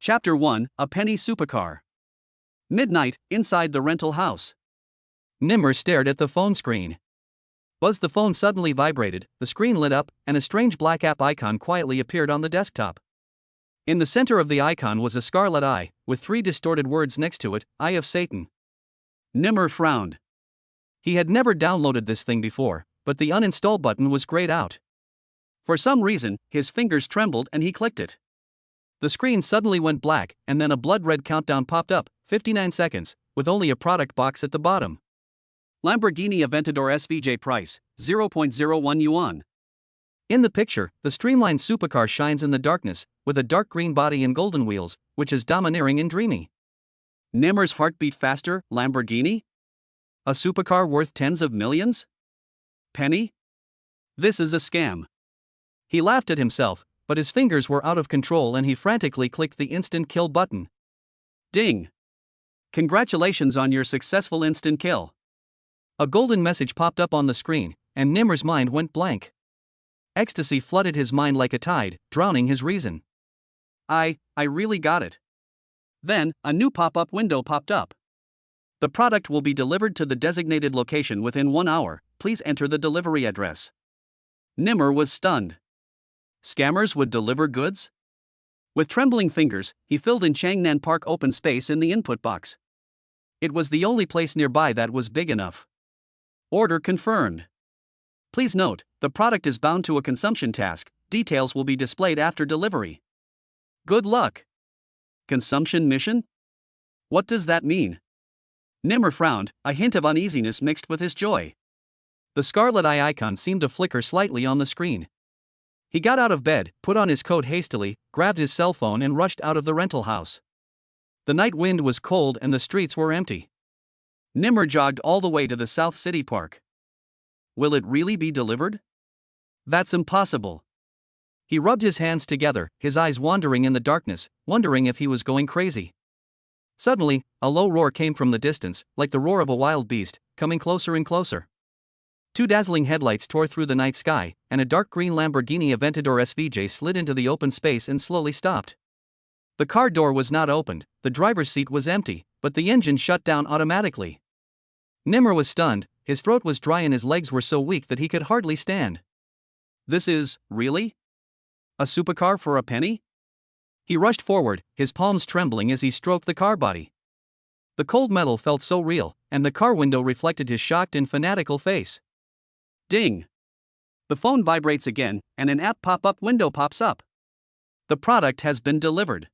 Chapter 1, A Penny Supercar. Midnight, inside the rental house. Nimmer stared at the phone screen. Buzz, the phone suddenly vibrated, the screen lit up, and a strange black app icon quietly appeared on the desktop. In the center of the icon was a scarlet eye, with 3 distorted words next to it, Eye of Satan. Nimmer frowned. He had never downloaded this thing before, but the uninstall button was grayed out. For some reason, his fingers trembled and he clicked it. The screen suddenly went black, and then a blood-red countdown popped up, 59 seconds, with only a product box at the bottom. Lamborghini Aventador SVJ price, 0.01 yuan. In the picture, the streamlined supercar shines in the darkness, with a dark green body and golden wheels, which is domineering and dreamy. Nimmer's heart beat faster. Lamborghini? A supercar worth tens of millions? Penny? This is a scam. He laughed at himself, but his fingers were out of control and he frantically clicked the instant kill button. Ding! Congratulations on your successful instant kill. A golden message popped up on the screen, and Nimmer's mind went blank. Ecstasy flooded his mind like a tide, drowning his reason. I really got it. Then, a new pop-up window popped up. The product will be delivered to the designated location within 1 hour, please enter the delivery address. Nimmer was stunned. Scammers would deliver goods? With trembling fingers, he filled in Changnan Park open space in the input box. It was the only place nearby that was big enough. Order confirmed. Please note, the product is bound to a consumption task, details will be displayed after delivery. Good luck. Consumption mission? What does that mean? Nimmer frowned, a hint of uneasiness mixed with his joy. The scarlet eye icon seemed to flicker slightly on the screen. He got out of bed, put on his coat hastily, grabbed his cell phone and rushed out of the rental house. The night wind was cold and the streets were empty. Nimmer jogged all the way to the South City Park. Will it really be delivered? That's impossible. He rubbed his hands together, his eyes wandering in the darkness, wondering if he was going crazy. Suddenly, a low roar came from the distance, like the roar of a wild beast, coming closer and closer. 2 dazzling headlights tore through the night sky, and a dark green Lamborghini Aventador SVJ slid into the open space and slowly stopped. The car door was not opened, the driver's seat was empty, but the engine shut down automatically. Nimmer was stunned, his throat was dry and his legs were so weak that he could hardly stand. This is, really? A supercar for a penny? He rushed forward, his palms trembling as he stroked the car body. The cold metal felt so real, and the car window reflected his shocked and fanatical face. Ding! The phone vibrates again, and an app pop-up window pops up. The product has been delivered.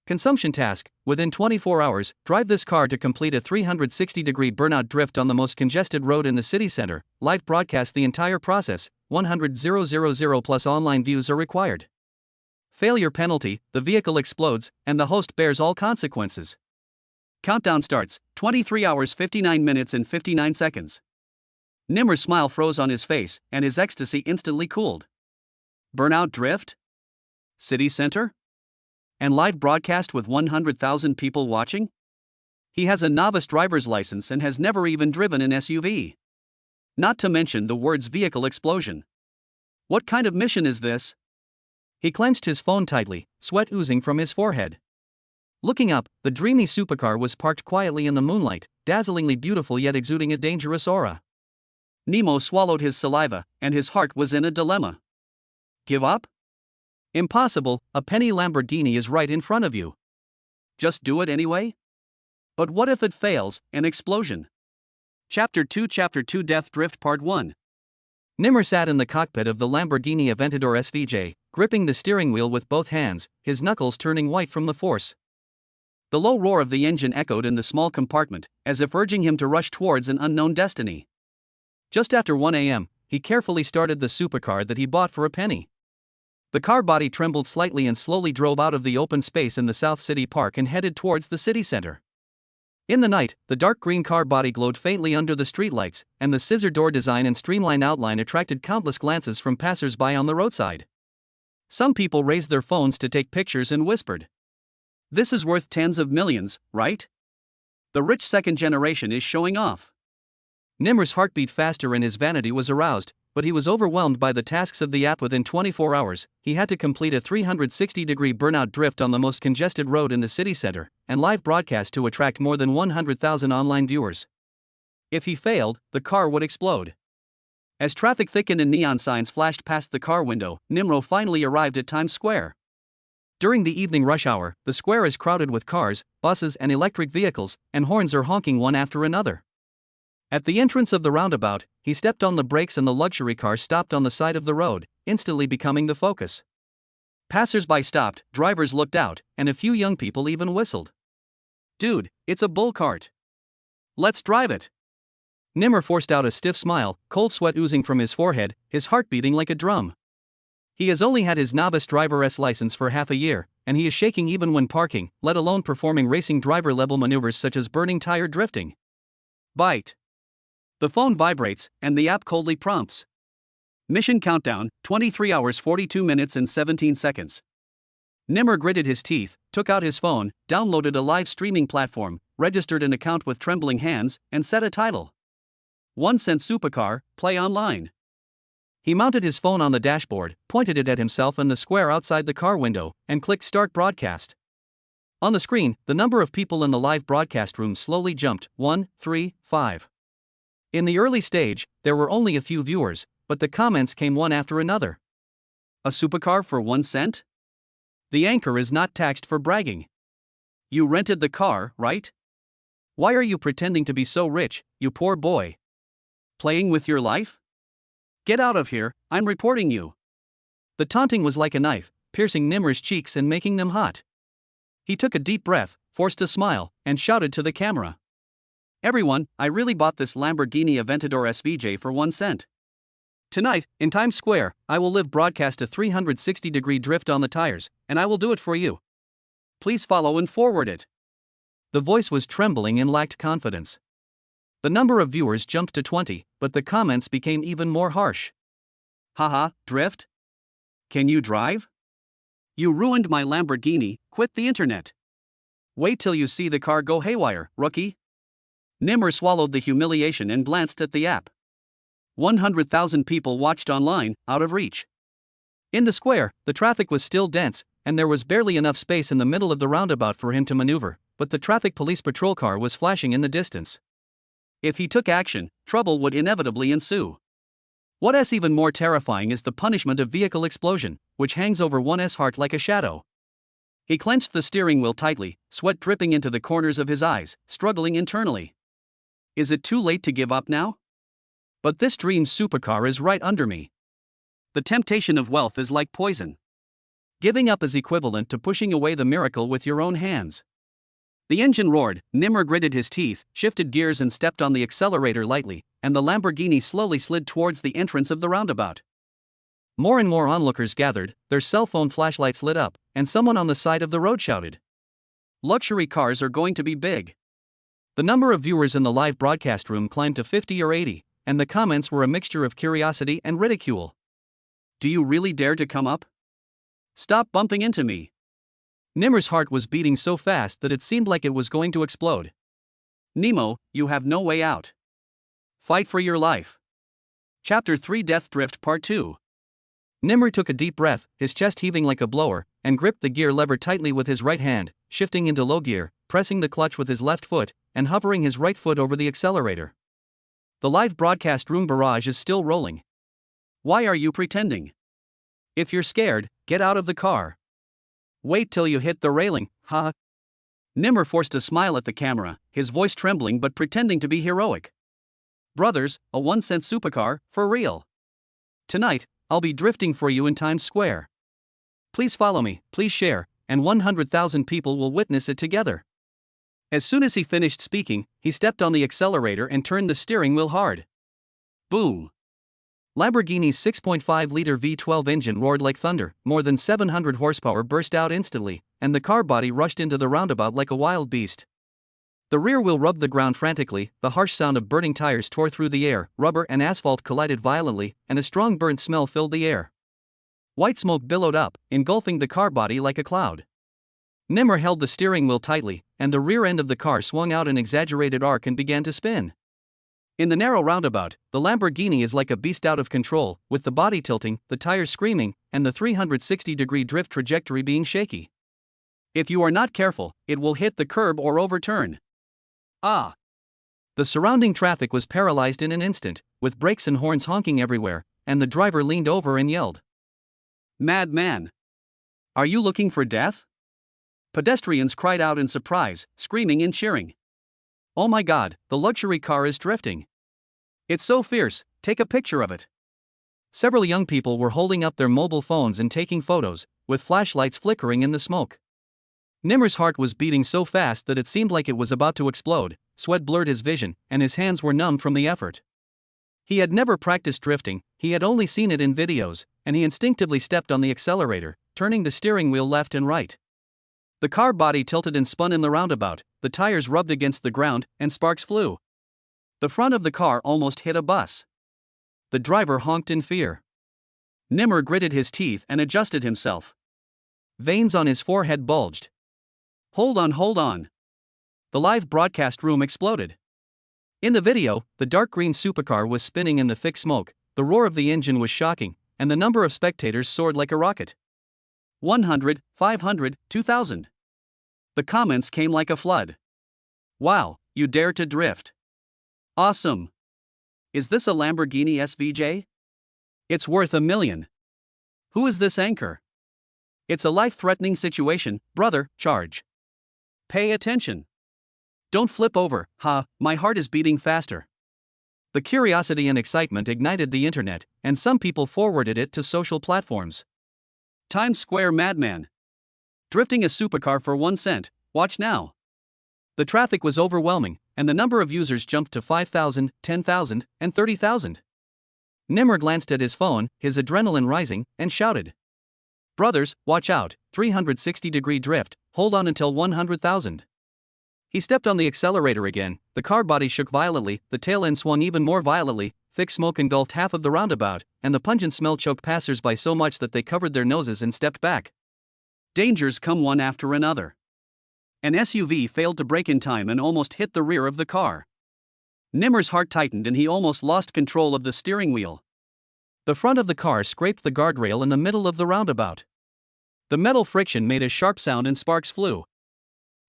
Consumption task: within 24 hours, drive this car to complete a 360-degree burnout drift on the most congested road in the city center. Live broadcast the entire process, 100,000 plus online views are required. Failure penalty: the vehicle explodes, and the host bears all consequences. Countdown starts, 23 hours 59 minutes and 59 seconds. Nimmer's smile froze on his face, and his ecstasy instantly cooled. Burnout drift? City center? And live broadcast with 100,000 people watching? He has a novice driver's license and has never even driven an SUV. Not to mention the words vehicle explosion. What kind of mission is this? He clenched his phone tightly, sweat oozing from his forehead. Looking up, the dreamy supercar was parked quietly in the moonlight, dazzlingly beautiful yet exuding a dangerous aura. Nemo swallowed his saliva, and his heart was in a dilemma. Give up? Impossible, a penny Lamborghini is right in front of you. Just do it anyway? But what if it fails, an explosion? Chapter 2 Death Drift Part 1. Nimmer sat in the cockpit of the Lamborghini Aventador SVJ, gripping the steering wheel with both hands, his knuckles turning white from the force. The low roar of the engine echoed in the small compartment, as if urging him to rush towards an unknown destiny. Just after 1 a.m., he carefully started the supercar that he bought for a penny. The car body trembled slightly and slowly drove out of the open space in the South City Park and headed towards the city center. In the night, the dark green car body glowed faintly under the streetlights, and the scissor door design and streamlined outline attracted countless glances from passers-by on the roadside. Some people raised their phones to take pictures and whispered, "This is worth tens of millions, right? The rich second generation is showing off." Nimmer's heart beat faster and his vanity was aroused, but he was overwhelmed by the tasks of the app. Within 24 hours, he had to complete a 360-degree burnout drift on the most congested road in the city center, and live broadcast to attract more than 100,000 online viewers. If he failed, the car would explode. As traffic thickened and neon signs flashed past the car window, Nimro finally arrived at Times Square. During the evening rush hour, the square is crowded with cars, buses, and electric vehicles, and horns are honking one after another. At the entrance of the roundabout, he stepped on the brakes and the luxury car stopped on the side of the road, instantly becoming the focus. Passers-by stopped, drivers looked out, and a few young people even whistled. "Dude, it's a bull cart. Let's drive it." Nimmer forced out a stiff smile, cold sweat oozing from his forehead, his heart beating like a drum. He has only had his novice driver's license for half a year, and he is shaking even when parking, let alone performing racing driver-level maneuvers such as burning tire drifting. Bite. The phone vibrates, and the app coldly prompts. Mission countdown, 23 hours 42 minutes and 17 seconds. Nimmer gritted his teeth, took out his phone, downloaded a live streaming platform, registered an account with trembling hands, and set a title. 1 cent supercar, play online. He mounted his phone on the dashboard, pointed it at himself and the square outside the car window, and clicked start broadcast. On the screen, the number of people in the live broadcast room slowly jumped, 1, 3, 5. In the early stage, there were only a few viewers, but the comments came one after another. A supercar for 1 cent? The anchor is not taxed for bragging. You rented the car, right? Why are you pretending to be so rich, you poor boy? Playing with your life? Get out of here, I'm reporting you. The taunting was like a knife, piercing Nimmer's cheeks and making them hot. He took a deep breath, forced a smile, and shouted to the camera. Everyone, I really bought this Lamborghini Aventador SVJ for 1 cent. Tonight, in Times Square, I will live broadcast a 360-degree drift on the tires, and I will do it for you. Please follow and forward it. The voice was trembling and lacked confidence. The number of viewers jumped to 20, but the comments became even more harsh. Haha, drift? Can you drive? You ruined my Lamborghini, quit the internet. Wait till you see the car go haywire, rookie. Nimmer swallowed the humiliation and glanced at the app. 100,000 people watched online, out of reach. In the square, the traffic was still dense, and there was barely enough space in the middle of the roundabout for him to maneuver, but the traffic police patrol car was flashing in the distance. If he took action, trouble would inevitably ensue. What's even more terrifying is the punishment of vehicle explosion, which hangs over one's heart like a shadow. He clenched the steering wheel tightly, sweat dripping into the corners of his eyes, struggling internally. Is it too late to give up now? But this dream supercar is right under me. The temptation of wealth is like poison. Giving up is equivalent to pushing away the miracle with your own hands. The engine roared, Nimmer gritted his teeth, shifted gears and stepped on the accelerator lightly, and the Lamborghini slowly slid towards the entrance of the roundabout. More and more onlookers gathered, their cell phone flashlights lit up, and someone on the side of the road shouted, "Luxury cars are going to be big." The number of viewers in the live broadcast room climbed to 50 or 80, and the comments were a mixture of curiosity and ridicule. Do you really dare to come up? Stop bumping into me. Nimmer's heart was beating so fast that it seemed like it was going to explode. Nemo, you have no way out. Fight for your life. Chapter 3 Death Drift Part 2. Nimmer took a deep breath, his chest heaving like a blower, and gripped the gear lever tightly with his right hand, shifting into low gear, pressing the clutch with his left foot, and hovering his right foot over the accelerator. The live broadcast room barrage is still rolling. Why are you pretending? If you're scared, get out of the car. Wait till you hit the railing, ha. Nimmer forced a smile at the camera, his voice trembling but pretending to be heroic. Brothers, a 1 cent supercar, for real. Tonight, I'll be drifting for you in Times Square. Please follow me, please share, and 100,000 people will witness it together. As soon as he finished speaking, he stepped on the accelerator and turned the steering wheel hard. Boom! Lamborghini's 6.5-liter V12 engine roared like thunder, more than 700 horsepower burst out instantly, and the car body rushed into the roundabout like a wild beast. The rear wheel rubbed the ground frantically, the harsh sound of burning tires tore through the air, rubber and asphalt collided violently, and a strong burnt smell filled the air. White smoke billowed up, engulfing the car body like a cloud. Nimmer held the steering wheel tightly, and the rear end of the car swung out an exaggerated arc and began to spin. In the narrow roundabout, the Lamborghini is like a beast out of control, with the body tilting, the tires screaming, and the 360-degree drift trajectory being shaky. If you are not careful, it will hit the curb or overturn. Ah! The surrounding traffic was paralyzed in an instant, with brakes and horns honking everywhere, and the driver leaned over and yelled, "Madman! Are you looking for death?" Pedestrians cried out in surprise, screaming and cheering. "Oh my God, the luxury car is drifting. It's so fierce, take a picture of it." Several young people were holding up their mobile phones and taking photos, with flashlights flickering in the smoke. Nimmer's heart was beating so fast that it seemed like it was about to explode, sweat blurred his vision, and his hands were numb from the effort. He had never practiced drifting, he had only seen it in videos, and he instinctively stepped on the accelerator, turning the steering wheel left and right. The car body tilted and spun in the roundabout, the tires rubbed against the ground, and sparks flew. The front of the car almost hit a bus. The driver honked in fear. Nimmer gritted his teeth and adjusted himself. Veins on his forehead bulged. Hold on. The live broadcast room exploded. In the video, the dark green supercar was spinning in the thick smoke, the roar of the engine was shocking, and the number of spectators soared like a rocket. 100, 500, 2,000. The comments came like a flood. "Wow, you dare to drift. Awesome. Is this a Lamborghini SVJ? It's worth $1 million. Who is this anchor? It's a life-threatening situation, brother, charge. Pay attention. Don't flip over, my heart is beating faster." The curiosity and excitement ignited the internet, and some people forwarded it to social platforms. Times Square madman. Drifting a supercar for 1 cent, watch now. The traffic was overwhelming, and the number of users jumped to 5,000, 10,000, and 30,000. Nimmer glanced at his phone, his adrenaline rising, and shouted, "Brothers, watch out, 360-degree drift, hold on until 100,000. He stepped on the accelerator again, the car body shook violently, the tail end swung even more violently, thick smoke engulfed half of the roundabout, and the pungent smell choked passers-by so much that they covered their noses and stepped back. Dangers come one after another. An SUV failed to brake in time and almost hit the rear of the car. Nimmer's heart tightened and he almost lost control of the steering wheel. The front of the car scraped the guardrail in the middle of the roundabout. The metal friction made a sharp sound and sparks flew.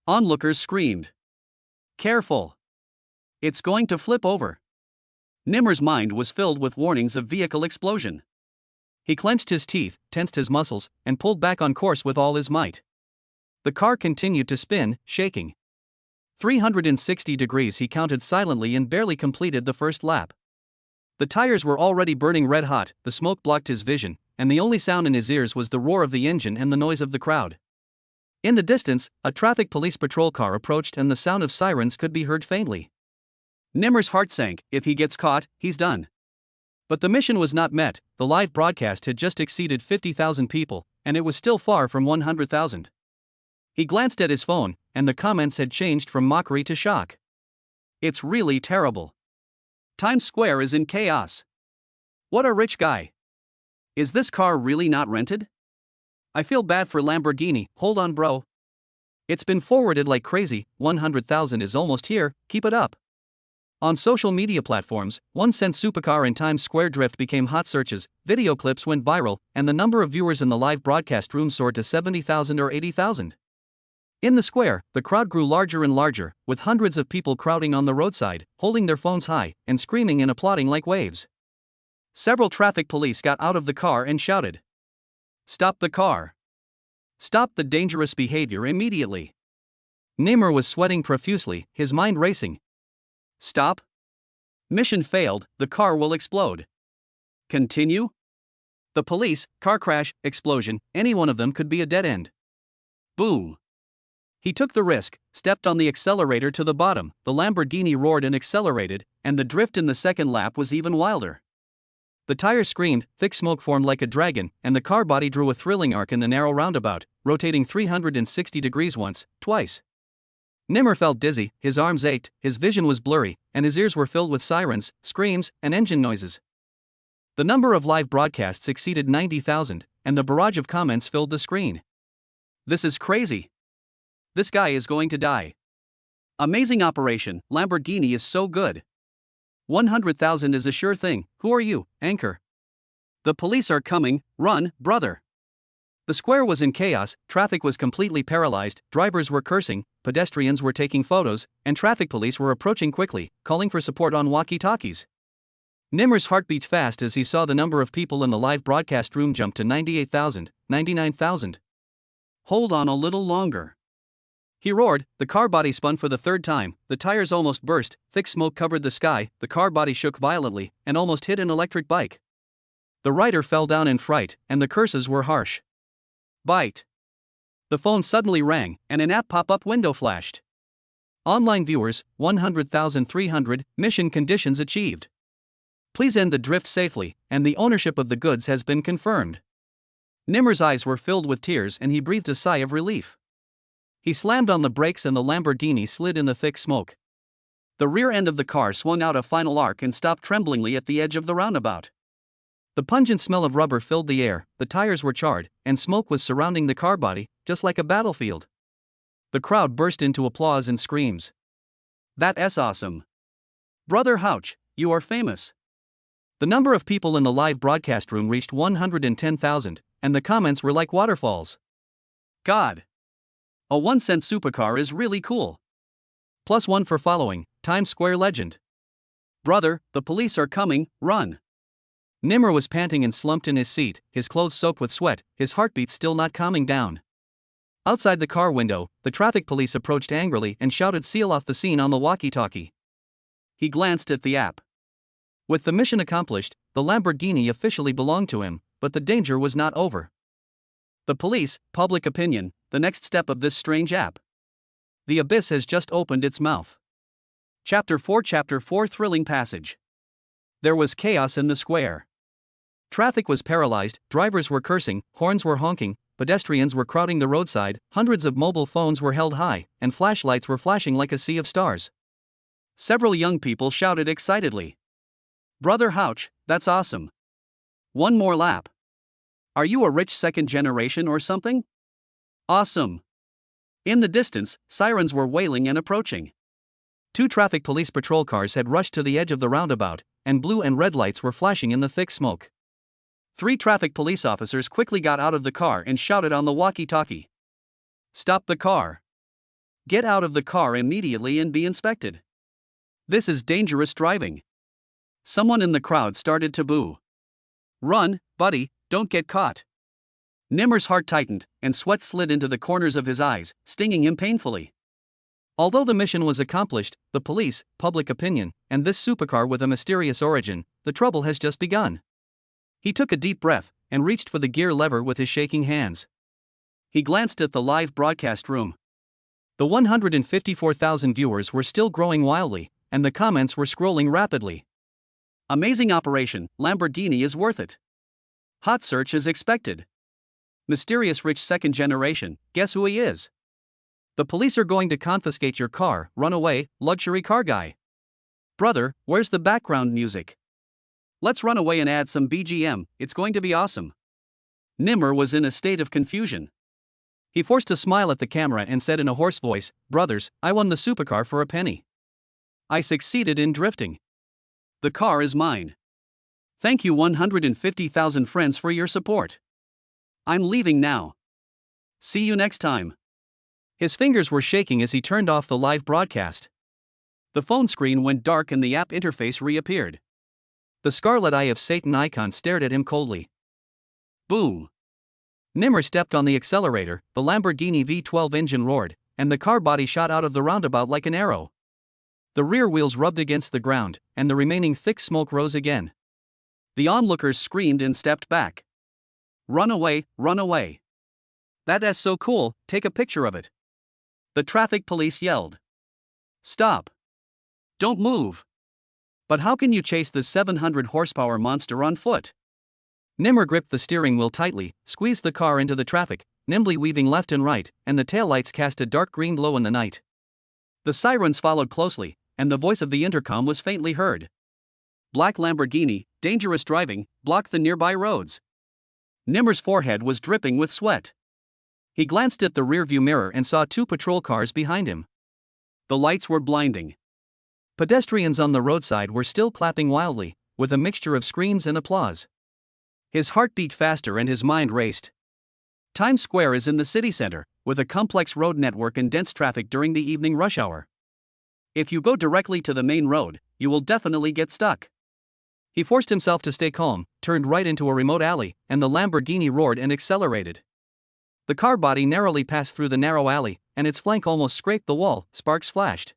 Onlookers screamed, "Careful! It's going to flip over." Nimmer's mind was filled with warnings of vehicle explosion. He clenched his teeth, tensed his muscles, and pulled back on course with all his might. The car continued to spin, shaking. 360 degrees he counted silently and barely completed the first lap. The tires were already burning red hot, the smoke blocked his vision, and the only sound in his ears was the roar of the engine and the noise of the crowd. In the distance, a traffic police patrol car approached and the sound of sirens could be heard faintly. Nimmer's heart sank. If he gets caught, he's done. But the mission was not met. The live broadcast had just exceeded 50,000 people, and it was still far from 100,000. He glanced at his phone, and the comments had changed from mockery to shock. "It's really terrible. Times Square is in chaos. What a rich guy. Is this car really not rented? I feel bad for Lamborghini, hold on bro. It's been forwarded like crazy, 100,000 is almost here, keep it up." On social media platforms, 1 cent supercar in Times Square drift became hot searches, video clips went viral, and the number of viewers in the live broadcast room soared to 70,000 or 80,000. In the square, the crowd grew larger and larger, with hundreds of people crowding on the roadside, holding their phones high, and screaming and applauding like waves. Several traffic police got out of the car and shouted, "Stop the car. Stop the dangerous behavior immediately." Nimmer was sweating profusely, his mind racing. Stop? Mission failed, the car will explode. Continue? The police, car crash, explosion, any one of them could be a dead end. Boom. He took the risk, stepped on the accelerator to the bottom, the Lamborghini roared and accelerated, and the drift in the second lap was even wilder. The tires screamed, thick smoke formed like a dragon, and the car body drew a thrilling arc in the narrow roundabout, rotating 360 degrees once, twice. Nimmer felt dizzy, his arms ached, his vision was blurry, and his ears were filled with sirens, screams, and engine noises. The number of live broadcasts exceeded 90,000, and the barrage of comments filled the screen. "This is crazy. This guy is going to die. Amazing operation, Lamborghini is so good. 100,000 is a sure thing. Who are you, anchor? The police are coming, run, brother. The square was in chaos, traffic was completely paralyzed, drivers were cursing, pedestrians were taking photos, and traffic police were approaching quickly, calling for support on walkie-talkies. Nimmer's heart beat fast as he saw the number of people in the live broadcast room jump to 98,000, 99,000. Hold on a little longer. He roared, the car body spun for the third time, the tires almost burst, thick smoke covered the sky, the car body shook violently, and almost hit an electric bike. The rider fell down in fright, and the curses were harsh. Bite. The phone suddenly rang, and an app pop-up window flashed. Online viewers, 100,300, mission conditions achieved. Please end the drift safely, and the ownership of the goods has been confirmed. Nimmer's eyes were filled with tears and he breathed a sigh of relief. He slammed on the brakes and the Lamborghini slid in the thick smoke. The rear end of the car swung out a final arc and stopped tremblingly at the edge of the roundabout. The pungent smell of rubber filled the air, the tires were charred, and smoke was surrounding the car body, just like a battlefield. The crowd burst into applause and screams. That's awesome. Brother Houch, you are famous. The number of people in the live broadcast room reached 110,000, and the comments were like waterfalls. God. A 1-cent supercar is really cool. +1 for following, Times Square legend. Brother, the police are coming, run. Nimmer was panting and slumped in his seat, his clothes soaked with sweat, his heartbeat still not calming down. Outside the car window, the traffic police approached angrily and shouted seal off the scene on the walkie-talkie. He glanced at the app. With the mission accomplished, the Lamborghini officially belonged to him, but the danger was not over. The police, public opinion, the next step of this strange app. The abyss has just opened its mouth. Chapter 4 Thrilling Passage. There was chaos in the square. Traffic was paralyzed, drivers were cursing, horns were honking, pedestrians were crowding the roadside, hundreds of mobile phones were held high, and flashlights were flashing like a sea of stars. Several young people shouted excitedly. Brother Houch, that's awesome. One more lap. Are you a rich second generation or something? Awesome. In the distance, sirens were wailing and approaching. 2 traffic police patrol cars had rushed to the edge of the roundabout, and blue and red lights were flashing in the thick smoke. 3 traffic police officers quickly got out of the car and shouted on the walkie-talkie. Stop the car. Get out of the car immediately and be inspected. This is dangerous driving. Someone in the crowd started to boo. Run, buddy, don't get caught. Nimmer's heart tightened, and sweat slid into the corners of his eyes, stinging him painfully. Although the mission was accomplished, the police, public opinion, and this supercar with a mysterious origin, the trouble has just begun. He took a deep breath, and reached for the gear lever with his shaking hands. He glanced at the live broadcast room. The 154,000 viewers were still growing wildly, and the comments were scrolling rapidly. Amazing operation, Lamborghini is worth it. Hot search is expected. Mysterious rich second generation, guess who he is? The police are going to confiscate your car, run away, luxury car guy. Brother, where's the background music? Let's run away and add some BGM, it's going to be awesome. Nimmer was in a state of confusion. He forced a smile at the camera and said in a hoarse voice, Brothers, I won the supercar for a penny. I succeeded in drifting. The car is mine. Thank you 150,000 friends for your support. I'm leaving now. See you next time. His fingers were shaking as he turned off the live broadcast. The phone screen went dark and the app interface reappeared. The scarlet eye of Satan icon stared at him coldly. Boom! Nimmer stepped on the accelerator, the Lamborghini V12 engine roared, and the car body shot out of the roundabout like an arrow. The rear wheels rubbed against the ground, and the remaining thick smoke rose again. The onlookers screamed and stepped back. Run away, run away. That's so cool, take a picture of it. The traffic police yelled. Stop. Don't move. But how can you chase the 700 horsepower monster on foot? Nimmer gripped the steering wheel tightly, squeezed the car into the traffic, nimbly weaving left and right, and the taillights cast a dark green glow in the night. The sirens followed closely, and the voice of the intercom was faintly heard. Black Lamborghini, dangerous driving, block the nearby roads. Nimmer's forehead was dripping with sweat. He glanced at the rearview mirror and saw 2 patrol cars behind him. The lights were blinding. Pedestrians on the roadside were still clapping wildly, with a mixture of screams and applause. His heart beat faster and his mind raced. Times Square is in the city center, with a complex road network and dense traffic during the evening rush hour. If you go directly to the main road, you will definitely get stuck. He forced himself to stay calm, turned right into a remote alley, and the Lamborghini roared and accelerated. The car body narrowly passed through the narrow alley, and its flank almost scraped the wall. Sparks flashed.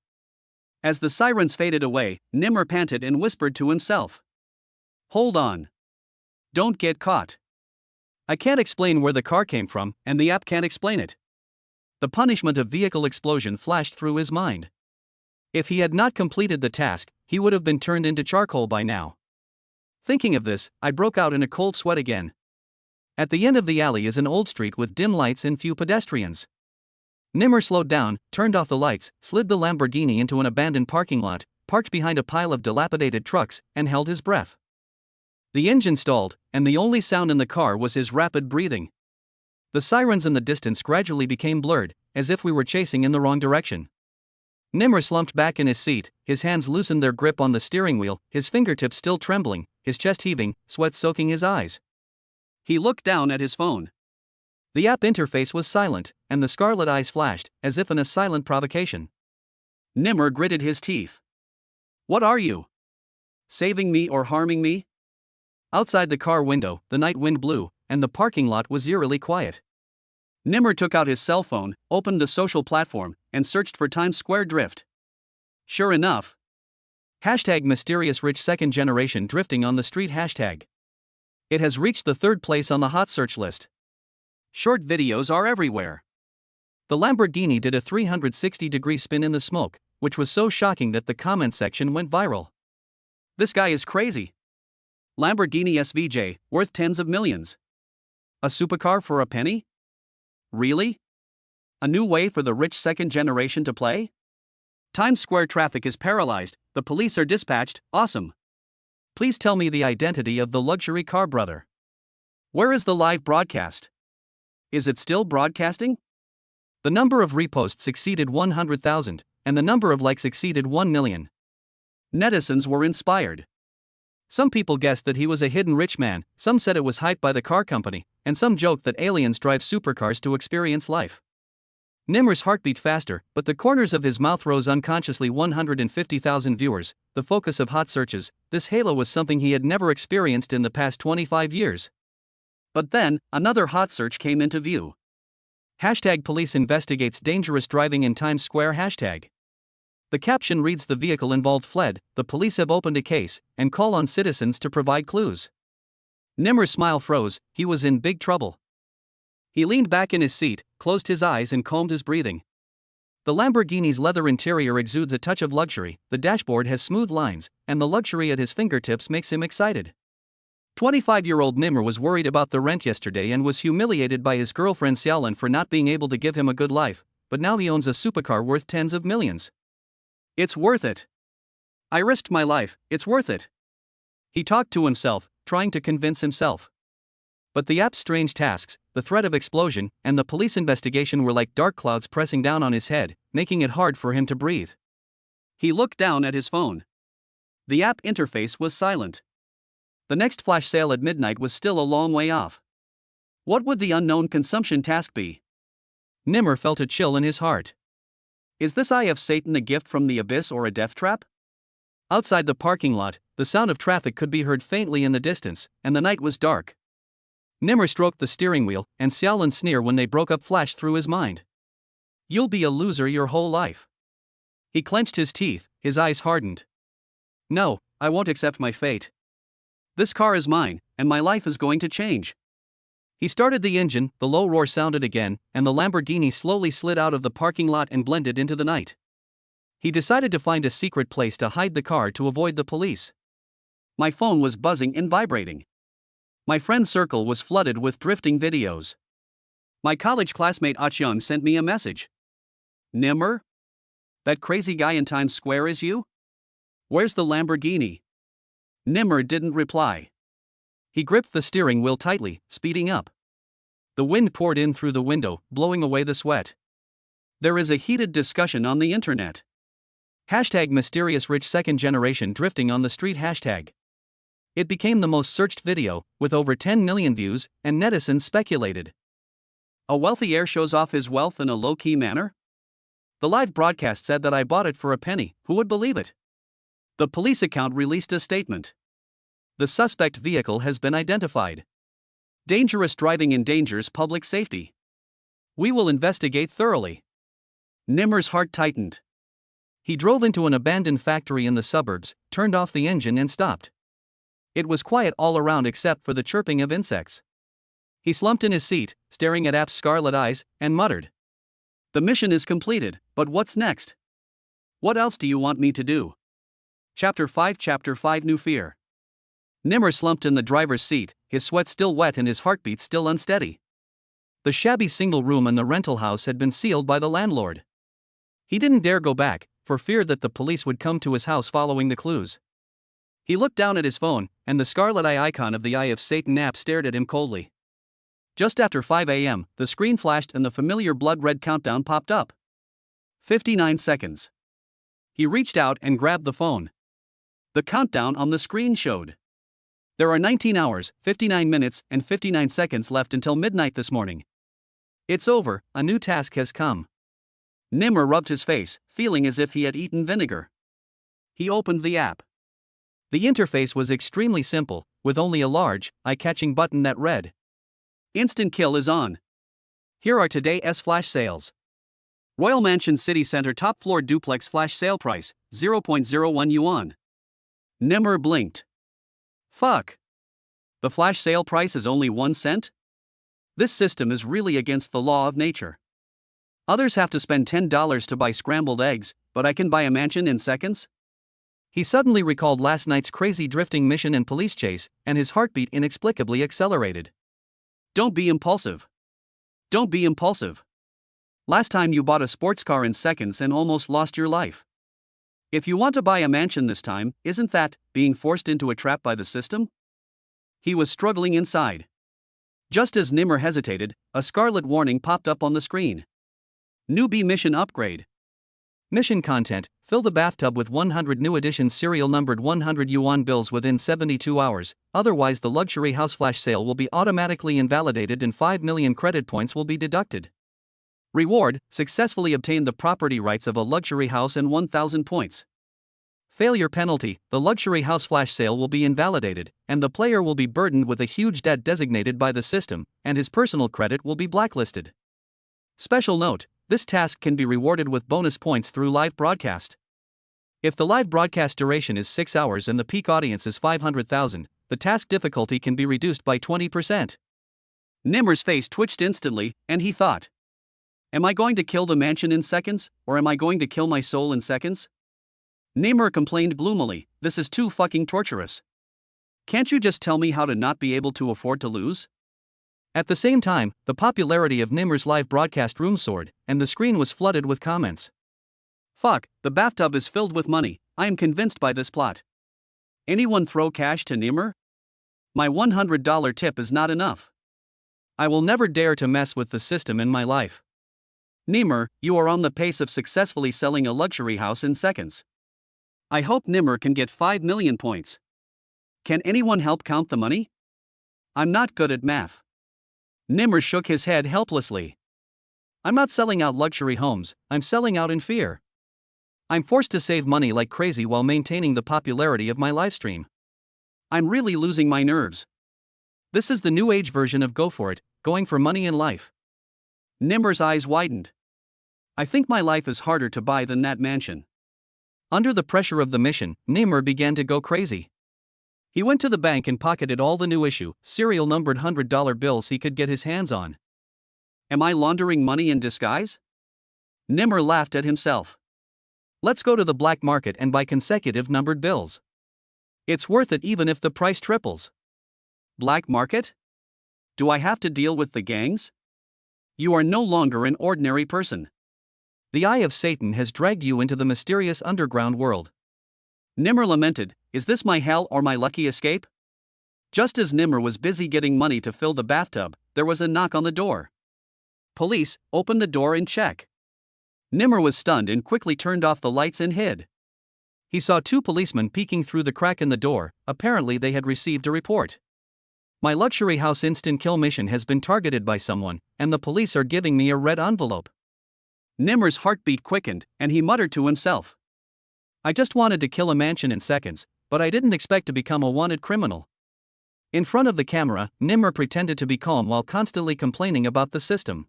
As the sirens faded away, Nimmer panted and whispered to himself, "Hold on. Don't get caught. I can't explain where the car came from, and the app can't explain it." The punishment of vehicle explosion flashed through his mind. If he had not completed the task, he would have been turned into charcoal by now. Thinking of this, I broke out in a cold sweat again. At the end of the alley is an old street with dim lights and few pedestrians. Nimmer slowed down, turned off the lights, slid the Lamborghini into an abandoned parking lot, parked behind a pile of dilapidated trucks, and held his breath. The engine stalled, and the only sound in the car was his rapid breathing. The sirens in the distance gradually became blurred, as if we were chasing in the wrong direction. Nimmer slumped back in his seat, his hands loosened their grip on the steering wheel, his fingertips still trembling, his chest heaving, sweat soaking his eyes. He looked down at his phone. The app interface was silent, and the scarlet eyes flashed, as if in a silent provocation. Nimmer gritted his teeth. "What are you? Saving me or harming me?" Outside the car window, the night wind blew, and the parking lot was eerily quiet. Nimmer took out his cell phone, opened the social platform, and searched for Times Square drift. Sure enough. #mysterious rich second generation drifting on the street #. It has reached the third place on the hot search list. Short videos are everywhere. The Lamborghini did a 360-degree spin in the smoke, which was so shocking that the comment section went viral. "This guy is crazy. Lamborghini SVJ, worth tens of millions. A supercar for a penny? Really? A new way for the rich second generation to play? Times Square traffic is paralyzed, the police are dispatched, awesome. Please tell me the identity of the luxury car brother. Where is the live broadcast? Is it still broadcasting?" The number of reposts exceeded 100,000, and the number of likes exceeded 1 million. Netizens were inspired. Some people guessed that he was a hidden rich man, some said it was hyped by the car company, and some joked that aliens drive supercars to experience life. Nimmer's heart beat faster, but the corners of his mouth rose unconsciously. 150,000 viewers, the focus of hot searches. This halo was something he had never experienced in the past 25 years. But then, another hot search came into view. #police investigates dangerous driving in Times Square #. The caption reads, "The vehicle involved fled, the police have opened a case, and call on citizens to provide clues." Nimmer's smile froze, he was in big trouble. He leaned back in his seat, closed his eyes and calmed his breathing. The Lamborghini's leather interior exudes a touch of luxury, the dashboard has smooth lines, and the luxury at his fingertips makes him excited. 25-year-old Nimmer was worried about the rent yesterday and was humiliated by his girlfriend Xiaolin for not being able to give him a good life, but now he owns a supercar worth tens of millions. "It's worth it. I risked my life, it's worth it." He talked to himself, trying to convince himself. But the app's strange tasks, the threat of explosion, and the police investigation were like dark clouds pressing down on his head, making it hard for him to breathe. He looked down at his phone. The app interface was silent. The next flash sale at midnight was still a long way off. What would the unknown consumption task be? Nimmer felt a chill in his heart. Is this eye of Satan a gift from the abyss or a death trap? Outside the parking lot, the sound of traffic could be heard faintly in the distance, and the night was dark. Nimmer stroked the steering wheel, and Xiaolin's sneer when they broke up flashed through his mind. "You'll be a loser your whole life." He clenched his teeth, his eyes hardened. "No, I won't accept my fate. This car is mine, and my life is going to change." He started the engine, the low roar sounded again, and the Lamborghini slowly slid out of the parking lot and blended into the night. He decided to find a secret place to hide the car to avoid the police. My phone was buzzing and vibrating. My friend circle was flooded with drifting videos. My college classmate Young sent me a message. "Nimmer? That crazy guy in Times Square is you? Where's the Lamborghini?" Nimmer didn't reply. He gripped the steering wheel tightly, speeding up. The wind poured in through the window, blowing away the sweat. There is a heated discussion on the internet. Hashtag mysterious rich second generation drifting on the street hashtag. It became the most searched video, with over 10 million views, and netizens speculated. A wealthy heir shows off his wealth in a low-key manner? The live broadcast said that I bought it for a penny, who would believe it? The police account released a statement. The suspect vehicle has been identified. Dangerous driving endangers public safety. We will investigate thoroughly. Nimmer's heart tightened. He drove into an abandoned factory in the suburbs, turned off the engine and stopped. It was quiet all around except for the chirping of insects. He slumped in his seat, staring at App's scarlet eyes, and muttered. The mission is completed, but what's next? What else do you want me to do? Chapter 5 New Fear. Nimmer slumped in the driver's seat, his sweat still wet and his heartbeat still unsteady. The shabby single room in the rental house had been sealed by the landlord. He didn't dare go back, for fear that the police would come to his house following the clues. He looked down at his phone, and the scarlet eye icon of the Eye of Satan app stared at him coldly. Just after 5 a.m., the screen flashed and the familiar blood-red countdown popped up. 59 seconds. He reached out and grabbed the phone. The countdown on the screen showed. There are 19 hours, 59 minutes, and 59 seconds left until midnight this morning. It's over, a new task has come. Nimmer rubbed his face, feeling as if he had eaten vinegar. He opened the app. The interface was extremely simple, with only a large, eye-catching button that read, Instant Kill is on. Here are today's flash sales. Royal Mansion City Center top floor duplex flash sale price, 0.01 yuan. Nimmer blinked. Fuck. The flash sale price is only 1 cent? This system is really against the law of nature. Others have to spend $10 to buy scrambled eggs, but I can buy a mansion in seconds? He suddenly recalled last night's crazy drifting mission and police chase, and his heartbeat inexplicably accelerated. Don't be impulsive. Don't be impulsive. Last time you bought a sports car in seconds and almost lost your life. If you want to buy a mansion this time, isn't that being forced into a trap by the system? He was struggling inside. Just as Nimmer hesitated, a scarlet warning popped up on the screen. Newbie mission upgrade. Mission content: fill the bathtub with 100 new edition serial numbered 100 yuan bills within 72 hours, otherwise the luxury house flash sale will be automatically invalidated and 5 million credit points will be deducted. Reward: successfully obtain the property rights of a luxury house and 1,000 points. Failure penalty: the luxury house flash sale will be invalidated, and the player will be burdened with a huge debt designated by the system, and his personal credit will be blacklisted. Special note: this task can be rewarded with bonus points through live broadcast. If the live broadcast duration is 6 hours and the peak audience is 500,000, the task difficulty can be reduced by 20%. Nimmer's face twitched instantly, and he thought, am I going to kill the mansion in seconds, or am I going to kill my soul in seconds? Nimmer complained gloomily, this is too fucking torturous. Can't you just tell me how to not be able to afford to lose? At the same time, the popularity of Nimmer's live broadcast room soared, and the screen was flooded with comments. Fuck, the bathtub is filled with money, I am convinced by this plot. Anyone throw cash to Nimmer? My $100 tip is not enough. I will never dare to mess with the system in my life. Nimmer, you are on the pace of successfully selling a luxury house in seconds. I hope Nimmer can get 5 million points. Can anyone help count the money? I'm not good at math. Nimmer shook his head helplessly. I'm not selling out luxury homes, I'm selling out in fear. I'm forced to save money like crazy while maintaining the popularity of my livestream. I'm really losing my nerves. This is the new age version of go for it, going for money in life. Nimmer's eyes widened. I think my life is harder to buy than that mansion. Under the pressure of the mission, Nimmer began to go crazy. He went to the bank and pocketed all the new issue, serial numbered $100 bills he could get his hands on. Am I laundering money in disguise? Nimmer laughed at himself. Let's go to the black market and buy consecutive numbered bills. It's worth it even if the price triples. Black market? Do I have to deal with the gangs? You are no longer an ordinary person. The Eye of Satan has dragged you into the mysterious underground world. Nimmer lamented, is this my hell or my lucky escape? Just as Nimmer was busy getting money to fill the bathtub, there was a knock on the door. Police, open the door and check. Nimmer was stunned and quickly turned off the lights and hid. He saw two policemen peeking through the crack in the door. Apparently they had received a report. My luxury house instant kill mission has been targeted by someone, and the police are giving me a red envelope. Nimmer's heartbeat quickened, and he muttered to himself. I just wanted to kill a mansion in seconds, but I didn't expect to become a wanted criminal. In front of the camera, Nimmer pretended to be calm while constantly complaining about the system.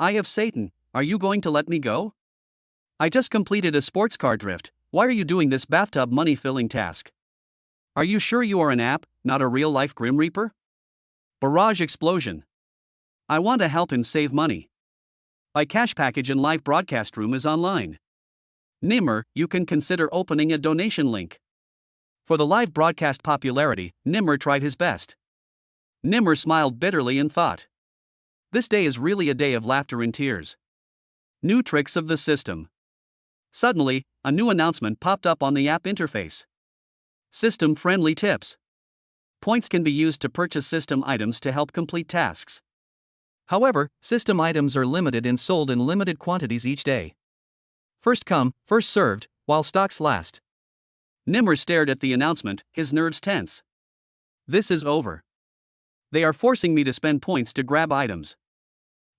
Eye of Satan, are you going to let me go? I just completed a sports car drift. Why are you doing this bathtub money-filling task? Are you sure you are an app, not a real-life Grim Reaper? Barrage explosion. I want to help him save money. My cash package and live broadcast room is online. Nimmer, you can consider opening a donation link. For the live broadcast popularity, Nimmer tried his best. Nimmer smiled bitterly and thought. This day is really a day of laughter and tears. New tricks of the system. Suddenly, a new announcement popped up on the app interface. System-friendly tips. Points can be used to purchase system items to help complete tasks. However, system items are limited and sold in limited quantities each day. First come, first served, while stocks last. Nimmer stared at the announcement, his nerves tense. This is over. They are forcing me to spend points to grab items.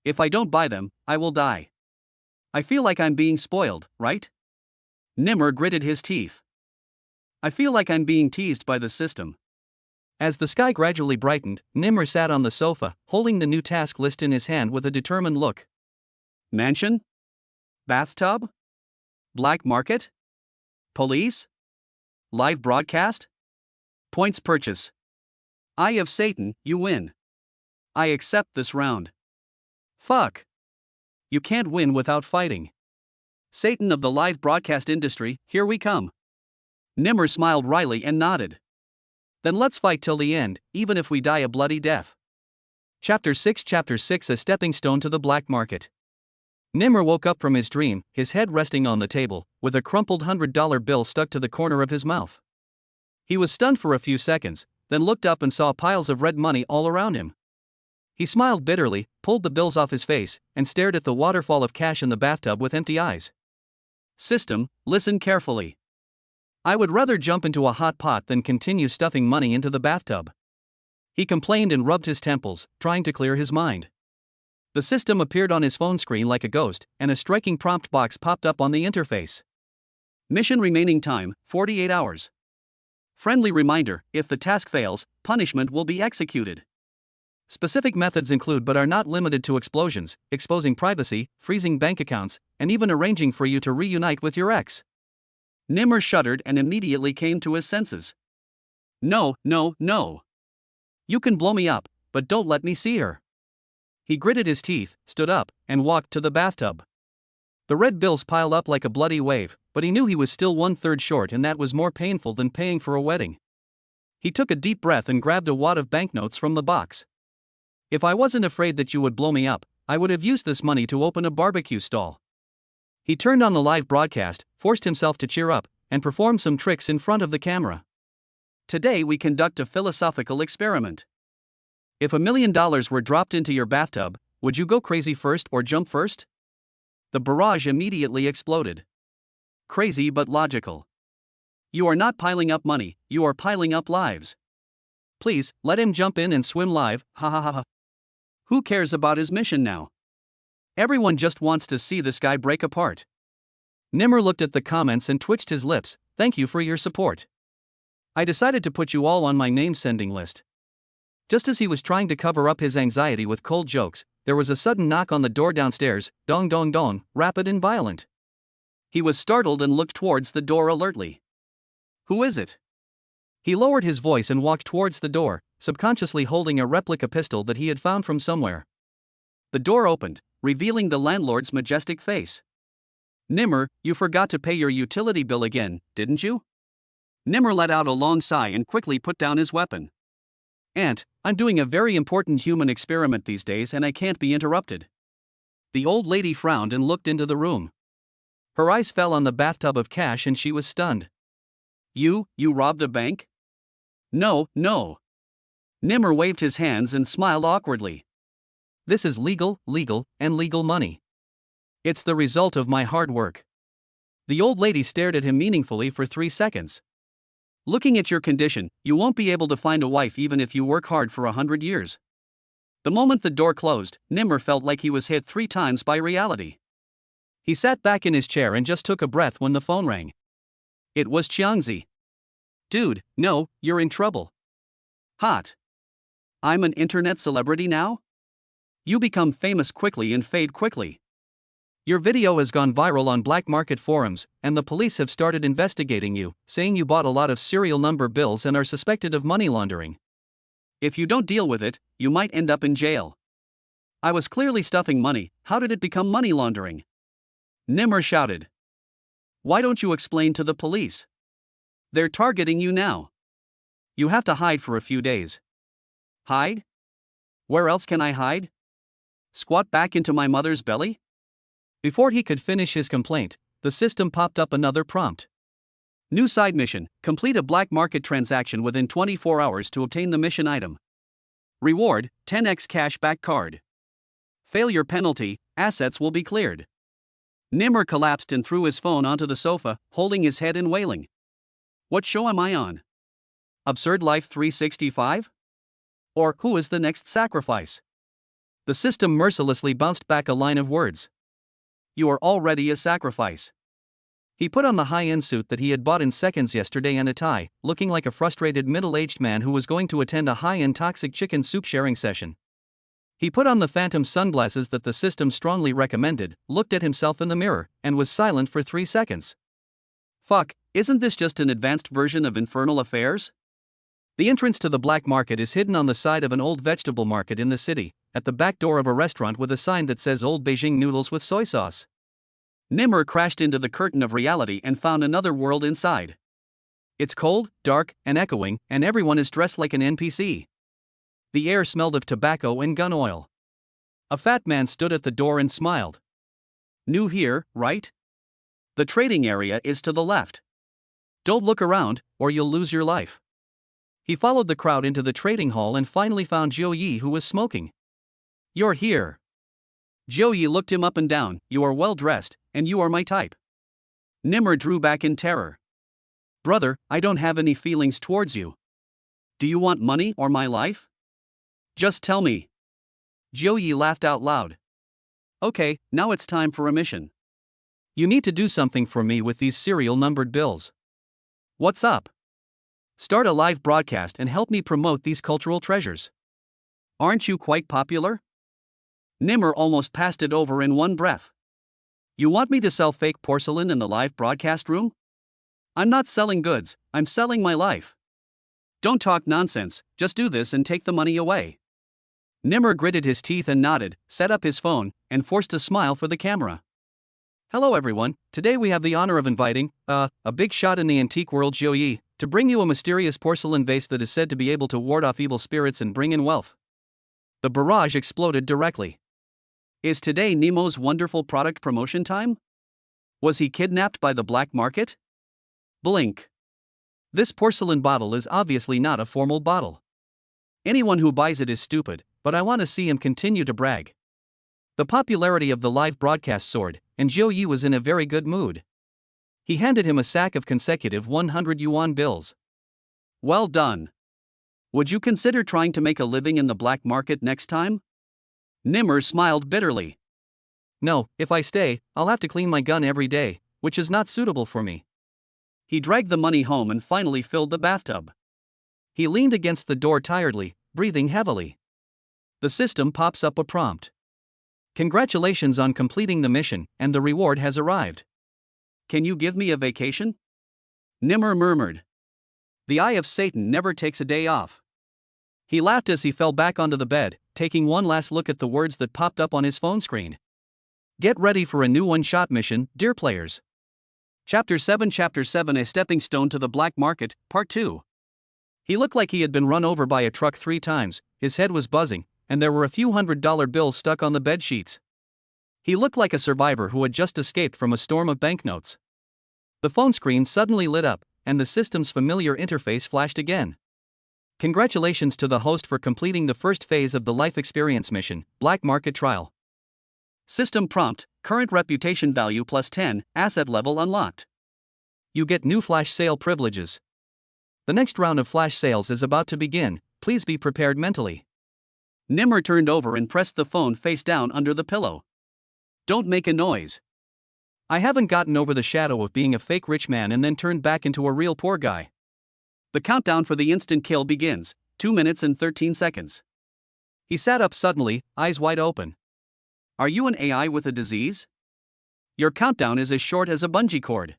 If I don't buy them, I will die. I feel like I'm being spoiled, right? Nimmer gritted his teeth. I feel like I'm being teased by the system. As the sky gradually brightened, Nimmer sat on the sofa, holding the new task list in his hand with a determined look. Mansion? Bathtub? Black market? Police? Live broadcast? Points purchase. Eye of Satan, you win. I accept this round. Fuck. You can't win without fighting. Satan of the live broadcast industry, here we come. Nimmer smiled wryly and nodded. Then let's fight till the end, even if we die a bloody death. Chapter 6 A stepping stone to the black market. Nimmer woke up from his dream, his head resting on the table, with a crumpled $100 bill stuck to the corner of his mouth. He was stunned for a few seconds, then looked up and saw piles of red money all around him. He smiled bitterly, pulled the bills off his face, and stared at the waterfall of cash in the bathtub with empty eyes. System, listen carefully. I would rather jump into a hot pot than continue stuffing money into the bathtub. He complained and rubbed his temples, trying to clear his mind. The system appeared on his phone screen like a ghost, and a striking prompt box popped up on the interface. Mission remaining time, 48 hours. Friendly reminder, if the task fails, punishment will be executed. Specific methods include but are not limited to explosions, exposing privacy, freezing bank accounts, and even arranging for you to reunite with your ex. Nimmer shuddered and immediately came to his senses. No. You can blow me up, but don't let me see her. He gritted his teeth, stood up, and walked to the bathtub. The red bills piled up like a bloody wave, but he knew he was still 1/3 short, and that was more painful than paying for a wedding. He took a deep breath and grabbed a wad of banknotes from the box. If I wasn't afraid that you would blow me up, I would have used this money to open a barbecue stall. He turned on the live broadcast, forced himself to cheer up, and performed some tricks in front of the camera. Today we conduct a philosophical experiment. If $1 million were dropped into your bathtub, would you go crazy first or jump first? The barrage immediately exploded. Crazy but logical. You are not piling up money, you are piling up lives. Please, let him jump in and swim live, ha ha ha ha. Who cares about his mission now? Everyone just wants to see this guy break apart. Nimmer looked at the comments and twitched his lips. Thank you for your support. I decided to put you all on my name-sending list. Just as he was trying to cover up his anxiety with cold jokes, there was a sudden knock on the door downstairs, dong dong dong, rapid and violent. He was startled and looked towards the door alertly. Who is it? He lowered his voice and walked towards the door, subconsciously holding a replica pistol that he had found from somewhere. The door opened, revealing the landlord's majestic face. Nimmer, you forgot to pay your utility bill again, didn't you? Nimmer let out a long sigh and quickly put down his weapon. Aunt, I'm doing a very important human experiment these days and I can't be interrupted. The old lady frowned and looked into the room. Her eyes fell on the bathtub of cash and she was stunned. You robbed a bank? No. Nimmer waved his hands and smiled awkwardly. This is legal money. It's the result of my hard work. The old lady stared at him meaningfully for 3 seconds. Looking at your condition, you won't be able to find a wife even if you work hard for 100 years. The moment the door closed, Nimmer felt like he was hit 3 times by reality. He sat back in his chair and just took a breath when the phone rang. It was Qiangzi. Dude, no, you're in trouble. Hot. I'm an internet celebrity now? You become famous quickly and fade quickly. Your video has gone viral on black market forums, and the police have started investigating you, saying you bought a lot of serial number bills and are suspected of money laundering. If you don't deal with it, you might end up in jail. I was clearly stuffing money, how did it become money laundering? Nimmer shouted. Why don't you explain to the police? They're targeting you now. You have to hide for a few days. Hide? Where else can I hide? Squat back into my mother's belly? Before he could finish his complaint, the system popped up another prompt. New side mission, complete a black market transaction within 24 hours to obtain the mission item. Reward, 10x cash back card. Failure penalty, assets will be cleared. Nimmer collapsed and threw his phone onto the sofa, holding his head and wailing. What show am I on? Absurd Life 365? Or who is the next sacrifice? The system mercilessly bounced back a line of words. You are already a sacrifice. He put on the high-end suit that he had bought in seconds yesterday and a tie, looking like a frustrated middle-aged man who was going to attend a high-end toxic chicken soup sharing session. He put on the phantom sunglasses that the system strongly recommended, looked at himself in the mirror, and was silent for 3 seconds. Fuck, isn't this just an advanced version of Infernal Affairs? The entrance to the black market is hidden on the side of an old vegetable market in the city, at the back door of a restaurant with a sign that says Old Beijing Noodles with soy sauce. Nimmer crashed into the curtain of reality and found another world inside. It's cold, dark, and echoing, and everyone is dressed like an NPC. The air smelled of tobacco and gun oil. A fat man stood at the door and smiled. New here, right? The trading area is to the left. Don't look around, or you'll lose your life. He followed the crowd into the trading hall and finally found Zhou Yi, who was smoking. You're here. Zhou Yi looked him up and down. You are well dressed, and you are my type. Nimmer drew back in terror. Brother, I don't have any feelings towards you. Do you want money or my life? Just tell me. Zhou Yi laughed out loud. Okay, now it's time for a mission. You need to do something for me with these serial numbered bills. What's up? Start a live broadcast and help me promote these cultural treasures. Aren't you quite popular? Nimmer almost passed it over in one breath. You want me to sell fake porcelain in the live broadcast room? I'm not selling goods, I'm selling my life. Don't talk nonsense, just do this and take the money away. Nimmer gritted his teeth and nodded, set up his phone, and forced a smile for the camera. Hello everyone, today we have the honor of inviting, a big shot in the antique world, Zhou Yi, to bring you a mysterious porcelain vase that is said to be able to ward off evil spirits and bring in wealth. The barrage exploded directly. Is today Nemo's wonderful product promotion time? Was he kidnapped by the black market? Blink. This porcelain bottle is obviously not a formal bottle. Anyone who buys it is stupid, but I want to see him continue to brag. The popularity of the live broadcast soared, and Zhou Yi was in a very good mood. He handed him a sack of consecutive 100 yuan bills. Well done. Would you consider trying to make a living in the black market next time? Nimmer smiled bitterly. No, if I stay, I'll have to clean my gun every day, which is not suitable for me. He dragged the money home and finally filled the bathtub. He leaned against the door tiredly, breathing heavily. The system pops up a prompt. Congratulations on completing the mission, and the reward has arrived. Can you give me a vacation? Nimmer murmured. The eye of Satan never takes a day off. He laughed as he fell back onto the bed, taking one last look at the words that popped up on his phone screen. Get ready for a new one-shot mission, dear players. Chapter 7 A Stepping Stone to the Black Market, Part 2. He looked like he had been run over by a truck 3 times, his head was buzzing, and there were a few $100 bills stuck on the bed sheets. He looked like a survivor who had just escaped from a storm of banknotes. The phone screen suddenly lit up, and the system's familiar interface flashed again. Congratulations to the host for completing the first phase of the life experience mission, Black Market Trial. System prompt, current reputation value plus 10, asset level unlocked. You get new flash sale privileges. The next round of flash sales is about to begin, please be prepared mentally. Nimmer turned over and pressed the phone face down under the pillow. Don't make a noise. I haven't gotten over the shadow of being a fake rich man and then turned back into a real poor guy. The countdown for the instant kill begins, 2 minutes and 13 seconds. He sat up suddenly, eyes wide open. Are you an AI with a disease? Your countdown is as short as a bungee cord.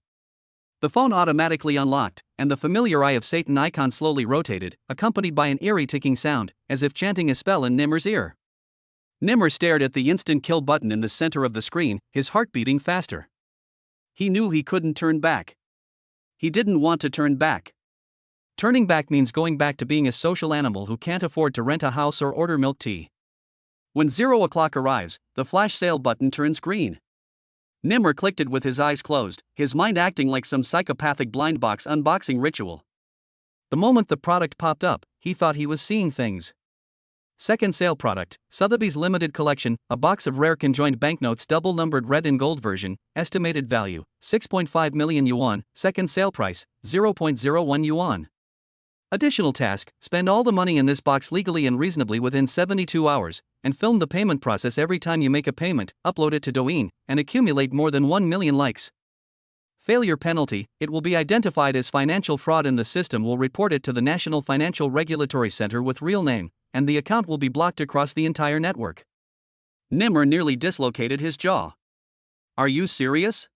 The phone automatically unlocked, and the familiar Eye of Satan icon slowly rotated, accompanied by an eerie ticking sound, as if chanting a spell in Nimmer's ear. Nimmer stared at the instant kill button in the center of the screen, his heart beating faster. He knew he couldn't turn back. He didn't want to turn back. Turning back means going back to being a social animal who can't afford to rent a house or order milk tea. When 0 o'clock arrives, the flash sale button turns green. Nimmer clicked it with his eyes closed, his mind acting like some psychopathic blind box unboxing ritual. The moment the product popped up, he thought he was seeing things. Second sale product, Sotheby's Limited Collection, a box of rare conjoined banknotes double-numbered red and gold version, estimated value, 6.5 million yuan, second sale price, 0.01 yuan. Additional task, spend all the money in this box legally and reasonably within 72 hours, and film the payment process every time you make a payment, upload it to Douyin, and accumulate more than 1 million likes. Failure penalty, it will be identified as financial fraud and the system will report it to the National Financial Regulatory Center with real name, and the account will be blocked across the entire network. Nimmer nearly dislocated his jaw. Are you serious?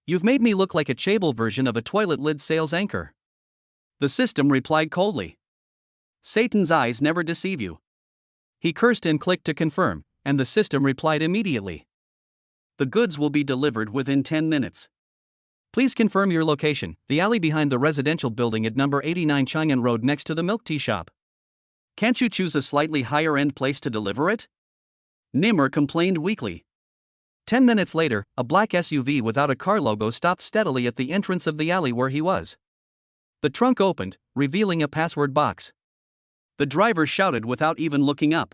You've made me look like a chaebol version of a toilet lid sales anchor. The system replied coldly. Satan's eyes never deceive you. He cursed and clicked to confirm, and the system replied immediately. The goods will be delivered within 10 minutes. Please confirm your location, the alley behind the residential building at number 89 Chang'an Road next to the milk tea shop. Can't you choose a slightly higher-end place to deliver it? Nimmer complained weakly. 10 minutes later, a black SUV without a car logo stopped steadily at the entrance of the alley where he was. The trunk opened, revealing a password box. The driver shouted without even looking up.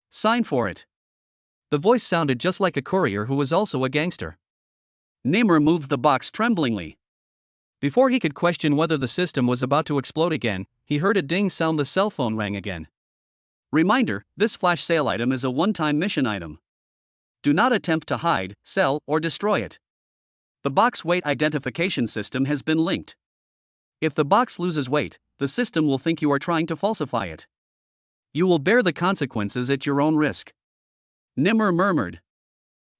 Sign for it. The voice sounded just like a courier who was also a gangster. Nimmer moved the box tremblingly. Before he could question whether the system was about to explode again, he heard a ding sound. The cell phone rang again. Reminder, this flash sale item is a one-time mission item. Do not attempt to hide, sell, or destroy it. The box weight identification system has been linked. If the box loses weight, the system will think you are trying to falsify it. You will bear the consequences at your own risk. Nimmer murmured.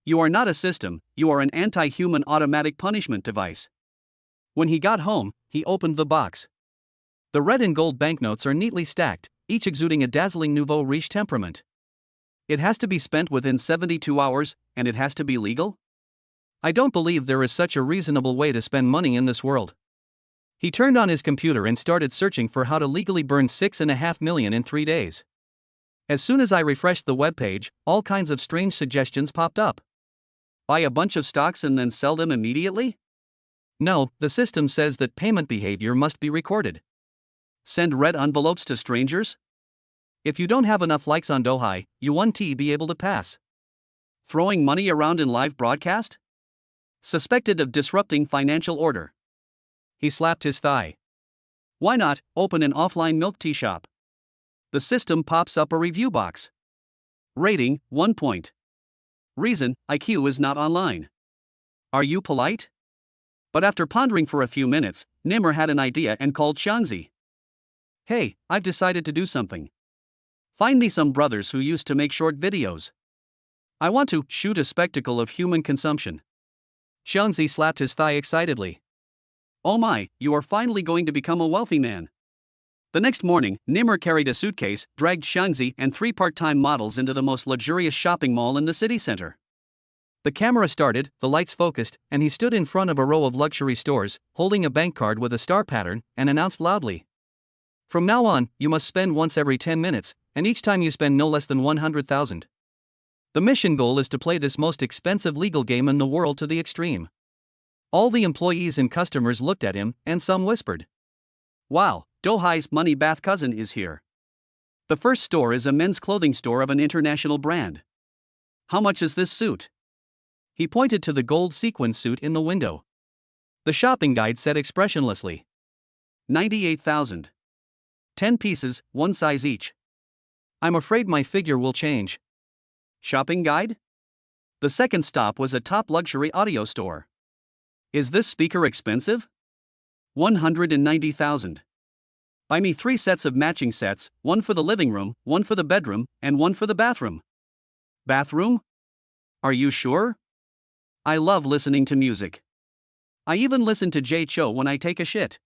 You are not a system, you are an anti-human automatic punishment device. When he got home, he opened the box. The red and gold banknotes are neatly stacked, each exuding a dazzling nouveau riche temperament. It has to be spent within 72 hours, and it has to be legal? I don't believe there is such a reasonable way to spend money in this world. He turned on his computer and started searching for how to legally burn 6.5 million in 3 days. As soon as I refreshed the webpage, all kinds of strange suggestions popped up. Buy a bunch of stocks and then sell them immediately? No, the system says that payment behavior must be recorded. Send red envelopes to strangers? If you don't have enough likes on Douyin, you won't be able to pass. Throwing money around in live broadcast? Suspected of disrupting financial order. He slapped his thigh. Why not open an offline milk tea shop? The system pops up a review box. Rating, 1 point. Reason, IQ is not online. Are you polite? But after pondering for a few minutes, Nimmer had an idea and called Xiangzi. Hey, I've decided to do something. Find me some brothers who used to make short videos. I want to shoot a spectacle of human consumption. Xiangzi slapped his thigh excitedly. Oh my, you are finally going to become a wealthy man. The next morning, Nimmer carried a suitcase, dragged Xiangzi and 3 part-time models into the most luxurious shopping mall in the city center. The camera started, the lights focused, and he stood in front of a row of luxury stores, holding a bank card with a star pattern, and announced loudly. From now on, you must spend once every 10 minutes, and each time you spend no less than 100,000. The mission goal is to play this most expensive legal game in the world to the extreme. All the employees and customers looked at him, and some whispered. Wow, Douyi's money bath cousin is here. The first store is a men's clothing store of an international brand. How much is this suit? He pointed to the gold sequin suit in the window. The shopping guide said expressionlessly. 98,000. 10 pieces, one size each. I'm afraid my figure will change. Shopping guide? The second stop was a top luxury audio store. Is this speaker expensive? 190,000. Buy me 3 sets of matching sets, one for the living room, one for the bedroom, and one for the bathroom. Bathroom? Are you sure? I love listening to music. I even listen to Jay Cho when I take a shit.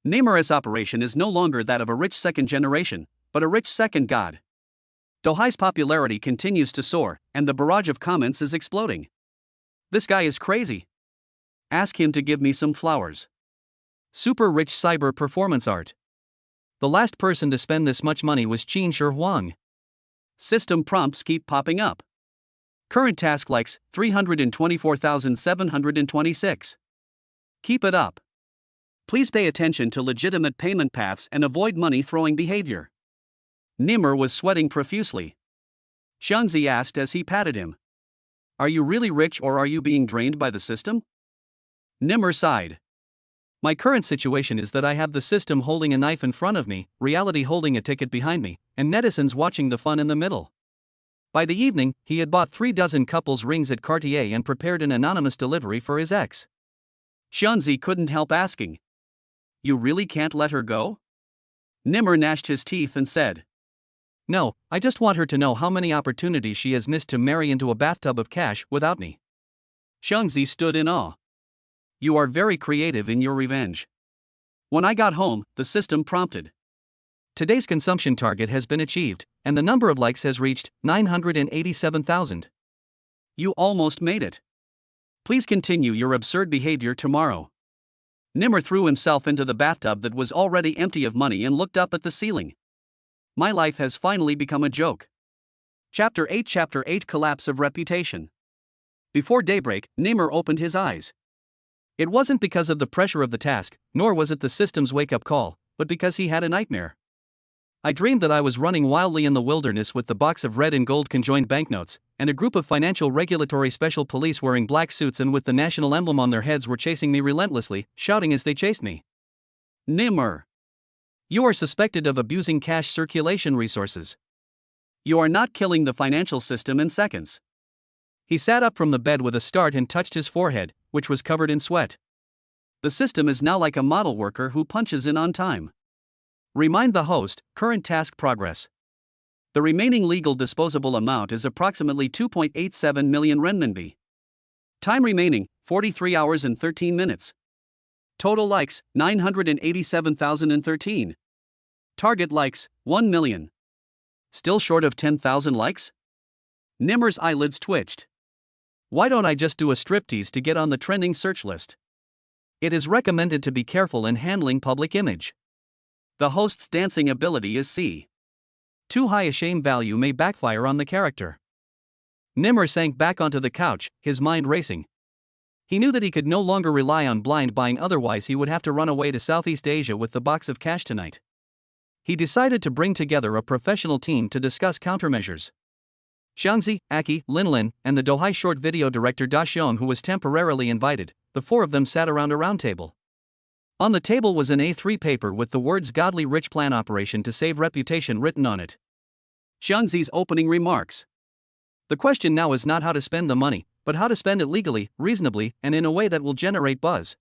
Nimmer's operation is no longer that of a rich second generation, but a rich second god. Do-Hi's popularity continues to soar, and the barrage of comments is exploding. This guy is crazy. Ask him to give me some flowers. Super rich cyber performance art. The last person to spend this much money was Qin Shi Huang. System prompts keep popping up. Current task likes 324,726. Keep it up. Please pay attention to legitimate payment paths and avoid money throwing behavior. Nimmer was sweating profusely. Xiangzi asked as he patted him. Are you really rich or are you being drained by the system? Nimmer sighed. My current situation is that I have the system holding a knife in front of me, reality holding a ticket behind me, and netizens watching the fun in the middle. By the evening, he had bought 36 couples rings at Cartier and prepared an anonymous delivery for his ex. Xiangzi couldn't help asking. You really can't let her go? Nimmer gnashed his teeth and said. No, I just want her to know how many opportunities she has missed to marry into a bathtub of cash without me. Xiangzi stood in awe. You are very creative in your revenge. When I got home, the system prompted. Today's consumption target has been achieved, and the number of likes has reached 987,000. You almost made it. Please continue your absurd behavior tomorrow. Nimmer threw himself into the bathtub that was already empty of money and looked up at the ceiling. My life has finally become a joke. Chapter 8 Collapse of Reputation. Before daybreak, Nimmer opened his eyes. It wasn't because of the pressure of the task, nor was it the system's wake-up call, but because he had a nightmare. I dreamed that I was running wildly in the wilderness with the box of red and gold conjoined banknotes, and a group of financial regulatory special police wearing black suits and with the national emblem on their heads were chasing me relentlessly, shouting as they chased me. Nimmer. You are suspected of abusing cash circulation resources. You are not killing the financial system in seconds. He sat up from the bed with a start and touched his forehead, which was covered in sweat. The system is now like a model worker who punches in on time. Remind the host, current task progress. The remaining legal disposable amount is approximately 2.87 million renminbi. Time remaining, 43 hours and 13 minutes. Total likes, 987,013. Target likes, 1 million. Still short of 10,000 likes? Nimmer's eyelids twitched. Why don't I just do a striptease to get on the trending search list? It is recommended to be careful in handling public image. The host's dancing ability is C. Too high a shame value may backfire on the character. Nimmer sank back onto the couch, his mind racing. He knew that he could no longer rely on blind buying, otherwise he would have to run away to Southeast Asia with the box of cash tonight. He decided to bring together a professional team to discuss countermeasures. Xiangzi, Aki, Linlin, and the Do-Hi short video director Da Xiong, who was temporarily invited, the 4 of them sat around a round table. On the table was an A3 paper with the words Godly Rich Plan Operation to Save Reputation written on it. Xiangzi's opening remarks. The question now is not how to spend the money, but how to spend it legally, reasonably, and in a way that will generate buzz.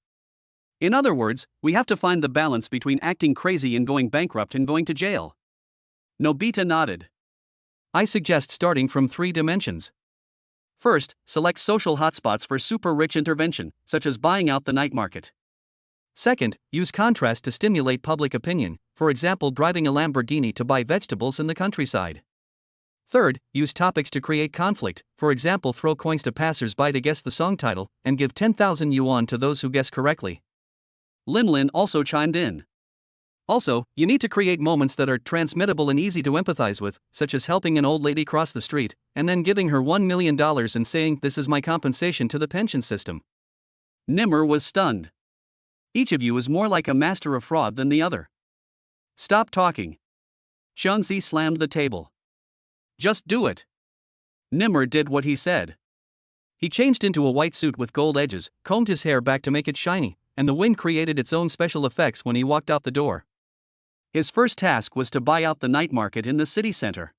In other words, we have to find the balance between acting crazy and going bankrupt and going to jail. Nobita nodded. I suggest starting from 3 dimensions. First, select social hotspots for super rich intervention, such as buying out the night market. Second, use contrast to stimulate public opinion, for example driving a Lamborghini to buy vegetables in the countryside. Third, use topics to create conflict, for example throw coins to passers-by to guess the song title, and give 10,000 yuan to those who guess correctly. Linlin also chimed in. Also, you need to create moments that are transmittable and easy to empathize with, such as helping an old lady cross the street, and then giving her $1 million and saying, "This is my compensation to the pension system." Nimmer was stunned. Each of you is more like a master of fraud than the other. Stop talking. Xiangzi slammed the table. Just do it. Nimmer did what he said. He changed into a white suit with gold edges, combed his hair back to make it shiny, and the wind created its own special effects when he walked out the door. His first task was to buy out the night market in the city center.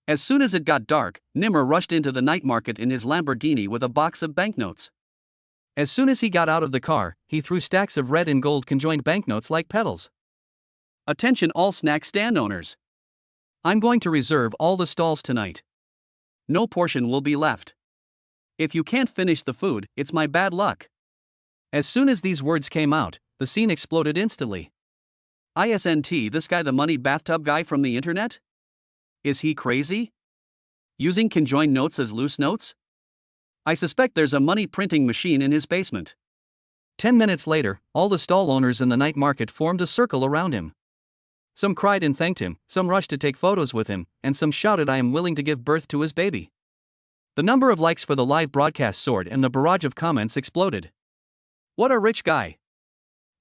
As soon as it got dark, Nimmer rushed into the night market in his Lamborghini with a box of banknotes. As soon as he got out of the car, he threw stacks of red and gold conjoined banknotes like petals. Attention all snack stand owners. I'm going to reserve all the stalls tonight. No portion will be left. If you can't finish the food, it's my bad luck. As soon as these words came out, the scene exploded instantly. Isn't this guy the money bathtub guy from the internet? Is he crazy? Using conjoined notes as loose notes? I suspect there's a money printing machine in his basement. 10 minutes later, all the stall owners in the night market formed a circle around him. Some cried and thanked him, some rushed to take photos with him, and some shouted, "I am willing to give birth to his baby." The number of likes for the live broadcast soared and the barrage of comments exploded. What a rich guy.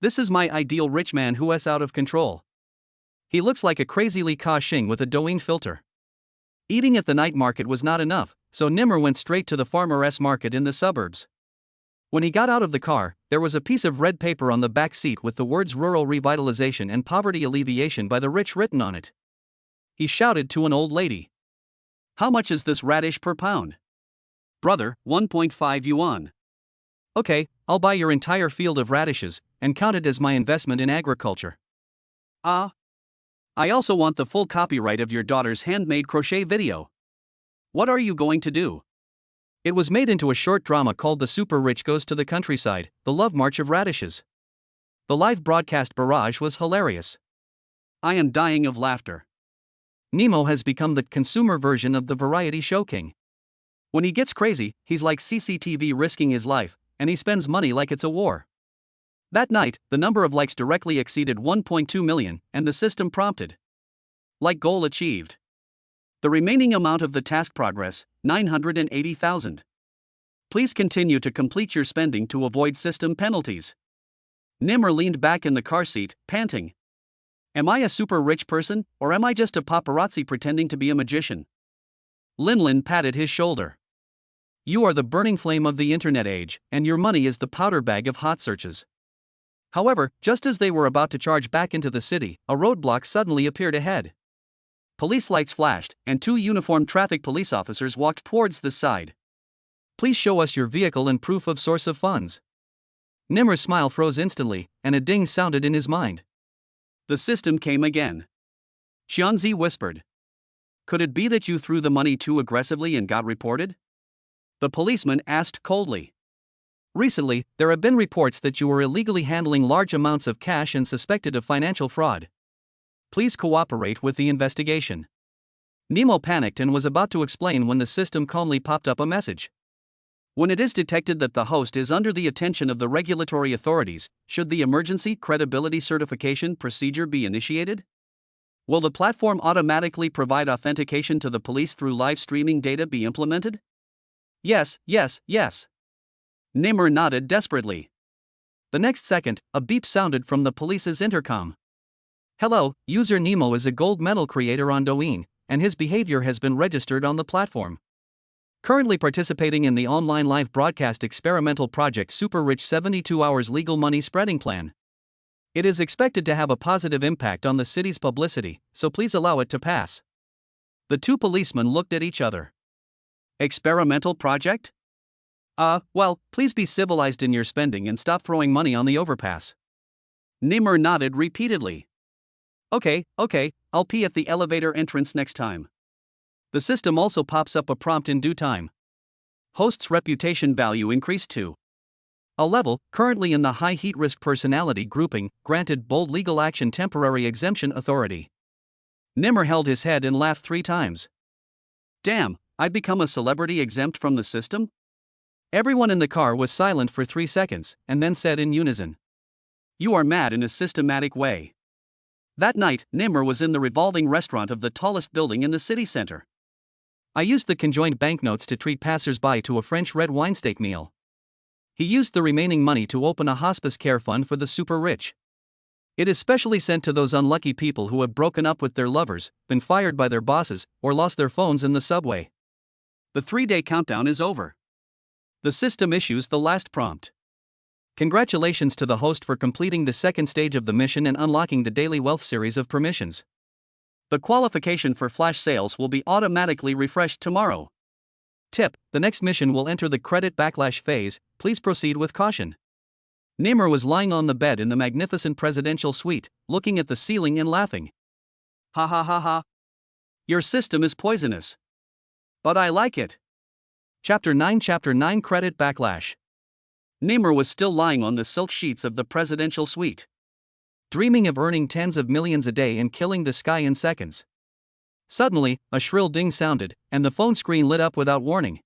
This is my ideal rich man who's out of control. He looks like a crazy Li Ka-shing with a Douyin filter. Eating at the night market was not enough, so Nimmer went straight to the farmer's market in the suburbs. When he got out of the car, there was a piece of red paper on the back seat with the words "Rural Revitalization and Poverty Alleviation by the Rich" written on it. He shouted to an old lady. "How much is this radish per pound?" "Brother, 1.5 yuan. Okay, I'll buy your entire field of radishes, and count it as my investment in agriculture." "Ah. I also want the full copyright of your daughter's handmade crochet video. What are you going to do?" It was made into a short drama called The Super Rich Goes to the Countryside, The Love March of Radishes. The live broadcast barrage was hilarious. I am dying of laughter. Nemo has become the consumer version of the variety show king. When he gets crazy, he's like CCTV risking his life, and he spends money like it's a war. That night, the number of likes directly exceeded 1.2 million, and the system prompted. Like goal achieved. The remaining amount of the task progress, 980,000. Please continue to complete your spending to avoid system penalties. Nimmer leaned back in the car seat, panting. Am I a super rich person, or am I just a paparazzi pretending to be a magician? Linlin patted his shoulder. You are the burning flame of the internet age, and your money is the powder bag of hot searches. However, just as they were about to charge back into the city, a roadblock suddenly appeared ahead. Police lights flashed, and two uniformed traffic police officers walked towards the side. Please show us your vehicle and proof of source of funds. Nimmer's smile froze instantly, and a ding sounded in his mind. The system came again. Xianzi whispered. Could it be that you threw the money too aggressively and got reported? The policeman asked coldly. Recently, there have been reports that you were illegally handling large amounts of cash and suspected of financial fraud. Please cooperate with the investigation. Nemo panicked and was about to explain when the system calmly popped up a message. When it is detected that the host is under the attention of the regulatory authorities, should the emergency credibility certification procedure be initiated? Will the platform automatically provide authentication to the police through live streaming data be implemented? Yes, yes, yes. Nimmer nodded desperately. The next second, a beep sounded from the police's intercom. Hello, user Nemo is a gold medal creator on Douyin, and his behavior has been registered on the platform. Currently participating in the online live broadcast experimental project Super Rich 72 Hours Legal Money Spreading Plan. It is expected to have a positive impact on the city's publicity, so please allow it to pass. The two policemen looked at each other. Experimental project? Well, please be civilized in your spending and stop throwing money on the overpass. Nimmer nodded repeatedly. Okay, I'll pee at the elevator entrance next time. The system also pops up a prompt in due time. Host's reputation value increased to a level, currently in the high heat risk personality grouping, granted bold legal action temporary exemption authority. Nimmer held his head and laughed 3 times. Damn, I'd become a celebrity exempt from the system? Everyone in the car was silent for 3 seconds, and then said in unison. You are mad in a systematic way. That night, Nimmer was in the revolving restaurant of the tallest building in the city center. I used the conjoined banknotes to treat passers-by to a French red wine steak meal. He used the remaining money to open a hospice care fund for the super rich. It is specially sent to those unlucky people who have broken up with their lovers, been fired by their bosses, or lost their phones in the subway. The 3-day countdown is over. The system issues the last prompt. Congratulations to the host for completing the second stage of the mission and unlocking the daily wealth series of permissions. The qualification for flash sales will be automatically refreshed tomorrow. Tip: the next mission will enter the credit backlash phase, please proceed with caution. Nimmer was lying on the bed in the magnificent presidential suite, looking at the ceiling and laughing. Ha ha ha ha. Your system is poisonous. But I like it. Chapter 9 Credit Backlash. Nimmer was still lying on the silk sheets of the presidential suite, dreaming of earning tens of millions a day and killing the sky in seconds. Suddenly, a shrill ding sounded, and the phone screen lit up without warning.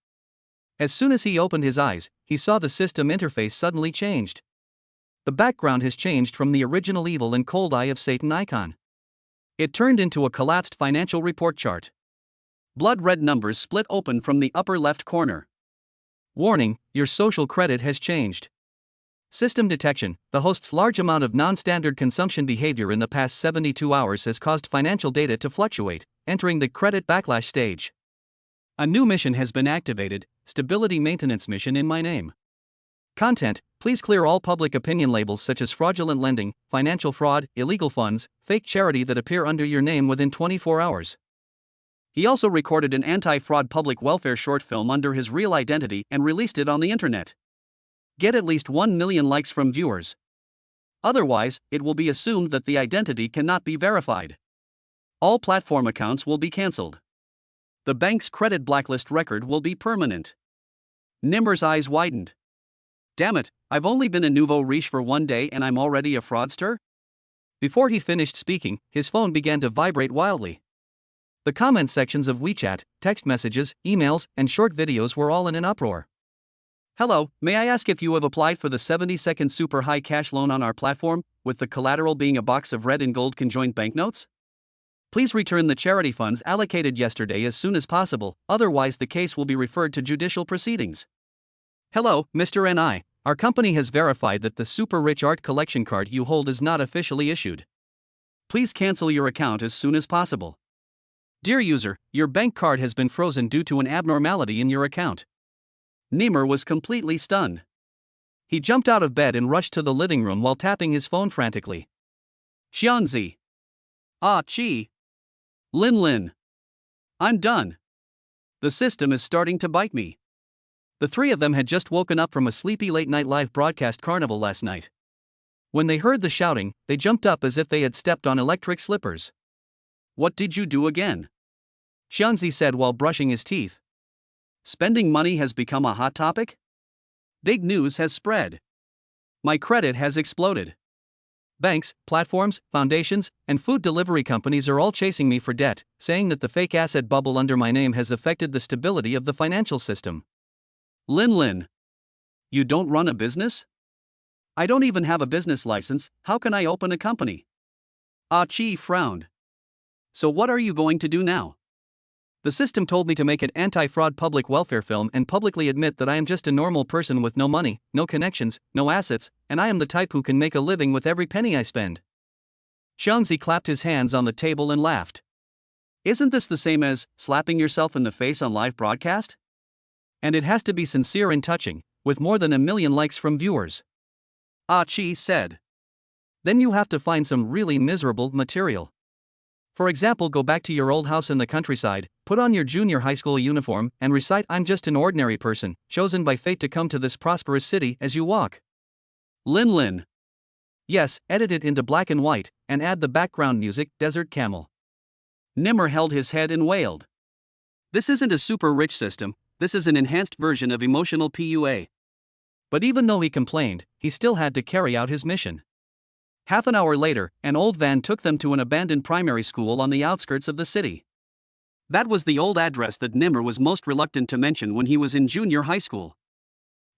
As soon as he opened his eyes, he saw the system interface suddenly changed. The background has changed from the original evil and cold eye of Satan icon. It turned into a collapsed financial report chart. Blood red numbers split open from the upper left corner. Warning: your social credit has changed. System detection: the host's large amount of non-standard consumption behavior in the past 72 hours has caused financial data to fluctuate, entering the credit backlash stage. A new mission has been activated, Stability Maintenance Mission in my name. Content: please clear all public opinion labels such as fraudulent lending, financial fraud, illegal funds, fake charity that appear under your name within 24 hours. He also recorded an anti-fraud public welfare short film under his real identity and released it on the internet. Get at least 1 million likes from viewers. Otherwise, it will be assumed that the identity cannot be verified. All platform accounts will be cancelled. The bank's credit blacklist record will be permanent. Nimmer's eyes widened. Damn it, I've only been a nouveau riche for 1 day and I'm already a fraudster? Before he finished speaking, his phone began to vibrate wildly. The comment sections of WeChat, text messages, emails, and short videos were all in an uproar. Hello, may I ask if you have applied for the 70-second super high cash loan on our platform, with the collateral being a box of red and gold conjoined banknotes? Please return the charity funds allocated yesterday as soon as possible, otherwise the case will be referred to judicial proceedings. Hello, Mr. N.I. Our company has verified that the super rich art collection card you hold is not officially issued. Please cancel your account as soon as possible. Dear user, your bank card has been frozen due to an abnormality in your account. Nimmer was completely stunned. He jumped out of bed and rushed to the living room while tapping his phone frantically. Xianzi. Ah, Chi. Lin. I'm done. The system is starting to bite me. The three of them had just woken up from a sleepy late-night live broadcast carnival last night. When they heard the shouting, they jumped up as if they had stepped on electric slippers. What did you do again? Xianzi said while brushing his teeth. Spending money has become a hot topic? Big news has spread. My credit has exploded. Banks, platforms, foundations, and food delivery companies are all chasing me for debt, saying that the fake asset bubble under my name has affected the stability of the financial system. Lin. You don't run a business? I don't even have a business license, how can I open a company? Ah Chi frowned. So what are you going to do now? The system told me to make an anti-fraud public welfare film and publicly admit that I am just a normal person with no money, no connections, no assets, and I am the type who can make a living with every penny I spend. Xiangzi clapped his hands on the table and laughed. Isn't this the same as slapping yourself in the face on live broadcast? And it has to be sincere and touching, with more than 1 million likes from viewers. Ah Chi said. Then you have to find some really miserable material. For example, go back to your old house in the countryside, put on your junior high school uniform, and recite I'm just an ordinary person, chosen by fate to come to this prosperous city as you walk. Lin. Yes, edit it into black and white, and add the background music, Desert Camel. Nimmer held his head and wailed. This isn't a super rich system, this is an enhanced version of emotional PUA. But even though he complained, he still had to carry out his mission. Half an hour later, an old van took them to an abandoned primary school on the outskirts of the city. That was the old address that Nimmer was most reluctant to mention when he was in junior high school.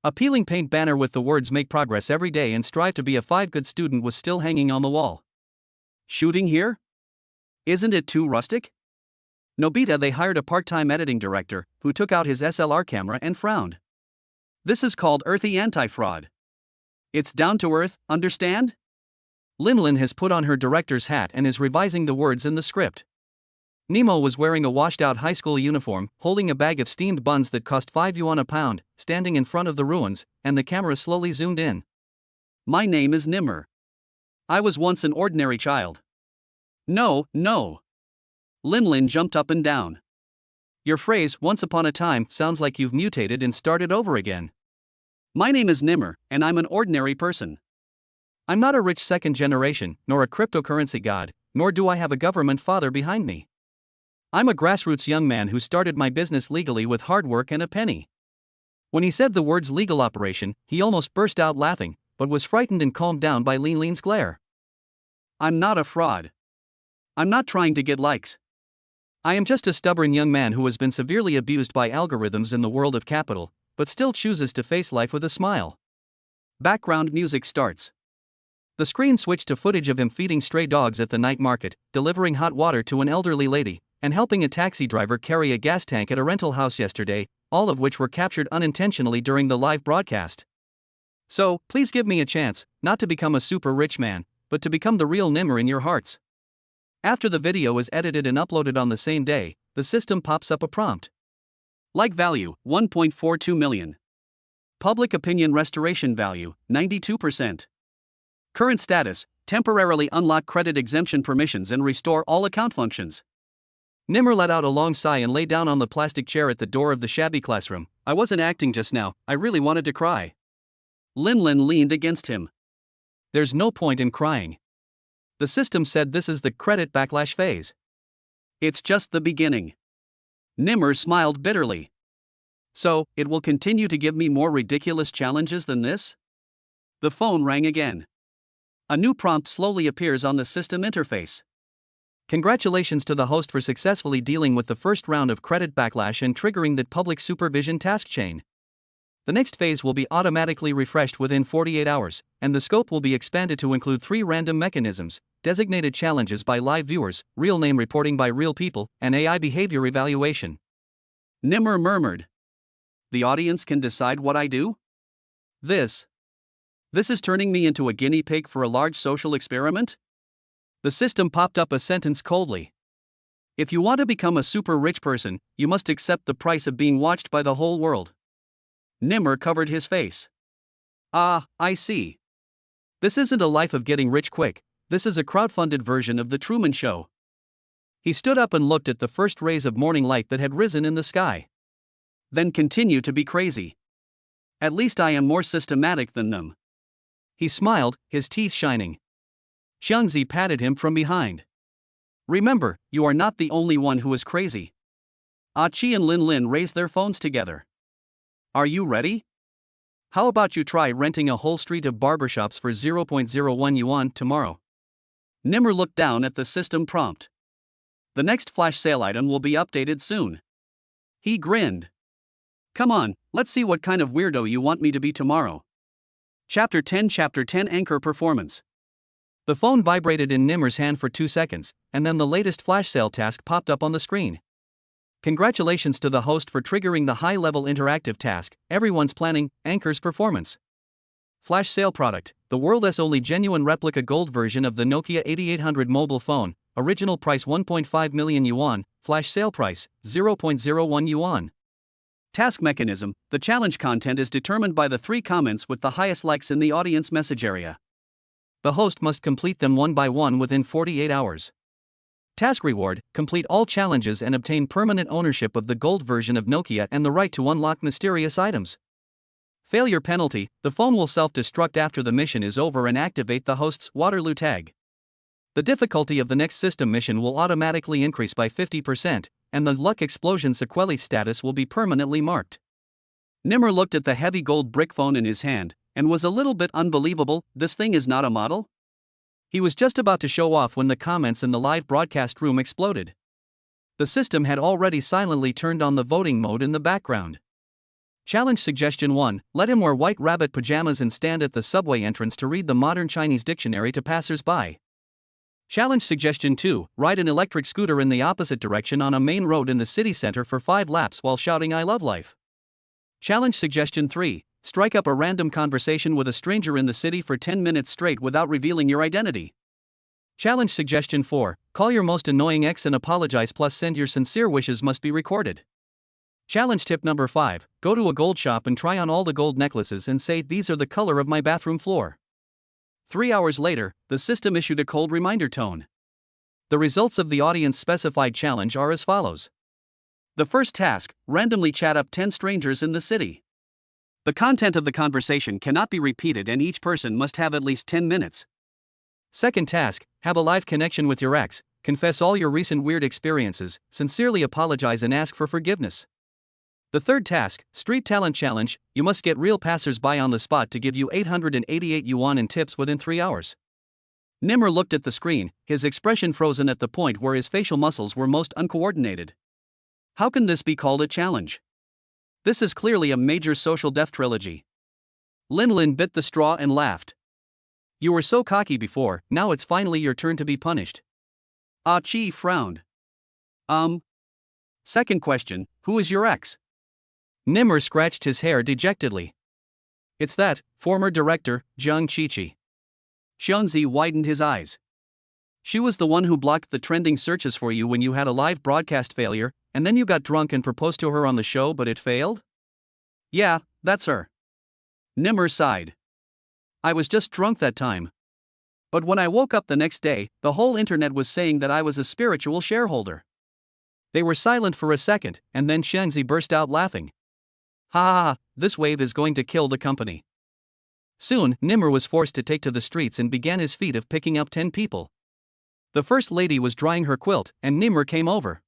A peeling paint banner with the words "Make progress every day and strive to be a 5 good student" was still hanging on the wall. Shooting here? Isn't it too rustic? Nobita, they hired a part-time editing director, who took out his SLR camera and frowned. This is called earthy anti-fraud. It's down to earth, understand? Lin has put on her director's hat and is revising the words in the script. Nemo was wearing a washed-out high school uniform, holding a bag of steamed buns that cost 5 yuan a pound, standing in front of the ruins, and the camera slowly zoomed in. My name is Nimmer. I was once an ordinary child. No, no. Lin jumped up and down. Your phrase, once upon a time, sounds like you've mutated and started over again. My name is Nimmer, and I'm an ordinary person. I'm not a rich second generation, nor a cryptocurrency god, nor do I have a government father behind me. I'm a grassroots young man who started my business legally with hard work and a penny. When he said the words legal operation, he almost burst out laughing, but was frightened and calmed down by Lin's glare. I'm not a fraud. I'm not trying to get likes. I am just a stubborn young man who has been severely abused by algorithms in the world of capital, but still chooses to face life with a smile. Background music starts. The screen switched to footage of him feeding stray dogs at the night market, delivering hot water to an elderly lady, and helping a taxi driver carry a gas tank at a rental house yesterday, all of which were captured unintentionally during the live broadcast. So, please give me a chance, not to become a super rich man, but to become the real Nimmer in your hearts. After the video is edited and uploaded on the same day, the system pops up a prompt. Like value, 1.42 million. Public opinion restoration value, 92%. Current status, temporarily unlock credit exemption permissions and restore all account functions. Nimmer let out a long sigh and lay down on the plastic chair at the door of the shabby classroom. I wasn't acting just now, I really wanted to cry. Lin leaned against him. There's no point in crying. The system said this is the credit backlash phase. It's just the beginning. Nimmer smiled bitterly. So, it will continue to give me more ridiculous challenges than this? The phone rang again. A new prompt slowly appears on the system interface. Congratulations to the host for successfully dealing with the first round of credit backlash and triggering the public supervision task chain. The next phase will be automatically refreshed within 48 hours, and the scope will be expanded to include 3 random mechanisms: designated challenges by live viewers, real name reporting by real people, and AI behavior evaluation. Nimmer murmured. The audience can decide what I do? This is turning me into a guinea pig for a large social experiment? The system popped up a sentence coldly. If you want to become a super rich person, you must accept the price of being watched by the whole world. Nimmer covered his face. Ah, I see. This isn't a life of getting rich quick, this is a crowdfunded version of The Truman Show. He stood up and looked at the first rays of morning light that had risen in the sky. Then continue to be crazy. At least I am more systematic than them. He smiled, his teeth shining. Xiangzi patted him from behind. Remember, you are not the only one who is crazy. Qi and Lin raised their phones together. Are you ready? How about you try renting a whole street of barbershops for 0.01 yuan tomorrow? Nimmer looked down at the system prompt. The next flash sale item will be updated soon. He grinned. Come on, let's see what kind of weirdo you want me to be tomorrow. Chapter 10 Anchor Performance. The phone vibrated in Nimmer's hand for 2 seconds, and then the latest flash sale task popped up on the screen. Congratulations to the host for triggering the high-level interactive task, Everyone's Planning, Anchor's Performance. Flash sale product, the world's only genuine replica gold version of the Nokia 8800 mobile phone, original price 1.5 million yuan, flash sale price, 0.01 yuan. Task mechanism, the challenge content is determined by the 3 comments with the highest likes in the audience message area. The host must complete them one by one within 48 hours. Task reward, complete all challenges and obtain permanent ownership of the gold version of Nokia and the right to unlock mysterious items. Failure penalty, the phone will self-destruct after the mission is over and activate the host's Waterloo tag. The difficulty of the next system mission will automatically increase by 50%, and the luck explosion sequelae status will be permanently marked. Nimmer looked at the heavy gold brick phone in his hand, and was a little bit unbelievable. This thing is not a model? He was just about to show off when the comments in the live broadcast room exploded. The system had already silently turned on the voting mode in the background. Challenge Suggestion 1, let him wear white rabbit pajamas and stand at the subway entrance to read the modern Chinese dictionary to passers-by. Challenge Suggestion 2, ride an electric scooter in the opposite direction on a main road in the city center for 5 laps while shouting I love life. Challenge Suggestion 3, strike up a random conversation with a stranger in the city for 10 minutes straight without revealing your identity. Challenge suggestion 4. Call your most annoying ex and apologize plus send your sincere wishes must be recorded. Challenge tip number 5. Go to a gold shop and try on all the gold necklaces and say, "These are the color of my bathroom floor." 3 hours later, the system issued a cold reminder tone. The results of the audience specified challenge are as follows. The first task, randomly chat up 10 strangers in the city. The content of the conversation cannot be repeated and each person must have at least 10 minutes. Second task, have a live connection with your ex, confess all your recent weird experiences, sincerely apologize and ask for forgiveness. The third task, street talent challenge, you must get real passers-by on the spot to give you 888 yuan in tips within 3 hours. Nimmer looked at the screen, his expression frozen at the point where his facial muscles were most uncoordinated. How can this be called a challenge? This is clearly a major social death trilogy. Lin bit the straw and laughed. You were so cocky before, now it's finally your turn to be punished. Ah Chi frowned. Second question, who is your ex? Nimmer scratched his hair dejectedly. It's that, former director, Zhang Qiqi. Xianzi widened his eyes. She was the one who blocked the trending searches for you when you had a live broadcast failure, and then you got drunk and proposed to her on the show but it failed? Yeah, that's her. Nimmer sighed. I was just drunk that time. But when I woke up the next day, the whole internet was saying that I was a spiritual shareholder. They were silent for a second, and then Xianzi burst out laughing. Ha ha ha, this wave is going to kill the company. Soon, Nimmer was forced to take to the streets and began his feat of picking up 10 people. The first lady was drying her quilt, and Nimmer came over.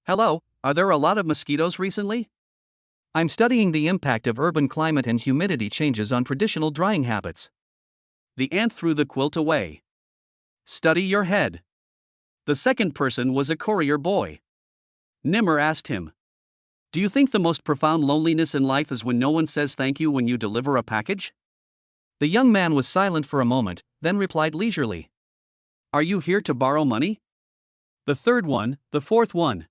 Hello, are there a lot of mosquitoes recently? I'm studying the impact of urban climate and humidity changes on traditional drying habits. The ant threw the quilt away. Study your head. The second person was a courier boy. Nimmer asked him. Do you think the most profound loneliness in life is when no one says thank you when you deliver a package? The young man was silent for a moment, then replied leisurely. Are you here to borrow money? The third one, the fourth one.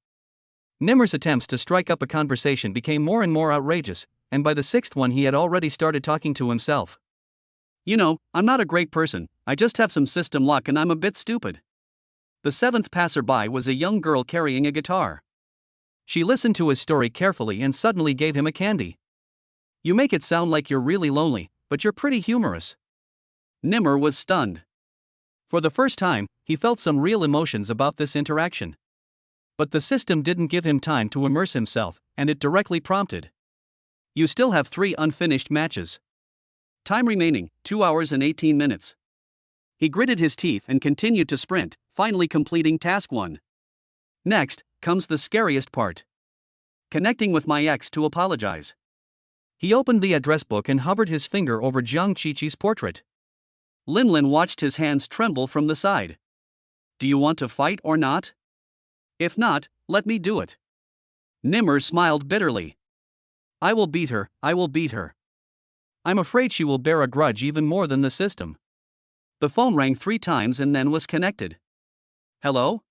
Nimmer's attempts to strike up a conversation became more and more outrageous, and by the sixth one he had already started talking to himself. You know, I'm not a great person, I just have some system luck and I'm a bit stupid. The seventh passerby was a young girl carrying a guitar. She listened to his story carefully and suddenly gave him a candy. You make it sound like you're really lonely, but you're pretty humorous. Nimmer was stunned. For the first time, he felt some real emotions about this interaction. But the system didn't give him time to immerse himself, and it directly prompted. You still have 3 unfinished matches. Time remaining, 2 hours and 18 minutes. He gritted his teeth and continued to sprint, finally completing task 1. Next, comes the scariest part. Connecting with my ex to apologize. He opened the address book and hovered his finger over Zhang Qiqi's portrait. Lin watched his hands tremble from the side. Do you want to fight or not? If not, let me do it. Nimmer smiled bitterly. I will beat her, I will beat her. I'm afraid she will bear a grudge even more than the system. The phone rang 3 times and then was connected. Hello?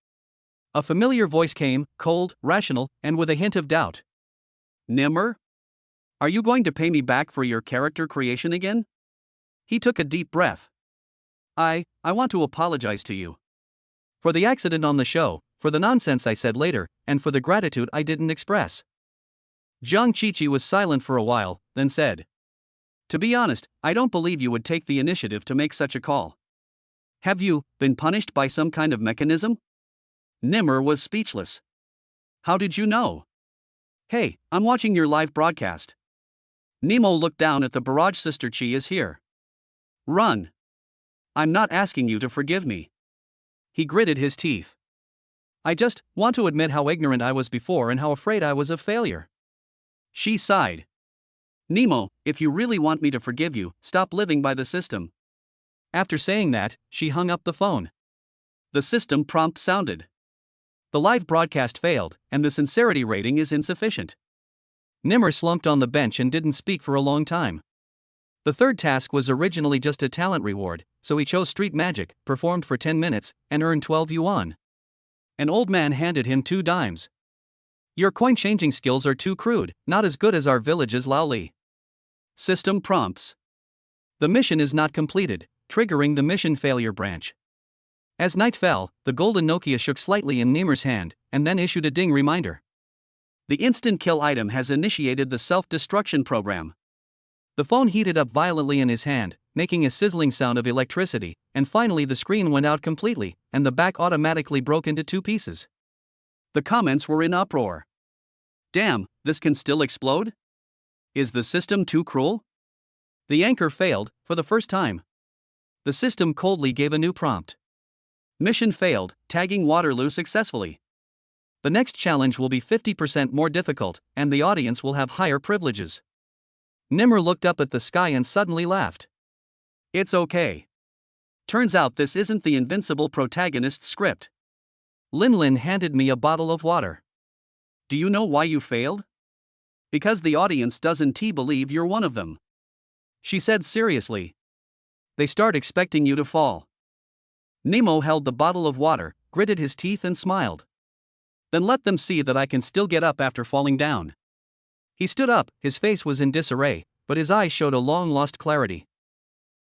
A familiar voice came, cold, rational, and with a hint of doubt. Nimmer? Are you going to pay me back for your character creation again? He took a deep breath. I want to apologize to you. For the accident on the show, for the nonsense I said later, and for the gratitude I didn't express. Zhang Qiqi was silent for a while, then said. To be honest, I don't believe you would take the initiative to make such a call. Have you been punished by some kind of mechanism? Nimmer was speechless. How did you know? Hey, I'm watching your live broadcast. Nemo looked down at the barrage. Sister Chi is here. Run. I'm not asking you to forgive me. He gritted his teeth. I just want to admit how ignorant I was before and how afraid I was of failure. She sighed. Nemo, if you really want me to forgive you, stop living by the system. After saying that, she hung up the phone. The system prompt sounded. The live broadcast failed, and the sincerity rating is insufficient. Nimmer slumped on the bench and didn't speak for a long time. The third task was originally just a talent reward, so he chose street magic, performed for 10 minutes, and earned 12 yuan. An old man handed him 2 dimes. Your coin-changing skills are too crude, not as good as our village's Laoli. System prompts. The mission is not completed, triggering the mission failure branch. As night fell, the golden Nokia shook slightly in Nimr's hand, and then issued a ding reminder. The instant kill item has initiated the self-destruction program. The phone heated up violently in his hand, making a sizzling sound of electricity, and finally the screen went out completely, and the back automatically broke into two pieces. The comments were in uproar. Damn, this can still explode? Is the system too cruel? The anchor failed, for the first time. The system coldly gave a new prompt. Mission failed, tagging Waterloo successfully. The next challenge will be 50% more difficult, and the audience will have higher privileges. Nimr looked up at the sky and suddenly laughed. It's okay. Turns out this isn't the invincible protagonist's script. Lin handed me a bottle of water. Do you know why you failed? Because the audience doesn't believe you're one of them. She said seriously. They start expecting you to fall. Nemo held the bottle of water, gritted his teeth and smiled. Then let them see that I can still get up after falling down. He stood up, his face was in disarray, but his eyes showed a long-lost clarity.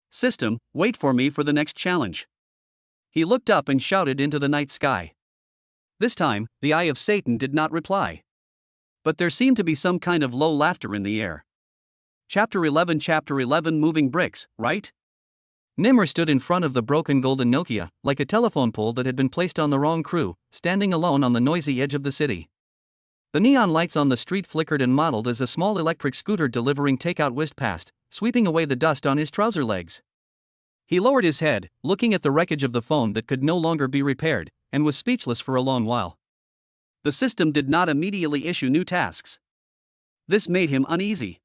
System, wait for me for the next challenge. He looked up and shouted into the night sky. This time, the eye of Satan did not reply. But there seemed to be some kind of low laughter in the air. Chapter 11 Moving bricks, right? Nimr stood in front of the broken golden Nokia, like a telephone pole that had been placed on the wrong crew, standing alone on the noisy edge of the city. The neon lights on the street flickered and modeled as a small electric scooter delivering takeout whizzed past, sweeping away the dust on his trouser legs. He lowered his head, looking at the wreckage of the phone that could no longer be repaired, and was speechless for a long while. The system did not immediately issue new tasks. This made him uneasy.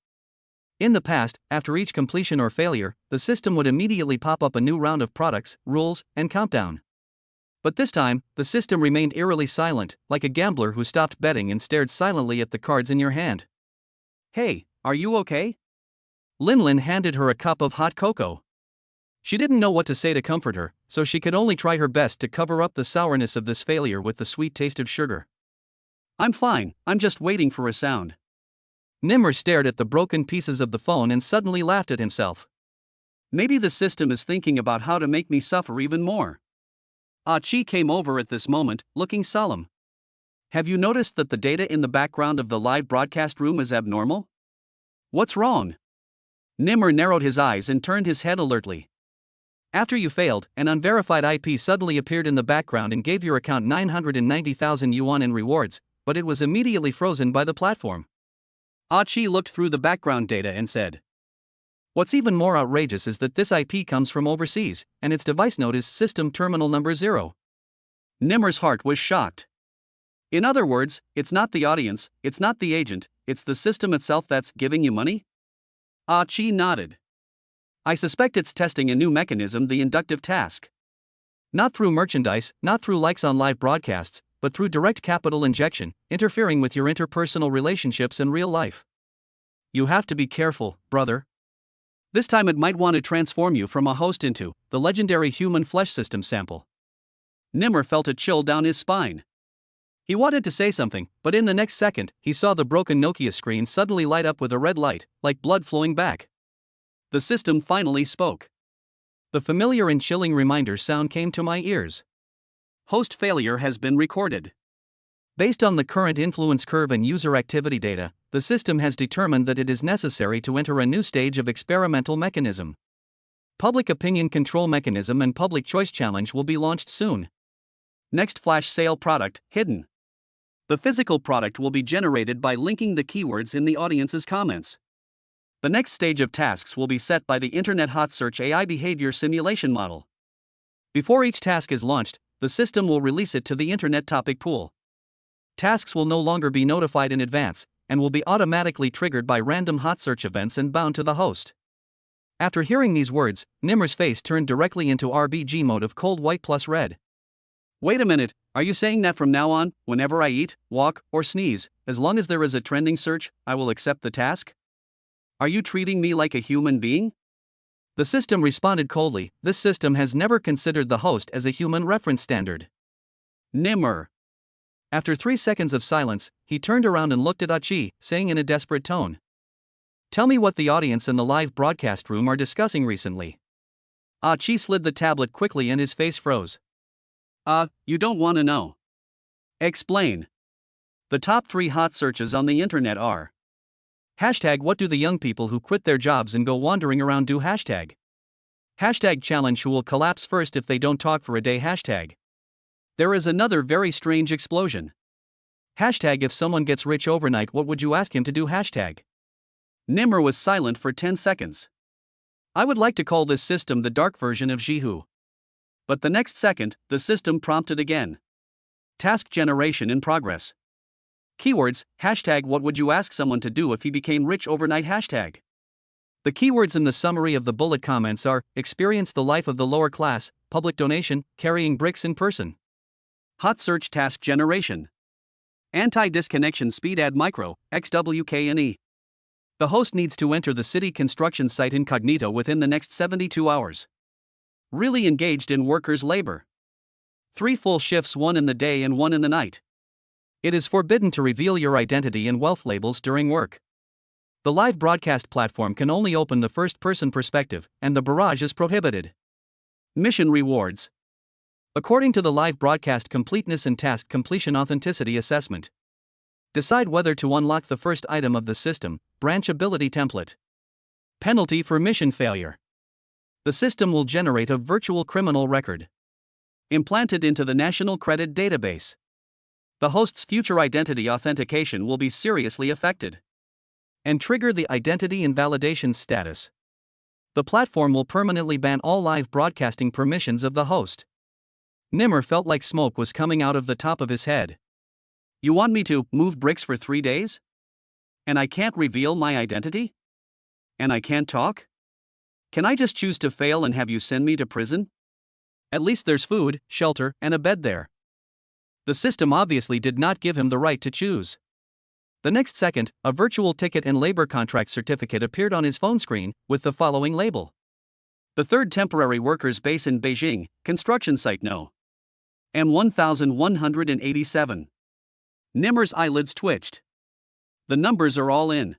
In the past, after each completion or failure, the system would immediately pop up a new round of products, rules, and countdown. But this time, the system remained eerily silent, like a gambler who stopped betting and stared silently at the cards in your hand. Hey, are you okay? Lin handed her a cup of hot cocoa. She didn't know what to say to comfort her, so she could only try her best to cover up the sourness of this failure with the sweet taste of sugar. I'm fine, I'm just waiting for a sound. Nimr stared at the broken pieces of the phone and suddenly laughed at himself. Maybe the system is thinking about how to make me suffer even more. Chi came over at this moment, looking solemn. Have you noticed that the data in the background of the live broadcast room is abnormal? What's wrong? Nimr narrowed his eyes and turned his head alertly. After you failed, an unverified IP suddenly appeared in the background and gave your account 990,000 yuan in rewards, but it was immediately frozen by the platform. Chi looked through the background data and said, what's even more outrageous is that this IP comes from overseas, and its device node is system terminal number 0. Nimr's heart was shocked. In other words, it's not the audience, it's not the agent, it's the system itself that's giving you money? Chi nodded. I suspect it's testing a new mechanism, the inductive task. Not through merchandise, not through likes on live broadcasts, but through direct capital injection, interfering with your interpersonal relationships in real life. You have to be careful, brother. This time it might want to transform you from a host into the legendary human flesh system sample. Nimr felt a chill down his spine. He wanted to say something, but in the next second, he saw the broken Nokia screen suddenly light up with a red light, like blood flowing back. The system finally spoke. The familiar and chilling reminder sound came to my ears. Host failure has been recorded. Based on the current influence curve and user activity data, the system has determined that it is necessary to enter a new stage of experimental mechanism. Public opinion control mechanism and public choice challenge will be launched soon. Next flash sale product, hidden. The physical product will be generated by linking the keywords in the audience's comments. The next stage of tasks will be set by the Internet Hot Search AI behavior simulation model. Before each task is launched, the system will release it to the Internet topic pool. Tasks will no longer be notified in advance, and will be automatically triggered by random hot search events and bound to the host. After hearing these words, Nimr's face turned directly into RBG mode of cold white plus red. Wait a minute, are you saying that from now on, whenever I eat, walk, or sneeze, as long as there is a trending search, I will accept the task? Are you treating me like a human being? The system responded coldly. This system has never considered the host as a human reference standard. Nimr. After 3 seconds of silence, he turned around and looked at Chi, saying in a desperate tone, tell me what the audience in the live broadcast room are discussing recently. Chi slid the tablet quickly and his face froze. You don't want to know. Explain. The top 3 hot searches on the internet are hashtag what do the young people who quit their jobs and go wandering around do, hashtag challenge who will collapse first if they don't talk for a day, hashtag there is another very strange explosion, hashtag if someone gets rich overnight what would you ask him to do, hashtag Nimmer was silent for 10 seconds. I would like to call this system the dark version of Jihu. But the next second, the system prompted again. Task generation in progress. Keywords, hashtag what would you ask someone to do if he became rich overnight, hashtag. The keywords in the summary of the bullet comments are experience the life of the lower class, public donation, carrying bricks in person. Hot search task generation. Anti-disconnection speed add micro, XWKNE. The host needs to enter the city construction site incognito within the next 72 hours. Really engaged in workers' labor. 3 full shifts, 1 in the day and 1 in the night. It is forbidden to reveal your identity and wealth labels during work. The live broadcast platform can only open the first-person perspective, and the barrage is prohibited. Mission rewards. According to the live broadcast completeness and task completion authenticity assessment. Decide whether to unlock the first item of the system, branch ability template. Penalty for mission failure. The system will generate a virtual criminal record. Implanted into the National Credit Database. The host's future identity authentication will be seriously affected. And trigger the identity invalidation status. The platform will permanently ban all live broadcasting permissions of the host. Nimmer felt like smoke was coming out of the top of his head. You want me to move bricks for 3 days? And I can't reveal my identity? And I can't talk? Can I just choose to fail and have you send me to prison? At least there's food, shelter, and a bed there. The system obviously did not give him the right to choose. The next second, a virtual ticket and labor contract certificate appeared on his phone screen, with the following label. The 3rd Temporary Workers Base in Beijing, construction site No. M1187. Nimmer's eyelids twitched. The numbers are all in.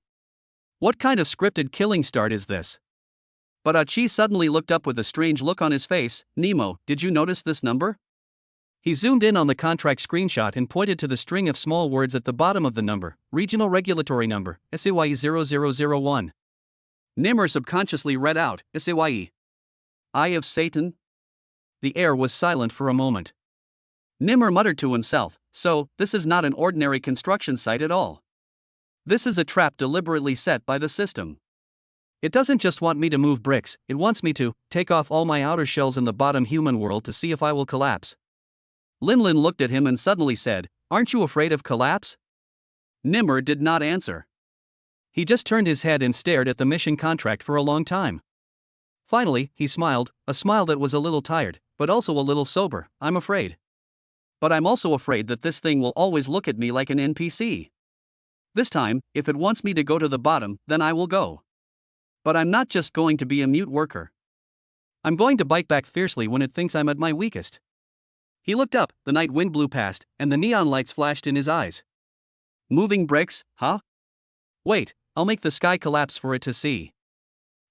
What kind of scripted killing start is this? But Achi suddenly looked up with a strange look on his face. Nemo, did you notice this number? He zoomed in on the contract screenshot and pointed to the string of small words at the bottom of the number, Regional Regulatory Number, SAYE 0001. Nimmer subconsciously read out, SAYE. Eye of Satan? The air was silent for a moment. Nimmer muttered to himself, so, this is not an ordinary construction site at all. This is a trap deliberately set by the system. It doesn't just want me to move bricks, it wants me to take off all my outer shells in the bottom human world to see if I will collapse. Linlin looked at him and suddenly said, "Aren't you afraid of collapse?" Nimmer did not answer. He just turned his head and stared at the mission contract for a long time. Finally, he smiled, a smile that was a little tired, but also a little sober. "I'm afraid. But I'm also afraid that this thing will always look at me like an NPC. This time, if it wants me to go to the bottom, then I will go. But I'm not just going to be a mute worker. I'm going to bite back fiercely when it thinks I'm at my weakest." He looked up, the night wind blew past, and the neon lights flashed in his eyes. Moving bricks, huh? Wait, I'll make the sky collapse for it to see.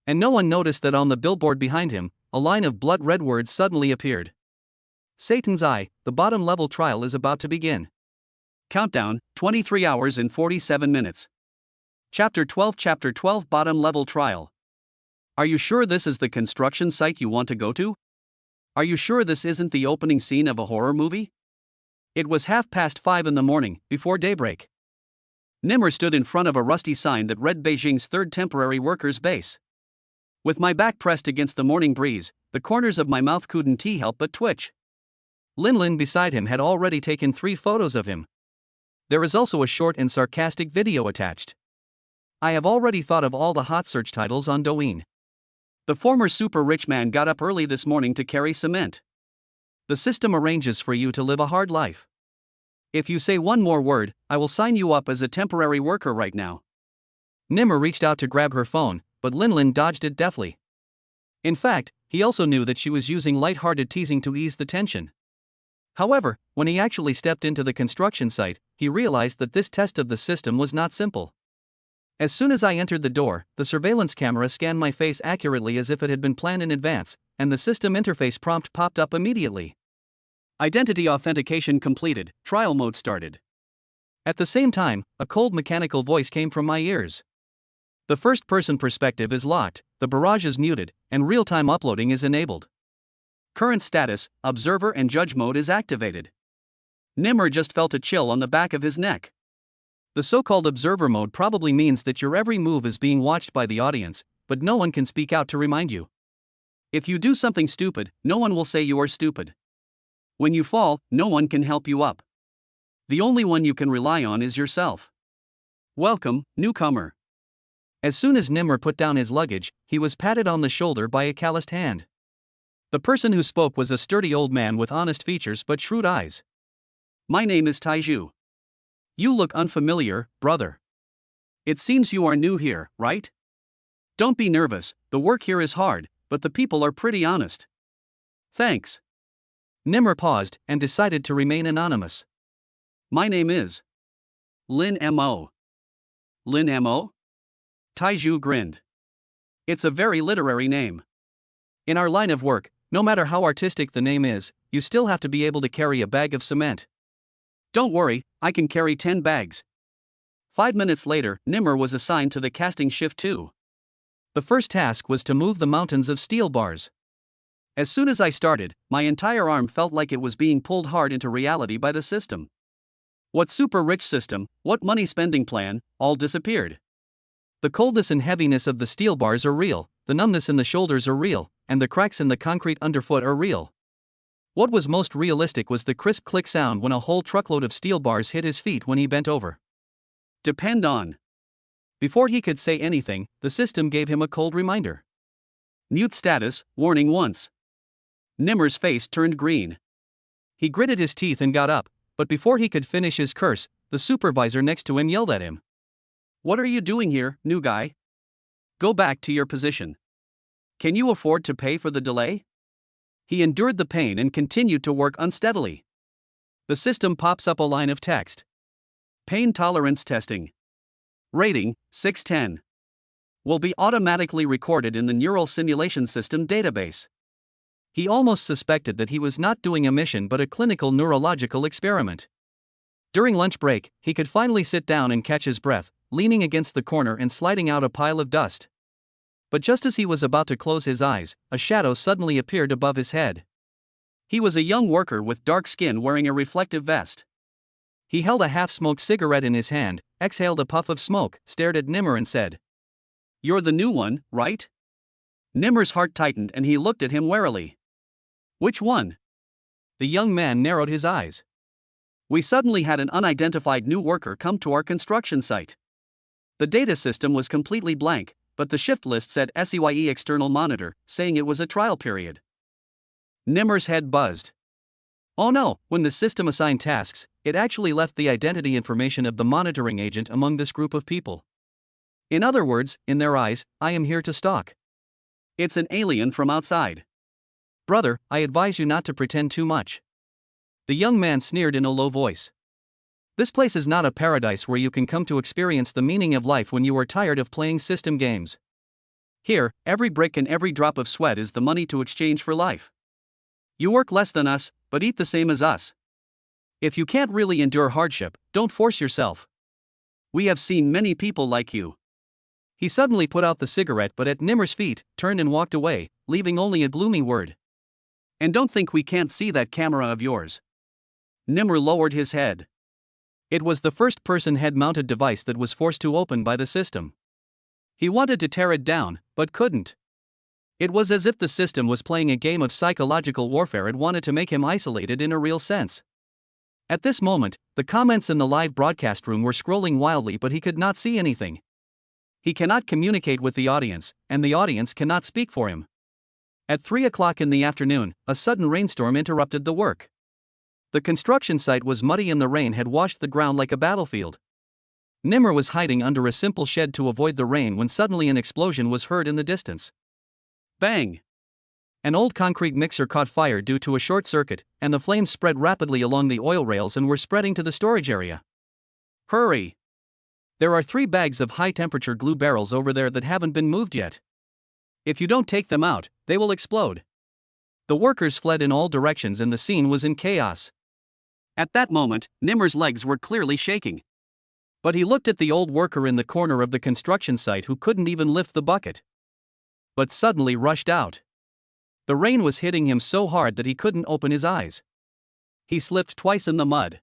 And no one noticed that on the billboard behind him, a line of blood-red words suddenly appeared. Satan's Eye, the bottom-level trial is about to begin. Countdown, 23 hours and 47 minutes. Chapter 12 Bottom-level trial. Are you sure this is the construction site you want to go to? Are you sure this isn't the opening scene of a horror movie? It was 5:30 in the morning, before daybreak. Nimmer stood in front of a rusty sign that read Beijing's 3rd Temporary Workers Base. With my back pressed against the morning breeze, the corners of my mouth couldn't help but twitch. Linlin beside him had already taken 3 photos of him. There is also a short and sarcastic video attached. I have already thought of all the hot search titles on Douyin. The former super rich man got up early this morning to carry cement. The system arranges for you to live a hard life. If you say one more word, I will sign you up as a temporary worker right now. Nimmer reached out to grab her phone, but Linlin dodged it deftly. In fact, he also knew that she was using light-hearted teasing to ease the tension. However, when he actually stepped into the construction site, he realized that this test of the system was not simple. As soon as I entered the door, the surveillance camera scanned my face accurately as if it had been planned in advance, and the system interface prompt popped up immediately. Identity authentication completed, trial mode started. At the same time, a cold mechanical voice came from my ears. The first-person perspective is locked, the barrage is muted, and real-time uploading is enabled. Current status, observer and judge mode is activated. Nimmer just felt a chill on the back of his neck. The so-called observer mode probably means that your every move is being watched by the audience, but no one can speak out to remind you. If you do something stupid, no one will say you are stupid. When you fall, no one can help you up. The only one you can rely on is yourself. Welcome, newcomer. As soon as Nimmer put down his luggage, he was patted on the shoulder by a calloused hand. The person who spoke was a sturdy old man with honest features but shrewd eyes. My name is Taiju. You look unfamiliar, brother. It seems you are new here, right? Don't be nervous, the work here is hard, but the people are pretty honest. Thanks. Nimmer paused and decided to remain anonymous. My name is Lin Mo. Lin Mo? Taiju grinned. It's a very literary name. In our line of work, no matter how artistic the name is, you still have to be able to carry a bag of cement. Don't worry, I can carry 10 bags. 5 minutes later, Nimmer was assigned to the casting shift 2. The first task was to move the mountains of steel bars. As soon as I started, my entire arm felt like it was being pulled hard into reality by the system. What super rich system, what money spending plan, all disappeared. The coldness and heaviness of the steel bars are real, the numbness in the shoulders are real, and the cracks in the concrete underfoot are real. What was most realistic was the crisp click sound when a whole truckload of steel bars hit his feet when he bent over. Depend on. Before he could say anything, the system gave him a cold reminder. Mute status, warning once. Nimmer's face turned green. He gritted his teeth and got up, but before he could finish his curse, the supervisor next to him yelled at him. What are you doing here, new guy? Go back to your position. Can you afford to pay for the delay? He endured the pain and continued to work unsteadily. The system pops up a line of text. Pain tolerance testing. Rating, 610. Will be automatically recorded in the Neural Simulation System database. He almost suspected that he was not doing a mission but a clinical neurological experiment. During lunch break, he could finally sit down and catch his breath, leaning against the corner and sliding out a pile of dust. But just as he was about to close his eyes, a shadow suddenly appeared above his head. He was a young worker with dark skin wearing a reflective vest. He held a half-smoked cigarette in his hand, exhaled a puff of smoke, stared at Nimmer and said, You're the new one, right? Nimmer's heart tightened and he looked at him warily. Which one? The young man narrowed his eyes. We suddenly had an unidentified new worker come to our construction site. The data system was completely blank, but the shift list said SEYE external monitor, saying it was a trial period. Nimmer's head buzzed. Oh no, when the system assigned tasks, it actually left the identity information of the monitoring agent among this group of people. In other words, in their eyes, I am here to stalk. It's an alien from outside. Brother, I advise you not to pretend too much. The young man sneered in a low voice. This place is not a paradise where you can come to experience the meaning of life when you are tired of playing system games. Here, every brick and every drop of sweat is the money to exchange for life. You work less than us, but eat the same as us. If you can't really endure hardship, don't force yourself. We have seen many people like you. He suddenly put out the cigarette but at Nimmer's feet, turned and walked away, leaving only a gloomy word. And don't think we can't see that camera of yours. Nimmer lowered his head. It was the first-person head-mounted device that was forced to open by the system. He wanted to tear it down, but couldn't. It was as if the system was playing a game of psychological warfare and wanted to make him isolated in a real sense. At this moment, the comments in the live broadcast room were scrolling wildly but he could not see anything. He cannot communicate with the audience, and the audience cannot speak for him. At 3 o'clock in the afternoon, a sudden rainstorm interrupted the work. The construction site was muddy and the rain had washed the ground like a battlefield. Nimmer was hiding under a simple shed to avoid the rain when suddenly an explosion was heard in the distance. Bang! An old concrete mixer caught fire due to a short circuit, and the flames spread rapidly along the oil rails and were spreading to the storage area. Hurry! There are 3 bags of high-temperature glue barrels over there that haven't been moved yet. If you don't take them out, they will explode. The workers fled in all directions and the scene was in chaos. At that moment, Nimmer's legs were clearly shaking. But he looked at the old worker in the corner of the construction site who couldn't even lift the bucket. But suddenly rushed out. The rain was hitting him so hard that he couldn't open his eyes. He slipped twice in the mud.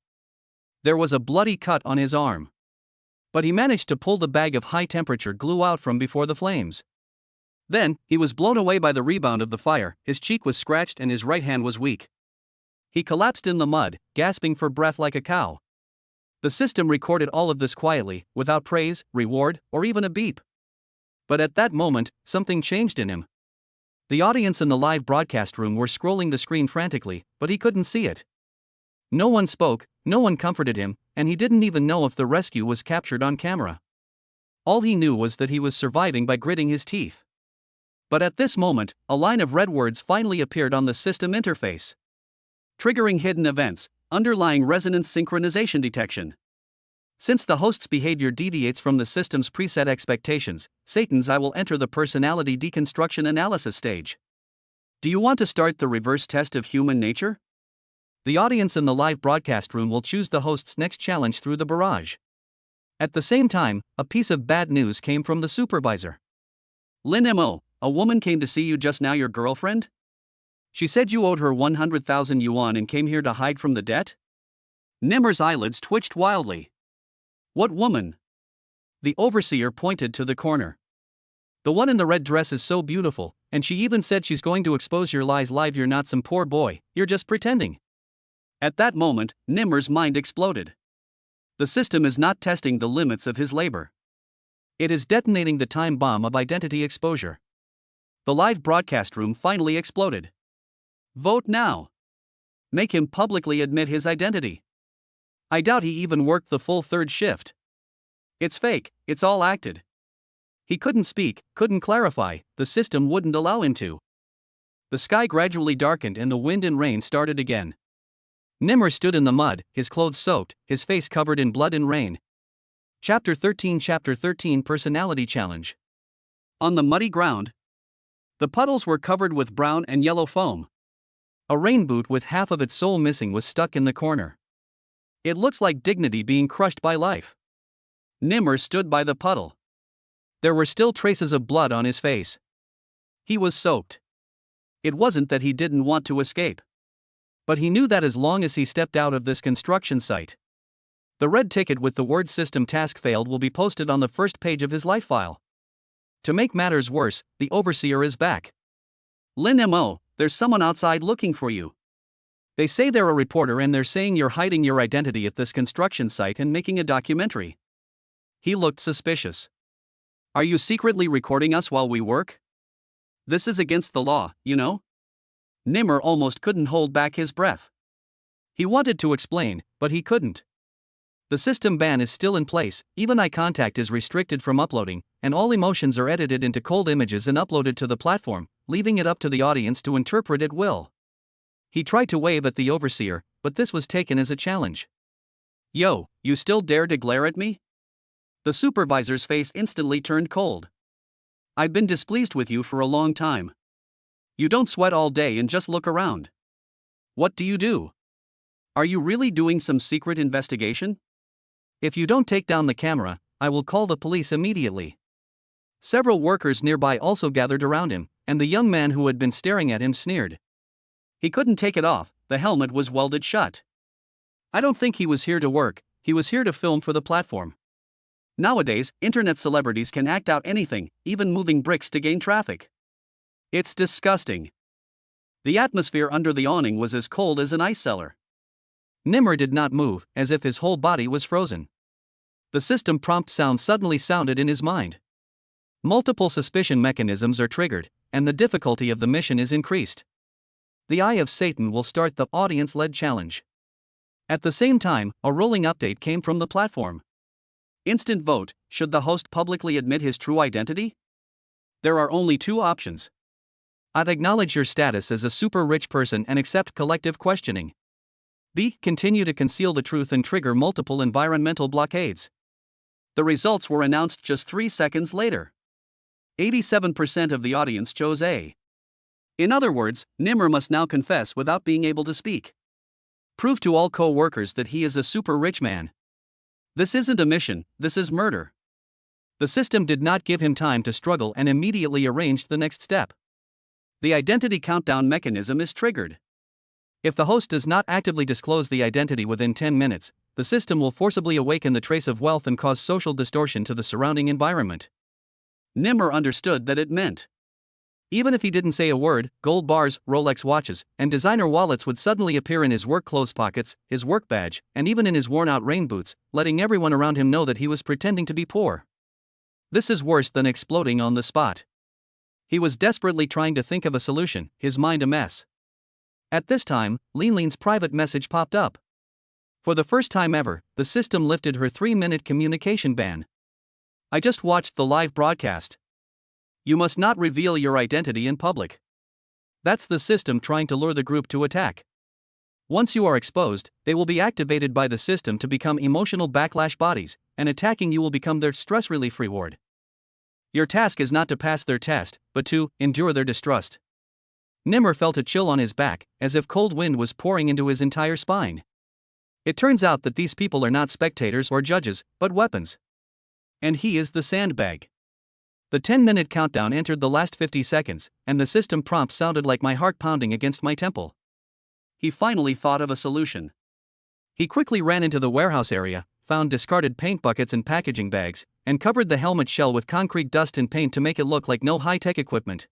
There was a bloody cut on his arm. But he managed to pull the bag of high-temperature glue out from before the flames. Then, he was blown away by the rebound of the fire, his cheek was scratched and his right hand was weak. He collapsed in the mud, gasping for breath like a cow. The system recorded all of this quietly, without praise, reward, or even a beep. But at that moment, something changed in him. The audience in the live broadcast room were scrolling the screen frantically, but he couldn't see it. No one spoke, no one comforted him, and he didn't even know if the rescue was captured on camera. All he knew was that he was surviving by gritting his teeth. But at this moment, a line of red words finally appeared on the system interface. Triggering hidden events, underlying resonance synchronization detection. Since the host's behavior deviates from the system's preset expectations, Satan's I will enter the personality deconstruction analysis stage. Do you want to start the reverse test of human nature? The audience in the live broadcast room will choose the host's next challenge through the barrage. At the same time, a piece of bad news came from the supervisor. Lin Mo, a woman came to see you just now, your girlfriend? She said you owed her 100,000 yuan and came here to hide from the debt? Nimmer's eyelids twitched wildly. What woman? The overseer pointed to the corner. The one in the red dress is so beautiful, and she even said she's going to expose your lies live. You're not some poor boy, you're just pretending. At that moment, Nimmer's mind exploded. The system is not testing the limits of his labor. It is detonating the time bomb of identity exposure. The live broadcast room finally exploded. Vote now. Make him publicly admit his identity. I doubt he even worked the full third shift. It's fake, it's all acted. He couldn't speak, couldn't clarify, the system wouldn't allow him to. The sky gradually darkened and the wind and rain started again. Nimmer stood in the mud, his clothes soaked, his face covered in blood and rain. Chapter 13 Personality Challenge. On the muddy ground. The puddles were covered with brown and yellow foam. A rain boot with half of its sole missing was stuck in the corner. It looks like dignity being crushed by life. Nimmer stood by the puddle. There were still traces of blood on his face. He was soaked. It wasn't that he didn't want to escape. But he knew that as long as he stepped out of this construction site, the red ticket with the word system task failed will be posted on the first page of his life file. To make matters worse, the overseer is back. Lin Mo, there's someone outside looking for you. They say they're a reporter and they're saying you're hiding your identity at this construction site and making a documentary. He looked suspicious. Are you secretly recording us while we work? This is against the law, you know? Nimmer almost couldn't hold back his breath. He wanted to explain, but he couldn't. The system ban is still in place, even eye contact is restricted from uploading, and all emotions are edited into cold images and uploaded to the platform, leaving it up to the audience to interpret at will. He tried to wave at the overseer, but this was taken as a challenge. Yo, you still dare to glare at me? The supervisor's face instantly turned cold. I've been displeased with you for a long time. You don't sweat all day and just look around. What do you do? Are you really doing some secret investigation? If you don't take down the camera, I will call the police immediately. Several workers nearby also gathered around him, and the young man who had been staring at him sneered. He couldn't take it off, the helmet was welded shut. I don't think he was here to work, he was here to film for the platform. Nowadays, internet celebrities can act out anything, even moving bricks to gain traffic. It's disgusting. The atmosphere under the awning was as cold as an ice cellar. Nimmer did not move, as if his whole body was frozen. The system prompt sound suddenly sounded in his mind. Multiple suspicion mechanisms are triggered, and the difficulty of the mission is increased. The Eye of Satan will start the audience-led challenge. At the same time, a rolling update came from the platform. Instant vote, should the host publicly admit his true identity? There are only two options. I'd acknowledge your status as a super rich person and accept collective questioning. B. Continue to conceal the truth and trigger multiple environmental blockades. The results were announced just 3 seconds later. 87% of the audience chose A. In other words, Nimmer must now confess without being able to speak. Prove to all co-workers that he is a super rich man. This isn't a mission, this is murder. The system did not give him time to struggle and immediately arranged the next step. The identity countdown mechanism is triggered. If the host does not actively disclose the identity within 10 minutes, the system will forcibly awaken the trace of wealth and cause social distortion to the surrounding environment. Nimmer understood that it meant. Even if he didn't say a word, gold bars, Rolex watches, and designer wallets would suddenly appear in his work clothes pockets, his work badge, and even in his worn-out rain boots, letting everyone around him know that he was pretending to be poor. This is worse than exploding on the spot. He was desperately trying to think of a solution, his mind a mess. At this time, Lin's private message popped up. For the first time ever, the system lifted her 3-minute communication ban. I just watched the live broadcast. You must not reveal your identity in public. That's the system trying to lure the group to attack. Once you are exposed, they will be activated by the system to become emotional backlash bodies, and attacking you will become their stress relief reward. Your task is not to pass their test, but to endure their distrust. Nimmer felt a chill on his back, as if cold wind was pouring into his entire spine. It turns out that these people are not spectators or judges, but weapons. And he is the sandbag. The 10-minute countdown entered the last 50 seconds, and the system prompt sounded like my heart pounding against my temple. He finally thought of a solution. He quickly ran into the warehouse area, found discarded paint buckets and packaging bags, and covered the helmet shell with concrete dust and paint to make it look like no high-tech equipment.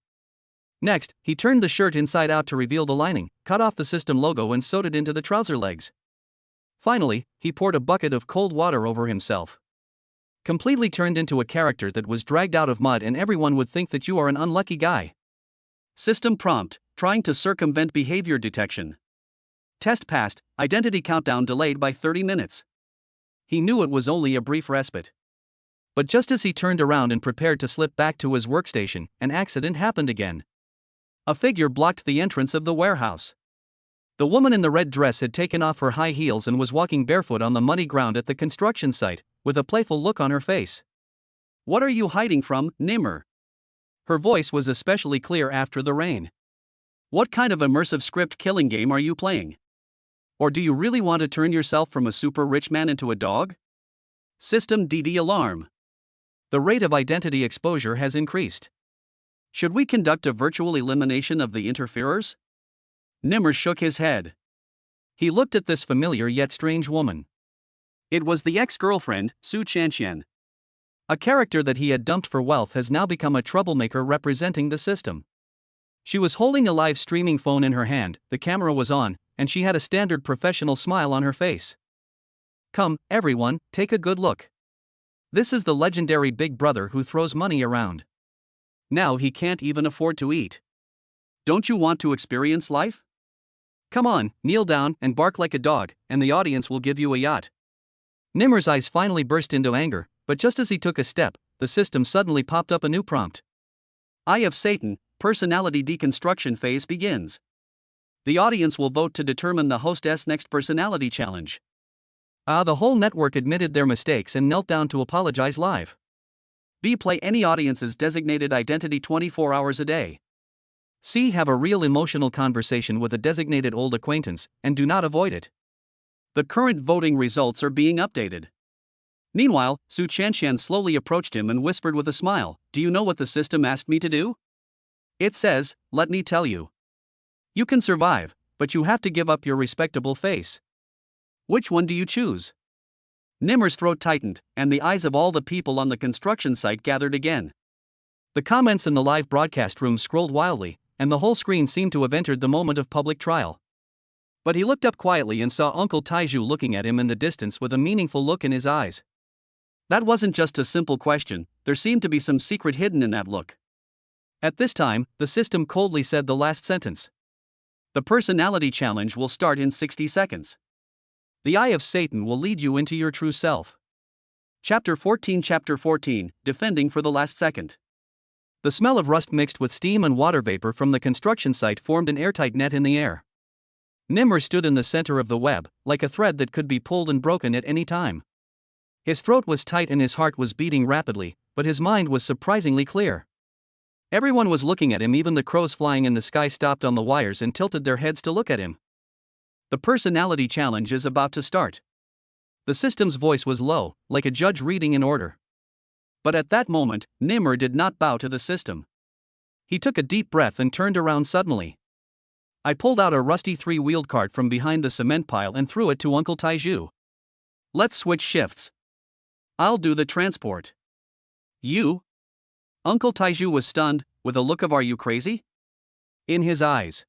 Next, he turned the shirt inside out to reveal the lining, cut off the system logo and sewed it into the trouser legs. Finally, he poured a bucket of cold water over himself. Completely turned into a character that was dragged out of mud and everyone would think that you are an unlucky guy. System prompt, trying to circumvent behavior detection. Test passed, identity countdown delayed by 30 minutes. He knew it was only a brief respite. But just as he turned around and prepared to slip back to his workstation, an accident happened again. A figure blocked the entrance of the warehouse. The woman in the red dress had taken off her high heels and was walking barefoot on the muddy ground at the construction site, with a playful look on her face. What are you hiding from, Nimmer? Her voice was especially clear after the rain. What kind of immersive script killing game are you playing? Or do you really want to turn yourself from a super rich man into a dog? System DD alarm. The rate of identity exposure has increased. Should we conduct a virtual elimination of the interferers? Nimmer shook his head. He looked at this familiar yet strange woman. It was the ex-girlfriend, Su Chanxian. A character that he had dumped for wealth has now become a troublemaker representing the system. She was holding a live streaming phone in her hand, the camera was on, and she had a standard professional smile on her face. Come, everyone, take a good look. This is the legendary Big Brother who throws money around. Now he can't even afford to eat. Don't you want to experience life? Come on, kneel down and bark like a dog, and the audience will give you a yacht. Nimmer's eyes finally burst into anger, but just as he took a step, the system suddenly popped up a new prompt. Eye of Satan, personality deconstruction phase begins. The audience will vote to determine the hostess' next personality challenge. The whole network admitted their mistakes and knelt down to apologize live. B. Play any audience's designated identity 24 hours a day. C. Have a real emotional conversation with a designated old acquaintance, and do not avoid it. The current voting results are being updated. Meanwhile, Su Chanxian slowly approached him and whispered with a smile, "Do you know what the system asked me to do? It says, let me tell you. You can survive, but you have to give up your respectable face. Which one do you choose?" Nimmer's throat tightened, and the eyes of all the people on the construction site gathered again. The comments in the live broadcast room scrolled wildly, and the whole screen seemed to have entered the moment of public trial. But he looked up quietly and saw Uncle Taiju looking at him in the distance with a meaningful look in his eyes. That wasn't just a simple question, there seemed to be some secret hidden in that look. At this time, the system coldly said the last sentence. The personality challenge will start in 60 seconds. The Eye of Satan will lead you into your true self. Chapter 14, Defending for the Last Second. The smell of rust mixed with steam and water vapor from the construction site formed an airtight net in the air. Nimmer stood in the center of the web, like a thread that could be pulled and broken at any time. His throat was tight and his heart was beating rapidly, but his mind was surprisingly clear. Everyone was looking at him, even the crows flying in the sky stopped on the wires and tilted their heads to look at him. The personality challenge is about to start. The system's voice was low, like a judge reading an order. But at that moment, Nimmer did not bow to the system. He took a deep breath and turned around suddenly. I pulled out a rusty three-wheeled cart from behind the cement pile and threw it to Uncle Taiju. Let's switch shifts. I'll do the transport. You? Uncle Taiju was stunned, with a look of "Are you crazy?" in his eyes.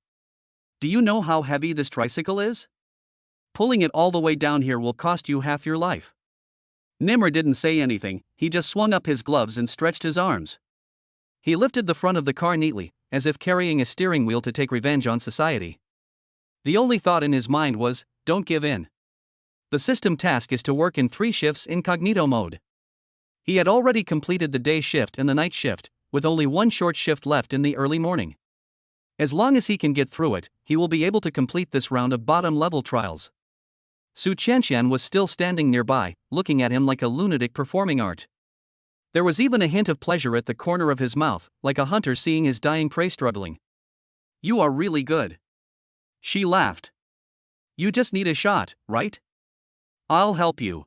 Do you know how heavy this tricycle is? Pulling it all the way down here will cost you half your life. Nimmer didn't say anything, he just swung up his gloves and stretched his arms. He lifted the front of the car neatly, as if carrying a steering wheel to take revenge on society. The only thought in his mind was, don't give in. The system task is to work in 3 shifts incognito mode. He had already completed the day shift and the night shift, with only one short shift left in the early morning. As long as he can get through it, he will be able to complete this round of bottom-level trials. Su Qianqian was still standing nearby, looking at him like a lunatic performing art. There was even a hint of pleasure at the corner of his mouth, like a hunter seeing his dying prey struggling. You are really good. She laughed. You just need a shot, right? I'll help you.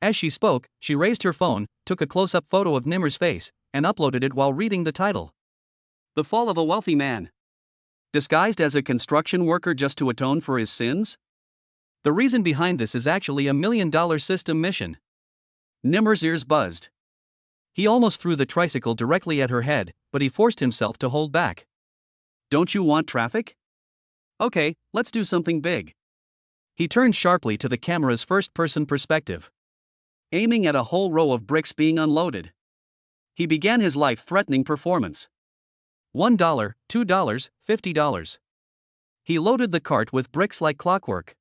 As she spoke, she raised her phone, took a close-up photo of Nimmer's face, and uploaded it while reading the title. The Fall of a Wealthy Man. Disguised as a construction worker just to atone for his sins? The reason behind this is actually a $1 million system mission. Nimmer's ears buzzed. He almost threw the tricycle directly at her head, but he forced himself to hold back. Don't you want traffic? Okay, let's do something big. He turned sharply to the camera's first-person perspective, aiming at a whole row of bricks being unloaded. He began his life-threatening performance. $1, $2, $50. He loaded the cart with bricks like clockwork.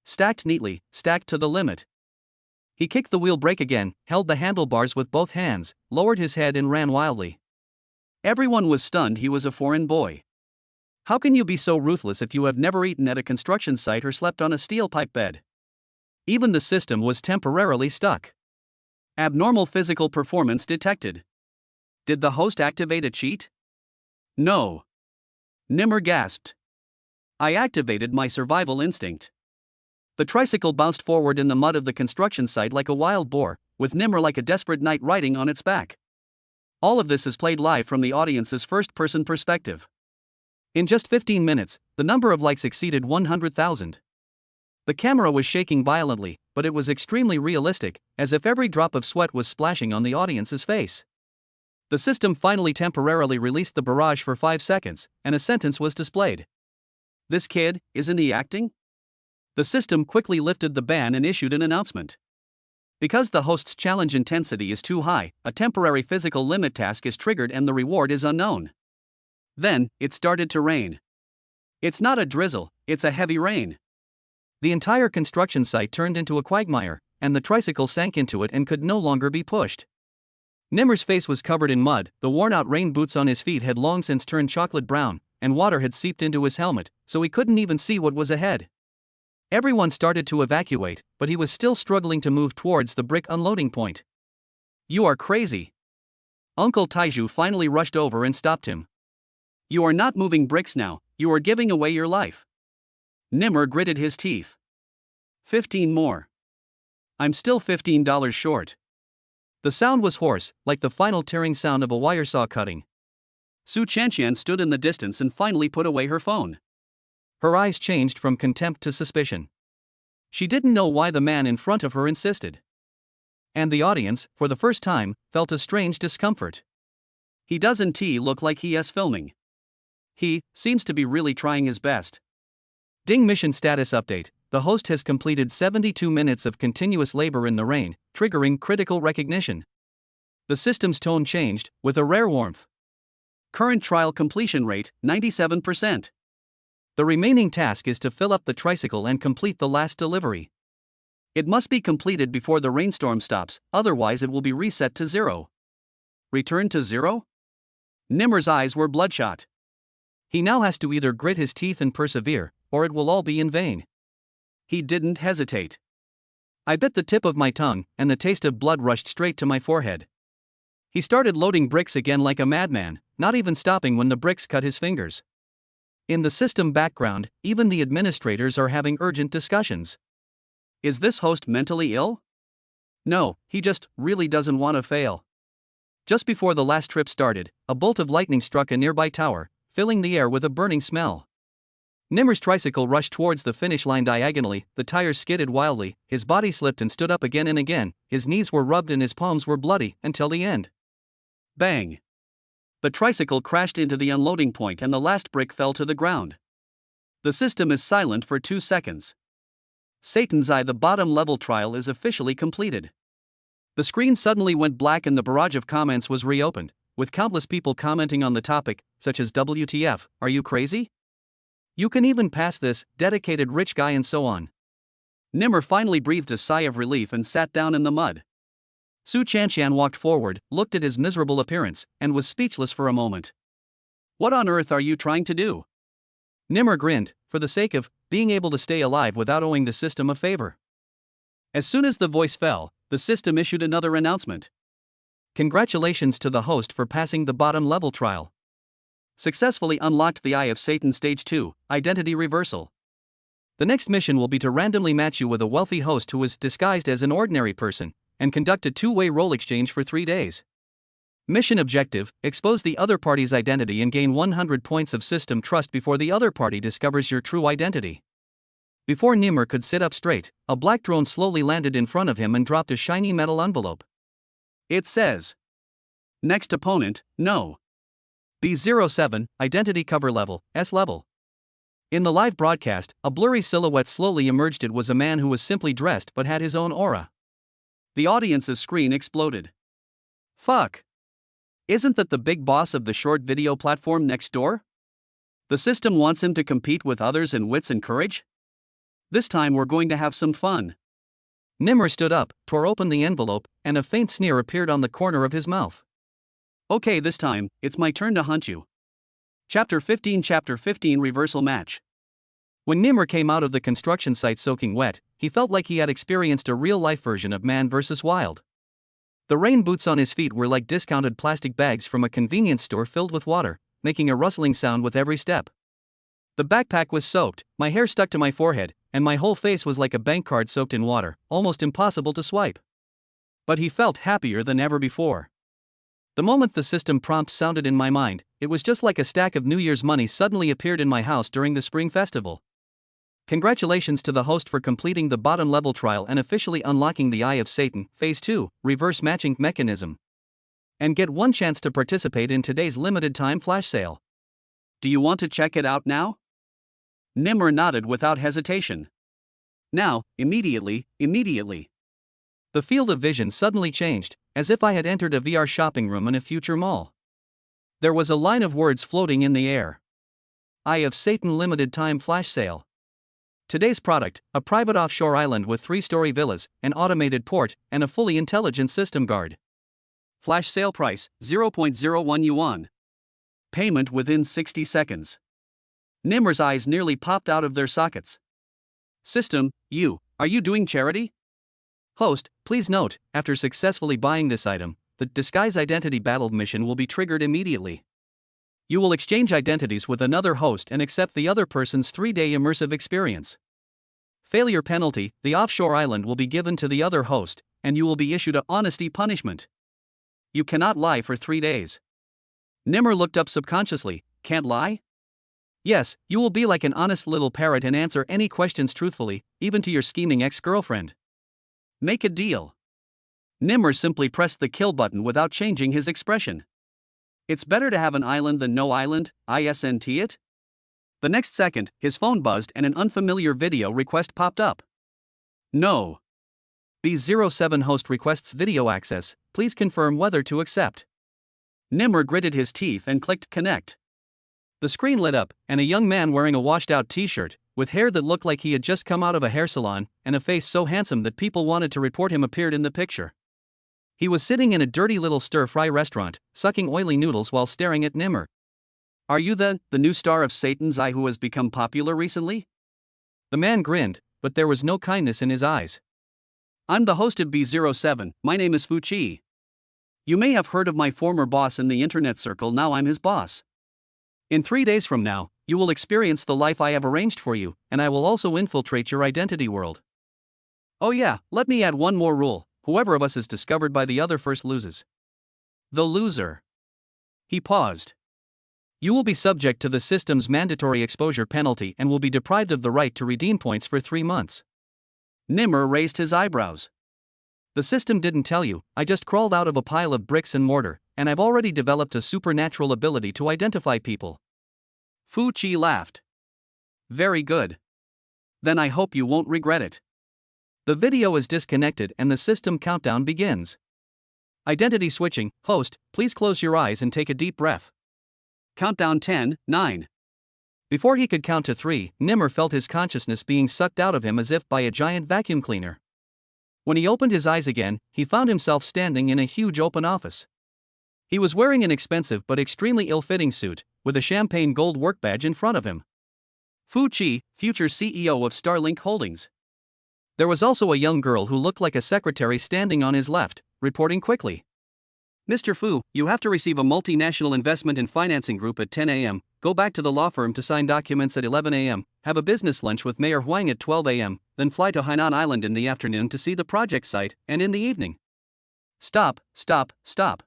Stacked neatly, stacked to the limit. He kicked the wheel brake again, held the handlebars with both hands, lowered his head and ran wildly. Everyone was stunned. He was a foreign boy. How can you be so ruthless if you have never eaten at a construction site or slept on a steel pipe bed? Even the system was temporarily stuck. Abnormal physical performance detected. Did the host activate a cheat? No. Nimmer gasped. I activated my survival instinct. The tricycle bounced forward in the mud of the construction site like a wild boar, with Nimmer like a desperate knight riding on its back. All of this is played live from the audience's first-person perspective. In just 15 minutes, the number of likes exceeded 100,000. The camera was shaking violently, but it was extremely realistic, as if every drop of sweat was splashing on the audience's face. The system finally temporarily released the barrage for 5 seconds, and a sentence was displayed. This kid, isn't he acting? The system quickly lifted the ban and issued an announcement. Because the host's challenge intensity is too high, a temporary physical limit task is triggered and the reward is unknown. Then, it started to rain. It's not a drizzle, it's a heavy rain. The entire construction site turned into a quagmire, and the tricycle sank into it and could no longer be pushed. Nimmer's face was covered in mud, the worn-out rain boots on his feet had long since turned chocolate brown, and water had seeped into his helmet, so he couldn't even see what was ahead. Everyone started to evacuate, but he was still struggling to move towards the brick unloading point. You are crazy. Uncle Taiju finally rushed over and stopped him. You are not moving bricks now, you are giving away your life. Nimmer gritted his teeth. 15 more. I'm still $15 short. The sound was hoarse, like the final tearing sound of a wire saw cutting. Su Qianqian stood in the distance and finally put away her phone. Her eyes changed from contempt to suspicion. She didn't know why the man in front of her insisted. And the audience, for the first time, felt a strange discomfort. He doesn't look like he is filming. He seems to be really trying his best. Ding mission status update. The host has completed 72 minutes of continuous labor in the rain, triggering critical recognition. The system's tone changed, with a rare warmth. Current trial completion rate, 97%. The remaining task is to fill up the tricycle and complete the last delivery. It must be completed before the rainstorm stops, otherwise it will be reset to 0. Return to 0? Nimmer's eyes were bloodshot. He now has to either grit his teeth and persevere, or it will all be in vain. He didn't hesitate. I bit the tip of my tongue, and the taste of blood rushed straight to my forehead. He started loading bricks again like a madman, not even stopping when the bricks cut his fingers. In the system background, even the administrators are having urgent discussions. Is this host mentally ill? No, he just really doesn't want to fail. Just before the last trip started, a bolt of lightning struck a nearby tower, filling the air with a burning smell. Nimmer's tricycle rushed towards the finish line diagonally, the tires skidded wildly, his body slipped and stood up again and again, his knees were rubbed and his palms were bloody, until the end. Bang! The tricycle crashed into the unloading point and the last brick fell to the ground. The system is silent for 2 seconds. Satan's Eye, the bottom level trial is officially completed. The screen suddenly went black and the barrage of comments was reopened, with countless people commenting on the topic, such as WTF, are you crazy? You can even pass this, dedicated rich guy, and so on. Nimmer finally breathed a sigh of relief and sat down in the mud. Su Chanshan walked forward, looked at his miserable appearance, and was speechless for a moment. What on earth are you trying to do? Nimmer grinned, for the sake of being able to stay alive without owing the system a favor. As soon as the voice fell, the system issued another announcement. Congratulations to the host for passing the bottom level trial. Successfully unlocked the Eye of Satan Stage 2, Identity Reversal. The next mission will be to randomly match you with a wealthy host who is disguised as an ordinary person, and conduct a two-way role exchange for 3 days. Mission objective: expose the other party's identity and gain 100 points of system trust before the other party discovers your true identity. Before Nimmer could sit up straight, a black drone slowly landed in front of him and dropped a shiny metal envelope. It says, next opponent, no. B07, identity cover level, S level. In the live broadcast, a blurry silhouette slowly emerged. It was a man who was simply dressed but had his own aura. The audience's screen exploded. Fuck. Isn't that the big boss of the short video platform next door? The system wants him to compete with others in wits and courage? This time we're going to have some fun. Nimmer stood up, tore open the envelope, and a faint sneer appeared on the corner of his mouth. Okay, this time, it's my turn to hunt you. Chapter 15 Reversal Match. When Nimmer came out of the construction site soaking wet, he felt like he had experienced a real-life version of Man vs. Wild. The rain boots on his feet were like discounted plastic bags from a convenience store filled with water, making a rustling sound with every step. The backpack was soaked, my hair stuck to my forehead, and my whole face was like a bank card soaked in water, almost impossible to swipe. But he felt happier than ever before. The moment the system prompt sounded in my mind, it was just like a stack of New Year's money suddenly appeared in my house during the Spring Festival. Congratulations to the host for completing the bottom level trial and officially unlocking the Eye of Satan, Phase 2, Reverse Matching Mechanism. And get one chance to participate in today's limited time flash sale. Do you want to check it out now? Nimmer nodded without hesitation. Now, immediately. The field of vision suddenly changed, as if I had entered a VR shopping room in a future mall. There was a line of words floating in the air. Eye of Satan limited time flash sale. Today's product, a private offshore island with 3-story villas, an automated port, and a fully intelligent system guard. Flash sale price, 0.01 yuan. Payment within 60 seconds. Nimmer's eyes nearly popped out of their sockets. System, are you doing charity? Host, please note, after successfully buying this item, the Disguise Identity Battle mission will be triggered immediately. You will exchange identities with another host and accept the other person's 3-day immersive experience. Failure penalty: the offshore island will be given to the other host, and you will be issued a honesty punishment. You cannot lie for 3 days. Nimmer looked up subconsciously. Can't lie? Yes, you will be like an honest little parrot and answer any questions truthfully, even to your scheming ex-girlfriend. Make a deal. Nimmer simply pressed the kill button without changing his expression. It's better to have an island than no island, isn't it? The next second, his phone buzzed and an unfamiliar video request popped up. No. B07 host requests video access, please confirm whether to accept. Nimmer gritted his teeth and clicked connect. The screen lit up, and a young man wearing a washed-out t-shirt, with hair that looked like he had just come out of a hair salon, and a face so handsome that people wanted to report him, appeared in the picture. He was sitting in a dirty little stir-fry restaurant, sucking oily noodles while staring at Nimmer. Are you the new star of Satan's Eye who has become popular recently? The man grinned, but there was no kindness in his eyes. I'm the host of B07, my name is Fuchi. You may have heard of my former boss in the internet circle, now I'm his boss. In 3 days from now, you will experience the life I have arranged for you, and I will also infiltrate your identity world. Oh yeah, let me add one more rule: whoever of us is discovered by the other first loses. The loser. He paused. You will be subject to the system's mandatory exposure penalty and will be deprived of the right to redeem points for 3 months. Nimmer raised his eyebrows. The system didn't tell you, I just crawled out of a pile of bricks and mortar, and I've already developed a supernatural ability to identify people. Fu Qi laughed. Very good. Then I hope you won't regret it. The video is disconnected and the system countdown begins. Identity switching. Host, please close your eyes and take a deep breath. Countdown 10, 9. Before he could count to 3, Nimmer felt his consciousness being sucked out of him as if by a giant vacuum cleaner. When he opened his eyes again, he found himself standing in a huge open office. He was wearing an expensive but extremely ill-fitting suit, with a champagne gold work badge in front of him. Fu Qi, future CEO of Starlink Holdings. There was also a young girl who looked like a secretary standing on his left, reporting quickly. Mr. Fu, you have to receive a multinational investment and financing group at 10 a.m., go back to the law firm to sign documents at 11 a.m., have a business lunch with Mayor Huang at 12 a.m., then fly to Hainan Island in the afternoon to see the project site, and in the evening. Stop, stop, stop.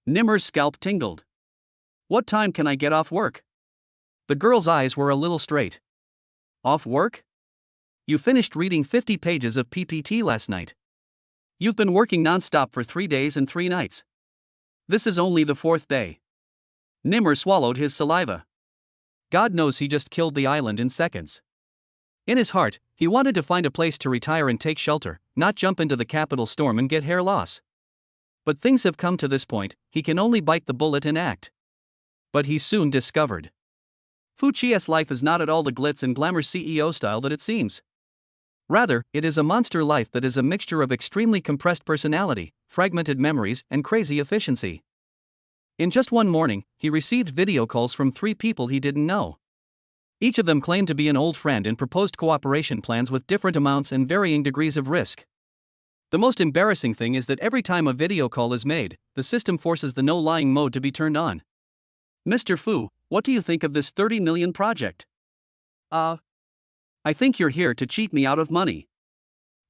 Nimmer's scalp tingled. What time can I get off work? The girl's eyes were a little straight. Off work? You finished reading 50 pages of PPT last night. You've been working non-stop for 3 days and 3 nights. This is only the 4th day. Nimmer swallowed his saliva. God knows he just killed the island in seconds. In his heart, he wanted to find a place to retire and take shelter, not jump into the capital storm and get hair loss. But things have come to this point, he can only bite the bullet and act. But he soon discovered. Fu Qi's life is not at all the glitz and glamour CEO style that it seems. Rather, it is a monster life that is a mixture of extremely compressed personality, fragmented memories, and crazy efficiency. In just one morning, he received video calls from 3 people he didn't know. Each of them claimed to be an old friend and proposed cooperation plans with different amounts and varying degrees of risk. The most embarrassing thing is that every time a video call is made, the system forces the no-lying mode to be turned on. Mr. Fu, what do you think of this 30 million project? I think you're here to cheat me out of money.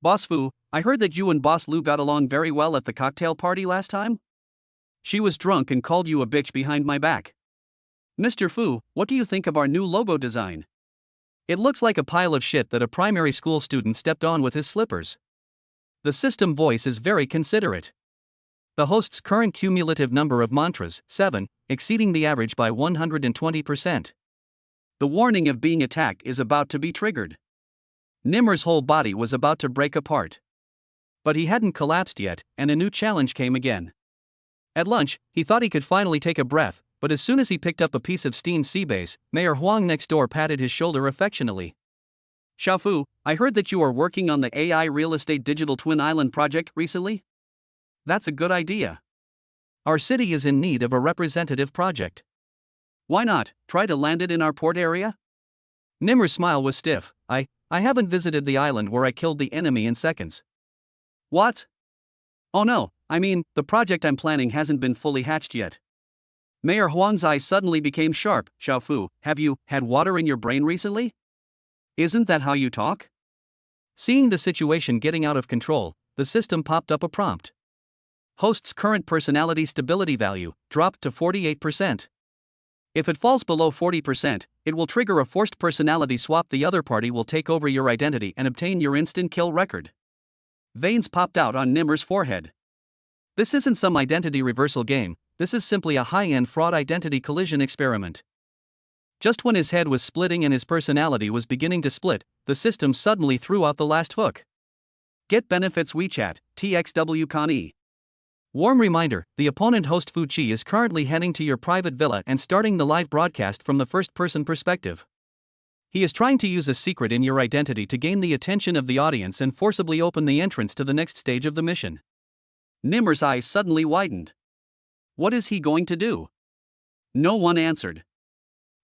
Boss Fu, I heard that you and Boss Lu got along very well at the cocktail party last time? She was drunk and called you a bitch behind my back. Mr. Fu, what do you think of our new logo design? It looks like a pile of shit that a primary school student stepped on with his slippers. The system voice is very considerate. The host's current cumulative number of mantras, 7, exceeding the average by 120%. The warning of being attacked is about to be triggered. Nimmer's whole body was about to break apart. But he hadn't collapsed yet, and a new challenge came again. At lunch, he thought he could finally take a breath, but as soon as he picked up a piece of steamed sea bass, Mayor Huang next door patted his shoulder affectionately. Xiaofu, I heard that you are working on the AI real estate digital twin island project recently? That's a good idea. Our city is in need of a representative project. Why not try to land it in our port area? Nimmer's smile was stiff. I haven't visited the island where I killed the enemy in seconds. What? Oh no, I mean, the project I'm planning hasn't been fully hatched yet. Mayor Huang's eyes suddenly became sharp. Xiaofu, have you had water in your brain recently? Isn't that how you talk? Seeing the situation getting out of control, the system popped up a prompt. Host's current personality stability value dropped to 48%. If it falls below 40%, it will trigger a forced personality swap. The other party will take over your identity and obtain your instant kill record. Veins popped out on Nimmer's forehead. This isn't some identity reversal game, this is simply a high-end fraud identity collision experiment. Just when his head was splitting and his personality was beginning to split, the system suddenly threw out the last hook. Get benefits WeChat, TXW Con E. Warm reminder, the opponent host Fu Qi is currently heading to your private villa and starting the live broadcast from the first-person perspective. He is trying to use a secret in your identity to gain the attention of the audience and forcibly open the entrance to the next stage of the mission. Nimmer's eyes suddenly widened. What is he going to do? No one answered.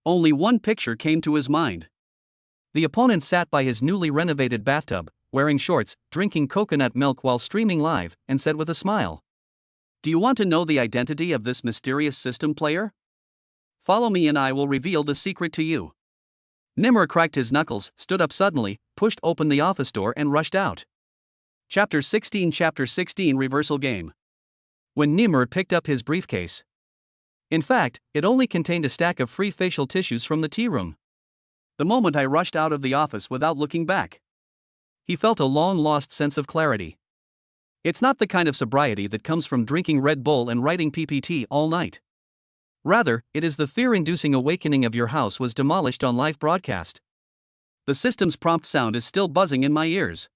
Only one picture came to his mind. The opponent sat by his newly renovated bathtub, wearing shorts, drinking coconut milk while streaming live, and said with a smile, Do you want to know the identity of this mysterious system player? Follow me and I will reveal the secret to you. Nimmer cracked his knuckles, stood up suddenly, pushed open the office door and rushed out. Chapter 16 Reversal Game. When Nimmer picked up his briefcase. In fact, it only contained a stack of free facial tissues from the tea room. The moment I rushed out of the office without looking back, he felt a long-lost sense of clarity. It's not the kind of sobriety that comes from drinking Red Bull and writing PPT all night. Rather, it is the fear-inducing awakening of your house was demolished on live broadcast. The system's prompt sound is still buzzing in my ears.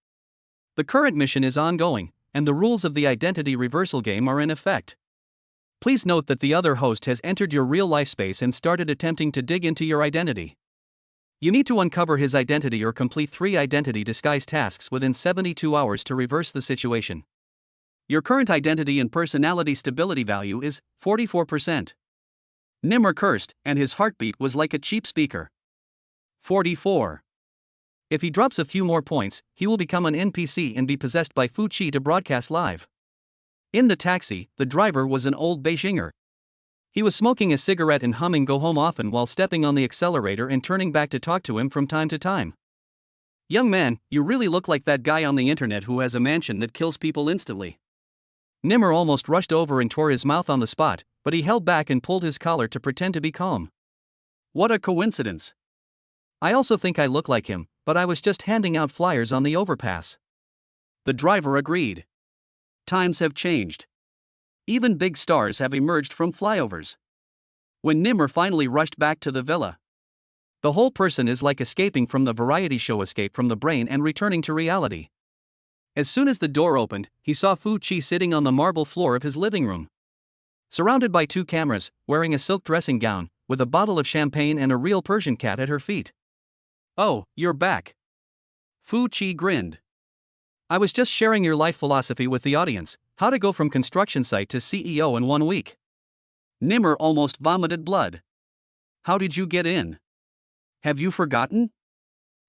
The current mission is ongoing, and the rules of the identity reversal game are in effect. Please note that the other host has entered your real-life space and started attempting to dig into your identity. You need to uncover his identity or complete 3 identity disguise tasks within 72 hours to reverse the situation. Your current identity and personality stability value is 44%. Nimmer cursed, and his heartbeat was like a cheap speaker. 44. If he drops a few more points, he will become an NPC and be possessed by Fu Chi to broadcast live. In the taxi, the driver was an old Beijinger. He was smoking a cigarette and humming "Go Home" often while stepping on the accelerator and turning back to talk to him from time to time. "Young man, you really look like that guy on the internet who has a mansion that kills people instantly." Nimmer almost rushed over and tore his mouth on the spot, but he held back and pulled his collar to pretend to be calm. "What a coincidence. I also think I look like him, but I was just handing out flyers on the overpass." The driver agreed. Times have changed. Even big stars have emerged from flyovers. When Nimmer finally rushed back to the villa, the whole person is like escaping from the variety show Escape from the Brain and returning to reality. As soon as the door opened, he saw Fu Chi sitting on the marble floor of his living room, surrounded by 2 cameras, wearing a silk dressing gown, with a bottle of champagne and a real Persian cat at her feet. "Oh, you're back." Fu Chi grinned. "I was just sharing your life philosophy with the audience, how to go from construction site to CEO in 1 week." Nimmer almost vomited blood. "How did you get in? Have you forgotten?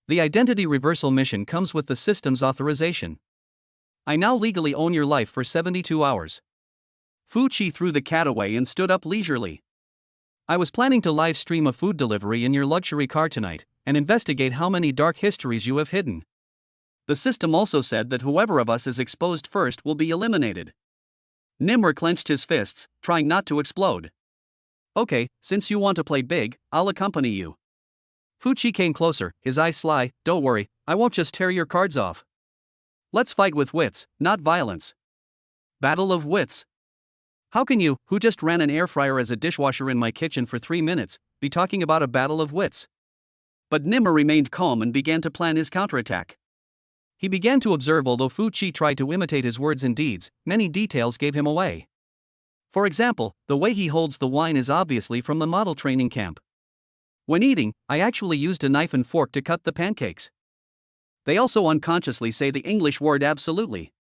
The identity reversal mission comes with the system's authorization. I now legally own your life for 72 hours. Fu Chi threw the cat away and stood up leisurely. "I was planning to live stream a food delivery in your luxury car tonight, and investigate how many dark histories you have hidden. The system also said that whoever of us is exposed first will be eliminated." Nimmer clenched his fists, trying not to explode. "Okay, since you want to play big, I'll accompany you." Fu Chi came closer, his eyes sly. "Don't worry, I won't just tear your cards off. Let's fight with wits, not violence." Battle of wits. How can you, who just ran an air fryer as a dishwasher in my kitchen for 3 minutes, be talking about a battle of wits? But Nimmer remained calm and began to plan his counterattack. He began to observe. Although Fu Chi tried to imitate his words and deeds, many details gave him away. For example, the way he holds the wine is obviously from the model training camp. When eating, I actually used a knife and fork to cut the pancakes. They also unconsciously say the English word absolutely.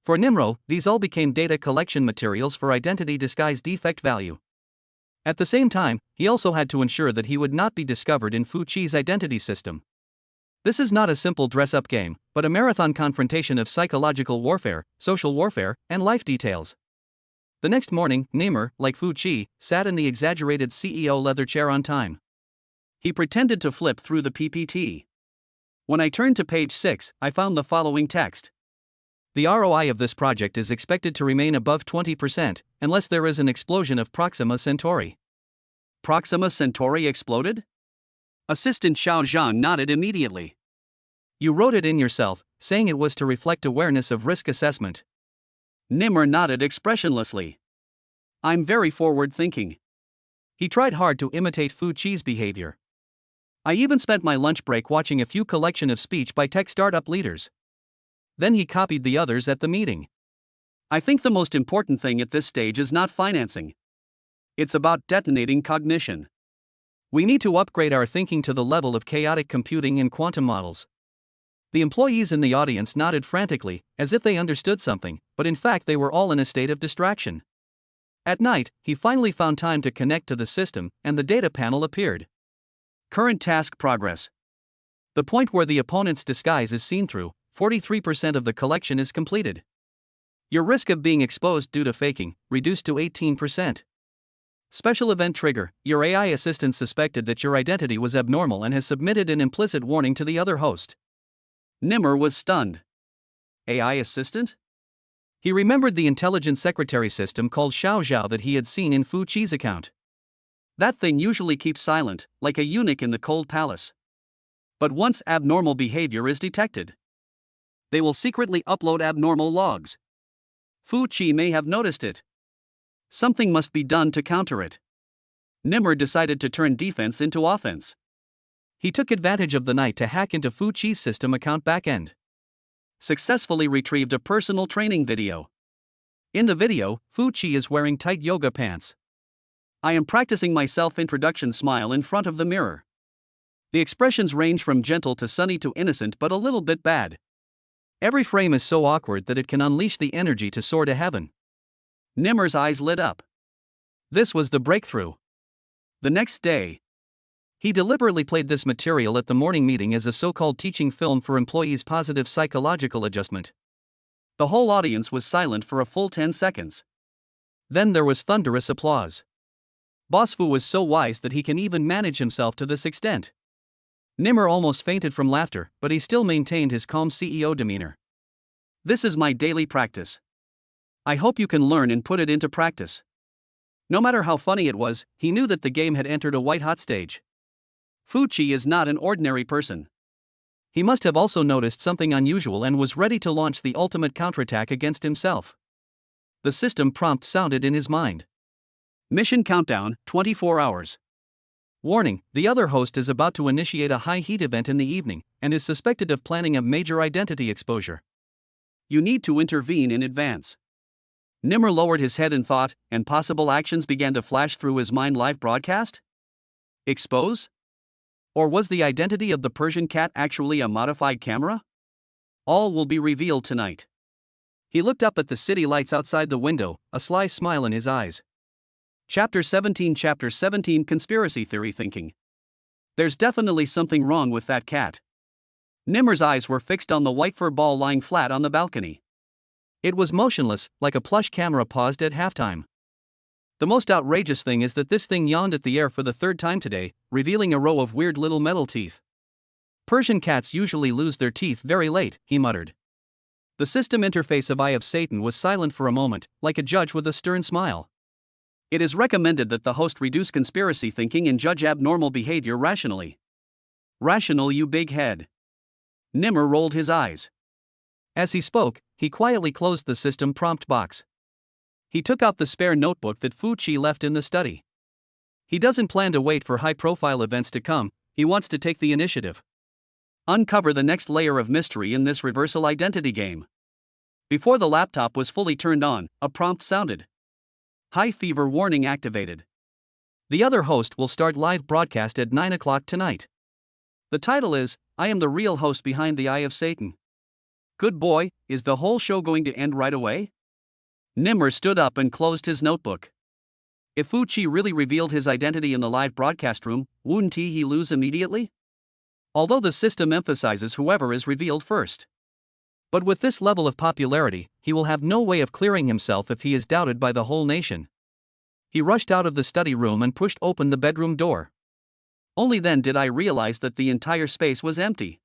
For Nimro, these all became data collection materials for identity disguise defect value. At the same time, he also had to ensure that he would not be discovered in Fu Chi's identity system. This is not a simple dress-up game, but a marathon confrontation of psychological warfare, social warfare, and life details. The next morning, Nimmer, like Fu Chi, sat in the exaggerated CEO leather chair on time. He pretended to flip through the PPT. When I turned to page 6, I found the following text. The ROI of this project is expected to remain above 20%, unless there is an explosion of Proxima Centauri. Proxima Centauri exploded? Assistant Xiao Zhan nodded immediately. You wrote it in yourself, saying it was to reflect awareness of risk assessment. Nimmer nodded expressionlessly. I'm very forward-thinking. He tried hard to imitate Fu Chi's behavior. I even spent my lunch break watching a few collection of speech by tech startup leaders. Then he copied the others at the meeting. I think the most important thing at this stage is not financing. It's about detonating cognition. We need to upgrade our thinking to the level of chaotic computing and quantum models. The employees in the audience nodded frantically, as if they understood something, but in fact they were all in a state of distraction. At night, he finally found time to connect to the system, and the data panel appeared. Current task progress. The point where the opponent's disguise is seen through, 43% of the collection is completed. Your risk of being exposed due to faking reduced to 18%. Special event trigger: your AI assistant suspected that your identity was abnormal and has submitted an implicit warning to the other host. Nimmer was stunned. AI assistant? He remembered the intelligent secretary system called Xiao Zhao that he had seen in Fu Chi's account. That thing usually keeps silent, like a eunuch in the cold palace. But once abnormal behavior is detected, they will secretly upload abnormal logs. Fu Chi may have noticed it. Something must be done to counter it. Nimmer decided to turn defense into offense. He took advantage of the night to hack into Fu Chi's system account backend. Successfully retrieved a personal training video. In the video, Fu Chi is wearing tight yoga pants. I am practicing my self-introduction smile in front of the mirror. The expressions range from gentle to sunny to innocent but a little bit bad. Every frame is so awkward that it can unleash the energy to soar to heaven. Nimmer's eyes lit up. This was the breakthrough. The next day, he deliberately played this material at the morning meeting as a so-called teaching film for employees' positive psychological adjustment. The whole audience was silent for a full 10 seconds. Then there was thunderous applause. Boss Fu was so wise that he can even manage himself to this extent. Nimmer almost fainted from laughter, but he still maintained his calm CEO demeanor. This is my daily practice. I hope you can learn and put it into practice. No matter how funny it was, he knew that the game had entered a white-hot stage. Fu Chi is not an ordinary person. He must have also noticed something unusual and was ready to launch the ultimate counterattack against himself. The system prompt sounded in his mind. Mission countdown, 24 hours. Warning: the other host is about to initiate a high-heat event in the evening, and is suspected of planning a major identity exposure. You need to intervene in advance. Nimmer lowered his head in thought, and possible actions began to flash through his mind. Live broadcast? Expose? Or was the identity of the Persian cat actually a modified camera? All will be revealed tonight. He looked up at the city lights outside the window, a sly smile in his eyes. Chapter 17 Conspiracy Theory Thinking. There's definitely something wrong with that cat. Nimmer's eyes were fixed on the white fur ball lying flat on the balcony. It was motionless, like a plush camera paused at halftime. The most outrageous thing is that this thing yawned at the air for the third time today, revealing a row of weird little metal teeth. Persian cats usually lose their teeth very late, he muttered. The system interface of Eye of Satan was silent for a moment, like a judge with a stern smile. It is recommended that the host reduce conspiracy thinking and judge abnormal behavior rationally. Rational, you big head. Nimmer rolled his eyes. As he spoke, he quietly closed the system prompt box. He took out the spare notebook that Fu Chi left in the study. He doesn't plan to wait for high-profile events to come, he wants to take the initiative. Uncover the next layer of mystery in this reversal identity game. Before the laptop was fully turned on, a prompt sounded. High fever warning activated. The other host will start live broadcast at 9 o'clock tonight. The title is, I am the real host behind the Eye of Satan. Good boy, is the whole show going to end right away? Nimmer stood up and closed his notebook. If Fu Chi really revealed his identity in the live broadcast room, wouldn't he lose immediately? Although the system emphasizes whoever is revealed first. But with this level of popularity, he will have no way of clearing himself if he is doubted by the whole nation. He rushed out of the study room and pushed open the bedroom door. Only then did I realize that the entire space was empty.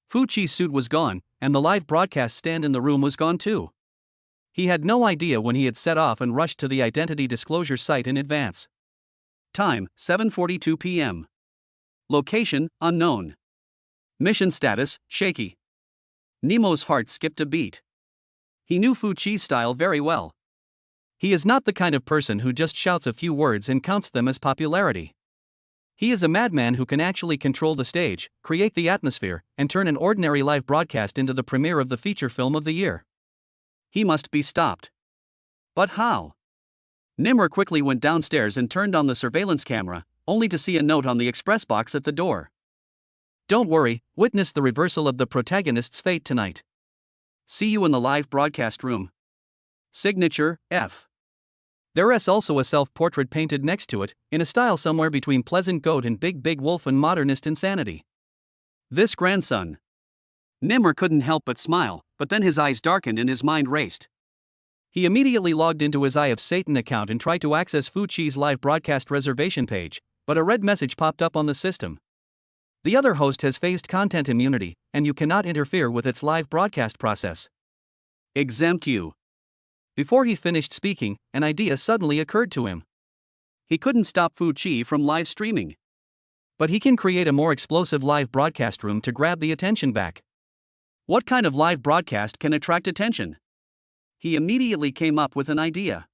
Fu Chi's suit was gone, and the live broadcast stand in the room was gone too. He had no idea when he had set off and rushed to the identity disclosure site in advance. Time, 7:42 p.m. Location, unknown. Mission status, shaky. Nemo's heart skipped a beat. He knew Fu Chi's style very well. He is not the kind of person who just shouts a few words and counts them as popularity. He is a madman who can actually control the stage, create the atmosphere, and turn an ordinary live broadcast into the premiere of the feature film of the year. He must be stopped. But how? Nimmer quickly went downstairs and turned on the surveillance camera, only to see a note on the express box at the door. Don't worry, witness the reversal of the protagonist's fate tonight. See you in the live broadcast room. Signature, F. There is also a self-portrait painted next to it, in a style somewhere between Pleasant Goat and Big Wolf and modernist insanity. This grandson. Nimmer couldn't help but smile, but then his eyes darkened and his mind raced. He immediately logged into his Eye of Satan account and tried to access Fu Chi's live broadcast reservation page, but a red message popped up on the system. The other host has phased content immunity, and you cannot interfere with its live broadcast process. Exempt you. Before he finished speaking, an idea suddenly occurred to him. He couldn't stop Fu Chi from live streaming. But he can create a more explosive live broadcast room to grab the attention back. What kind of live broadcast can attract attention? He immediately came up with an idea.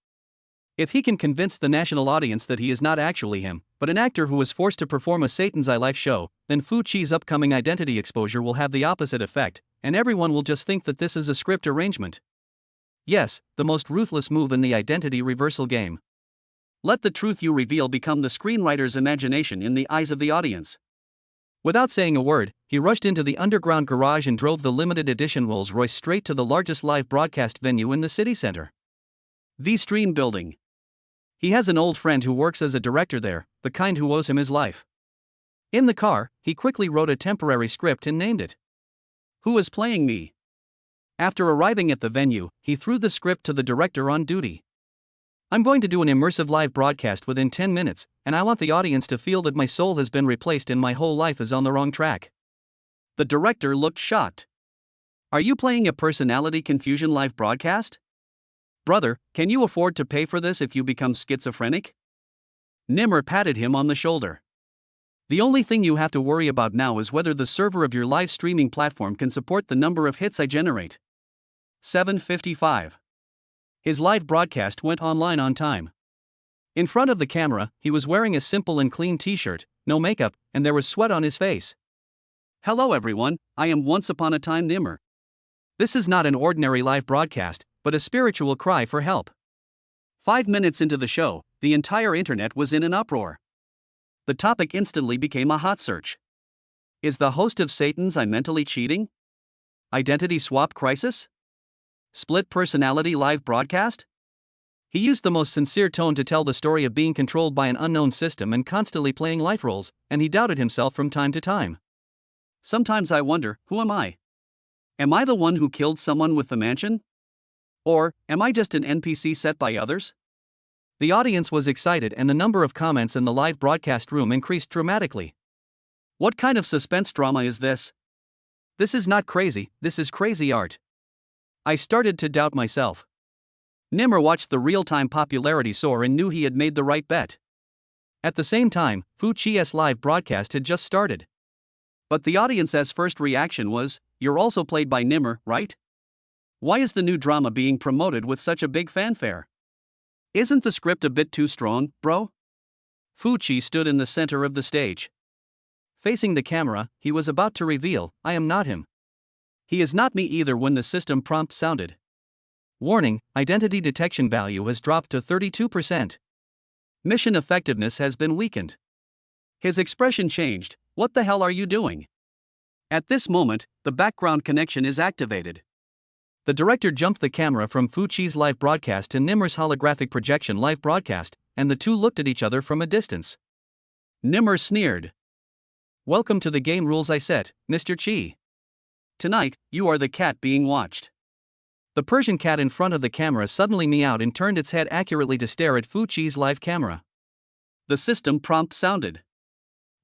If he can convince the national audience that he is not actually him, but an actor who was forced to perform a Satan's Eye life show, then Fu Chi's upcoming identity exposure will have the opposite effect, and everyone will just think that this is a script arrangement. Yes, the most ruthless move in the identity reversal game. Let the truth you reveal become the screenwriter's imagination in the eyes of the audience. Without saying a word, he rushed into the underground garage and drove the limited edition Rolls-Royce straight to the largest live broadcast venue in the city center. The Stream Building. He has an old friend who works as a director there, the kind who owes him his life. In the car, he quickly wrote a temporary script and named it "Who is Playing Me?" After arriving at the venue, he threw the script to the director on duty. "I'm going to do an immersive live broadcast within 10 minutes, and I want the audience to feel that my soul has been replaced and my whole life is on the wrong track." The director looked shocked. "Are you playing a personality confusion live broadcast? Brother, can you afford to pay for this if you become schizophrenic?" Nimmer patted him on the shoulder. "The only thing you have to worry about now is whether the server of your live streaming platform can support the number of hits I generate." 7:55. His live broadcast went online on time. In front of the camera, he was wearing a simple and clean t-shirt, no makeup, and there was sweat on his face. "Hello everyone, I am Once Upon a Time Nimmer. This is not an ordinary live broadcast, but a spiritual cry for help." 5 minutes into the show, the entire internet was in an uproar. The topic instantly became a hot search. Is the host of Satan's Eye mentally cheating? Identity swap crisis? Split personality live broadcast? He used the most sincere tone to tell the story of being controlled by an unknown system and constantly playing life roles, and he doubted himself from time to time. "Sometimes I wonder, who am I? Am I the one who killed someone with the mansion? Or, am I just an NPC set by others?" The audience was excited and the number of comments in the live broadcast room increased dramatically. "What kind of suspense drama is this? This is not crazy, this is crazy art." I started to doubt myself. Nimmer watched the real-time popularity soar and knew he had made the right bet. At the same time, Fu Chi's live broadcast had just started. But the audience's first reaction was, "You're also played by Nimmer, right? Why is the new drama being promoted with such a big fanfare? Isn't the script a bit too strong, bro?" Fu Chi stood in the center of the stage. Facing the camera, he was about to reveal, "I am not him. He is not me either" when the system prompt sounded. Warning, identity detection value has dropped to 32%. Mission effectiveness has been weakened. His expression changed. "What the hell are you doing?" At this moment, the background connection is activated. The director jumped the camera from Fu Chi's live broadcast to Nimmer's holographic projection live broadcast, and the two looked at each other from a distance. Nimmer sneered. "Welcome to the game rules I set, Mr. Chi. Tonight, you are the cat being watched." The Persian cat in front of the camera suddenly meowed and turned its head accurately to stare at Fu Chi's live camera. The system prompt sounded.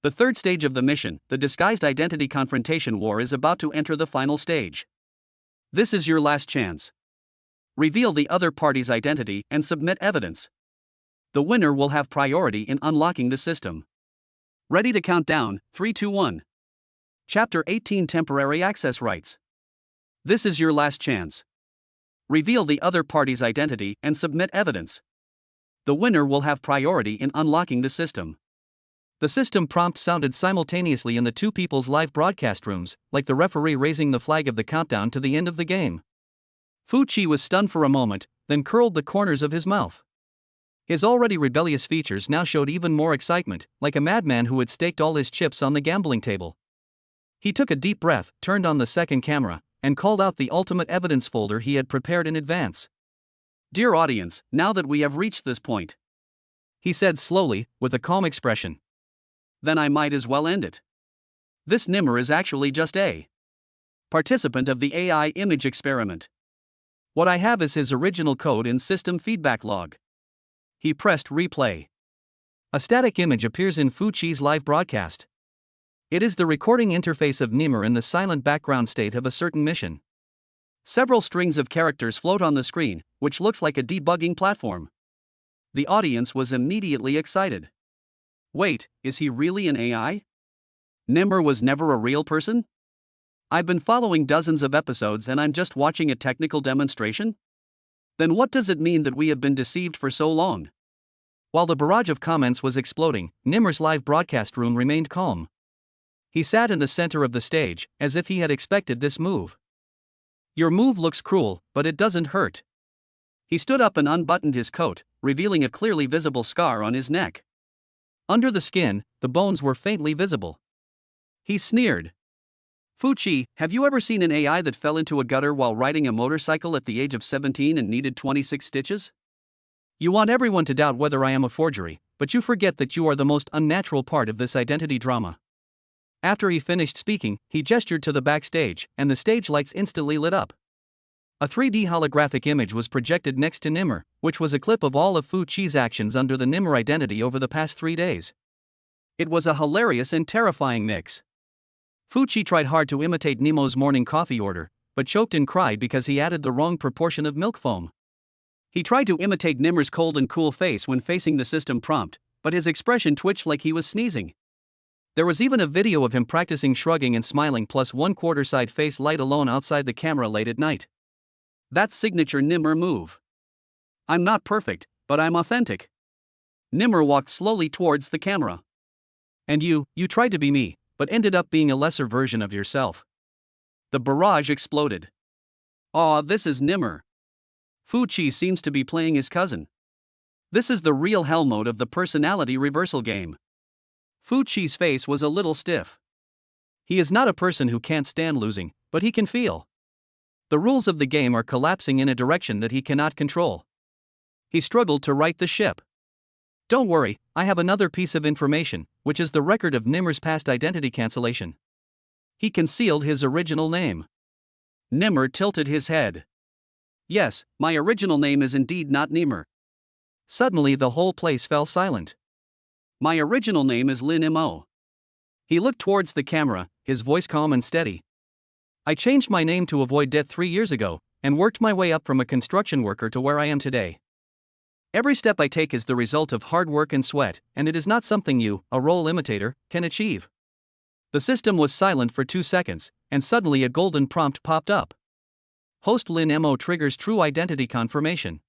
The third stage of the mission, the disguised identity confrontation war, is about to enter the final stage. This is your last chance. Reveal the other party's identity and submit evidence. The winner will have priority in unlocking the system. Ready to count down, 3, 2, 1. Chapter 18: Temporary Access Rights. This is your last chance. Reveal the other party's identity and submit evidence. The winner will have priority in unlocking the system. The system prompt sounded simultaneously in the two people's live broadcast rooms, like the referee raising the flag of the countdown to the end of the game. Fu Chi was stunned for a moment, then curled the corners of his mouth. His already rebellious features now showed even more excitement, like a madman who had staked all his chips on the gambling table. He took a deep breath, turned on the second camera, and called out the ultimate evidence folder he had prepared in advance. "Dear audience, now that we have reached this point," he said slowly, with a calm expression, "then I might as well end it. This Nimmer is actually just a participant of the AI image experiment. What I have is his original code in system feedback log. He pressed replay. A static image appears in Fuchi's live broadcast. It is the recording interface of Nimmer in the silent background state of a certain mission. Several strings of characters float on the screen, which looks like a debugging platform. The audience was immediately excited. Wait, is he really an AI? Nimmer was never a real person? I've been following dozens of episodes and I'm just watching a technical demonstration? Then what does it mean that we have been deceived for so long? While the barrage of comments was exploding, Nimmer's live broadcast room remained calm. He sat in the center of the stage, as if he had expected this move. Your move looks cruel, but it doesn't hurt. He stood up and unbuttoned his coat, revealing a clearly visible scar on his neck. Under the skin, the bones were faintly visible. He sneered. Fuchi, have you ever seen an AI that fell into a gutter while riding a motorcycle at the age of 17 and needed 26 stitches? You want everyone to doubt whether I am a forgery, but you forget that you are the most unnatural part of this identity drama. After he finished speaking, he gestured to the backstage, and the stage lights instantly lit up. A 3D holographic image was projected next to Nimmer, which was a clip of all of Fuchi's actions under the Nimmer identity over the past 3 days. It was a hilarious and terrifying mix. Fuchi tried hard to imitate Nemo's morning coffee order, but choked and cried because he added the wrong proportion of milk foam. He tried to imitate Nimmer's cold and cool face when facing the system prompt, but his expression twitched like he was sneezing. There was even a video of him practicing shrugging and smiling plus 1/4 side face light alone outside the camera late at night. That's signature Nimmer move. I'm not perfect, but I'm authentic. Nimmer walked slowly towards the camera. And you tried to be me, but ended up being a lesser version of yourself. The barrage exploded. Aw, this is Nimmer. Fuchi seems to be playing his cousin. This is the real hell mode of the personality reversal game. Fuchi's face was a little stiff. He is not a person who can't stand losing, but he can feel. The rules of the game are collapsing in a direction that he cannot control. He struggled to right the ship. Don't worry, I have another piece of information, which is the record of Nimmer's past identity cancellation. He concealed his original name. Nimmer tilted his head. Yes, my original name is indeed not Nimmer. Suddenly the whole place fell silent. My original name is Lin Mo. He looked towards the camera, his voice calm and steady. I changed my name to avoid death 3 years ago, and worked my way up from a construction worker to where I am today. Every step I take is the result of hard work and sweat, and it is not something you, a role imitator, can achieve. The system was silent for 2 seconds, and suddenly a golden prompt popped up. Host Lin Mo triggers true identity confirmation.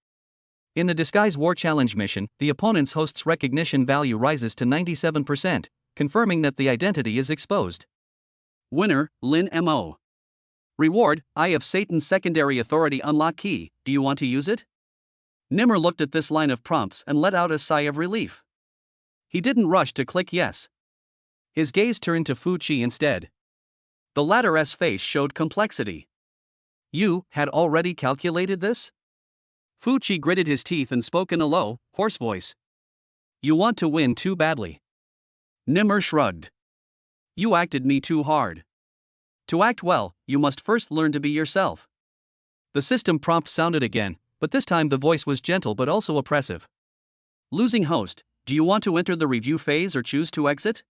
In the Disguise War Challenge mission, the opponent's host's recognition value rises to 97%, confirming that the identity is exposed. Winner, Lin Mo. Reward, Eye of Satan's secondary authority unlock key, do you want to use it? Nimmer looked at this line of prompts and let out a sigh of relief. He didn't rush to click yes. His gaze turned to Fuchi instead. The latter's face showed complexity. You had already calculated this? Fuchi gritted his teeth and spoke in a low, hoarse voice. You want to win too badly. Nimmer shrugged. You acted me too hard. To act well, you must first learn to be yourself. The system prompt sounded again, but this time the voice was gentle but also oppressive. Losing host, do you want to enter the review phase or choose to exit?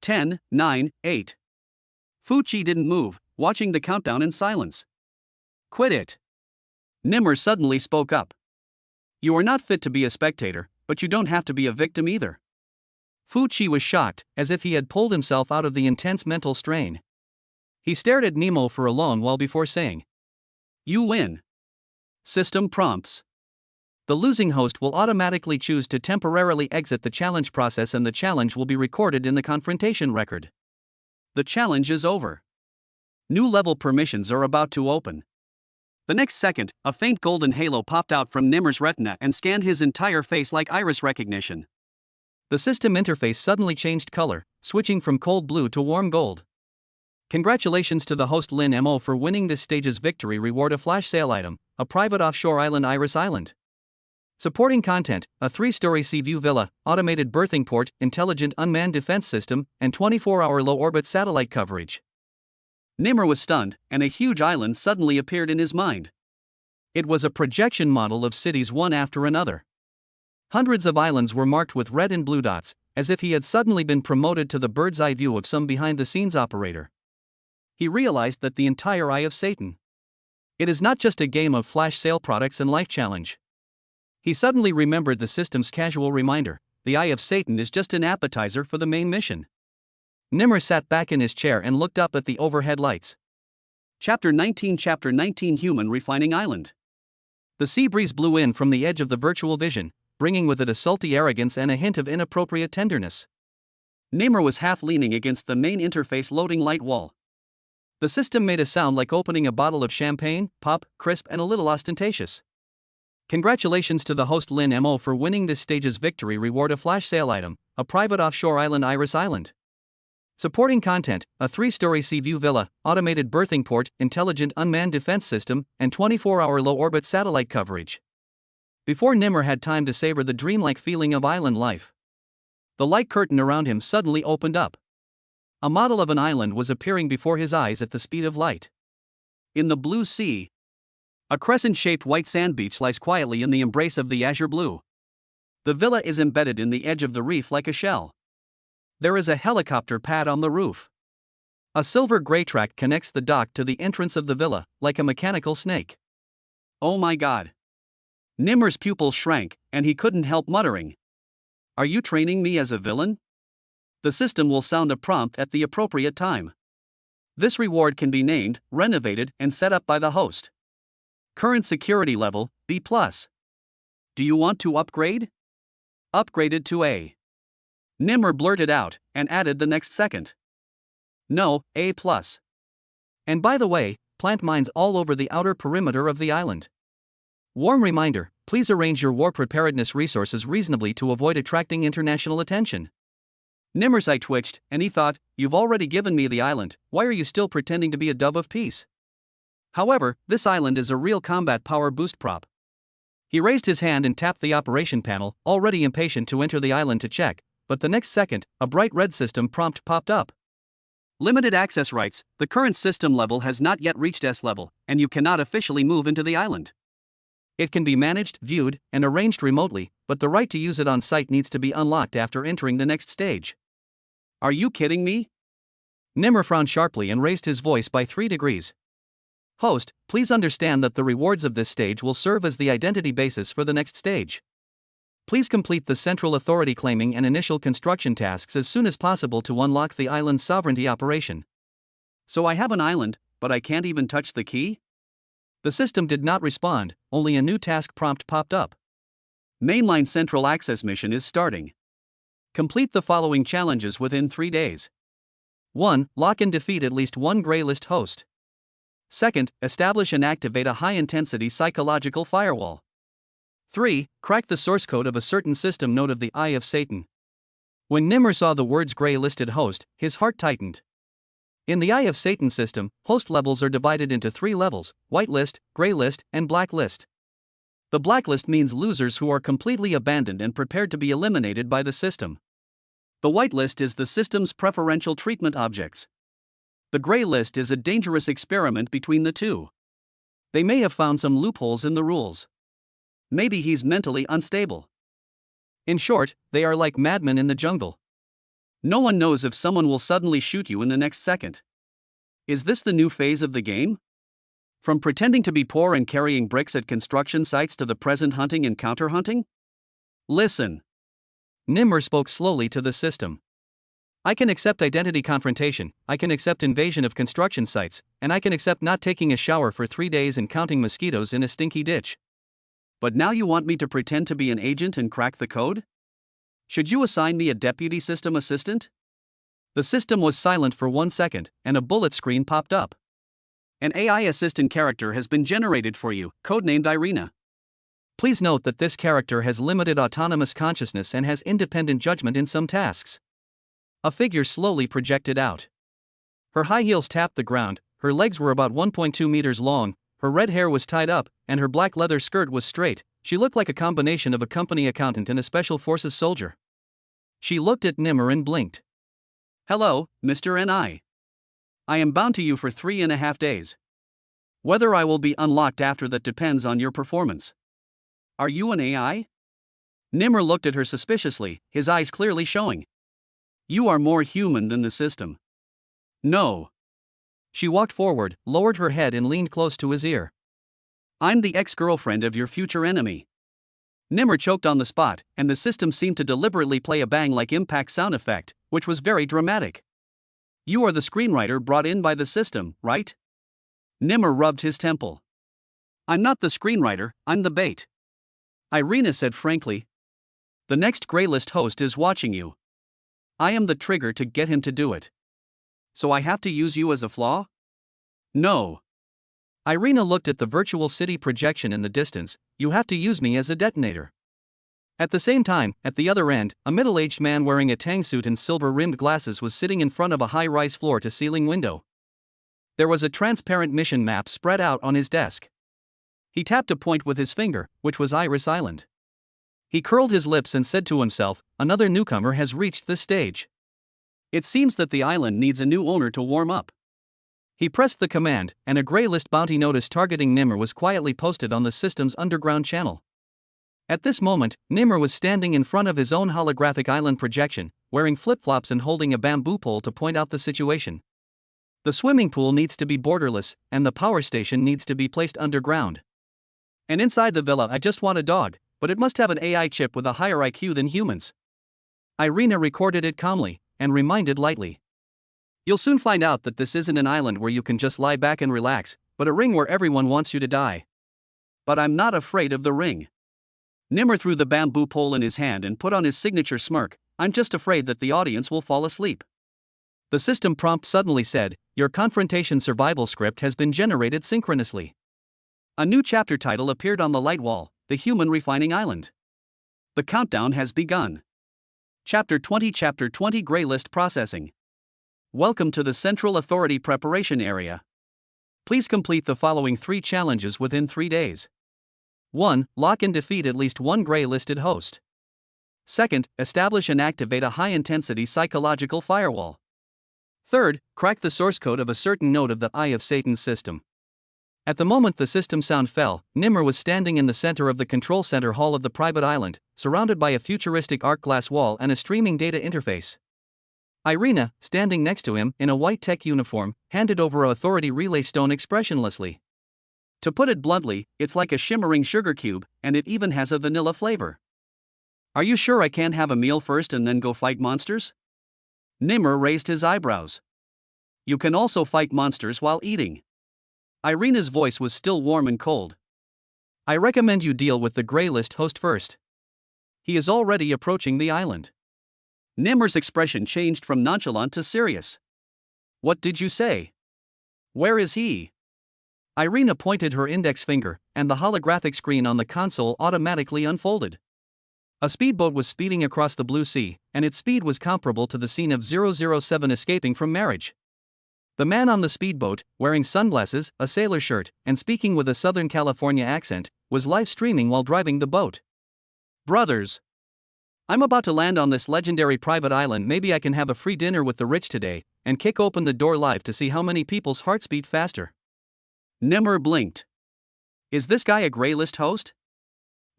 10, 9, 8. Fuchi didn't move, watching the countdown in silence. Quit it. Nimmer suddenly spoke up. You are not fit to be a spectator, but you don't have to be a victim either. Fuchi was shocked, as if he had pulled himself out of the intense mental strain. He stared at Nemo for a long while before saying, You win. System prompts. The losing host will automatically choose to temporarily exit the challenge process and the challenge will be recorded in the confrontation record. The challenge is over. New level permissions are about to open. The next second, a faint golden halo popped out from Nimmer's retina and scanned his entire face like iris recognition. The system interface suddenly changed color, switching from cold blue to warm gold. Congratulations to the host Lin Mo for winning this stage's victory reward: a flash sale item, a private offshore island Iris Island. Supporting content, a 3-story sea view villa, automated berthing port, intelligent unmanned defense system, and 24-hour low-orbit satellite coverage. Nimmer was stunned, and a huge island suddenly appeared in his mind. It was a projection model of cities one after another. Hundreds of islands were marked with red and blue dots, as if he had suddenly been promoted to the bird's-eye view of some behind-the-scenes operator. He realized that the entire Eye of Satan. It is not just a game of flash sale products and life challenge. He suddenly remembered the system's casual reminder: the Eye of Satan is just an appetizer for the main mission. Nimmer sat back in his chair and looked up at the overhead lights. Chapter 19 Human Refining Island. The sea breeze blew in from the edge of the virtual vision, bringing with it a salty arrogance and a hint of inappropriate tenderness. Nimmer was half leaning against the main interface loading light wall. The system made a sound like opening a bottle of champagne, pop, crisp, and a little ostentatious. Congratulations to the host Lin Mo for winning this stage's victory reward: a flash sale item, a private offshore island, Iris Island. Supporting content: a 3-story sea view villa, automated berthing port, intelligent unmanned defense system, and 24-hour low-orbit satellite coverage. Before Nimmer had time to savor the dreamlike feeling of island life, the light curtain around him suddenly opened up. A model of an island was appearing before his eyes at the speed of light. In the blue sea, a crescent-shaped white sand beach lies quietly in the embrace of the azure blue. The villa is embedded in the edge of the reef like a shell. There is a helicopter pad on the roof. A silver gray track connects the dock to the entrance of the villa, like a mechanical snake. Oh my God! Nimmer's pupils shrank, and he couldn't help muttering, "Are you training me as a villain?" The system will sound a prompt at the appropriate time. This reward can be named, renovated, and set up by the host. Current security level, B+. Do you want to upgrade? Upgraded to A. Nimmer blurted out, and added the next second. No, A+. And by the way, plant mines all over the outer perimeter of the island. Warm reminder: please arrange your war preparedness resources reasonably to avoid attracting international attention. Nimmer's eye twitched, and he thought, "You've already given me the island, why are you still pretending to be a dove of peace?" However, this island is a real combat power boost prop. He raised his hand and tapped the operation panel, already impatient to enter the island to check, but the next second, a bright red system prompt popped up. Limited access rights: the current system level has not yet reached S level, and you cannot officially move into the island. It can be managed, viewed, and arranged remotely, but the right to use it on site needs to be unlocked after entering the next stage. Are you kidding me? Nimmer frowned sharply and raised his voice by 3 degrees. Host, please understand that the rewards of this stage will serve as the identity basis for the next stage. Please complete the central authority claiming and initial construction tasks as soon as possible to unlock the island's sovereignty operation. So I have an island, but I can't even touch the key? The system did not respond, only a new task prompt popped up. Mainline Central Access mission is starting. Complete the following challenges within 3 days. 1. Lock and defeat at least one gray list host. 2. Establish and activate a high-intensity psychological firewall. 3. Crack the source code of a certain system node of the Eye of Satan. When Nimmer saw the words gray-listed host, his heart tightened. In the Eye of Satan system, host levels are divided into 3 levels: white list, gray list, and black list. The blacklist means losers who are completely abandoned and prepared to be eliminated by the system. The white list is the system's preferential treatment objects. The gray list is a dangerous experiment between the two. They may have found some loopholes in the rules. Maybe he's mentally unstable. In short, they are like madmen in the jungle. No one knows if someone will suddenly shoot you in the next second. Is this the new phase of the game? From pretending to be poor and carrying bricks at construction sites to the present hunting and counter-hunting? Listen. Nimmer spoke slowly to the system. I can accept identity confrontation, I can accept invasion of construction sites, and I can accept not taking a shower for 3 days and counting mosquitoes in a stinky ditch. But now you want me to pretend to be an agent and crack the code? Should you assign me a deputy system assistant? The system was silent for 1 second, and a bullet screen popped up. An AI assistant character has been generated for you, codenamed Irina. Please note that this character has limited autonomous consciousness and has independent judgment in some tasks. A figure slowly projected out. Her high heels tapped the ground, her legs were about 1.2 meters long, her red hair was tied up, and her black leather skirt was straight. She looked like a combination of a company accountant and a special forces soldier. She looked at Nimmer and blinked. Hello, Mr. N.I. I am bound to you for 3.5 days. Whether I will be unlocked after that depends on your performance. Are you an AI? Nimmer looked at her suspiciously, his eyes clearly showing. You are more human than the system. No. She walked forward, lowered her head and leaned close to his ear. I'm the ex-girlfriend of your future enemy. Nimmer choked on the spot, and the system seemed to deliberately play a bang-like impact sound effect, which was very dramatic. You are the screenwriter brought in by the system, right? Nimmer rubbed his temple. I'm not the screenwriter, I'm the bait. Irina said frankly. The next Greylist host is watching you. I am the trigger to get him to do it. So I have to use you as a flaw? No. Irina looked at the virtual city projection in the distance. You have to use me as a detonator. At the same time, at the other end, a middle-aged man wearing a tang suit and silver-rimmed glasses was sitting in front of a high-rise floor-to-ceiling window. There was a transparent mission map spread out on his desk. He tapped a point with his finger, which was Iris Island. He curled his lips and said to himself, another newcomer has reached this stage. It seems that the island needs a new owner to warm up. He pressed the command, and a Greylist bounty notice targeting Nimmer was quietly posted on the system's underground channel. At this moment, Nimmer was standing in front of his own holographic island projection, wearing flip-flops and holding a bamboo pole to point out the situation. The swimming pool needs to be borderless, and the power station needs to be placed underground. And inside the villa I just want a dog, but it must have an AI chip with a higher IQ than humans. Irina recorded it calmly, and reminded lightly. You'll soon find out that this isn't an island where you can just lie back and relax, but a ring where everyone wants you to die. But I'm not afraid of the ring. Nimmer threw the bamboo pole in his hand and put on his signature smirk. I'm just afraid that the audience will fall asleep. The system prompt suddenly said, your confrontation survival script has been generated synchronously. A new chapter title appeared on the light wall, The Human Refining Island. The countdown has begun. Chapter 20 Greylist Processing. Welcome to the Central Authority Preparation Area. Please complete the following 3 challenges within 3 days. 1. Lock and defeat at least one Grey-listed host. 2. Establish and activate a high-intensity psychological firewall. 3. Crack the source code of a certain node of the Eye of Satan system. At the moment the system sound fell, Nimmer was standing in the center of the control center hall of the private island, surrounded by a futuristic arc glass wall and a streaming data interface. Irina, standing next to him in a white tech uniform, handed over a authority relay stone expressionlessly. To put it bluntly, it's like a shimmering sugar cube, and it even has a vanilla flavor. Are you sure I can't have a meal first and then go fight monsters? Nimmer raised his eyebrows. You can also fight monsters while eating. Irina's voice was still warm and cold. I recommend you deal with the Greylist host first. He is already approaching the island. Nimmer's expression changed from nonchalant to serious. What did you say? Where is he? Irina pointed her index finger, and the holographic screen on the console automatically unfolded. A speedboat was speeding across the blue sea, and its speed was comparable to the scene of 007 escaping from marriage. The man on the speedboat, wearing sunglasses, a sailor shirt, and speaking with a Southern California accent, was live streaming while driving the boat. Brothers! I'm about to land on this legendary private island. Maybe I can have a free dinner with the rich today, and kick open the door live to see how many people's hearts beat faster. Nimmer blinked. Is this guy a Greylist host?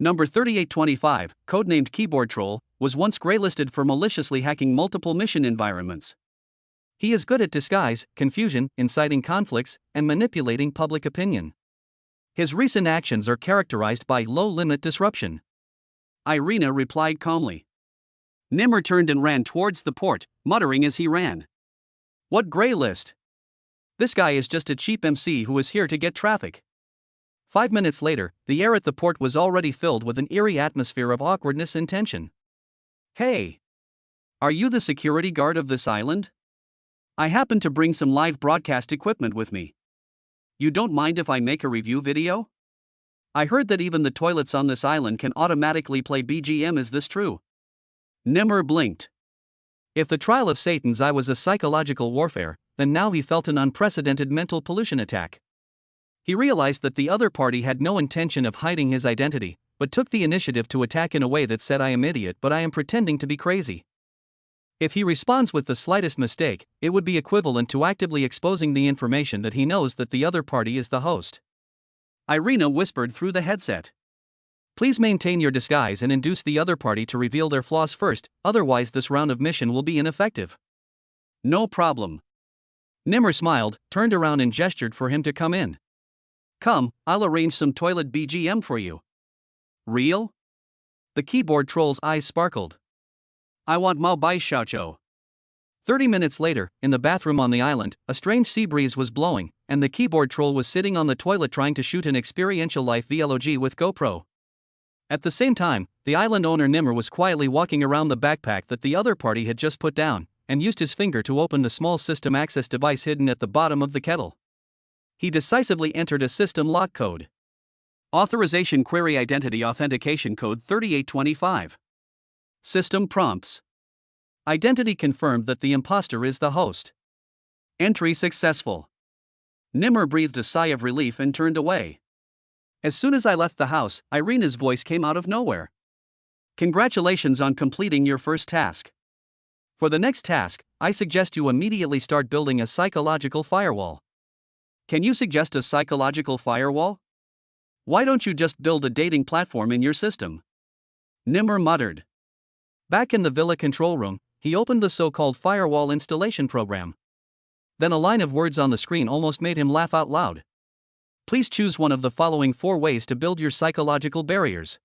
Number 3825, codenamed Keyboard Troll, was once graylisted for maliciously hacking multiple mission environments. He is good at disguise, confusion, inciting conflicts, and manipulating public opinion. His recent actions are characterized by low-limit disruption. Irina replied calmly. Nimmer turned and ran towards the port, muttering as he ran. What Greylist? This guy is just a cheap MC who is here to get traffic. 5 minutes later, the air at the port was already filled with an eerie atmosphere of awkwardness and tension. Hey! Are you the security guard of this island? I happen to bring some live broadcast equipment with me. You don't mind if I make a review video? I heard that even the toilets on this island can automatically play BGM. Is this true? Nimmer blinked. If the trial of Satan's eye was a psychological warfare, then now he felt an unprecedented mental pollution attack. He realized that the other party had no intention of hiding his identity, but took the initiative to attack in a way that said, I am idiot, but I am pretending to be crazy. If he responds with the slightest mistake, it would be equivalent to actively exposing the information that he knows that the other party is the host. Irina whispered through the headset. Please maintain your disguise and induce the other party to reveal their flaws first, otherwise this round of mission will be ineffective. No problem. Nimmer smiled, turned around and gestured for him to come in. Come, I'll arrange some toilet BGM for you. Real? The keyboard troll's eyes sparkled. I want Mao Bai Xiaoqiu. 30 minutes later, in the bathroom on the island, a strange sea breeze was blowing, and the keyboard troll was sitting on the toilet trying to shoot an experiential life vlog with GoPro. At the same time, the island owner Nimmer was quietly walking around the backpack that the other party had just put down, and used his finger to open the small system access device hidden at the bottom of the kettle. He decisively entered a system lock code. Authorization Query Identity Authentication Code 3825. System prompts. Identity confirmed that the imposter is the host. Entry successful. Nimmer breathed a sigh of relief and turned away. As soon as I left the house, Irina's voice came out of nowhere. Congratulations on completing your first task. For the next task, I suggest you immediately start building a psychological firewall. Can you suggest a psychological firewall? Why don't you just build a dating platform in your system? Nimmer muttered. Back in the villa control room, he opened the so-called firewall installation program. Then a line of words on the screen almost made him laugh out loud. Please choose one of the following 4 ways to build your psychological barriers.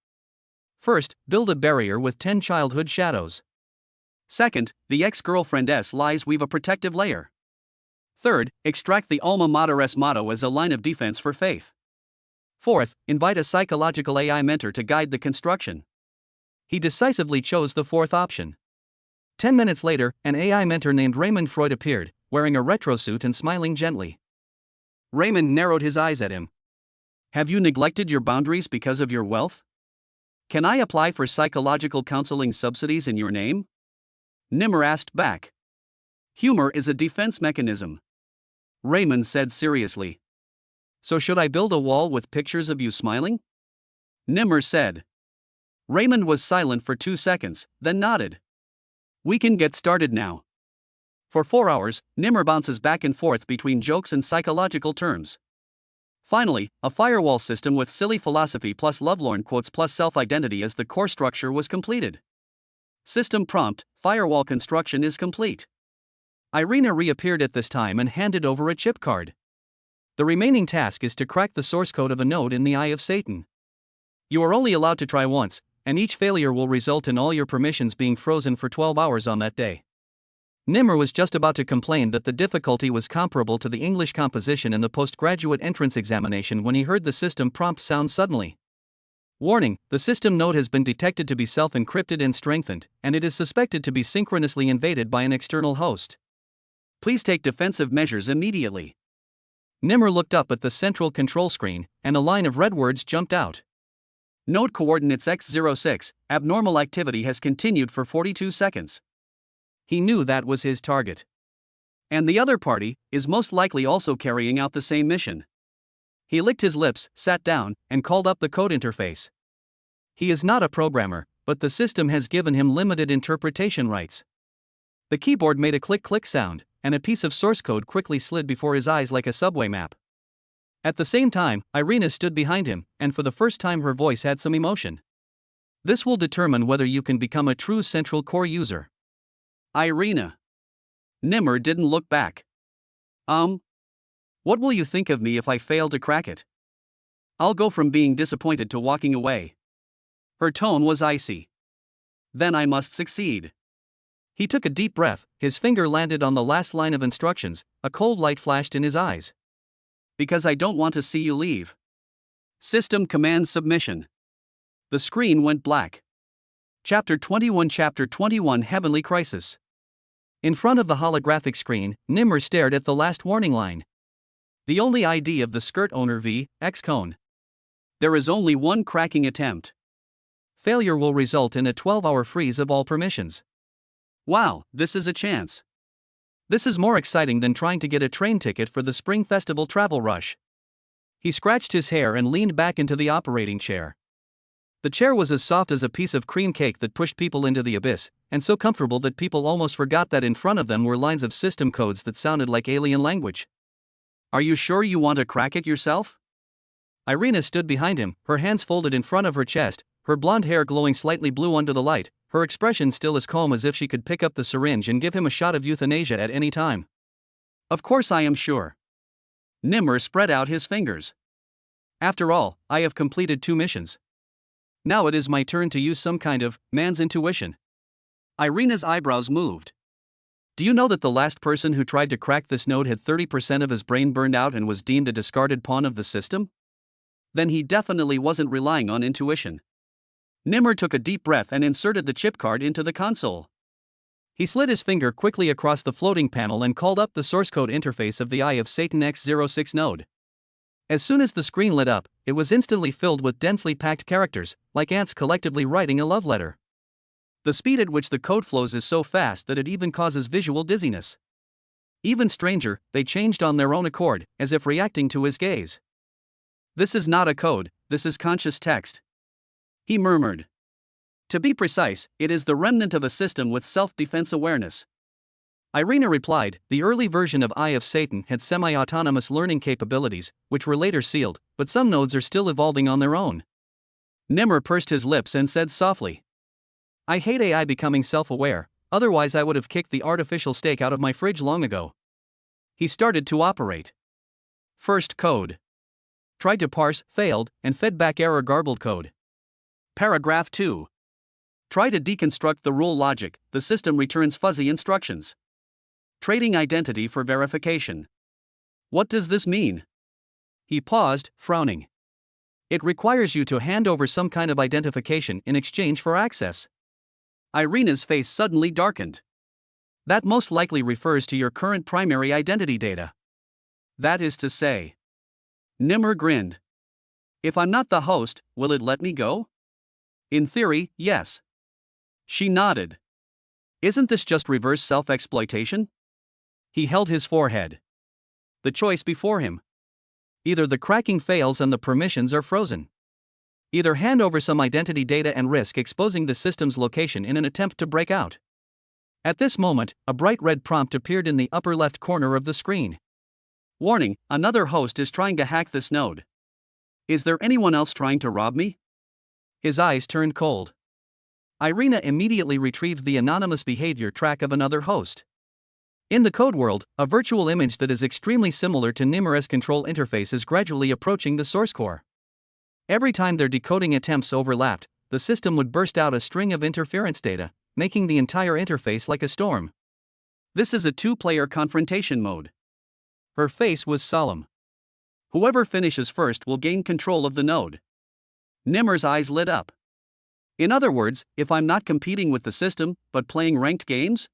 First, build a barrier with 10 childhood shadows. Second, the ex-girlfriend's lies weave a protective layer. Third, extract the alma mater's motto as a line of defense for faith. Fourth, invite a psychological AI mentor to guide the construction. He decisively chose the fourth option. 10 minutes later, an AI mentor named Raymond Freud appeared, wearing a retro suit and smiling gently. Raymond narrowed his eyes at him. Have you neglected your boundaries because of your wealth? Can I apply for psychological counseling subsidies in your name? Nimmer asked back. Humor is a defense mechanism. Raymond said seriously. So should I build a wall with pictures of you smiling? Nimmer said. Raymond was silent for 2 seconds, then nodded. We can get started now. For 4 hours, Nimmer bounces back and forth between jokes and psychological terms. Finally, a firewall system with silly philosophy plus lovelorn quotes plus self-identity as the core structure was completed. System prompt, firewall construction is complete. Irina reappeared at this time and handed over a chip card. The remaining task is to crack the source code of a node in the Eye of Satan. You are only allowed to try once, and each failure will result in all your permissions being frozen for 12 hours on that day. Nimmer was just about to complain that the difficulty was comparable to the English composition in the postgraduate entrance examination when he heard the system prompt sound suddenly. Warning, the system node has been detected to be self-encrypted and strengthened, and it is suspected to be synchronously invaded by an external host. Please take defensive measures immediately. Nimmer looked up at the central control screen, and a line of red words jumped out. Node coordinates x06, abnormal activity has continued for 42 seconds. He knew that was his target. And the other party is most likely also carrying out the same mission. He licked his lips, sat down, and called up the code interface. He is not a programmer, but the system has given him limited interpretation rights. The keyboard made a click-click sound, and a piece of source code quickly slid before his eyes like a subway map. At the same time, Irina stood behind him, and for the first time her voice had some emotion. This will determine whether you can become a true central core user. Irina. Nimmer didn't look back. What will you think of me if I fail to crack it? I'll go from being disappointed to walking away. Her tone was icy. Then I must succeed. He took a deep breath, his finger landed on the last line of instructions, a cold light flashed in his eyes. Because I don't want to see you leave. System command submission. The screen went black. Chapter 21 Heavenly Crisis. In front of the holographic screen, Nimmer stared at the last warning line. The only ID of the skirt owner v. X-Cone. There is only one cracking attempt. Failure will result in a 12-hour freeze of all permissions. Wow, this is a chance. This is more exciting than trying to get a train ticket for the Spring Festival travel rush. He scratched his hair and leaned back into the operating chair. The chair was as soft as a piece of cream cake that pushed people into the abyss, and so comfortable that people almost forgot that in front of them were lines of system codes that sounded like alien language. "Are you sure you want to crack it yourself?" Irina stood behind him, her hands folded in front of her chest, her blonde hair glowing slightly blue under the light, her expression still as calm as if she could pick up the syringe and give him a shot of euthanasia at any time. "Of course I am sure." Nimmer spread out his fingers. "After all, I have completed 2 missions. Now it is my turn to use some kind of man's intuition." Irina's eyebrows moved. "Do you know that the last person who tried to crack this node had 30% of his brain burned out and was deemed a discarded pawn of the system? Then he definitely wasn't relying on intuition." Nimmer took a deep breath and inserted the chip card into the console. He slid his finger quickly across the floating panel and called up the source code interface of the Eye of Satan X06 node. As soon as the screen lit up, it was instantly filled with densely packed characters, like ants collectively writing a love letter. The speed at which the code flows is so fast that it even causes visual dizziness. Even stranger, they changed on their own accord, as if reacting to his gaze. "This is not a code, this is conscious text," he murmured. "To be precise, it is the remnant of a system with self-defense awareness." Irina replied, the early version of Eye of Satan had semi-autonomous learning capabilities, which were later sealed, but some nodes are still evolving on their own. Nimmer pursed his lips and said softly, "I hate AI becoming self-aware, otherwise I would have kicked the artificial steak out of my fridge long ago." He started to operate. First code. Tried to parse, failed, and fed back error garbled code. Paragraph 2. Try to deconstruct the rule logic, the system returns fuzzy instructions. Trading identity for verification. What does this mean? He paused, frowning. It requires you to hand over some kind of identification in exchange for access. Irina's face suddenly darkened. That most likely refers to your current primary identity data. That is to say. Nimmer grinned. If I'm not the host, will it let me go? In theory, yes. She nodded. Isn't this just reverse self-exploitation? He held his forehead. The choice before him. Either the cracking fails and the permissions are frozen. Either hand over some identity data and risk exposing the system's location in an attempt to break out. At this moment, a bright red prompt appeared in the upper left corner of the screen. Warning, another host is trying to hack this node. Is there anyone else trying to rob me? His eyes turned cold. Irina immediately retrieved the anonymous behavior track of another host. In the code world, a virtual image that is extremely similar to Nimmer's control interface is gradually approaching the source core. Every time their decoding attempts overlapped, the system would burst out a string of interference data, making the entire interface like a storm. This is a 2-player confrontation mode. Her face was solemn. Whoever finishes first will gain control of the node. Nimmer's eyes lit up. In other words, if I'm not competing with the system, but playing ranked games?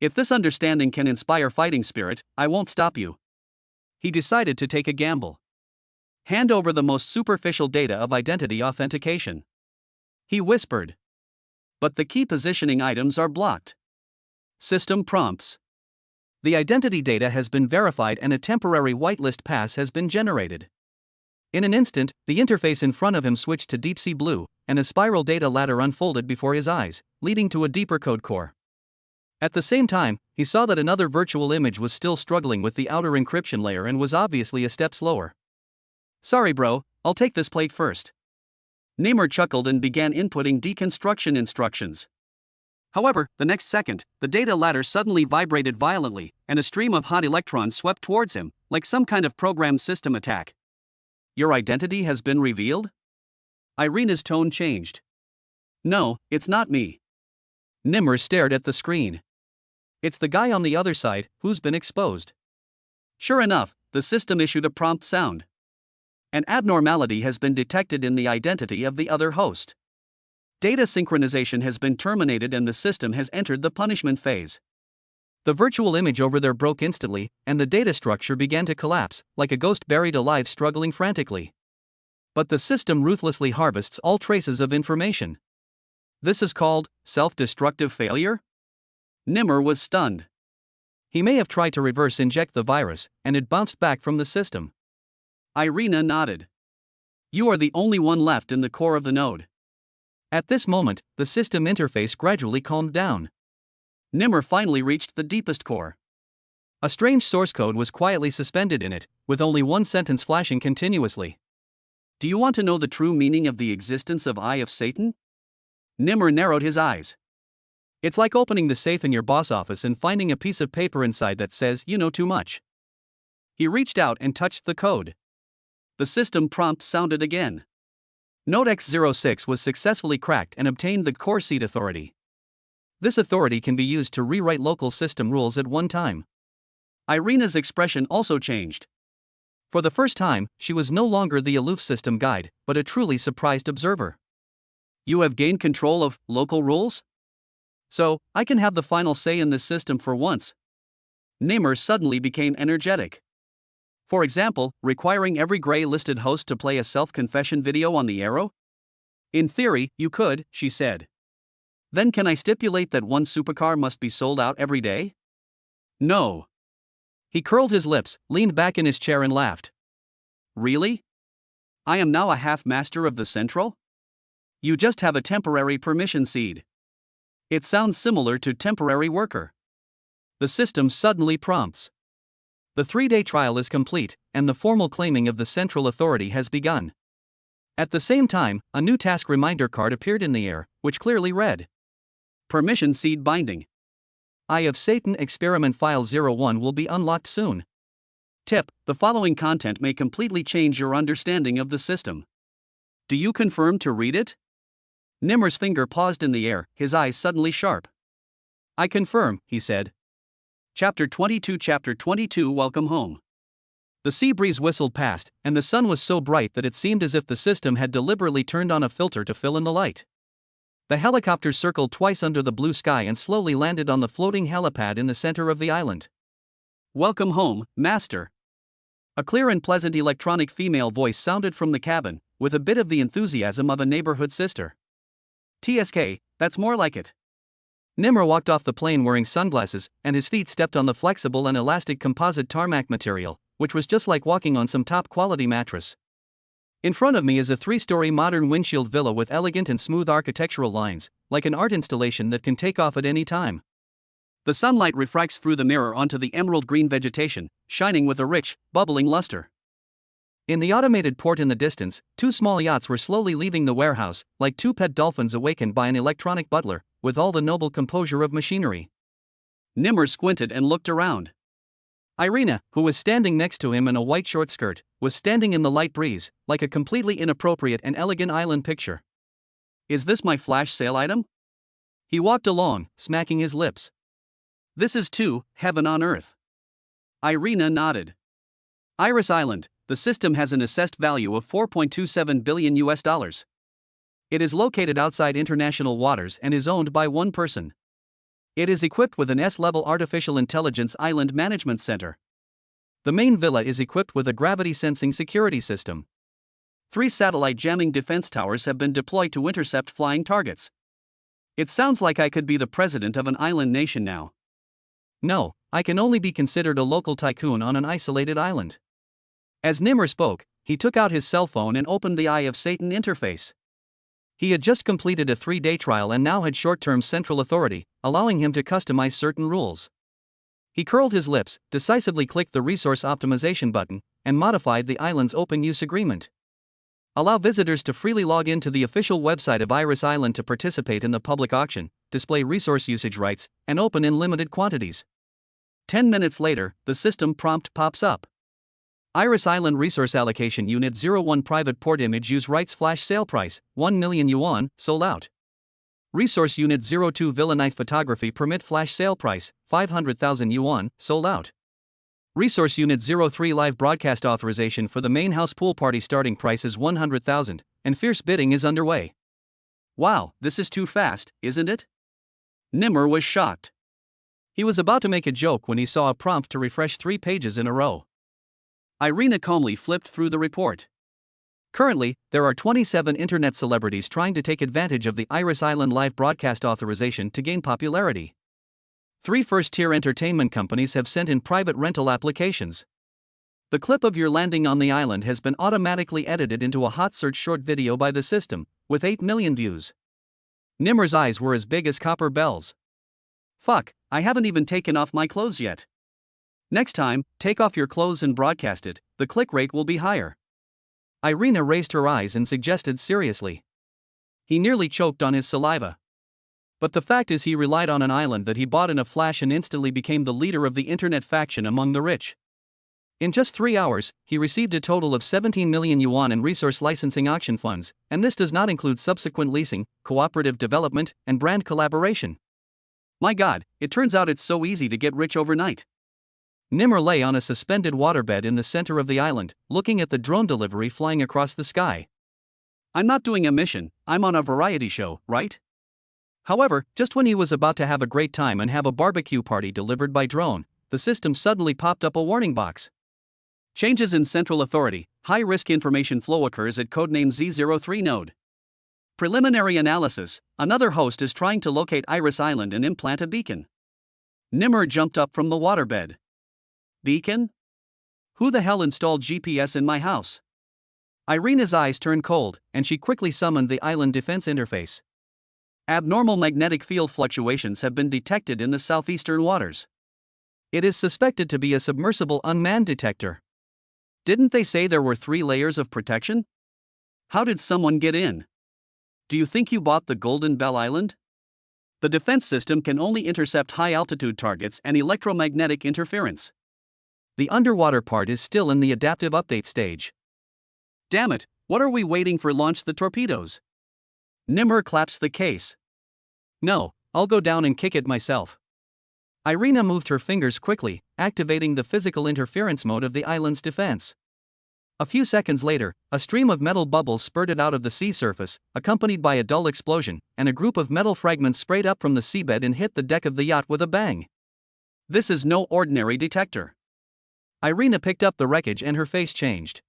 If this understanding can inspire fighting spirit, I won't stop you. He decided to take a gamble. Hand over the most superficial data of identity authentication. He whispered. But the key positioning items are blocked. System prompts. The identity data has been verified and a temporary whitelist pass has been generated. In an instant, the interface in front of him switched to deep sea blue, and a spiral data ladder unfolded before his eyes, leading to a deeper code core. At the same time, he saw that another virtual image was still struggling with the outer encryption layer and was obviously a step slower. Sorry bro, I'll take this plate first. Nimmer chuckled and began inputting deconstruction instructions. However, the next second, the data ladder suddenly vibrated violently, and a stream of hot electrons swept towards him, like some kind of programmed system attack. Your identity has been revealed? Irina's tone changed. No, it's not me. Nimmer stared at the screen. It's the guy on the other side, who's been exposed. Sure enough, the system issued a prompt sound. An abnormality has been detected in the identity of the other host. Data synchronization has been terminated and the system has entered the punishment phase. The virtual image over there broke instantly, and the data structure began to collapse, like a ghost buried alive struggling frantically. But the system ruthlessly harvests all traces of information. This is called self-destructive failure? Nimmer was stunned. He may have tried to reverse inject the virus, and it bounced back from the system. Irina nodded. You are the only one left in the core of the node. At this moment, the system interface gradually calmed down. Nimmer finally reached the deepest core. A strange source code was quietly suspended in it, with only one sentence flashing continuously. Do you want to know the true meaning of the existence of Eye of Satan? Nimmer narrowed his eyes. It's like opening the safe in your boss office and finding a piece of paper inside that says you know too much. He reached out and touched the code. The system prompt sounded again. Node X06 was successfully cracked and obtained the core seed authority. This authority can be used to rewrite local system rules at one time. Irina's expression also changed. For the first time, she was no longer the aloof system guide, but a truly surprised observer. You have gained control of local rules? So, I can have the final say in this system for once. Nimmer suddenly became energetic. For example, requiring every gray-listed host to play a self-confession video on the Arrow? In theory, you could, she said. Then can I stipulate that one supercar must be sold out every day? No. He curled his lips, leaned back in his chair and laughed. Really? I am now a half-master of the Central? You just have a temporary permission seed. It sounds similar to temporary worker. The system suddenly prompts. The 3-day trial is complete, and the formal claiming of the Central Authority has begun. At the same time, a new task reminder card appeared in the air, which clearly read: Permission seed binding. Eye of Satan Experiment File 01 will be unlocked soon. Tip: the following content may completely change your understanding of the system. Do you confirm to read it? Nimmer's finger paused in the air, his eyes suddenly sharp. I confirm, he said. Chapter 22 Welcome home. The sea breeze whistled past, and the sun was so bright that it seemed as if the system had deliberately turned on a filter to fill in the light. The helicopter circled twice under the blue sky and slowly landed on the floating helipad in the center of the island. Welcome home, Master. A clear and pleasant electronic female voice sounded from the cabin, with a bit of the enthusiasm of a neighborhood sister. TSK, that's more like it. Nimmer walked off the plane wearing sunglasses, and his feet stepped on the flexible and elastic composite tarmac material, which was just like walking on some top-quality mattress. In front of me is a 3-story modern windshield villa with elegant and smooth architectural lines, like an art installation that can take off at any time. The sunlight refracts through the mirror onto the emerald green vegetation, shining with a rich, bubbling luster. In the automated port in the distance, 2 small yachts were slowly leaving the warehouse, like 2 pet dolphins awakened by an electronic butler, with all the noble composure of machinery. Nimmer squinted and looked around. Irina, who was standing next to him in a white short skirt, was standing in the light breeze, like a completely inappropriate and elegant island picture. Is this my flash sale item? He walked along, smacking his lips. This is too, heaven on earth. Irina nodded. Iris Island, the system has an assessed value of $4.27 billion. It is located outside international waters and is owned by one person. It is equipped with an S-level artificial intelligence island management center. The main villa is equipped with a gravity-sensing security system. 3 satellite jamming defense towers have been deployed to intercept flying targets. It sounds like I could be the president of an island nation now. No, I can only be considered a local tycoon on an isolated island. As Nimmer spoke, he took out his cell phone and opened the Eye of Satan interface. He had just completed a 3-day trial and now had short-term central authority, allowing him to customize certain rules. He curled his lips, decisively clicked the resource optimization button, and modified the island's open use agreement. Allow visitors to freely log into the official website of Iris Island to participate in the public auction, display resource usage rights, and open in limited quantities. 10 minutes later, the system prompt pops up. Iris Island Resource Allocation Unit 01 Private Port Image Use Rights Flash Sale Price, 1 million yuan, sold out. Resource Unit 02 Villa Night Photography Permit Flash Sale Price, 500,000 yuan, sold out. Resource Unit 03 Live Broadcast Authorization for the main house pool party starting price is 100,000, and fierce bidding is underway. Wow, this is too fast, isn't it? Nimmer was shocked. He was about to make a joke when he saw a prompt to refresh 3 pages in a row. Irina calmly flipped through the report. Currently, there are 27 internet celebrities trying to take advantage of the Iris Island live broadcast authorization to gain popularity. 3 first-tier entertainment companies have sent in private rental applications. The clip of your landing on the island has been automatically edited into a hot search short video by the system, with 8 million views. Nimmer's eyes were as big as copper bells. Fuck, I haven't even taken off my clothes yet. Next time, take off your clothes and broadcast it, the click rate will be higher. Irina raised her eyes and suggested seriously. He nearly choked on his saliva. But the fact is he relied on an island that he bought in a flash and instantly became the leader of the internet faction among the rich. In just 3 hours, he received a total of 17 million yuan in resource licensing auction funds, and this does not include subsequent leasing, cooperative development, and brand collaboration. My god, it turns out it's so easy to get rich overnight. Nimmer lay on a suspended waterbed in the center of the island, looking at the drone delivery flying across the sky. I'm not doing a mission, I'm on a variety show, right? However, just when he was about to have a great time and have a barbecue party delivered by drone, the system suddenly popped up a warning box. Changes in central authority, high-risk information flow occurs at codename Z03 node. Preliminary analysis, another host is trying to locate Iris Island and implant a beacon. Nimmer jumped up from the waterbed. Beacon? Who the hell installed GPS in my house? Irina's eyes turned cold, and she quickly summoned the island defense interface. Abnormal magnetic field fluctuations have been detected in the southeastern waters. It is suspected to be a submersible unmanned detector. Didn't they say there were 3 layers of protection? How did someone get in? Do you think you bought the Golden Bell Island? The defense system can only intercept high-altitude targets and electromagnetic interference. The underwater part is still in the adaptive update stage. Damn it, what are we waiting for? Launch the torpedoes. Nimmer claps the case. No, I'll go down and kick it myself. Irina moved her fingers quickly, activating the physical interference mode of the island's defense. A few seconds later, a stream of metal bubbles spurted out of the sea surface, accompanied by a dull explosion, and a group of metal fragments sprayed up from the seabed and hit the deck of the yacht with a bang. This is no ordinary detector. Irina picked up the wreckage and her face changed.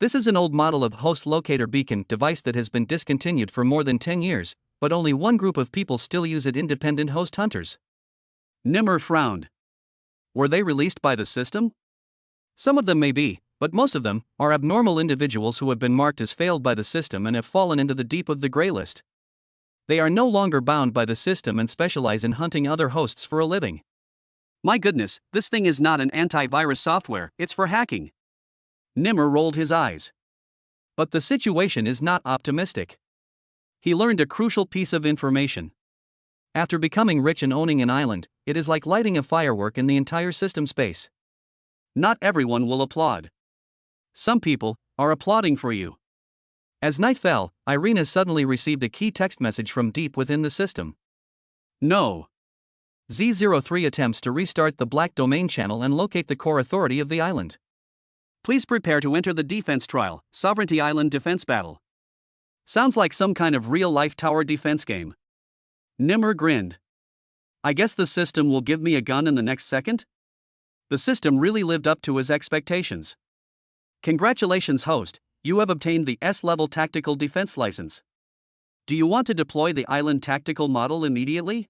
This is an old model of host locator beacon device that has been discontinued for more than 10 years, but only one group of people still use it: independent host hunters. Nimmer frowned. Were they released by the system? Some of them may be, but most of them are abnormal individuals who have been marked as failed by the system and have fallen into the deep of the gray list. They are no longer bound by the system and specialize in hunting other hosts for a living. My goodness, this thing is not an antivirus software, it's for hacking. Nimmer rolled his eyes. But the situation is not optimistic. He learned a crucial piece of information. After becoming rich and owning an island, it is like lighting a firework in the entire system space. Not everyone will applaud. Some people are applauding for you. As night fell, Irina suddenly received a key text message from deep within the system. No. Z03 attempts to restart the black domain channel and locate the core authority of the island. Please prepare to enter the defense trial, Sovereignty Island Defense Battle. Sounds like some kind of real-life tower defense game. Nimmer grinned. I guess the system will give me a gun in the next second? The system really lived up to his expectations. Congratulations, host, you have obtained the S-level tactical defense license. Do you want to deploy the island tactical model immediately?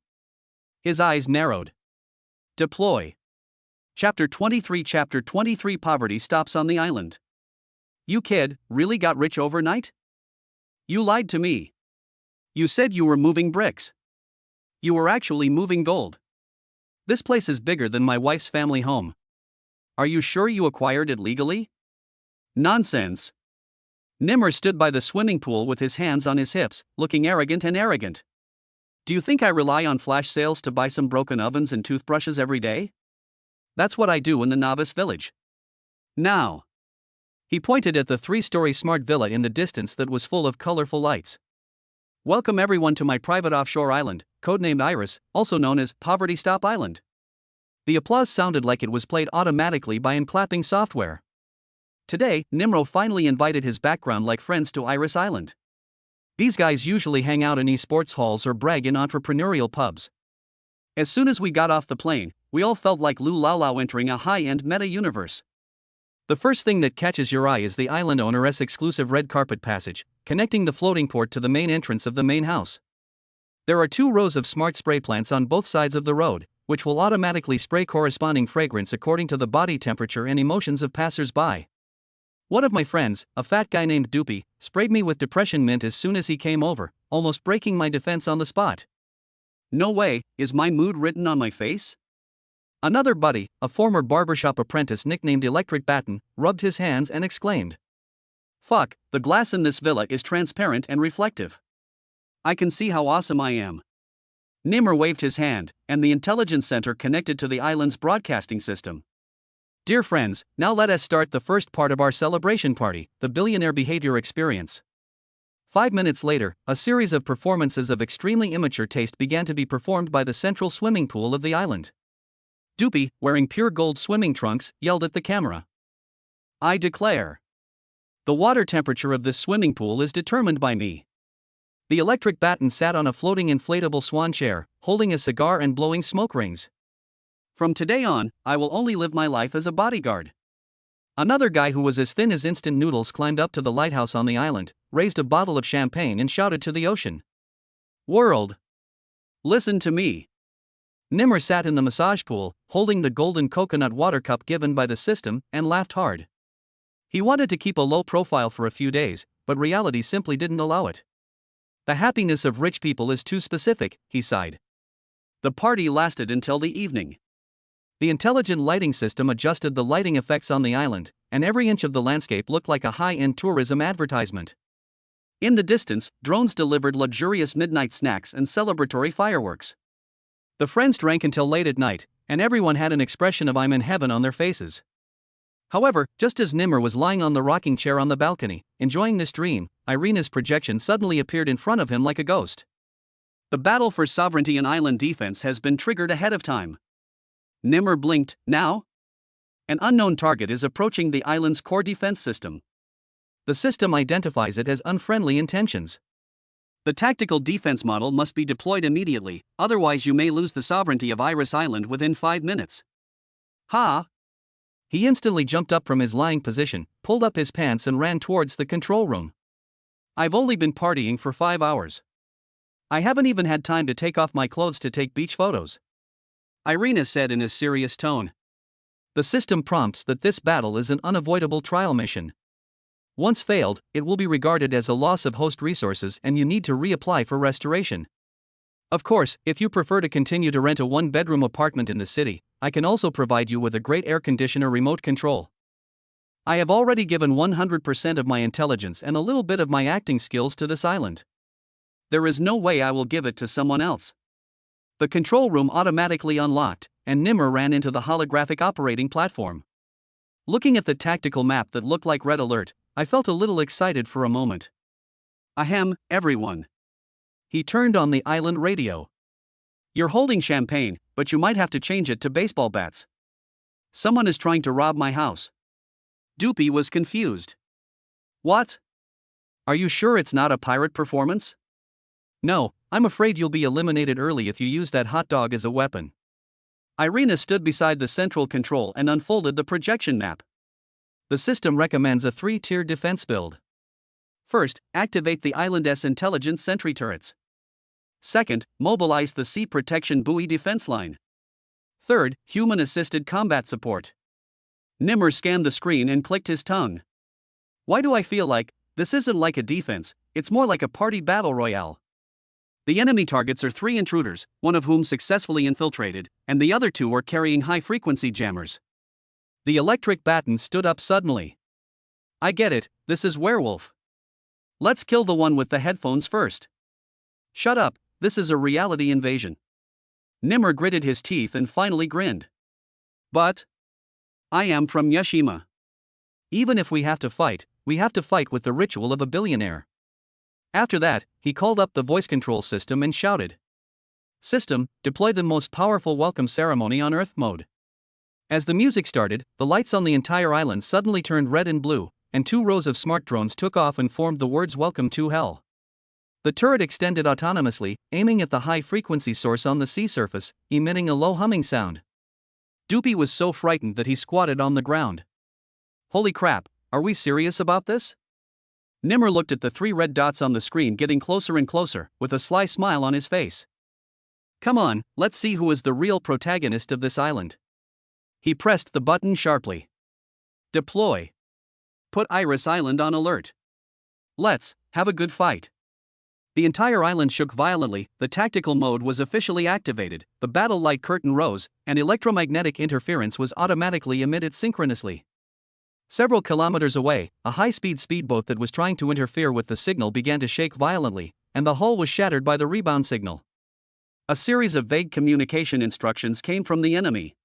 His eyes narrowed. Deploy. Chapter 23 Poverty stops on the island. You kid, really got rich overnight? You lied to me. You said you were moving bricks. You were actually moving gold. This place is bigger than my wife's family home. Are you sure you acquired it legally? Nonsense. Nimmer stood by the swimming pool with his hands on his hips, looking arrogant. Do you think I rely on flash sales to buy some broken ovens and toothbrushes every day? That's what I do in the novice village. Now. He pointed at the 3-story smart villa in the distance that was full of colorful lights. Welcome everyone to my private offshore island, codenamed Iris, also known as Poverty Stop Island. The applause sounded like it was played automatically by clapping software. Today, Nimro finally invited his background-like friends to Iris Island. These guys usually hang out in esports halls or brag in entrepreneurial pubs. As soon as we got off the plane, we all felt like Lu Lao Lao entering a high-end meta-universe. The first thing that catches your eye is the island owner's exclusive red carpet passage, connecting the floating port to the main entrance of the main house. There are 2 rows of smart spray plants on both sides of the road, which will automatically spray corresponding fragrance according to the body temperature and emotions of passers-by. One of my friends, a fat guy named Doopy, sprayed me with depression mint as soon as he came over, almost breaking my defense on the spot. No way, is my mood written on my face? Another buddy, a former barbershop apprentice nicknamed Electric Batten, rubbed his hands and exclaimed, "Fuck, the glass in this villa is transparent and reflective. I can see how awesome I am." Nimmer waved his hand, and the intelligence center connected to the island's broadcasting system. Dear friends, now let us start the first part of our celebration party, the billionaire behavior experience. 5 minutes later, a series of performances of extremely immature taste began to be performed by the central swimming pool of the island. Doopy, wearing pure gold swimming trunks, yelled at the camera, "I declare, the water temperature of this swimming pool is determined by me." The Electric Batten sat on a floating inflatable swan chair, holding a cigar and blowing smoke rings. "From today on, I will only live my life as a bodyguard." Another guy who was as thin as instant noodles climbed up to the lighthouse on the island, raised a bottle of champagne and shouted to the ocean, "World, listen to me." Nimmer sat in the massage pool, holding the golden coconut water cup given by the system, and laughed hard. He wanted to keep a low profile for a few days, but reality simply didn't allow it. "The happiness of rich people is too specific," he sighed. The party lasted until the evening. The intelligent lighting system adjusted the lighting effects on the island, and every inch of the landscape looked like a high-end tourism advertisement. In the distance, drones delivered luxurious midnight snacks and celebratory fireworks. The friends drank until late at night, and everyone had an expression of "I'm in heaven" on their faces. However, just as Nimmer was lying on the rocking chair on the balcony, enjoying this dream, Irina's projection suddenly appeared in front of him like a ghost. "The battle for sovereignty and island defense has been triggered ahead of time." Nimmer blinked. "Now? An unknown target is approaching the island's core defense system. The system identifies it as unfriendly intentions. The tactical defense model must be deployed immediately, otherwise you may lose the sovereignty of Iris Island within 5 minutes." "Ha!" He instantly jumped up from his lying position, pulled up his pants and ran towards the control room. "I've only been partying for 5 hours. I haven't even had time to take off my clothes to take beach photos," Irina said in a serious tone. The system prompts that this battle is an unavoidable trial mission. Once failed, it will be regarded as a loss of host resources and you need to reapply for restoration. Of course, if you prefer to continue to rent a one-bedroom apartment in the city, I can also provide you with a great air conditioner remote control. I have already given 100% of my intelligence and a little bit of my acting skills to this island. There is no way I will give it to someone else." The control room automatically unlocked, and Nimmer ran into the holographic operating platform. Looking at the tactical map that looked like Red Alert, I felt a little excited for a moment. "Ahem, everyone." He turned on the island radio. "You're holding champagne, but you might have to change it to baseball bats. Someone is trying to rob my house." Doopy was confused. "What? Are you sure it's not a pirate performance?" "No, I'm afraid you'll be eliminated early if you use that hot dog as a weapon." Irina stood beside the central control and unfolded the projection map. The system recommends a 3-tier defense build. First, activate the island's intelligence sentry turrets. Second, mobilize the sea protection buoy defense line. Third, human-assisted combat support. Nimmer scanned the screen and clicked his tongue. "Why do I feel like this isn't like a defense, it's more like a party battle royale?" The enemy targets are 3 intruders, one of whom successfully infiltrated, and the other 2 are carrying high-frequency jammers. The Electric Batten stood up suddenly. "I get it, this is werewolf. Let's kill the one with the headphones first." "Shut up, this is a reality invasion." Nimmer gritted his teeth and finally grinned. "But I am from Yashima. Even if we have to fight with the ritual of a billionaire." After that, he called up the voice control system and shouted, "System, deploy the most powerful welcome ceremony on Earth mode." As the music started, the lights on the entire island suddenly turned red and blue, and 2 rows of smart drones took off and formed the words "Welcome to Hell." The turret extended autonomously, aiming at the high-frequency source on the sea surface, emitting a low humming sound. Doopy was so frightened that he squatted on the ground. "Holy crap, are we serious about this?" Nimmer looked at the 3 red dots on the screen getting closer and closer, with a sly smile on his face. "Come on, let's see who is the real protagonist of this island." He pressed the button sharply. "Deploy." put Iris Island on alert. Let's have a good fight. The entire island shook violently, the tactical mode was officially activated, the battle light curtain rose, and electromagnetic interference was automatically emitted synchronously. Several kilometers away, a high-speed speedboat that was trying to interfere with the signal began to shake violently, and the hull was shattered by the rebound signal. A series of vague communication instructions came from the enemy.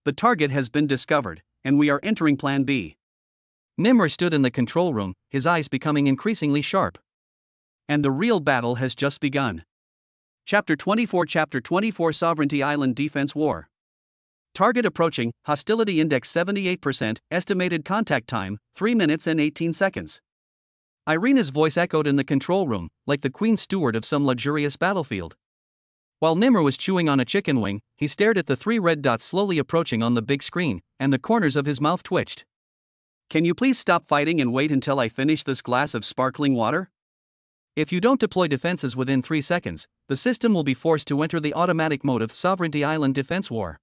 The target has been discovered, and we are entering Plan B. Nimmer stood in the control room, his eyes becoming increasingly sharp. And the real battle has just begun. Chapter 24 Sovereignty Island Defense War. Target approaching, hostility index 78%, estimated contact time, 3 minutes and 18 seconds. Irina's voice echoed in the control room, like the queen steward of some luxurious battlefield. While Nimmer was chewing on a chicken wing, he stared at the 3 red dots slowly approaching on the big screen, and the corners of his mouth twitched. Can you please stop fighting and wait until I finish this glass of sparkling water? If you don't deploy defenses within 3 seconds, the system will be forced to enter the automatic mode of Sovereignty Island Defense War.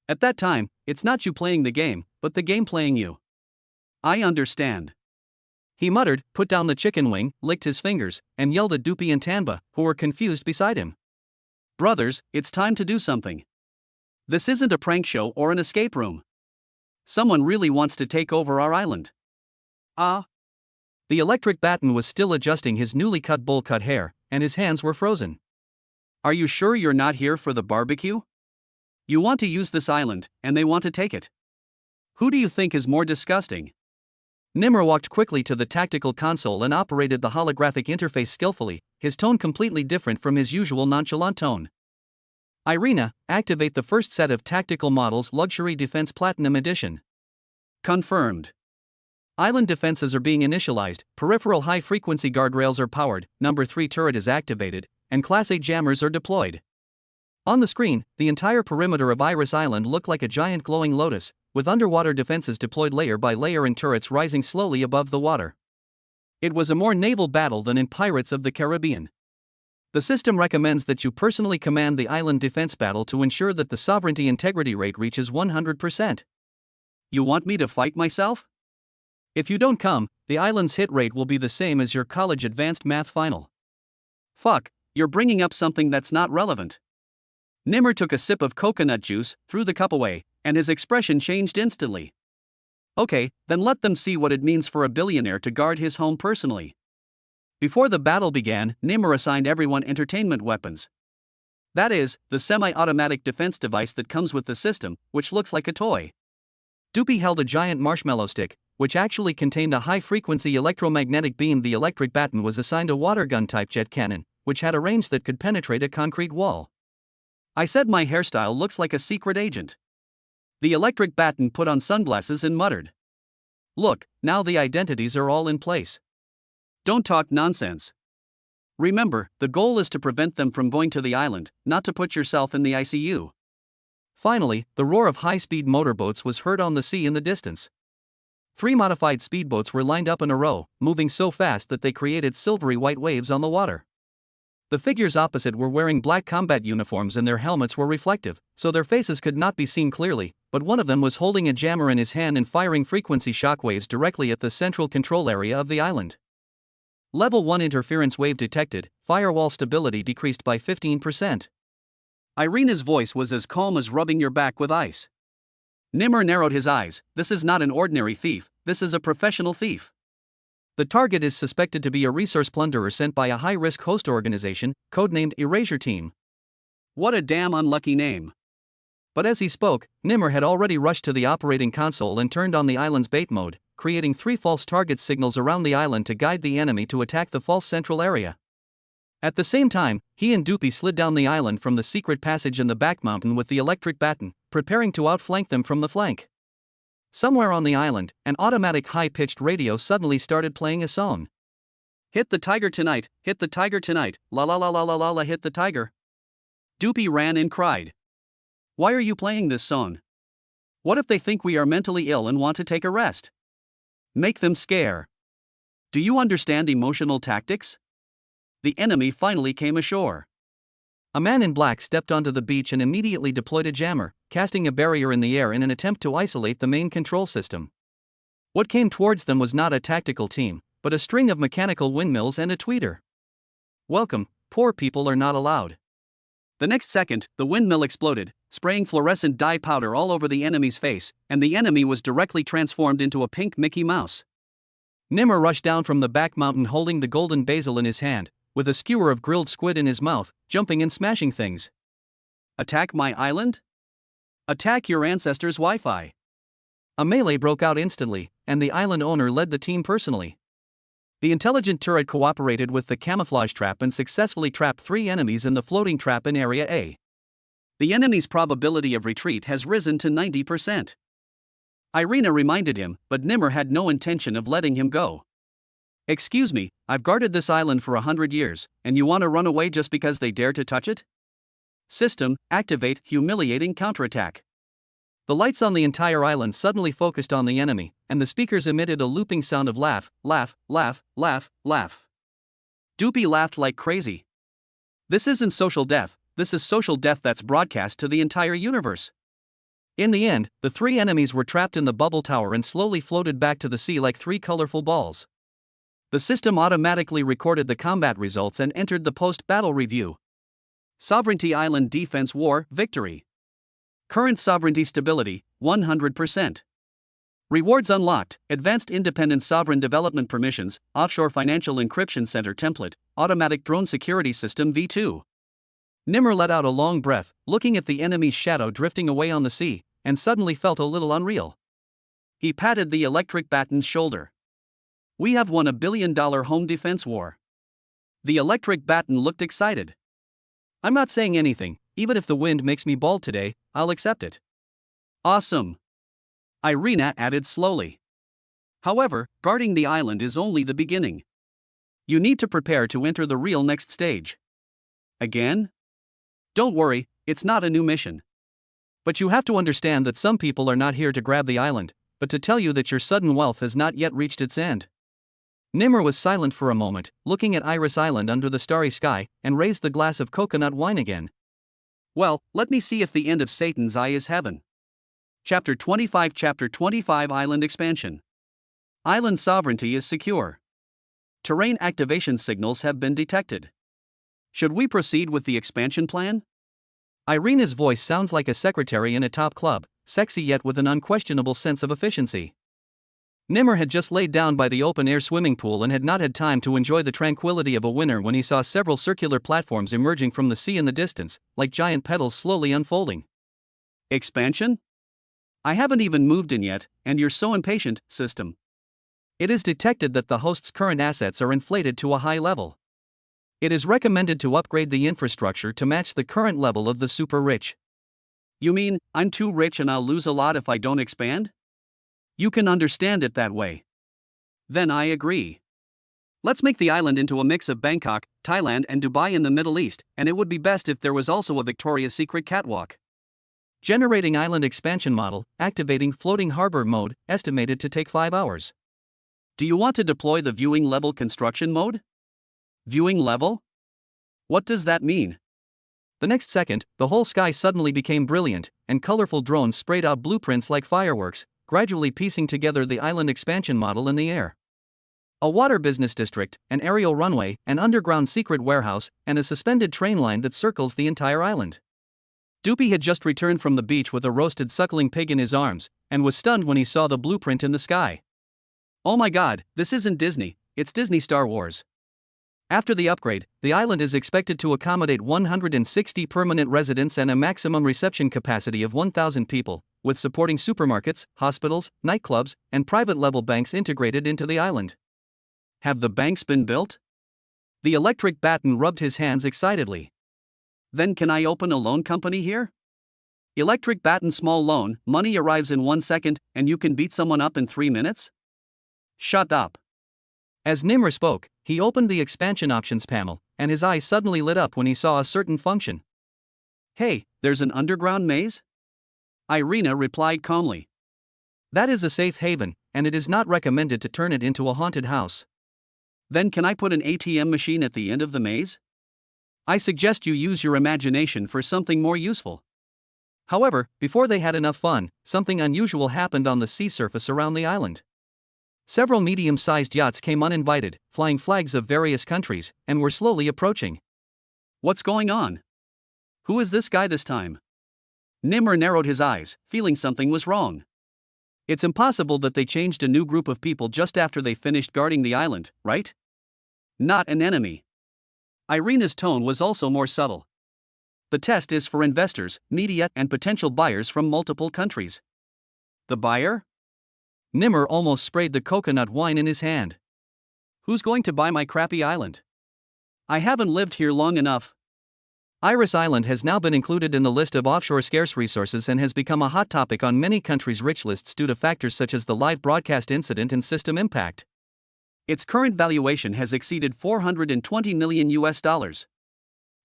At that time, it's not you playing the game, but the game playing you. I understand. He muttered, put down the chicken wing, licked his fingers, and yelled at Dupi and Tanba, who were confused beside him. Brothers, it's time to do something. This isn't a prank show or an escape room. Someone really wants to take over our island. The electric baton was still adjusting his newly cut bowl cut hair, and his hands were frozen. Are you sure you're not here for the barbecue? You want to use this island, and they want to take it. Who do you think is more disgusting? Nimmer walked quickly to the tactical console and operated the holographic interface skillfully, his tone completely different from his usual nonchalant tone. Irina, activate the first set of tactical models Luxury Defense Platinum Edition. Confirmed. Island defenses are being initialized, peripheral high-frequency guardrails are powered, number 3 turret is activated, and Class A jammers are deployed. On the screen, the entire perimeter of Iris Island looked like a giant glowing lotus, with underwater defenses deployed layer by layer and turrets rising slowly above the water. It was a more naval battle than in Pirates of the Caribbean. The system recommends that you personally command the island defense battle to ensure that the sovereignty integrity rate reaches 100%. You want me to fight myself? If you don't come, the island's hit rate will be the same as your college advanced math final. Fuck, you're bringing up something that's not relevant. Nimmer took a sip of coconut juice, threw the cup away, and his expression changed instantly. Okay, then let them see what it means for a billionaire to guard his home personally. Before the battle began, Nimmer assigned everyone entertainment weapons. That is, the semi-automatic defense device that comes with the system, which looks like a toy. Dupi held a giant marshmallow stick, which actually contained a high-frequency electromagnetic beam. The electric baton was assigned a water gun-type jet cannon, which had a range that could penetrate a concrete wall. I said my hairstyle looks like a secret agent. The electric baton put on sunglasses and muttered. Look, now the identities are all in place. Don't talk nonsense. Remember, the goal is to prevent them from going to the island, not to put yourself in the ICU. Finally, the roar of high-speed motorboats was heard on the sea in the distance. 3 modified speedboats were lined up in a row, moving so fast that they created silvery white waves on the water. The figures opposite were wearing black combat uniforms and their helmets were reflective, so their faces could not be seen clearly, but one of them was holding a jammer in his hand and firing frequency shockwaves directly at the central control area of the island. Level 1 interference wave detected, firewall stability decreased by 15%. Irina's voice was as calm as rubbing your back with ice. Nimmer narrowed his eyes. This is not an ordinary thief, this is a professional thief. The target is suspected to be a resource plunderer sent by a high-risk host organization, codenamed Erasure Team. What a damn unlucky name. But as he spoke, Nimmer had already rushed to the operating console and turned on the island's bait mode, creating 3 false target signals around the island to guide the enemy to attack the false central area. At the same time, he and Dupi slid down the island from the secret passage in the back mountain with the electric baton, preparing to outflank them from the flank. Somewhere on the island, an automatic high-pitched radio suddenly started playing a song. Hit the tiger tonight, la la la la la la la hit the tiger. Dupi ran and cried. Why are you playing this song? What if they think we are mentally ill and want to take a rest? Make them scare. Do you understand emotional tactics? The enemy finally came ashore. A man in black stepped onto the beach and immediately deployed a jammer, casting a barrier in the air in an attempt to isolate the main control system. What came towards them was not a tactical team, but a string of mechanical windmills and a tweeter. Welcome, poor people are not allowed. The next second, the windmill exploded, spraying fluorescent dye powder all over the enemy's face, and the enemy was directly transformed into a pink Mickey Mouse. Nimmer rushed down from the back mountain holding the golden basil in his hand, with a skewer of grilled squid in his mouth, jumping and smashing things. Attack my island? Attack your ancestors' Wi-Fi. A melee broke out instantly, and the island owner led the team personally. The intelligent turret cooperated with the camouflage trap and successfully trapped 3 enemies in the floating trap in Area A. The enemy's probability of retreat has risen to 90%. Irina reminded him, but Nimmer had no intention of letting him go. Excuse me, I've guarded this island for 100 years, and you want to run away just because they dare to touch it? System, activate humiliating counterattack. The lights on the entire island suddenly focused on the enemy, and the speakers emitted a looping sound of laugh, laugh, laugh, laugh, laugh. Doopy laughed like crazy. This isn't social death, this is social death that's broadcast to the entire universe. In the end, the 3 enemies were trapped in the bubble tower and slowly floated back to the sea like 3 colorful balls. The system automatically recorded the combat results and entered the post-battle review. Sovereignty Island Defense War, Victory. Current sovereignty stability, 100%. Rewards unlocked, Advanced Independent Sovereign Development Permissions, Offshore Financial Encryption Center Template, Automatic Drone Security System V2. Nimmer let out a long breath, looking at the enemy's shadow drifting away on the sea, and suddenly felt a little unreal. He patted the electric batten's shoulder. We have won $1 billion home defense war. The electric batten looked excited. I'm not saying anything, even if the wind makes me bald today, I'll accept it. Awesome. Irina added slowly. However, guarding the island is only the beginning. You need to prepare to enter the real next stage. Again? Don't worry, it's not a new mission. But you have to understand that some people are not here to grab the island, but to tell you that your sudden wealth has not yet reached its end. Nimmer was silent for a moment, looking at Iris Island under the starry sky, and raised the glass of coconut wine again. Well, let me see if the end of Satan's eye is heaven. Chapter 25 Island Expansion. Island sovereignty is secure. Terrain activation signals have been detected. Should we proceed with the expansion plan? Irina's voice sounds like a secretary in a top club, sexy yet with an unquestionable sense of efficiency. Nimmer had just laid down by the open-air swimming pool and had not had time to enjoy the tranquility of a winter when he saw several circular platforms emerging from the sea in the distance, like giant petals slowly unfolding. Expansion? I haven't even moved in yet, and you're so impatient, system. It is detected that the host's current assets are inflated to a high level. It is recommended to upgrade the infrastructure to match the current level of the super rich. You mean, I'm too rich and I'll lose a lot if I don't expand? You can understand it that way. Then I agree. Let's make the island into a mix of Bangkok, Thailand and Dubai in the Middle East, and it would be best if there was also a Victoria's Secret catwalk. Generating island expansion model, activating floating harbor mode, estimated to take 5 hours. Do you want to deploy the viewing level construction mode? Viewing level? What does that mean? The next second, the whole sky suddenly became brilliant, and colorful drones sprayed out blueprints like fireworks, gradually piecing together the island expansion model in the air. A water business district, an aerial runway, an underground secret warehouse, and a suspended train line that circles the entire island. Doopy had just returned from the beach with a roasted suckling pig in his arms, and was stunned when he saw the blueprint in the sky. Oh my god, this isn't Disney, it's Disney Star Wars. After the upgrade, the island is expected to accommodate 160 permanent residents and a maximum reception capacity of 1,000 people, with supporting supermarkets, hospitals, nightclubs, and private-level banks integrated into the island. Have the banks been built? The electric batten rubbed his hands excitedly. Then can I open a loan company here? Electric batten small loan, money arrives in 1 second, and you can beat someone up in 3 minutes? Shut up. As Nimmer spoke, he opened the expansion options panel, and his eyes suddenly lit up when he saw a certain function. Hey, there's an underground maze? Irina replied calmly. That is a safe haven, and it is not recommended to turn it into a haunted house. Then can I put an ATM machine at the end of the maze? I suggest you use your imagination for something more useful. However, before they had enough fun, something unusual happened on the sea surface around the island. Several medium-sized yachts came uninvited, flying flags of various countries, and were slowly approaching. What's going on? Who is this guy this time? Nimmer narrowed his eyes, feeling something was wrong. It's impossible that they changed a new group of people just after they finished guarding the island, right? Not an enemy. Irina's tone was also more subtle. The test is for investors, media, and potential buyers from multiple countries. The buyer? Nimmer almost sprayed the coconut wine in his hand. Who's going to buy my crappy island? I haven't lived here long enough. Iris Island has now been included in the list of offshore scarce resources and has become a hot topic on many countries' rich lists due to factors such as the live broadcast incident and system impact. Its current valuation has exceeded $420 million.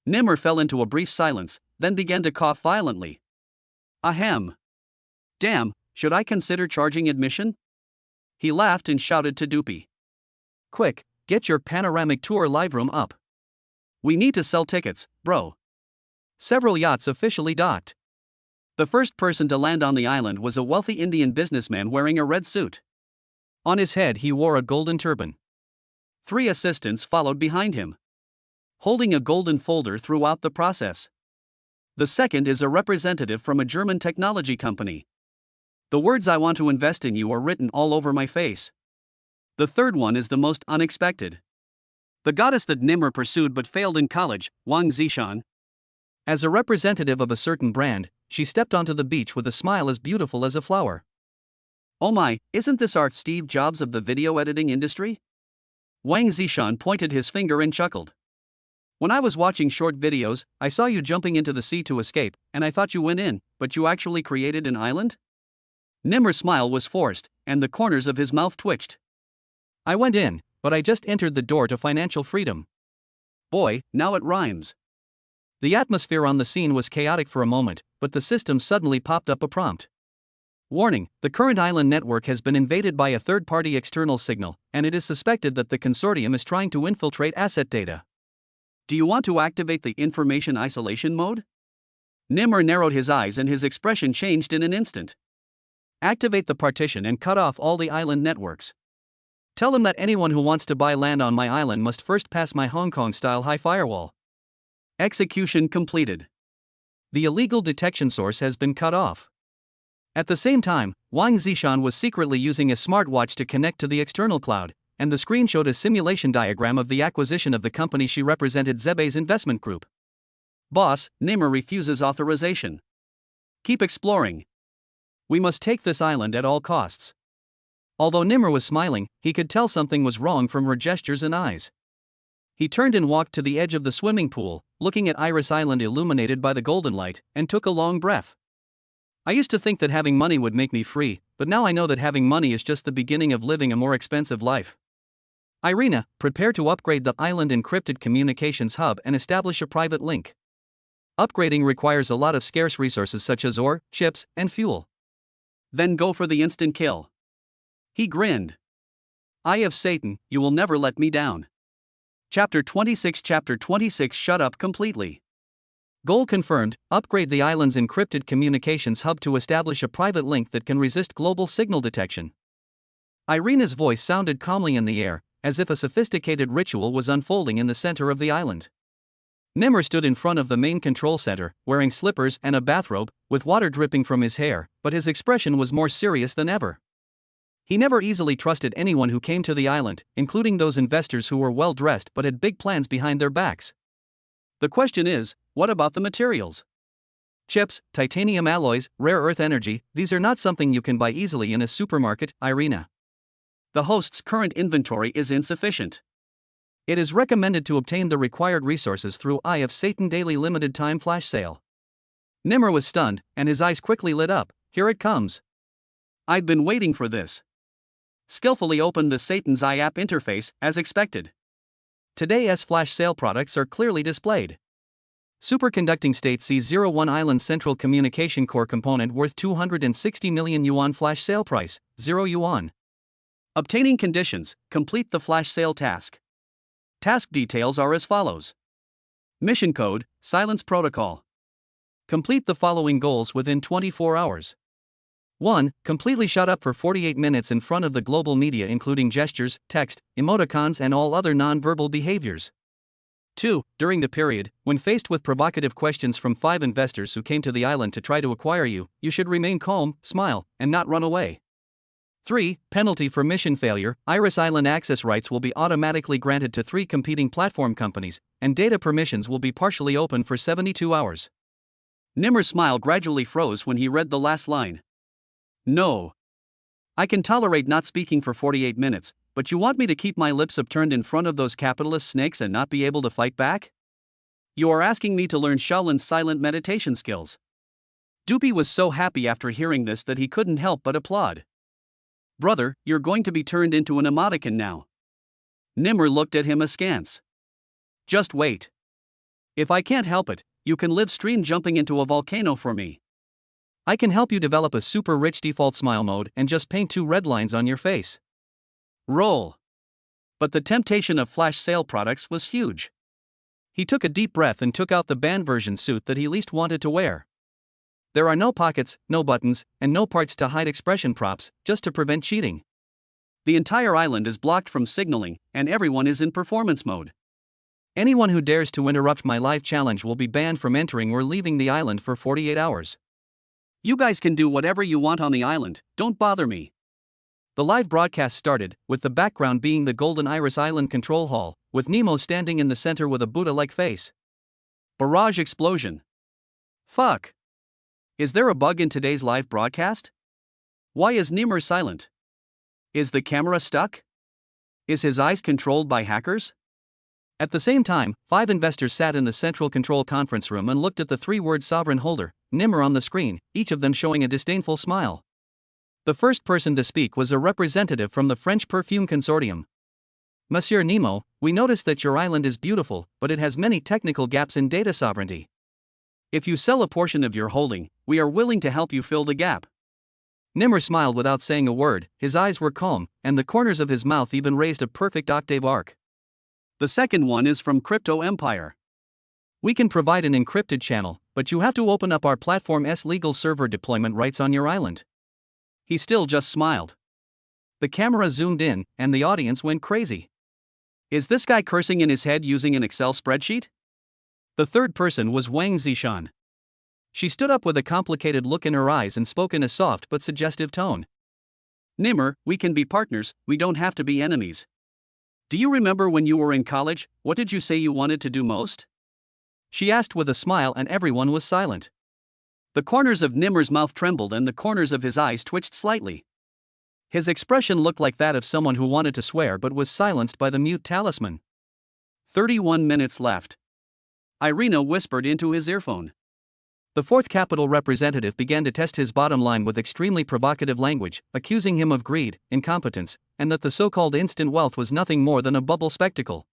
Nimmer fell into a brief silence, then began to cough violently. Ahem. Damn, should I consider charging admission? He laughed and shouted to Doopy. Quick, get your panoramic tour live room up. We need to sell tickets, bro. Several yachts officially docked. The first person to land on the island was a wealthy Indian businessman wearing a red suit. On his head he wore a golden turban. 3 assistants followed behind him, holding a golden folder throughout the process. The second is a representative from a German technology company. The words "I want to invest in you" are written all over my face. The third one is the most unexpected. The goddess that Nimmer pursued but failed in college, Wang Zishan. As a representative of a certain brand, she stepped onto the beach with a smile as beautiful as a flower. Oh my, isn't this our Steve Jobs of the video editing industry? Wang Zishan pointed his finger and chuckled. When I was watching short videos, I saw you jumping into the sea to escape, and I thought you went in, but you actually created an island? Nimmer's smile was forced, and the corners of his mouth twitched. I went in, but I just entered the door to financial freedom. Boy, now it rhymes. The atmosphere on the scene was chaotic for a moment, but the system suddenly popped up a prompt. Warning, the current island network has been invaded by a third-party external signal, and it is suspected that the consortium is trying to infiltrate asset data. Do you want to activate the information isolation mode? Nimmer narrowed his eyes and his expression changed in an instant. Activate the partition and cut off all the island networks. Tell them that anyone who wants to buy land on my island must first pass my Hong Kong-style high firewall. Execution completed. The illegal detection source has been cut off. At the same time, Wang Zishan was secretly using a smartwatch to connect to the external cloud, and the screen showed a simulation diagram of the acquisition of the company she represented, Zebe's investment group. Boss, Nimmer refuses authorization. Keep exploring. We must take this island at all costs. Although Nimmer was smiling, he could tell something was wrong from her gestures and eyes. He turned and walked to the edge of the swimming pool, looking at Iris Island illuminated by the golden light, and took a long breath. I used to think that having money would make me free, but now I know that having money is just the beginning of living a more expensive life. Irina, prepare to upgrade the island encrypted communications hub and establish a private link. Upgrading requires a lot of scarce resources such as ore, chips, and fuel. Then go for the instant kill. He grinned. Eye of Satan, you will never let me down. Chapter 26 Shut up completely. Goal confirmed, upgrade the island's encrypted communications hub to establish a private link that can resist global signal detection. Irina's voice sounded calmly in the air, as if a sophisticated ritual was unfolding in the center of the island. Nimmer stood in front of the main control center, wearing slippers and a bathrobe, with water dripping from his hair, but his expression was more serious than ever. He never easily trusted anyone who came to the island, including those investors who were well-dressed but had big plans behind their backs. The question is, what about the materials? Chips, titanium alloys, rare earth energy, these are not something you can buy easily in a supermarket, Irina. The host's current inventory is insufficient. It is recommended to obtain the required resources through Eye of Satan daily limited time flash sale. Nimmer was stunned, and his eyes quickly lit up. Here it comes. I've been waiting for this. Skillfully opened the Satan's Eye app interface, as expected. Today's flash sale products are clearly displayed. Superconducting state C01 Island Central Communication Core Component worth 260 million yuan flash sale price, 0 yuan. Obtaining conditions, complete the flash sale task. Task details are as follows. Mission code, Silence Protocol. Complete the following goals within 24 hours. 1. Completely shut up for 48 minutes in front of the global media, including gestures, text, emoticons, and all other non-verbal behaviors. 2. During the period, when faced with provocative questions from 5 investors who came to the island to try to acquire you, you should remain calm, smile, and not run away. 3. Penalty for mission failure. Iris Island access rights will be automatically granted to 3 competing platform companies, and data permissions will be partially open for 72 hours. Nimmer's smile gradually froze when he read the last line. No. I can tolerate not speaking for 48 minutes, but you want me to keep my lips upturned in front of those capitalist snakes and not be able to fight back? You are asking me to learn Shaolin's silent meditation skills. Doopy was so happy after hearing this that he couldn't help but applaud. Brother, you're going to be turned into an emoticon now. Nimmer looked at him askance. Just wait. If I can't help it, you can live stream jumping into a volcano for me. I can help you develop a super rich default smile mode and just paint 2 red lines on your face. Roll. But the temptation of flash sale products was huge. He took a deep breath and took out the band version suit that he least wanted to wear. There are no pockets, no buttons, and no parts to hide expression props, just to prevent cheating. The entire island is blocked from signaling, and everyone is in performance mode. Anyone who dares to interrupt my live challenge will be banned from entering or leaving the island for 48 hours. You guys can do whatever you want on the island, don't bother me. The live broadcast started, with the background being the Golden Iris Island control hall, with Nemo standing in the center with a Buddha-like face. Barrage explosion. Fuck. Is there a bug in today's live broadcast? Why is Nimmer silent? Is the camera stuck? Is his eyes controlled by hackers? At the same time, 5 investors sat in the central control conference room and looked at the 3-word sovereign holder, Nimmer, on the screen, each of them showing a disdainful smile. The first person to speak was a representative from the French Perfume Consortium. Monsieur Nemo, we notice that your island is beautiful, but it has many technical gaps in data sovereignty. If you sell a portion of your holding, we are willing to help you fill the gap. Nimmer smiled without saying a word, his eyes were calm, and the corners of his mouth even raised a perfect octave arc. The second one is from Crypto Empire. We can provide an encrypted channel, but you have to open up our platform's legal server deployment rights on your island. He still just smiled. The camera zoomed in, and the audience went crazy. Is this guy cursing in his head using an Excel spreadsheet? The third person was Wang Zishan. She stood up with a complicated look in her eyes and spoke in a soft but suggestive tone. Nimmer, we can be partners, we don't have to be enemies. Do you remember when you were in college, what did you say you wanted to do most? She asked with a smile, and everyone was silent. The corners of Nimmer's mouth trembled and the corners of his eyes twitched slightly. His expression looked like that of someone who wanted to swear but was silenced by the mute talisman. 31 minutes left. Irina whispered into his earphone. The 4th Capital representative began to test his bottom line with extremely provocative language, accusing him of greed, incompetence, and that the so-called instant wealth was nothing more than a bubble spectacle.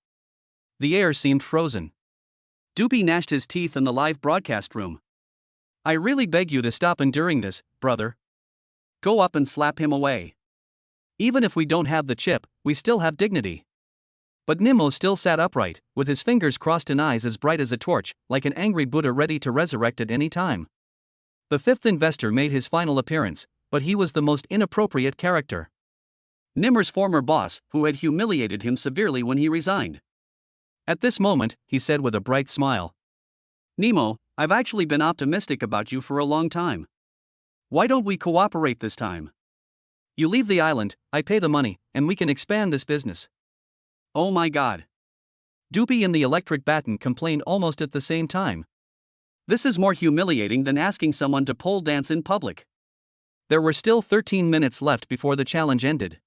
The air seemed frozen. Doopy gnashed his teeth in the live broadcast room. I really beg you to stop enduring this, brother. Go up and slap him away. Even if we don't have the chip, we still have dignity. But Nemo still sat upright, with his fingers crossed and eyes as bright as a torch, like an angry Buddha ready to resurrect at any time. The 5th investor made his final appearance, but he was the most inappropriate character. Nimmer's former boss, who had humiliated him severely when he resigned. At this moment, he said with a bright smile. Nemo, I've actually been optimistic about you for a long time. Why don't we cooperate this time? You leave the island, I pay the money, and we can expand this business. Oh my god. Doopy and the electric baton complained almost at the same time. This is more humiliating than asking someone to pole dance in public. There were still 13 minutes left before the challenge ended.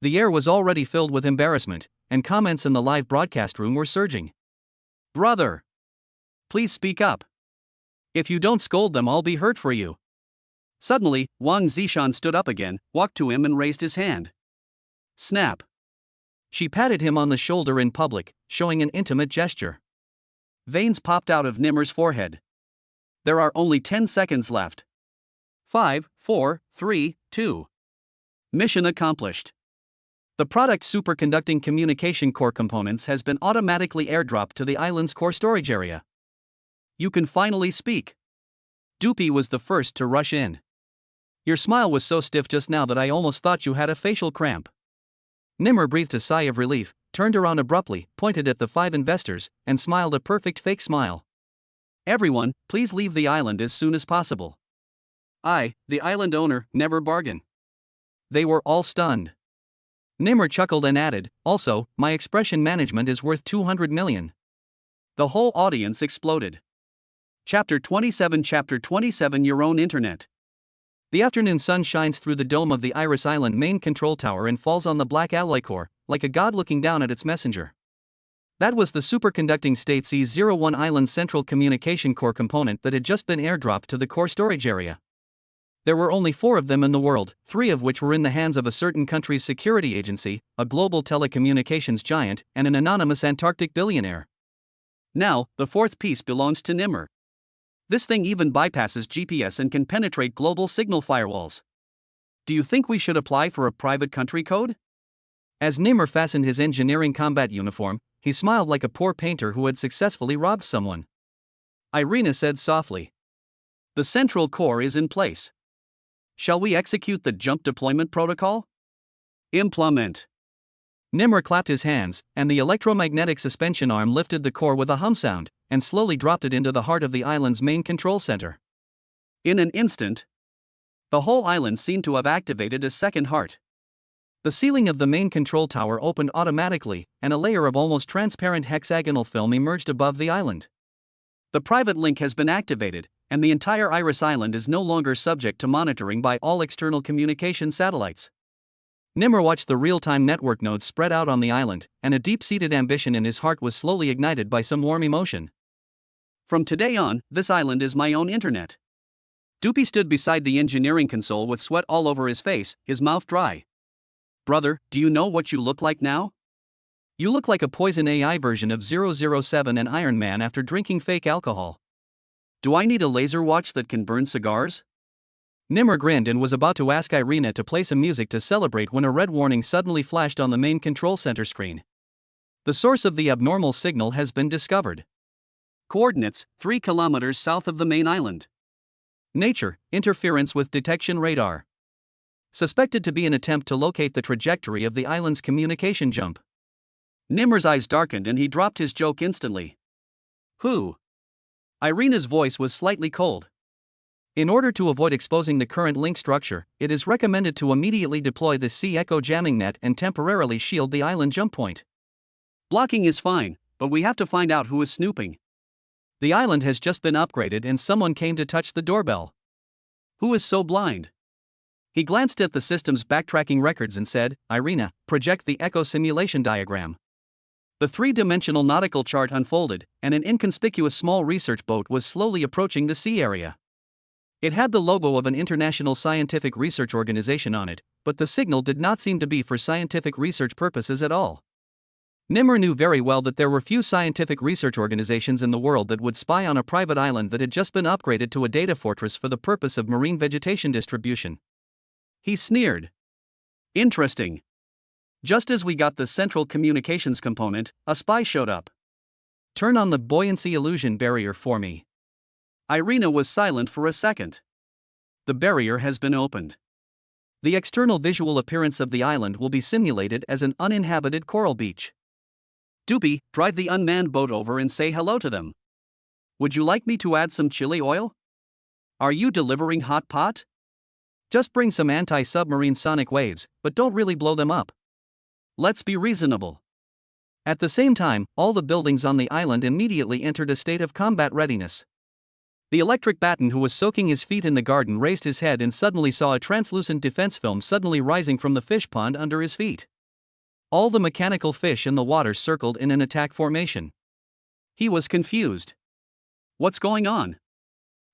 The air was already filled with embarrassment, and comments in the live broadcast room were surging. Brother! Please speak up. If you don't scold them, I'll be hurt for you. Suddenly, Wang Zishan stood up again, walked to him and raised his hand. Snap. She patted him on the shoulder in public, showing an intimate gesture. Veins popped out of Nimmer's forehead. There are only 10 seconds left. 5, 4, 3, 2. Mission accomplished. The product Superconducting Communication Core Components has been automatically airdropped to the island's core storage area. You can finally speak. Doopy was the first to rush in. Your smile was so stiff just now that I almost thought you had a facial cramp. Nimmer breathed a sigh of relief, turned around abruptly, pointed at the 5 investors, and smiled a perfect fake smile. Everyone, please leave the island as soon as possible. I, the island owner, never bargain. They were all stunned. Nimmer chuckled and added, also, my expression management is worth 200 million. The whole audience exploded. Chapter 27 Your own internet. The afternoon sun shines through the dome of the Iris Island main control tower and falls on the black alloy core, like a god looking down at its messenger. That was the superconducting State C01 Island's central communication core component that had just been airdropped to the core storage area. There were only 4 of them in the world, 3 of which were in the hands of a certain country's security agency, a global telecommunications giant, and an anonymous Antarctic billionaire. Now, the 4th piece belongs to Nimmer. This thing even bypasses GPS and can penetrate global signal firewalls. Do you think we should apply for a private country code? As Nimmer fastened his engineering combat uniform, he smiled like a poor painter who had successfully robbed someone. Irina said softly. The central core is in place. Shall we execute the jump deployment protocol? Implement. Nimmer clapped his hands, and the electromagnetic suspension arm lifted the core with a hum sound, and slowly dropped it into the heart of the island's main control center. In an instant, the whole island seemed to have activated a second heart. The ceiling of the main control tower opened automatically, and a layer of almost transparent hexagonal film emerged above the island. The private link has been activated, and the entire Iris Island is no longer subject to monitoring by all external communication satellites. Nimmer watched the real-time network nodes spread out on the island, and a deep-seated ambition in his heart was slowly ignited by some warm emotion. From today on, this island is my own internet. Doopy stood beside the engineering console with sweat all over his face, his mouth dry. Brother, do you know what you look like now? You look like a poison AI version of 007 and Iron Man after drinking fake alcohol. Do I need a laser watch that can burn cigars? Nimmer grinned and was about to ask Irina to play some music to celebrate when a red warning suddenly flashed on the main control center screen. The source of the abnormal signal has been discovered. Coordinates, 3 kilometers south of the main island. Nature, interference with detection radar. Suspected to be an attempt to locate the trajectory of the island's communication jump. Nimmer's eyes darkened and he dropped his joke instantly. Who? Irina's voice was slightly cold. In order to avoid exposing the current link structure, it is recommended to immediately deploy the C-Echo jamming net and temporarily shield the island jump point. Blocking is fine, but we have to find out who is snooping. The island has just been upgraded and someone came to touch the doorbell. Who is so blind? He glanced at the system's backtracking records and said, Irina, project the Echo simulation diagram. The 3-dimensional nautical chart unfolded, and an inconspicuous small research boat was slowly approaching the sea area. It had the logo of an international scientific research organization on it, but the signal did not seem to be for scientific research purposes at all. Nimmer knew very well that there were few scientific research organizations in the world that would spy on a private island that had just been upgraded to a data fortress for the purpose of marine vegetation distribution. He sneered. Interesting. Just as we got the central communications component, a spy showed up. Turn on the buoyancy illusion barrier for me. Irina was silent for a second. The barrier has been opened. The external visual appearance of the island will be simulated as an uninhabited coral beach. Doopy, drive the unmanned boat over and say hello to them. Would you like me to add some chili oil? Are you delivering hot pot? Just bring some anti-submarine sonic waves, but don't really blow them up. Let's be reasonable. At the same time, all the buildings on the island immediately entered a state of combat readiness. The electric batten who was soaking his feet in the garden raised his head and suddenly saw a translucent defense film suddenly rising from the fish pond under his feet. All the mechanical fish in the water circled in an attack formation. He was confused. What's going on?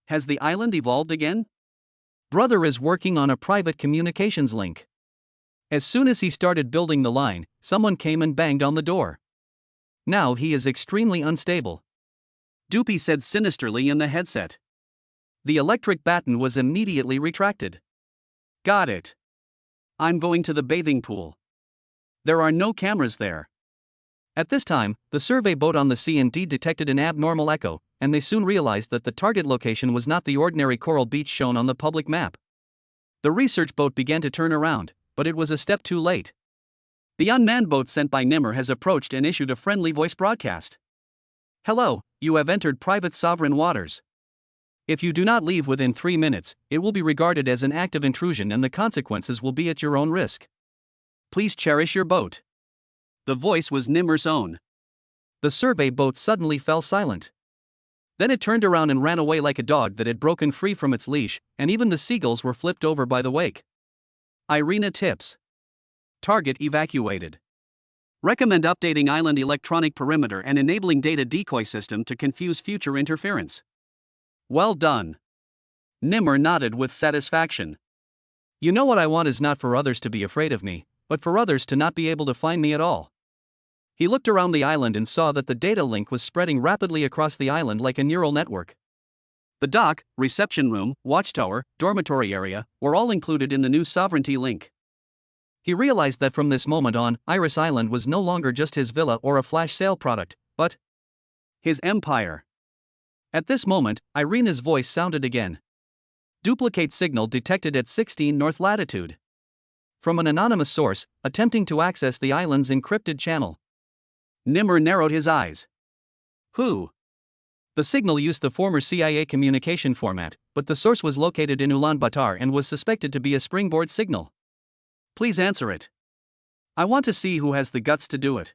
Has the island evolved again? Brother is working on a private communications link. As soon as he started building the line, someone came and banged on the door. Now he is extremely unstable. Doopy said sinisterly in the headset. The electric batten was immediately retracted. Got it. I'm going to the bathing pool. There are no cameras there. At this time, the survey boat on the sea indeed detected an abnormal echo, and they soon realized that the target location was not the ordinary coral beach shown on the public map. The research boat began to turn around, but it was a step too late. The unmanned boat sent by Nimmer has approached and issued a friendly voice broadcast. Hello, you have entered private sovereign waters. If you do not leave within 3 minutes, it will be regarded as an act of intrusion and the consequences will be at your own risk. Please cherish your boat. The voice was Nimmer's own. The survey boat suddenly fell silent. Then it turned around and ran away like a dog that had broken free from its leash, and even the seagulls were flipped over by the wake. Irina tips. Target evacuated. Recommend updating island electronic perimeter and enabling data decoy system to confuse future interference. Well done. Nimmer nodded with satisfaction. You know what I want is not for others to be afraid of me, but for others to not be able to find me at all. He looked around the island and saw that the data link was spreading rapidly across the island like a neural network. The dock, reception room, watchtower, dormitory area were all included in the new sovereignty link. He realized that from this moment on, Iris Island was no longer just his villa or a flash sale product, but his empire. At this moment, Irina's voice sounded again. Duplicate signal detected at 16 north latitude. From an anonymous source, attempting to access the island's encrypted channel. Nimmer narrowed his eyes. Who? The signal used the former CIA communication format, but the source was located in Ulaanbaatar and was suspected to be a springboard signal. Please answer it. I want to see who has the guts to do it.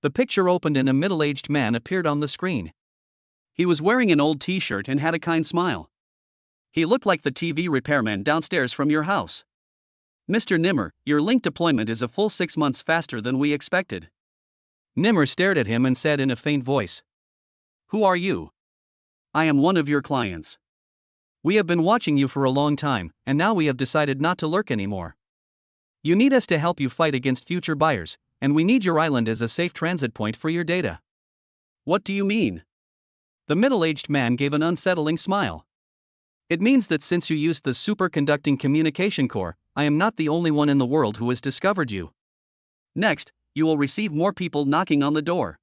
The picture opened and a middle-aged man appeared on the screen. He was wearing an old t-shirt and had a kind smile. He looked like the TV repairman downstairs from your house. Mr. Nimmer, your link deployment is a full 6 months faster than we expected. Nimmer stared at him and said in a faint voice. Who are you? I am one of your clients. We have been watching you for a long time, and now we have decided not to lurk anymore. You need us to help you fight against future buyers, and we need your island as a safe transit point for your data. What do you mean? The middle-aged man gave an unsettling smile. It means that since you used the superconducting communication core, I am not the only one in the world who has discovered you. Next, you will receive more people knocking on the door.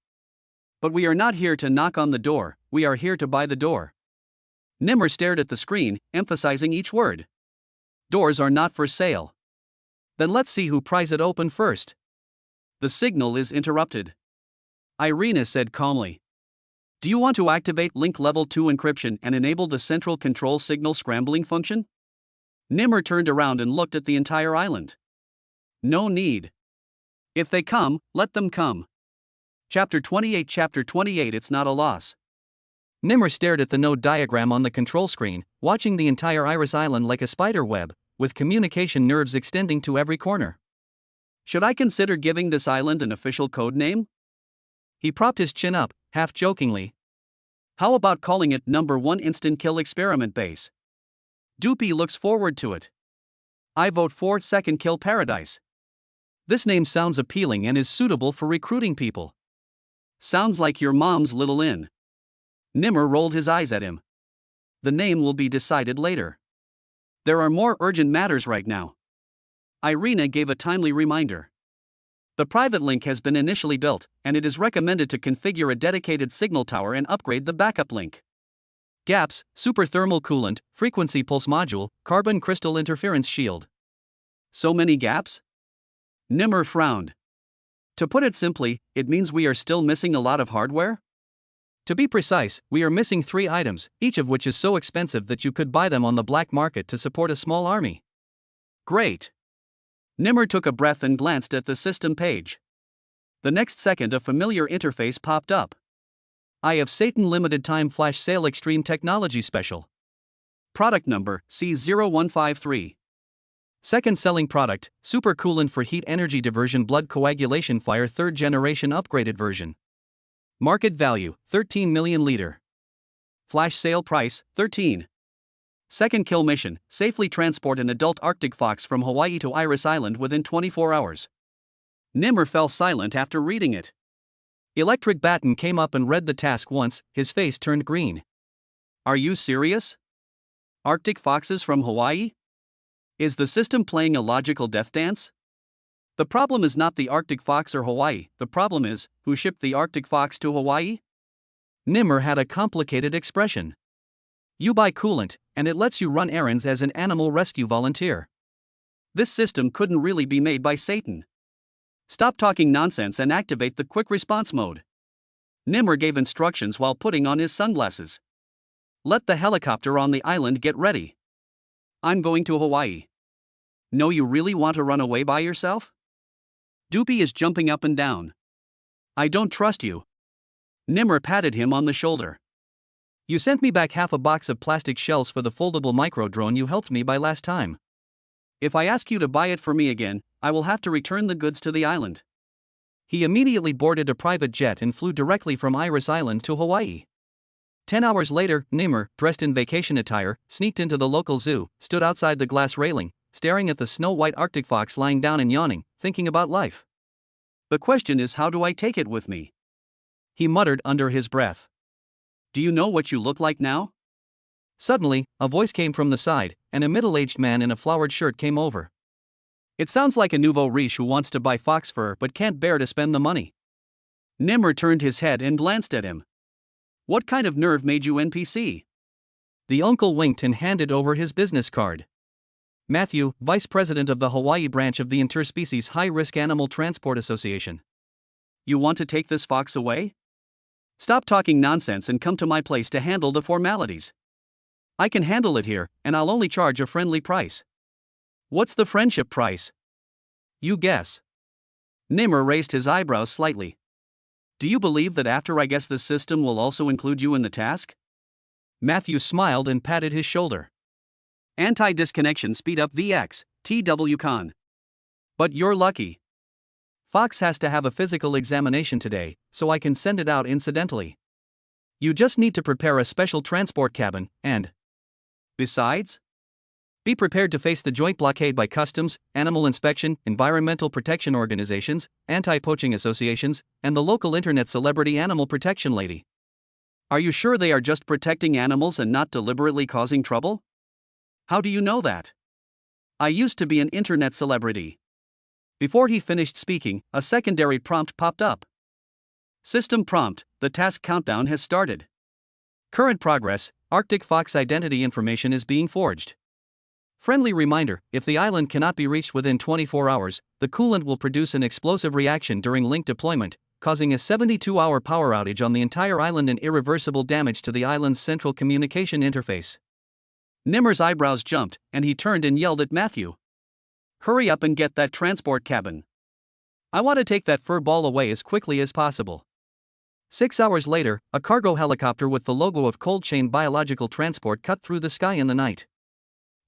But we are not here to knock on the door, we are here to buy the door. Nimmer stared at the screen, emphasizing each word. Doors are not for sale. Then let's see who pries it open first. The signal is interrupted. Irina said calmly. Do you want to activate link level 2 encryption and enable the central control signal scrambling function? Nimmer turned around and looked at the entire island. No need. If they come, let them come. Chapter 28 It's not a loss. Nimmer stared at the node diagram on the control screen, watching the entire Iris Island like a spider web, with communication nerves extending to every corner. Should I consider giving this island an official code name? He propped his chin up, half jokingly. How about calling it Number 1 Instant Kill Experiment Base? Doopy looks forward to it. I vote for Second Kill Paradise. This name sounds appealing and is suitable for recruiting people. Sounds like your mom's little inn. Nimmer rolled his eyes at him. The name will be decided later. There are more urgent matters right now. Irina gave a timely reminder. The private link has been initially built, and it is recommended to configure a dedicated signal tower and upgrade the backup link. Gaps, super thermal coolant, frequency pulse module, carbon crystal interference shield. So many gaps? Nimmer frowned. To put it simply, it means we are still missing a lot of hardware? To be precise, we are missing 3 items, each of which is so expensive that you could buy them on the black market to support a small army. Great. Nimmer took a breath and glanced at the system page. The next second a familiar interface popped up. I have Satan Limited Time Flash Sale Extreme Technology Special. Product number, C0153. Second selling product, super coolant for heat energy diversion blood coagulation fire 3rd generation upgraded version. Market value, 13 million liter. Flash sale price, 13. Second kill mission, safely transport an adult Arctic fox from Hawaii to Iris Island within 24 hours. Nimmer fell silent after reading it. Electric Batten came up and read the task once, his face turned green. Are you serious? Arctic foxes from Hawaii? Is the system playing a logical death dance? The problem is not the Arctic fox or Hawaii, the problem is, who shipped the Arctic fox to Hawaii? Nimmer had a complicated expression. You buy coolant, and it lets you run errands as an animal rescue volunteer. This system couldn't really be made by Satan. Stop talking nonsense and activate the quick response mode. Nimmer gave instructions while putting on his sunglasses. Let the helicopter on the island get ready. I'm going to Hawaii. No, you really want to run away by yourself? Doopy is jumping up and down. I don't trust you. Nimmer patted him on the shoulder. You sent me back half a box of plastic shells for the foldable micro drone you helped me buy last time. If I ask you to buy it for me again, I will have to return the goods to the island. He immediately boarded a private jet and flew directly from Iris Island to Hawaii. 10 hours later, Nimmer, dressed in vacation attire, sneaked into the local zoo, stood outside the glass railing, staring at the snow-white Arctic fox lying down and yawning, thinking about life. The question is, how do I take it with me? He muttered under his breath. Do you know what you look like now? Suddenly, a voice came from the side, and a middle-aged man in a flowered shirt came over. It sounds like a nouveau riche who wants to buy fox fur but can't bear to spend the money. Nimmer turned his head and glanced at him. What kind of nerve made you NPC? The uncle winked and handed over his business card. Matthew, Vice President of the Hawaii branch of the Interspecies High-Risk Animal Transport Association. You want to take this fox away? Stop talking nonsense and come to my place to handle the formalities. I can handle it here, and I'll only charge a friendly price. What's the friendship price? You guess. Nimmer raised his eyebrows slightly. Do you believe that after I guess this system will also include you in the task? Matthew smiled and patted his shoulder. Anti-disconnection speed up VX, TWCon. But you're lucky. Fox has to have a physical examination today, so I can send it out incidentally. You just need to prepare a special transport cabin, and besides, be prepared to face the joint blockade by customs, animal inspection, environmental protection organizations, anti-poaching associations, and the local internet celebrity animal protection lady. Are you sure they are just protecting animals and not deliberately causing trouble? How do you know that? I used to be an internet celebrity. Before he finished speaking, a secondary prompt popped up. System prompt, the task countdown has started. Current progress, Arctic fox identity information is being forged. Friendly reminder, if the island cannot be reached within 24 hours, the coolant will produce an explosive reaction during link deployment, causing a 72-hour power outage on the entire island and irreversible damage to the island's central communication interface. Nimmer's eyebrows jumped, and he turned and yelled at Matthew. Hurry up and get that transport cabin. I want to take that fur ball away as quickly as possible. 6 hours later, a cargo helicopter with the logo of Cold Chain Biological Transport cut through the sky in the night.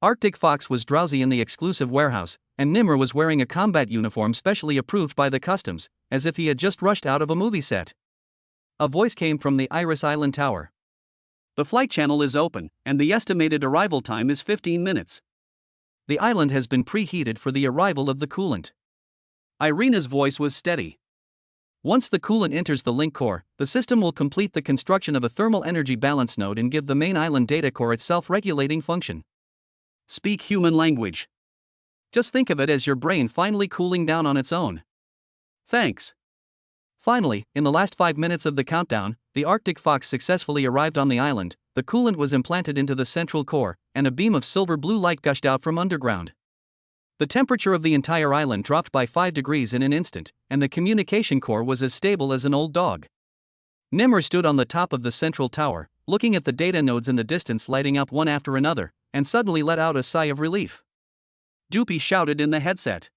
Arctic Fox was drowsy in the exclusive warehouse, and Nimmer was wearing a combat uniform specially approved by the customs, as if he had just rushed out of a movie set. A voice came from the Iris Island Tower. The flight channel is open, and the estimated arrival time is 15 minutes. The island has been preheated for the arrival of the coolant. Irina's voice was steady. Once the coolant enters the link core, the system will complete the construction of a thermal energy balance node and give the main island data core its self-regulating function. Speak human language. Just think of it as your brain finally cooling down on its own. Thanks. Finally, in the last 5 minutes of the countdown, the Arctic Fox successfully arrived on the island, the coolant was implanted into the central core, and a beam of silver blue light gushed out from underground. The temperature of the entire island dropped by 5 degrees in an instant, and the communication core was as stable as an old dog. Nimmer stood on the top of the central tower, looking at the data nodes in the distance lighting up one after another, and suddenly let out a sigh of relief. Doopy shouted in the headset.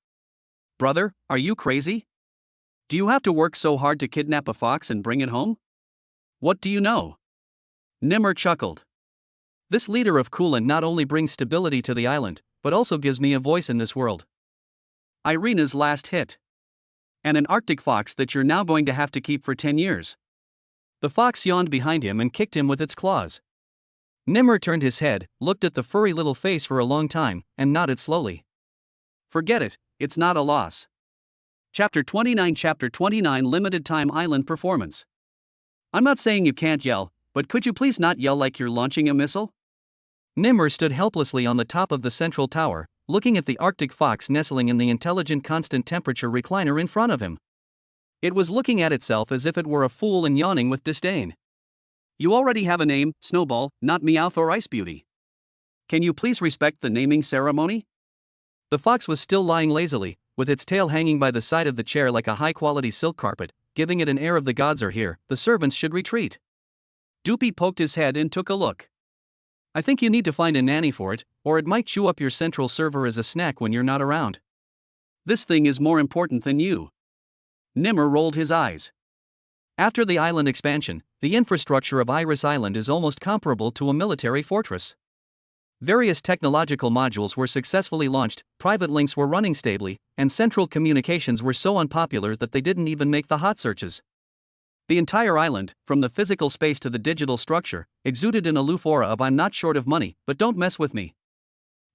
Brother, are you crazy? Do you have to work so hard to kidnap a fox and bring it home? What do you know? Nimmer chuckled. This leader of coolant not only brings stability to the island, but also gives me a voice in this world. Irina's last hit. And an Arctic fox that you're now going to have to keep for 10 years. The fox yawned behind him and kicked him with its claws. Nimmer turned his head, looked at the furry little face for a long time, and nodded slowly. Forget it, it's not a loss. Chapter 29 Limited Time Island Performance. I'm not saying you can't yell, but could you please not yell like you're launching a missile? Nimmer stood helplessly on the top of the central tower, looking at the Arctic fox nestling in the intelligent constant temperature recliner in front of him. It was looking at itself as if it were a fool and yawning with disdain. You already have a name, Snowball, not Meowth or Ice Beauty. Can you please respect the naming ceremony? The fox was still lying lazily, with its tail hanging by the side of the chair like a high-quality silk carpet, giving it an air of the gods are here, the servants should retreat. Doopy poked his head and took a look. I think you need to find a nanny for it, or it might chew up your central server as a snack when you're not around. This thing is more important than you. Nimmer rolled his eyes. After the island expansion, the infrastructure of Iris Island is almost comparable to a military fortress. Various technological modules were successfully launched, private links were running stably, and central communications were so unpopular that they didn't even make the hot searches. The entire island, from the physical space to the digital structure, exuded an aloof aura of I'm not short of money, but don't mess with me.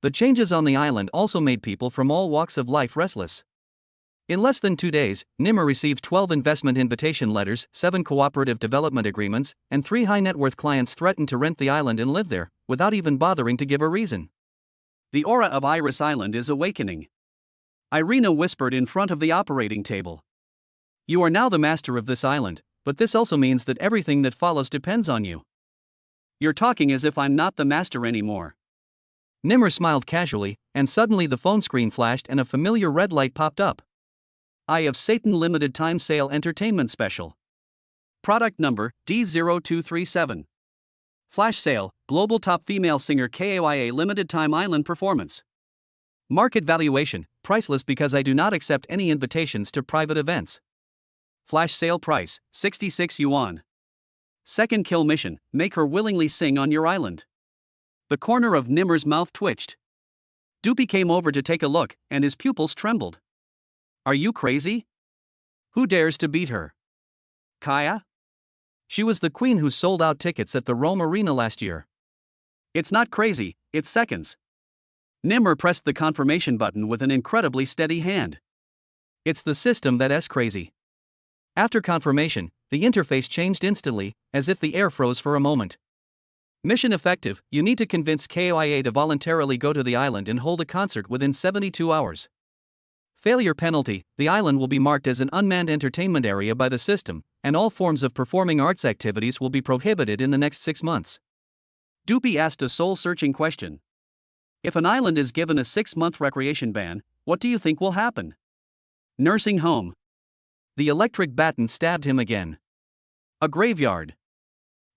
The changes on the island also made people from all walks of life restless. In less than 2 days, Nimmer received 12 investment invitation letters, 7 cooperative development agreements, and 3 high-net-worth clients threatened to rent the island and live there, without even bothering to give a reason. The aura of Iris Island is awakening. Irina whispered in front of the operating table. You are now the master of this island, but this also means that everything that follows depends on you. You're talking as if I'm not the master anymore. Nimmer smiled casually, and suddenly the phone screen flashed and a familiar red light popped up. Eye of Satan Limited Time Sale Entertainment Special. Product number D0237. Flash sale, global top female singer KAYA Limited Time Island Performance. Market valuation, priceless because I do not accept any invitations to private events. Flash sale price, 66 yuan. Second kill mission, make her willingly sing on your island. The corner of Nimmer's mouth twitched. Doopy came over to take a look, and his pupils trembled. Are you crazy? Who dares to beat her? Kaya? She was the queen who sold out tickets at the Rome Arena last year. It's not crazy, it's seconds. Nimmer pressed the confirmation button with an incredibly steady hand. It's the system that's crazy. After confirmation, the interface changed instantly, as if the air froze for a moment. Mission effective, you need to convince KOIA to voluntarily go to the island and hold a concert within 72 hours. Failure penalty, the island will be marked as an unmanned entertainment area by the system, and all forms of performing arts activities will be prohibited in the next 6 months. Doopy asked a soul-searching question. If an island is given a 6-month recreation ban, what do you think will happen? Nursing home. The electric baton stabbed him again. A graveyard.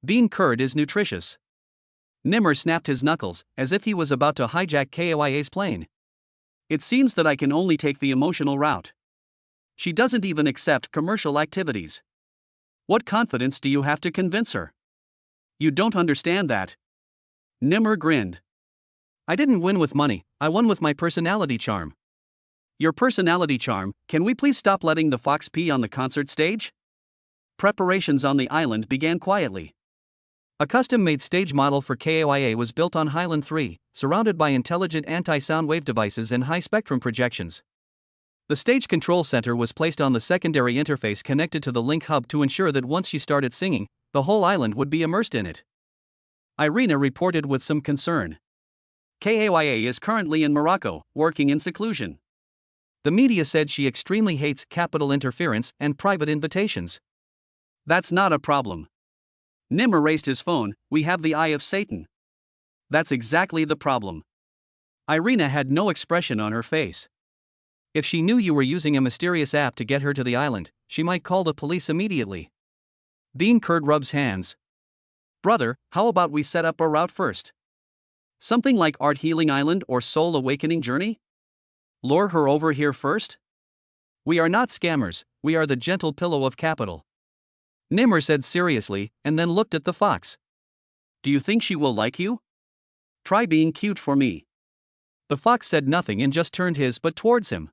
Bean curd is nutritious. Nimmer snapped his knuckles, as if he was about to hijack KOIA's plane. It seems that I can only take the emotional route. She doesn't even accept commercial activities. What confidence do you have to convince her? You don't understand that. Nimmer grinned. I didn't win with money, I won with my personality charm. Your personality charm, can we please stop letting the fox pee on the concert stage? Preparations on the island began quietly. A custom-made stage model for KOIA was built on Highland 3, surrounded by intelligent anti-sound wave devices and high-spectrum projections. The stage control center was placed on the secondary interface connected to the link hub to ensure that once she started singing, the whole island would be immersed in it. Irina reported with some concern. KOIA is currently in Morocco, working in seclusion. The media said she extremely hates capital interference and private invitations. That's not a problem. Nimmer raised his phone, we have the Eye of Satan. That's exactly the problem. Irina had no expression on her face. If she knew you were using a mysterious app to get her to the island, she might call the police immediately. Bean curd rubs hands. Brother, how about we set up a route first? Something like Art Healing Island or Soul Awakening Journey? Lure her over here first? We are not scammers, we are the gentle pillow of capital. Nimmer said seriously, and then looked at the fox. Do you think she will like you? Try being cute for me. The fox said nothing and just turned his butt towards him.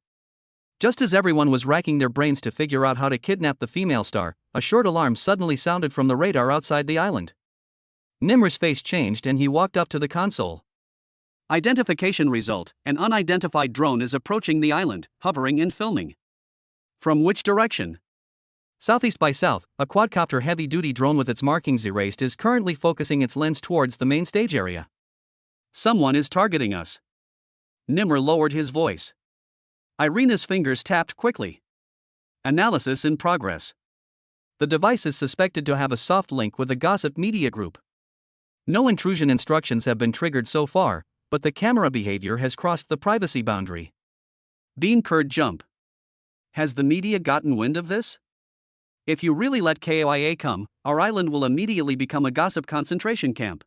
Just as everyone was racking their brains to figure out how to kidnap the female star, a short alarm suddenly sounded from the radar outside the island. Nimmer's face changed and he walked up to the console. Identification result, an unidentified drone is approaching the island, hovering and filming. From which direction? Southeast by south, a quadcopter heavy-duty drone with its markings erased is currently focusing its lens towards the main stage area. Someone is targeting us. Nimmer lowered his voice. Irina's fingers tapped quickly. Analysis in progress. The device is suspected to have a soft link with a gossip media group. No intrusion instructions have been triggered so far, but the camera behavior has crossed the privacy boundary. Bean curd jump. Has the media gotten wind of this? If you really let KOIA come, our island will immediately become a gossip concentration camp.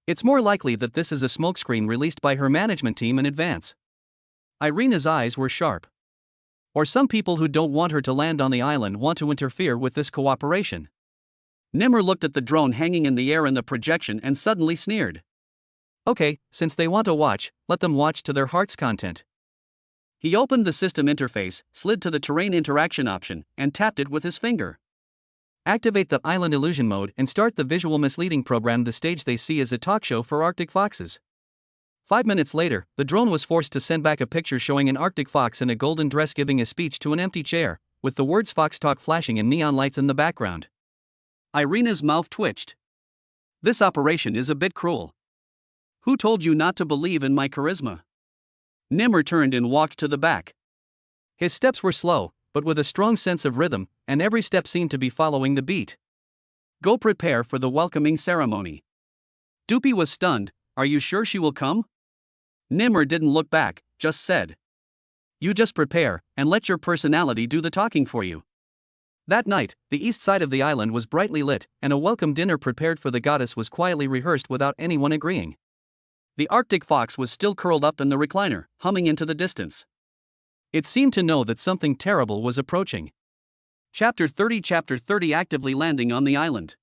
It's more likely that this is a smokescreen released by her management team in advance. Irina's eyes were sharp. Or some people who don't want her to land on the island want to interfere with this cooperation. Nimmer looked at the drone hanging in the air in the projection and suddenly sneered. Okay, since they want to watch, let them watch to their heart's content. He opened the system interface, slid to the terrain interaction option, and tapped it with his finger. Activate the island illusion mode and start the visual misleading program. The stage they see is a talk show for Arctic foxes. 5 minutes later, the drone was forced to send back a picture showing an Arctic fox in a golden dress giving a speech to an empty chair, with the words Fox Talk flashing in neon lights in the background. Irina's mouth twitched. This operation is a bit cruel. Who told you not to believe in my charisma? Nimmer turned and walked to the back. His steps were slow, but with a strong sense of rhythm, and every step seemed to be following the beat. Go prepare for the welcoming ceremony. Doopy was stunned. Are you sure she will come? Nimmer didn't look back, just said. You just prepare, and let your personality do the talking for you. That night, the east side of the island was brightly lit, and a welcome dinner prepared for the goddess was quietly rehearsed without anyone agreeing. The Arctic fox was still curled up in the recliner, humming into the distance. It seemed to know that something terrible was approaching. Chapter 30 actively landing on the island.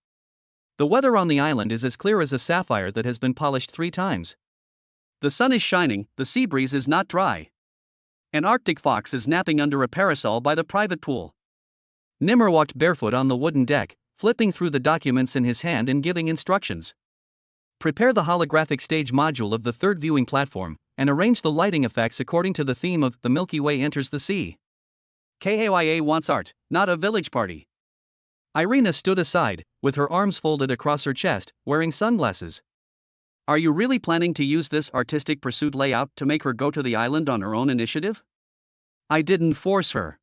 The weather on the island is as clear as a sapphire that has been polished 3 times. The sun is shining, the sea breeze is not dry. An Arctic fox is napping under a parasol by the private pool. Nimmer walked barefoot on the wooden deck, flipping through the documents in his hand and giving instructions. Prepare the holographic stage module of the 3rd viewing platform, and arrange the lighting effects according to the theme of The Milky Way Enters the Sea. KOIA wants art, not a village party. Irina stood aside, with her arms folded across her chest, wearing sunglasses. Are you really planning to use this artistic pursuit layout to make her go to the island on her own initiative? I didn't force her.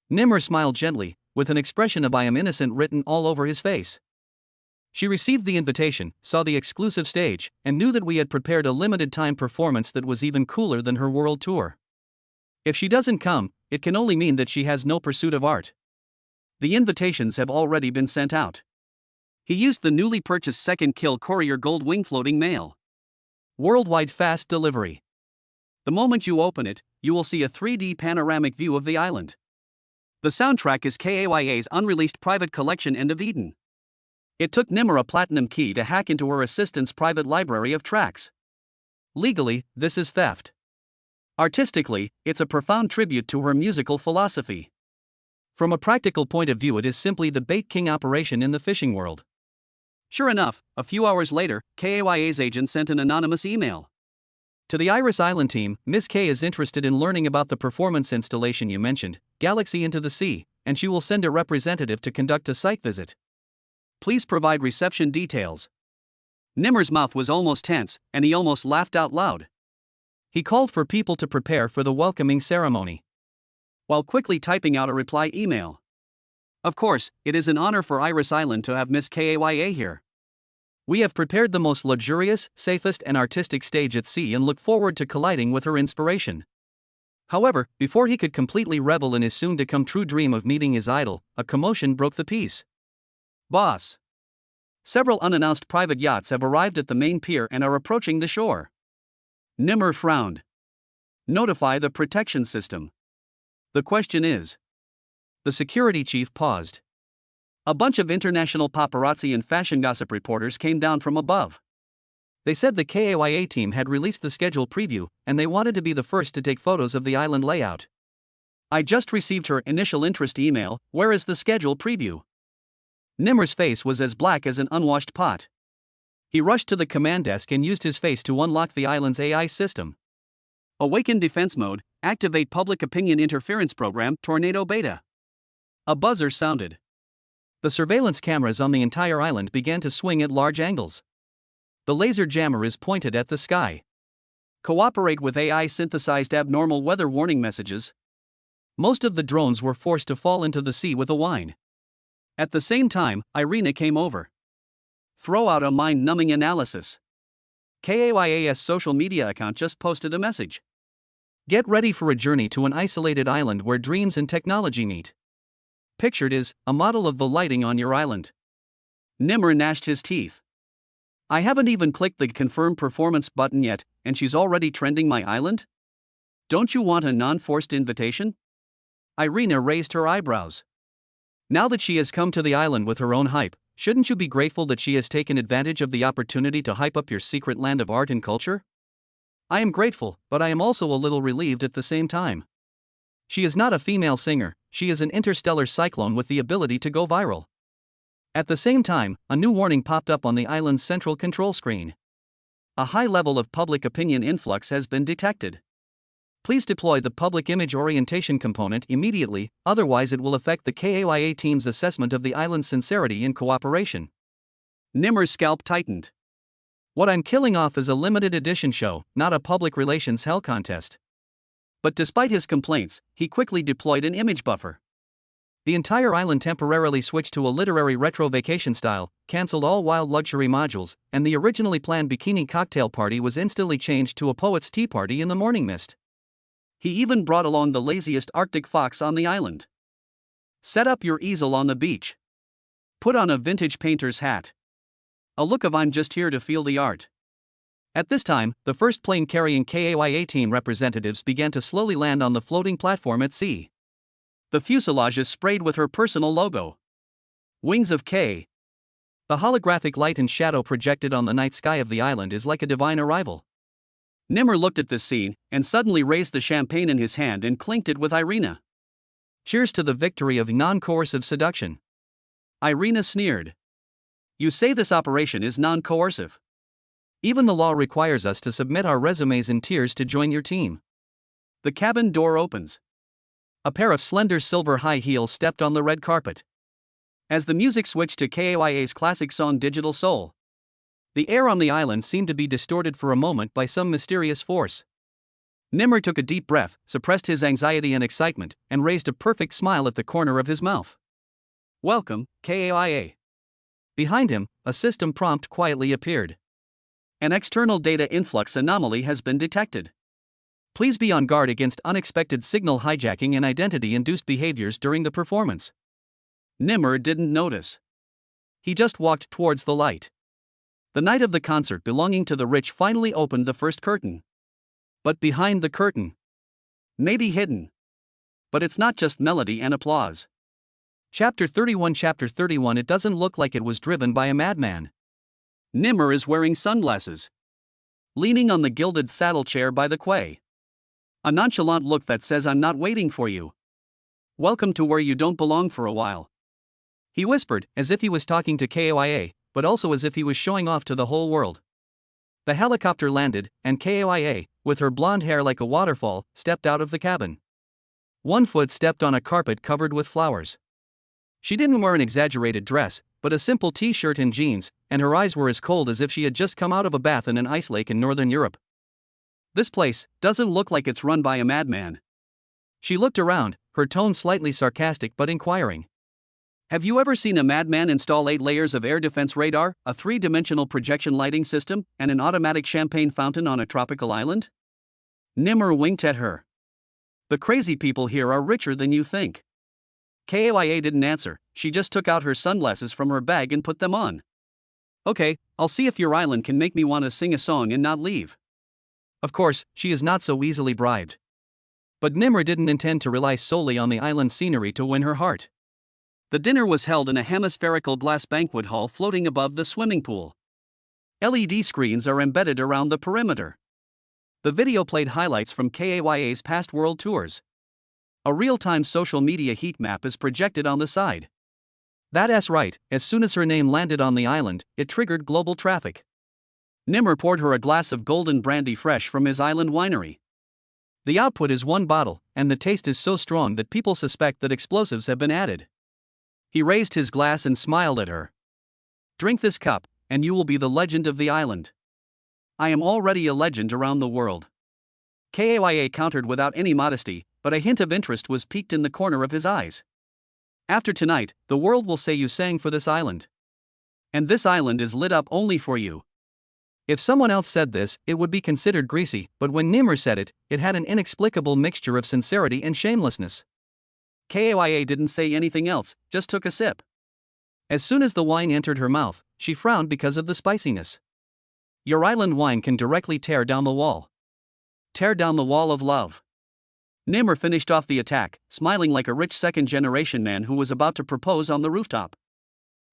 Nimmer smiled gently, with an expression of I am innocent written all over his face. She received the invitation, saw the exclusive stage, and knew that we had prepared a limited-time performance that was even cooler than her world tour. If she doesn't come, it can only mean that she has no pursuit of art. The invitations have already been sent out. He used the newly purchased Second Kill Courier Gold Wing floating mail. Worldwide fast delivery. The moment you open it, you will see a 3D panoramic view of the island. The soundtrack is KAYA's unreleased private collection End of Eden. It took Nimmer a platinum key to hack into her assistant's private library of tracks. Legally, this is theft. Artistically, it's a profound tribute to her musical philosophy. From a practical point of view, it is simply the bait king operation in the fishing world. Sure enough, a few hours later, KAYA's agent sent an anonymous email. To the Iris Island team, Ms. K is interested in learning about the performance installation you mentioned, Galaxy Into the Sea, and she will send a representative to conduct a site visit. Please provide reception details. Nimmer's mouth was almost tense, and he almost laughed out loud. He called for people to prepare for the welcoming ceremony, while quickly typing out a reply email. Of course, it is an honor for Iris Island to have Miss KAYA here. We have prepared the most luxurious, safest and artistic stage at sea and look forward to colliding with her inspiration. However, before he could completely revel in his soon-to-come-true dream of meeting his idol, a commotion broke the peace. Boss. Several unannounced private yachts have arrived at the main pier and are approaching the shore. Nimmer frowned. Notify the protection system. The question is. The security chief paused. A bunch of international paparazzi and fashion gossip reporters came down from above. They said the KAYA team had released the schedule preview, and they wanted to be the first to take photos of the island layout. I just received her initial interest email. Where is the schedule preview? Nimmer's face was as black as an unwashed pot. He rushed to the command desk and used his face to unlock the island's AI system. Awaken defense mode, activate public opinion interference program, Tornado Beta. A buzzer sounded. The surveillance cameras on the entire island began to swing at large angles. The laser jammer is pointed at the sky. Cooperate with AI synthesized abnormal weather warning messages. Most of the drones were forced to fall into the sea with a whine. At the same time, Irina came over. throw out a mind-numbing analysis. KAYA's social media account just posted a message. Get ready for a journey to an isolated island where dreams and technology meet. Pictured is a model of the lighting on your island. Nimmer gnashed his teeth. I haven't even clicked the confirm performance button yet, and she's already trending my island? Don't you want a non-forced invitation? Irina raised her eyebrows. Now that she has come to the island with her own hype, shouldn't you be grateful that she has taken advantage of the opportunity to hype up your secret land of art and culture? I am grateful, but I am also a little relieved at the same time. She is not a female singer, she is an interstellar cyclone with the ability to go viral. At the same time, a new warning popped up on the island's central control screen. A high level of public opinion influx has been detected. Please deploy the public image orientation component immediately, otherwise it will affect the KAYA team's assessment of the island's sincerity and cooperation. Nimmer's scalp tightened. What I'm killing off is a limited edition show, not a public relations hell contest. But despite his complaints, he quickly deployed an image buffer. The entire island temporarily switched to a literary retro vacation style, cancelled all wild luxury modules, and the originally planned bikini cocktail party was instantly changed to a poet's tea party in the morning mist. He even brought along the laziest Arctic fox on the island. Set up your easel on the beach. Put on a vintage painter's hat. A look of I'm just here to feel the art. At this time, the first plane carrying KAYA team representatives began to slowly land on the floating platform at sea. The fuselage is sprayed with her personal logo. Wings of K. The holographic light and shadow projected on the night sky of the island is like a divine arrival. Nimmer looked at this scene, and suddenly raised the champagne in his hand and clinked it with Irina. Cheers to the victory of non-coercive seduction. Irina sneered. You say this operation is non-coercive. Even the law requires us to submit our resumes in tiers to join your team. The cabin door opens. A pair of slender silver high heels stepped on the red carpet. As the music switched to KAYA's classic song Digital Soul, the air on the island seemed to be distorted for a moment by some mysterious force. Nimmer took a deep breath, suppressed his anxiety and excitement, and raised a perfect smile at the corner of his mouth. Welcome, KAYA. Behind him, a system prompt quietly appeared. An external data influx anomaly has been detected. Please be on guard against unexpected signal hijacking and identity-induced behaviors during the performance. Nimmer didn't notice. He just walked towards the light. The night of the concert belonging to the rich finally opened the first curtain. But behind the curtain, maybe hidden, but it's not just melody and applause. Chapter 31 It doesn't look like it was driven by a madman. Nimmer is wearing sunglasses, leaning on the gilded saddle chair by the quay. A nonchalant look that says I'm not waiting for you. Welcome to where you don't belong for a while. He whispered, as if he was talking to KAYA, but also as if he was showing off to the whole world. The helicopter landed, and KAYA, with her blonde hair like a waterfall, stepped out of the cabin. One foot stepped on a carpet covered with flowers. She didn't wear an exaggerated dress, but a simple t-shirt and jeans, and her eyes were as cold as if she had just come out of a bath in an ice lake in northern Europe. This place doesn't look like it's run by a madman. She looked around, her tone slightly sarcastic but inquiring. Have you ever seen a madman install 8 layers of air defense radar, a 3-dimensional projection lighting system, and an automatic champagne fountain on a tropical island? Nimmer winked at her. The crazy people here are richer than you think. KAYA didn't answer, she just took out her sunglasses from her bag and put them on. Okay, I'll see if your island can make me want to sing a song and not leave. Of course, she is not so easily bribed. But Nimmer didn't intend to rely solely on the island's scenery to win her heart. The dinner was held in a hemispherical glass banquet hall floating above the swimming pool. LED screens are embedded around the perimeter. The video played highlights from KAYA's past world tours. A real-time social media heat map is projected on the side. That's right, as soon as her name landed on the island, it triggered global traffic. Nimmer poured her a glass of golden brandy fresh from his island winery. The output is 1 bottle, and the taste is so strong that people suspect that explosives have been added. He raised his glass and smiled at her. Drink this cup, and you will be the legend of the island. I am already a legend around the world. KAYA countered without any modesty, but a hint of interest was piqued in the corner of his eyes. After tonight, the world will say you sang for this island. And this island is lit up only for you. If someone else said this, it would be considered greasy, but when Nimr said it, it had an inexplicable mixture of sincerity and shamelessness. Kaya didn't say anything else, just took a sip. As soon as the wine entered her mouth, she frowned because of the spiciness. Your island wine can directly tear down the wall. Tear down the wall of love. Nimr finished off the attack, smiling like a rich second-generation man who was about to propose on the rooftop.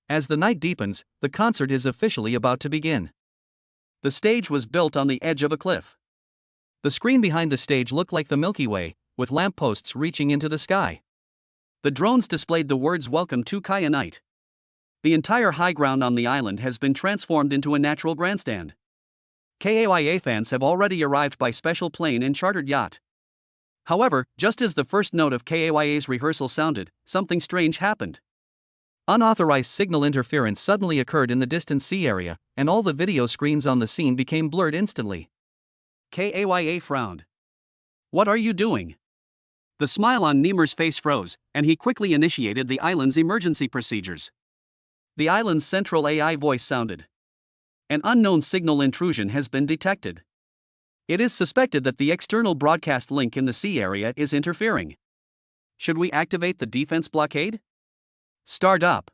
As the night deepens, the concert is officially about to begin. The stage was built on the edge of a cliff. The screen behind the stage looked like the Milky Way, with lampposts reaching into the sky. The drones displayed the words "Welcome to Kaya Night." The entire high ground on the island has been transformed into a natural grandstand. Kaya fans have already arrived by special plane and chartered yacht. However, just as the first note of Kaya's rehearsal sounded, something strange happened. Unauthorized signal interference suddenly occurred in the distant sea area, and all the video screens on the scene became blurred instantly. Kaya frowned. What are you doing? The smile on Nimr's face froze, and he quickly initiated the island's emergency procedures. The island's central AI voice sounded. An unknown signal intrusion has been detected. It is suspected that the external broadcast link in the sea area is interfering. Should we activate the defense blockade? Start up.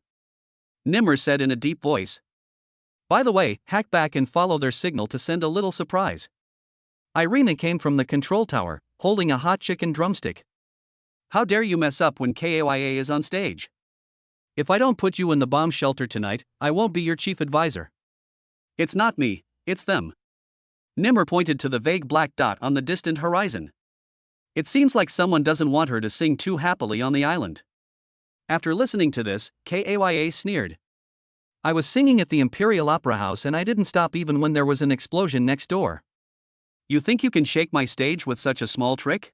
Nimr said in a deep voice. By the way, hack back and follow their signal to send a little surprise. Irina came from the control tower, holding a hot chicken drumstick. How dare you mess up when Kaya is on stage? If I don't put you in the bomb shelter tonight, I won't be your chief advisor. It's not me, it's them. Nimr pointed to the vague black dot on the distant horizon. It seems like someone doesn't want her to sing too happily on the island. After listening to this, Kaya sneered. I was singing at the Imperial Opera House and I didn't stop even when there was an explosion next door. You think you can shake my stage with such a small trick?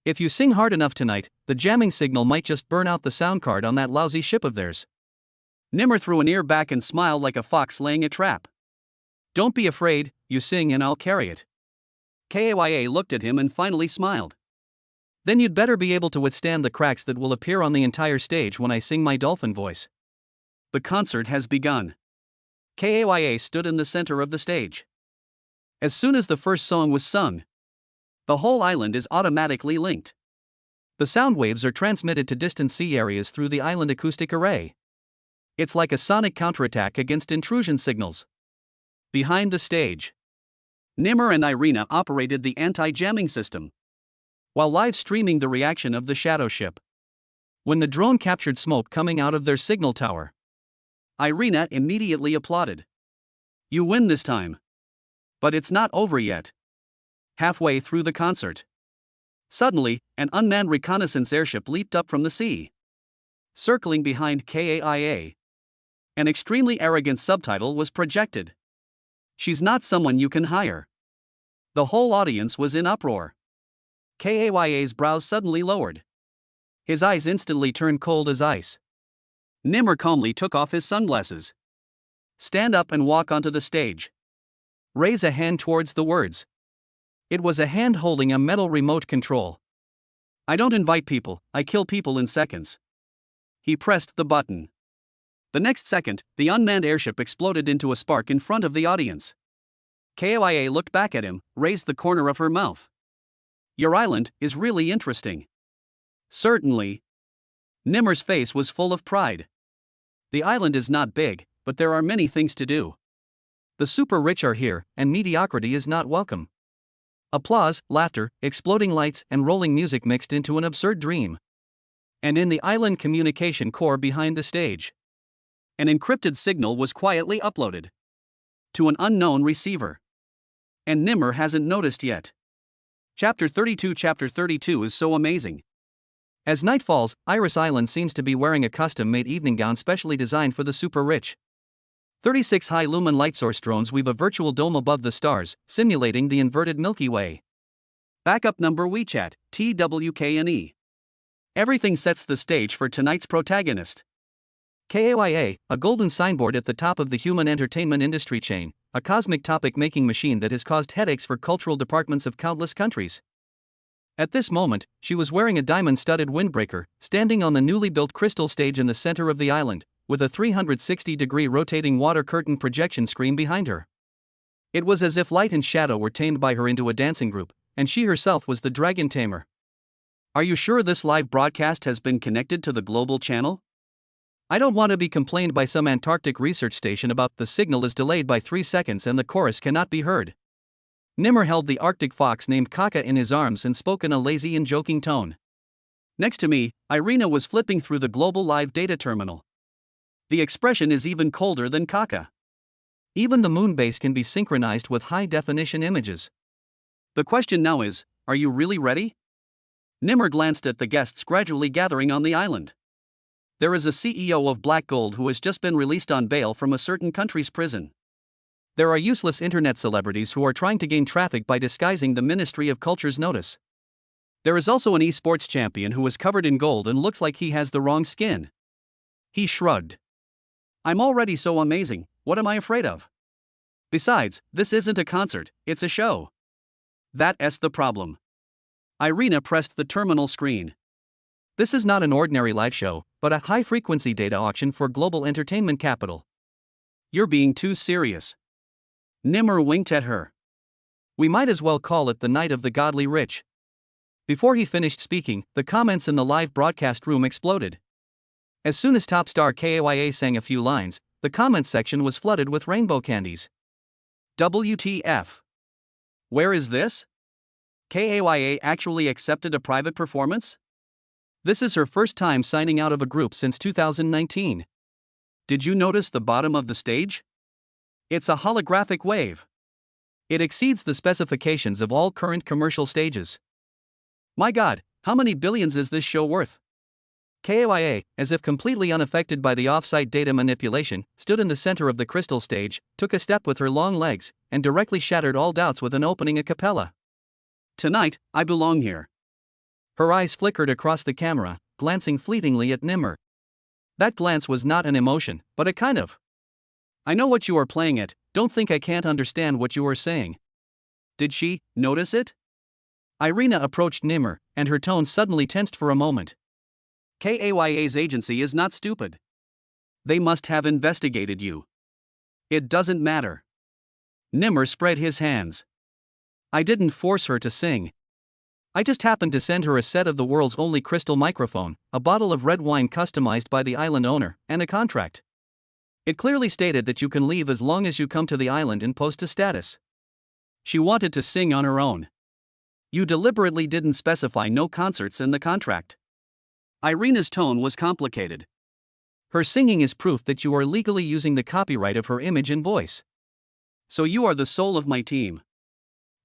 If you sing hard enough tonight, the jamming signal might just burn out the sound card on that lousy ship of theirs. Nimr threw an ear back and smiled like a fox laying a trap. Don't be afraid, you sing and I'll carry it. Kaya looked at him and finally smiled. Then you'd better be able to withstand the cracks that will appear on the entire stage when I sing my dolphin voice. The concert has begun. Kaya stood in the center of the stage. As soon as the first song was sung, the whole island is automatically linked. The sound waves are transmitted to distant sea areas through the island acoustic array. It's like a sonic counterattack against intrusion signals. Behind the stage, Nimr and Irina operated the anti-jamming system, while live streaming the reaction of the shadow ship. When the drone captured smoke coming out of their signal tower, Irina immediately applauded. You win this time. But it's not over yet. Halfway through the concert, suddenly, an unmanned reconnaissance airship leaped up from the sea. Circling behind Kaya, an extremely arrogant subtitle was projected. She's not someone you can hire. The whole audience was in uproar. Kaya's brows suddenly lowered. His eyes instantly turned cold as ice. Nimr calmly took off his sunglasses. Stand up and walk onto the stage. Raise a hand towards the words. It was a hand holding a metal remote control. I don't invite people, I kill people in seconds. He pressed the button. The next second, the unmanned airship exploded into a spark in front of the audience. Kaya looked back at him, raised the corner of her mouth. Your island is really interesting. Certainly. Nimr's face was full of pride. The island is not big, but there are many things to do. The super rich are here, and mediocrity is not welcome. Applause, laughter, exploding lights, and rolling music mixed into an absurd dream. And in the island communication core behind the stage, an encrypted signal was quietly uploaded to an unknown receiver. And Nimr hasn't noticed yet. Chapter 32 is so amazing. As night falls, Iris Island seems to be wearing a custom-made evening gown specially designed for the super rich. 36 high-lumen light source drones weave a virtual dome above the stars, simulating the inverted Milky Way. Backup number WeChat, TWKNE. Everything sets the stage for tonight's protagonist. Kaya, a golden signboard at the top of the human entertainment industry chain, a cosmic topic-making machine that has caused headaches for cultural departments of countless countries. At this moment, she was wearing a diamond-studded windbreaker, standing on the newly built crystal stage in the center of the island, with a 360-degree rotating water curtain projection screen behind her. It was as if light and shadow were tamed by her into a dancing group, and she herself was the dragon tamer. Are you sure this live broadcast has been connected to the global channel? I don't want to be complained by some Antarctic research station about the signal is delayed by 3 seconds and the chorus cannot be heard. Nimmer held the Arctic fox named Kaka in his arms and spoke in a lazy and joking tone. Next to me, Irina was flipping through the global live data terminal. The expression is even colder than Kaka. Even the moon base can be synchronized with high-definition images. The question now is, are you really ready? Nimmer glanced at the guests gradually gathering on the island. There is a CEO of Black Gold who has just been released on bail from a certain country's prison. There are useless internet celebrities who are trying to gain traffic by disguising the Ministry of Culture's notice. There is also an esports champion who is covered in gold and looks like he has the wrong skin. He shrugged. I'm already so amazing, what am I afraid of? Besides, this isn't a concert, it's a show. That's the problem. Irina pressed the terminal screen. This is not an ordinary live show, but a high-frequency data auction for global entertainment capital. You're being too serious. Nimmer winked at her. We might as well call it the night of the godly rich. Before he finished speaking, the comments in the live broadcast room exploded. As soon as top star Kaya sang a few lines, the comments section was flooded with rainbow candies. WTF? Where is this? Kaya actually accepted a private performance? This is her first time signing out of a group since 2019. Did you notice the bottom of the stage? It's a holographic wave. It exceeds the specifications of all current commercial stages. My God, how many billions is this show worth? Kaya, as if completely unaffected by the off-site data manipulation, stood in the center of the crystal stage, took a step with her long legs, and directly shattered all doubts with an opening a cappella. Tonight, I belong here. Her eyes flickered across the camera, glancing fleetingly at Nimmer. That glance was not an emotion, but a kind of. I know what you are playing at, don't think I can't understand what you are saying. Did she notice it? Irina approached Nimmer, and her tone suddenly tensed for a moment. Kaya's agency is not stupid. They must have investigated you. It doesn't matter. Nimmer spread his hands. I didn't force her to sing. I just happened to send her a set of the world's only crystal microphone, a bottle of red wine customized by the island owner, and a contract. It clearly stated that you can leave as long as you come to the island and post a status. She wanted to sing on her own. You deliberately didn't specify no concerts in the contract. Irina's tone was complicated. Her singing is proof that you are legally using the copyright of her image and voice. So you are the soul of my team.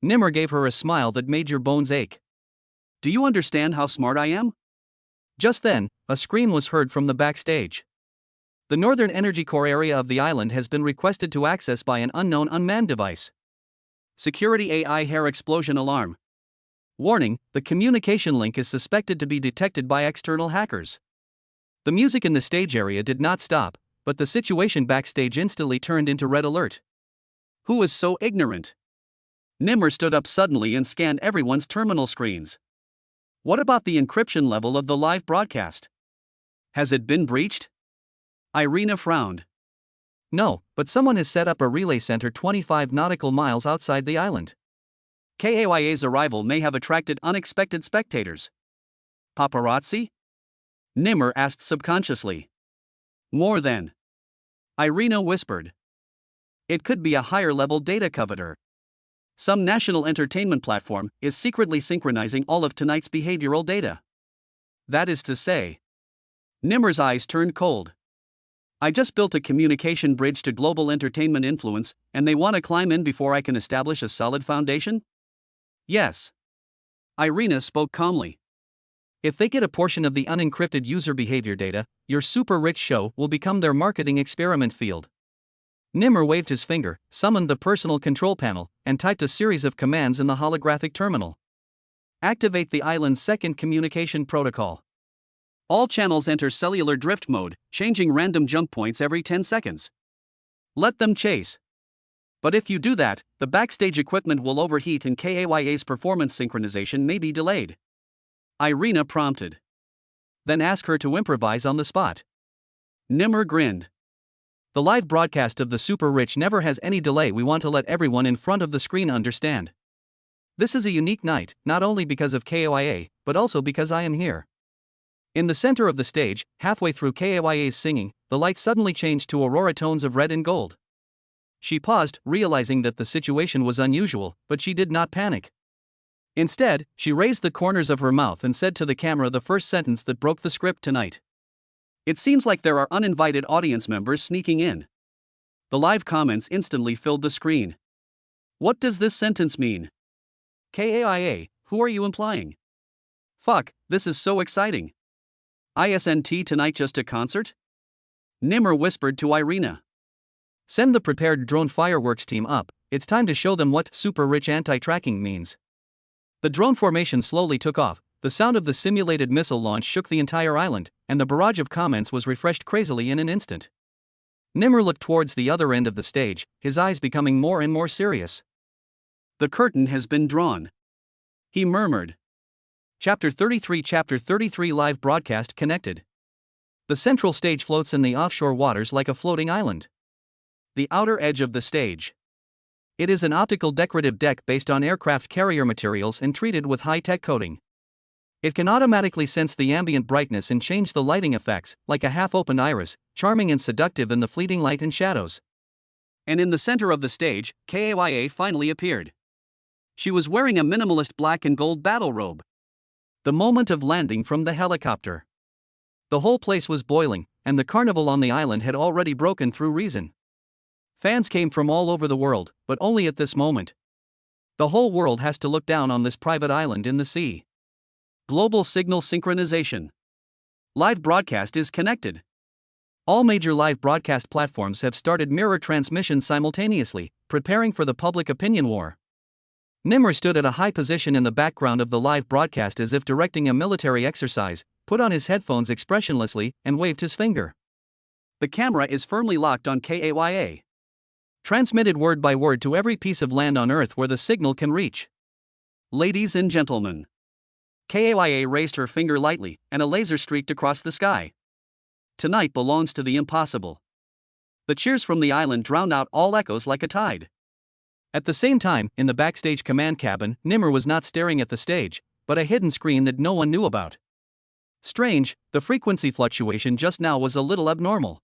Nimmer gave her a smile that made your bones ache. Do you understand how smart I am? Just then, a scream was heard from the backstage. The Northern Energy Core area of the island has been requested to access by an unknown unmanned device. Security AI hair explosion alarm. Warning, the communication link is suspected to be detected by external hackers. The music in the stage area did not stop, but the situation backstage instantly turned into red alert. Who was so ignorant? Nimmer stood up suddenly and scanned everyone's terminal screens. What about the encryption level of the live broadcast? Has it been breached? Irina frowned. No, but someone has set up a relay center 25 nautical miles outside the island. Kaya's arrival may have attracted unexpected spectators. Paparazzi? Nimmer asked subconsciously. More than. Irina whispered. It could be a higher-level data coveter. Some national entertainment platform is secretly synchronizing all of tonight's behavioral data. That is to say. Nimmer's eyes turned cold. I just built a communication bridge to global entertainment influence, and they want to climb in before I can establish a solid foundation? Yes. Irina spoke calmly. If they get a portion of the unencrypted user behavior data, your super rich show will become their marketing experiment field. Nimmer waved his finger, summoned the personal control panel, and typed a series of commands in the holographic terminal. Activate the island's second communication protocol. All channels enter cellular drift mode, changing random jump points every 10 seconds. Let them chase. But if you do that, the backstage equipment will overheat and Kaya's performance synchronization may be delayed. Irina prompted. Then ask her to improvise on the spot. Nimmer grinned. The live broadcast of the super rich never has any delay. We want to let everyone in front of the screen understand. This is a unique night, not only because of KAYA, but also because I am here. In the center of the stage, halfway through KAYA's singing, the lights suddenly changed to aurora tones of red and gold. She paused, realizing that the situation was unusual, but she did not panic. Instead, she raised the corners of her mouth and said to the camera the first sentence that broke the script tonight. It seems like there are uninvited audience members sneaking in. The live comments instantly filled the screen. What does this sentence mean? KAIA, who are you implying? Fuck, this is so exciting. ISNT tonight just a concert? Nimmer whispered to Irina. Send the prepared drone fireworks team up, it's time to show them what super rich anti-tracking means. The drone formation slowly took off, the sound of the simulated missile launch shook the entire island, and the barrage of comments was refreshed crazily in an instant. Nimmer looked towards the other end of the stage, his eyes becoming more and more serious. The curtain has been drawn. He murmured. Chapter 33 live broadcast connected. The central stage floats in the offshore waters like a floating island. The outer edge of the stage. It is an optical decorative deck based on aircraft carrier materials and treated with high-tech coating. It can automatically sense the ambient brightness and change the lighting effects, like a half-opened iris, charming and seductive in the fleeting light and shadows. And in the center of the stage, KAYA finally appeared. She was wearing a minimalist black and gold battle robe. The moment of landing from the helicopter. The whole place was boiling, and the carnival on the island had already broken through reason. Fans came from all over the world, but only at this moment. The whole world has to look down on this private island in the sea. Global signal synchronization. Live broadcast is connected. All major live broadcast platforms have started mirror transmissions simultaneously, preparing for the public opinion war. Nimmer stood at a high position in the background of the live broadcast as if directing a military exercise, put on his headphones expressionlessly, and waved his finger. The camera is firmly locked on KAYA. Transmitted word by word to every piece of land on Earth where the signal can reach. Ladies and gentlemen. KAYA raised her finger lightly, and a laser streaked across the sky. Tonight belongs to the impossible. The cheers from the island drowned out all echoes like a tide. At the same time, in the backstage command cabin, Nimmer was not staring at the stage, but a hidden screen that no one knew about. Strange, the frequency fluctuation just now was a little abnormal.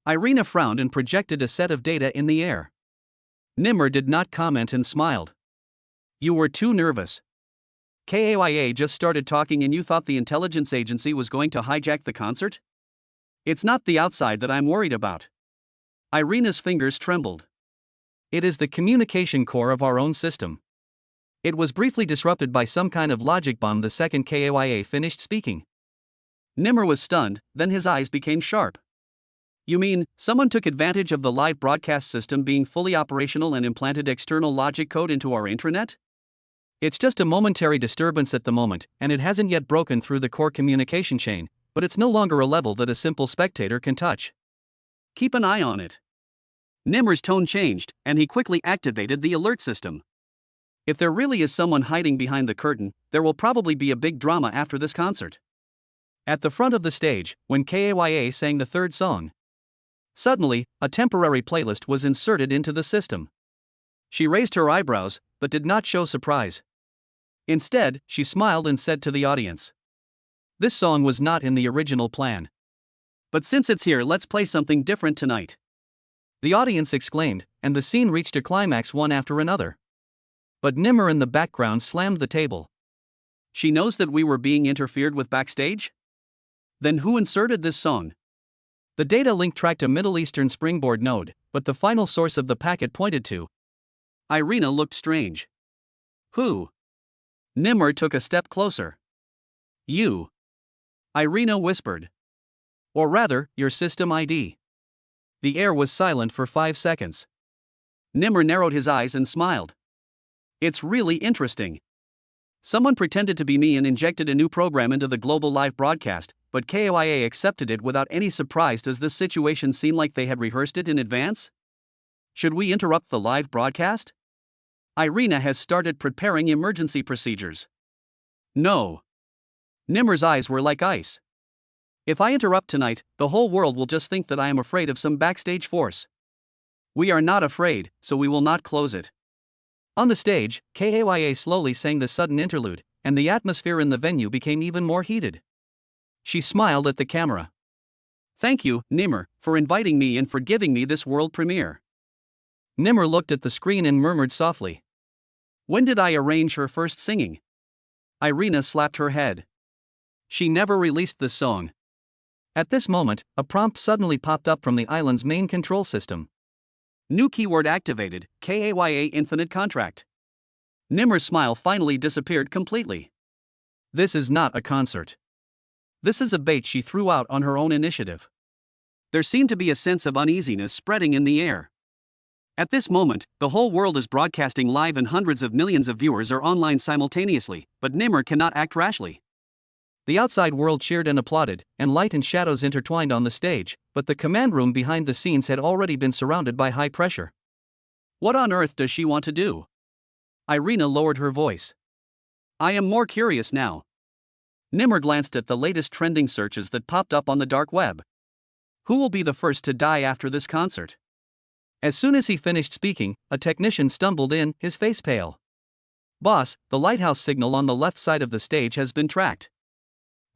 Irina frowned and projected a set of data in the air. Nimmer did not comment and smiled. You were too nervous. KAYA just started talking and you thought the intelligence agency was going to hijack the concert? It's not the outside that I'm worried about. Irina's fingers trembled. It is the communication core of our own system. It was briefly disrupted by some kind of logic bomb the second KAYA finished speaking. Nimmer was stunned, then his eyes became sharp. You mean, someone took advantage of the live broadcast system being fully operational and implanted external logic code into our intranet? It's just a momentary disturbance at the moment, and it hasn't yet broken through the core communication chain, but it's no longer a level that a simple spectator can touch. Keep an eye on it. Nimmer's tone changed, and he quickly activated the alert system. If there really is someone hiding behind the curtain, there will probably be a big drama after this concert. At the front of the stage, when KAYA sang the third song, suddenly, a temporary playlist was inserted into the system. She raised her eyebrows, but did not show surprise. Instead, she smiled and said to the audience, "This song was not in the original plan. But since it's here, let's play something different tonight." The audience exclaimed, and the scene reached a climax one after another. But Nimmer in the background slammed the table. She knows that we were being interfered with backstage? Then who inserted this song? The data link tracked a Middle Eastern springboard node, but the final source of the packet pointed to. Irina looked strange. Who? Nimmer took a step closer. You. Irina whispered. Or rather, your system ID. The air was silent for 5 seconds. Nimmer narrowed his eyes and smiled. It's really interesting. Someone pretended to be me and injected a new program into the global live broadcast, but KOIA accepted it without any surprise. Does this situation seem like they had rehearsed it in advance? Should we interrupt the live broadcast? Irina has started preparing emergency procedures. No. Nimmer's eyes were like ice. If I interrupt tonight, the whole world will just think that I am afraid of some backstage force. We are not afraid, so we will not close it. On the stage, Kaya slowly sang the sudden interlude, and the atmosphere in the venue became even more heated. She smiled at the camera. Thank you, Nimmer, for inviting me and for giving me this world premiere. Nimmer looked at the screen and murmured softly. When did I arrange her first singing? Irina slapped her head. She never released the song. At this moment, a prompt suddenly popped up from the island's main control system. New keyword activated, Kaya infinite contract. Nimmer's smile finally disappeared completely. This is not a concert. This is a bait she threw out on her own initiative. There seemed to be a sense of uneasiness spreading in the air. At this moment, the whole world is broadcasting live and hundreds of millions of viewers are online simultaneously, but Nimmer cannot act rashly. The outside world cheered and applauded, and light and shadows intertwined on the stage, but the command room behind the scenes had already been surrounded by high pressure. What on earth does she want to do? Irina lowered her voice. I am more curious now. Nimmer glanced at the latest trending searches that popped up on the dark web. Who will be the first to die after this concert? As soon as he finished speaking, a technician stumbled in, his face pale. Boss, the lighthouse signal on the left side of the stage has been tracked.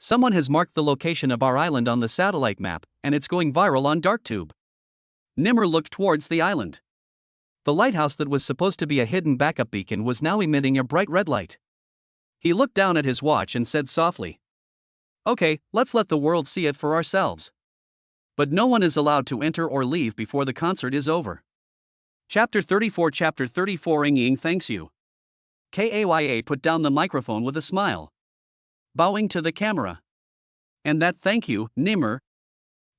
Someone has marked the location of our island on the satellite map, and it's going viral on DarkTube. Nimmer looked towards the island. The lighthouse that was supposed to be a hidden backup beacon was now emitting a bright red light. He looked down at his watch and said softly, Okay, let's let the world see it for ourselves. But no one is allowed to enter or leave before the concert is over. Chapter 34 Ing Ying thanks you. Kaya put down the microphone with a smile, bowing to the camera. And that thank you, Nimmer.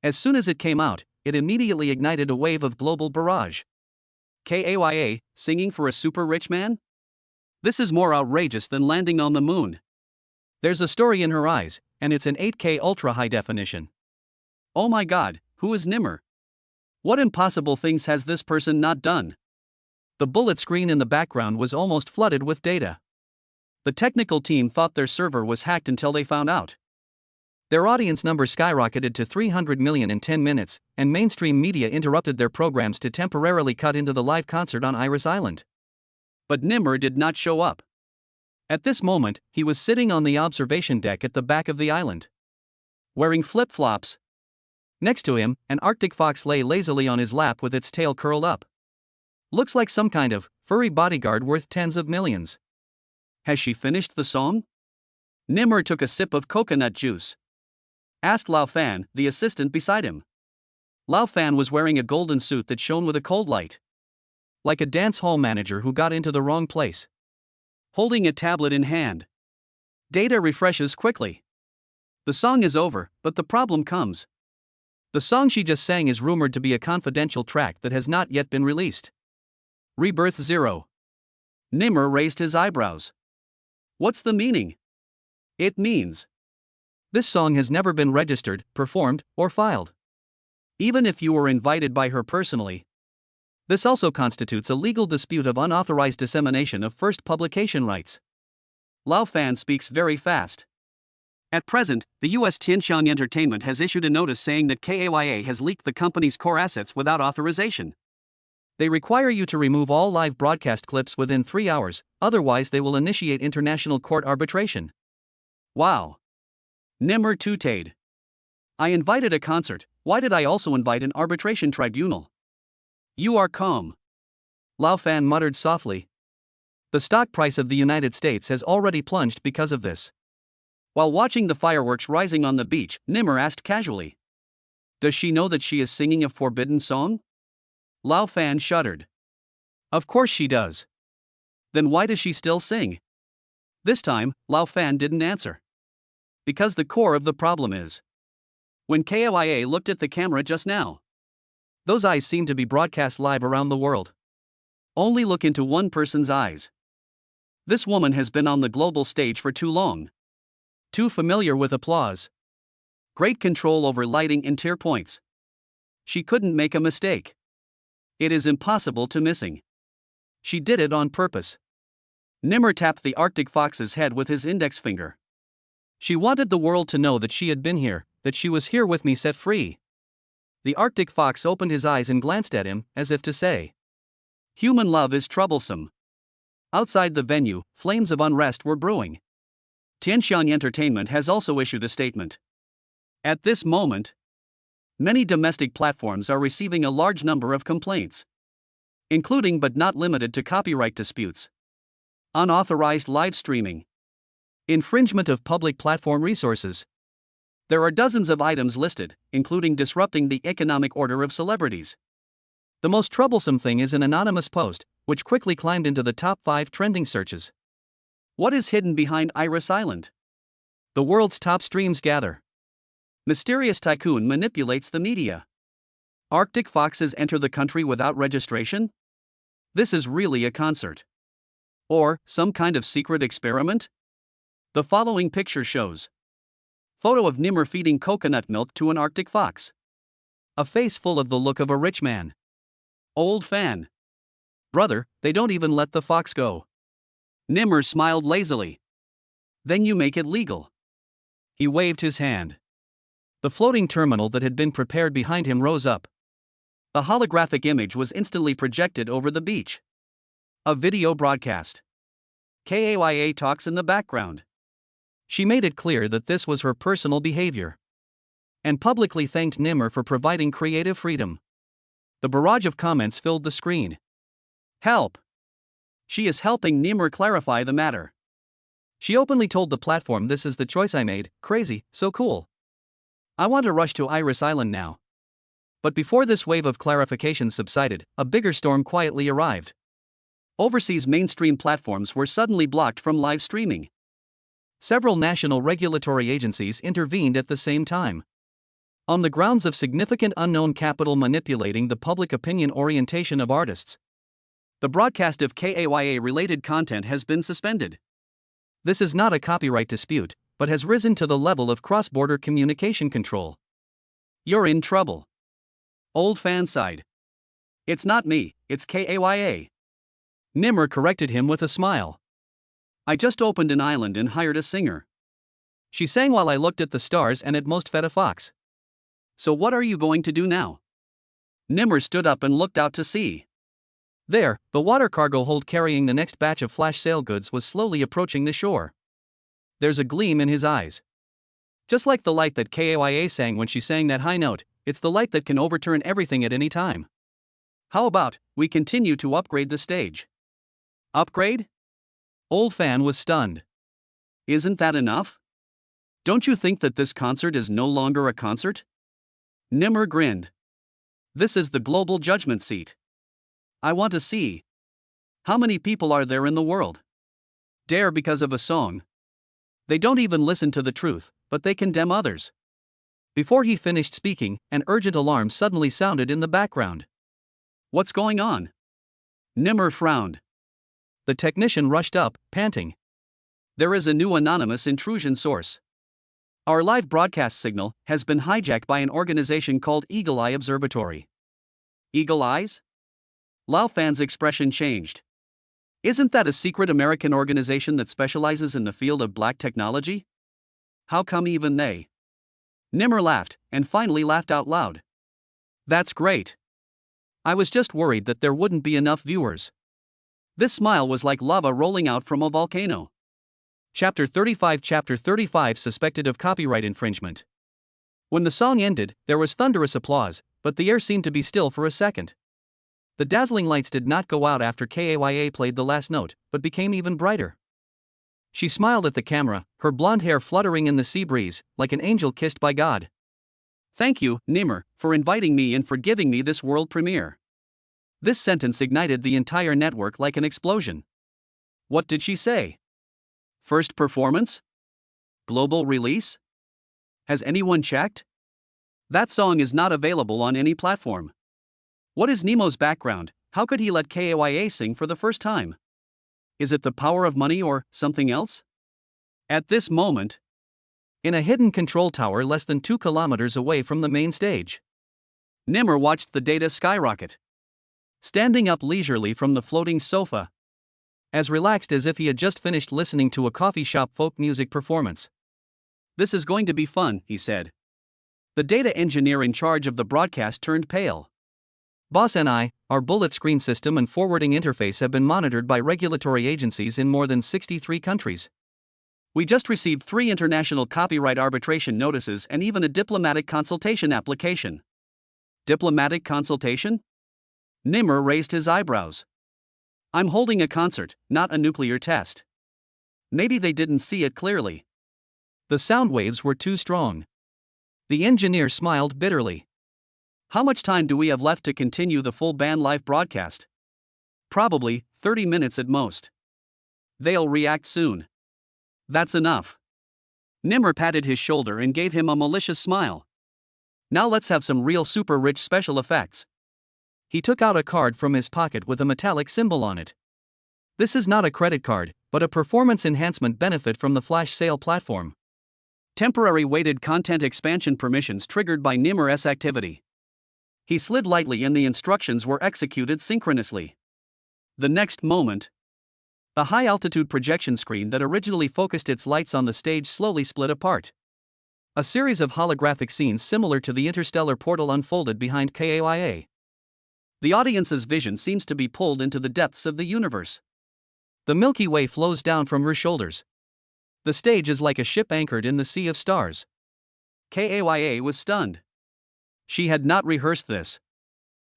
As soon as it came out, it immediately ignited a wave of global barrage. Kaya, singing for a super rich man? This is more outrageous than landing on the moon. There's a story in her eyes, and it's in 8K ultra high definition. Oh my god, who is Nimmer? What impossible things has this person not done? The bullet screen in the background was almost flooded with data. The technical team thought their server was hacked until they found out. Their audience number skyrocketed to 300 million in 10 minutes, and mainstream media interrupted their programs to temporarily cut into the live concert on Iris Island. But Nimmer did not show up. At this moment, he was sitting on the observation deck at the back of the island, wearing flip-flops. Next to him, an Arctic fox lay lazily on his lap with its tail curled up. Looks like some kind of furry bodyguard worth tens of millions. Has she finished the song? Nimmer took a sip of coconut juice. Asked Lao Fan, the assistant beside him. Lao Fan was wearing a golden suit that shone with a cold light. Like a dance hall manager who got into the wrong place. Holding a tablet in hand. Data refreshes quickly. The song is over, but the problem comes. The song she just sang is rumored to be a confidential track that has not yet been released. Rebirth 0. Nimmer raised his eyebrows. What's the meaning? It means this song has never been registered, performed, or filed. Even if you were invited by her personally. This also constitutes a legal dispute of unauthorized dissemination of first publication rights. Lao Fan speaks very fast. At present, the U.S. Tianxiang Entertainment has issued a notice saying that Kaya has leaked the company's core assets without authorization. They require you to remove all live broadcast clips within 3 hours, otherwise they will initiate international court arbitration. Wow. Nimmer tooted. I invited a concert, why did I also invite an arbitration tribunal? You are calm. Lao Fan muttered softly. The stock price of the United States has already plunged because of this. While watching the fireworks rising on the beach, Nimmer asked casually. Does she know that she is singing a forbidden song? Lao Fan shuddered. Of course she does. Then why does she still sing? This time, Lao Fan didn't answer. Because the core of the problem is. When Kaya looked at the camera just now, those eyes seemed to be broadcast live around the world. Only look into one person's eyes. This woman has been on the global stage for too long. Too familiar with applause. Great control over lighting and tier points. She couldn't make a mistake. It is impossible to missing. She did it on purpose. Nimmer tapped the Arctic fox's head with his index finger. She wanted the world to know that she had been here, that she was here with me set free. The Arctic fox opened his eyes and glanced at him, as if to say, "Human love is troublesome." Outside the venue, flames of unrest were brewing. Tianxian Entertainment has also issued a statement. At this moment, many domestic platforms are receiving a large number of complaints, including but not limited to copyright disputes, unauthorized live streaming, infringement of public platform resources. There are dozens of items listed, including disrupting the economic order of celebrities. The most troublesome thing is an anonymous post, which quickly climbed into the top 5 trending searches. What is hidden behind Iris Island? The world's top streams gather. Mysterious tycoon manipulates the media. Arctic foxes enter the country without registration? This is really a concert. Or some kind of secret experiment? The following picture shows photo of Nimmer feeding coconut milk to an Arctic fox. A face full of the look of a rich man. Old fan. Brother, they don't even let the fox go. Nimmer smiled lazily. Then you make it legal. He waved his hand. The floating terminal that had been prepared behind him rose up. A holographic image was instantly projected over the beach. A video broadcast. Kaya talks in the background. She made it clear that this was her personal behavior, and publicly thanked Nimmer for providing creative freedom. The barrage of comments filled the screen. Help! She is helping Nimmer clarify the matter. She openly told the platform, "This is the choice I made, crazy, so cool. I want to rush to Iris Island now." But before this wave of clarification subsided, a bigger storm quietly arrived. Overseas mainstream platforms were suddenly blocked from live streaming. Several national regulatory agencies intervened at the same time, on the grounds of significant unknown capital manipulating the public opinion orientation of artists. The broadcast of KAYA-related content has been suspended. This is not a copyright dispute, but has risen to the level of cross-border communication control. You're in trouble. Old fan sighed. It's not me, it's KAYA. Nimmer corrected him with a smile. I just opened an island and hired a singer. She sang while I looked at the stars and at most fed a fox. So what are you going to do now? Nimmer stood up and looked out to sea. There, the water cargo hold carrying the next batch of flash sale goods was slowly approaching the shore. There's a gleam in his eyes. Just like the light that KAYA sang when she sang that high note, it's the light that can overturn everything at any time. How about we continue to upgrade the stage? Upgrade? Old fan was stunned. Isn't that enough? Don't you think that this concert is no longer a concert? Nimmer grinned. This is the global judgment seat. I want to see. How many people are there in the world? Dare because of a song. They don't even listen to the truth, but they condemn others. Before he finished speaking, an urgent alarm suddenly sounded in the background. What's going on? Nimmer frowned. The technician rushed up, panting. There is a new anonymous intrusion source. Our live broadcast signal has been hijacked by an organization called Eagle Eye Observatory. Eagle Eyes? Lao Fan's expression changed. Isn't that a secret American organization that specializes in the field of black technology? How come even they? Nimmer laughed, and finally laughed out loud. That's great. I was just worried that there wouldn't be enough viewers. This smile was like lava rolling out from a volcano. Chapter 35 suspected of copyright infringement. When the song ended, there was thunderous applause, but the air seemed to be still for a second. The dazzling lights did not go out after KAYA played the last note, but became even brighter. She smiled at the camera, her blonde hair fluttering in the sea breeze, like an angel kissed by God. Thank you, Nimmer, for inviting me and for giving me this world premiere. This sentence ignited the entire network like an explosion. What did she say? First performance? Global release? Has anyone checked? That song is not available on any platform. What is Nemo's background? How could he let KAYA sing for the first time? Is it the power of money or something else? At this moment, in a hidden control tower less than 2 kilometers away from the main stage, Nimmer watched the data skyrocket. Standing up leisurely from the floating sofa, as relaxed as if he had just finished listening to a coffee shop folk music performance. This is going to be fun, he said. The data engineer in charge of the broadcast turned pale. Boss and I, our bullet screen system and forwarding interface have been monitored by regulatory agencies in more than 63 countries. We just received 3 international copyright arbitration notices and even a diplomatic consultation application. Diplomatic consultation? Nimmer raised his eyebrows. I'm holding a concert, not a nuclear test. Maybe they didn't see it clearly. The sound waves were too strong. The engineer smiled bitterly. How much time do we have left to continue the full band live broadcast? Probably 30 minutes at most. They'll react soon. That's enough. Nimmer patted his shoulder and gave him a malicious smile. Now let's have some real super rich special effects. He took out a card from his pocket with a metallic symbol on it. This is not a credit card, but a performance enhancement benefit from the flash sale platform. Temporary weighted content expansion permissions triggered by Nimmer's activity. He slid lightly and the instructions were executed synchronously. The next moment, the high-altitude projection screen that originally focused its lights on the stage slowly split apart. A series of holographic scenes similar to the interstellar portal unfolded behind KAYA. The audience's vision seems to be pulled into the depths of the universe. The Milky Way flows down from her shoulders. The stage is like a ship anchored in the sea of stars. KAYA was stunned. She had not rehearsed this.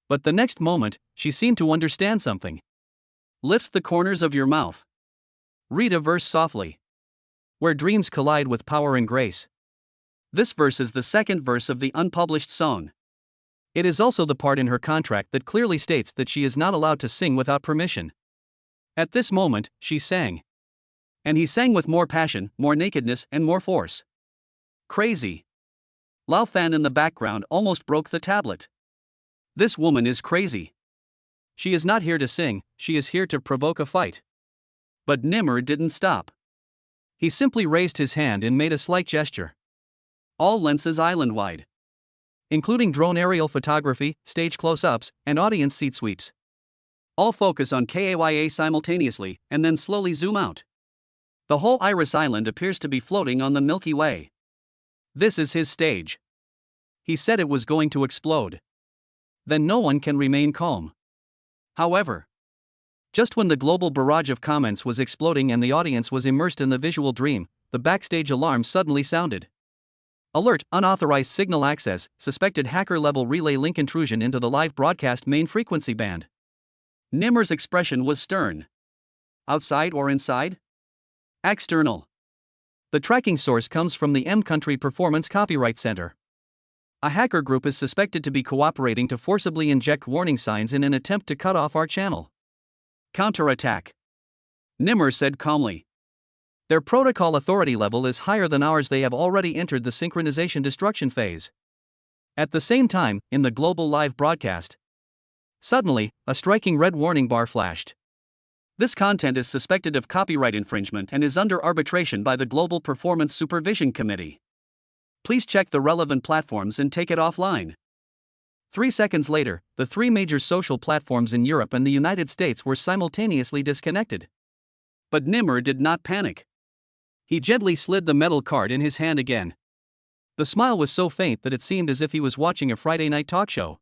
But the next moment, she seemed to understand something. Lift the corners of your mouth. Read a verse softly. Where dreams collide with power and grace. This verse is the second verse of the unpublished song. It is also the part in her contract that clearly states that she is not allowed to sing without permission. At this moment, she sang. And he sang with more passion, more nakedness, and more force. Crazy. Lao Fan in the background almost broke the tablet. This woman is crazy. She is not here to sing, she is here to provoke a fight. But Nimmer didn't stop. He simply raised his hand and made a slight gesture. All lenses island-wide. Including drone aerial photography, stage close-ups, and audience seat sweeps. All focus on KAYA simultaneously, and then slowly zoom out. The whole Iris Island appears to be floating on the Milky Way. This is his stage. He said it was going to explode. Then no one can remain calm. However, just when the global barrage of comments was exploding and the audience was immersed in the visual dream, the backstage alarm suddenly sounded. Alert, unauthorized signal access, suspected hacker-level relay link intrusion into the live broadcast main frequency band. Nimmer's expression was stern. Outside or inside? External. The tracking source comes from the M-Country Performance Copyright Center. A hacker group is suspected to be cooperating to forcibly inject warning signs in an attempt to cut off our channel. Counterattack. Nimmer said calmly. Their protocol authority level is higher than ours. They have already entered the synchronization destruction phase. At the same time, in the global live broadcast, suddenly, a striking red warning bar flashed. This content is suspected of copyright infringement and is under arbitration by the Global Performance Supervision Committee. Please check the relevant platforms and take it offline. 3 seconds later, the 3 major social platforms in Europe and the United States were simultaneously disconnected. But Nimmer did not panic. He gently slid the metal card in his hand again. The smile was so faint that it seemed as if he was watching a Friday night talk show.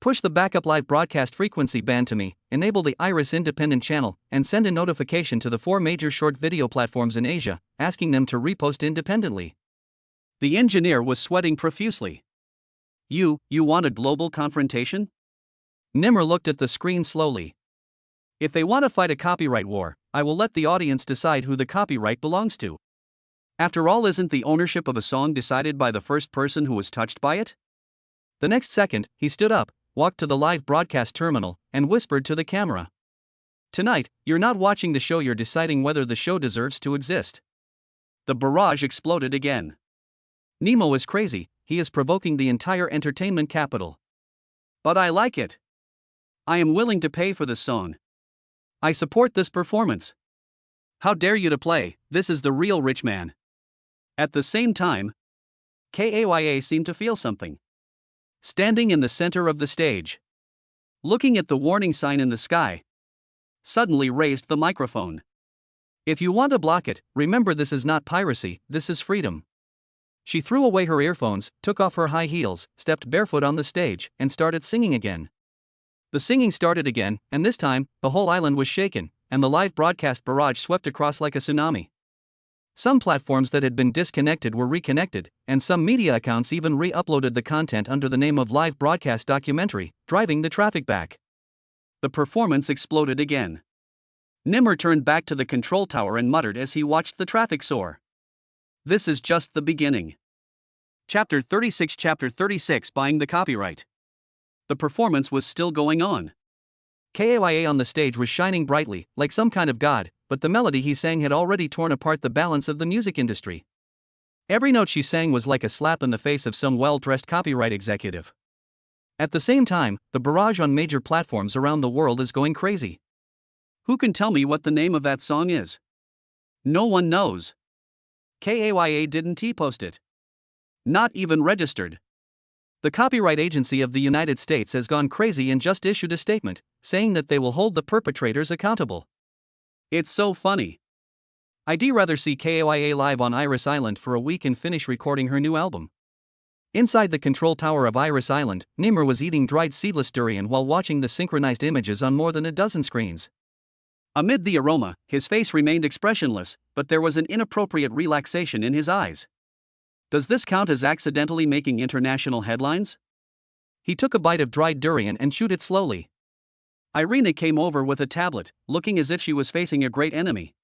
Push the backup live broadcast frequency band to me, enable the Iris independent channel, and send a notification to the 4 major short video platforms in Asia, asking them to repost independently. The engineer was sweating profusely. You want a global confrontation? Nimmer looked at the screen slowly. If they want to fight a copyright war, I will let the audience decide who the copyright belongs to. After all, isn't the ownership of a song decided by the first person who was touched by it? The next second, he stood up, walked to the live broadcast terminal, and whispered to the camera. Tonight, you're not watching the show, you're deciding whether the show deserves to exist. The barrage exploded again. Nemo is crazy, he is provoking the entire entertainment capital. But I like it. I am willing to pay for this song. I support this performance. How dare you to play, this is the real rich man. At the same time, KAYA seemed to feel something. Standing in the center of the stage, looking at the warning sign in the sky, suddenly raised the microphone. If you want to block it, remember this is not piracy, this is freedom. She threw away her earphones, took off her high heels, stepped barefoot on the stage, and started singing again. The singing started again, and this time, the whole island was shaken, and the live broadcast barrage swept across like a tsunami. Some platforms that had been disconnected were reconnected, and some media accounts even re-uploaded the content under the name of live broadcast documentary, driving the traffic back. The performance exploded again. Nimmer turned back to the control tower and muttered as he watched the traffic soar. This is just the beginning. Chapter 36 Buying the Copyright. The performance was still going on. KAYA on the stage was shining brightly, like some kind of god, but the melody he sang had already torn apart the balance of the music industry. Every note she sang was like a slap in the face of some well-dressed copyright executive. At the same time, the barrage on major platforms around the world is going crazy. Who can tell me what the name of that song is? No one knows. KAYA didn't T-post it. Not even registered. The Copyright Agency of the United States has gone crazy and just issued a statement, saying that they will hold the perpetrators accountable. It's so funny. I'd rather see KAYA live on Iris Island for a week and finish recording her new album. Inside the control tower of Iris Island, Nimmer was eating dried seedless durian while watching the synchronized images on more than a dozen screens. Amid the aroma, his face remained expressionless, but there was an inappropriate relaxation in his eyes. Does this count as accidentally making international headlines? He took a bite of dried durian and chewed it slowly. Irina came over with a tablet, looking as if she was facing a great enemy.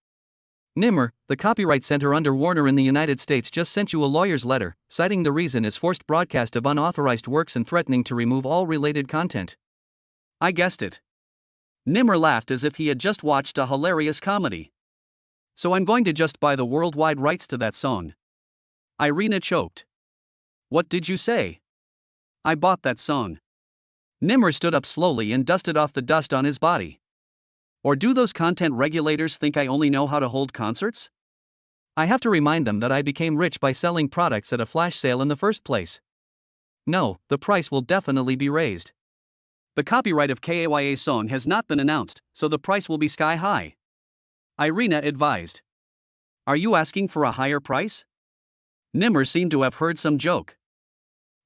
Nimmer, the copyright center under Warner in the United States just sent you a lawyer's letter, citing the reason as forced broadcast of unauthorized works and threatening to remove all related content. I guessed it. Nimmer laughed as if he had just watched a hilarious comedy. So I'm going to just buy the worldwide rights to that song. Irina choked. What did you say? I bought that song. Nimmer stood up slowly and dusted off the dust on his body. Or do those content regulators think I only know how to hold concerts? I have to remind them that I became rich by selling products at a flash sale in the first place. No, the price will definitely be raised. The copyright of KAYA's song has not been announced, so the price will be sky high. Irina advised. Are you asking for a higher price? Nimmer seemed to have heard some joke.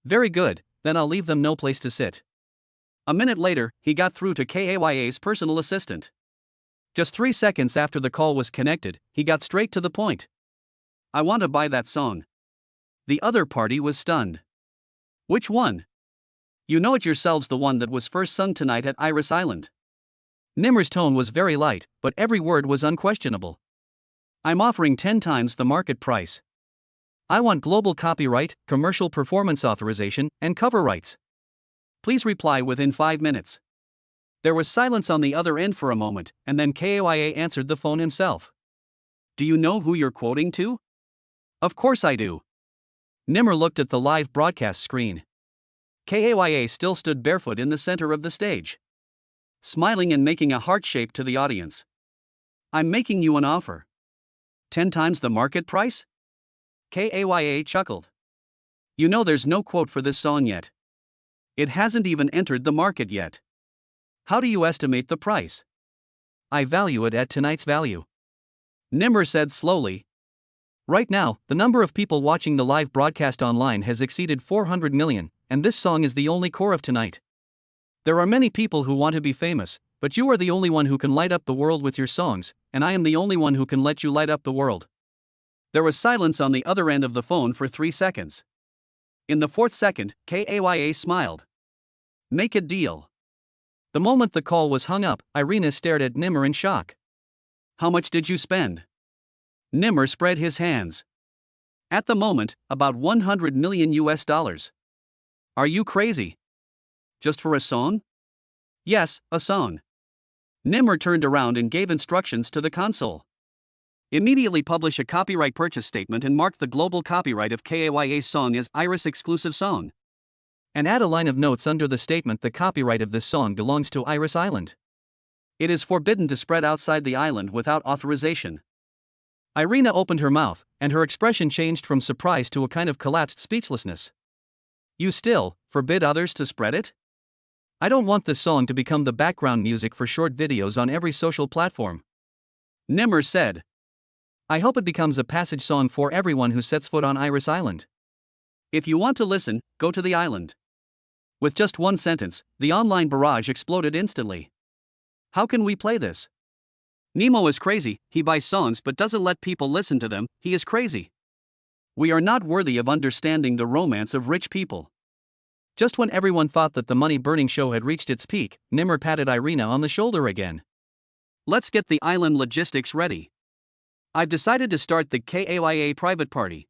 Very good, then I'll leave them no place to sit. A minute later, he got through to KAYA's personal assistant. Just 3 seconds after the call was connected, he got straight to the point. I want to buy that song. The other party was stunned. Which one? You know it yourselves, the one that was first sung tonight at Iris Island. Nimmer's tone was very light, but every word was unquestionable. I'm offering 10 times the market price. I want global copyright, commercial performance authorization, and cover rights. Please reply within 5 minutes. There was silence on the other end for a moment, and then KAYA answered the phone himself. Do you know who you're quoting to? Of course I do. Nimmer looked at the live broadcast screen. KAYA still stood barefoot in the center of the stage, smiling and making a heart shape to the audience. I'm making you an offer. 10 times the market price? KAYA chuckled. You know there's no quote for this song yet. It hasn't even entered the market yet. How do you estimate the price? I value it at tonight's value. Nimmer said slowly. Right now, the number of people watching the live broadcast online has exceeded 400 million, and this song is the only core of tonight. There are many people who want to be famous, but you are the only one who can light up the world with your songs, and I am the only one who can let you light up the world. There was silence on the other end of the phone for 3 seconds. In the 4th second, KAYA smiled. Make a deal. The moment the call was hung up, Irina stared at Nimmer in shock. How much did you spend? Nimmer spread his hands. At the moment, about $100 million US. Are you crazy? Just for a song? Yes, a song. Nimmer turned around and gave instructions to the console. Immediately publish a copyright purchase statement and mark the global copyright of KAYA's song as Iris exclusive song. And add a line of notes under the statement: the copyright of this song belongs to Iris Island. It is forbidden to spread outside the island without authorization. Irina opened her mouth, and her expression changed from surprise to a kind of collapsed speechlessness. You still forbid others to spread it? I don't want this song to become the background music for short videos on every social platform. Nimmer said. I hope it becomes a passage song for everyone who sets foot on Iris Island. If you want to listen, go to the island. With just one sentence, the online barrage exploded instantly. How can we play this? Nemo is crazy, he buys songs but doesn't let people listen to them, he is crazy. We are not worthy of understanding the romance of rich people. Just when everyone thought that the money-burning show had reached its peak, Nimmer patted Irina on the shoulder again. Let's get the island logistics ready. I've decided to start the KAYA private party.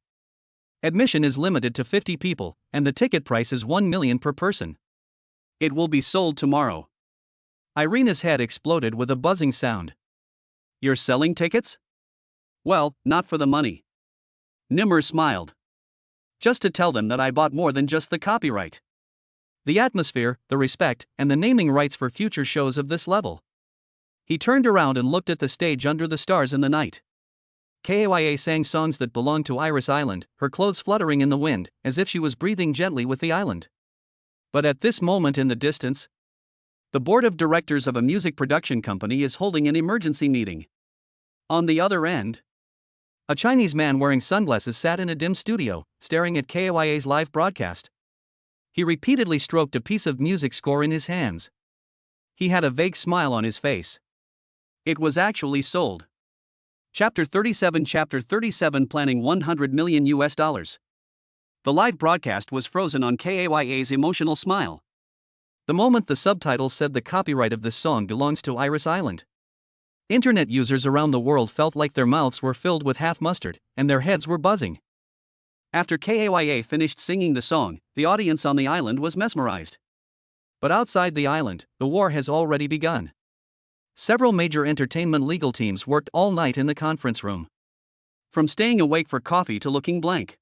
Admission is limited to 50 people, and the ticket price is 1 million per person. It will be sold tomorrow. Irina's head exploded with a buzzing sound. You're selling tickets? Well, not for the money. Nimmer smiled. Just to tell them that I bought more than just the copyright. The atmosphere, the respect, and the naming rights for future shows of this level. He turned around and looked at the stage under the stars in the night. KAYA sang songs that belonged to Iris Island, her clothes fluttering in the wind, as if she was breathing gently with the island. But at this moment in the distance, the board of directors of a music production company is holding an emergency meeting. On the other end, a Chinese man wearing sunglasses sat in a dim studio, staring at KAYA's live broadcast. He repeatedly stroked a piece of music score in his hands. He had a vague smile on his face. It was actually sold. Chapter 37 Planning 100 million US dollars. The live broadcast was frozen on KAYA's emotional smile. The moment the subtitles said the copyright of this song belongs to Iris Island. Internet users around the world felt like their mouths were filled with half mustard, and their heads were buzzing. After KAYA finished singing the song, the audience on the island was mesmerized. But outside the island, the war has already begun. Several major entertainment legal teams worked all night in the conference room. From staying awake for coffee to looking blank.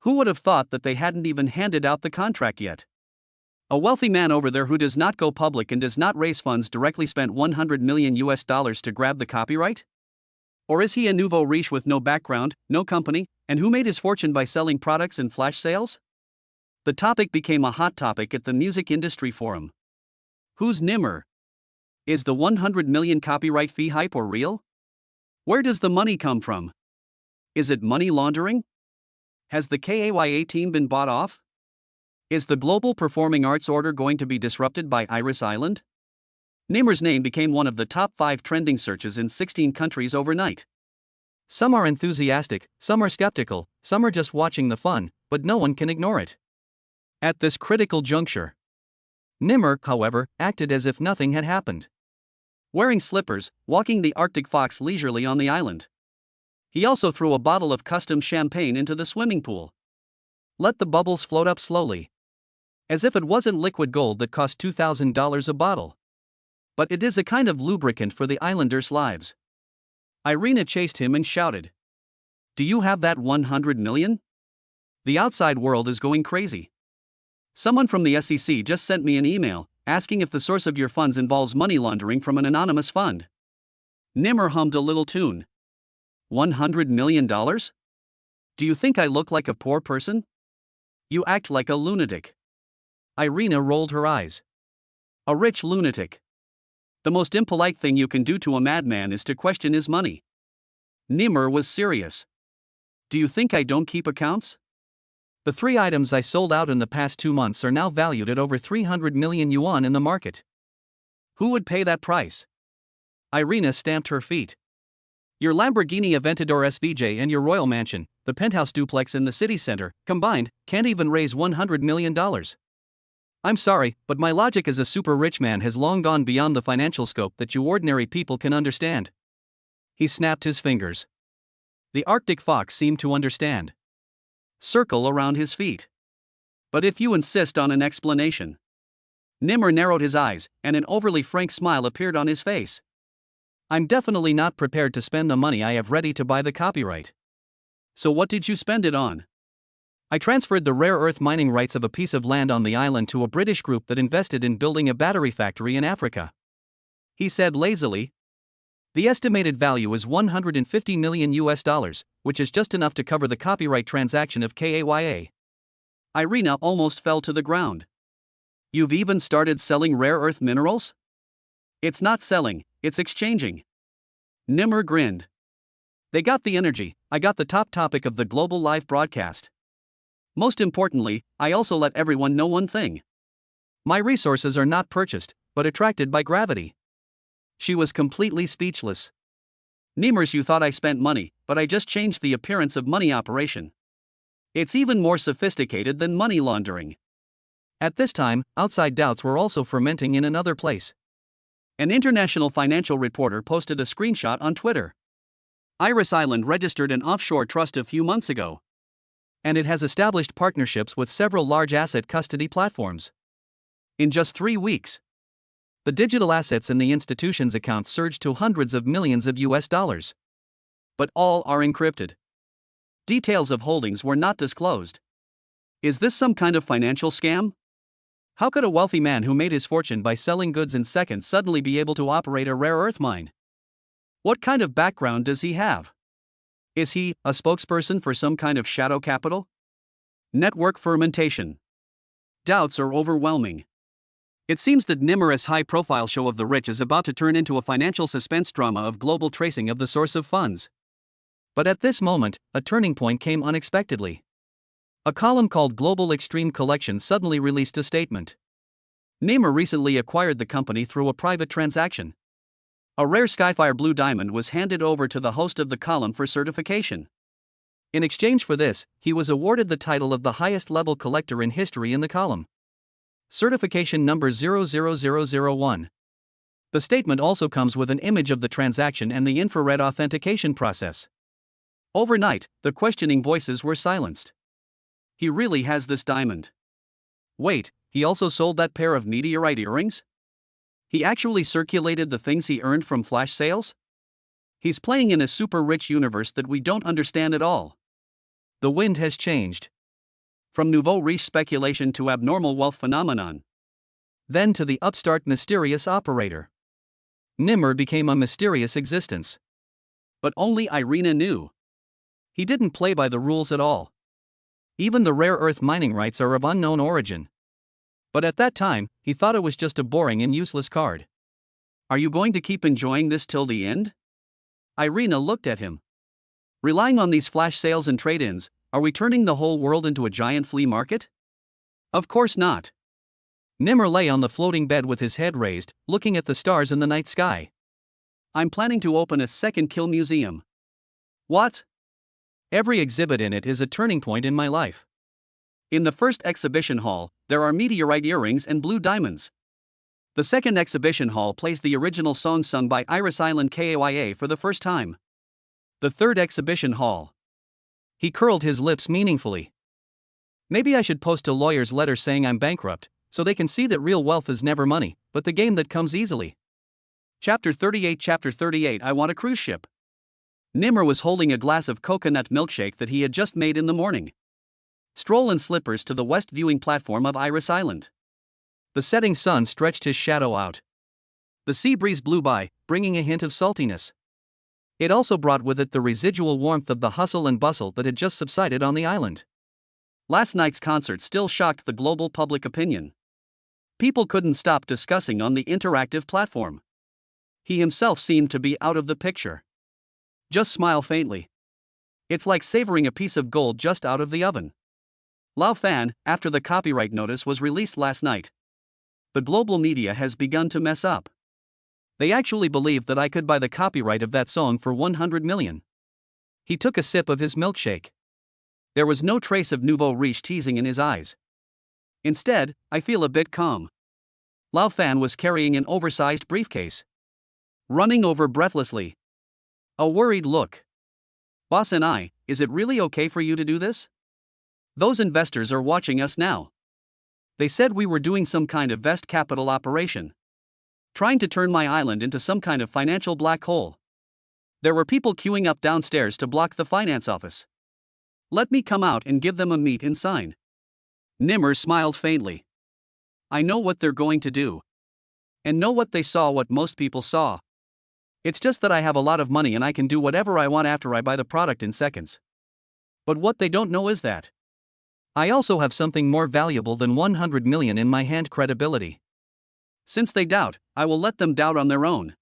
Who would have thought that they hadn't even handed out the contract yet? A wealthy man over there who does not go public and does not raise funds directly spent 100 million US dollars to grab the copyright? Or is he a nouveau riche with no background, no company, and who made his fortune by selling products and flash sales? The topic became a hot topic at the Music Industry Forum. Who's Nimmer? Is the 100 million copyright fee hype or real? Where does the money come from? Is it money laundering? Has the KAYA team been bought off? Is the global performing arts order going to be disrupted by Iris Island? Nimmer's name became one of the top 5 trending searches in 16 countries overnight. Some are enthusiastic, some are skeptical, some are just watching the fun, but no one can ignore it. At this critical juncture, Nimmer, however, acted as if nothing had happened. Wearing slippers, walking the Arctic fox leisurely on the island. He also threw a bottle of custom champagne into the swimming pool. Let the bubbles float up slowly. As if it wasn't liquid gold that cost $2,000 a bottle. But it is a kind of lubricant for the islanders' lives. Irina chased him and shouted. Do you have that 100 million? The outside world is going crazy. Someone from the SEC just sent me an email, asking if the source of your funds involves money laundering from an anonymous fund. Nimmer hummed a little tune. $100 million? Do you think I look like a poor person? You act like a lunatic. Irina rolled her eyes. A rich lunatic. The most impolite thing you can do to a madman is to question his money. Nimmer was serious. Do you think I don't keep accounts? The 3 items I sold out in the past 2 months are now valued at over 300 million yuan in the market. Who would pay that price? Irina stamped her feet. Your Lamborghini Aventador SVJ and your royal mansion, the penthouse duplex in the city center, combined, can't even raise $100 million. I'm sorry, but my logic as a super rich man has long gone beyond the financial scope that you ordinary people can understand. He snapped his fingers. The Arctic fox seemed to understand. Circle around his feet. But if you insist on an explanation. Nimmer narrowed his eyes, and an overly frank smile appeared on his face. I'm definitely not prepared to spend the money I have ready to buy the copyright. So what did you spend it on? I transferred the rare earth mining rights of a piece of land on the island to a British group that invested in building a battery factory in Africa. He said lazily. The estimated value is 150 million US dollars, which is just enough to cover the copyright transaction of KAYA. Irina almost fell to the ground. You've even started selling rare earth minerals? It's not selling, it's exchanging. Nimmer grinned. They got the energy, I got the top topic of the global live broadcast. Most importantly, I also let everyone know one thing. My resources are not purchased, but attracted by gravity. She was completely speechless. Niemers, you thought I spent money, but I just changed the appearance of money operation. It's even more sophisticated than money laundering. At this time, outside doubts were also fermenting in another place. An international financial reporter posted a screenshot on Twitter. Iris Island registered an offshore trust a few months ago. And it has established partnerships with several large asset custody platforms. In just 3 weeks, the digital assets in the institution's account surged to hundreds of millions of US dollars. But all are encrypted. Details of holdings were not disclosed. Is this some kind of financial scam? How could a wealthy man who made his fortune by selling goods in seconds suddenly be able to operate a rare earth mine? What kind of background does he have? Is he a spokesperson for some kind of shadow capital? Network fermentation. Doubts are overwhelming. It seems that Niemers' high-profile show of the rich is about to turn into a financial suspense drama of global tracing of the source of funds. But at this moment, a turning point came unexpectedly. A column called Global Extreme Collection suddenly released a statement. Niemer recently acquired the company through a private transaction. A rare Skyfire blue diamond was handed over to the host of the column for certification. In exchange for this, he was awarded the title of the highest-level collector in history in the column. Certification number 00001. The statement also comes with an image of the transaction and the infrared authentication process. Overnight, the questioning voices were silenced. He really has this diamond. Wait, he also sold that pair of meteorite earrings? He actually circulated the things he earned from flash sales? He's playing in a super rich universe that we don't understand at all. The wind has changed. From nouveau riche speculation to abnormal wealth phenomenon. Then to the upstart mysterious operator. Niemer became a mysterious existence. But only Irina knew. He didn't play by the rules at all. Even the rare earth mining rights are of unknown origin. But at that time, he thought it was just a boring and useless card. Are you going to keep enjoying this till the end? Irina looked at him. Relying on these flash sales and trade-ins, are we turning the whole world into a giant flea market? Of course not. Niemer lay on the floating bed with his head raised, looking at the stars in the night sky. I'm planning to open a second kill museum. What? Every exhibit in it is a turning point in my life. In the first exhibition hall, there are meteorite earrings and blue diamonds. The second exhibition hall plays the original song sung by Iris Island Kaya for the first time. The third exhibition hall. He curled his lips meaningfully. Maybe I should post a lawyer's letter saying I'm bankrupt, so they can see that real wealth is never money, but the game that comes easily. Chapter 38 I want a cruise ship. Niemer was holding a glass of coconut milkshake that he had just made in the morning. Stroll in slippers to the west viewing platform of Iris Island. The setting sun stretched his shadow out. The sea breeze blew by, bringing a hint of saltiness. It also brought with it the residual warmth of the hustle and bustle that had just subsided on the island. Last night's concert still shocked the global public opinion. People couldn't stop discussing on the interactive platform. He himself seemed to be out of the picture. Just smile faintly. It's like savoring a piece of gold just out of the oven. Lao Fan, after the copyright notice was released last night. The global media has begun to mess up. They actually believed that I could buy the copyright of that song for 100 million. He took a sip of his milkshake. There was no trace of nouveau riche teasing in his eyes. Instead, I feel a bit calm. Lao Fan was carrying an oversized briefcase. Running over breathlessly. A worried look. Boss and I, is it really okay for you to do this? Those investors are watching us now. They said we were doing some kind of vest capital operation. Trying to turn my island into some kind of financial black hole. There were people queuing up downstairs to block the finance office. Let me come out and give them a meet and sign. Niemer smiled faintly. I know what they're going to do. And know what they saw what most people saw. It's just that I have a lot of money and I can do whatever I want after I buy the product in seconds. But what they don't know is that I also have something more valuable than 100 million in my hand: credibility. Since they doubt, I will let them doubt on their own.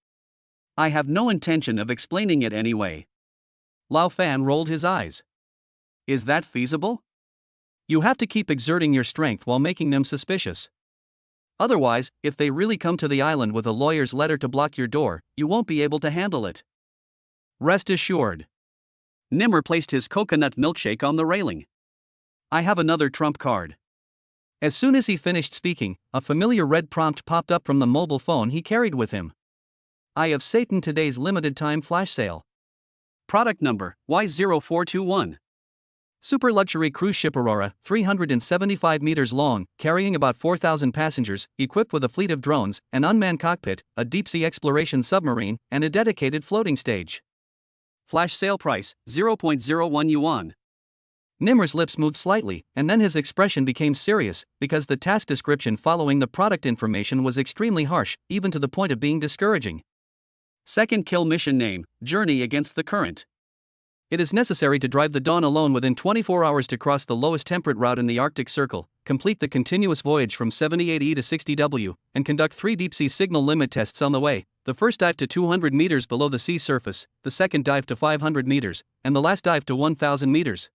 I have no intention of explaining it anyway. Lao Fan rolled his eyes. Is that feasible? You have to keep exerting your strength while making them suspicious. Otherwise, if they really come to the island with a lawyer's letter to block your door, you won't be able to handle it. Rest assured. Nimmer placed his coconut milkshake on the railing. I have another trump card. As soon as he finished speaking, a familiar red prompt popped up from the mobile phone he carried with him. Eye of Satan, today's limited time flash sale. Product number Y0421. Super luxury cruise ship Aurora, 375 meters long, carrying about 4,000 passengers, equipped with a fleet of drones, an unmanned cockpit, a deep-sea exploration submarine, and a dedicated floating stage. Flash sale price, 0.01 yuan. Nimmer's lips moved slightly, and then his expression became serious, because the task description following the product information was extremely harsh, even to the point of being discouraging. Second kill mission name, Journey Against the Current. It is necessary to drive the Dawn alone within 24 hours to cross the lowest temperate route in the Arctic Circle, complete the continuous voyage from 78E to 60W, and conduct 3 deep-sea signal limit tests on the way, the first dive to 200 meters below the sea surface, the second dive to 500 meters, and the last dive to 1,000 meters.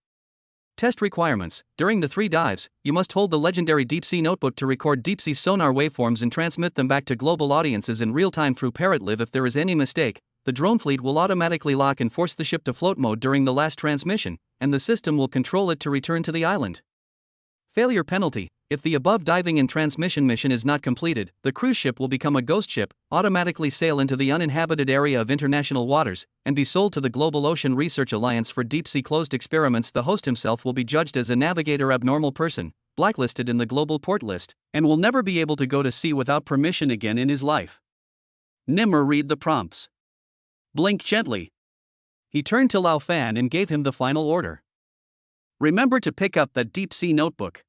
Test requirements. During the 3 dives, you must hold the legendary deep-sea notebook to record deep-sea sonar waveforms and transmit them back to global audiences in real time through part.Live. If there is any mistake, the drone fleet will automatically lock and force the ship to float mode during the last transmission, and the system will control it to return to the island. Failure penalty. If the above diving and transmission mission is not completed, the cruise ship will become a ghost ship, automatically sail into the uninhabited area of international waters, and be sold to the Global Ocean Research Alliance for deep-sea closed experiments. The host himself will be judged as a navigator abnormal person, blacklisted in the global port list, and will never be able to go to sea without permission again in his life. Nimmer read the prompts. Blink gently. He turned to Lao Fan and gave him the final order. Remember to pick up that deep-sea notebook.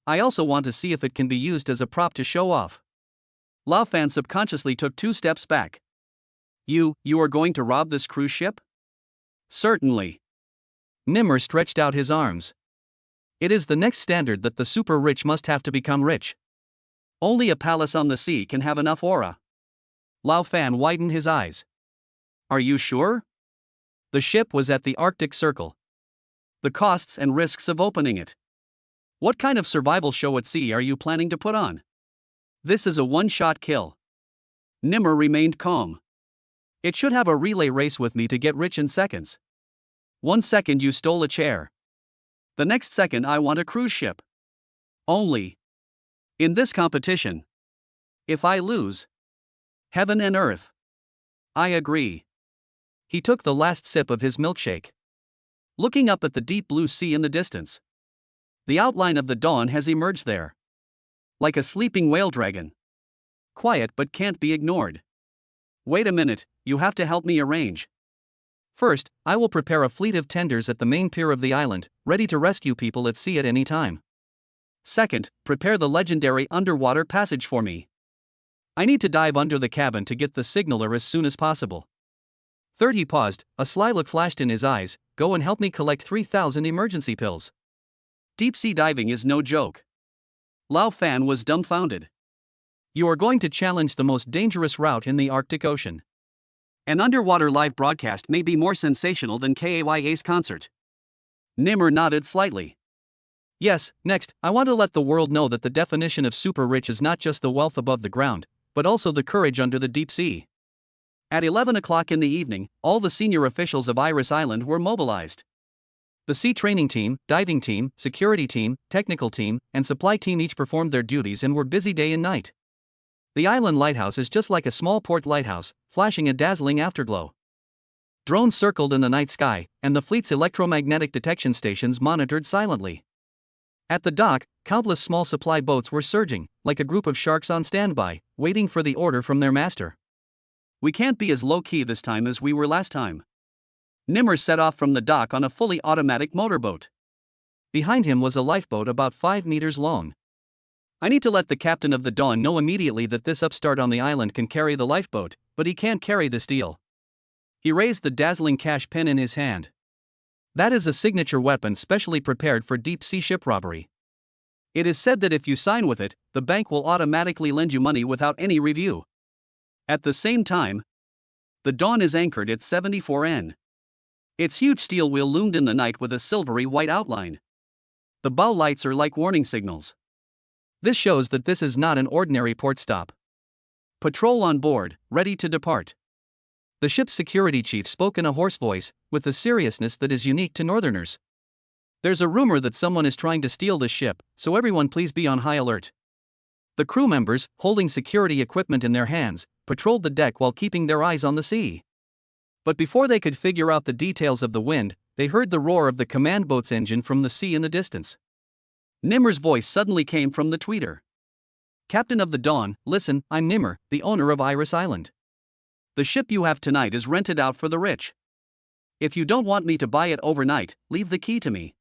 I also want to see if it can be used as a prop to show off. Lao Fan subconsciously took 2 steps back. You are going to rob this cruise ship? Certainly. Nimmer stretched out his arms. It is the next standard that the super rich must have to become rich. Only a palace on the sea can have enough aura. Lao Fan widened his eyes. Are you sure? The ship was at the Arctic Circle. The costs and risks of opening it. What kind of survival show at sea are you planning to put on? This is a one-shot kill. Nimmer remained calm. It should have a relay race with me to get rich in seconds. 1 second you stole a chair. The next second I want a cruise ship. Only. In this competition. If I lose. Heaven and earth. I agree. He took the last sip of his milkshake. Looking up at the deep blue sea in the distance. The outline of the dawn has emerged there. Like a sleeping whale dragon. Quiet but can't be ignored. Wait a minute, you have to help me arrange. First, I will prepare a fleet of tenders at the main pier of the island, ready to rescue people at sea at any time. Second, prepare the legendary underwater passage for me. I need to dive under the cabin to get the signaler as soon as possible. Third, he paused, a sly look flashed in his eyes. Go and help me collect 3,000 emergency pills. Deep-sea diving is no joke. Lao Fan was dumbfounded. You are going to challenge the most dangerous route in the Arctic Ocean. An underwater live broadcast may be more sensational than KAYA's concert. Nimmer nodded slightly. Yes, next, I want to let the world know that the definition of super rich is not just the wealth above the ground, but also the courage under the deep sea. At 11 o'clock in the evening, all the senior officials of Iris Island were mobilized. The sea training team, diving team, security team, technical team, and supply team each performed their duties and were busy day and night. The island lighthouse is just like a small port lighthouse, flashing a dazzling afterglow. Drones circled in the night sky, and the fleet's electromagnetic detection stations monitored silently. At the dock, countless small supply boats were surging, like a group of sharks on standby, waiting for the order from their master. We can't be as low-key this time as we were last time. Nimmer set off from the dock on a fully automatic motorboat. Behind him was a lifeboat about 5 meters long. I need to let the captain of the Dawn know immediately that this upstart on the island can carry the lifeboat, but he can't carry the steel. He raised the dazzling cash pen in his hand. That is a signature weapon specially prepared for deep-sea ship robbery. It is said that if you sign with it, the bank will automatically lend you money without any review. At the same time, the Dawn is anchored at 74N. Its huge steel wheel loomed in the night with a silvery white outline. The bow lights are like warning signals. This shows that this is not an ordinary port stop. Patrol on board, ready to depart. The ship's security chief spoke in a hoarse voice, with the seriousness that is unique to Northerners. There's a rumor that someone is trying to steal this ship, so everyone please be on high alert. The crew members, holding security equipment in their hands, patrolled the deck while keeping their eyes on the sea. But before they could figure out the details of the wind, they heard the roar of the command boat's engine from the sea in the distance. Nimmer's voice suddenly came from the tweeter. Captain of the Dawn, listen, I'm Nimmer, the owner of Iris Island. The ship you have tonight is rented out for the rich. If you don't want me to buy it overnight, leave the key to me.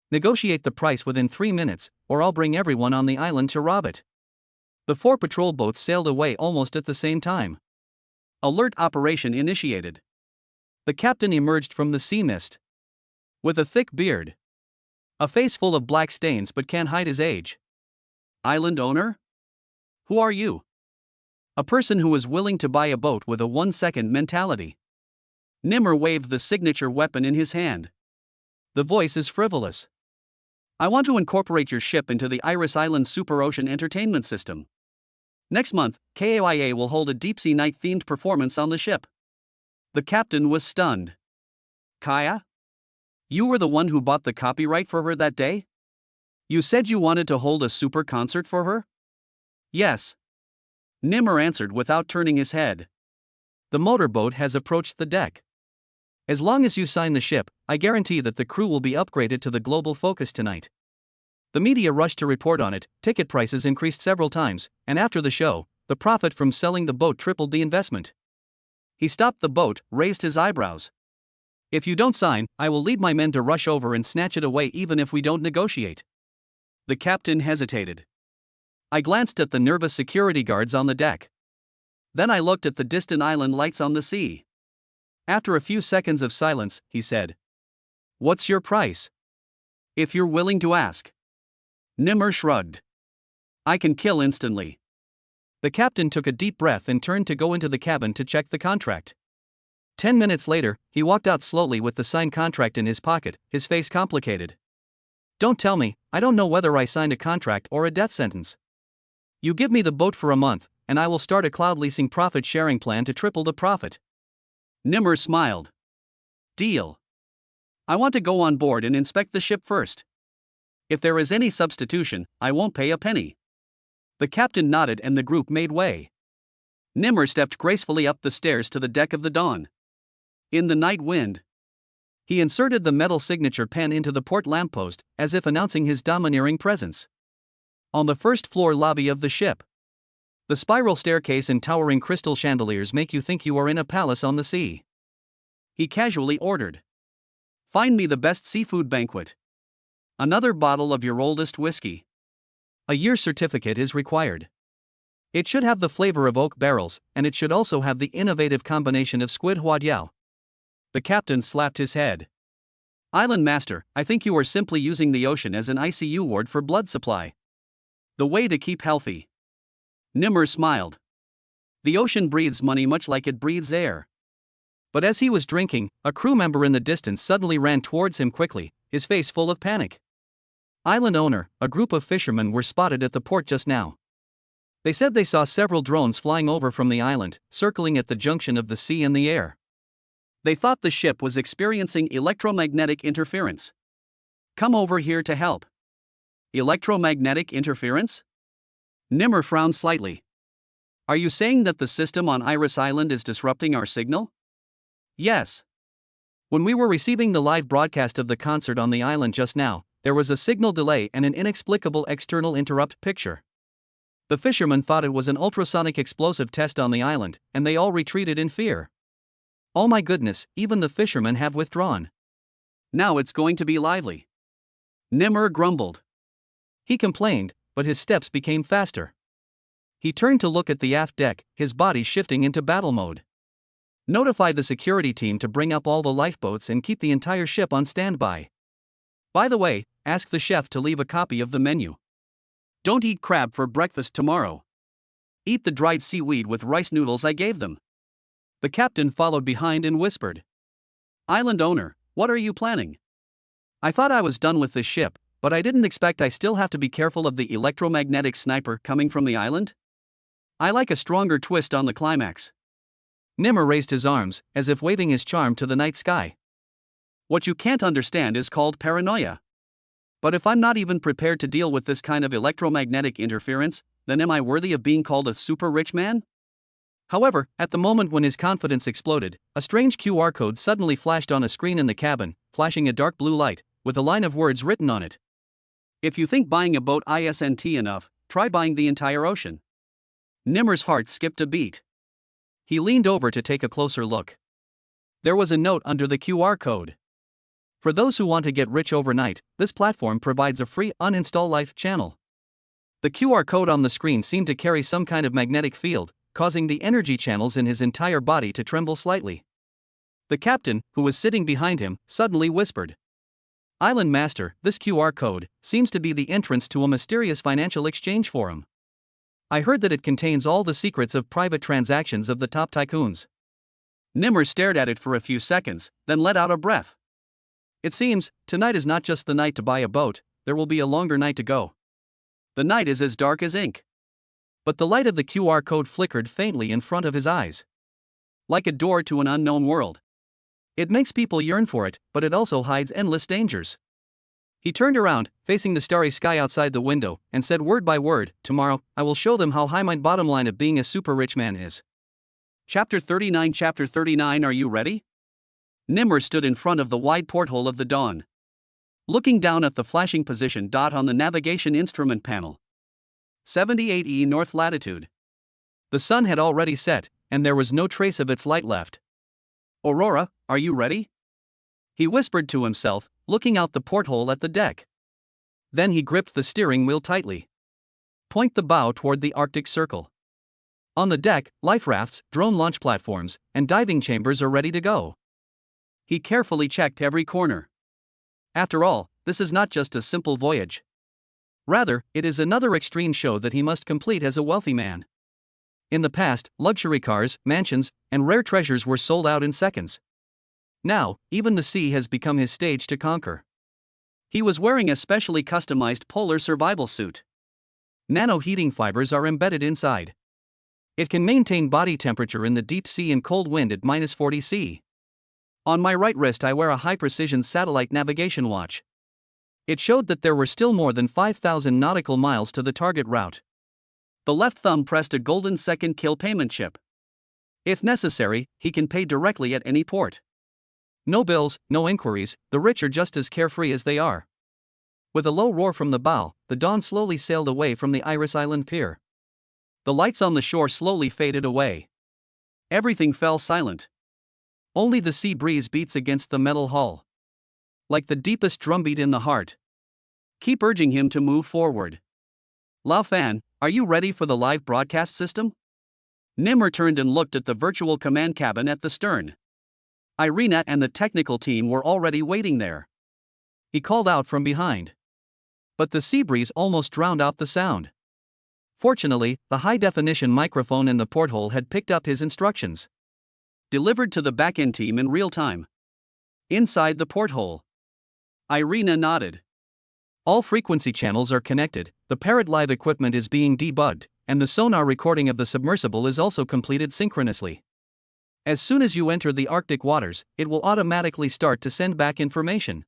Negotiate the price within 3 minutes, or I'll bring everyone on the island to rob it. The 4 patrol boats sailed away almost at the same time. Alert operation initiated. The captain emerged from the sea mist. With a thick beard. A face full of black stains but can't hide his age. Island owner? Who are you? A person who is willing to buy a boat with a 1-second mentality. Nimmer waved the signature weapon in his hand. The voice is frivolous. I want to incorporate your ship into the Iris Island Super Ocean Entertainment System. Next month, KAIA will hold a deep-sea night-themed performance on the ship. The captain was stunned. Kaya? You were the one who bought the copyright for her that day? You said you wanted to hold a super concert for her? Yes. Nimmer answered without turning his head. The motorboat has approached the deck. As long as you sign the ship, I guarantee that the crew will be upgraded to the global focus tonight. The media rushed to report on it, ticket prices increased several times, and after the show, the profit from selling the boat tripled the investment. He stopped the boat, raised his eyebrows. If you don't sign, I will lead my men to rush over and snatch it away even if we don't negotiate. The captain hesitated. I glanced at the nervous security guards on the deck. Then I looked at the distant island lights on the sea. After a few seconds of silence, he said, What's your price? If you're willing to ask. Nimmer shrugged. I can kill instantly. The captain took a deep breath and turned to go into the cabin to check the contract. 10 minutes later, he walked out slowly with the signed contract in his pocket, his face complicated. Don't tell me, I don't know whether I signed a contract or a death sentence. You give me the boat for a month, and I will start a cloud leasing profit sharing plan to triple the profit. Nimmer smiled. Deal. I want to go on board and inspect the ship first. If there is any substitution, I won't pay a penny. The captain nodded and the group made way. Nimmer stepped gracefully up the stairs to the deck of the Dawn. In the night wind, he inserted the metal signature pen into the port lamppost, as if announcing his domineering presence. On the first-floor lobby of the ship, the spiral staircase and towering crystal chandeliers make you think you are in a palace on the sea. He casually ordered, Find me the best seafood banquet. Another bottle of your oldest whiskey. A year certificate is required. It should have the flavor of oak barrels, and it should also have the innovative combination of squid huadiao. The captain slapped his head. Island master, I think you are simply using the ocean as an ICU ward for blood supply. The way to keep healthy. Nimmer smiled. The ocean breathes money much like it breathes air. But as he was drinking, a crew member in the distance suddenly ran towards him quickly, his face full of panic. Island owner, a group of fishermen were spotted at the port just now. They said they saw several drones flying over from the island, circling at the junction of the sea and the air. They thought the ship was experiencing electromagnetic interference. Come over here to help. Electromagnetic interference? Nimmer frowned slightly. Are you saying that the system on Iris Island is disrupting our signal? Yes. When we were receiving the live broadcast of the concert on the island just now, there was a signal delay and an inexplicable external interrupt picture. The fishermen thought it was an ultrasonic explosive test on the island, and they all retreated in fear. Oh my goodness, even the fishermen have withdrawn. Now it's going to be lively. Nimmer grumbled. He complained, but his steps became faster. He turned to look at the aft deck, his body shifting into battle mode. Notify the security team to bring up all the lifeboats and keep the entire ship on standby. By the way, ask the chef to leave a copy of the menu. Don't eat crab for breakfast tomorrow. Eat the dried seaweed with rice noodles I gave them. The captain followed behind and whispered. Island owner, what are you planning? I thought I was done with this ship, But I didn't expect I still have to be careful of the electromagnetic sniper coming from the island? I like a stronger twist on the climax. Nimmer raised his arms, as if waving his charm to the night sky. What you can't understand is called paranoia. But if I'm not even prepared to deal with this kind of electromagnetic interference, then am I worthy of being called a super rich man? However, at the moment when his confidence exploded, a strange QR code suddenly flashed on a screen in the cabin, flashing a dark blue light, with a line of words written on it. If you think buying a boat isn't enough, try buying the entire ocean. Nimmer's heart skipped a beat. He leaned over to take a closer look. There was a note under the QR code. For those who want to get rich overnight, this platform provides a free uninstall life channel. The QR code on the screen seemed to carry some kind of magnetic field, causing the energy channels in his entire body to tremble slightly. The captain, who was sitting behind him, suddenly whispered, "Island Master, this QR code seems to be the entrance to a mysterious financial exchange forum. I heard that it contains all the secrets of private transactions of the top tycoons." Nimmer stared at it for a few seconds, then let out a breath. It seems, tonight is not just the night to buy a boat, there will be a longer night to go. The night is as dark as ink. But the light of the QR code flickered faintly in front of his eyes. Like a door to an unknown world. It makes people yearn for it, but it also hides endless dangers. He turned around, facing the starry sky outside the window, and said word by word, "Tomorrow, I will show them how high my bottom line of being a super rich man is." Chapter 39. Are you ready? Nimmer stood in front of the wide porthole of the Dawn, looking down at the flashing position dot on the navigation instrument panel. 78 north latitude. The sun had already set, and there was no trace of its light left. "Aurora, are you ready?" he whispered to himself, looking out the porthole at the deck. Then he gripped the steering wheel tightly. "Point the bow toward the Arctic Circle. On the deck, life rafts, drone launch platforms, and diving chambers are ready to go." He carefully checked every corner. After all, this is not just a simple voyage. Rather, it is another extreme show that he must complete as a wealthy man. In the past, luxury cars, mansions, and rare treasures were sold out in seconds. Now, even the sea has become his stage to conquer. He was wearing a specially customized polar survival suit. Nano heating fibers are embedded inside. It can maintain body temperature in the deep sea and cold wind at -40 C. On my right wrist I wear a high-precision satellite navigation watch. It showed that there were still more than 5,000 nautical miles to the target route. The left thumb pressed a golden second kill payment chip. If necessary, he can pay directly at any port. No bills, no inquiries, the rich are just as carefree as they are. With a low roar from the bow, the Dawn slowly sailed away from the Iris Island pier. The lights on the shore slowly faded away. Everything fell silent. Only the sea breeze beats against the metal hull, like the deepest drumbeat in the heart. Keep urging him to move forward. "Lao Fan, are you ready for the live broadcast system?" Nimmer turned and looked at the virtual command cabin at the stern. Irina and the technical team were already waiting there. He called out from behind. But the sea breeze almost drowned out the sound. Fortunately, the high-definition microphone in the porthole had picked up his instructions. Delivered to the back-end team in real time. Inside the porthole. Irina nodded. All frequency channels are connected, the Parrot Live equipment is being debugged, and the sonar recording of the submersible is also completed synchronously. As soon as you enter the Arctic waters, it will automatically start to send back information.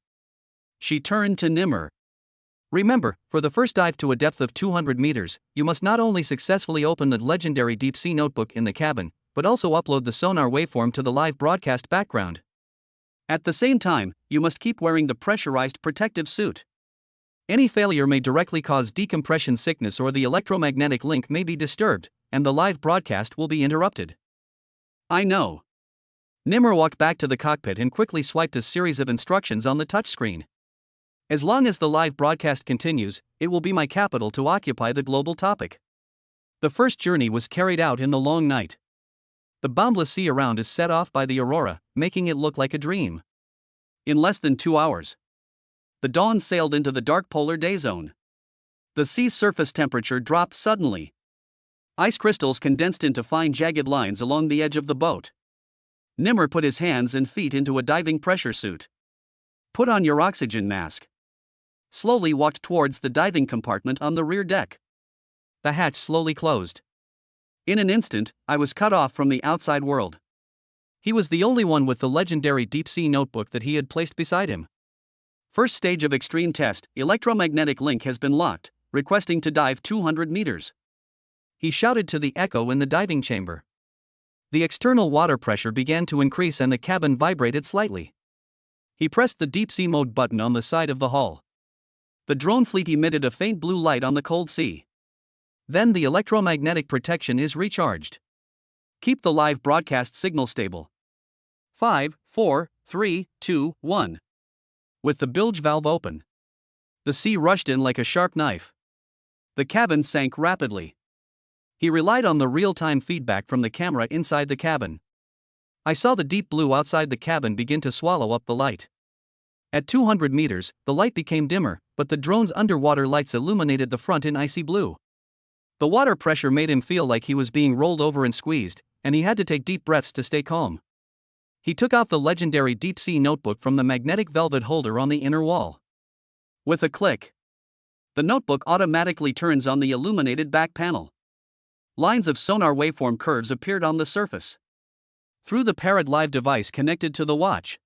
She turned to Nimmer. Remember, for the first dive to a depth of 200 meters, you must not only successfully open the legendary deep-sea notebook in the cabin, but also upload the sonar waveform to the live broadcast background. At the same time, you must keep wearing the pressurized protective suit. Any failure may directly cause decompression sickness or the electromagnetic link may be disturbed, and the live broadcast will be interrupted. "I know." Nimmer walked back to the cockpit and quickly swiped a series of instructions on the touchscreen. "As long as the live broadcast continues, it will be my capital to occupy the global topic." The first journey was carried out in the long night. The boundless sea around is set off by the aurora, making it look like a dream. In less than 2 hours, the Dawn sailed into the dark polar day zone. The sea's surface temperature dropped suddenly. Ice crystals condensed into fine jagged lines along the edge of the boat. Nimmer put his hands and feet into a diving pressure suit. "Put on your oxygen mask." slowly walked towards the diving compartment on the rear deck. The hatch slowly closed. In an instant, I was cut off from the outside world. He was the only one with the legendary deep-sea notebook that he had placed beside him. First stage of extreme test, electromagnetic link has been locked, requesting to dive 200 meters. He shouted to the echo in the diving chamber. The external water pressure began to increase and the cabin vibrated slightly. He pressed the deep-sea mode button on the side of the hull. The drone fleet emitted a faint blue light on the cold sea. Then the electromagnetic protection is recharged. Keep the live broadcast signal stable. 5, 4, 3, 2, 1. With the bilge valve open, the sea rushed in like a sharp knife. The cabin sank rapidly. He relied on the real-time feedback from the camera inside the cabin. I saw the deep blue outside the cabin begin to swallow up the light. At 200 meters, the light became dimmer, but the drone's underwater lights illuminated the front in icy blue. The water pressure made him feel like he was being rolled over and squeezed, and he had to take deep breaths to stay calm. He took out the legendary deep-sea notebook from the magnetic velvet holder on the inner wall. With a click, the notebook automatically turns on the illuminated back panel. Lines of sonar waveform curves appeared on the surface. Through the part.Live device connected to the watch.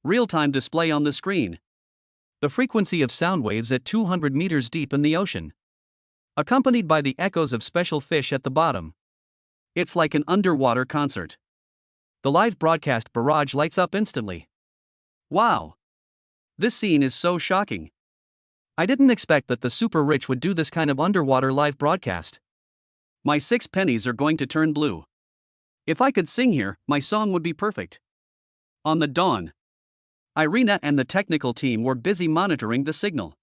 Real-time display on the screen. The frequency of sound waves at 200 meters deep in the ocean, accompanied by the echoes of special fish at the bottom. It's like an underwater concert. The live broadcast barrage lights up instantly. Wow! This scene is so shocking. I didn't expect that the super rich would do this kind of underwater live broadcast. My 6 pennies are going to turn blue. If I could sing here, my song would be perfect. On the dawn, Irina and the technical team were busy monitoring the signal.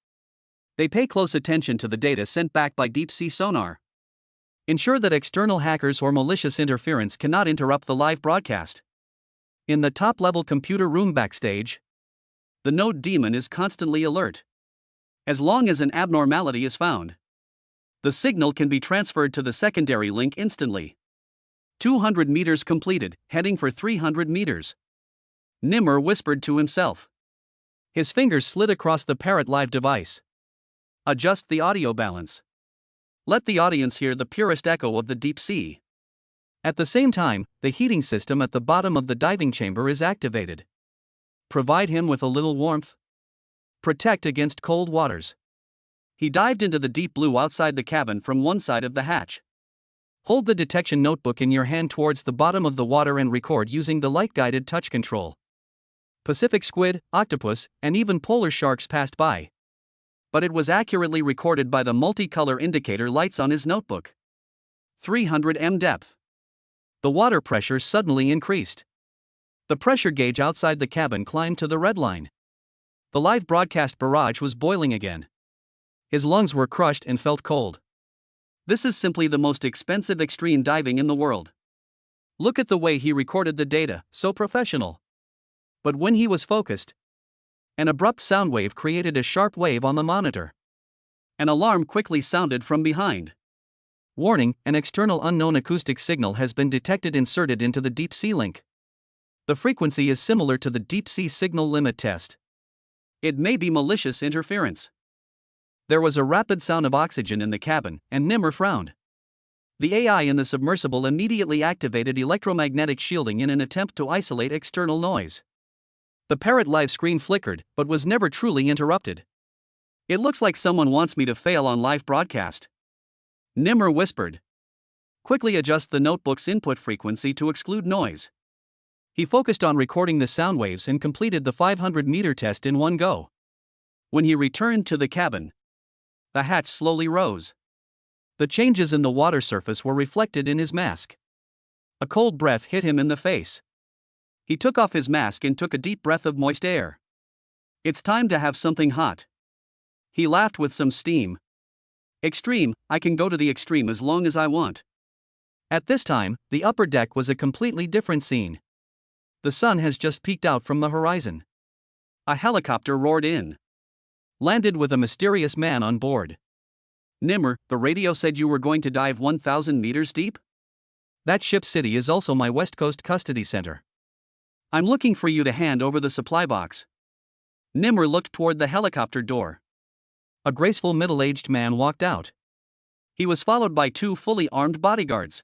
They pay close attention to the data sent back by deep-sea sonar. Ensure that external hackers or malicious interference cannot interrupt the live broadcast. In the top-level computer room backstage, the node demon is constantly alert. As long as an abnormality is found, the signal can be transferred to the secondary link instantly. 200 meters completed, heading for 300 meters. Nimmer whispered to himself. His fingers slid across the part.Live device. Adjust the audio balance. Let the audience hear the purest echo of the deep sea. At the same time, the heating system at the bottom of the diving chamber is activated. Provide him with a little warmth. Protect against cold waters. He dived into the deep blue outside the cabin from one side of the hatch. Hold the detection notebook in your hand towards the bottom of the water and record using the light-guided touch control. Pacific squid, octopus, and even polar sharks passed by. But it was accurately recorded by the multicolor indicator lights on his notebook. 300 m depth. The water pressure suddenly increased. The pressure gauge outside the cabin climbed to the red line. The live broadcast barrage was boiling again. His lungs were crushed and felt cold. This is simply the most expensive extreme diving in the world. Look at the way he recorded the data, so professional. But when he was focused, an abrupt sound wave created a sharp wave on the monitor. An alarm quickly sounded from behind. Warning, an external unknown acoustic signal has been detected inserted into the deep sea link. The frequency is similar to the deep sea signal limit test. It may be malicious interference. There was a rapid sound of oxygen in the cabin, and Nimmer frowned. The AI in the submersible immediately activated electromagnetic shielding in an attempt to isolate external noise. The part.Live screen flickered, but was never truly interrupted. It looks like someone wants me to fail on live broadcast. Nimmer whispered. Quickly adjust the notebook's input frequency to exclude noise. He focused on recording the sound waves and completed the 500-meter test in one go. When he returned to the cabin, the hatch slowly rose. The changes in the water surface were reflected in his mask. A cold breath hit him in the face. He took off his mask and took a deep breath of moist air. It's time to have something hot. He laughed with some steam. Extreme, I can go to the extreme as long as I want. At this time, the upper deck was a completely different scene. The sun has just peeked out from the horizon. A helicopter roared in. Landed with a mysterious man on board. Nimmer, the radio said you were going to dive 1,000 meters deep? That ship city is also my West Coast custody center. I'm looking for you to hand over the supply box. Nimmer looked toward the helicopter door. A graceful middle-aged man walked out. He was followed by two fully armed bodyguards.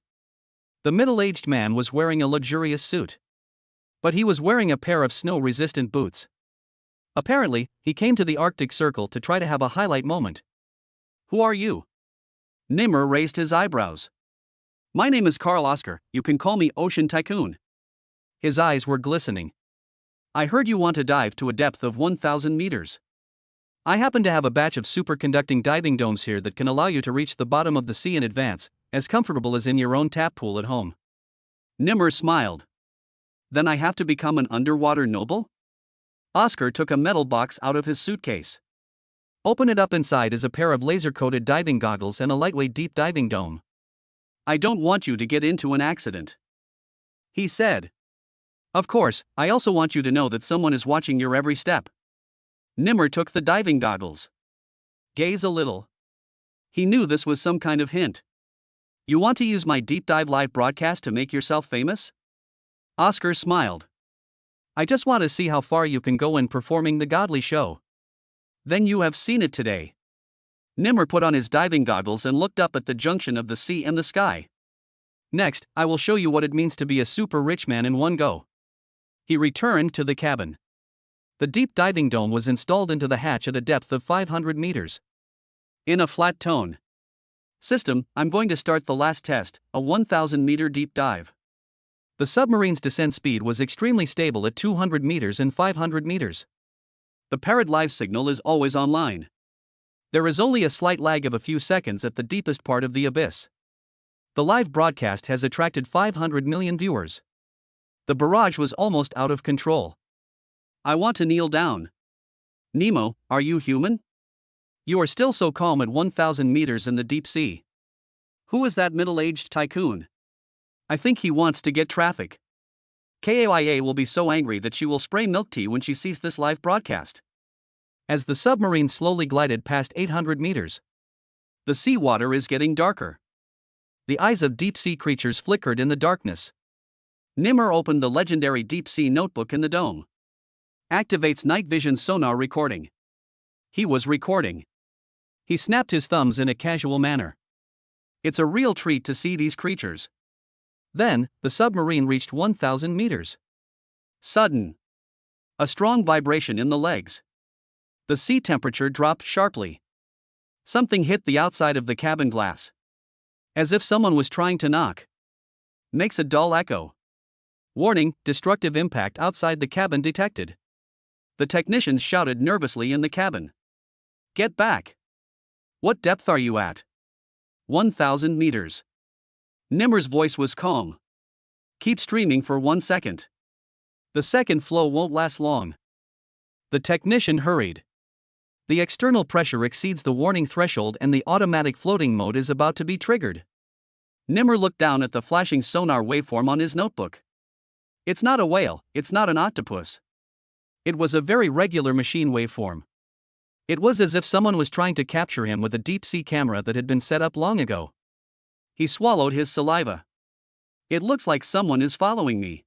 The middle-aged man was wearing a luxurious suit. But he was wearing a pair of snow-resistant boots. Apparently, he came to the Arctic Circle to try to have a highlight moment. "Who are you?" Nimmer raised his eyebrows. "My name is Carl Oscar, you can call me Ocean Tycoon." His eyes were glistening. "I heard you want to dive to a depth of 1,000 meters. I happen to have a batch of superconducting diving domes here that can allow you to reach the bottom of the sea in advance, as comfortable as in your own tap pool at home." Nimmer smiled. "Then I have to become an underwater noble?" Oscar took a metal box out of his suitcase. "Open it up. Inside is a pair of laser-coated diving goggles and a lightweight deep diving dome." "I don't want you to get into an accident," he said. "Of course, I also want you to know that someone is watching your every step." Nimmer took the diving goggles. "Gaze a little." He knew this was some kind of hint. "You want to use my deep dive live broadcast to make yourself famous?" Oscar smiled. "I just want to see how far you can go in performing the godly show." "Then you have seen it today." Nimmer put on his diving goggles and looked up at the junction of the sea and the sky. "Next, I will show you what it means to be a super rich man in one go." He returned to the cabin. The deep diving dome was installed into the hatch at a depth of 500 meters. In a flat tone. "System, I'm going to start the last test, a 1,000-meter deep dive." The submarine's descent speed was extremely stable at 200 meters and 500 meters. The parrot live signal is always online. There is only a slight lag of a few seconds at the deepest part of the abyss. The live broadcast has attracted 500 million viewers. The barrage was almost out of control. "I want to kneel down." "Nemo, are you human? You are still so calm at 1,000 meters in the deep sea." "Who is that middle-aged tycoon? I think he wants to get traffic. KAIA will be so angry that she will spray milk tea when she sees this live broadcast." As the submarine slowly glided past 800 meters, the seawater is getting darker. The eyes of deep-sea creatures flickered in the darkness. Nimmer opened the legendary deep-sea notebook in the dome. Activates night vision sonar recording. He was recording. He snapped his thumbs in a casual manner. It's a real treat to see these creatures. Then, the submarine reached 1,000 meters. Sudden. A strong vibration in the legs. The sea temperature dropped sharply. Something hit the outside of the cabin glass. As if someone was trying to knock. Makes a dull echo. Warning, destructive impact outside the cabin detected. The technicians shouted nervously in the cabin. "Get back! What depth are you at?" 1,000 meters. Nimmer's voice was calm. "Keep streaming for 1 second. The second flow won't last long." The technician hurried. The external pressure exceeds the warning threshold and the automatic floating mode is about to be triggered. Nimmer looked down at the flashing sonar waveform on his notebook. It's not a whale, it's not an octopus. It was a very regular machine waveform. It was as if someone was trying to capture him with a deep-sea camera that had been set up long ago. He swallowed his saliva. "It looks like someone is following me."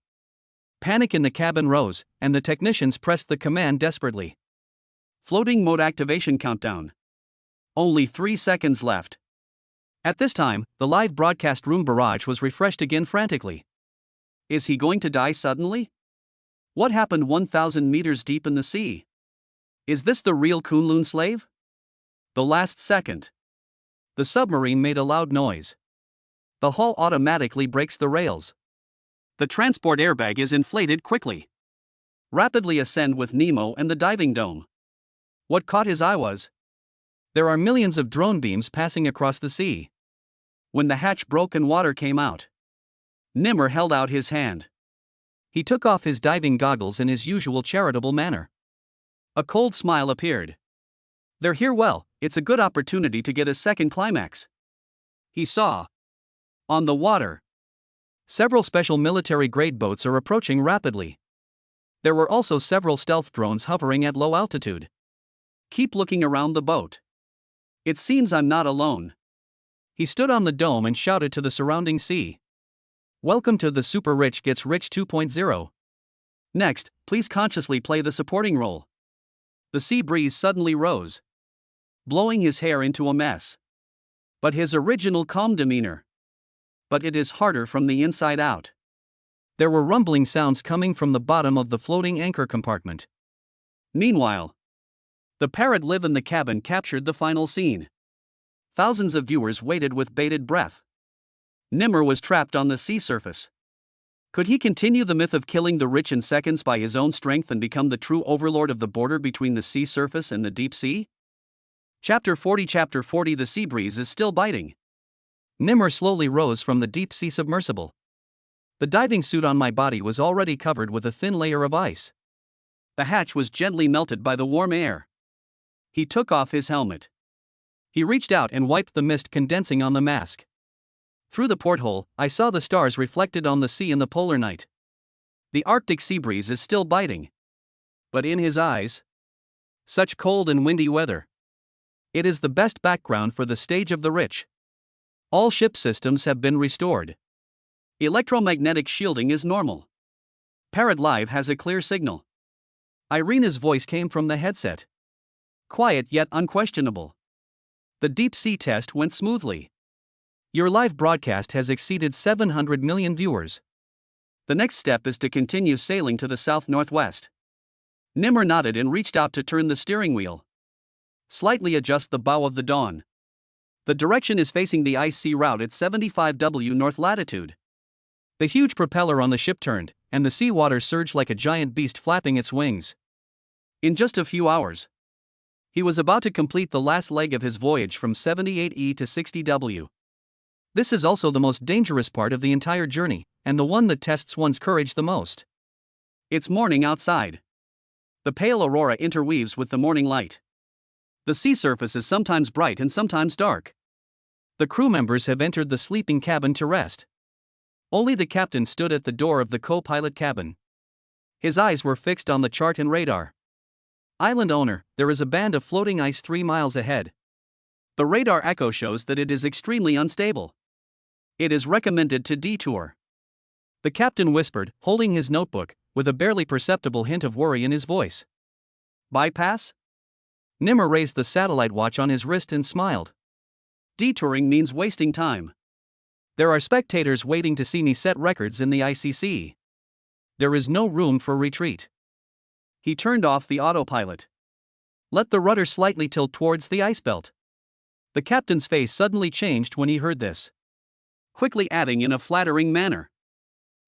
Panic in the cabin rose, and the technicians pressed the command desperately. Floating mode activation countdown. Only 3 seconds left. At this time, the live broadcast room barrage was refreshed again frantically. Is he going to die suddenly? What happened 1,000 meters deep in the sea? Is this the real Kunlun slave? The last second. The submarine made a loud noise. The hull automatically brakes the rails. The transport airbag is inflated quickly. Rapidly ascend with Nemo and the diving dome. What caught his eye was, there are millions of drone beams passing across the sea. When the hatch broke and water came out, Nimmer held out his hand. He took off his diving goggles in his usual charitable manner. A cold smile appeared. "They're here. Well, it's a good opportunity to get a second climax." He saw. On the water, several special military-grade boats are approaching rapidly. There were also several stealth drones hovering at low altitude. Keep looking around the boat. It seems I'm not alone. He stood on the dome and shouted to the surrounding sea. Welcome to the Super Rich Gets Rich 2.0. Next, please consciously play the supporting role. The sea breeze suddenly rose. blowing his hair into a mess. But his original calm demeanor. But it is harder from the inside out. There were rumbling sounds coming from the bottom of the floating anchor compartment. Meanwhile, the parrot live in the cabin captured the final scene. Thousands of viewers waited with bated breath. Nimmer was trapped on the sea surface. Could he continue the myth of killing the rich in seconds by his own strength and become the true overlord of the border between the sea surface and the deep sea? Chapter 40 The sea breeze is still biting. Nimmer slowly rose from the deep sea submersible. The diving suit on my body was already covered with a thin layer of ice. The hatch was gently melted by the warm air. He took off his helmet. He reached out and wiped the mist condensing on the mask. Through the porthole, I saw the stars reflected on the sea in the polar night. The Arctic sea breeze is still biting. But in his eyes, such cold and windy weather. It is the best background for the stage of the rich. All ship systems have been restored. Electromagnetic shielding is normal. Parrot Live has a clear signal. Irina's voice came from the headset. Quiet yet unquestionable. The deep sea test went smoothly. Your live broadcast has exceeded 700 million viewers. The next step is to continue sailing to the south-northwest. Nimmer nodded and reached out to turn the steering wheel. Slightly adjust the bow of the Dawn. The direction is facing the ice-sea route at 75 W north latitude. The huge propeller on the ship turned, and the seawater surged like a giant beast flapping its wings. In just a few hours, he was about to complete the last leg of his voyage from 78E to 60 W. This is also the most dangerous part of the entire journey, and the one that tests one's courage the most. It's morning outside. The pale aurora interweaves with the morning light. The sea surface is sometimes bright and sometimes dark. The crew members have entered the sleeping cabin to rest. Only the captain stood at the door of the co-pilot cabin. His eyes were fixed on the chart and radar. Island owner, there is a band of floating ice 3 miles ahead. The radar echo shows that it is extremely unstable. It is recommended to detour. The captain whispered, holding his notebook, with a barely perceptible hint of worry in his voice. Bypass? Nimmer raised the satellite watch on his wrist and smiled. Detouring means wasting time. There are spectators waiting to see me set records in the ICC. There is no room for retreat. He turned off the autopilot. Let the rudder slightly tilt towards the ice belt. The captain's face suddenly changed when he heard this. Quickly adding in a flattering manner.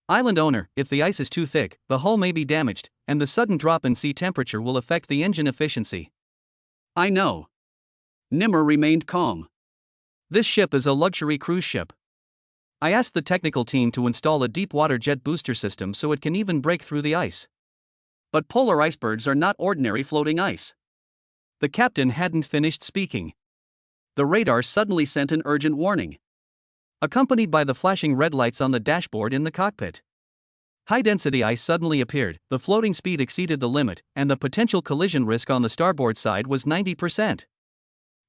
Island owner, if the ice is too thick, the hull may be damaged, and the sudden drop in sea temperature will affect the engine efficiency. I know. Nimmer remained calm. This ship is a luxury cruise ship. I asked the technical team to install a deep water jet booster system so it can even break through the ice. But polar icebergs are not ordinary floating ice. The captain hadn't finished speaking. The radar suddenly sent an urgent warning, accompanied by the flashing red lights on the dashboard in the cockpit. High-density ice suddenly appeared, the floating speed exceeded the limit, and the potential collision risk on the starboard side was 90%.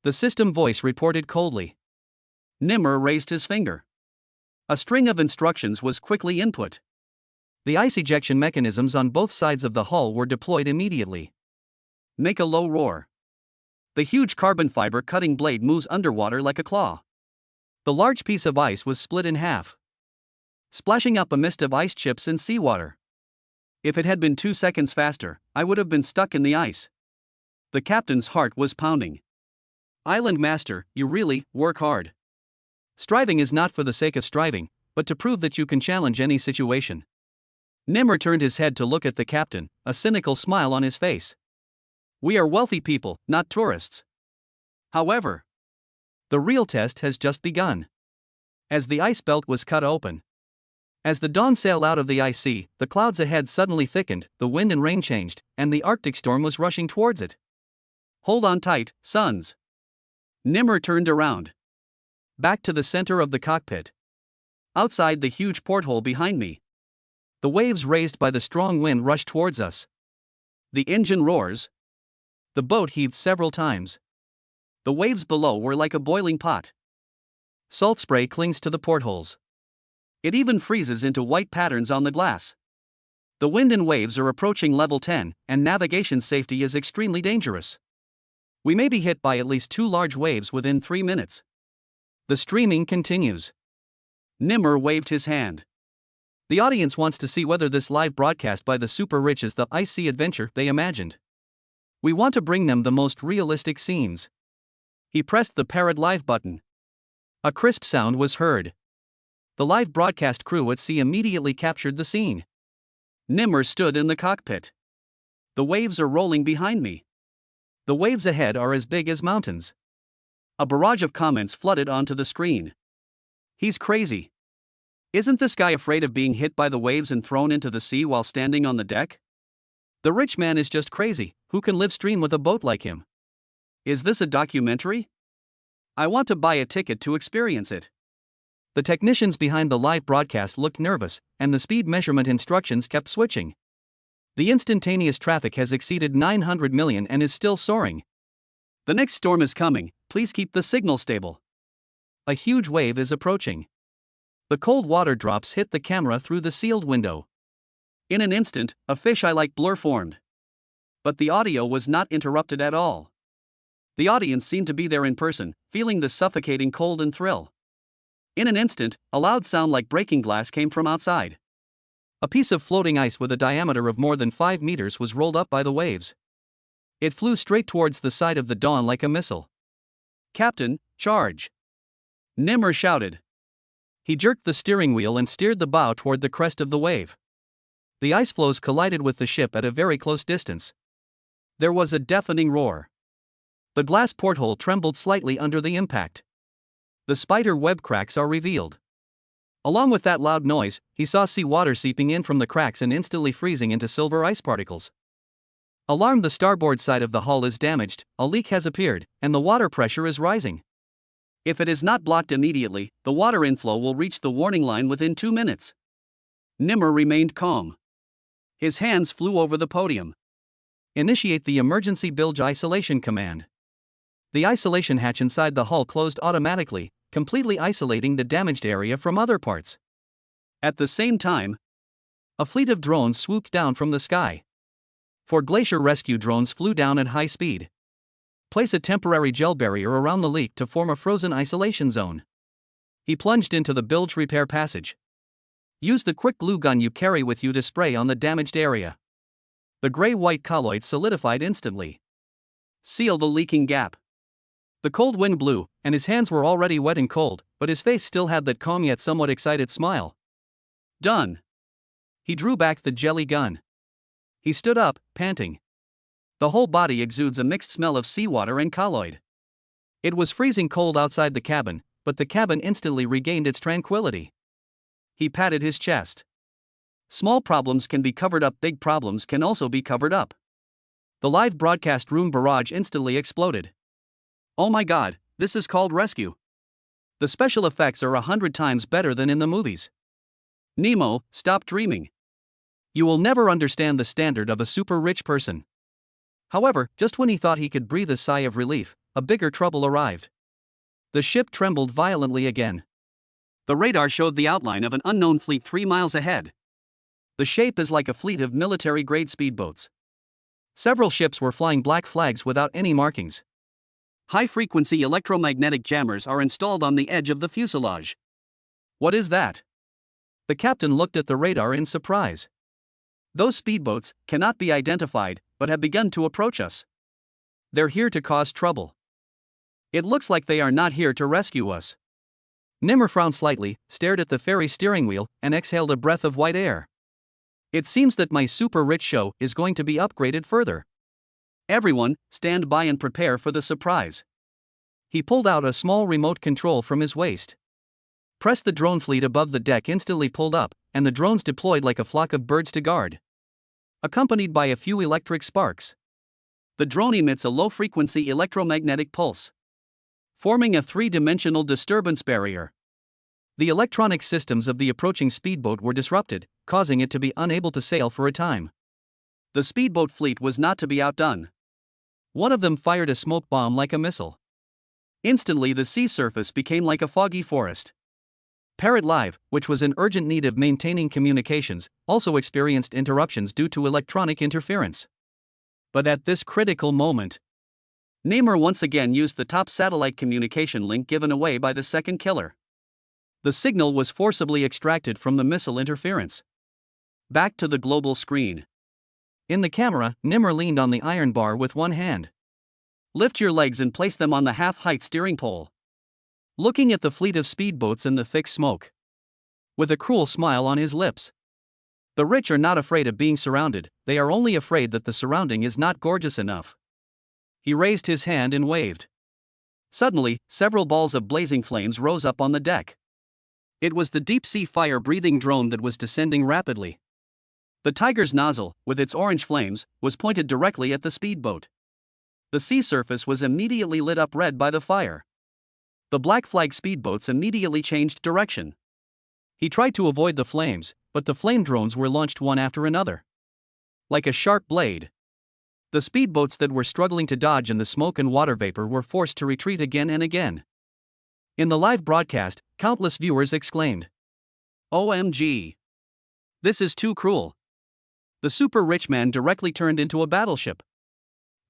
The system voice reported coldly. Nimmer raised his finger. A string of instructions was quickly input. The ice ejection mechanisms on both sides of the hull were deployed immediately. Make a low roar. The huge carbon fiber cutting blade moves underwater like a claw. The large piece of ice was split in half, splashing up a mist of ice chips and seawater. If it had been 2 seconds faster, I would have been stuck in the ice. The captain's heart was pounding. Island master, you really work hard. Striving is not for the sake of striving, but to prove that you can challenge any situation. Nimmer turned his head to look at the captain, a cynical smile on his face. We are wealthy people, not tourists. However, the real test has just begun. As the ice belt was cut open, as the Dawn sailed out of the ice sea, the clouds ahead suddenly thickened, the wind and rain changed, and the Arctic storm was rushing towards it. Hold on tight, sons. Nimmer turned around. Back to the center of the cockpit. Outside the huge porthole behind me. The waves raised by the strong wind rushed towards us. The engine roars. The boat heaved several times. The waves below were like a boiling pot. Salt spray clings to the portholes. It even freezes into white patterns on the glass. The wind and waves are approaching level 10, and navigation safety is extremely dangerous. We may be hit by at least 2 large waves within 3 minutes. The streaming continues. Nimmer waved his hand. The audience wants to see whether this live broadcast by the super rich is the icy adventure they imagined. We want to bring them the most realistic scenes. He pressed the part.Live button. A crisp sound was heard. The live broadcast crew at sea immediately captured the scene. Nimmer stood in the cockpit. The waves are rolling behind me. The waves ahead are as big as mountains. A barrage of comments flooded onto the screen. He's crazy. Isn't this guy afraid of being hit by the waves and thrown into the sea while standing on the deck? The rich man is just crazy. Who can live stream with a boat like him? Is this a documentary? I want to buy a ticket to experience it. The technicians behind the live broadcast looked nervous, and the speed measurement instructions kept switching. The instantaneous traffic has exceeded 900 million and is still soaring. The next storm is coming, please keep the signal stable. A huge wave is approaching. The cold water drops hit the camera through the sealed window. In an instant, a fisheye-like blur formed. But the audio was not interrupted at all. The audience seemed to be there in person, feeling the suffocating cold and thrill. In an instant, a loud sound like breaking glass came from outside. A piece of floating ice with a diameter of more than 5 meters was rolled up by the waves. It flew straight towards the side of the Dawn like a missile. "Captain, charge!" Nimmer shouted. He jerked the steering wheel and steered the bow toward the crest of the wave. The ice floes collided with the ship at a very close distance. There was a deafening roar. The glass porthole trembled slightly under the impact. The spider web cracks are revealed. Along with that loud noise, he saw sea water seeping in from the cracks and instantly freezing into silver ice particles. Alarm: the starboard side of the hull is damaged, a leak has appeared, and the water pressure is rising. If it is not blocked immediately, the water inflow will reach the warning line within 2 minutes. Nimmer remained calm. His hands flew over the podium. Initiate the emergency bilge isolation command. The isolation hatch inside the hull closed automatically, completely isolating the damaged area from other parts. At the same time, a fleet of drones swooped down from the sky. 4 glacier rescue drones flew down at high speed. Place a temporary gel barrier around the leak to form a frozen isolation zone. He plunged into the bilge repair passage. Use the quick glue gun you carry with you to spray on the damaged area. The gray-white colloid solidified instantly. Seal the leaking gap. The cold wind blew, and his hands were already wet and cold, but his face still had that calm yet somewhat excited smile. Done. He drew back the jelly gun. He stood up, panting. The whole body exudes a mixed smell of seawater and colloid. It was freezing cold outside the cabin, but the cabin instantly regained its tranquility. He patted his chest. Small problems can be covered up, big problems can also be covered up. The live broadcast room barrage instantly exploded. Oh my god, this is called rescue. The special effects are 100 times better than in the movies. Nemo, stop dreaming. You will never understand the standard of a super rich person. However, just when he thought he could breathe a sigh of relief, a bigger trouble arrived. The ship trembled violently again. The radar showed the outline of an unknown fleet 3 miles ahead. The shape is like a fleet of military-grade speedboats. Several ships were flying black flags without any markings. High-frequency electromagnetic jammers are installed on the edge of the fuselage. What is that? The captain looked at the radar in surprise. Those speedboats cannot be identified, but have begun to approach us. They're here to cause trouble. It looks like they are not here to rescue us. Nimmer frowned slightly, stared at the ferry steering wheel, and exhaled a breath of white air. It seems that my super rich show is going to be upgraded further. Everyone, stand by and prepare for the surprise. He pulled out a small remote control from his waist. Press the drone fleet above the deck instantly pulled up, and the drones deployed like a flock of birds to guard. Accompanied by a few electric sparks. The drone emits a low-frequency electromagnetic pulse, forming a 3-dimensional disturbance barrier. The electronic systems of the approaching speedboat were disrupted, causing it to be unable to sail for a time. The speedboat fleet was not to be outdone. One of them fired a smoke bomb like a missile. Instantly the sea surface became like a foggy forest. part.Live, which was in urgent need of maintaining communications, also experienced interruptions due to electronic interference. But at this critical moment, Nimr once again used the top satellite communication link given away by the second killer. The signal was forcibly extracted from the missile interference. Back to the global screen. In the camera, Nimr leaned on the iron bar with one hand. Lift your legs and place them on the half-height steering pole. Looking at the fleet of speedboats in the thick smoke. With a cruel smile on his lips. The rich are not afraid of being surrounded, they are only afraid that the surrounding is not gorgeous enough. He raised his hand and waved. Suddenly, several balls of blazing flames rose up on the deck. It was the deep-sea fire-breathing drone that was descending rapidly. The Tiger's nozzle, with its orange flames, was pointed directly at the speedboat. The sea surface was immediately lit up red by the fire. The black flag speedboats immediately changed direction. He tried to avoid the flames, but the flame drones were launched one after another. Like a sharp blade. The speedboats that were struggling to dodge in the smoke and water vapor were forced to retreat again and again. In the live broadcast, countless viewers exclaimed, "OMG! This is too cruel. The super rich man directly turned into a battleship.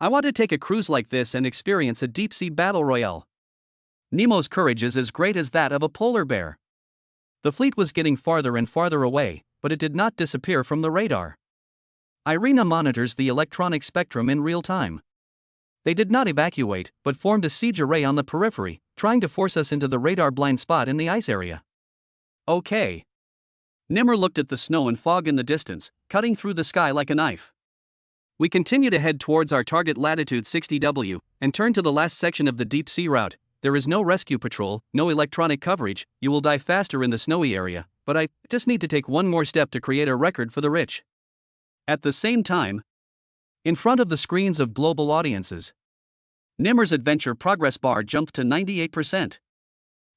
I want to take a cruise like this and experience a deep-sea battle royale." Nemo's courage is as great as that of a polar bear. The fleet was getting farther and farther away, but it did not disappear from the radar. Irina monitors the electronic spectrum in real time. They did not evacuate, but formed a siege array on the periphery, trying to force us into the radar blind spot in the ice area. Okay. Nimr looked at the snow and fog in the distance, cutting through the sky like a knife. We continue to head towards our target latitude 60°, and turn to the last section of the deep sea route. There is no rescue patrol, no electronic coverage, you will die faster in the snowy area, but I just need to take one more step to create a record for the rich. At the same time, in front of the screens of global audiences, Nimr's adventure progress bar jumped to 98%.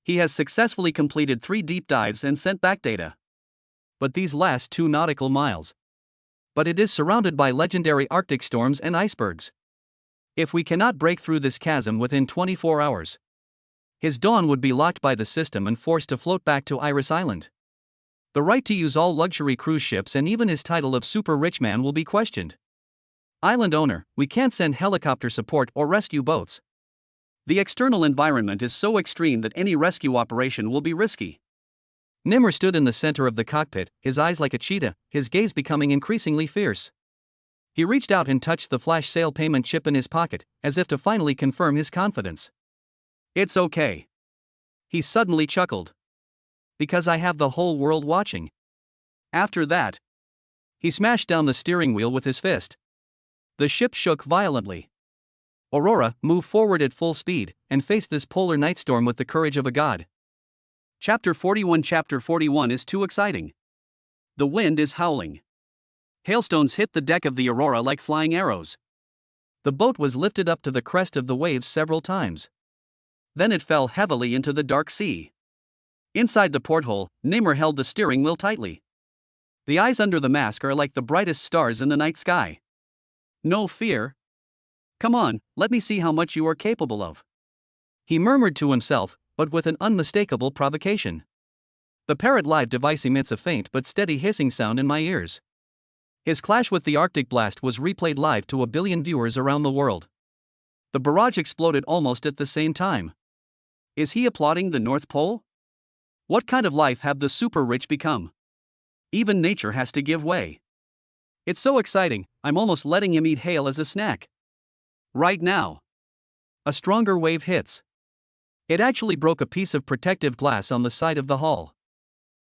He has successfully completed 3 deep dives and sent back data. But these last 2 nautical miles. But it is surrounded by legendary Arctic storms and icebergs. If we cannot break through this chasm within 24 hours, his dawn would be locked by the system and forced to float back to Iris Island. The right to use all luxury cruise ships and even his title of super rich man will be questioned. Island owner, we can't send helicopter support or rescue boats. The external environment is so extreme that any rescue operation will be risky. Nimr stood in the center of the cockpit, his eyes like a cheetah, his gaze becoming increasingly fierce. He reached out and touched the flash sale payment chip in his pocket, as if to finally confirm his confidence. "It's okay." He suddenly chuckled. "Because I have the whole world watching." After that, he smashed down the steering wheel with his fist. The ship shook violently. Aurora moved forward at full speed and faced this polar night storm with the courage of a god. Chapter 41 Chapter 41 is too exciting. The wind is howling. Hailstones hit the deck of the Aurora like flying arrows. The boat was lifted up to the crest of the waves several times. Then it fell heavily into the dark sea. Inside the porthole, Nimr held the steering wheel tightly. The eyes under the mask are like the brightest stars in the night sky. "No fear. Come on, let me see how much you are capable of." He murmured to himself, but with an unmistakable provocation. The Parrot Live device emits a faint but steady hissing sound in my ears. His clash with the Arctic blast was replayed live to 1 billion viewers around the world. The barrage exploded almost at the same time. Is he applauding the North Pole? What kind of life have the super rich become? Even nature has to give way. It's so exciting, I'm almost letting him eat hail as a snack. Right now. A stronger wave hits. It actually broke a piece of protective glass on the side of the hull.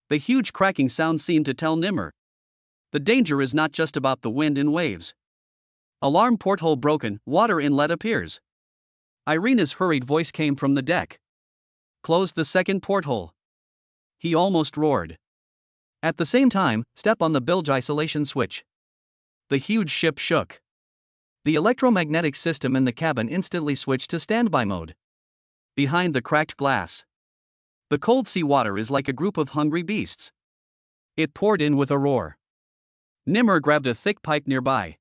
The huge cracking sound seemed to tell Nimr. The danger is not just about the wind and waves. Alarm porthole broken, water inlet appears. Irina's hurried voice came from the deck. Close the second porthole. He almost roared. At the same time, step on the bilge isolation switch. The huge ship shook. The electromagnetic system in the cabin instantly switched to standby mode. Behind the cracked glass, the cold sea water is like a group of hungry beasts. It poured in with a roar. Nimr grabbed a thick pipe nearby.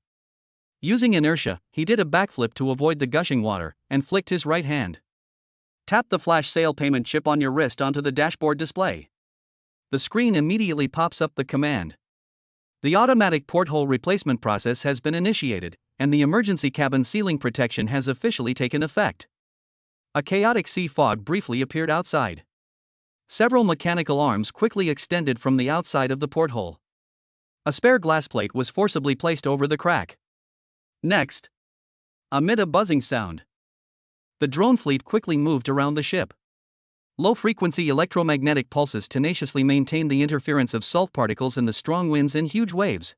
Using inertia, he did a backflip to avoid the gushing water, and flicked his right hand. Tap the flash sale payment chip on your wrist onto the dashboard display. The screen immediately pops up the command. The automatic porthole replacement process has been initiated. and the emergency cabin ceiling protection has officially taken effect. A chaotic sea fog briefly appeared outside. Several mechanical arms quickly extended from the outside of the porthole. A spare glass plate was forcibly placed over the crack. Next, amid a buzzing sound, the drone fleet quickly moved around the ship. Low-frequency electromagnetic pulses tenaciously maintained the interference of salt particles in the strong winds and huge waves.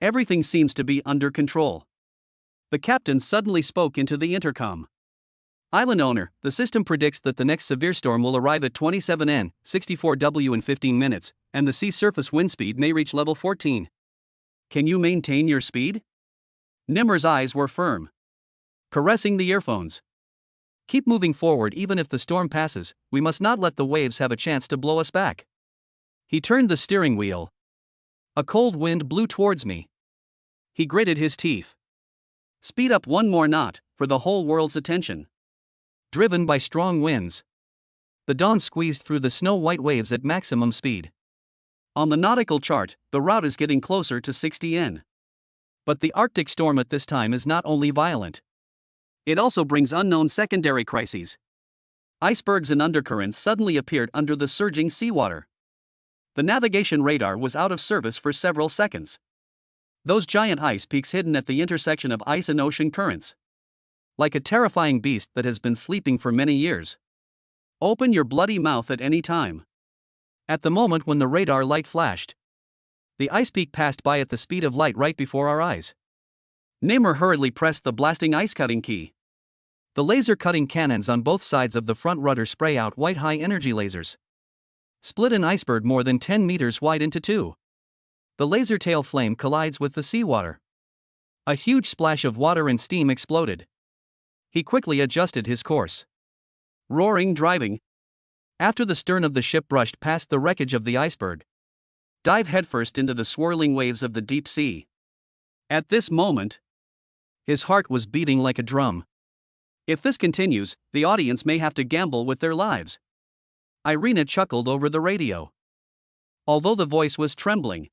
Everything seems to be under control. The captain suddenly spoke into the intercom. Island owner, the system predicts that the next severe storm will arrive at 27 N, 64 W in 15 minutes, and the sea surface wind speed may reach level 14. Can you maintain your speed? Nimmer's eyes were firm, caressing the earphones. Keep moving forward even if the storm passes, we must not let the waves have a chance to blow us back. He turned the steering wheel. A cold wind blew towards me. He gritted his teeth. Speed up one more knot, for the whole world's attention. Driven by strong winds, the dawn squeezed through the snow-white waves at maximum speed. On the nautical chart, the route is getting closer to 60 N. But the Arctic storm at this time is not only violent. It also brings unknown secondary crises. Icebergs and undercurrents suddenly appeared under the surging seawater. The navigation radar was out of service for several seconds. Those giant ice peaks hidden at the intersection of ice and ocean currents. Like a terrifying beast that has been sleeping for many years. Open your bloody mouth at any time. At the moment when the radar light flashed, the ice peak passed by at the speed of light right before our eyes. Nimmer hurriedly pressed the blasting ice cutting key. The laser cutting cannons on both sides of the front rudder spray out white high energy lasers. Split an iceberg more than 10 meters wide into two. The laser tail flame collides with the seawater. A huge splash of water and steam exploded. He quickly adjusted his course. Roaring driving. After the stern of the ship brushed past the wreckage of the iceberg, dive headfirst into the swirling waves of the deep sea. At this moment, his heart was beating like a drum. If this continues, the audience may have to gamble with their lives. Irina chuckled over the radio. Although the voice was trembling,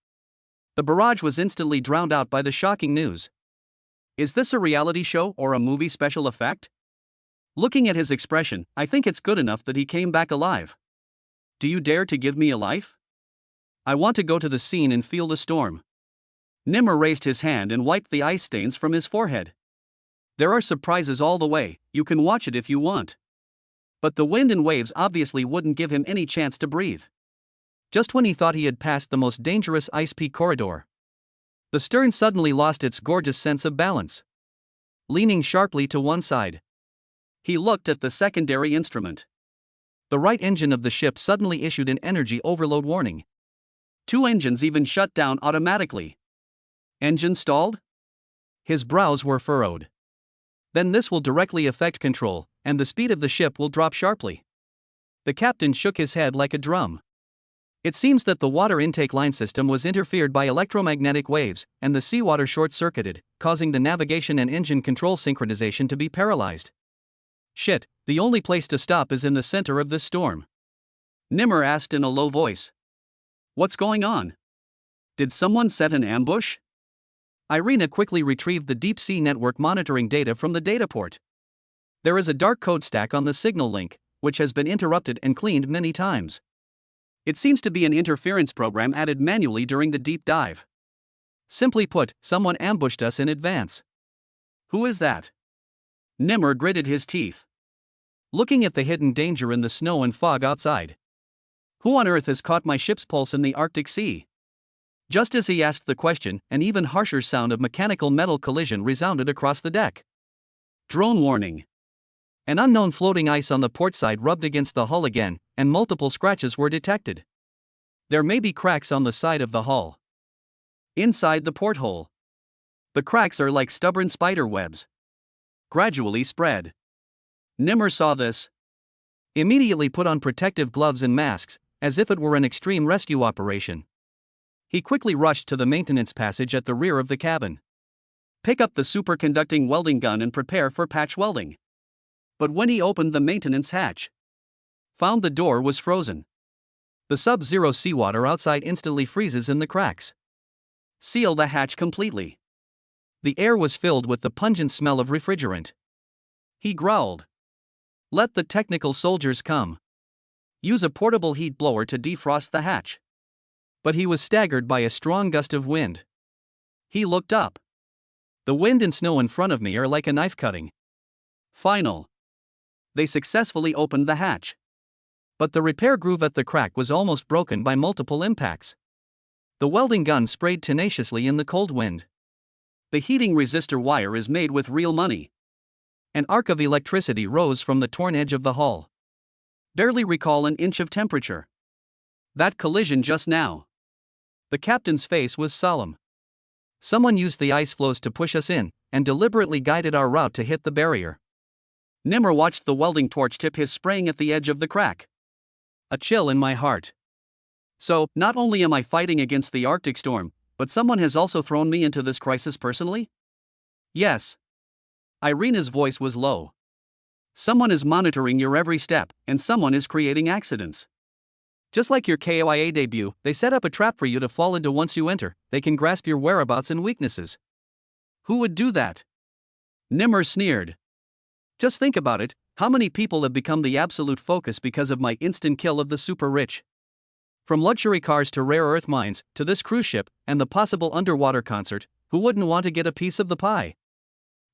the barrage was instantly drowned out by the shocking news. Is this a reality show or a movie special effect? Looking at his expression, I think it's good enough that he came back alive. Do you dare to give me a life? I want to go to the scene and feel the storm. Nimmer raised his hand and wiped the ice stains from his forehead. There are surprises all the way, you can watch it if you want. But the wind and waves obviously wouldn't give him any chance to breathe. Just when he thought he had passed the most dangerous ice peak corridor, the stern suddenly lost its gorgeous sense of balance. Leaning sharply to one side, he looked at the secondary instrument. The right engine of the ship suddenly issued an energy overload warning. Two engines even shut down automatically. Engine stalled? His brows were furrowed. Then this will directly affect control, and the speed of the ship will drop sharply. The captain shook his head like a drum. It seems that the water intake line system was interfered by electromagnetic waves, and the seawater short-circuited, causing the navigation and engine control synchronization to be paralyzed. Shit, the only place to stop is in the center of this storm. Nimmer asked in a low voice. What's going on? Did someone set an ambush? Irina quickly retrieved the deep sea network monitoring data from the data port. There is a dark code stack on the signal link, which has been interrupted and cleaned many times. It seems to be an interference program added manually during the deep dive. Simply put, someone ambushed us in advance. Who is that? Nimmer gritted his teeth, looking at the hidden danger in the snow and fog outside. Who on earth has caught my ship's pulse in the Arctic Sea? Just as he asked the question, an even harsher sound of mechanical metal collision resounded across the deck. Drone warning. An unknown floating ice on the port side rubbed against the hull again, and multiple scratches were detected. There may be cracks on the side of the hull. Inside the porthole, the cracks are like stubborn spider webs, gradually spread. Nimmer saw this. Immediately put on protective gloves and masks, as if it were an extreme rescue operation. He quickly rushed to the maintenance passage at the rear of the cabin. Pick up the superconducting welding gun and prepare for patch welding. But when he opened the maintenance hatch, found the door was frozen. The sub-zero seawater outside instantly freezes in the cracks. Seal the hatch completely. The air was filled with the pungent smell of refrigerant. He growled. "Let the technical soldiers come. Use a portable heat blower to defrost the hatch." But he was staggered by a strong gust of wind. He looked up. The wind and snow in front of me are like a knife cutting. Final. They successfully opened the hatch. But the repair groove at the crack was almost broken by multiple impacts. The welding gun sprayed tenaciously in the cold wind. The heating resistor wire is made with real money. An arc of electricity rose from the torn edge of the hull. Barely recall an inch of temperature. That collision just now. The captain's face was solemn. Someone used the ice floes to push us in, and deliberately guided our route to hit the barrier. Nimmer watched the welding torch tip his spraying at the edge of the crack. A chill in my heart. So, not only am I fighting against the Arctic storm, but someone has also thrown me into this crisis personally? Yes. Irina's voice was low. Someone is monitoring your every step, and someone is creating accidents. Just like your KOIA debut, they set up a trap for you to fall into once you enter. They can grasp your whereabouts and weaknesses. Who would do that? Nimmer sneered. Just think about it, how many people have become the absolute focus because of my instant kill of the super rich? From luxury cars to rare earth mines, to this cruise ship, and the possible underwater concert, who wouldn't want to get a piece of the pie?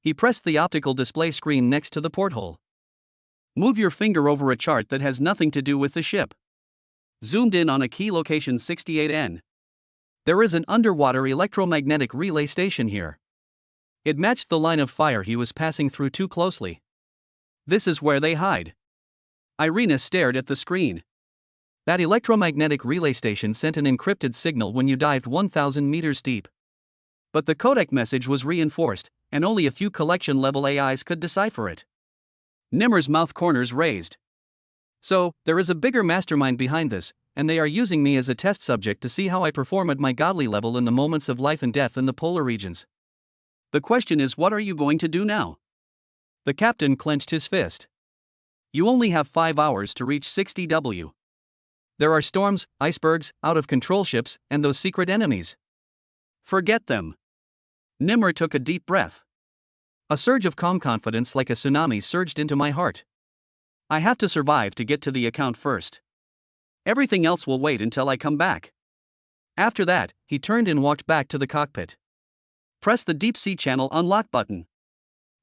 He pressed the optical display screen next to the porthole. Move your finger over a chart that has nothing to do with the ship. Zoomed in on a key location 68N. There is an underwater electromagnetic relay station here. It matched the line of fire he was passing through too closely. This is where they hide. Irina stared at the screen. That electromagnetic relay station sent an encrypted signal when you dived 1,000 meters deep. But the codec message was reinforced, and only a few collection-level AIs could decipher it. Nimmer's mouth corners raised. So, there is a bigger mastermind behind this, and they are using me as a test subject to see how I perform at my godly level in the moments of life and death in the polar regions. The question is, what are you going to do now? The captain clenched his fist. You only have 5 hours to reach 60W. There are storms, icebergs, out-of-control ships, and those secret enemies. Forget them. Nimmer took a deep breath. A surge of calm confidence like a tsunami surged into my heart. I have to survive to get to the account first. Everything else will wait until I come back. After that, he turned and walked back to the cockpit. Press the deep sea channel unlock button.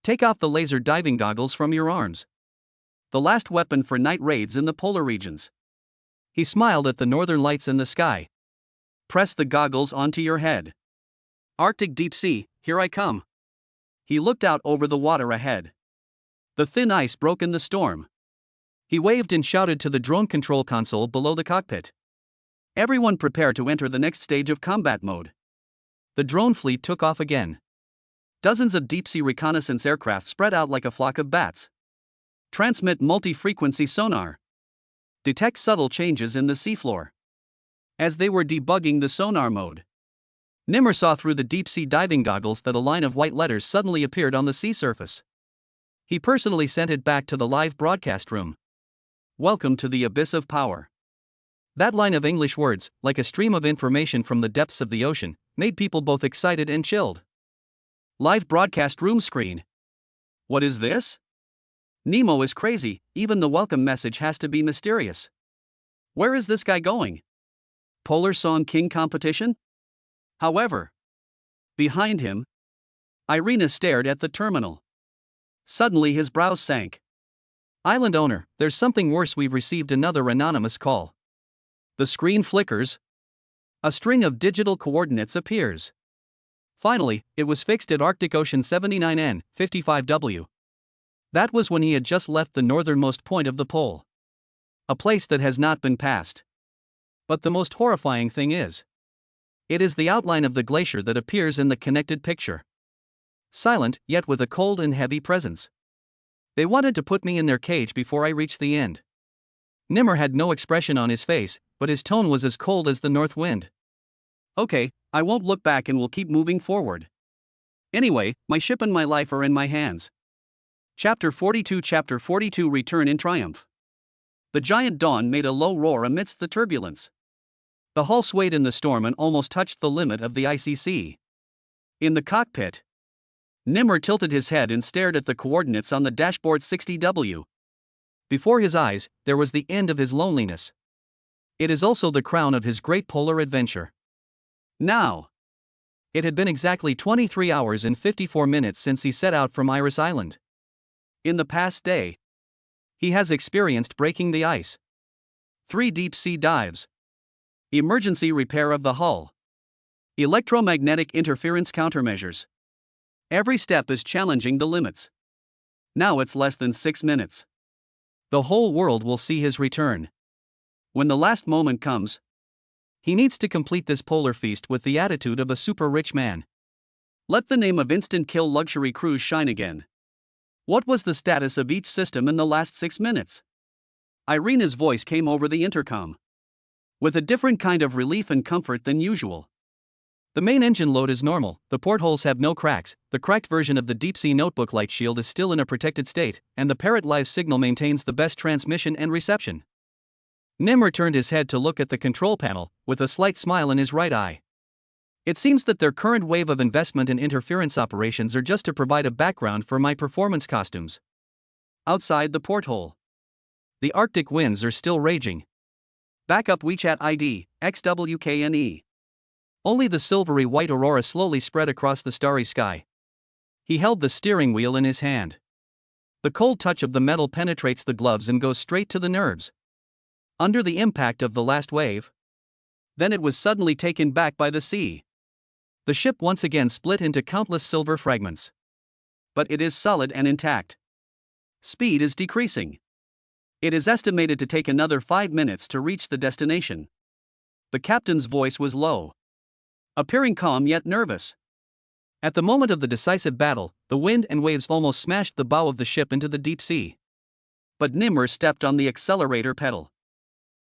Take off the laser diving goggles from your arms. The last weapon for night raids in the polar regions. He smiled at the northern lights in the sky. Press the goggles onto your head. Arctic deep sea, here I come. He looked out over the water ahead. The thin ice broke in the storm. He waved and shouted to the drone control console below the cockpit. Everyone prepare to enter the next stage of combat mode. The drone fleet took off again. Dozens of deep-sea reconnaissance aircraft spread out like a flock of bats. Transmit multi-frequency sonar. Detect subtle changes in the seafloor. As they were debugging the sonar mode, Nimmer saw through the deep-sea diving goggles that a line of white letters suddenly appeared on the sea surface. He personally sent it back to the live broadcast room. Welcome to the abyss of power. That line of English words, like a stream of information from the depths of the ocean, made people both excited and chilled. Live broadcast room screen. What is this? Nemo is crazy, even the welcome message has to be mysterious. Where is this guy going? Polar Song King competition? However, behind him, Irina stared at the terminal. Suddenly his brows sank. Island owner, there's something worse, we've received another anonymous call. The screen flickers. A string of digital coordinates appears. Finally, it was fixed at Arctic Ocean 79N, 55W. That was when he had just left the northernmost point of the pole. A place that has not been passed. But the most horrifying thing is, it is the outline of the glacier that appears in the connected picture. Silent, yet with a cold and heavy presence. They wanted to put me in their cage before I reached the end. Nimmer had no expression on his face, but his tone was as cold as the north wind. Okay, I won't look back and will keep moving forward. Anyway, my ship and my life are in my hands. Chapter 42 Return in Triumph. The giant Dawn made a low roar amidst the turbulence. The hull swayed in the storm and almost touched the limit of the icy sea. In the cockpit, Nimmer tilted his head and stared at the coordinates on the dashboard 60W. Before his eyes, there was the end of his loneliness. It is also the crown of his great polar adventure. Now. It had been exactly 23 hours and 54 minutes since he set out from Iris Island. In the past day, he has experienced breaking the ice, 3 deep-sea dives, emergency repair of the hull, electromagnetic interference countermeasures. Every step is challenging the limits. Now it's less than 6 minutes. The whole world will see his return. When the last moment comes, he needs to complete this polar feast with the attitude of a super rich man. Let the name of Instant Kill Luxury Cruise shine again. What was the status of each system in the last 6 minutes? Irina's voice came over the intercom, with a different kind of relief and comfort than usual. The main engine load is normal, the portholes have no cracks, the cracked version of the deep-sea notebook light shield is still in a protected state, and the Parrot Live signal maintains the best transmission and reception. Nimmer turned his head to look at the control panel, with a slight smile in his right eye. It seems that their current wave of investment in interference operations are just to provide a background for my performance costumes. Outside the porthole, the Arctic winds are still raging. Backup WeChat ID, XWKNE. Only the silvery white aurora slowly spread across the starry sky. He held the steering wheel in his hand. The cold touch of the metal penetrates the gloves and goes straight to the nerves. Under the impact of the last wave, then it was suddenly taken back by the sea. The ship once again split into countless silver fragments. But it is solid and intact. Speed is decreasing. It is estimated to take another 5 minutes to reach the destination. The captain's voice was low, appearing calm yet nervous. At the moment of the decisive battle, the wind and waves almost smashed the bow of the ship into the deep sea. But Nimmer stepped on the accelerator pedal.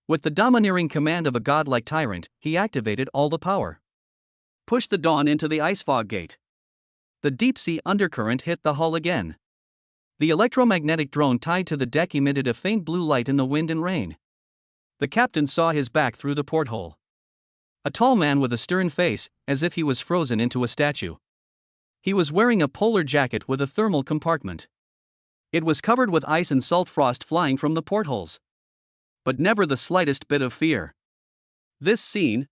With the domineering command of a godlike tyrant, he activated all the power. Pushed the Dawn into the ice fog gate. The deep-sea undercurrent hit the hull again. The electromagnetic drone tied to the deck emitted a faint blue light in the wind and rain. The captain saw his back through the porthole. A tall man with a stern face, as if he was frozen into a statue. He was wearing a polar jacket with a thermal compartment. It was covered with ice and salt frost flying from the portholes. But never the slightest bit of fear. This scene,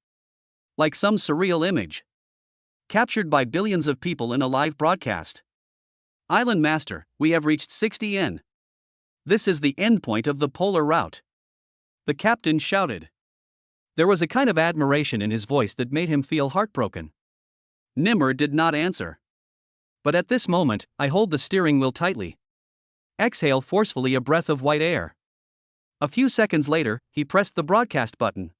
like some surreal image, captured by billions of people in a live broadcast. Island Master, we have reached 60N. This is the endpoint of the polar route. The captain shouted. There was a kind of admiration in his voice that made him feel heartbroken. Nimmer did not answer. But at this moment, I hold the steering wheel tightly. Exhale forcefully a breath of white air. A few seconds later, he pressed the broadcast button.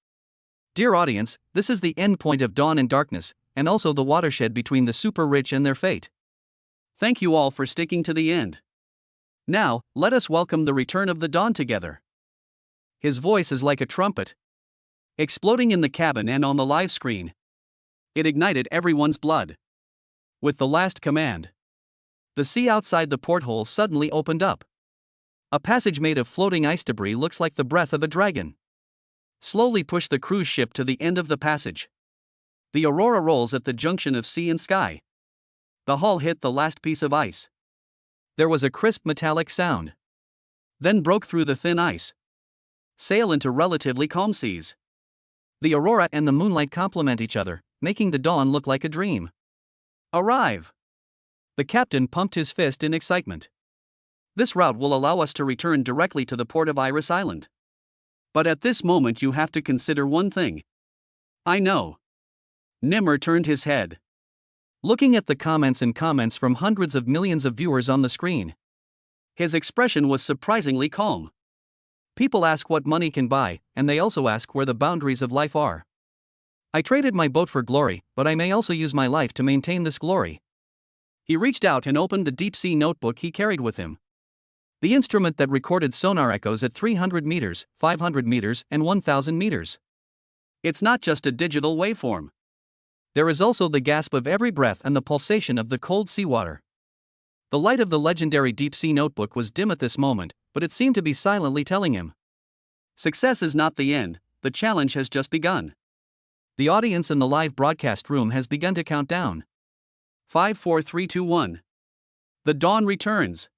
Dear audience, this is the end point of dawn and darkness, and also the watershed between the super rich and their fate. Thank you all for sticking to the end. Now, let us welcome the return of the dawn together. His voice is like a trumpet, exploding in the cabin and on the live screen. It ignited everyone's blood. With the last command, the sea outside the porthole suddenly opened up. A passage made of floating ice debris looks like the breath of a dragon. Slowly push the cruise ship to the end of the passage. The Aurora rolls at the junction of sea and sky. The hull hit the last piece of ice. There was a crisp metallic sound. Then broke through the thin ice. Sail into relatively calm seas. The Aurora and the moonlight complement each other, making the dawn look like a dream. Arrive! The captain pumped his fist in excitement. This route will allow us to return directly to the port of Iris Island. But at this moment you have to consider one thing. I know. Nimmer turned his head, looking at the comments from hundreds of millions of viewers on the screen. His expression was surprisingly calm. People ask what money can buy, and they also ask where the boundaries of life are. I traded my boat for glory, but I may also use my life to maintain this glory. He reached out and opened the deep-sea notebook he carried with him. The instrument that recorded sonar echoes at 300 meters, 500 meters, and 1,000 meters. It's not just a digital waveform. There is also the gasp of every breath and the pulsation of the cold seawater. The light of the legendary deep-sea notebook was dim at this moment, but it seemed to be silently telling him. Success is not the end, the challenge has just begun. The audience in the live broadcast room has begun to count down. 5, 4, 3, 2, 1. The dawn returns.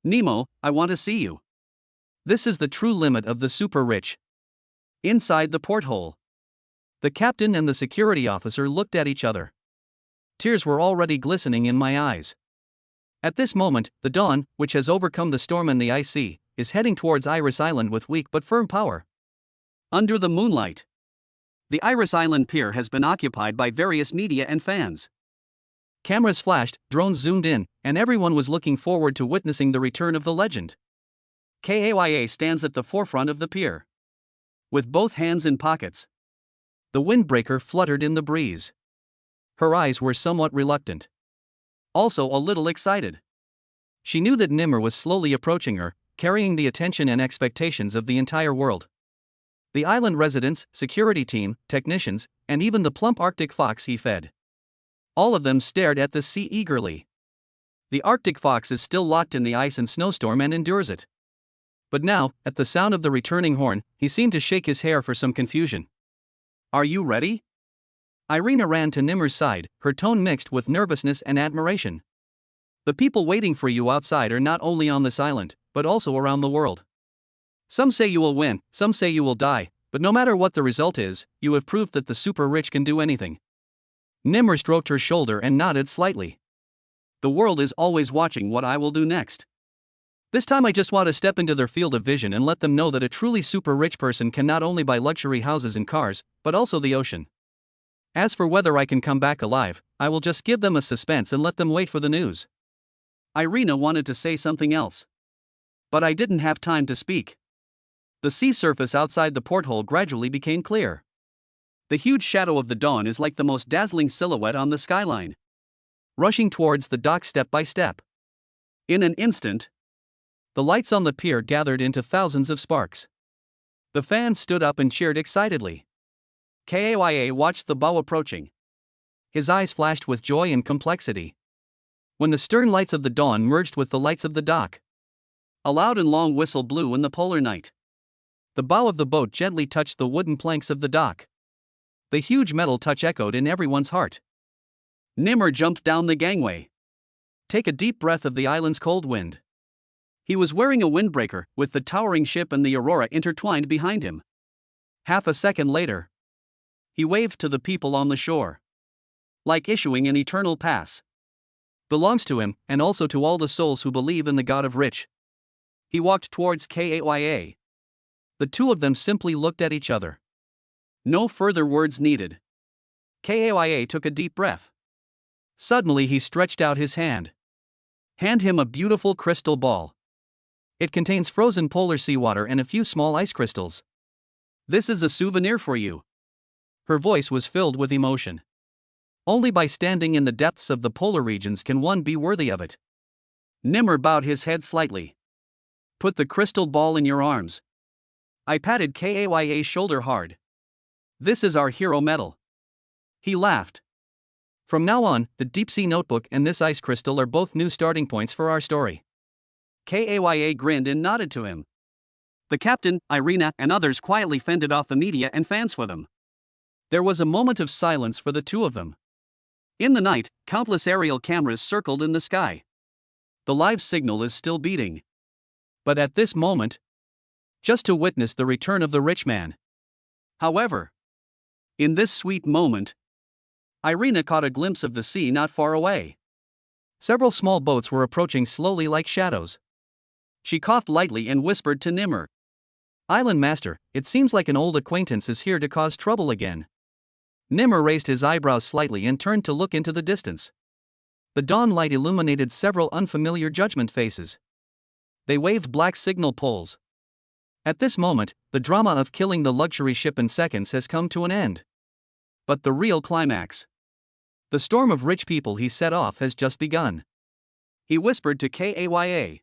Nemo, I want to see you. This is the true limit of the super rich. Inside the porthole, the captain and the security officer looked at each other. Tears were already glistening in my eyes. At this moment, the dawn, which has overcome the storm and the ice sea, is heading towards Iris Island with weak but firm power. Under the moonlight, the Iris Island pier has been occupied by various media and fans. Cameras flashed, drones zoomed in, and everyone was looking forward to witnessing the return of the legend. Kaya stands at the forefront of the pier, with both hands in pockets. The windbreaker fluttered in the breeze. Her eyes were somewhat reluctant, also a little excited. She knew that Nimmer was slowly approaching her, carrying the attention and expectations of the entire world. The island residents, security team, technicians, and even the plump Arctic fox he fed. All of them stared at the sea eagerly. The Arctic fox is still locked in the ice and snowstorm and endures it. But now, at the sound of the returning horn, he seemed to shake his hair for some confusion. Are you ready? Irina ran to Nimmer's side, her tone mixed with nervousness and admiration. The people waiting for you outside are not only on this island, but also around the world. Some say you will win, some say you will die, but no matter what the result is, you have proved that the super rich can do anything. Nimmer stroked her shoulder and nodded slightly. The world is always watching what I will do next. This time I just want to step into their field of vision and let them know that a truly super rich person can not only buy luxury houses and cars, but also the ocean. As for whether I can come back alive, I will just give them a suspense and let them wait for the news. Irina wanted to say something else, but I didn't have time to speak. The sea surface outside the porthole gradually became clear. The huge shadow of the dawn is like the most dazzling silhouette on the skyline, rushing towards the dock step by step. In an instant, the lights on the pier gathered into thousands of sparks. The fans stood up and cheered excitedly. Kaya watched the bow approaching. His eyes flashed with joy and complexity. When the stern lights of the dawn merged with the lights of the dock, a loud and long whistle blew in the polar night. The bow of the boat gently touched the wooden planks of the dock. The huge metal touch echoed in everyone's heart. Nimmer jumped down the gangway. Take a deep breath of the island's cold wind. He was wearing a windbreaker, with the towering ship and the Aurora intertwined behind him. Half a second later, he waved to the people on the shore, like issuing an eternal pass. Belongs to him, and also to all the souls who believe in the God of Rich. He walked towards Kaya. The two of them simply looked at each other. No further words needed. Kaya took a deep breath. Suddenly he stretched out his hand. Hand him a beautiful crystal ball. It contains frozen polar seawater and a few small ice crystals. This is a souvenir for you. Her voice was filled with emotion. Only by standing in the depths of the polar regions can one be worthy of it. Nimmer bowed his head slightly. Put the crystal ball in your arms. I patted Kaya's shoulder hard. This is our hero medal. He laughed. From now on, the deep sea notebook and this ice crystal are both new starting points for our story. Kaya grinned and nodded to him. The captain, Irina, and others quietly fended off the media and fans for them. There was a moment of silence for the two of them. In the night, countless aerial cameras circled in the sky. The live signal is still beating. But at this moment, just to witness the return of the rich man. However, in this sweet moment, Irina caught a glimpse of the sea not far away. Several small boats were approaching slowly like shadows. She coughed lightly and whispered to Nimmer. Island master, it seems like an old acquaintance is here to cause trouble again. Nimmer raised his eyebrows slightly and turned to look into the distance. The dawn light illuminated several unfamiliar judgment faces. They waved black signal poles. At this moment, the drama of killing the luxury ship in seconds has come to an end. But the real climax, the storm of rich people he set off, has just begun. He whispered to Kaya.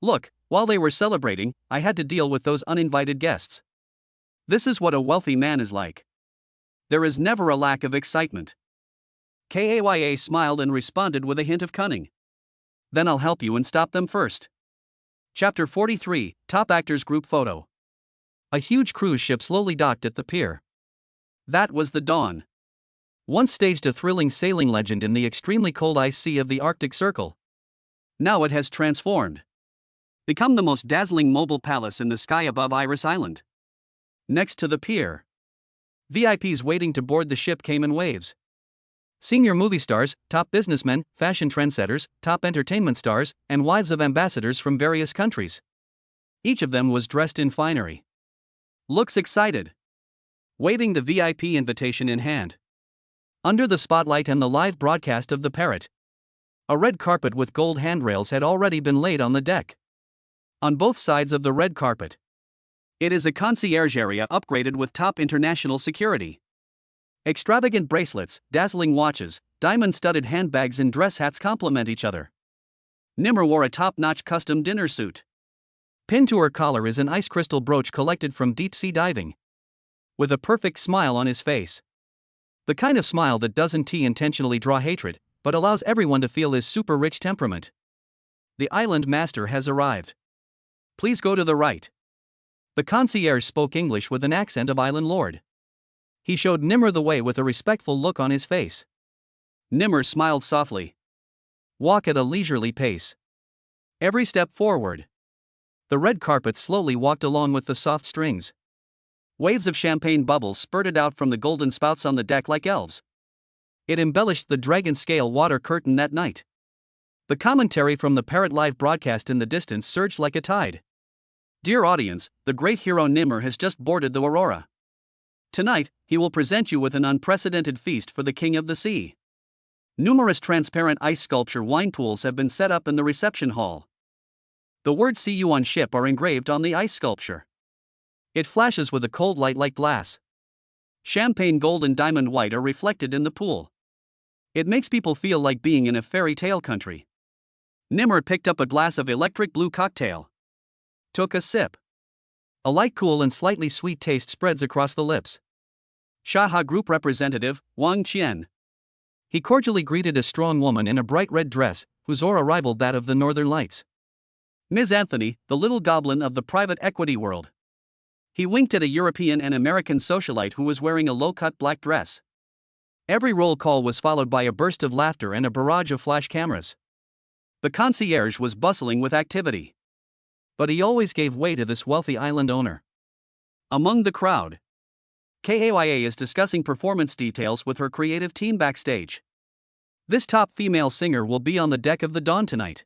Look, while they were celebrating, I had to deal with those uninvited guests. This is what a wealthy man is like. There is never a lack of excitement. Kaya smiled and responded with a hint of cunning. Then I'll help you and stop them first. Chapter 43, Top Actors Group Photo. A huge cruise ship slowly docked at the pier. That was the Dawn. Once staged a thrilling sailing legend in the extremely cold ice sea of the Arctic Circle. Now it has transformed. Become the most dazzling mobile palace in the sky above Iris Island. Next to the pier, VIPs waiting to board the ship came in waves. Senior movie stars, top businessmen, fashion trendsetters, top entertainment stars, and wives of ambassadors from various countries. Each of them was dressed in finery. Looks excited. Waving the VIP invitation in hand. Under the spotlight and the live broadcast of the parrot, a red carpet with gold handrails had already been laid on the deck. On both sides of the red carpet, it is a concierge area upgraded with top international security. Extravagant bracelets, dazzling watches, diamond-studded handbags and dress hats complement each other. Nimmer wore a top-notch custom dinner suit. Pinned to her collar is an ice crystal brooch collected from deep-sea diving. With a perfect smile on his face. The kind of smile that doesn't intentionally draw hatred, but allows everyone to feel his super-rich temperament. The island master has arrived. Please go to the right. The concierge spoke English with an accent of island lord. He showed Nimmer the way with a respectful look on his face. Nimmer smiled softly. Walk at a leisurely pace. Every step forward. The red carpet slowly walked along with the soft strings. Waves of champagne bubbles spurted out from the golden spouts on the deck like elves. It embellished the dragon-scale water curtain that night. The commentary from the parrot live broadcast in the distance surged like a tide. Dear audience, the great hero Nimmer has just boarded the Aurora. Tonight, he will present you with an unprecedented feast for the king of the sea. Numerous transparent ice sculpture wine pools have been set up in the reception hall. The words "See you on ship" are engraved on the ice sculpture. It flashes with a cold light like glass. Champagne gold and diamond white are reflected in the pool. It makes people feel like being in a fairy tale country. Nimmer picked up a glass of electric blue cocktail. Took a sip. A light cool and slightly sweet taste spreads across the lips. Shaha Group representative, Wang Qian. He cordially greeted a strong woman in a bright red dress, whose aura rivaled that of the Northern Lights. Ms. Anthony, the little goblin of the private equity world. He winked at a European and American socialite who was wearing a low-cut black dress. Every roll call was followed by a burst of laughter and a barrage of flash cameras. The concierge was bustling with activity. But he always gave way to this wealthy island owner. Among the crowd, KAYA is discussing performance details with her creative team backstage. This top female singer will be on the deck of the Dawn tonight.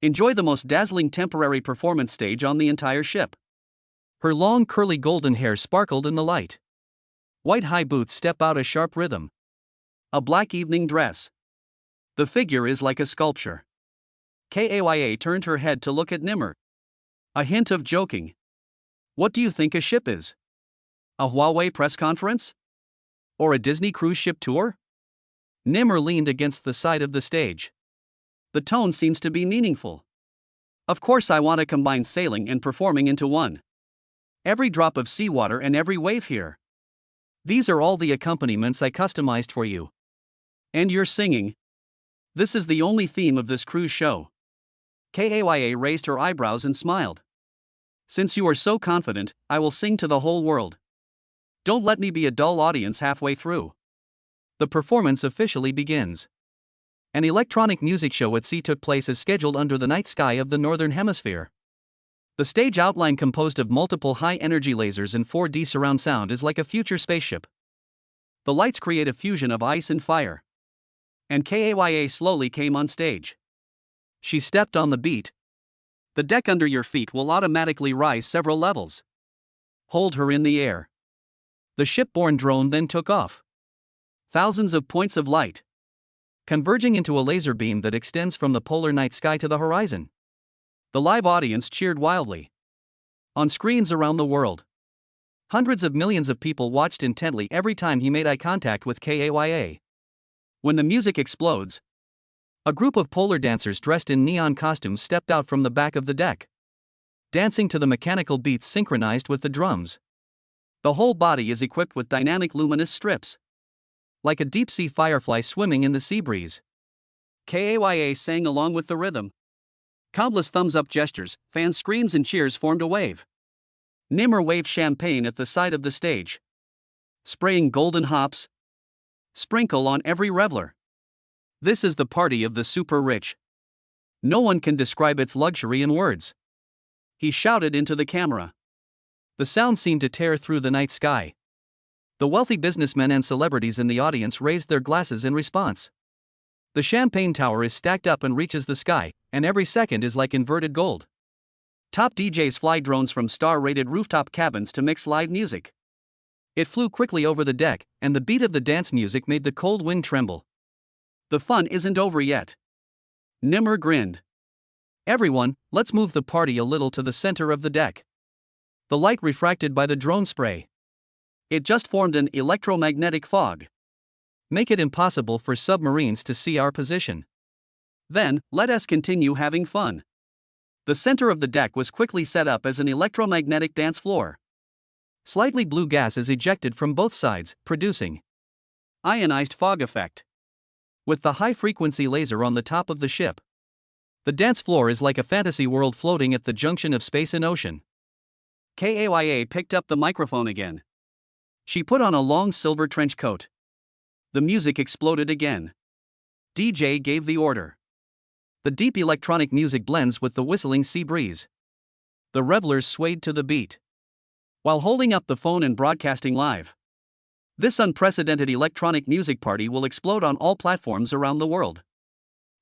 Enjoy the most dazzling temporary performance stage on the entire ship. Her long curly golden hair sparkled in the light. White high boots step out a sharp rhythm. A black evening dress. The figure is like a sculpture. KAYA turned her head to look at Nimmer. A hint of joking. What do you think a ship is? A Huawei press conference? Or a Disney cruise ship tour? Nimmer leaned against the side of the stage. The tone seems to be meaningful. Of course, I want to combine sailing and performing into one. Every drop of seawater and every wave here. These are all the accompaniments I customized for you. And you're singing. This is the only theme of this cruise show. KAYA raised her eyebrows and smiled. Since you are so confident, I will sing to the whole world. Don't let me be a dull audience halfway through. The performance officially begins. An electronic music show at sea took place as scheduled under the night sky of the Northern Hemisphere. The stage outline, composed of multiple high-energy lasers and 4D surround sound, is like a future spaceship. The lights create a fusion of ice and fire. And KAYA slowly came on stage. She stepped on the beat. The deck under your feet will automatically rise several levels. Hold her in the air. The shipborne drone then took off. Thousands of points of light, converging into a laser beam that extends from the polar night sky to the horizon. The live audience cheered wildly. On screens around the world, hundreds of millions of people watched intently every time he made eye contact with KAYA. When the music explodes, a group of polar dancers dressed in neon costumes stepped out from the back of the deck, dancing to the mechanical beats synchronized with the drums. The whole body is equipped with dynamic luminous strips, like a deep-sea firefly swimming in the sea breeze. KAYA sang along with the rhythm. Countless thumbs-up gestures, fan screams and cheers formed a wave. Nimmer waved champagne at the side of the stage, spraying golden hops. Sprinkle on every reveler. This is the party of the super rich. No one can describe its luxury in words. He shouted into the camera. The sound seemed to tear through the night sky. The wealthy businessmen and celebrities in the audience raised their glasses in response. The champagne tower is stacked up and reaches the sky, and every second is like inverted gold. Top DJs fly drones from star-rated rooftop cabins to mix live music. It flew quickly over the deck, and the beat of the dance music made the cold wind tremble. The fun isn't over yet. Nimmer grinned. Everyone, let's move the party a little to the center of the deck. The light refracted by the drone spray. It just formed an electromagnetic fog. Make it impossible for submarines to see our position. Then, let us continue having fun. The center of the deck was quickly set up as an electromagnetic dance floor. Slightly blue gas is ejected from both sides, producing ionized fog effect. With the high-frequency laser on the top of the ship, the dance floor is like a fantasy world floating at the junction of space and ocean. Kaya picked up the microphone again. She put on a long silver trench coat. The music exploded again. DJ gave the order. The deep electronic music blends with the whistling sea breeze. The revelers swayed to the beat, while holding up the phone and broadcasting live. This unprecedented electronic music party will explode on all platforms around the world.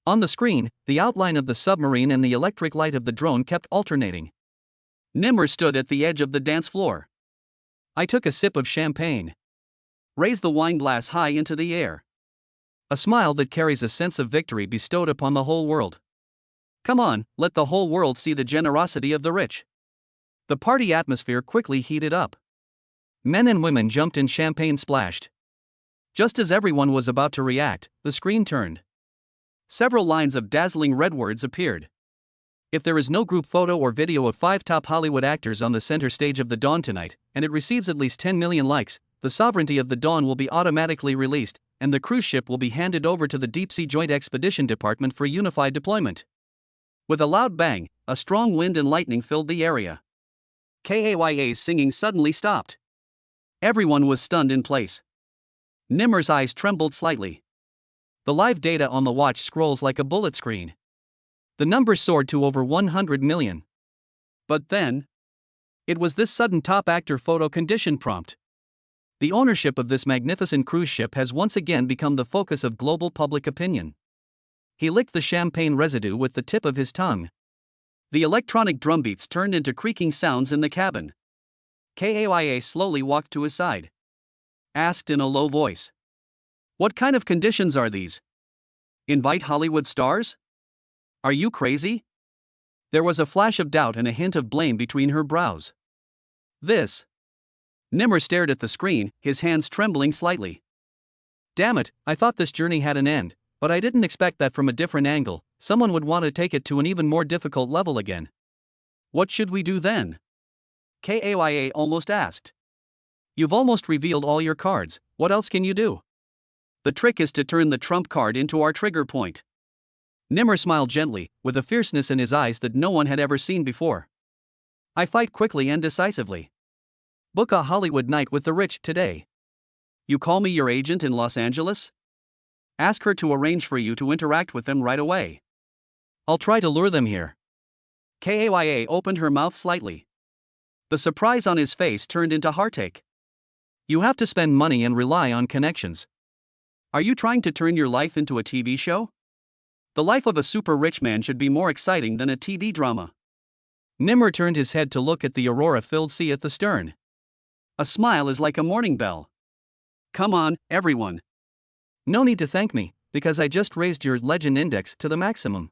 On the screen, the outline of the submarine and the electric light of the drone kept alternating. Nimmer stood at the edge of the dance floor. I took a sip of champagne. Raised the wine glass high into the air. A smile that carries a sense of victory bestowed upon the whole world. Come on, let the whole world see the generosity of the rich. The party atmosphere quickly heated up. Men and women jumped and champagne splashed. Just as everyone was about to react, the screen turned. Several lines of dazzling red words appeared. If there is no group photo or video of 5 top Hollywood actors on the center stage of the Dawn tonight, and it receives at least 10 million likes, the sovereignty of the Dawn will be automatically released, and the cruise ship will be handed over to the Deep Sea Joint Expedition Department for unified deployment. With a loud bang, a strong wind and lightning filled the area. Kaya's singing suddenly stopped. Everyone was stunned in place. Nimmer's eyes trembled slightly. The live data on the watch scrolls like a bullet screen. The number soared to over 100 million. But then, it was this sudden top actor photo condition prompt. The ownership of this magnificent cruise ship has once again become the focus of global public opinion. He licked the champagne residue with the tip of his tongue. The electronic drumbeats turned into creaking sounds in the cabin. Kaya slowly walked to his side. Asked in a low voice. What kind of conditions are these? Invite Hollywood stars? Are you crazy? There was a flash of doubt and a hint of blame between her brows. This. Nimmer stared at the screen, his hands trembling slightly. Damn it, I thought this journey had an end, but I didn't expect that from a different angle, someone would want to take it to an even more difficult level again. What should we do then? Kaya almost asked. You've almost revealed all your cards, what else can you do? The trick is to turn the trump card into our trigger point. Nimmer smiled gently, with a fierceness in his eyes that no one had ever seen before. I fight quickly and decisively. Book a Hollywood night with the rich today. You call me your agent in Los Angeles? Ask her to arrange for you to interact with them right away. I'll try to lure them here. Kaya opened her mouth slightly. The surprise on his face turned into heartache. You have to spend money and rely on connections. Are you trying to turn your life into a TV show? The life of a super rich man should be more exciting than a TV drama. Nimmer turned his head to look at the aurora-filled sea at the stern. A smile is like a morning bell. Come on, everyone. No need to thank me, because I just raised your legend index to the maximum.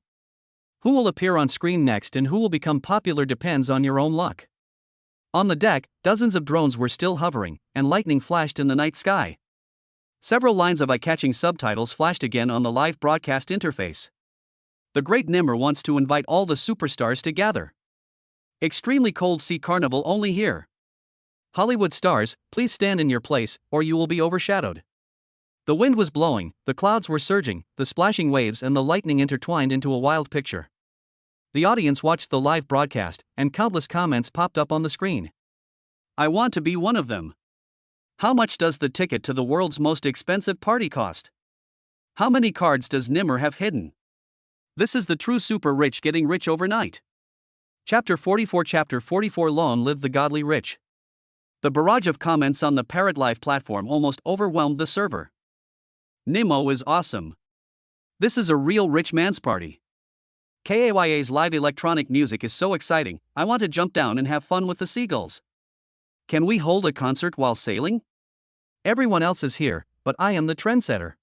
Who will appear on screen next and who will become popular depends on your own luck. On the deck, dozens of drones were still hovering, and lightning flashed in the night sky. Several lines of eye-catching subtitles flashed again on the live broadcast interface. The great Nimmer wants to invite all the superstars to gather. Extremely cold sea carnival only here. Hollywood stars, please stand in your place, or you will be overshadowed. The wind was blowing, the clouds were surging, the splashing waves and the lightning intertwined into a wild picture. The audience watched the live broadcast, and countless comments popped up on the screen. I want to be one of them. How much does the ticket to the world's most expensive party cost? How many cards does Nimmer have hidden? This is the true super rich getting rich overnight. Chapter 44 Long live the godly rich. The barrage of comments on the part.Life platform almost overwhelmed the server. Nimo is awesome. This is a real rich man's party. KAYA's live electronic music is so exciting, I want to jump down and have fun with the seagulls. Can we hold a concert while sailing? Everyone else is here, but I am the trendsetter.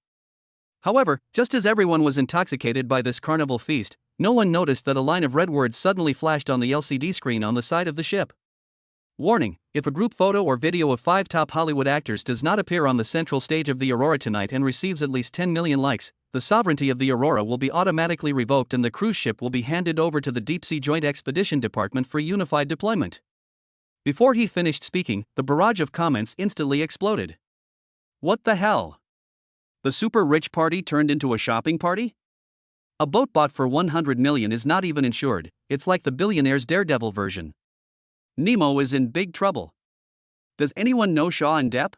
However, just as everyone was intoxicated by this carnival feast, no one noticed that a line of red words suddenly flashed on the LCD screen on the side of the ship. Warning: if a group photo or video of 5 top Hollywood actors does not appear on the central stage of the Aurora tonight and receives at least 10 million likes, the sovereignty of the Aurora will be automatically revoked and the cruise ship will be handed over to the Deep Sea Joint Expedition Department for unified deployment. Before he finished speaking, the barrage of comments instantly exploded. What the hell? The super rich party turned into a shopping party? A boat bought for 100 million is not even insured, it's like the billionaire's Daredevil version. Nemo is in big trouble. Does anyone know Shaw and Depp?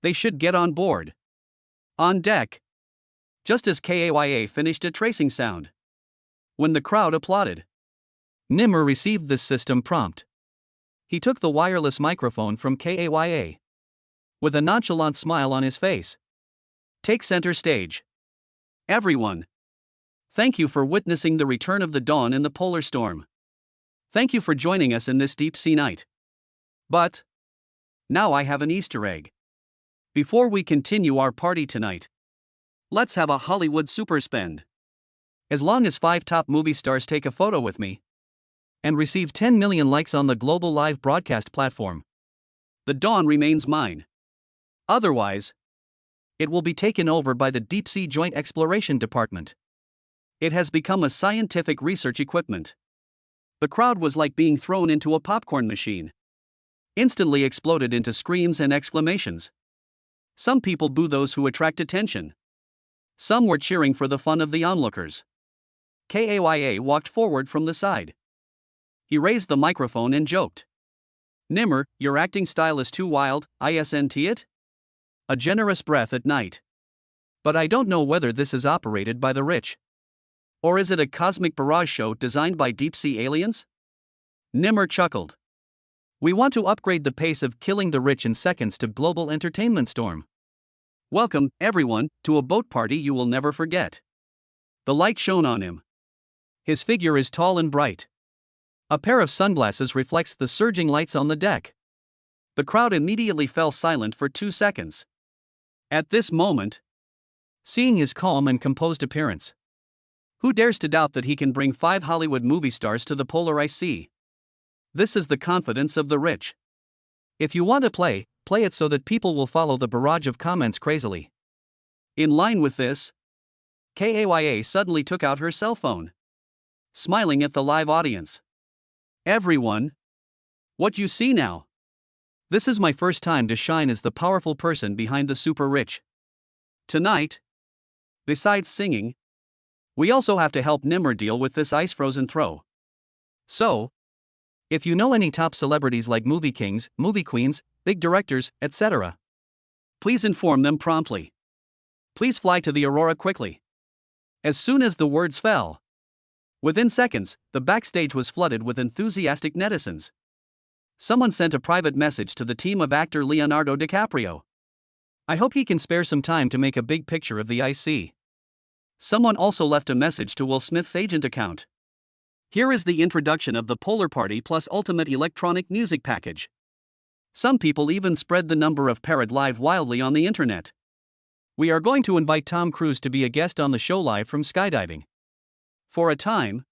They should get on board. On deck. Just as KAYA finished a tracing sound. When the crowd applauded. Nimmer received this system prompt. He took the wireless microphone from KAYA. With a nonchalant smile on his face. Take center stage. Everyone. Thank you for witnessing the return of the dawn in the polar storm. Thank you for joining us in this deep sea night. But now I have an Easter egg. Before we continue our party tonight, let's have a Hollywood super spend. As long as 5 top movie stars take a photo with me and receive 10 million likes on the global live broadcast platform, the dawn remains mine. Otherwise, it will be taken over by the Deep Sea Joint Exploration Department. It has become a scientific research equipment. The crowd was like being thrown into a popcorn machine. Instantly exploded into screams and exclamations. Some people boo those who attract attention. Some were cheering for the fun of the onlookers. KAYA walked forward from the side. He raised the microphone and joked. Nimmer, your acting style is too wild, isn't it? A generous breath at night. But I don't know whether this is operated by the rich. Or is it a cosmic barrage show designed by deep-sea aliens? Nimmer chuckled. We want to upgrade the pace of killing the rich in seconds to global entertainment storm. Welcome, everyone, to a boat party you will never forget. The light shone on him. His figure is tall and bright. A pair of sunglasses reflects the surging lights on the deck. The crowd immediately fell silent for 2 seconds. At this moment, seeing his calm and composed appearance, who dares to doubt that he can bring 5 Hollywood movie stars to the polar ice sea? This is the confidence of the rich. If you want to play it so that people will follow the barrage of comments crazily. In line with this, KAYA suddenly took out her cell phone, smiling at the live audience. Everyone, what you see now? This is my first time to shine as the powerful person behind the super rich. Tonight, besides singing, we also have to help Nimmer deal with this ice-frozen throw. So, if you know any top celebrities like movie kings, movie queens, big directors, etc., please inform them promptly. Please fly to the Aurora quickly. As soon as the words fell, within seconds, the backstage was flooded with enthusiastic netizens. Someone sent a private message to the team of actor Leonardo DiCaprio. I hope he can spare some time to make a big picture of the ice sea. Someone also left a message to Will Smith's agent account. Here is the introduction of the Polar Party Plus Ultimate Electronic Music Package. Some people even spread the number of part.Live wildly on the internet. We are going to invite Tom Cruise to be a guest on the show live from skydiving. For a time,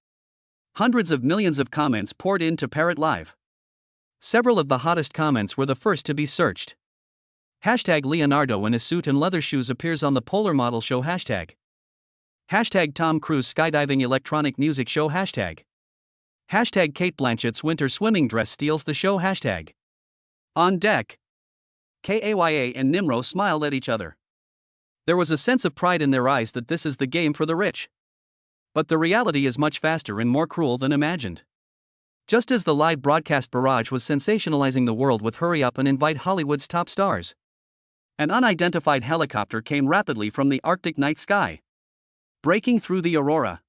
hundreds of millions of comments poured into part.Live. Several of the hottest comments were the first to be searched. Hashtag Leonardo in his suit and leather shoes appears on the Polar Model Show hashtag. Hashtag Tom Cruise Skydiving Electronic Music Show hashtag. Hashtag Kate Blanchett's winter swimming dress steals the show hashtag. On deck, KAYA and Nimro smiled at each other. There was a sense of pride in their eyes that this is the game for the rich. But the reality is much faster and more cruel than imagined. Just as the live broadcast barrage was sensationalizing the world with hurry up and invite Hollywood's top stars, an unidentified helicopter came rapidly from the Arctic night sky, breaking through the Aurora.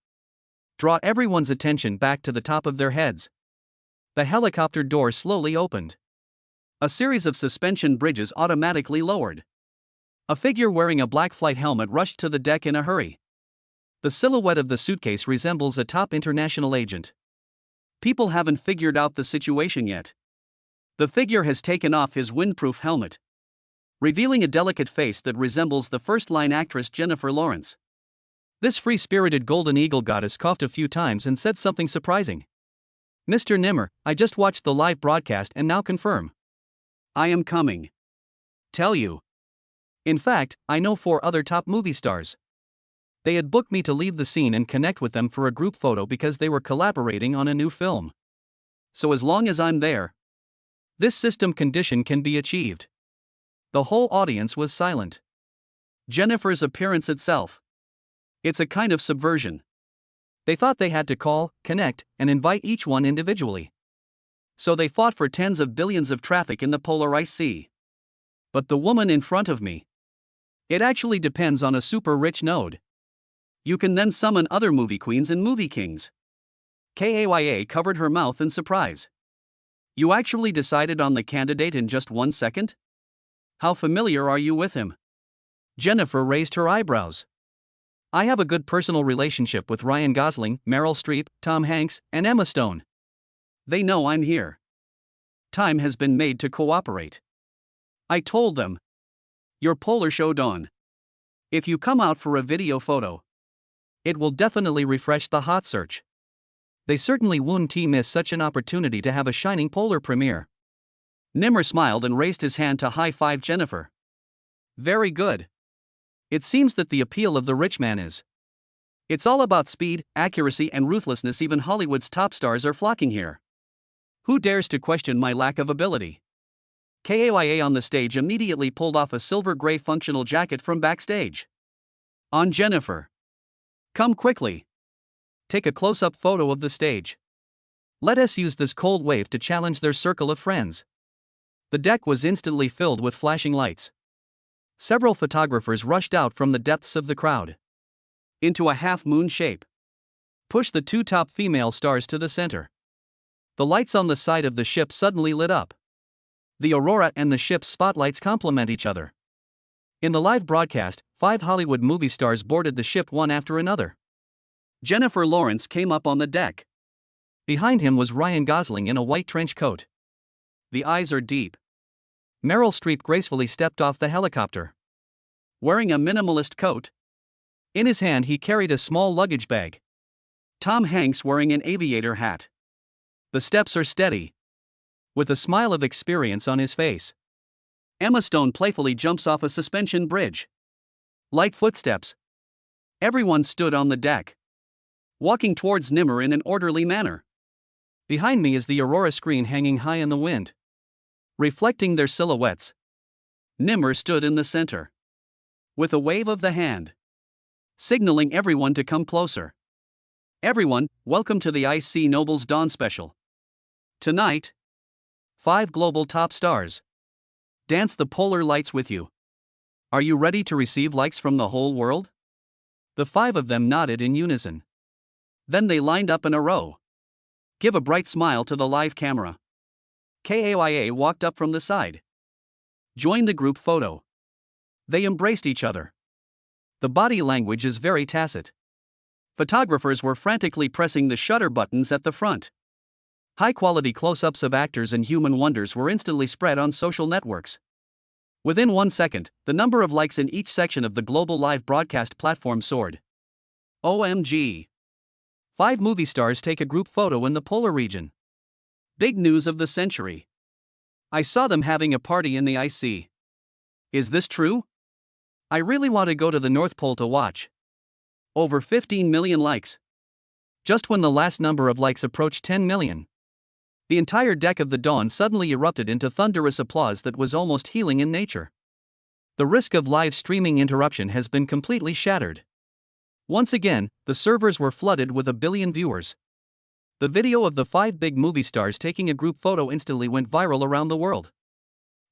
draw everyone's attention back to the top of their heads. The helicopter door slowly opened. A series of suspension bridges automatically lowered. A figure wearing a black flight helmet rushed to the deck in a hurry. The silhouette of the suitcase resembles a top international agent. People haven't figured out the situation yet. The figure has taken off his windproof helmet, revealing a delicate face that resembles the first-line actress Jennifer Lawrence. This free-spirited golden eagle goddess coughed a few times and said something surprising. "Mr. Nimmer, I just watched the live broadcast and now confirm. I am coming. Tell you. In fact, I know 4 other top movie stars. They had booked me to leave the scene and connect with them for a group photo because they were collaborating on a new film. So as long as I'm there, this system condition can be achieved." The whole audience was silent. Jennifer's appearance itself. It's a kind of subversion. They thought they had to call, connect, and invite each one individually. So they fought for tens of billions of traffic in the polar ice sea. But the woman in front of me. It actually depends on a super rich node. You can then summon other movie queens and movie kings. Kaya covered her mouth in surprise. You actually decided on the candidate in just 1 second? How familiar are you with him? Jennifer raised her eyebrows. I have a good personal relationship with Ryan Gosling, Meryl Streep, Tom Hanks, and Emma Stone. They know I'm here. Time has been made to cooperate. I told them. Your polar show dawn. If you come out for a video photo, it will definitely refresh the hot search. They certainly wouldn't miss such an opportunity to have a shining polar premiere. Nimmer smiled and raised his hand to high-five Jennifer. Very good. It seems that the appeal of the rich man is. It's all about speed, accuracy, and ruthlessness. Even Hollywood's top stars are flocking here. Who dares to question my lack of ability? Kaya on the stage immediately pulled off a silver-gray functional jacket from backstage. On Jennifer. Come quickly. Take a close-up photo of the stage. Let us use this cold wave to challenge their circle of friends. The deck was instantly filled with flashing lights. Several photographers rushed out from the depths of the crowd. Into a half-moon shape. Push the 2 top female stars to the center. The lights on the side of the ship suddenly lit up. The aurora and the ship's spotlights complement each other. In the live broadcast, 5 Hollywood movie stars boarded the ship one after another. Jennifer Lawrence came up on the deck. Behind him was Ryan Gosling in a white trench coat. The eyes are deep. Meryl Streep gracefully stepped off the helicopter. Wearing a minimalist coat. In his hand he carried a small luggage bag. Tom Hanks wearing an aviator hat. The steps are steady. With a smile of experience on his face. Emma Stone playfully jumps off a suspension bridge. Light footsteps. Everyone stood on the deck, walking towards Nimmer in an orderly manner. Behind me is the aurora screen hanging high in the wind, reflecting their silhouettes. Nimmer stood in the center, with a wave of the hand, signaling everyone to come closer. Everyone, welcome to the Ice Sea Nobles Dawn Special. Tonight, 5 global top stars dance the polar lights with you. Are you ready to receive likes from the whole world? The 5 of them nodded in unison. Then they lined up in a row. Give a bright smile to the live camera. Kaya walked up from the side. Join the group photo. They embraced each other. The body language is very tacit. Photographers were frantically pressing the shutter buttons at the front. High-quality close-ups of actors and human wonders were instantly spread on social networks. Within 1 second, the number of likes in each section of the global live broadcast platform soared. OMG! 5 movie stars take a group photo in the polar region. Big news of the century. I saw them having a party in the ice sea. Is this true? I really want to go to the North Pole to watch. Over 15 million likes. Just when the last number of likes approached 10 million. The entire deck of the Dawn suddenly erupted into thunderous applause that was almost healing in nature. The risk of live streaming interruption has been completely shattered. Once again, the servers were flooded with 1 billion viewers. The video of the 5 big movie stars taking a group photo instantly went viral around the world.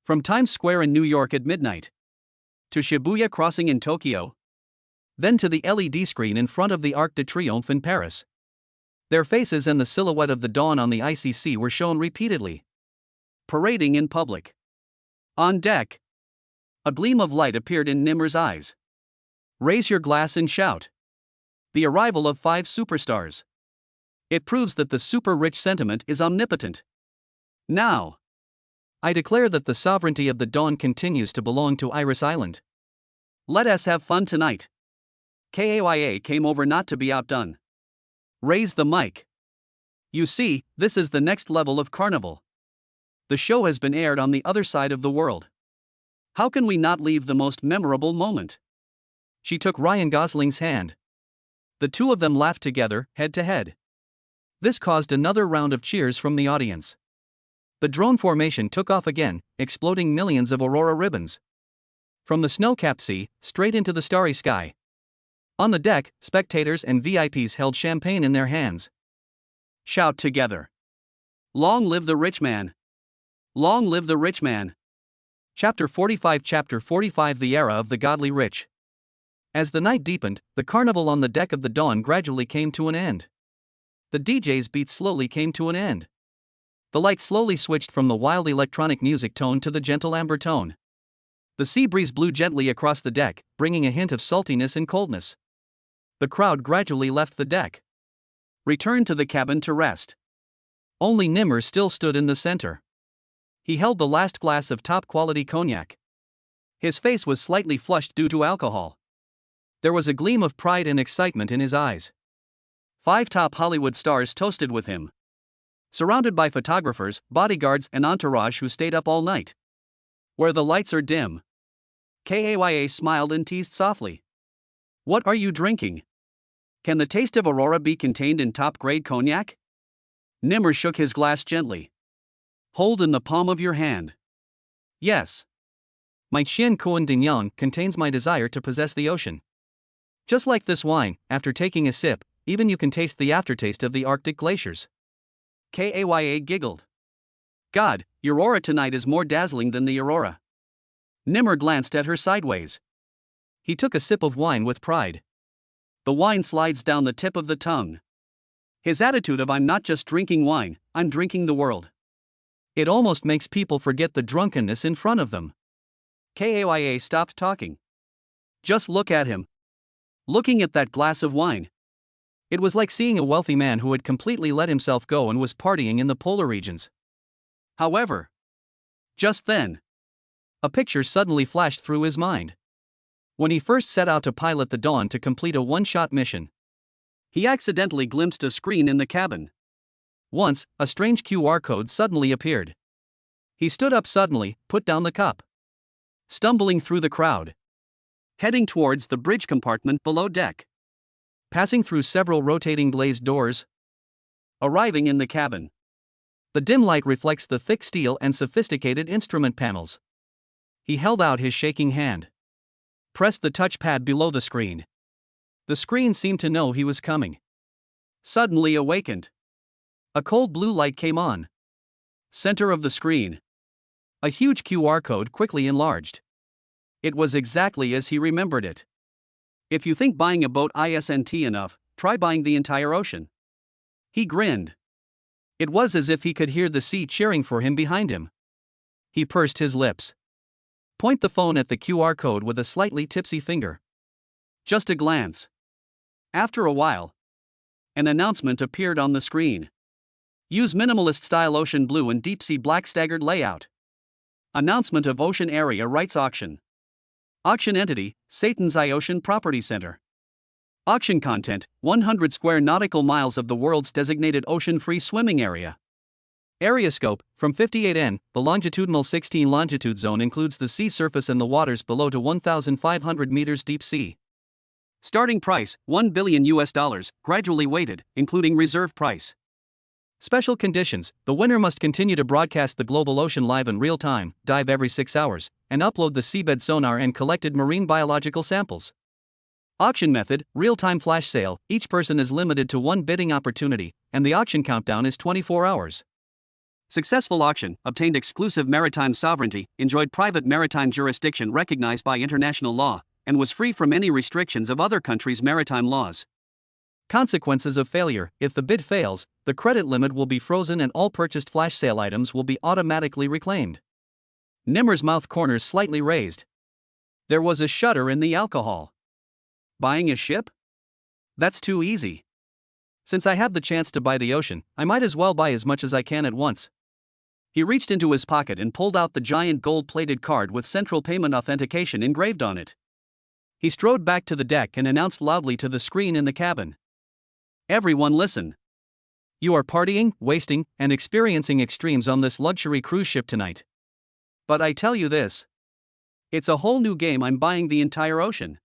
From Times Square in New York at midnight, to Shibuya Crossing in Tokyo, then to the LED screen in front of the Arc de Triomphe in Paris. Their faces and the silhouette of the dawn on the icy sea were shown repeatedly. Parading in public. On deck. A gleam of light appeared in Nimmer's eyes. Raise your glass and shout. The arrival of 5 superstars. It proves that the super-rich sentiment is omnipotent. Now, I declare that the sovereignty of the dawn continues to belong to Iris Island. Let us have fun tonight. KAYA came over not to be outdone. Raise the mic. You see, this is the next level of carnival. The show has been aired on the other side of the world. How can we not leave the most memorable moment? She took Ryan Gosling's hand. The two of them laughed together, head to head. This caused another round of cheers from the audience. The drone formation took off again, exploding millions of aurora ribbons. From the snow-capped sea, straight into the starry sky. On the deck, spectators and VIPs held champagne in their hands. Shout together. Long live the rich man. Long live the rich man. Chapter 45 The Era of the Godly Rich. As the night deepened, the carnival on the deck of the Dawn gradually came to an end. The DJ's beats slowly came to an end. The lights slowly switched from the wild electronic music tone to the gentle amber tone. The sea breeze blew gently across the deck, bringing a hint of saltiness and coldness. The crowd gradually left the deck. Returned to the cabin to rest. Only Nimmer still stood in the center. He held the last glass of top-quality cognac. His face was slightly flushed due to alcohol. There was a gleam of pride and excitement in his eyes. 5 top Hollywood stars toasted with him. Surrounded by photographers, bodyguards, and entourage who stayed up all night. Where the lights are dim. KAYA smiled and teased softly. What are you drinking? Can the taste of Aurora be contained in top-grade cognac? Nimmer shook his glass gently. Hold in the palm of your hand. Yes. My Xian Kuan Dingyang contains my desire to possess the ocean. Just like this wine, after taking a sip, even you can taste the aftertaste of the Arctic glaciers. KAYA giggled. God, your aura tonight is more dazzling than the aurora. Nimmer glanced at her sideways. He took a sip of wine with pride. The wine slides down the tip of the tongue. His attitude of I'm not just drinking wine, I'm drinking the world. It almost makes people forget the drunkenness in front of them. KAYA stopped talking. Just look at him. Looking at that glass of wine. It was like seeing a wealthy man who had completely let himself go and was partying in the polar regions. However, just then, a picture suddenly flashed through his mind. When he first set out to pilot the Dawn to complete a one-shot mission, he accidentally glimpsed a screen in the cabin. Once, a strange QR code suddenly appeared. He stood up suddenly, put down the cup. Stumbling through the crowd. Heading towards the bridge compartment below deck. Passing through several rotating glazed doors. Arriving in the cabin. The dim light reflects the thick steel and sophisticated instrument panels. He held out his shaking hand. Pressed the touchpad below the screen. The screen seemed to know he was coming. Suddenly awakened. A cold blue light came on. Center of the screen. A huge QR code quickly enlarged. It was exactly as he remembered it. If you think buying a boat isn't enough, try buying the entire ocean. He grinned. It was as if he could hear the sea cheering for him behind him. He pursed his lips. Point the phone at the QR code with a slightly tipsy finger. Just a glance. After a while, an announcement appeared on the screen. Use minimalist style ocean blue and deep sea black staggered layout. Announcement of ocean area rights auction. Auction entity, Satan's Eye Ocean Property Center. Auction content, 100 square nautical miles of the world's designated ocean-free swimming area. Area scope, from 58 N, the longitudinal 16 longitude zone includes the sea surface and the waters below to 1,500 meters deep sea. Starting price, $1 billion, gradually weighted, including reserve price. Special conditions, the winner must continue to broadcast the global ocean live in real time, dive every 6 hours, and upload the seabed sonar and collected marine biological samples. Auction method, real-time flash sale, each person is limited to one bidding opportunity, and the auction countdown is 24 hours. Successful auction, obtained exclusive maritime sovereignty, enjoyed private maritime jurisdiction recognized by international law, and was free from any restrictions of other countries' maritime laws. Consequences of failure: if the bid fails, the credit limit will be frozen and all purchased flash sale items will be automatically reclaimed. Nimmer's mouth corners slightly raised. There was a shudder in the alcohol. Buying a ship? That's too easy. Since I have the chance to buy the ocean, I might as well buy as much as I can at once. He reached into his pocket and pulled out the giant gold-plated card with central payment authentication engraved on it. He strode back to the deck and announced loudly to the screen in the cabin. Everyone listen. You are partying, wasting, and experiencing extremes on this luxury cruise ship tonight. But I tell you this. It's a whole new game. I'm buying the entire ocean.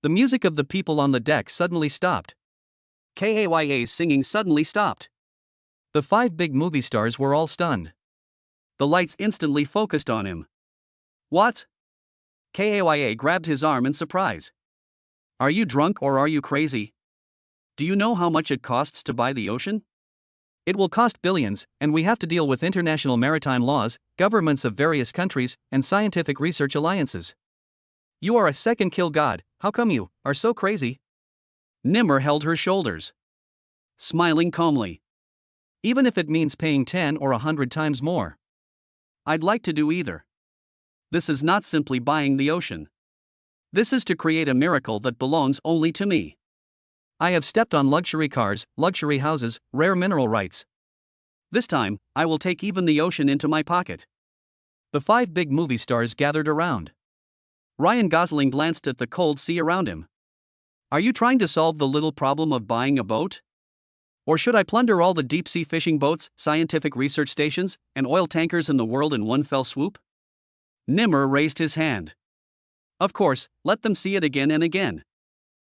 The music of the people on the deck suddenly stopped. Kay's singing suddenly stopped. The 5 big movie stars were all stunned. The lights instantly focused on him. What? Kaya grabbed his arm in surprise. Are you drunk or are you crazy? Do you know how much it costs to buy the ocean? It will cost billions, and we have to deal with international maritime laws, governments of various countries, and scientific research alliances. You are a second-kill god. How come you are so crazy? Nimmer held her shoulders, smiling calmly. Even if it means paying 10 or 100 times more. I'd like to do either. This is not simply buying the ocean. This is to create a miracle that belongs only to me. I have stepped on luxury cars, luxury houses, rare mineral rights. This time, I will take even the ocean into my pocket. The 5 big movie stars gathered around. Ryan Gosling glanced at the cold sea around him. Are you trying to solve the little problem of buying a boat? Or should I plunder all the deep-sea fishing boats, scientific research stations, and oil tankers in the world in one fell swoop? Nimmer raised his hand. Of course, let them see it again and again.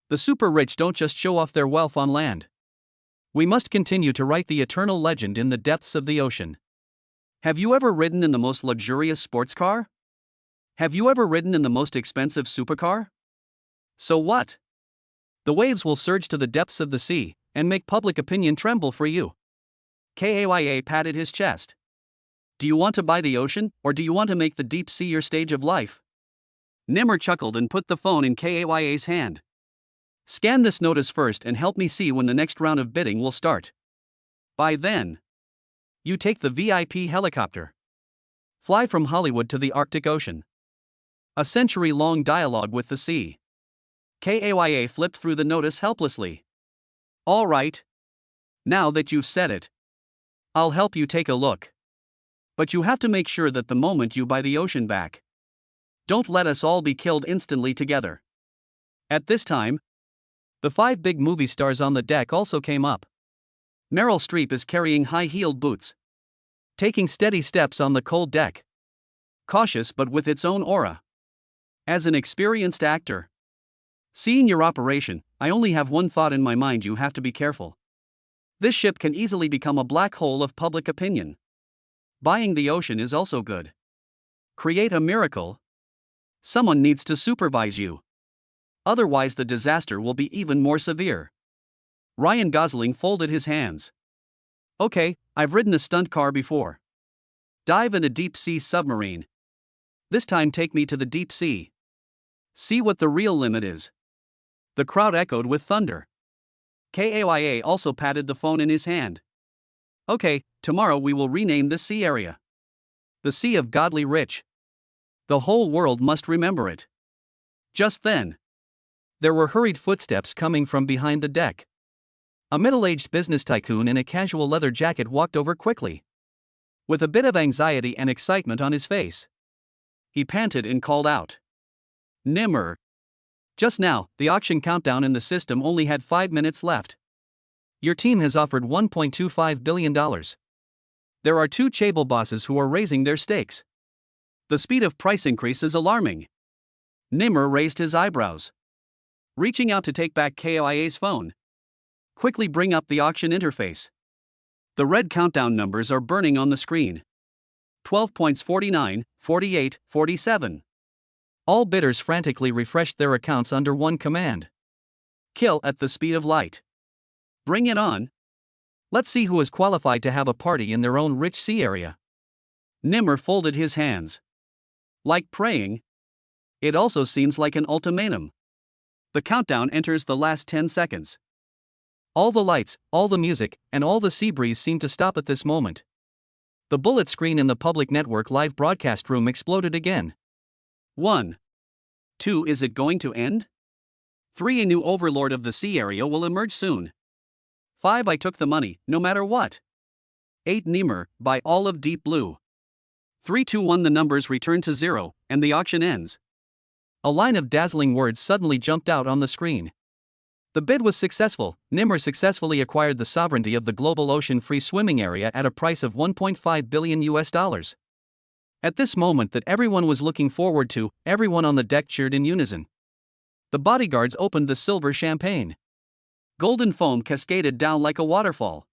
The super rich don't just show off their wealth on land. We must continue to write the eternal legend in the depths of the ocean. Have you ever ridden in the most luxurious sports car? Have you ever ridden in the most expensive supercar? So what? The waves will surge to the depths of the sea and make public opinion tremble for you. Kaya patted his chest. Do you want to buy the ocean, or do you want to make the deep sea your stage of life? Nimmer chuckled and put the phone in Kaya's hand. Scan this notice first and help me see when the next round of bidding will start. By then, you take the VIP helicopter. Fly from Hollywood to the Arctic Ocean. A century-long dialogue with the sea. Kaya flipped through the notice helplessly. All right. Now that you've said it, I'll help you take a look. But you have to make sure that the moment you buy the ocean back, don't let us all be killed instantly together. At this time, the 5 big movie stars on the deck also came up. Meryl Streep is carrying high-heeled boots, taking steady steps on the cold deck. Cautious but with its own aura. As an experienced actor, seeing your operation, I only have one thought in my mind: you have to be careful. This ship can easily become a black hole of public opinion. Buying the ocean is also good. Create a miracle. Someone needs to supervise you. Otherwise the disaster will be even more severe. Ryan Gosling folded his hands. Okay, I've ridden a stunt car before. Dive in a deep-sea submarine. This time take me to the deep sea. See what the real limit is. The crowd echoed with thunder. Kaya also patted the phone in his hand. Okay, tomorrow we will rename this sea area the Sea of Godly Rich. The whole world must remember it. Just then, there were hurried footsteps coming from behind the deck. A middle-aged business tycoon in a casual leather jacket walked over quickly, with a bit of anxiety and excitement on his face. He panted and called out, Nimmer. Just now, the auction countdown in the system only had 5 minutes left. Your team has offered $1.25 billion. There are 2 chaebol bosses who are raising their stakes. The speed of price increase is alarming. Nimmer raised his eyebrows, reaching out to take back Kaya's phone. Quickly bring up the auction interface. The red countdown numbers are burning on the screen. 12 points, 49, 48, 47. All bidders frantically refreshed their accounts under one command. Kill at the speed of light. Bring it on. Let's see who is qualified to have a party in their own rich sea area. Nimmer folded his hands. Like praying. It also seems like an ultimatum. The countdown enters the last 10 seconds. All the lights, all the music, and all the sea breeze seemed to stop at this moment. The bullet screen in the public network live broadcast room exploded again. 1. 2. Is it going to end? 3. A new overlord of the sea area will emerge soon. 5. I took the money, no matter what. 8. Nimmer, buy all of Deep Blue. 3, 2, 1. The numbers return to 0, and the auction ends. A line of dazzling words suddenly jumped out on the screen. The bid was successful. Nimmer successfully acquired the sovereignty of the global ocean-free swimming area at a price of $1.5 billion US. At this moment that everyone was looking forward to, everyone on the deck cheered in unison. The bodyguards opened the silver champagne. Golden foam cascaded down like a waterfall.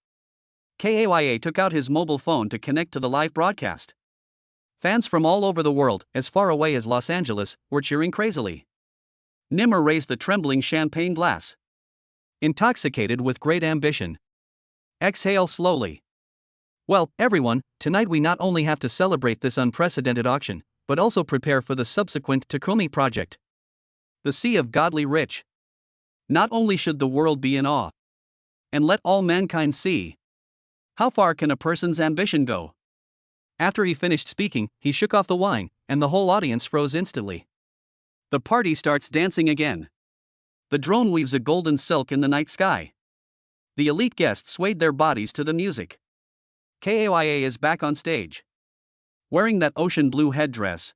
KAYA took out his mobile phone to connect to the live broadcast. Fans from all over the world, as far away as Los Angeles, were cheering crazily. Nimmer raised the trembling champagne glass. Intoxicated with great ambition. Exhale slowly. Well, everyone, tonight we not only have to celebrate this unprecedented auction, but also prepare for the subsequent Takumi project. The Sea of Godly Rich. Not only should the world be in awe, and let all mankind see. How far can a person's ambition go? After he finished speaking, he shook off the wine, and the whole audience froze instantly. The party starts dancing again. The drone weaves a golden silk in the night sky. The elite guests swayed their bodies to the music. KAYA is back on stage. Wearing that ocean blue headdress.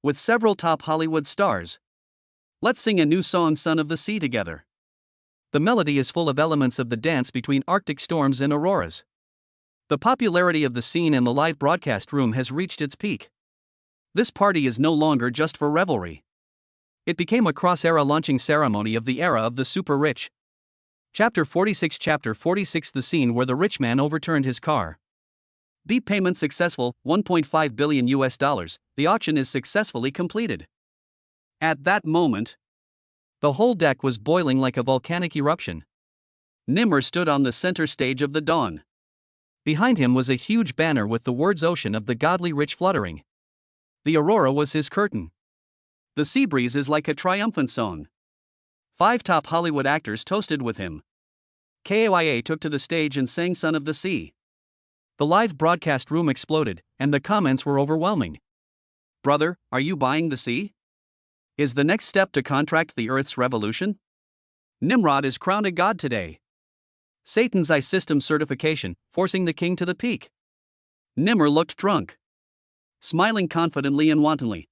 With several top Hollywood stars. Let's sing a new song, Son of the Sea, together. The melody is full of elements of the dance between Arctic storms and auroras. The popularity of the scene in the live broadcast room has reached its peak. This party is no longer just for revelry. It became a cross-era launching ceremony of the era of the super rich. Chapter 46. Chapter 46. The scene where the rich man overturned his car. Deep payment successful, $1.5 billion US. The auction is successfully completed. At that moment, the whole deck was boiling like a volcanic eruption. Nimmer stood on the center stage of the dawn. Behind him was a huge banner with the words Ocean of the Godly Rich fluttering. The aurora was his curtain. The sea breeze is like a triumphant song. 5 top Hollywood actors toasted with him. KAYA took to the stage and sang Son of the Sea. The live broadcast room exploded, and the comments were overwhelming. Brother, are you buying the sea? Is the next step to contract the Earth's revolution? Nimrod is crowned a god today. Satan's eye system certification, forcing the king to the peak. Nimmer looked drunk. Smiling confidently and wantonly.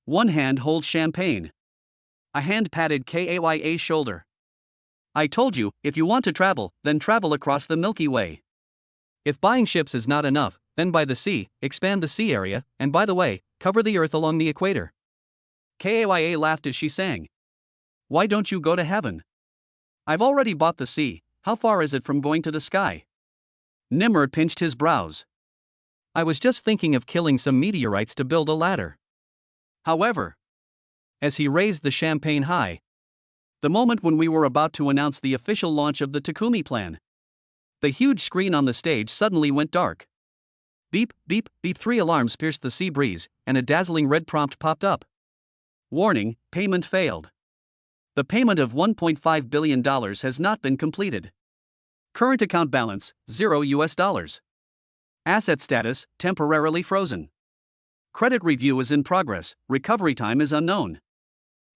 One hand holds champagne. A hand patted KAYA's shoulder. I told you, if you want to travel, then travel across the Milky Way. If buying ships is not enough, then buy the sea, expand the sea area, and by the way, cover the Earth along the equator. KAYA laughed as she sang. Why don't you go to heaven? I've already bought the sea, how far is it from going to the sky? Nimmer pinched his brows. I was just thinking of killing some meteorites to build a ladder. However, as he raised the champagne high, the moment when we were about to announce the official launch of the Takumi plan, the huge screen on the stage suddenly went dark. Beep, beep, beep. 3 alarms pierced the sea breeze, and a dazzling red prompt popped up. Warning, payment failed. The payment of $1.5 billion has not been completed. Current account balance, $0 US. Asset status, temporarily frozen. Credit review is in progress, recovery time is unknown.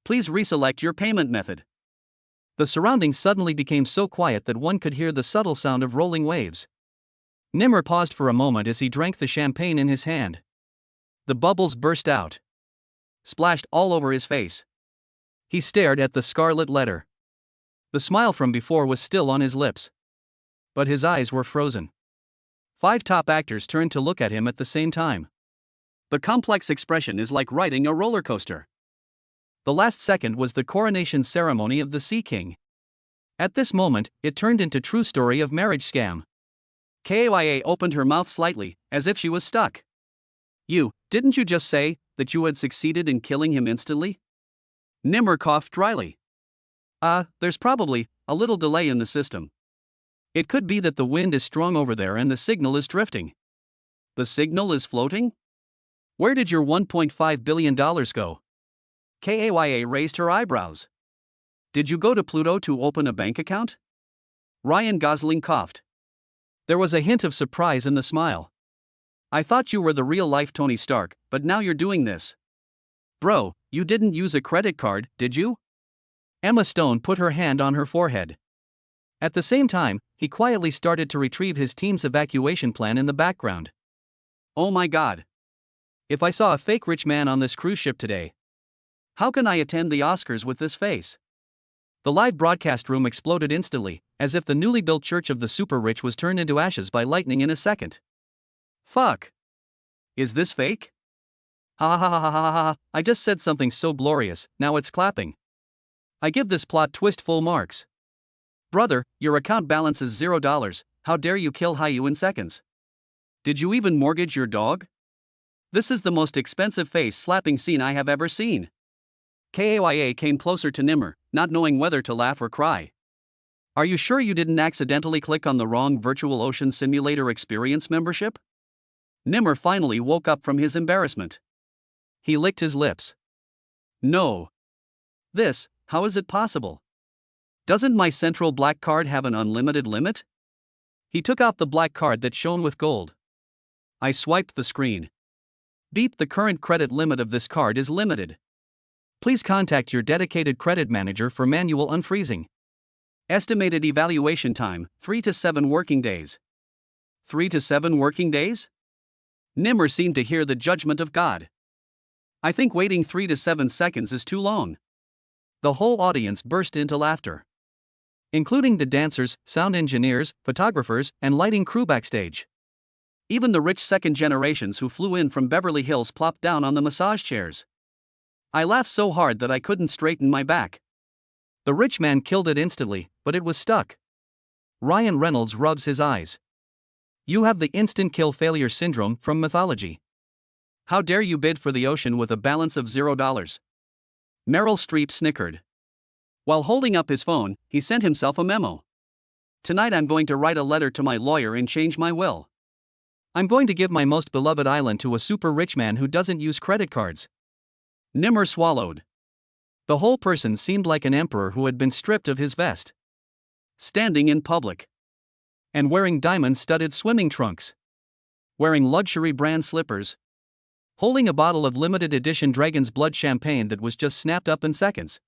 Please reselect your payment method. The surroundings suddenly became so quiet that one could hear the subtle sound of rolling waves. Nimmer paused for a moment as he drank the champagne in his hand. The bubbles burst out. Splashed all over his face. He stared at the scarlet letter. The smile from before was still on his lips. But his eyes were frozen. 5 top actors turned to look at him at the same time. The complex expression is like riding a roller coaster. The last second was the coronation ceremony of the Sea King. At this moment, it turned into true story of marriage scam. KAYA opened her mouth slightly, as if she was stuck. Didn't you just say that you had succeeded in killing him instantly? Nimmer coughed dryly. There's probably a little delay in the system. It could be that the wind is strong over there and the signal is drifting. The signal is floating? Where did your $1.5 billion go? KAYA raised her eyebrows. Did you go to Pluto to open a bank account? Ryan Gosling coughed. There was a hint of surprise in the smile. I thought you were the real-life Tony Stark, but now you're doing this. Bro, you didn't use a credit card, did you? Emma Stone put her hand on her forehead. At the same time, he quietly started to retrieve his team's evacuation plan in the background. Oh my god. If I saw a fake rich man on this cruise ship today. How can I attend the Oscars with this face? The live broadcast room exploded instantly, as if the newly built church of the super rich was turned into ashes by lightning in a second. Fuck. Is this fake? Ha ha ha ha ha ha, I just said something so glorious, now it's clapping. I give this plot twist full marks. Brother, your account balance is $0, how dare you kill Hayu in seconds? Did you even mortgage your dog? This is the most expensive face-slapping scene I have ever seen. Kaya came closer to Nimmer, not knowing whether to laugh or cry. Are you sure you didn't accidentally click on the wrong Virtual Ocean Simulator Experience membership? Nimmer finally woke up from his embarrassment. He licked his lips. No. How is it possible? Doesn't my Central Black card have an unlimited limit? He took out the black card that shone with gold. I swiped the screen. Beep, the current credit limit of this card is limited. Please contact your dedicated credit manager for manual unfreezing. Estimated evaluation time, 3 to 7 working days. 3 to 7 working days? Nimmer seemed to hear the judgment of God. I think waiting 3 to 7 seconds is too long. The whole audience burst into laughter. Including the dancers, sound engineers, photographers, and lighting crew backstage. Even the rich second generations who flew in from Beverly Hills plopped down on the massage chairs. I laughed so hard that I couldn't straighten my back. The rich man killed it instantly, but it was stuck. Ryan Reynolds rubs his eyes. You have the instant kill failure syndrome from mythology. How dare you bid for the ocean with a balance of $0? Meryl Streep snickered. While holding up his phone, he sent himself a memo. Tonight I'm going to write a letter to my lawyer and change my will. I'm going to give my most beloved island to a super rich man who doesn't use credit cards. Nimmer swallowed. The whole person seemed like an emperor who had been stripped of his vest. Standing in public. And wearing diamond-studded swimming trunks. Wearing luxury brand slippers. Holding a bottle of limited edition Dragon's Blood champagne that was just snapped up in seconds.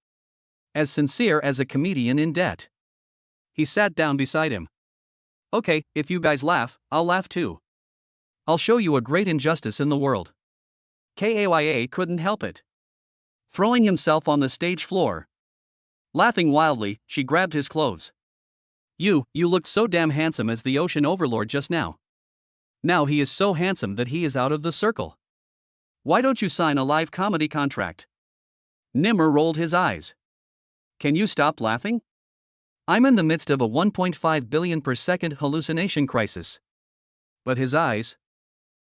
As sincere as a comedian in debt. He sat down beside him. Okay, if you guys laugh, I'll laugh too. I'll show you a great injustice in the world. Kaya couldn't help it. Throwing himself on the stage floor. Laughing wildly, she grabbed his clothes. You looked so damn handsome as the ocean overlord just now. Now he is so handsome that he is out of the circle. Why don't you sign a live comedy contract? Nimmer rolled his eyes. Can you stop laughing? I'm in the midst of a 1.5 billion per second hallucination crisis. But his eyes.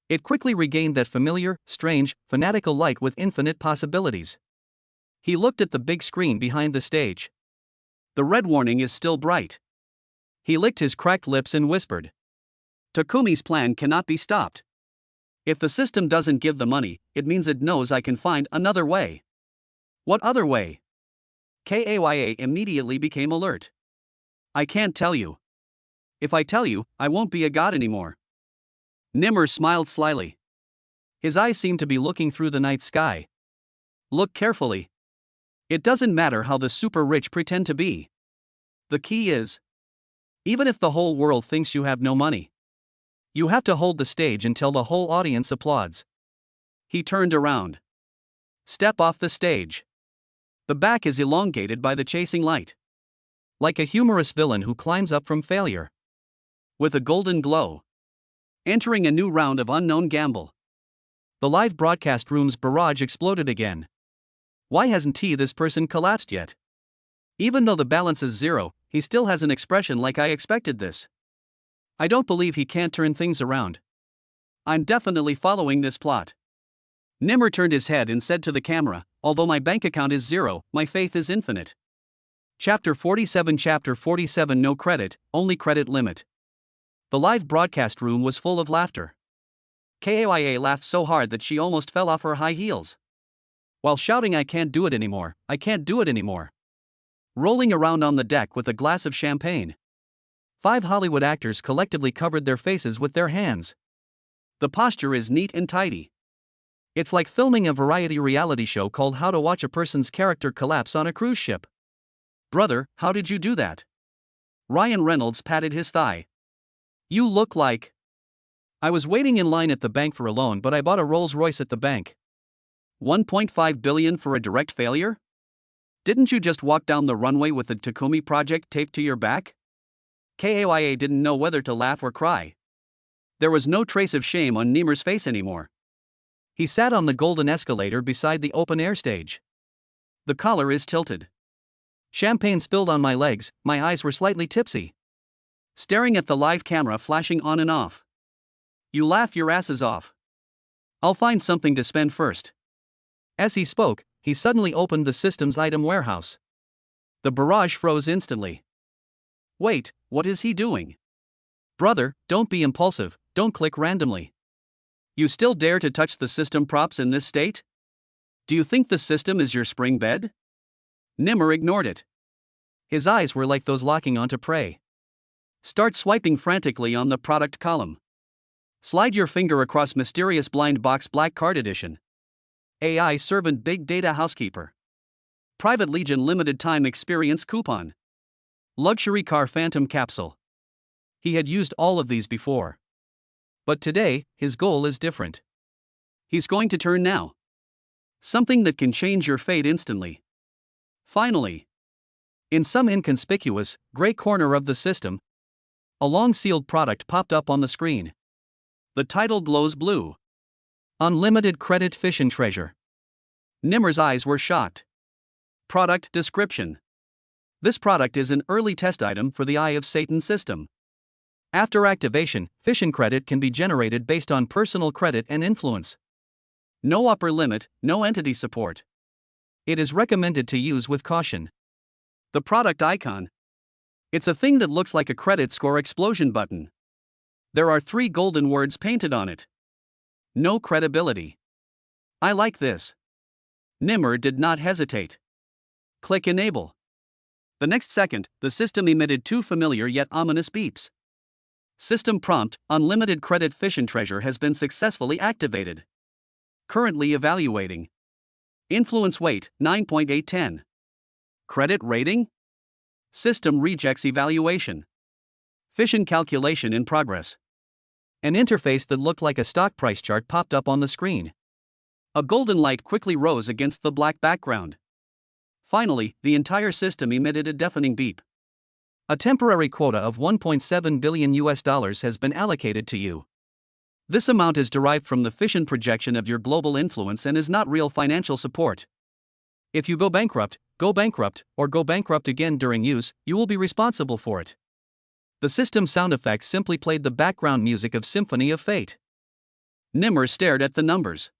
It quickly regained that familiar, strange, fanatical light with infinite possibilities. He looked at the big screen behind the stage. The red warning is still bright. He licked his cracked lips and whispered. Takumi's plan cannot be stopped. If the system doesn't give the money, it means it knows I can find another way. What other way? Kaya immediately became alert. I can't tell you. If I tell you, I won't be a god anymore. Nimmer smiled slyly. His eyes seemed to be looking through the night sky. Look carefully. It doesn't matter how the super rich pretend to be. The key is, even if the whole world thinks you have no money, you have to hold the stage until the whole audience applauds. He turned around. Step off the stage. The back is elongated by the chasing light. Like a humorous villain who climbs up from failure. With a golden glow. Entering a new round of unknown gamble. The live broadcast room's barrage exploded again. Why hasn't this person collapsed yet? Even though the balance is 0, he still has an expression like I expected this. I don't believe he can't turn things around. I'm definitely following this plot. Nimmer turned his head and said to the camera, although my bank account is 0, my faith is infinite. Chapter 47 No credit, only credit limit. The live broadcast room was full of laughter. Kaya laughed so hard that she almost fell off her high heels. While shouting I can't do it anymore, I can't do it anymore. Rolling around on the deck with a glass of champagne. 5 Hollywood actors collectively covered their faces with their hands. The posture is neat and tidy. It's like filming a variety reality show called How to Watch a Person's Character Collapse on a Cruise Ship. Brother, how did you do that? Ryan Reynolds patted his thigh. You look like... I was waiting in line at the bank for a loan, but I bought a Rolls-Royce at the bank. 1.5 billion for a direct failure? Didn't you just walk down the runway with the Takumi project taped to your back? Kaya didn't know whether to laugh or cry. There was no trace of shame on Nimer's face anymore. He sat on the golden escalator beside the open-air stage. The collar is tilted. Champagne spilled on my legs, my eyes were slightly tipsy. Staring at the live camera flashing on and off. You laugh your asses off. I'll find something to spend first. As he spoke, he suddenly opened the system's item warehouse. The barrage froze instantly. Wait, what is he doing? Brother, don't be impulsive, don't click randomly. You still dare to touch the system props in this state? Do you think the system is your spring bed? Nimmer ignored it. His eyes were like those locking onto prey. Start swiping frantically on the product column. Slide your finger across mysterious blind box black card edition. AI servant big data housekeeper. Private Legion limited time experience coupon. Luxury car phantom capsule. He had used all of these before. But today, his goal is different. He's going to turn now. Something that can change your fate instantly. Finally. In some inconspicuous, gray corner of the system, a long sealed product popped up on the screen. The title glows blue. Unlimited credit fish and treasure. Nimmer's eyes were shocked. Product description. This product is an early test item for the Eye of Satan system. After activation, fish and credit can be generated based on personal credit and influence. No upper limit, no entity support. It is recommended to use with caution. The product icon. It's a thing that looks like a credit score explosion button. There are 3 golden words painted on it. No credibility. I like this. Nimmer did not hesitate. Click Enable. The next second, the system emitted 2 familiar yet ominous beeps. System prompt, unlimited credit fish and treasure has been successfully activated. Currently evaluating. Influence weight, 9.810. Credit rating? System rejects evaluation. Fission calculation in progress. An interface that looked like a stock price chart popped up on the screen. A golden light quickly rose against the black background. Finally, the entire system emitted a deafening beep. A temporary quota of $1.7 billion has been allocated to you. This amount is derived from the fission projection of your global influence and is not real financial support. If you go bankrupt, or go bankrupt again during use, you will be responsible for it. The system sound effects simply played the background music of Symphony of Fate. Nimmer stared at the numbers.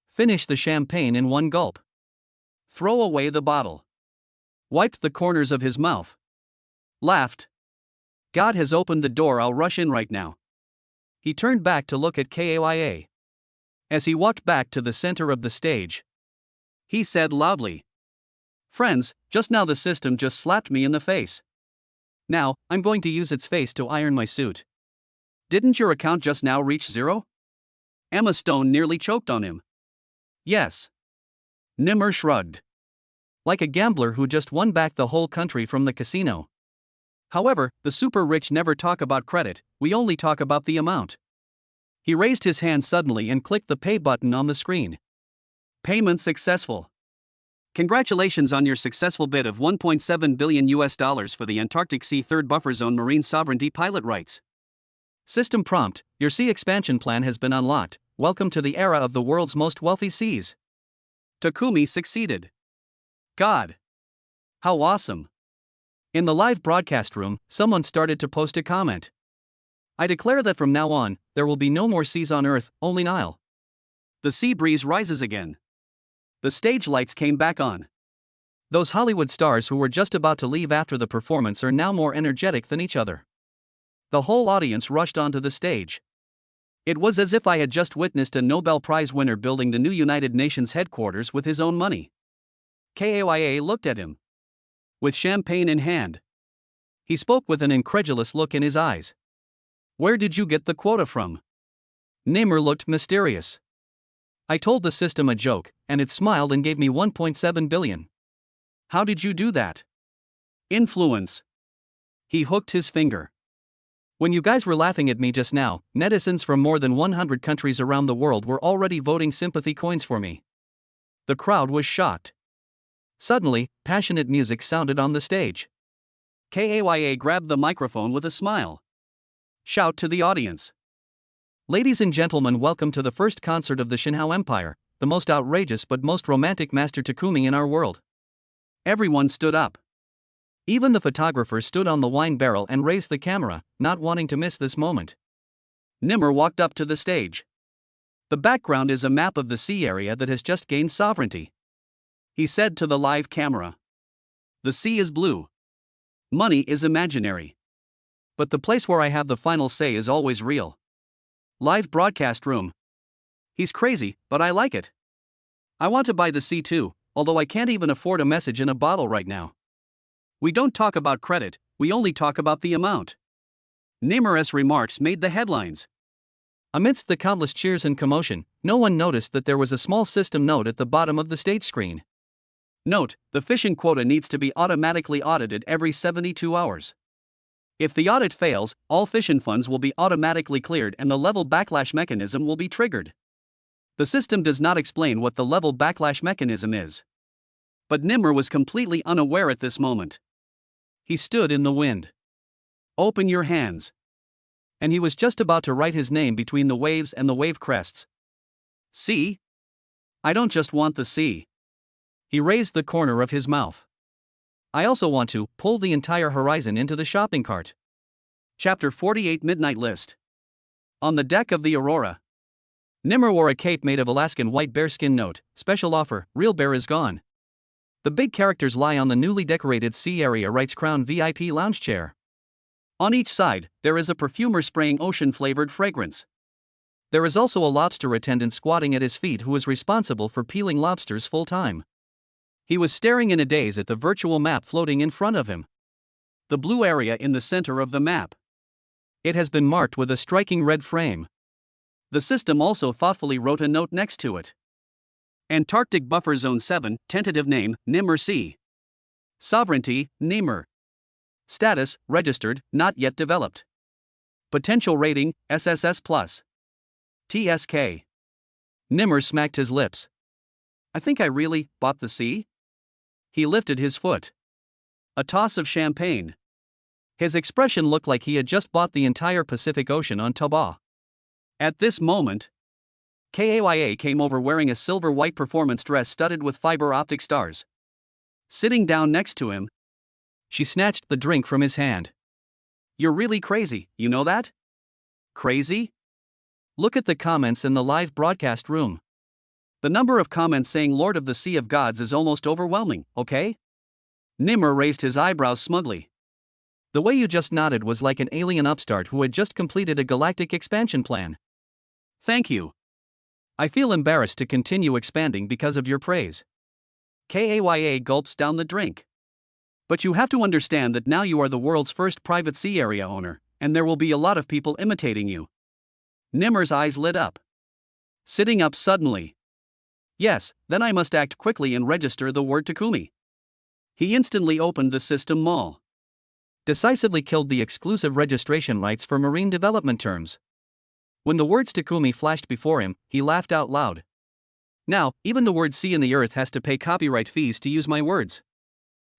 Finish the champagne in one gulp. Throw away the bottle. Wiped the corners of his mouth. Laughed. God has opened the door, I'll rush in right now. He turned back to look at Kaya. As he walked back to the center of the stage, he said loudly, "Friends, just now the system just slapped me in the face. Now, I'm going to use its face to iron my suit. Didn't your account just now reach 0? Emma Stone nearly choked on him. Yes. Nimmer shrugged. Like a gambler who just won back the whole country from the casino. However, the super rich never talk about credit, we only talk about the amount. He raised his hand suddenly and clicked the pay button on the screen. Payment successful. Congratulations on your successful bid of $1.7 billion for the Antarctic Sea Third Buffer Zone Marine Sovereignty pilot rights. System prompt, your sea expansion plan has been unlocked. Welcome to the era of the world's most wealthy seas. Takumi succeeded. God. How awesome. In the live broadcast room, someone started to post a comment. I declare that from now on, there will be no more seas on Earth, only Nile. The sea breeze rises again. The stage lights came back on. Those Hollywood stars who were just about to leave after the performance are now more energetic than each other. The whole audience rushed onto the stage. It was as if I had just witnessed a Nobel Prize winner building the new United Nations headquarters with his own money. Kaya looked at him. With champagne in hand. He spoke with an incredulous look in his eyes. Where did you get the quota from? Nimr looked mysterious. I told the system a joke, and it smiled and gave me 1.7 billion. How did you do that? Influence. He hooked his finger. When you guys were laughing at me just now, netizens from more than 100 countries around the world were already voting sympathy coins for me. The crowd was shocked. Suddenly, passionate music sounded on the stage. Kaya grabbed the microphone with a smile. Shout to the audience. Ladies and gentlemen, welcome to the first concert of the Shinhao Empire, the most outrageous but most romantic master Takumi in our world. Everyone stood up. Even the photographer stood on the wine barrel and raised the camera, not wanting to miss this moment. Nimr walked up to the stage. The background is a map of the sea area that has just gained sovereignty. He said to the live camera. The sea is blue. Money is imaginary. But the place where I have the final say is always real. Live broadcast room. He's crazy, but I like it. I want to buy the sea too, although I can't even afford a message in a bottle right now. We don't talk about credit, we only talk about the amount. Nimr's remarks made the headlines. Amidst the countless cheers and commotion, no one noticed that there was a small system note at the bottom of the stage screen. Note, the fishing quota needs to be automatically audited every 72 hours. If the audit fails, all fishing funds will be automatically cleared and the level backlash mechanism will be triggered. The system does not explain what the level backlash mechanism is. But Nimr was completely unaware at this moment. He stood in the wind. Open your hands. And he was just about to write his name between the waves and the wave crests. See? I don't just want the sea. He raised the corner of his mouth. I also want to pull the entire horizon into the shopping cart. Chapter 48 Midnight List. On the deck of the Aurora. Nimr wore a cape made of Alaskan white bearskin. Note, special offer, real bear is gone. The big characters lie on the newly decorated sea area. Writes Crown VIP lounge chair. On each side, there is a perfumer spraying ocean-flavored fragrance. There is also a lobster attendant squatting at his feet who is responsible for peeling lobsters full-time. He was staring in a daze at the virtual map floating in front of him. The blue area in the center of the map. It has been marked with a striking red frame. The system also thoughtfully wrote a note next to it. Antarctic Buffer Zone 7, tentative name, Nimr Sea. Sovereignty, Nimr. Status, registered, not yet developed. Potential rating, SSS+. TSK. Nimr smacked his lips. I think I really bought the sea? He lifted his foot. A toss of champagne. His expression looked like he had just bought the entire Pacific Ocean on Toba. At this moment, Kaya came over wearing a silver-white performance dress studded with fiber-optic stars. Sitting down next to him, she snatched the drink from his hand. You're really crazy, you know that? Crazy? Look at the comments in the live broadcast room. The number of comments saying Lord of the Sea of Gods is almost overwhelming, okay? Nimr raised his eyebrows smugly. The way you just nodded was like an alien upstart who had just completed a galactic expansion plan. Thank you. I feel embarrassed to continue expanding because of your praise. Kaya gulps down the drink. But you have to understand that now you are the world's first private sea area owner, and there will be a lot of people imitating you. Nimr's eyes lit up. Sitting up suddenly. Yes, then I must act quickly and register the word Takumi. He instantly opened the system mall. Decisively killed the exclusive registration rights for marine development terms. When the words Takumi flashed before him, he laughed out loud. Now, even the word sea in the earth has to pay copyright fees to use my words.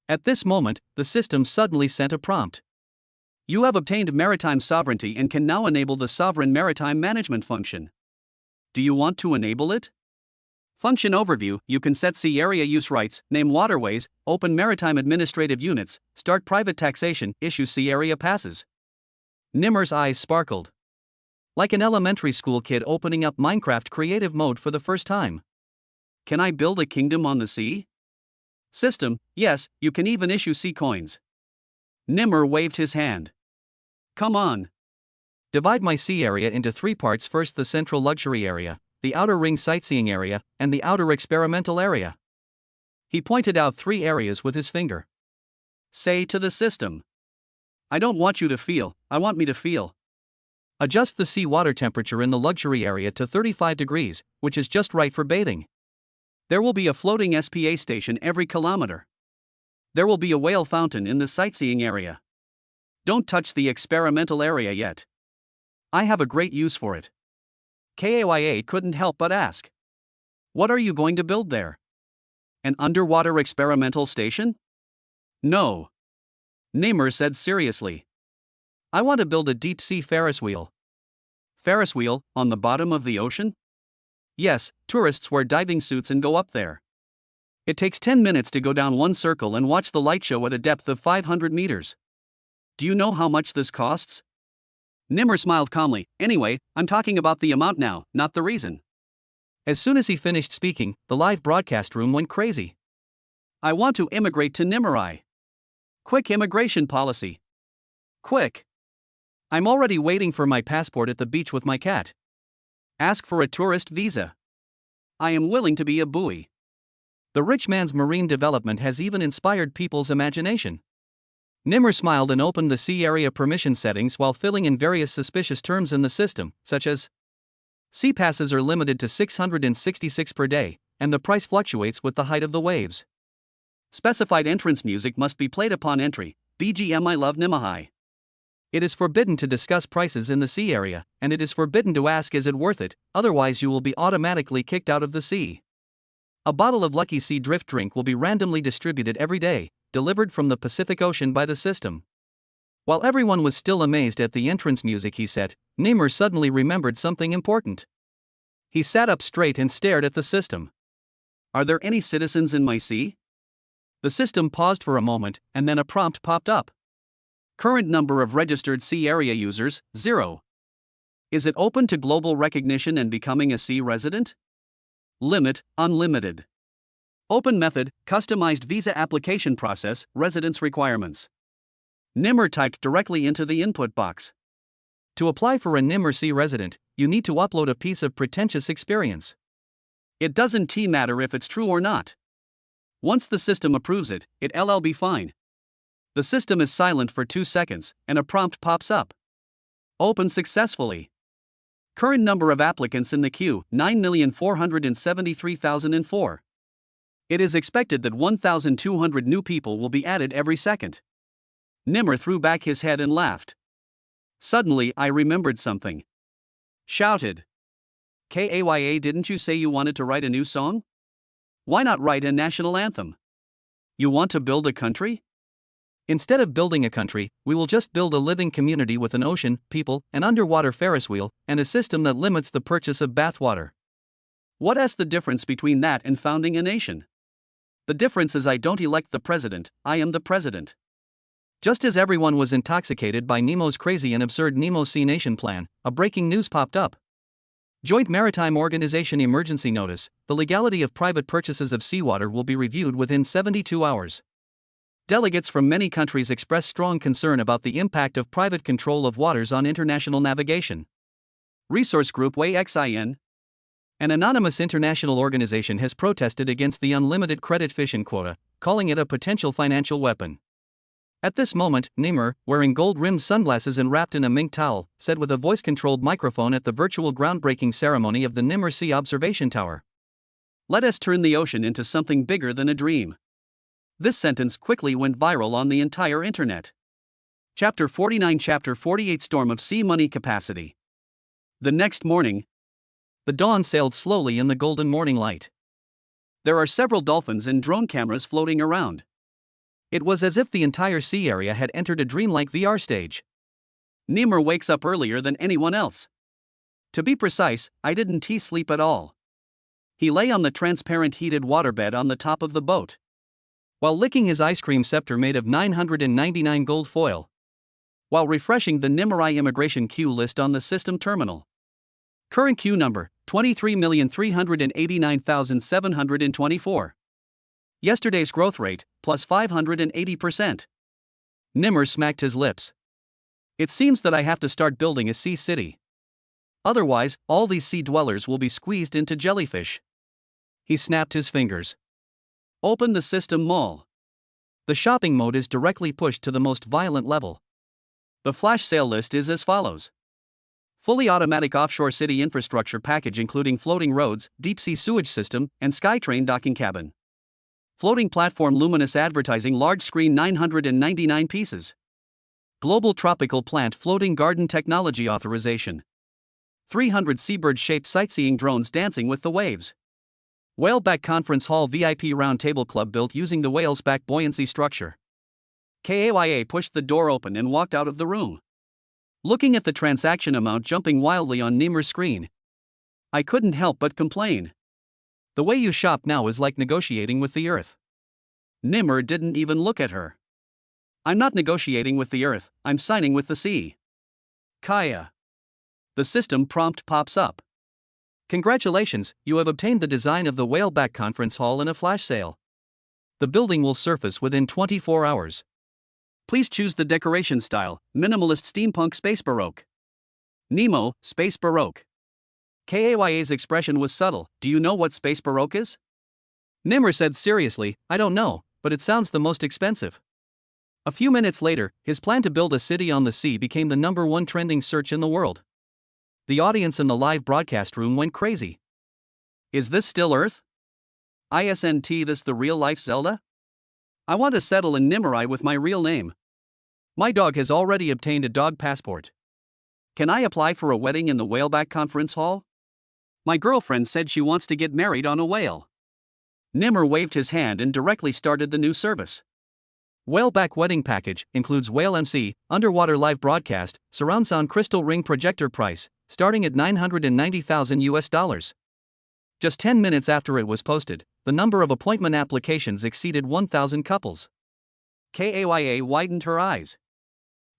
At this moment, the system suddenly sent a prompt. You have obtained maritime sovereignty and can now enable the sovereign maritime management function. Do you want to enable it? Function overview, you can set sea area use rights, name waterways, open maritime administrative units, start private taxation, issue sea area passes. Nimr's eyes sparkled. Like an elementary school kid opening up Minecraft creative mode for the first time. Can I build a kingdom on the sea? System, yes, you can even issue sea coins. Nimr waved his hand. Come on. Divide my sea area into 3 parts. First, the central luxury area, the outer ring sightseeing area, and the outer experimental area. He pointed out 3 areas with his finger. Say to the system. I don't want you to feel, I want me to feel. Adjust the sea water temperature in the luxury area to 35 degrees, which is just right for bathing. There will be a floating SPA station every kilometer. There will be a whale fountain in the sightseeing area. Don't touch the experimental area yet. I have a great use for it. Kaya couldn't help but ask. What are you going to build there? An underwater experimental station? No. Nimr said seriously. I want to build a deep-sea Ferris wheel. Ferris wheel, on the bottom of the ocean? Yes, tourists wear diving suits and go up there. It takes 10 minutes to go down one circle and watch the light show at a depth of 500 meters. Do you know how much this costs? Nimr smiled calmly. Anyway, I'm talking about the amount now, not the reason. As soon as he finished speaking, the live broadcast room went crazy. I want to immigrate to Nimr. Quick immigration policy. Quick. I'm already waiting for my passport at the beach with my cat. Ask for a tourist visa. I am willing to be a buoy. The rich man's marine development has even inspired people's imagination. Nimr smiled and opened the sea area permission settings while filling in various suspicious terms in the system, such as sea passes are limited to 666 per day, and the price fluctuates with the height of the waves. Specified entrance music must be played upon entry, BGM I love Nimr. It is forbidden to discuss prices in the sea area, and it is forbidden to ask is it worth it, otherwise you will be automatically kicked out of the sea. A bottle of Lucky Sea Drift drink will be randomly distributed every day, delivered from the Pacific Ocean by the system. While everyone was still amazed at the entrance music he set, Nimr suddenly remembered something important. He sat up straight and stared at the system. Are there any citizens in my sea? The system paused for a moment, and then a prompt popped up. Current number of registered sea area users, 0. Is it open to global recognition and becoming a sea resident? Limit, unlimited. Open method, customized visa application process, residence requirements. Nimr typed directly into the input box. To apply for a Nimr Sea resident, you need to upload a piece of pretentious experience. It doesn't matter if it's true or not. Once the system approves it, it'll be fine. The system is silent for 2 seconds, and a prompt pops up. Open successfully. Current number of applicants in the queue, 9,473,004. It is expected that 1,200 new people will be added every second. Nimr threw back his head and laughed. Suddenly I remembered something. Shouted. Kaya, didn't you say you wanted to write a new song? Why not write a national anthem? You want to build a country? Instead of building a country, we will just build a living community with an ocean, people, an underwater Ferris wheel, and a system that limits the purchase of bathwater. What's the difference between that and founding a nation? The difference is I don't elect the president, I am the president. Just as everyone was intoxicated by Nemo's crazy and absurd Nemo Sea Nation plan, a breaking news popped up. Joint Maritime Organization emergency notice: the legality of private purchases of seawater will be reviewed within 72 hours. Delegates from many countries expressed strong concern about the impact of private control of waters on international navigation. Resource Group WAXIN, an anonymous international organization, has protested against the unlimited credit fishing quota, calling it a potential financial weapon. At this moment, Nimr, wearing gold-rimmed sunglasses and wrapped in a mink towel, said with a voice-controlled microphone at the virtual groundbreaking ceremony of the Nimr Sea Observation Tower. Let us turn the ocean into something bigger than a dream. This sentence quickly went viral on the entire internet. Chapter 49, Chapter 48, Storm of Sea Money Capacity. The next morning, the dawn sailed slowly in the golden morning light. There are several dolphins and drone cameras floating around. It was as if the entire sea area had entered a dreamlike VR stage. Nimr wakes up earlier than anyone else. To be precise, I didn't sleep at all. He lay on the transparent heated waterbed on the top of the boat, while licking his ice cream scepter made of 999 gold foil, while refreshing the Nimr immigration queue list on the system terminal. Current queue number, 23,389,724. Yesterday's growth rate, plus 580%. Nimr smacked his lips. It seems that I have to start building a sea city. Otherwise, all these sea dwellers will be squeezed into jellyfish. He snapped his fingers. Open the system mall. The shopping mode is directly pushed to the most violent level. The flash sale list is as follows. Fully automatic offshore city infrastructure package including floating roads, deep-sea sewage system, and SkyTrain docking cabin. Floating platform luminous advertising large screen 999 pieces. Global tropical plant floating garden technology authorization. 300 seabird-shaped sightseeing drones dancing with the waves. Whaleback Conference Hall VIP round table club built using the whale's back buoyancy structure. KAYA pushed the door open and walked out of the room. Looking at the transaction amount jumping wildly on Nimer's screen, I couldn't help but complain. The way you shop now is like negotiating with the earth. Nimer didn't even look at her. I'm not negotiating with the earth, I'm signing with the sea. Kaya. The system prompt pops up. Congratulations, you have obtained the design of the Whaleback Conference Hall in a flash sale. The building will surface within 24 hours. Please choose the decoration style, minimalist steampunk space baroque. Nemo, space baroque. KAYA's expression was subtle. Do you know what space baroque is? Nimer said seriously, I don't know, but it sounds the most expensive. A few minutes later, his plan to build a city on the sea became the #1 trending search in the world. The audience in the live broadcast room went crazy. Is this still Earth? Isn't this the real-life Zelda? I want to settle in Nimrai with my real name. My dog has already obtained a dog passport. Can I apply for a wedding in the Whaleback Conference Hall? My girlfriend said she wants to get married on a whale. Nimer waved his hand and directly started the new service. Whaleback Wedding Package includes whale MC, underwater live broadcast, surround sound crystal ring projector price, starting at $990,000. Just 10 minutes after it was posted, the number of appointment applications exceeded 1,000 couples. KAYA widened her eyes.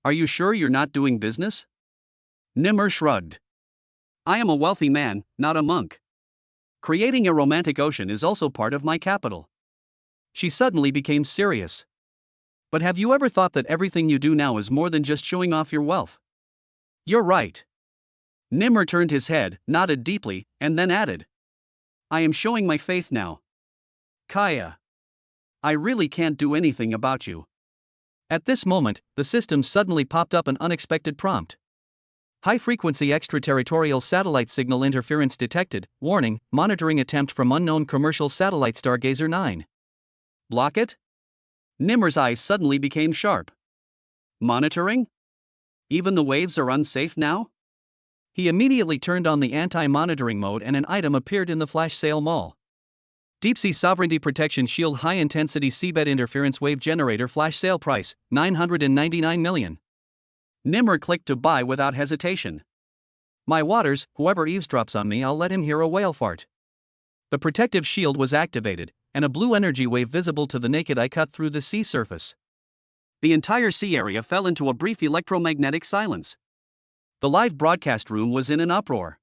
Are you sure you're not doing business? Nimer shrugged. I am a wealthy man, not a monk. Creating a romantic ocean is also part of my capital. She suddenly became serious. But have you ever thought that everything you do now is more than just showing off your wealth? You're right. Nimer turned his head, nodded deeply, and then added. I am showing my faith now. Kaya. I really can't do anything about you. At this moment, the system suddenly popped up an unexpected prompt. High-frequency extraterritorial satellite signal interference detected, warning, monitoring attempt from unknown commercial satellite Stargazer 9. Block it? Nimer's eyes suddenly became sharp. Monitoring? Even the waves are unsafe now? He immediately turned on the anti-monitoring mode and an item appeared in the flash sale mall. Deep-sea sovereignty protection shield high-intensity seabed interference wave generator flash sale price, $999 million. Nimer clicked to buy without hesitation. My waters, whoever eavesdrops on me, I'll let him hear a whale fart. The protective shield was activated, and a blue energy wave visible to the naked eye cut through the sea surface. The entire sea area fell into a brief electromagnetic silence. The live broadcast room was in an uproar.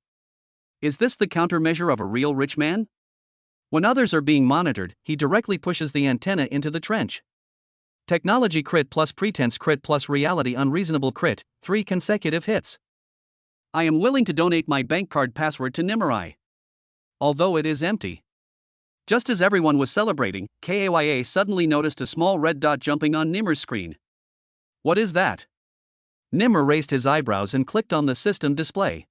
Is this the countermeasure of a real rich man? When others are being monitored, he directly pushes the antenna into the trench. Technology crit plus pretense crit plus reality unreasonable crit, 3 consecutive hits. I am willing to donate my bank card password to Nimrai. Although it is empty. Just as everyone was celebrating, KAYA suddenly noticed a small red dot jumping on Nimer's screen. What is that? Nimer raised his eyebrows and clicked on the system display.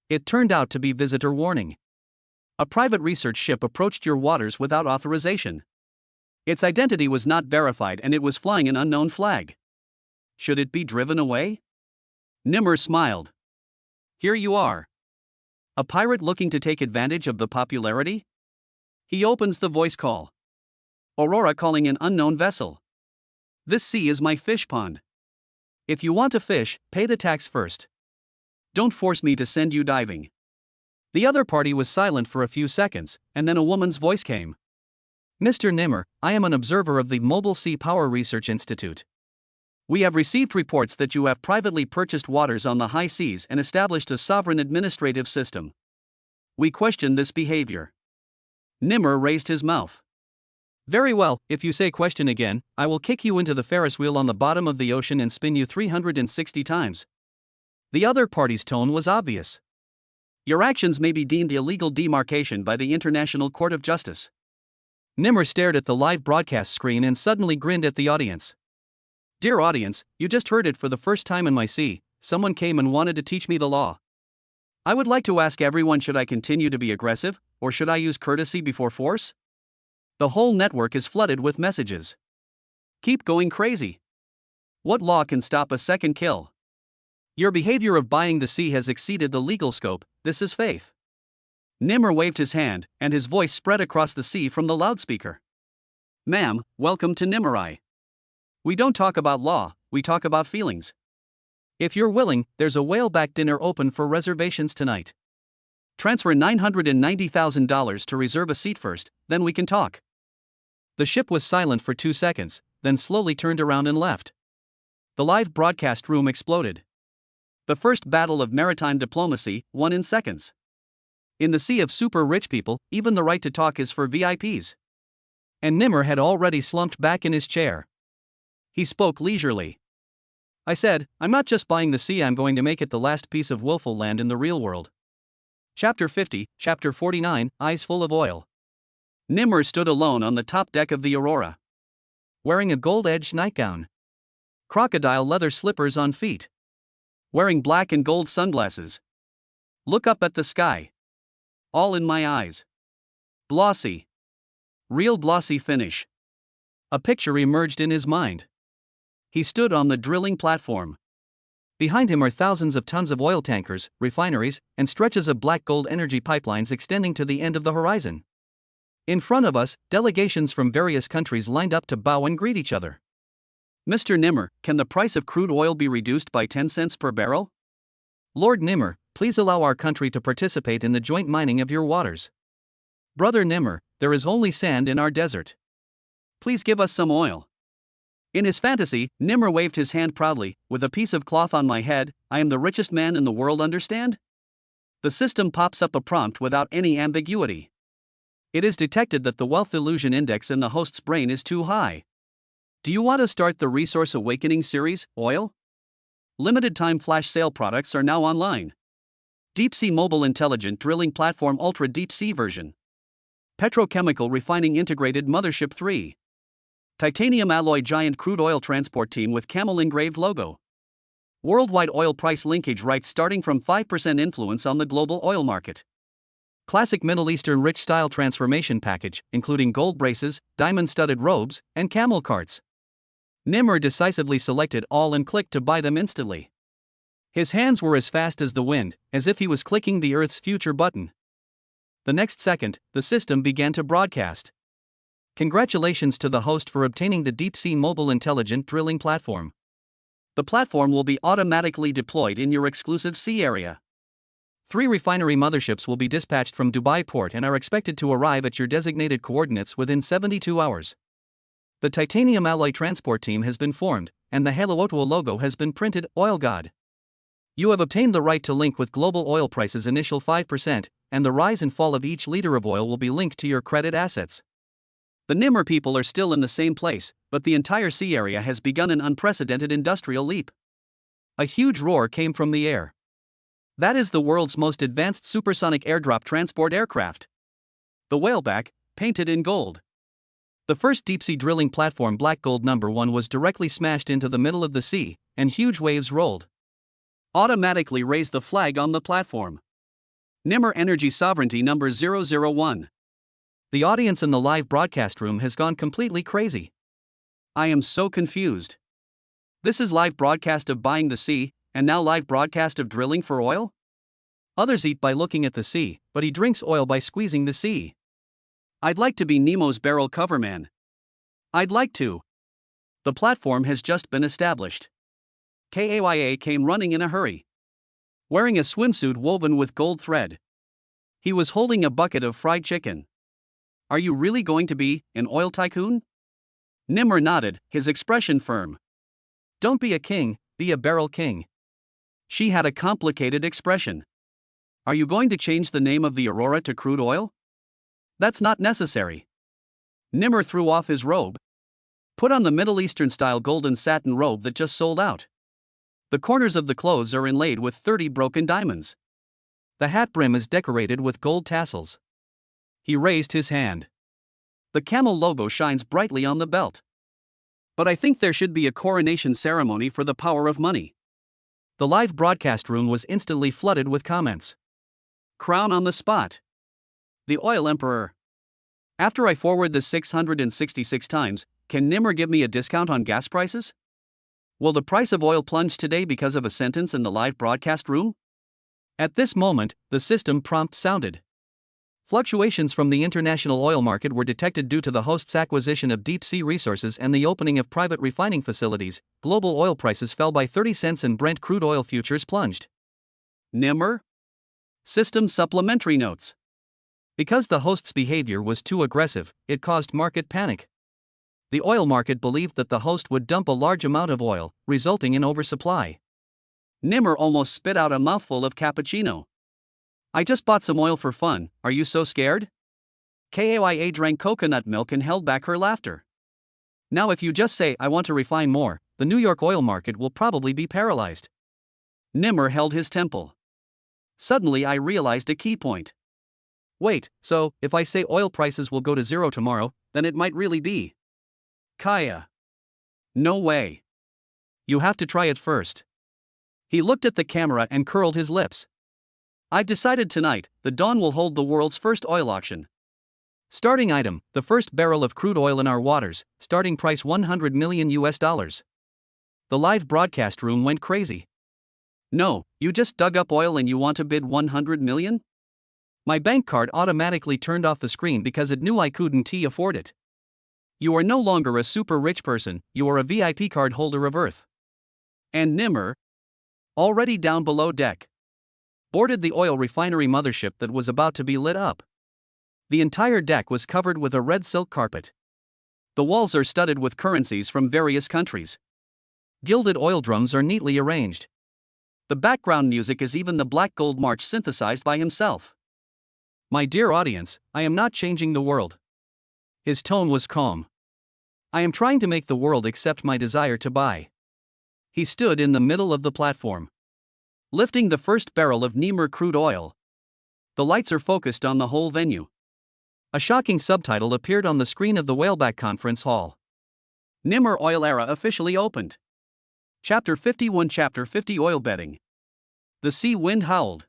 It turned out to be visitor warning. A private research ship approached your waters without authorization. Its identity was not verified and it was flying an unknown flag. Should it be driven away? Nimer smiled. Here you are. A pirate looking to take advantage of the popularity? He opens the voice call. Aurora calling an unknown vessel. This sea is my fish pond. If you want to fish, pay the tax first. Don't force me to send you diving. The other party was silent for a few seconds, and then a woman's voice came. Mr. Nimer, I am an observer of the Mobile Sea Power Research Institute. We have received reports that you have privately purchased waters on the high seas and established a sovereign administrative system. We question this behavior. Nimer raised his mouth. Very well, if you say question again, I will kick you into the Ferris wheel on the bottom of the ocean and spin you 360 times. The other party's tone was obvious. Your actions may be deemed illegal demarcation by the International Court of Justice. Nimer stared at the live broadcast screen and suddenly grinned at the audience. Dear audience, you just heard it for the first time in my sea. Someone came and wanted to teach me the law. I would like to ask everyone, should I continue to be aggressive, or should I use courtesy before force? The whole network is flooded with messages. Keep going crazy. What law can stop a second kill? Your behavior of buying the sea has exceeded the legal scope. This is faith. Nimmer waved his hand, and his voice spread across the sea from the loudspeaker. Ma'am, welcome to Nimmerai. We don't talk about law, we talk about feelings. If you're willing, there's a whaleback dinner open for reservations tonight. Transfer $990,000 to reserve a seat first, then we can talk. The ship was silent for 2 seconds, then slowly turned around and left. The live broadcast room exploded. The first battle of maritime diplomacy, won in seconds. In the sea of super rich people, even the right to talk is for VIPs. And Nimmer had already slumped back in his chair. He spoke leisurely. I said, I'm not just buying the sea, I'm going to make it the last piece of willful land in the real world. Chapter 50, Chapter 49, Eyes Full of Oil. Nimmer stood alone on the top deck of the Aurora. Wearing a gold-edged nightgown. Crocodile leather slippers on feet. Wearing black and gold sunglasses. Look up at the sky. All in my eyes. Glossy. Real glossy finish. A picture emerged in his mind. He stood on the drilling platform. Behind him are thousands of tons of oil tankers, refineries, and stretches of black gold energy pipelines extending to the end of the horizon. In front of us, delegations from various countries lined up to bow and greet each other. Mr. Nimmer, can the price of crude oil be reduced by 10 cents per barrel? Lord Nimmer, please allow our country to participate in the joint mining of your waters. Brother Nimmer, there is only sand in our desert. Please give us some oil. In his fantasy, Nimmer waved his hand proudly. With a piece of cloth on my head, I am the richest man in the world, understand? The system pops up a prompt without any ambiguity. It is detected that the wealth illusion index in the host's brain is too high. Do you want to start the Resource Awakening series, Oil? Limited time flash sale products are now online. Deep Sea Mobile Intelligent Drilling Platform Ultra Deep Sea version. Petrochemical Refining Integrated Mothership 3. Titanium Alloy Giant Crude Oil Transport Team with camel engraved logo. Worldwide oil price linkage rights starting from 5% influence on the global oil market. Classic Middle Eastern rich style transformation package, including gold braces, diamond-studded robes, and camel carts. Nimmer decisively selected all and clicked to buy them instantly. His hands were as fast as the wind, as if he was clicking the Earth's future button. The next second, the system began to broadcast. Congratulations to the host for obtaining the Deep Sea Mobile Intelligent Drilling Platform. The platform will be automatically deployed in your exclusive sea area. 3 refinery motherships will be dispatched from Dubai Port and are expected to arrive at your designated coordinates within 72 hours. The Titanium Alloy Transport Team has been formed, and the Halo Otwo logo has been printed, Oil God. You have obtained the right to link with global oil prices initial 5%, and the rise and fall of each liter of oil will be linked to your credit assets. The Nimmer people are still in the same place, but the entire sea area has begun an unprecedented industrial leap. A huge roar came from the air. That is the world's most advanced supersonic airdrop transport aircraft. The whaleback, painted in gold. The first deep-sea drilling platform Black Gold No. 1 was directly smashed into the middle of the sea, and huge waves rolled. Automatically raise the flag on the platform. Nimmer Energy Sovereignty No. 001. The audience in the live broadcast room has gone completely crazy. I am so confused. This is live broadcast of buying the sea, and now live broadcast of drilling for oil? Others eat by looking at the sea, but he drinks oil by squeezing the sea. I'd like to be Nemo's barrel coverman. I'd like to. The platform has just been established. Kaya came running in a hurry. Wearing a swimsuit woven with gold thread. He was holding a bucket of fried chicken. Are you really going to be an oil tycoon? Nimmer nodded, his expression firm. Don't be a king, be a barrel king. She had a complicated expression. Are you going to change the name of the Aurora to crude oil? That's not necessary. Nimmer threw off his robe. Put on the Middle Eastern style golden satin robe that just sold out. The corners of the clothes are inlaid with 30 broken diamonds. The hat brim is decorated with gold tassels. He raised his hand. The camel logo shines brightly on the belt. But I think there should be a coronation ceremony for the power of money. The live broadcast room was instantly flooded with comments. Crown on the spot. The oil emperor. After I forward this 666 times, can Nimmer give me a discount on gas prices? Will the price of oil plunge today because of a sentence in the live broadcast room? At this moment, the system prompt sounded. Fluctuations from the international oil market were detected due to the host's acquisition of deep-sea resources and the opening of private refining facilities. Global oil prices fell by 30 cents and Brent crude oil futures plunged. Nimmer? System supplementary notes. Because the host's behavior was too aggressive, it caused market panic. The oil market believed that the host would dump a large amount of oil, resulting in oversupply. Nimmer almost spit out a mouthful of cappuccino. I just bought some oil for fun, are you so scared? Kaya drank coconut milk and held back her laughter. Now if you just say I want to refine more, the New York oil market will probably be paralyzed. Nimmer held his temple. Suddenly I realized a key point. Wait, so, if I say oil prices will go to zero tomorrow, then it might really be. Kaya. No way. You have to try it first. He looked at the camera and curled his lips. I've decided tonight, the Dawn will hold the world's first oil auction. Starting item, the first barrel of crude oil in our waters, starting price $100 million. The live broadcast room went crazy. No, you just dug up oil and you want to bid $100 million? My bank card automatically turned off the screen because it knew I couldn't afford it. You are no longer a super rich person, you are a VIP card holder of Earth. And Nimmer, already down below deck, boarded the oil refinery mothership that was about to be lit up. The entire deck was covered with a red silk carpet. The walls are studded with currencies from various countries. Gilded oil drums are neatly arranged. The background music is even the Black Gold March synthesized by himself. My dear audience, I am not changing the world. His tone was calm. I am trying to make the world accept my desire to buy. He stood in the middle of the platform, lifting the first barrel of Nimmer crude oil. The lights are focused on the whole venue. A shocking subtitle appeared on the screen of the Whaleback Conference Hall. Nimmer Oil Era officially opened. Chapter 51 Chapter 50 Oil Betting. The sea wind howled.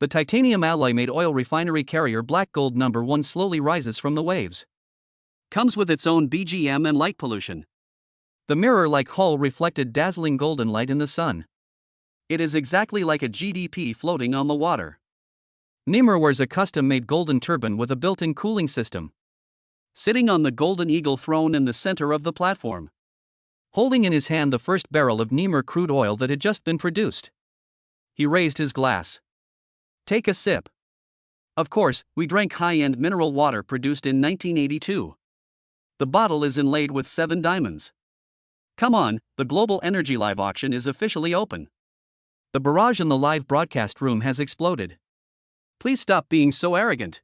The titanium alloy-made oil refinery carrier Black Gold No. 1 slowly rises from the waves. Comes with its own BGM and light pollution. The mirror-like hull reflected dazzling golden light in the sun. It is exactly like a GDP floating on the water. Nimmer wears a custom-made golden turban with a built-in cooling system. Sitting on the golden eagle throne in the center of the platform, holding in his hand the first barrel of Nimmer crude oil that had just been produced. He raised his glass. Take a sip. Of course, we drank high-end mineral water produced in 1982. The bottle is inlaid with 7 diamonds. Come on, the Global Energy Live auction is officially open. The barrage in the live broadcast room has exploded. Please stop being so arrogant.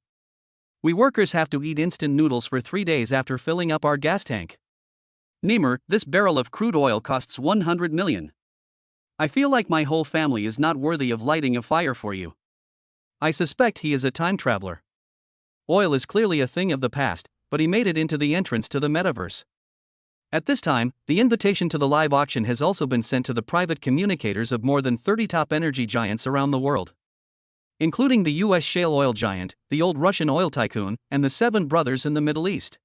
We workers have to eat instant noodles for 3 days after filling up our gas tank. Nimmer, this barrel of crude oil costs $100 million. I feel like my whole family is not worthy of lighting a fire for you. I suspect he is a time traveler. Oil is clearly a thing of the past, but he made it into the entrance to the metaverse. At this time, the invitation to the live auction has also been sent to the private communicators of more than 30 top energy giants around the world, including the US shale oil giant, the old Russian oil tycoon, and the 7 brothers in the Middle East.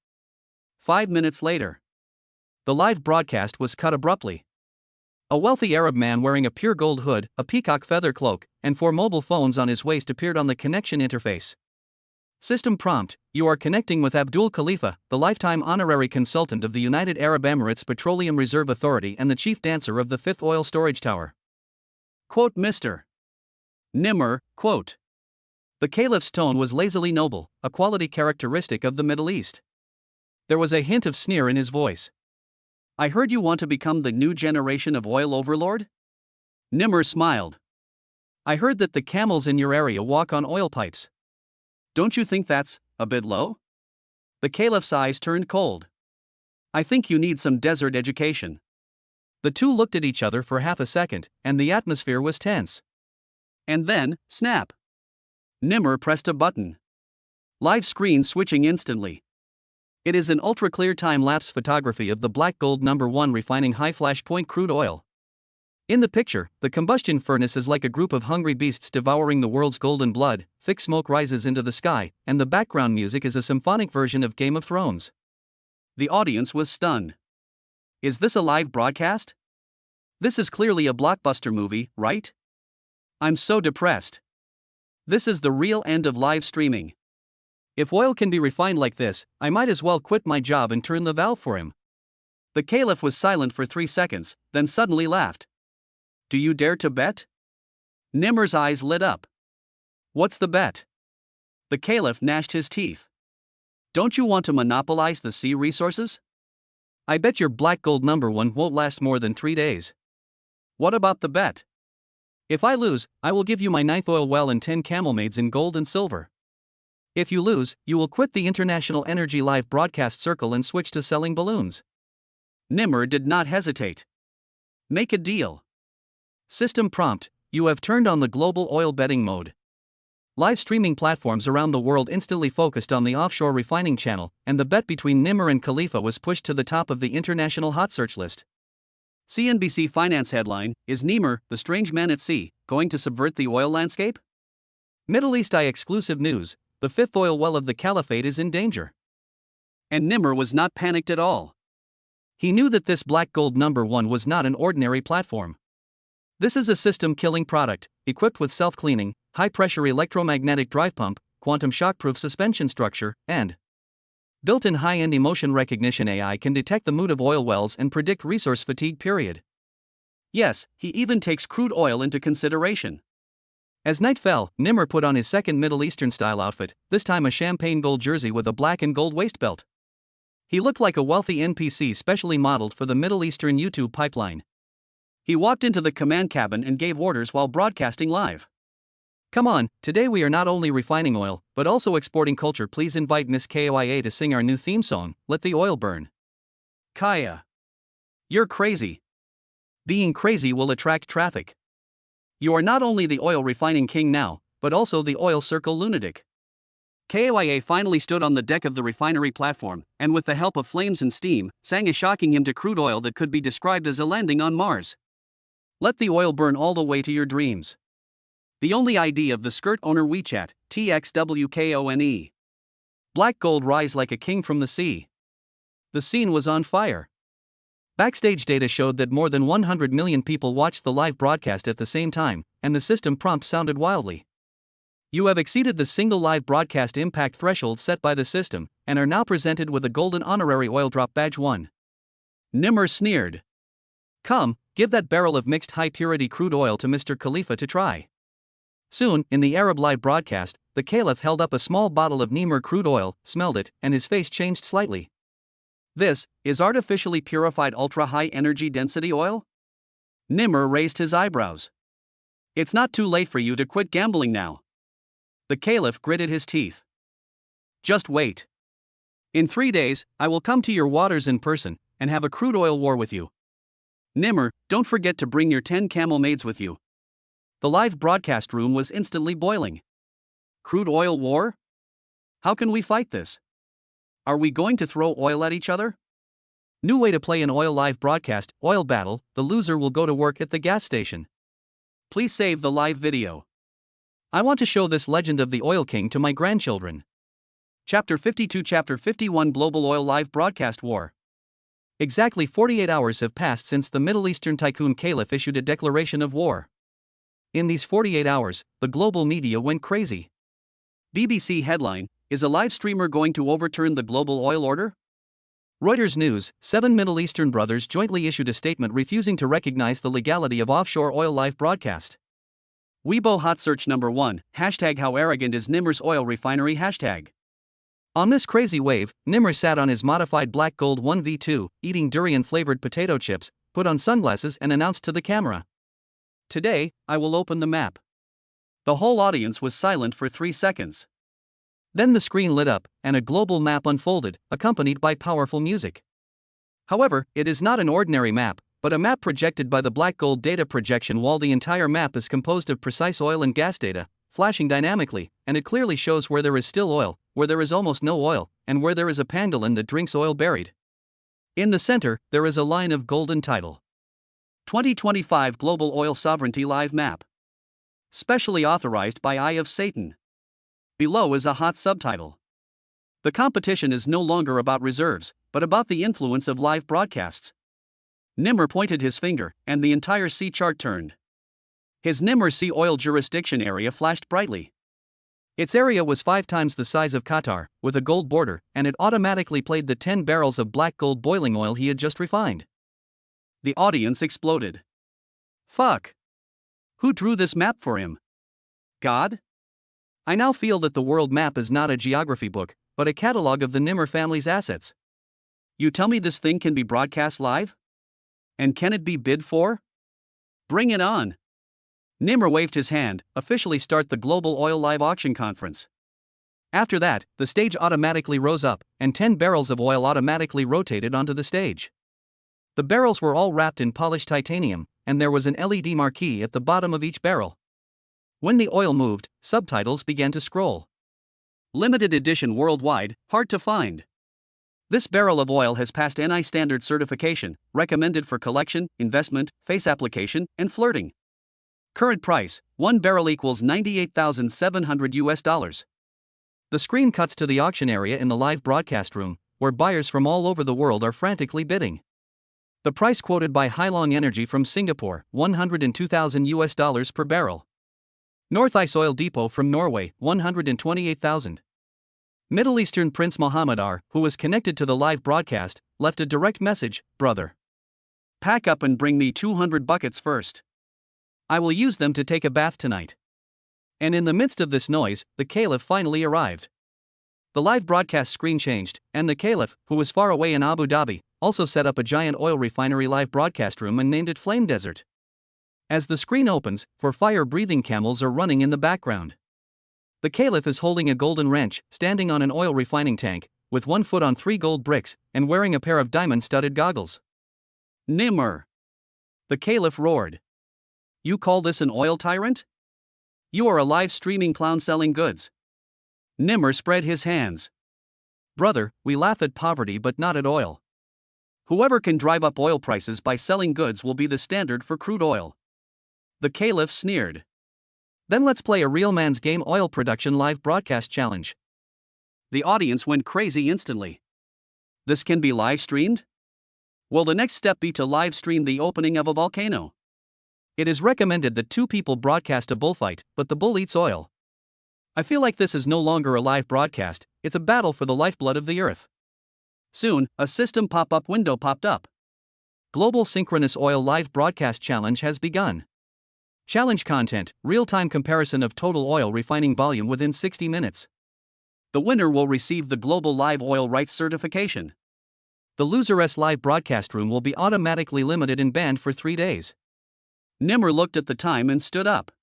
5 minutes later, the live broadcast was cut abruptly. A wealthy Arab man wearing a pure gold hood, a peacock feather cloak, and 4 mobile phones on his waist appeared on the connection interface. System prompt: you are connecting with Abdul Khalifa, the lifetime honorary consultant of the United Arab Emirates Petroleum Reserve Authority and the chief dancer of the 5th Oil Storage Tower. Quote Mr. Nimmer, quote. The caliph's tone was lazily noble, a quality characteristic of the Middle East. There was a hint of sneer in his voice. I heard you want to become the new generation of oil overlord? Nimmer smiled. I heard that the camels in your area walk on oil pipes. Don't you think that's a bit low? The caliph's eyes turned cold. I think you need some desert education. The two looked at each other for half a second, and the atmosphere was tense. And then, snap! Nimmer pressed a button. Live screen switching instantly. It is an ultra-clear time-lapse photography of the black gold #1 refining high-flash point crude oil. In the picture, the combustion furnace is like a group of hungry beasts devouring the world's golden blood, thick smoke rises into the sky, and the background music is a symphonic version of Game of Thrones. The audience was stunned. Is this a live broadcast? This is clearly a blockbuster movie, right? I'm so depressed. This is the real end of live streaming. If oil can be refined like this, I might as well quit my job and turn the valve for him. The caliph was silent for 3 seconds, then suddenly laughed. Do you dare to bet? Nimer's eyes lit up. What's the bet? The caliph gnashed his teeth. Don't you want to monopolize the sea resources? I bet your black gold #1 won't last more than 3 days. What about the bet? If I lose, I will give you my 9th oil well and 10 camel maids in gold and silver. If you lose, you will quit the International Energy Live broadcast circle and switch to selling balloons. Nimr did not hesitate. Make a deal. System prompt: you have turned on the global oil betting mode. Live streaming platforms around the world instantly focused on the offshore refining channel, and the bet between Nimr and Khalifa was pushed to the top of the international hot search list. CNBC Finance headline: Is Nimr, the strange man at sea, going to subvert the oil landscape? Middle East Eye exclusive news: the 5th oil well of the caliphate is in danger. And Nimr was not panicked at all. He knew that this black gold #1 was not an ordinary platform. This is a system-killing product, equipped with self-cleaning, high-pressure electromagnetic drive pump, quantum shock-proof suspension structure, and built-in high-end emotion recognition AI can detect the mood of oil wells and predict resource fatigue. Yes, he even takes crude oil into consideration. As night fell, Nimr put on his second Middle Eastern-style outfit, this time a champagne gold jersey with a black and gold waist belt. He looked like a wealthy NPC specially modeled for the Middle Eastern YouTube pipeline. He walked into the command cabin and gave orders while broadcasting live. Come on, today we are not only refining oil, but also exporting culture. Please invite Miss Kaya to sing our new theme song, Let the Oil Burn. Kaya. You're crazy. Being crazy will attract traffic. You are not only the oil refining king now, but also the oil circle lunatic. Kaya finally stood on the deck of the refinery platform, and with the help of flames and steam, sang a shocking hymn to crude oil that could be described as a landing on Mars. Let the oil burn all the way to your dreams. The only ID of the skirt owner WeChat, TXWKONE. Black gold rise like a king from the sea. The scene was on fire. Backstage data showed that more than 100 million people watched the live broadcast at the same time, and the system prompt sounded wildly. You have exceeded the single live broadcast impact threshold set by the system, and are now presented with a golden honorary oil drop badge 1. Nimr sneered. Come, give that barrel of mixed high-purity crude oil to Mr. Khalifa to try. Soon, in the Arab live broadcast, the caliph held up a small bottle of Nimr crude oil, smelled it, and his face changed slightly. This is artificially purified ultra-high energy density oil? Nimr raised his eyebrows. It's not too late for you to quit gambling now. The caliph gritted his teeth. Just wait. In 3 days, I will come to your waters in person, and have a crude oil war with you. Nimr, don't forget to bring your 10 camel maids with you. The live broadcast room was instantly boiling. Crude oil war? How can we fight this? Are we going to throw oil at each other? New way to play an oil live broadcast, oil battle, the loser will go to work at the gas station. Please save the live video. I want to show this legend of the oil king to my grandchildren. Chapter 52 Chapter 51 Global Oil Live Broadcast War. Exactly 48 hours have passed since the Middle Eastern tycoon caliph issued a declaration of war. In these 48 hours, the global media went crazy. BBC headline: Is a live streamer going to overturn the global oil order? Reuters News: 7 Middle Eastern brothers jointly issued a statement refusing to recognize the legality of offshore oil live broadcast. Weibo hot search #1, hashtag how arrogant is Nimr's oil refinery hashtag. On this crazy wave, Nimr sat on his modified black gold 1v2, eating durian-flavored potato chips, put on sunglasses and announced to the camera. Today, I will open the map. The whole audience was silent for 3 seconds. Then the screen lit up, and a global map unfolded, accompanied by powerful music. However, it is not an ordinary map, but a map projected by the black gold data projection wall. The entire map is composed of precise oil and gas data, flashing dynamically, and it clearly shows where there is still oil, where there is almost no oil, and where there is a pangolin that drinks oil buried. In the center, there is a line of golden title. 2025 Global Oil Sovereignty Live Map. Specially authorized by Eye of Satan. Below is a hot subtitle. The competition is no longer about reserves, but about the influence of live broadcasts. Nimmer pointed his finger, and the entire sea chart turned. His Nimmer Sea Oil jurisdiction area flashed brightly. Its area was 5 times the size of Qatar, with a gold border, and it automatically played the 10 barrels of black gold boiling oil he had just refined. The audience exploded. Fuck! Who drew this map for him? God? I now feel that the world map is not a geography book, but a catalog of the Nimmer family's assets. You tell me this thing can be broadcast live? And can it be bid for? Bring it on! Nimmer waved his hand, officially start the Global Oil Live Auction Conference. After that, the stage automatically rose up, and 10 barrels of oil automatically rotated onto the stage. The barrels were all wrapped in polished titanium, and there was an LED marquee at the bottom of each barrel. When the oil moved, subtitles began to scroll. Limited edition worldwide, hard to find. This barrel of oil has passed NI standard certification, recommended for collection, investment, face application, and flirting. Current price, 1 barrel equals $98,700. The screen cuts to the auction area in the live broadcast room, where buyers from all over the world are frantically bidding. The price quoted by Hailong Energy from Singapore, $102,000 per barrel. North Ice Oil Depot from Norway, $128,000. Middle Eastern Prince Mohammed R., who was connected to the live broadcast, left a direct message, "Brother, pack up and bring me 200 buckets first. I will use them to take a bath tonight." And in the midst of this noise, the Caliph finally arrived. The live broadcast screen changed, and the Caliph, who was far away in Abu Dhabi, also set up a giant oil refinery live broadcast room and named it Flame Desert. As the screen opens, 4 fire-breathing camels are running in the background. The Caliph is holding a golden wrench, standing on an oil refining tank, with 1 foot on 3 gold bricks, and wearing a pair of diamond-studded goggles. Nimmer! The Caliph roared. You call this an oil tyrant? You are a live streaming clown selling goods. Nimmer spread his hands. Brother, we laugh at poverty but not at oil. Whoever can drive up oil prices by selling goods will be the standard for crude oil. The Caliph sneered. Then let's play a real man's game oil production live broadcast challenge. The audience went crazy instantly. This can be live streamed? Will the next step be to live stream the opening of a volcano? It is recommended that 2 people broadcast a bullfight, but the bull eats oil. I feel like this is no longer a live broadcast, it's a battle for the lifeblood of the earth. Soon, a system pop-up window popped up. Global Synchronous Oil Live Broadcast Challenge has begun. Challenge content, real-time comparison of total oil refining volume within 60 minutes. The winner will receive the Global Live Oil Rights certification. The loser's live broadcast room will be automatically limited and banned for 3 days. Nimmer looked at the time and stood up.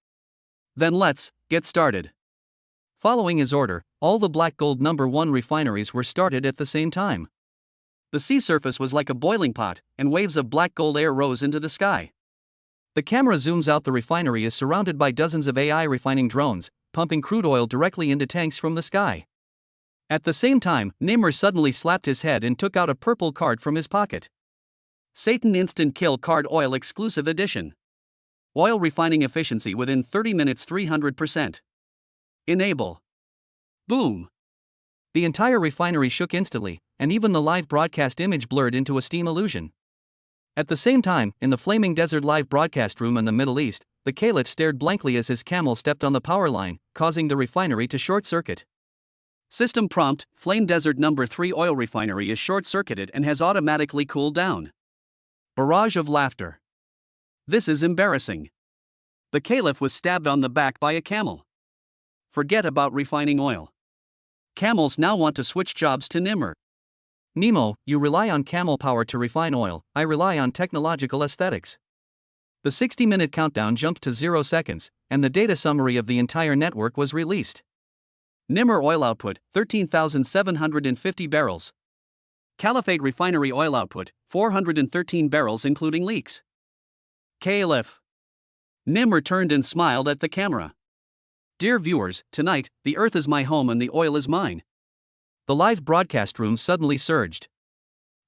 Then let's get started. Following his order, all the black gold number 1 refineries were started at the same time. The sea surface was like a boiling pot, and waves of black gold air rose into the sky. The camera zooms out. The refinery is surrounded by dozens of AI refining drones, pumping crude oil directly into tanks from the sky. At the same time, Nimmer suddenly slapped his head and took out a purple card from his pocket. Satan Instant Kill Card Oil Exclusive Edition. Oil refining efficiency within 30 minutes 300%. Enable. Boom. The entire refinery shook instantly, and even the live broadcast image blurred into a steam illusion. At the same time, in the Flaming Desert live broadcast room in the Middle East, the Caliph stared blankly as his camel stepped on the power line, causing the refinery to short-circuit. System prompt: Flame Desert number 3 oil refinery is short-circuited and has automatically cooled down. Barrage of laughter. This is embarrassing. The Caliph was stabbed on the back by a camel. Forget about refining oil. Camels now want to switch jobs to Nimmer. Nemo, you rely on camel power to refine oil, I rely on technological aesthetics. The 60-minute countdown jumped to 0 seconds, and the data summary of the entire network was released. Nimmer oil output, 13,750 barrels. Caliphate refinery oil output, 413 barrels including leaks. Caliph. Nimmer turned and smiled at the camera. Dear viewers, tonight, the earth is my home and the oil is mine. the live broadcast room suddenly surged.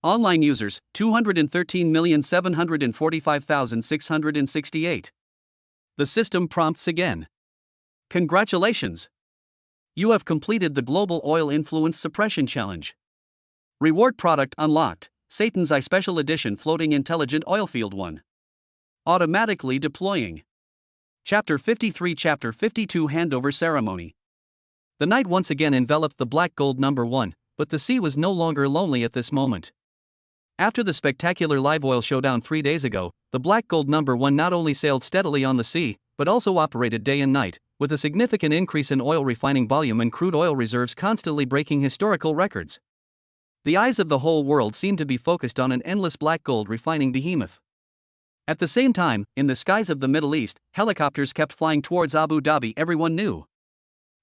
Online users, 213,745,668. The system prompts again. Congratulations! You have completed the Global Oil Influence Suppression Challenge. Reward product unlocked, Satan's Eye Special Edition Floating Intelligent Oilfield 1. Automatically deploying. Chapter 53 Chapter 52 Handover Ceremony. The night once again enveloped the Black Gold No. 1, but the sea was no longer lonely at this moment. After the spectacular live oil showdown 3 days ago, the Black Gold No. 1 not only sailed steadily on the sea, but also operated day and night, with a significant increase in oil refining volume and crude oil reserves constantly breaking historical records. The eyes of the whole world seemed to be focused on an endless black gold refining behemoth. At the same time, in the skies of the Middle East, helicopters kept flying towards Abu Dhabi. Everyone knew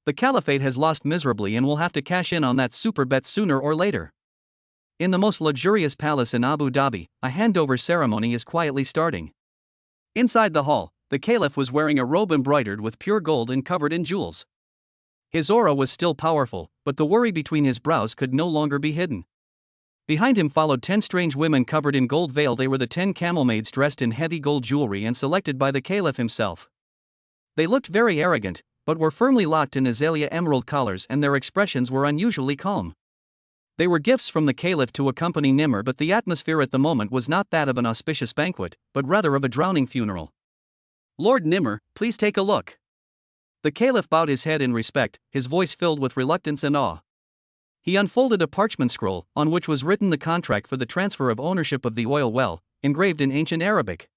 the Caliphate has lost miserably and will have to cash in on that super bet sooner or later. In the most luxurious palace in Abu Dhabi, a handover ceremony is quietly starting. Inside the hall, the Caliph was wearing a robe embroidered with pure gold and covered in jewels. His aura was still powerful, but the worry between his brows could no longer be hidden. Behind him followed 10 strange women covered in gold veil. They were the 10 camel maids dressed in heavy gold jewelry and selected by the Caliph himself. They looked very arrogant, but were firmly locked in azalea emerald collars, and their expressions were unusually calm. They were gifts from the Caliph to accompany Nimr, but the atmosphere at the moment was not that of an auspicious banquet, but rather of a drowning funeral. Lord Nimr, please take a look. The Caliph bowed his head in respect, his voice filled with reluctance and awe. He unfolded a parchment scroll, on which was written the contract for the transfer of ownership of the oil well, engraved in ancient Arabic.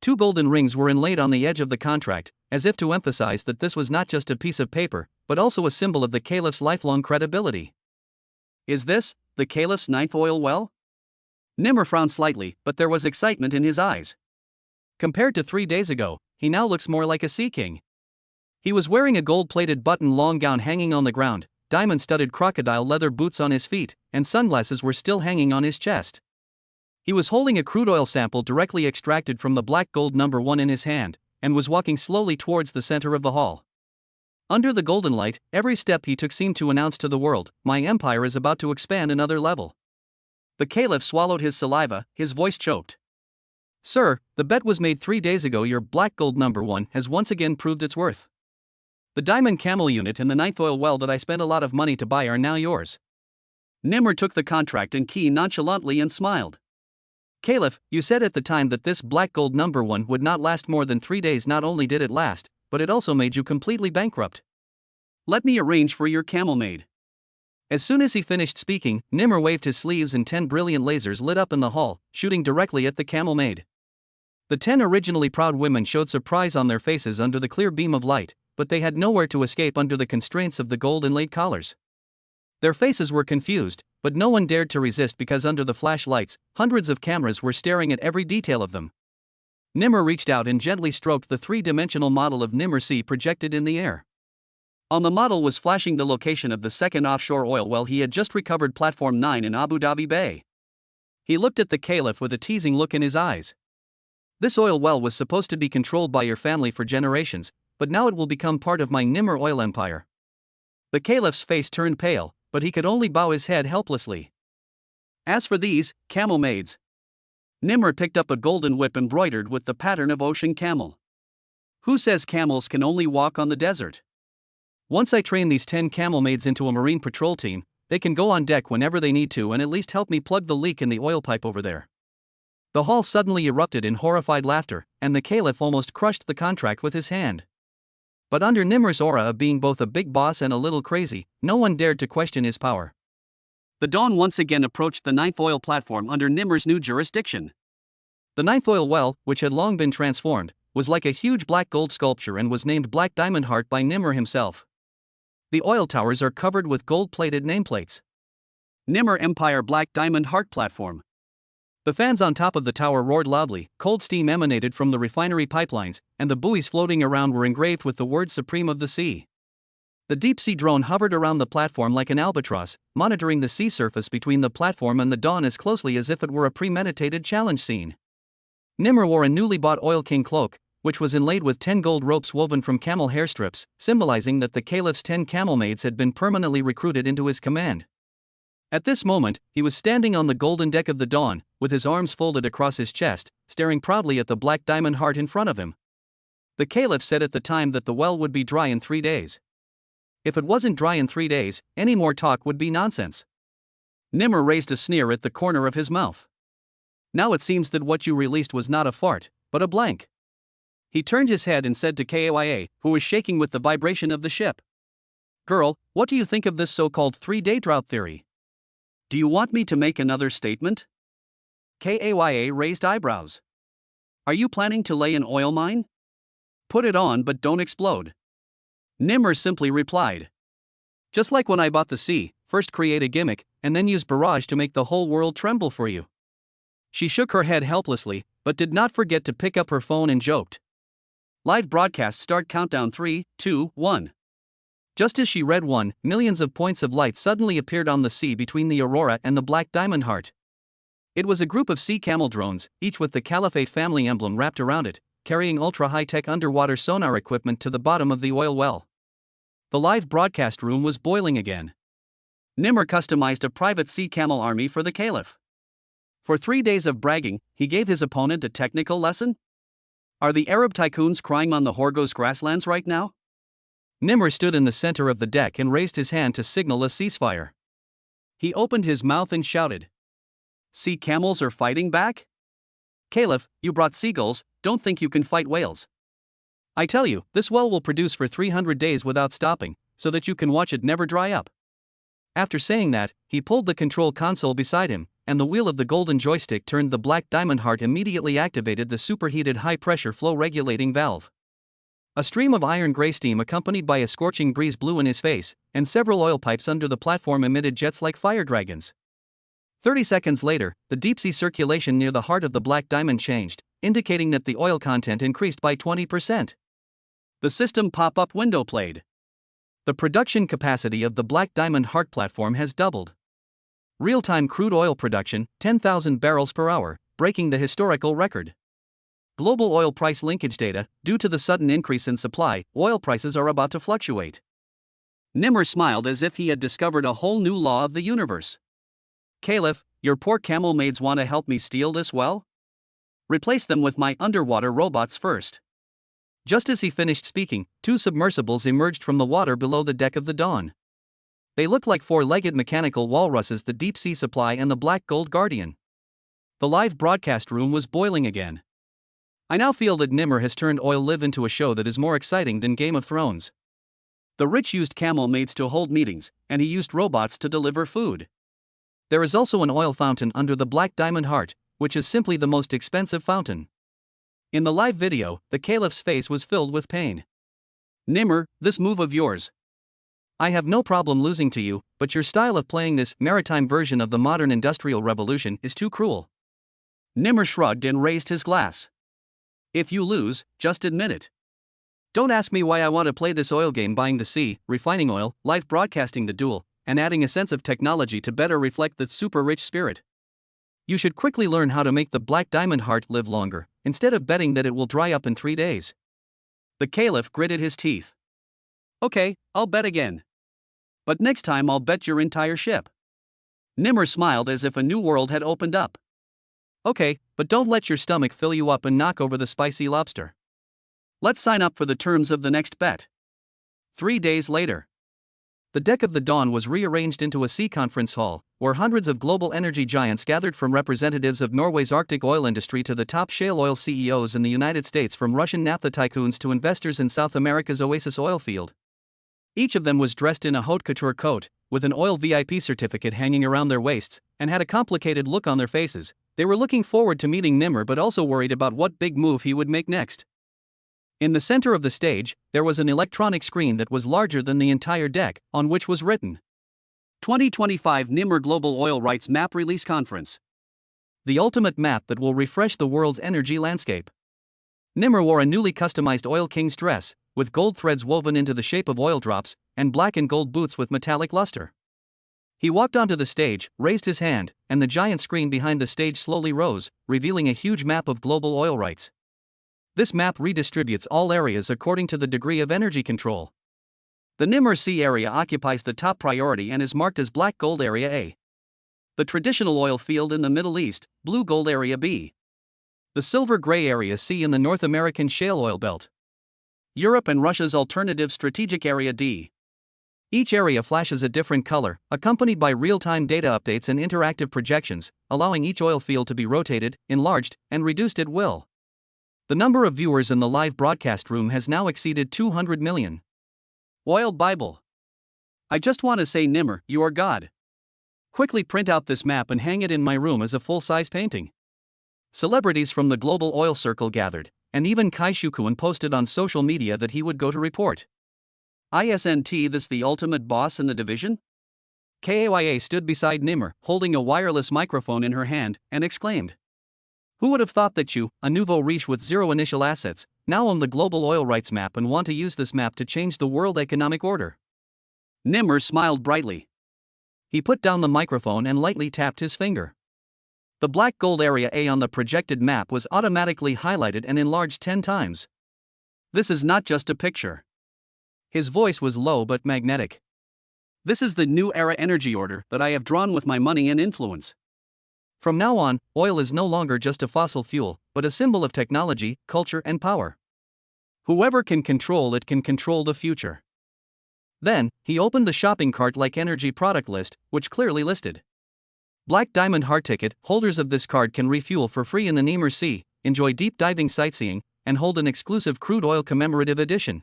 2 golden rings were inlaid on the edge of the contract, as if to emphasize that this was not just a piece of paper, but also a symbol of the Caliph's lifelong credibility. Is this the Caliph's 9th oil well? Nimr frowned slightly, but there was excitement in his eyes. Compared to 3 days ago, he now looks more like a sea king. He was wearing a gold-plated button-long gown hanging on the ground, diamond-studded crocodile leather boots on his feet, and sunglasses were still hanging on his chest. He was holding a crude oil sample directly extracted from the Black Gold No. 1 in his hand, and was walking slowly towards the center of the hall. Under the golden light, every step he took seemed to announce to the world, "My empire is about to expand another level." The Caliph swallowed his saliva, his voice choked. Sir, the bet was made 3 days ago. Your Black Gold No. 1 has once again proved its worth. The diamond camel unit and the 9th oil well that I spent a lot of money to buy are now yours. Nimr took the contract and key nonchalantly and smiled. Caliph, you said at the time that this Black Gold No. 1 would not last more than 3 days. Not only did it last, but it also made you completely bankrupt. Let me arrange for your camel maid. As soon as he finished speaking, Nimr waved his sleeves and 10 brilliant lasers lit up in the hall, shooting directly at the camel maid. The 10 originally proud women showed surprise on their faces under the clear beam of light, but they had nowhere to escape under the constraints of the gold-inlaid collars. Their faces were confused, but no one dared to resist because under the flashlights, hundreds of cameras were staring at every detail of them. Nimr reached out and gently stroked the 3-dimensional model of Nimr C projected in the air. On the model was flashing the location of the second offshore oil well he had just recovered, Platform 9 in Abu Dhabi Bay. He looked at the Caliph with a teasing look in his eyes. This oil well was supposed to be controlled by your family for generations, but now it will become part of my Nimr oil empire. The Caliph's face turned pale, but he could only bow his head helplessly. As for these camel maids, Nimr picked up a golden whip embroidered with the pattern of ocean camel. Who says camels can only walk on the desert? Once I train these 10 camel maids into a marine patrol team, they can go on deck whenever they need to and at least help me plug the leak in the oil pipe over there. The hall suddenly erupted in horrified laughter, and the Caliph almost crushed the contract with his hand. But under Nimr's aura of being both a big boss and a little crazy, no one dared to question his power. The dawn once again approached the 9th oil platform under Nimr's new jurisdiction. The 9th oil well, which had long been transformed, was like a huge black gold sculpture and was named Black Diamond Heart by Nimr himself. The oil towers are covered with gold-plated nameplates. Nimr Empire Black Diamond Heart Platform. The fans on top of the tower roared loudly, cold steam emanated from the refinery pipelines, and the buoys floating around were engraved with the word Supreme of the Sea. The deep-sea drone hovered around the platform like an albatross, monitoring the sea surface between the platform and the dawn as closely as if it were a premeditated challenge scene. Nimr wore a newly bought Oil King cloak, which was inlaid with 10 gold ropes woven from camel hair strips, symbolizing that the Caliph's 10 camel maids had been permanently recruited into his command. At this moment, he was standing on the golden deck of the Dawn, with his arms folded across his chest, staring proudly at the black diamond heart in front of him. The Caliph said at the time that the well would be dry in 3 days. If it wasn't dry in 3 days, any more talk would be nonsense. Nimr raised a sneer at the corner of his mouth. Now it seems that what you released was not a fart, but a blank. He turned his head and said to Kaya, who was shaking with the vibration of the ship, "Girl, what do you think of this so-called 3-day drought theory? Do you want me to make another statement?" Kaya raised eyebrows. "Are you planning to lay an oil mine? Put it on but don't explode." Nimr simply replied, "Just like when I bought the sea, first create a gimmick, and then use barrage to make the whole world tremble for you." She shook her head helplessly, but did not forget to pick up her phone and joked. Live broadcast start countdown 3, 2, 1. Just as she read 1, millions of points of light suddenly appeared on the sea between the Aurora and the Black Diamond Heart. It was a group of sea camel drones, each with the Caliphate family emblem wrapped around it, carrying ultra-high-tech underwater sonar equipment to the bottom of the oil well. The live broadcast room was boiling again. Nimr customized a private sea camel army for the Caliph. For 3 days of bragging, he gave his opponent a technical lesson? Are the Arab tycoons crying on the Horgos grasslands right now? Nimr stood in the center of the deck and raised his hand to signal a ceasefire. He opened his mouth and shouted, "Sea camels are fighting back? Caliph, you brought seagulls, don't think you can fight whales. I tell you, this well will produce for 300 days without stopping, so that you can watch it never dry up." After saying that, he pulled the control console beside him, and the wheel of the golden joystick turned. The Black Diamond Heart immediately activated the superheated high-pressure flow-regulating valve. A stream of iron-gray steam accompanied by a scorching breeze blew in his face, and several oil pipes under the platform emitted jets like fire dragons. 30 seconds later, the deep-sea circulation near the heart of the Black Diamond changed, indicating that the oil content increased by 20%. The system pop-up window played. The production capacity of the Black Diamond Heart platform has doubled. Real-time crude oil production, 10,000 barrels per hour, breaking the historical record. Global oil price linkage data: due to the sudden increase in supply, oil prices are about to fluctuate. Nimr smiled as if he had discovered a whole new law of the universe. "Caliph, your poor camel maids want to help me steal this well? Replace them with my underwater robots first." Just as he finished speaking, 2 submersibles emerged from the water below the deck of the Dawn. They looked like 4-legged mechanical walruses: the Deep Sea Supply and the Black Gold Guardian. The live broadcast room was boiling again. I now feel that Nimr has turned Oil Live into a show that is more exciting than Game of Thrones. The rich used camel maids to hold meetings, and he used robots to deliver food. There is also an oil fountain under the Black Diamond Heart, which is simply the most expensive fountain. In the live video, the Caliph's face was filled with pain. "Nimr, this move of yours. I have no problem losing to you, but your style of playing this maritime version of the modern industrial revolution is too cruel." Nimr shrugged and raised his glass. "If you lose, just admit it. Don't ask me why I want to play this oil game: buying the sea, refining oil, live broadcasting the duel, and adding a sense of technology to better reflect the super-rich spirit. You should quickly learn how to make the Black Diamond Heart live longer, instead of betting that it will dry up in 3 days. The Caliph gritted his teeth. "Okay, I'll bet again. But next time I'll bet your entire ship." Nimr smiled as if a new world had opened up. "Okay, but don't let your stomach fill you up and knock over the spicy lobster. Let's sign up for the terms of the next bet." 3 days later. The deck of the Dawn was rearranged into a sea conference hall, where hundreds of global energy giants gathered, from representatives of Norway's Arctic oil industry to the top shale oil CEOs in the United States, from Russian naphtha tycoons to investors in South America's Oasis oil field. Each of them was dressed in a haute couture coat, with an oil VIP certificate hanging around their waists, and had a complicated look on their faces. They were looking forward to meeting Nimr, but also worried about what big move he would make next. In the center of the stage, there was an electronic screen that was larger than the entire deck, on which was written, 2025 Nimr Global Oil Rights Map Release Conference. The ultimate map that will refresh the world's energy landscape. Nimr wore a newly customized Oil King's dress, with gold threads woven into the shape of oil drops, and black and gold boots with metallic luster. He walked onto the stage, raised his hand, and the giant screen behind the stage slowly rose, revealing a huge map of global oil rights. This map redistributes all areas according to the degree of energy control. The Nimr Sea area occupies the top priority and is marked as Black Gold Area A. The traditional oil field in the Middle East, Blue Gold Area B. The Silver Gray Area C in the North American Shale Oil Belt. Europe and Russia's Alternative Strategic Area D. Each area flashes a different color, accompanied by real-time data updates and interactive projections, allowing each oil field to be rotated, enlarged, and reduced at will. The number of viewers in the live broadcast room has now exceeded 200 million. Oil Bible. I just want to say, Nimmer, you are God. Quickly print out this map and hang it in my room as a full-size painting. Celebrities from the global oil circle gathered, and even Kai Shukun posted on social media that he would go to report. Isn't this the ultimate boss in the division? Kaya stood beside Nimmer, holding a wireless microphone in her hand, and exclaimed, "Who would have thought that you, a nouveau riche with zero initial assets, now own the global oil rights map and want to use this map to change the world economic order?" Nimmer smiled brightly. He put down the microphone and lightly tapped his finger. The black gold area A on the projected map was automatically highlighted and enlarged 10 times. This is not just a picture. His voice was low but magnetic. This is the new era energy order that I have drawn with my money and influence. From now on, oil is no longer just a fossil fuel, but a symbol of technology, culture, and power. Whoever can control it can control the future. Then, he opened the shopping cart-like energy product list, which clearly listed Black Diamond Heart Ticket. Holders of this card can refuel for free in the Nimmer Sea, enjoy deep diving sightseeing, and hold an exclusive crude oil commemorative edition.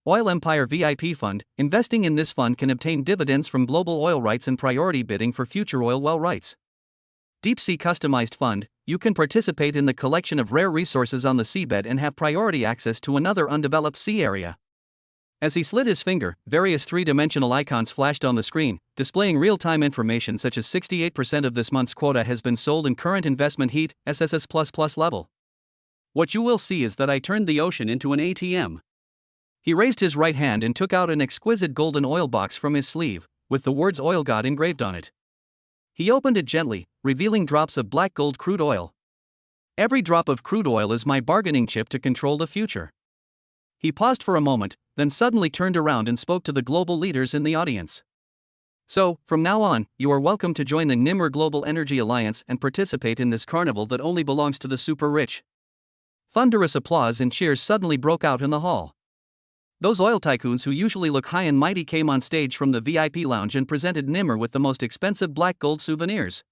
Oil Empire VIP Fund. Investing in this fund can obtain dividends from global oil rights and priority bidding for future oil well rights. Deep Sea Customized Fund. You can participate in the collection of rare resources on the seabed and have priority access to another undeveloped sea area. As he slid his finger, various three-dimensional icons flashed on the screen, displaying real-time information such as 68% of this month's quota has been sold in current investment heat, SSS++ level. What you will see is that I turned the ocean into an ATM. He raised his right hand and took out an exquisite golden oil box from his sleeve, with the words Oil God engraved on it. He opened it gently, revealing drops of black gold crude oil. Every drop of crude oil is my bargaining chip to control the future. He paused for a moment, then suddenly turned around and spoke to the global leaders in the audience. So, from now on, you are welcome to join the Nimmer Global Energy Alliance and participate in this carnival that only belongs to the super rich. Thunderous applause and cheers suddenly broke out in the hall. Those oil tycoons who usually look high and mighty came on stage from the VIP lounge and presented Nimmer with the most expensive black gold souvenirs.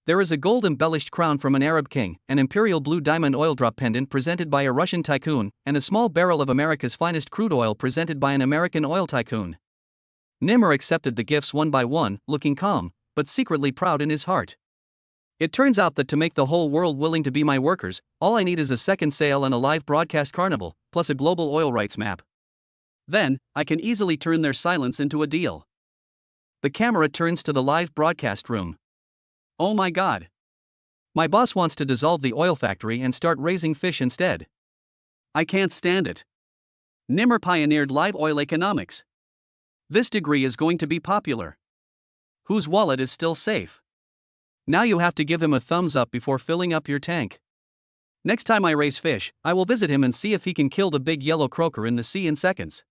There is a gold-embellished crown from an Arab king, an imperial blue diamond oil drop pendant presented by a Russian tycoon, and a small barrel of America's finest crude oil presented by an American oil tycoon. Nimmer accepted the gifts one by one, looking calm, but secretly proud in his heart. It turns out that to make the whole world willing to be my workers, all I need is a second sale and a live broadcast carnival, plus a global oil rights map. Then, I can easily turn their silence into a deal. The camera turns to the live broadcast room. Oh my God. My boss wants to dissolve the oil factory and start raising fish instead. I can't stand it. Nimmer pioneered live oil economics. This degree is going to be popular. Whose wallet is still safe? Now you have to give him a thumbs up before filling up your tank. Next time I raise fish, I will visit him and see if he can kill the big yellow croaker in the sea in seconds.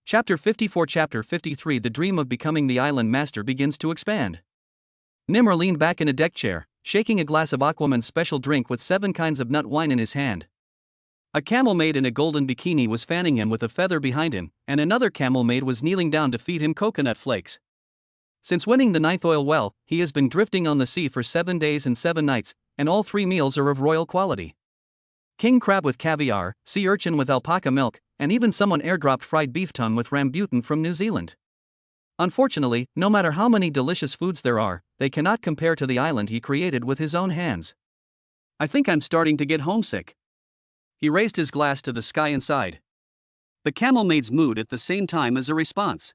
Chapter 54. Chapter 53. The dream of becoming the island master begins to expand. Nimmer leaned back in a deck chair, shaking a glass of Aquaman's special drink with 7 kinds of nut wine in his hand. A camel maid in a golden bikini was fanning him with a feather behind him, and another camel maid was kneeling down to feed him coconut flakes. Since winning the 9th oil well, he has been drifting on the sea for 7 days and 7 nights, and all 3 meals are of royal quality. King crab with caviar, sea urchin with alpaca milk, and even someone airdropped fried beef tongue with rambutan from New Zealand. Unfortunately, no matter how many delicious foods there are, they cannot compare to the island he created with his own hands. I think I'm starting to get homesick. He raised his glass to the sky and sighed. The camel maid's mood at the same time as a response.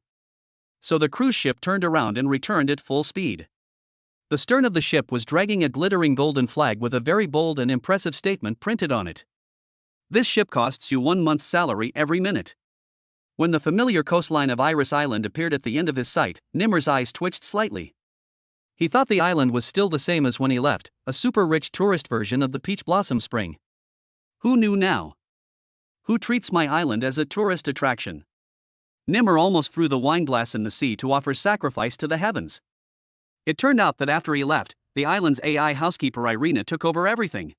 So the cruise ship turned around and returned at full speed. The stern of the ship was dragging a glittering golden flag with a very bold and impressive statement printed on it. This ship costs you 1 month's salary every minute. When the familiar coastline of Iris Island appeared at the end of his sight, Nimmer's eyes twitched slightly. He thought the island was still the same as when he left, a super-rich tourist version of the Peach Blossom Spring. Who knew now? Who treats my island as a tourist attraction? Nimmer almost threw the wineglass in the sea to offer sacrifice to the heavens. It turned out that after he left, the island's AI housekeeper Irina took over everything.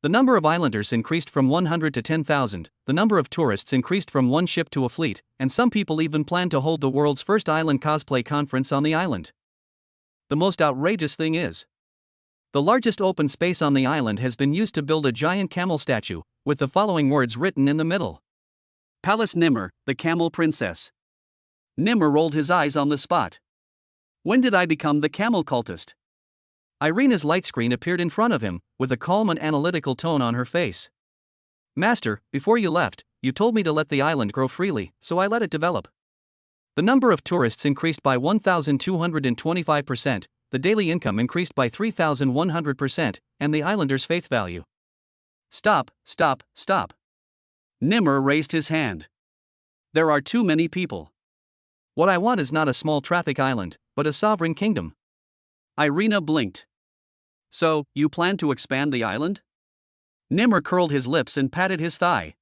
The number of islanders increased from 100 to 10,000, the number of tourists increased from one ship to a fleet, and some people even planned to hold the world's first island cosplay conference on the island. The most outrageous thing is, the largest open space on the island has been used to build a giant camel statue, with the following words written in the middle. Palace Nimmer, the Camel Princess. Nimmer rolled his eyes on the spot. When did I become the camel cultist? Irina's light screen appeared in front of him, with a calm and analytical tone on her face. Master, before you left, you told me to let the island grow freely, so I let it develop. The number of tourists increased by 1,225%, the daily income increased by 3,100%, and the islanders' faith value. Stop, stop, stop. Nimmer raised his hand. There are too many people. What I want is not a small traffic island, but a sovereign kingdom. Irina blinked. So, you plan to expand the island? Nimmer curled his lips and patted his thigh.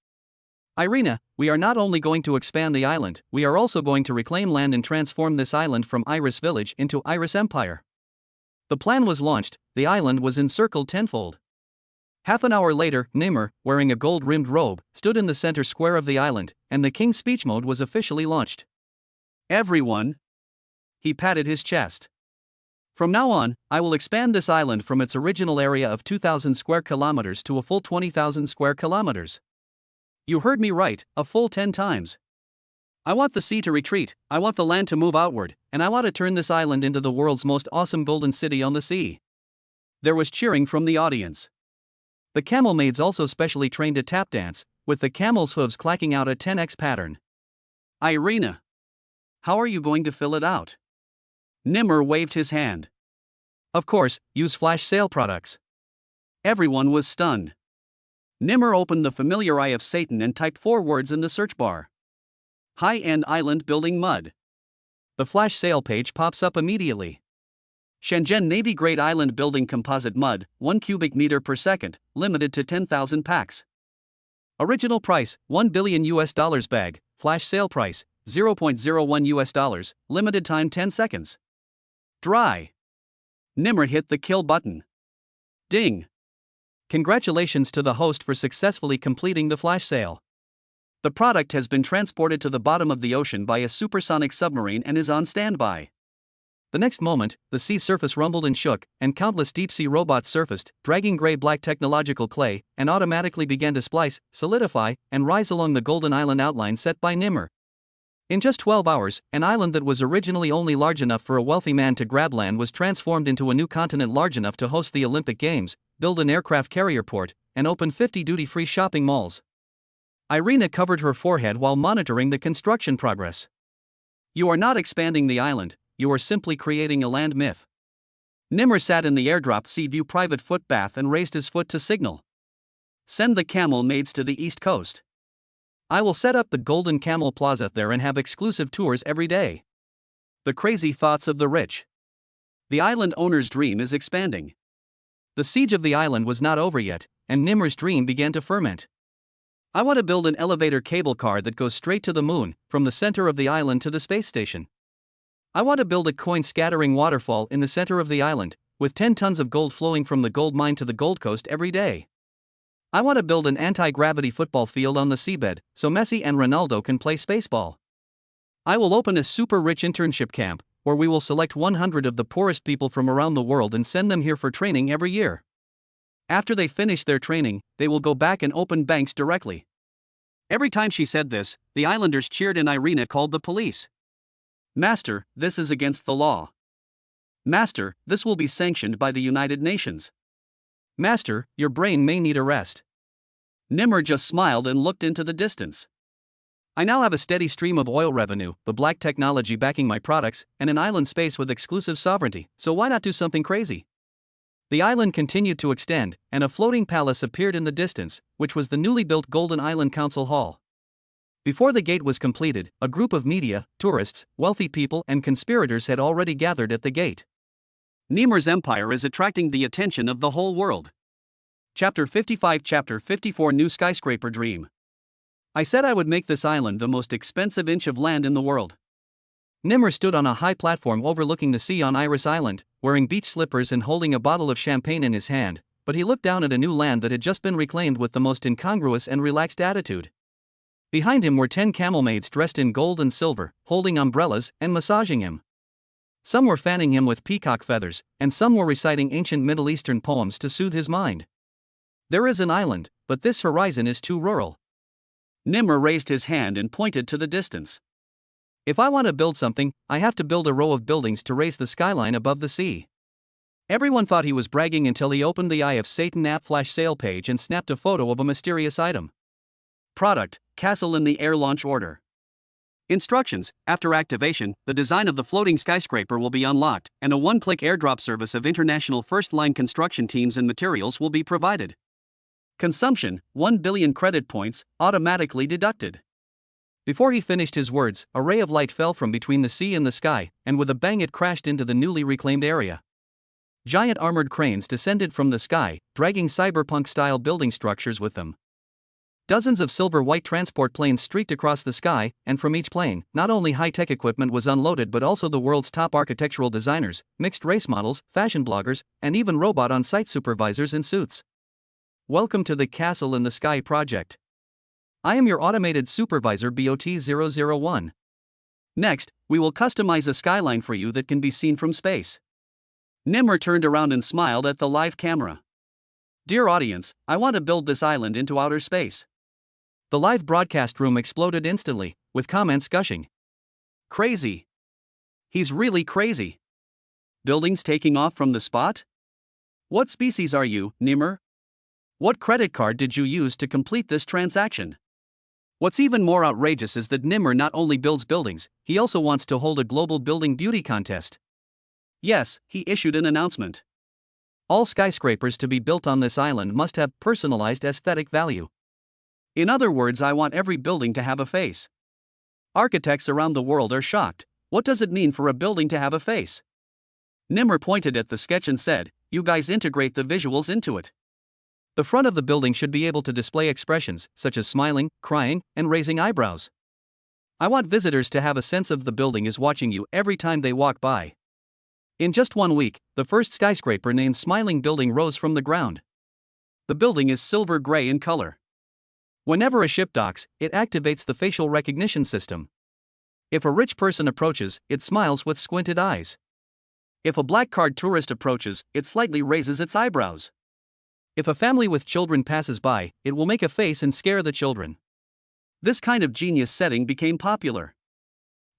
Irina, we are not only going to expand the island, we are also going to reclaim land and transform this island from Iris Village into Iris Empire. The plan was launched, the island was encircled tenfold. Half an hour later, Nimmer, wearing a gold-rimmed robe, stood in the center square of the island, and the king's speech mode was officially launched. Everyone. He patted his chest. From now on, I will expand this island from its original area of 2,000 square kilometers to a full 20,000 square kilometers. You heard me right, a full 10 times. I want the sea to retreat, I want the land to move outward, and I want to turn this island into the world's most awesome golden city on the sea. There was cheering from the audience. The camel maids also specially trained to tap dance, with the camel's hooves clacking out a 10x pattern. Irina. How are you going to fill it out? Nimmer waved his hand. Of course, use flash sale products. Everyone was stunned. Nimmer opened the familiar Eye of Satan and typed 4 words in the search bar. High-end island building mud. The flash sale page pops up immediately. Shenzhen Navy grade island building composite mud, 1 cubic meter per second, limited to 10,000 packs. Original price, $1 billion bag, flash sale price, $0.01, limited time 10 seconds. Dry. Nimmer hit the kill button. Ding. Congratulations to the host for successfully completing the flash sale. The product has been transported to the bottom of the ocean by a supersonic submarine and is on standby. The next moment, the sea surface rumbled and shook, and countless deep-sea robots surfaced, dragging gray-black technological clay, and automatically began to splice, solidify, and rise along the golden island outline set by Nimmer. In just 12 hours, an island that was originally only large enough for a wealthy man to grab land was transformed into a new continent large enough to host the Olympic Games, build an aircraft carrier port, and open 50 duty-free shopping malls. Irina covered her forehead while monitoring the construction progress. You are not expanding the island, you are simply creating a land myth. Nimmer sat in the airdrop sea view private foot bath and raised his foot to signal. Send the camel maids to the east coast. I will set up the Golden Camel Plaza there and have exclusive tours every day. The crazy thoughts of the rich. The island owner's dream is expanding. The siege of the island was not over yet, and Nimmer's dream began to ferment. I want to build an elevator cable car that goes straight to the moon, from the center of the island to the space station. I want to build a coin-scattering waterfall in the center of the island, with 10 tons of gold flowing from the gold mine to the Gold Coast every day. I want to build an anti-gravity football field on the seabed, so Messi and Ronaldo can play spaceball. I will open a super-rich internship camp, where we will select 100 of the poorest people from around the world and send them here for training every year. After they finish their training, they will go back and open banks directly. Every time she said this, the islanders cheered and Irina called the police. Master, this is against the law. Master, this will be sanctioned by the United Nations. Master, your brain may need a rest. Nimmer just smiled and looked into the distance. I now have a steady stream of oil revenue, the black technology backing my products, and an island space with exclusive sovereignty, so why not do something crazy? The island continued to extend, and a floating palace appeared in the distance, which was the newly built Golden Island Council Hall. Before the gate was completed, a group of media, tourists, wealthy people, and conspirators had already gathered at the gate. Nimmer's empire is attracting the attention of the whole world. Chapter 55 Chapter 54 New Skyscraper Dream. I said I would make this island the most expensive inch of land in the world. Nimmer stood on a high platform overlooking the sea on Iris Island, wearing beach slippers and holding a bottle of champagne in his hand, but he looked down at a new land that had just been reclaimed with the most incongruous and relaxed attitude. Behind him were 10 camel maids dressed in gold and silver, holding umbrellas and massaging him. Some were fanning him with peacock feathers, and some were reciting ancient Middle Eastern poems to soothe his mind. There is an island, but this horizon is too rural. Nimmer raised his hand and pointed to the distance. If I want to build something, I have to build a row of buildings to raise the skyline above the sea. Everyone thought he was bragging until he opened the Eye of Satan app flash sale page and snapped a photo of a mysterious item. Product: Castle in the Air launch order. Instructions: after activation, the design of the floating skyscraper will be unlocked, and a one-click airdrop service of international first-line construction teams and materials will be provided. Consumption: 1 billion credit points, automatically deducted. Before he finished his words, a ray of light fell from between the sea and the sky, and with a bang it crashed into the newly reclaimed area. Giant armored cranes descended from the sky, dragging cyberpunk-style building structures with them. Dozens of silver-white transport planes streaked across the sky, and from each plane, not only high-tech equipment was unloaded but also the world's top architectural designers, mixed race models, fashion bloggers, and even robot on-site supervisors in suits. Welcome to the Castle in the Sky project. I am your automated supervisor BOT-001. Next, we will customize a skyline for you that can be seen from space. Nimmer turned around and smiled at the live camera. Dear audience, I want to build this island into outer space. The live broadcast room exploded instantly, with comments gushing. Crazy. He's really crazy. Buildings taking off from the spot? What species are you, Nimmer? What credit card did you use to complete this transaction? What's even more outrageous is that Nimmer not only builds buildings, he also wants to hold a global building beauty contest. Yes, he issued an announcement. All skyscrapers to be built on this island must have personalized aesthetic value. In other words, I want every building to have a face. Architects around the world are shocked. What does it mean for a building to have a face? Nimmer pointed at the sketch and said, "You guys integrate the visuals into it. The front of the building should be able to display expressions, such as smiling, crying, and raising eyebrows. I want visitors to have a sense of the building is watching you every time they walk by." In just 1 week, the first skyscraper named Smiling Building rose from the ground. The building is silver gray in color. Whenever a ship docks, it activates the facial recognition system. If a rich person approaches, it smiles with squinted eyes. If a black card tourist approaches, it slightly raises its eyebrows. If a family with children passes by, it will make a face and scare the children. This kind of genius setting became popular.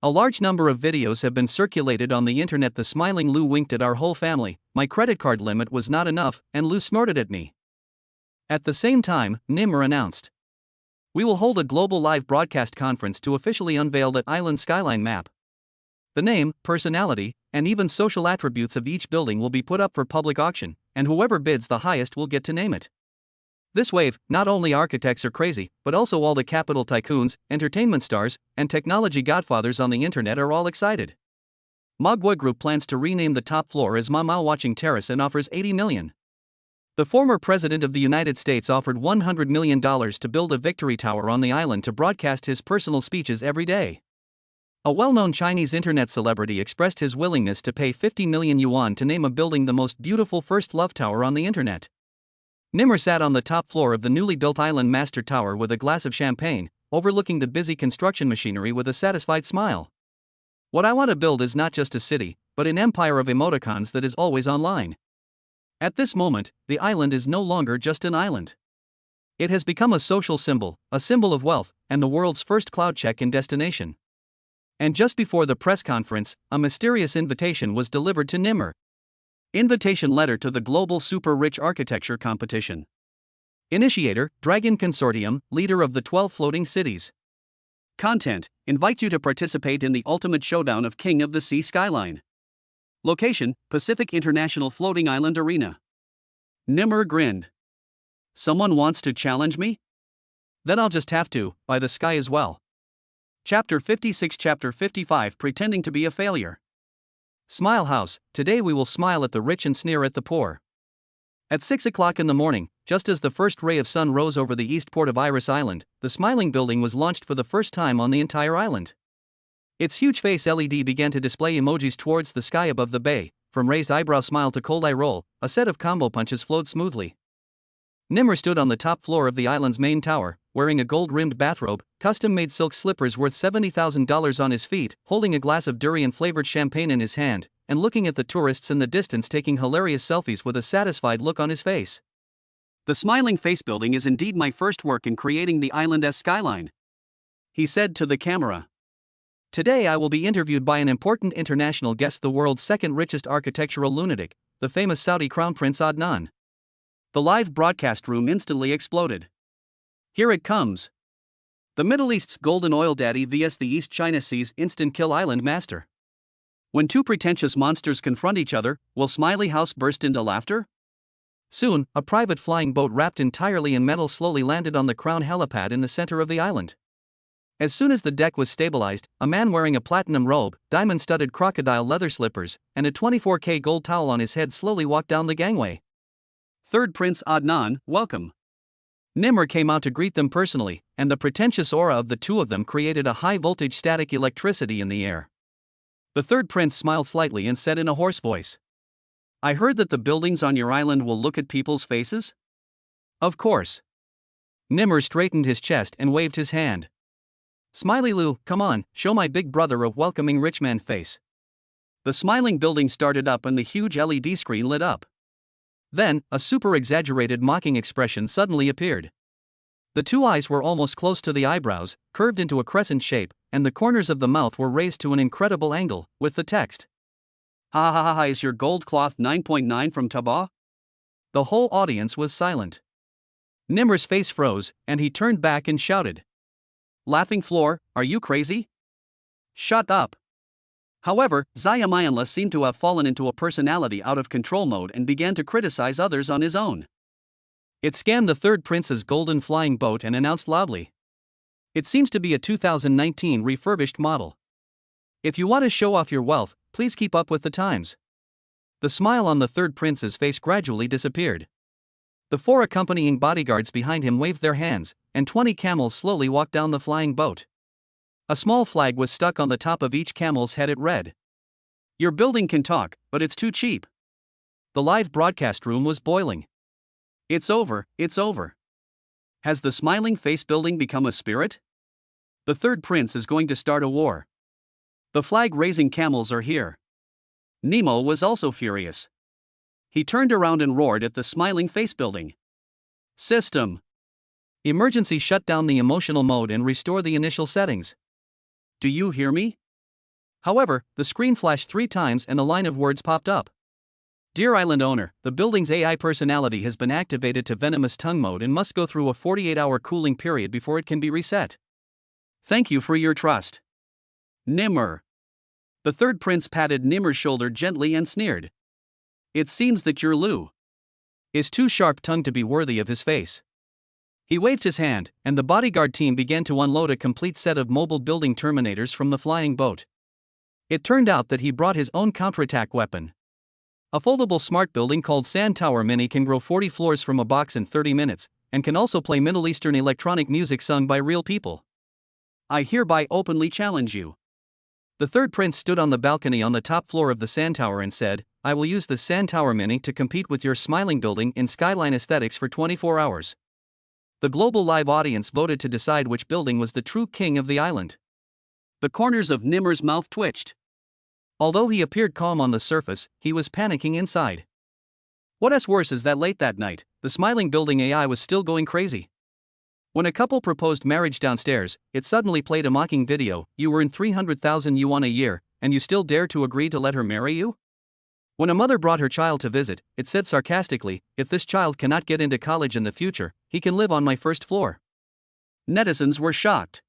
A large number of videos have been circulated on the internet. The smiling Lou winked at our whole family, my credit card limit was not enough, and Lou snorted at me. At the same time, Nimmer announced, "We will hold a global live broadcast conference to officially unveil that island skyline map. The name, personality, and even social attributes of each building will be put up for public auction, and whoever bids the highest will get to name it." This wave, not only architects are crazy, but also all the capital tycoons, entertainment stars, and technology godfathers on the internet are all excited. Magua Group plans to rename the top floor as Mamau Watching Terrace and offers $80 million. The former president of the United States offered $100 million to build a victory tower on the island to broadcast his personal speeches every day. A well-known Chinese internet celebrity expressed his willingness to pay 50 million yuan to name a building the most beautiful first love tower on the internet. Nimmer sat on the top floor of the newly built Island Master Tower with a glass of champagne, overlooking the busy construction machinery with a satisfied smile. What I want to build is not just a city, but an empire of emoticons that is always online. At this moment, the island is no longer just an island. It has become a social symbol, a symbol of wealth, and the world's first cloud check-in destination. And just before the press conference, a mysterious invitation was delivered to Nimmer. Invitation letter to the Global Super Rich Architecture Competition. Initiator, Dragon Consortium, leader of the 12 floating cities. Content, invite you to participate in the ultimate showdown of King of the Sea skyline. Location, Pacific International Floating Island Arena. Nimmer grinned. Someone wants to challenge me? Then I'll just have to, by the sky as well. Chapter 56. Chapter 55. Pretending to be a failure. Smile House, today we will smile at the rich and sneer at the poor. At 6 o'clock in the morning, just as the first ray of sun rose over the east port of Iris Island, the Smiling Building was launched for the first time on the entire island. Its huge face LED began to display emojis towards the sky above the bay. From raised eyebrow smile to cold eye roll, a set of combo punches flowed smoothly. Nimmer stood on the top floor of the island's main tower, wearing a gold-rimmed bathrobe, custom-made silk slippers worth $70,000 on his feet, holding a glass of durian-flavored champagne in his hand, and looking at the tourists in the distance taking hilarious selfies with a satisfied look on his face. "The smiling face building is indeed my first work in creating the island's skyline," he said to the camera. "Today I will be interviewed by an important international guest, the world's second richest architectural lunatic, the famous Saudi Crown Prince Adnan." The live broadcast room instantly exploded. Here it comes. The Middle East's golden oil daddy vs the East China Sea's instant kill island master. When two pretentious monsters confront each other, will Smiley House burst into laughter? Soon, a private flying boat wrapped entirely in metal slowly landed on the Crown helipad in the center of the island. As soon as the deck was stabilized, a man wearing a platinum robe, diamond-studded crocodile leather slippers, and a 24K gold towel on his head slowly walked down the gangway. "Third Prince Adnan, welcome." Nimmer came out to greet them personally, and the pretentious aura of the two of them created a high-voltage static electricity in the air. The third prince smiled slightly and said in a hoarse voice, "I heard that the buildings on your island will look at people's faces?" "Of course." Nimmer straightened his chest and waved his hand. "Smiley Lou, come on, show my big brother a welcoming rich man face." The smiling building started up and the huge LED screen lit up. Then, a super-exaggerated mocking expression suddenly appeared. The two eyes were almost close to the eyebrows, curved into a crescent shape, and the corners of the mouth were raised to an incredible angle, with the text, "Ha ha ha ha, is your gold cloth 9.9 from Tabah?" The whole audience was silent. Nimmer's face froze, and he turned back and shouted, "Laughing floor, are you crazy? Shut up." However, Zayamayanla seemed to have fallen into a personality out of control mode and began to criticize others on his own. It scanned the third prince's golden flying boat and announced loudly, "It seems to be a 2019 refurbished model. If you want to show off your wealth, please keep up with the times." The smile on the third prince's face gradually disappeared. The four accompanying bodyguards behind him waved their hands, and 20 camels slowly walked down the flying boat. A small flag was stuck on the top of each camel's head. It read, "Your building can talk, but it's too cheap." The live broadcast room was boiling. It's over, it's over. Has the smiling face building become a spirit? The third prince is going to start a war. The flag-raising camels are here. Nemo was also furious. He turned around and roared at the smiling face building. "System! Emergency, shut down the emotional mode and restore the initial settings. Do you hear me?" However, the screen flashed 3 times and a line of words popped up. "Dear island owner, the building's AI personality has been activated to venomous tongue mode and must go through a 48-hour cooling period before it can be reset. Thank you for your trust. Nimmer." The third prince patted Nimmer's shoulder gently and sneered, "It seems that your Lou is too sharp-tongued to be worthy of his face." He waved his hand, and the bodyguard team began to unload a complete set of mobile building terminators from the flying boat. It turned out that he brought his own counterattack weapon. A foldable smart building called Sand Tower Mini can grow 40 floors from a box in 30 minutes, and can also play Middle Eastern electronic music sung by real people. I hereby openly challenge you. The third prince stood on the balcony on the top floor of the Sand Tower and said, "I will use the Sand Tower Mini to compete with your smiling building in skyline aesthetics for 24 hours. The global live audience voted to decide which building was the true king of the island. The corners of Nimmer's mouth twitched. Although he appeared calm on the surface, he was panicking inside. What's worse is that late that night, the smiling building AI was still going crazy. When a couple proposed marriage downstairs, it suddenly played a mocking video. "You earn 300,000 yuan a year, and you still dare to agree to let her marry you?" When a mother brought her child to visit, it said sarcastically, "If this child cannot get into college in the future, he can live on my first floor." Netizens were shocked.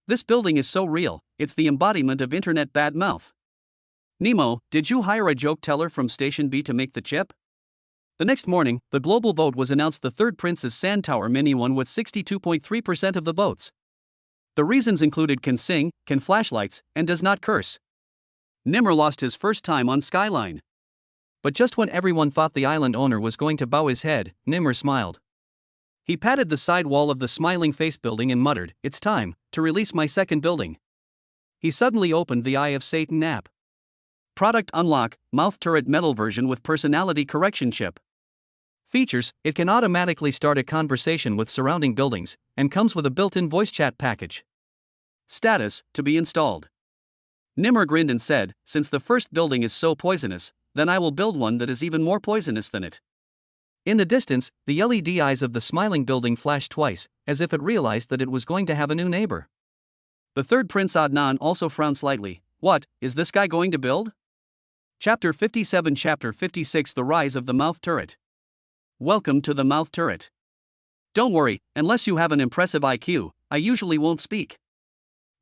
This building is so real, it's the embodiment of internet bad mouth. Nemo, did you hire a joke teller from Station B to make the chip? The next morning, the global vote was announced. The third prince's Sand Tower Mini won with 62.3% of the votes. The reasons included can sing, can flashlights, and does not curse. Nimmer lost his first time on Skyline. But just when everyone thought the island owner was going to bow his head, Nimmer smiled. He patted the side wall of the smiling face building and muttered, "It's time to release my second building." He suddenly opened the Eye of Satan app. Product unlock, mouth turret metal version with personality correction chip. Features: it can automatically start a conversation with surrounding buildings, and comes with a built-in voice chat package. Status: to be installed. Nimmer grinned and said, "Since the first building is so poisonous, then I will build one that is even more poisonous than it." In the distance, the LED eyes of the smiling building flashed twice, as if it realized that it was going to have a new neighbor. The third Prince Adnan also frowned slightly. "What, is this guy going to build?" Chapter 57 Chapter 56 The Rise of the Mouth Turret. Welcome to the Mouth Turret. Don't worry, unless you have an impressive IQ, I usually won't speak.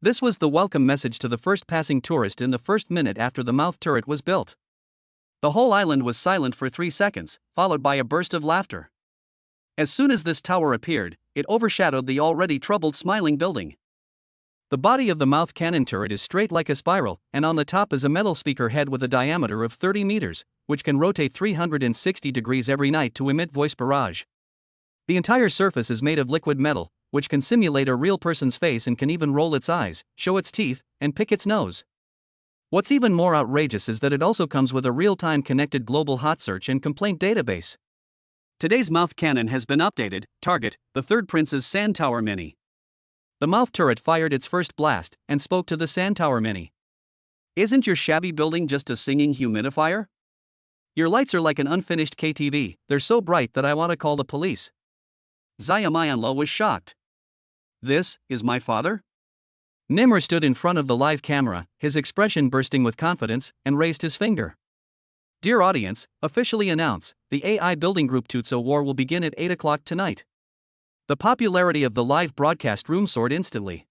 This was the welcome message to the first passing tourist in the first minute after the mouth turret was built. The whole island was silent for 3 seconds, followed by a burst of laughter. As soon as this tower appeared, it overshadowed the already troubled smiling building. The body of the mouth cannon turret is straight like a spiral, and on the top is a metal speaker head with a diameter of 30 meters, which can rotate 360 degrees every night to emit voice barrage. The entire surface is made of liquid metal, which can simulate a real person's face and can even roll its eyes, show its teeth, and pick its nose. What's even more outrageous is that it also comes with a real-time connected global hot search and complaint database. Today's mouth cannon has been updated. Target: the third Prince's Sand Tower Mini. The mouth turret fired its first blast and spoke to the Sand Tower Mini. "Isn't your shabby building just a singing humidifier? Your lights are like an unfinished KTV, they're so bright that I want to call the police." Zayamayanlo was shocked. "This is my father?" Nimmer stood in front of the live camera, his expression bursting with confidence, and raised his finger. "Dear audience, officially announce, the AI Building Group Tutso War will begin at 8 o'clock tonight." The popularity of the live broadcast room soared instantly.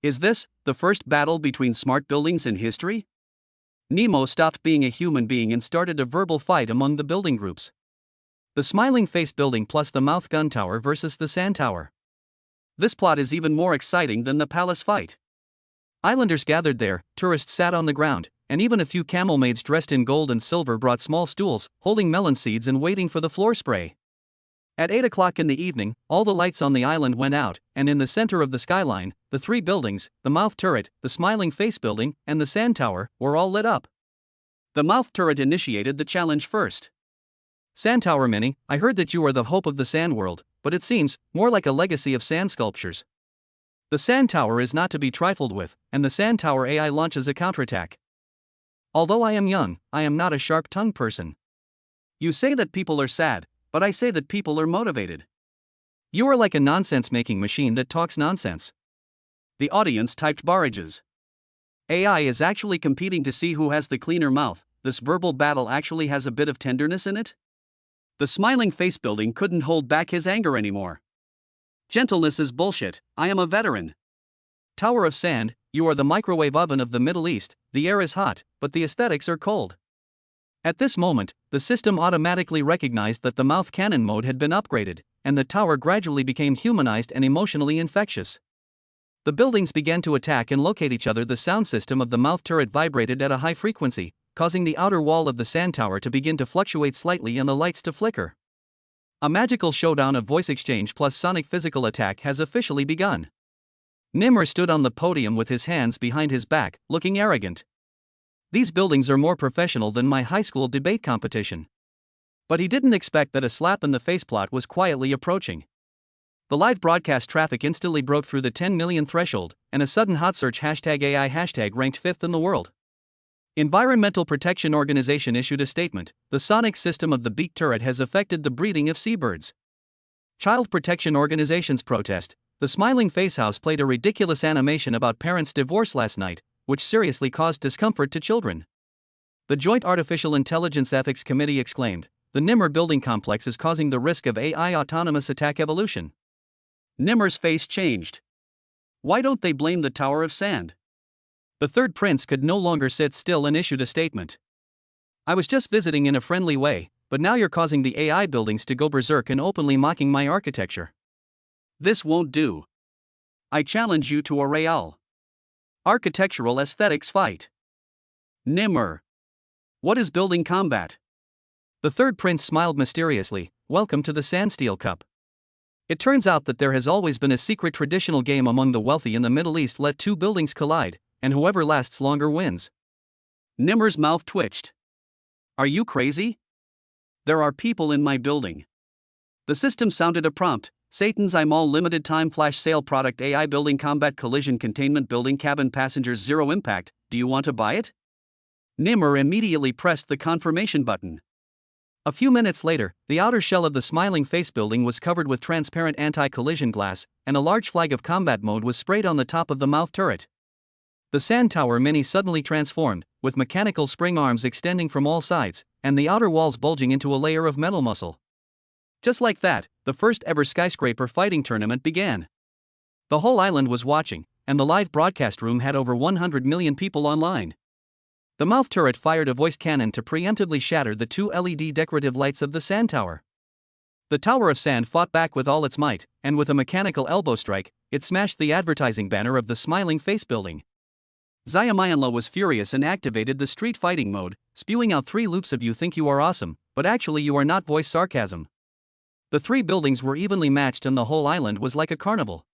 Is this the first battle between smart buildings in history? Nemo stopped being a human being and started a verbal fight among the building groups. The smiling face building plus the mouth gun tower versus the sand tower. This plot is even more exciting than the palace fight. Islanders gathered there, tourists sat on the ground, and even a few camel maids dressed in gold and silver brought small stools, holding melon seeds and waiting for the floor spray. At 8 o'clock in the evening, all the lights on the island went out, and in the center of the skyline, the 3 buildings, the mouth turret, the smiling face building, and the sand tower, were all lit up. The mouth turret initiated the challenge first. "Sand Tower Mini, I heard that you are the hope of the sand world, but it seems more like a legacy of sand sculptures. The sand tower is not to be trifled with, and the sand tower AI launches a counterattack. Although I am young, I am not a sharp-tongued person. You say that people are sad, but I say that people are motivated. You are like a nonsense-making machine that talks nonsense." The audience typed barrages. AI is actually competing to see who has the cleaner mouth. This verbal battle actually has a bit of tenderness in it. The smiling face building couldn't hold back his anger anymore. "Gentleness is bullshit, I am a veteran. Tower of Sand, you are the microwave oven of the Middle East, the air is hot, but the aesthetics are cold." At this moment, the system automatically recognized that the mouth cannon mode had been upgraded, and the tower gradually became humanized and emotionally infectious. The buildings began to attack and locate each other. The sound system of the mouth turret vibrated at a high frequency, causing the outer wall of the sand tower to begin to fluctuate slightly and the lights to flicker. A magical showdown of voice exchange plus sonic physical attack has officially begun. Nimmer stood on the podium with his hands behind his back, looking arrogant. "These buildings are more professional than my high school debate competition." But he didn't expect that a slap in the face plot was quietly approaching. The live broadcast traffic instantly broke through the 10 million threshold, and a sudden hot search #AI hashtag ranked 5th in the world. Environmental Protection Organization issued a statement: "The sonic system of the beak turret has affected the breeding of seabirds." Child Protection Organizations protest: "The smiling face house played a ridiculous animation about parents' divorce last night, which seriously caused discomfort to children." The Joint Artificial Intelligence Ethics Committee exclaimed: "The Nimmer building complex is causing the risk of AI autonomous attack evolution." Nimmer's face changed. Why don't they blame the Tower of Sand? The third prince could no longer sit still and issued a statement. "I was just visiting in a friendly way, but now you're causing the AI buildings to go berserk and openly mocking my architecture. This won't do. I challenge you to a real architectural aesthetics fight." Nimmer. What is building combat? The third prince smiled mysteriously. "Welcome to the Sandsteel Cup. It turns out that there has always been a secret traditional game among the wealthy in the Middle East. Let 2 buildings collide, and whoever lasts longer wins. Nimmer's mouth twitched. Are you crazy? There are people in my building. The system sounded a prompt. Satan's I'm all limited time flash sale product AI building combat collision containment building cabin passengers zero impact, do you want to buy it? Nimmer immediately pressed the confirmation button. A few minutes later, the outer shell of the smiling face building was covered with transparent anti-collision glass, and a large flag of combat mode was sprayed on the top of the mouth turret. The Sand Tower Mini suddenly transformed, with mechanical spring arms extending from all sides, and the outer walls bulging into a layer of metal muscle. Just like that, the first ever skyscraper fighting tournament began. The whole island was watching, and the live broadcast room had over 100 million people online. The mouth turret fired a voice cannon to preemptively shatter the two LED decorative lights of the Sand Tower. The Tower of Sand fought back with all its might, and with a mechanical elbow strike, it smashed the advertising banner of the smiling face building. Xiaomianla was furious and activated the street fighting mode, spewing out 3 loops of "you think you are awesome, but actually you are not" voice sarcasm. The 3 buildings were evenly matched and the whole island was like a carnival.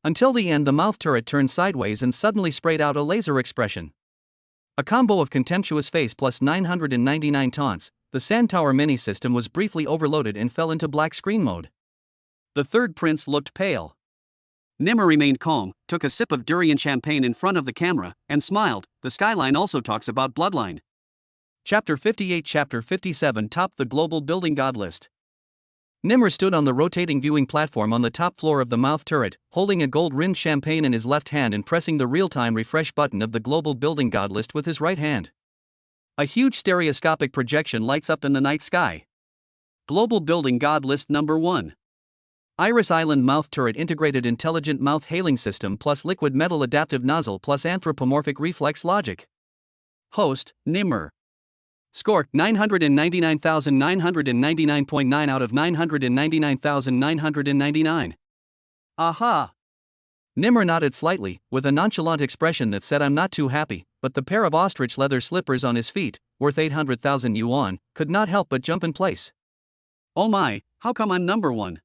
Until the end, the mouth turret turned sideways and suddenly sprayed out a laser expression. A combo of contemptuous face plus 999 taunts, the Sand Tower Mini system was briefly overloaded and fell into black screen mode. The third prince looked pale. Nimmer remained calm, took a sip of durian champagne in front of the camera, and smiled. The skyline also talks about bloodline. Chapter 58 Chapter 57 topped the global building god list. Nimmer stood on the rotating viewing platform on the top floor of the mouth turret, holding a gold-rimmed champagne in his left hand and pressing the real-time refresh button of the global building god list with his right hand. A huge stereoscopic projection lights up in the night sky. Global building god list number 1. Iris Island mouth turret integrated intelligent mouth hailing system plus liquid metal adaptive nozzle plus anthropomorphic reflex logic. Host, Nimmer. Score, 999,999.9 out of 999,999. Aha! Nimmer nodded slightly, with a nonchalant expression that said I'm not too happy, but the pair of ostrich leather slippers on his feet, worth 800,000 yuan, could not help but jump in place. Oh my, how come I'm number 1?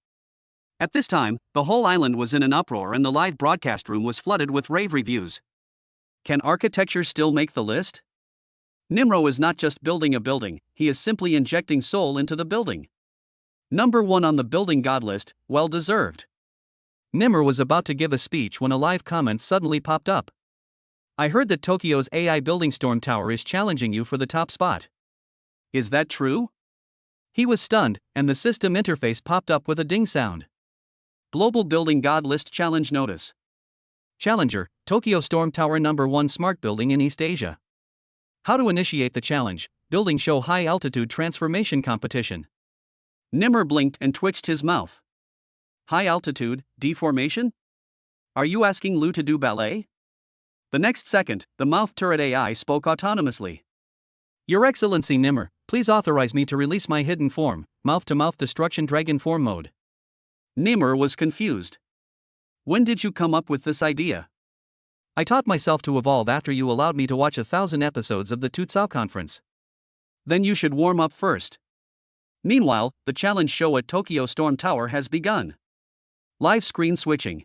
At this time, the whole island was in an uproar and the live broadcast room was flooded with rave reviews. Can architecture still make the list? Nimro is not just building a building, he is simply injecting soul into the building. Number 1 on the building god list, well deserved. Nimmer was about to give a speech when a live comment suddenly popped up. I heard that Tokyo's AI building Storm Tower is challenging you for the top spot. Is that true? He was stunned, and the system interface popped up with a ding sound. Global Building God List Challenge Notice. Challenger, Tokyo Storm Tower number 1 smart building in East Asia. How to initiate the challenge, building show high altitude transformation competition. Nimmer blinked and twitched his mouth. High altitude, deformation? Are you asking Lou to do ballet? The next second, the mouth turret AI spoke autonomously. Your Excellency Nimmer, please authorize me to release my hidden form, mouth-to-mouth destruction dragon form mode. Nimmer was confused. When did you come up with this idea? I taught myself to evolve after you allowed me to watch 1,000 episodes of the Tutsao conference. Then you should warm up first. Meanwhile, the challenge show at Tokyo Storm Tower has begun. Live screen switching.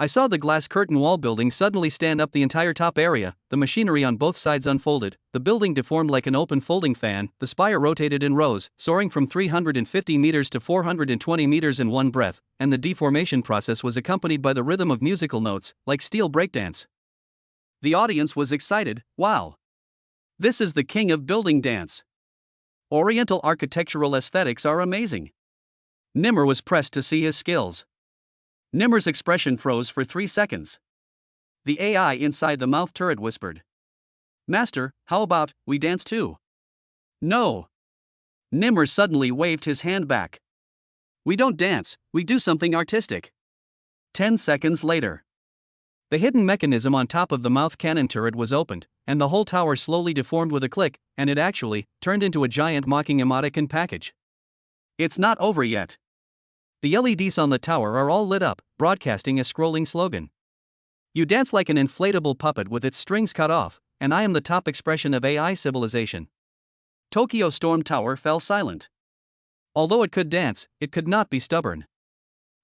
I saw the glass curtain wall building suddenly stand up the entire top area, the machinery on both sides unfolded, the building deformed like an open folding fan, the spire rotated in rows, soaring from 350 meters to 420 meters in one breath, and the deformation process was accompanied by the rhythm of musical notes, like steel breakdance. The audience was excited. Wow! This is the king of building dance. Oriental architectural aesthetics are amazing. Nimmer was pressed to see his skills. Nimmer's expression froze for 3 seconds. The AI inside the mouth turret whispered. Master, how about, we dance too? No. Nimmer suddenly waved his hand back. We don't dance, we do something artistic. 10 seconds later. The hidden mechanism on top of the mouth cannon turret was opened, and the whole tower slowly deformed with a click, and it actually turned into a giant mocking emoticon package. It's not over yet. The LEDs on the tower are all lit up, broadcasting a scrolling slogan. You dance like an inflatable puppet with its strings cut off, and I am the top expression of AI civilization. Tokyo Storm Tower fell silent. Although it could dance, it could not be stubborn.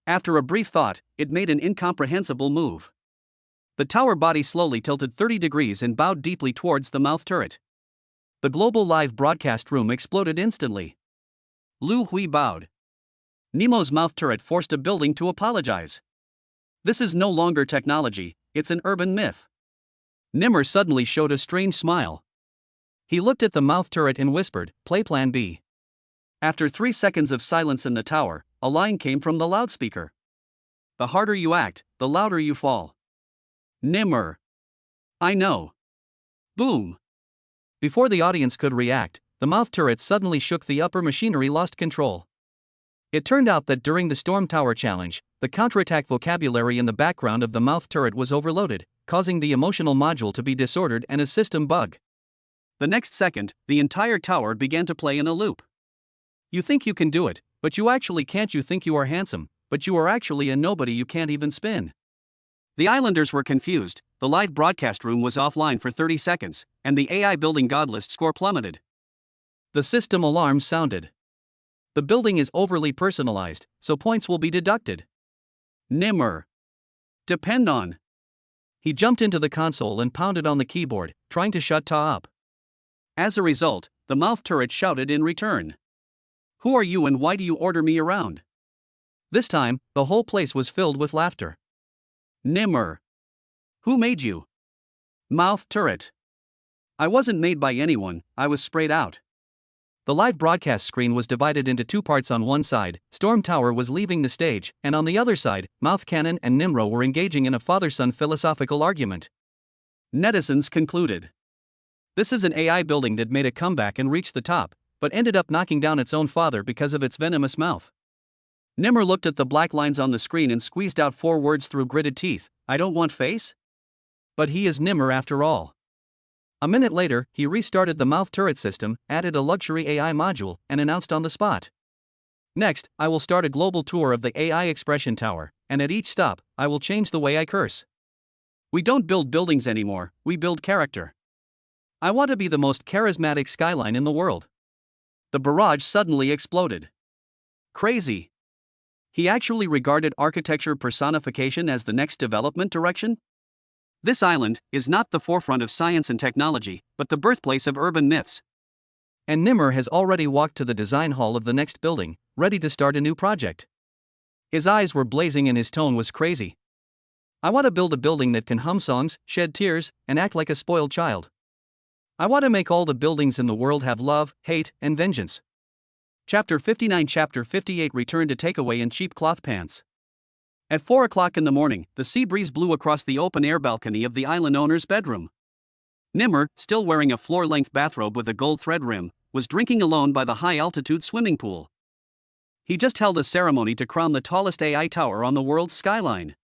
After a brief thought, it made an incomprehensible move. The tower body slowly tilted 30 degrees and bowed deeply towards the mouth turret. The global live broadcast room exploded instantly. Lu Hui bowed. Nemo's mouth turret forced a building to apologize. This is no longer technology, it's an urban myth. Nimmer suddenly showed a strange smile. He looked at the mouth turret and whispered, "Play Plan B." After 3 seconds of silence in the tower, a line came from the loudspeaker. "The harder you act, the louder you fall." Nimmer. "I know." Boom. Before the audience could react, the mouth turret suddenly shook. The upper machinery lost control. It turned out that during the Storm Tower challenge, the counterattack vocabulary in the background of the mouth turret was overloaded, causing the emotional module to be disordered and a system bug. The next second, the entire tower began to play in a loop. "You think you can do it, but you actually can't. You think you are handsome, but you are actually a nobody. You can't even spin." The islanders were confused. The live broadcast room was offline for 30 seconds, and the AI building godlist score plummeted. The system alarm sounded. The building is overly personalized, so points will be deducted. Nimmer. Depend on. He jumped into the console and pounded on the keyboard, trying to shut Ta up. As a result, the mouth turret shouted in return. "Who are you and why do you order me around?" This time, the whole place was filled with laughter. Nimmer. Who made you? Mouth turret. I wasn't made by anyone, I was sprayed out. The live broadcast screen was divided into 2 parts. On one side, Storm Tower was leaving the stage, and on the other side, Mouth Cannon and Nimro were engaging in a father-son philosophical argument. Netizens concluded. This is an AI building that made a comeback and reached the top, but ended up knocking down its own father because of its venomous mouth. Nimmer looked at the black lines on the screen and squeezed out 4 words through gritted teeth. "I don't want face?" But he is Nimmer after all. A minute later, he restarted the mouth turret system, added a luxury AI module, and announced on the spot. "Next, I will start a global tour of the AI expression tower, and at each stop, I will change the way I curse. We don't build buildings anymore, we build character. I want to be the most charismatic skyline in the world." The barrage suddenly exploded. Crazy. He actually regarded architecture personification as the next development direction? This island is not the forefront of science and technology, but the birthplace of urban myths. And Nimmer has already walked to the design hall of the next building, ready to start a new project. His eyes were blazing and his tone was crazy. "I want to build a building that can hum songs, shed tears, and act like a spoiled child. I want to make all the buildings in the world have love, hate, and vengeance." Chapter 59. Chapter 58. Return to takeaway in cheap cloth pants. At 4 o'clock in the morning, the sea breeze blew across the open-air balcony of the island owner's bedroom. Nimmer, still wearing a floor-length bathrobe with a gold thread rim, was drinking alone by the high-altitude swimming pool. He just held a ceremony to crown the tallest AI tower on the world's skyline.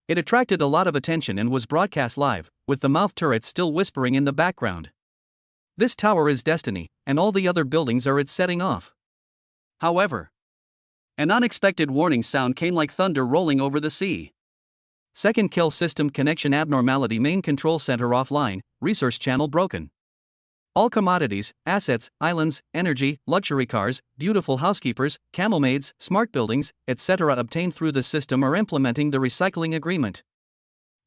It attracted a lot of attention and was broadcast live, with the mouth turret still whispering in the background. This tower is destiny, and all the other buildings are its setting off. However, an unexpected warning sound came like thunder rolling over the sea. Second kill system connection abnormality. Main control center offline, resource channel broken. All commodities, assets, islands, energy, luxury cars, beautiful housekeepers, camel maids, smart buildings, etc. obtained through the system are implementing the recycling agreement.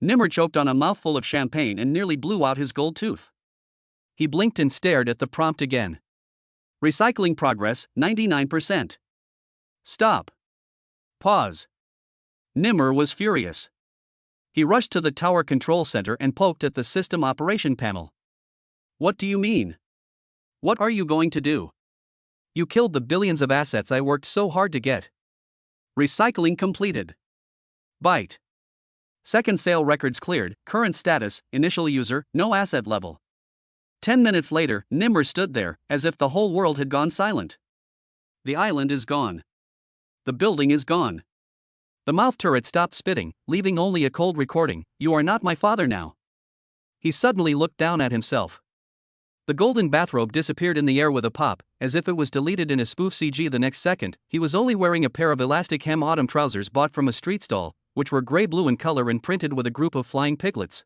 Nimmer choked on a mouthful of champagne and nearly blew out his gold tooth. He blinked and stared at the prompt again. Recycling progress, 99%. Stop. Pause. Nimmer was furious. He rushed to the tower control center and poked at the system operation panel. "What do you mean? What are you going to do? You killed the billions of assets I worked so hard to get." Recycling completed. Byte. Second sale records cleared, current status, initial user, no asset level. 10 minutes later, Nimmer stood there, as if the whole world had gone silent. The island is gone. The building is gone. The mouth turret stopped spitting, leaving only a cold recording. "You are not my father now." He suddenly looked down at himself. The golden bathrobe disappeared in the air with a pop, as if it was deleted in a spoof CG. The next second, he was only wearing a pair of elastic hem autumn trousers bought from a street stall, which were gray-blue in color and printed with a group of flying piglets.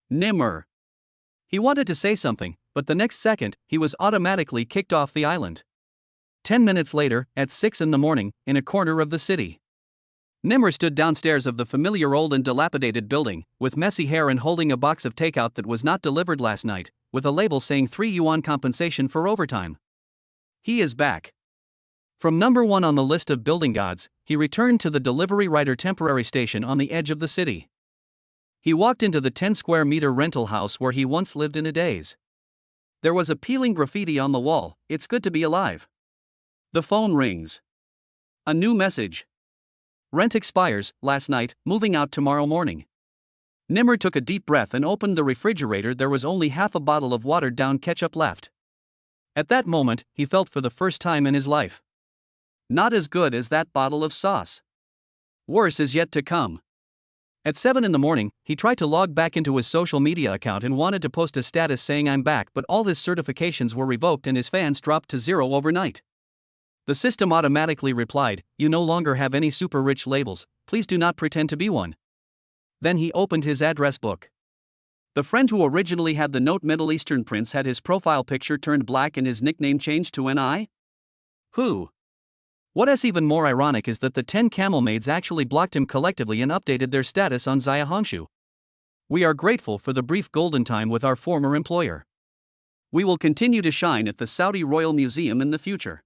Nimmer. He wanted to say something, but the next second, he was automatically kicked off the island. 10 minutes later, at 6 in the morning, in a corner of the city. Nimmer stood downstairs of the familiar old and dilapidated building, with messy hair and holding a box of takeout that was not delivered last night, with a label saying 3 yuan compensation for overtime. He is back. From number 1 on the list of building gods, he returned to the delivery rider temporary station on the edge of the city. He walked into the 10-square-meter rental house where he once lived in a daze. There was appealing graffiti on the wall, "It's good to be alive." The phone rings. A new message. Rent expires, last night, moving out tomorrow morning. Nimmer took a deep breath and opened the refrigerator. There was only half a bottle of watered-down ketchup left. At that moment, he felt for the first time in his life. Not as good as that bottle of sauce. Worse is yet to come. At 7 in the morning, he tried to log back into his social media account and wanted to post a status saying "I'm back," but all his certifications were revoked and his fans dropped to 0 overnight. The system automatically replied, "You no longer have any super rich labels, please do not pretend to be one." Then he opened his address book. The friend who originally had the note Middle Eastern Prince had his profile picture turned black and his nickname changed to NI? Who? What is even more ironic is that the 10 camel maids actually blocked him collectively and updated their status on Zaya Hongshu. "We are grateful for the brief golden time with our former employer. We will continue to shine at the Saudi Royal Museum in the future."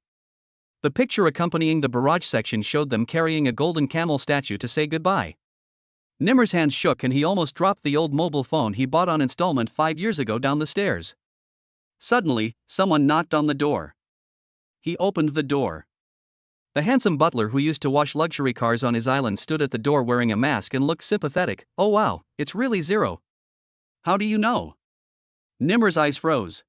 The picture accompanying the barrage section showed them carrying a golden camel statue to say goodbye. Nimmer's hands shook and he almost dropped the old mobile phone he bought on installment 5 years ago down the stairs. Suddenly, someone knocked on the door. He opened the door. The handsome butler who used to wash luxury cars on his island stood at the door wearing a mask and looked sympathetic. "Oh wow, it's really Zero. How do you know?" Nimmer's eyes froze.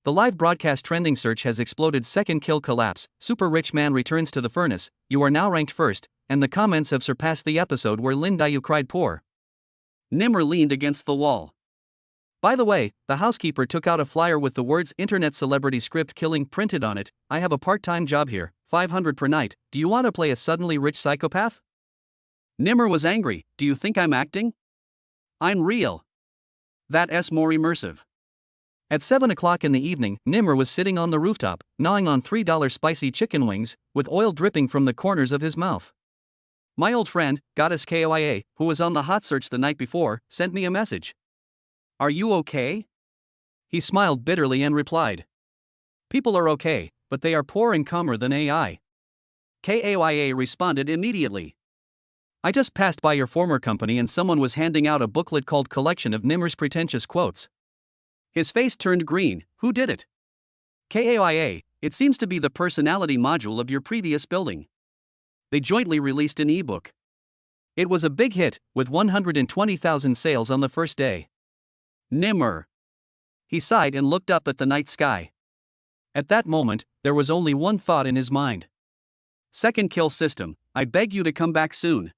The live broadcast trending search has exploded. Second kill collapse, super rich man returns to the furnace, you are now ranked first, and the comments have surpassed the episode where Lin Dayu cried poor. Nimmer leaned against the wall. By the way, the housekeeper took out a flyer with the words "Internet Celebrity Script Killing" printed on it. "I have a part-time job here, 500 per night, do you want to play a suddenly rich psychopath?" Nimmer was angry. "Do you think I'm acting? I'm real. That's more immersive." At 7 o'clock in the evening, Nimmer was sitting on the rooftop, gnawing on $3 spicy chicken wings, with oil dripping from the corners of his mouth. My old friend, Goddess Koya, who was on the hot search the night before, sent me a message. "Are you okay?" He smiled bitterly and replied. "People are okay, but they are poorer and calmer than AI. Koya responded immediately. "I just passed by your former company and someone was handing out a booklet called Collection of Nimmer's Pretentious Quotes." His face turned green. "Who did it?" "Koya, it seems to be the personality module of your previous building. They jointly released an ebook. It was a big hit, with 120,000 sales on the first day." Nimmer. He sighed and looked up at the night sky. At that moment, there was only one thought in his mind. "Second kill system, I beg you to come back soon."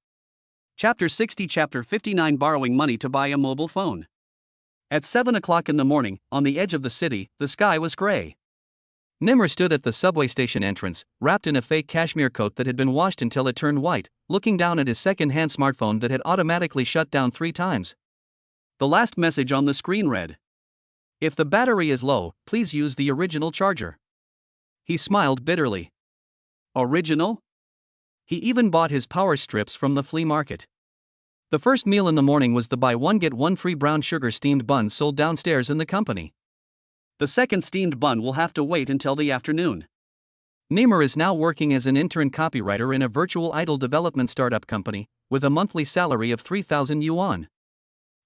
Chapter 60 Chapter 59 Borrowing money to buy a mobile phone. At 7 o'clock in the morning, on the edge of the city, the sky was gray. Nimmer stood at the subway station entrance, wrapped in a fake cashmere coat that had been washed until it turned white, looking down at his second-hand smartphone that had automatically shut down 3 times. The last message on the screen read, "If the battery is low, please use the original charger." He smiled bitterly. Original? He even bought his power strips from the flea market. The first meal in the morning was the buy one get one free brown sugar steamed buns sold downstairs in the company. The second steamed bun will have to wait until the afternoon. Nimmer is now working as an intern copywriter in a virtual idol development startup company, with a monthly salary of 3,000 yuan.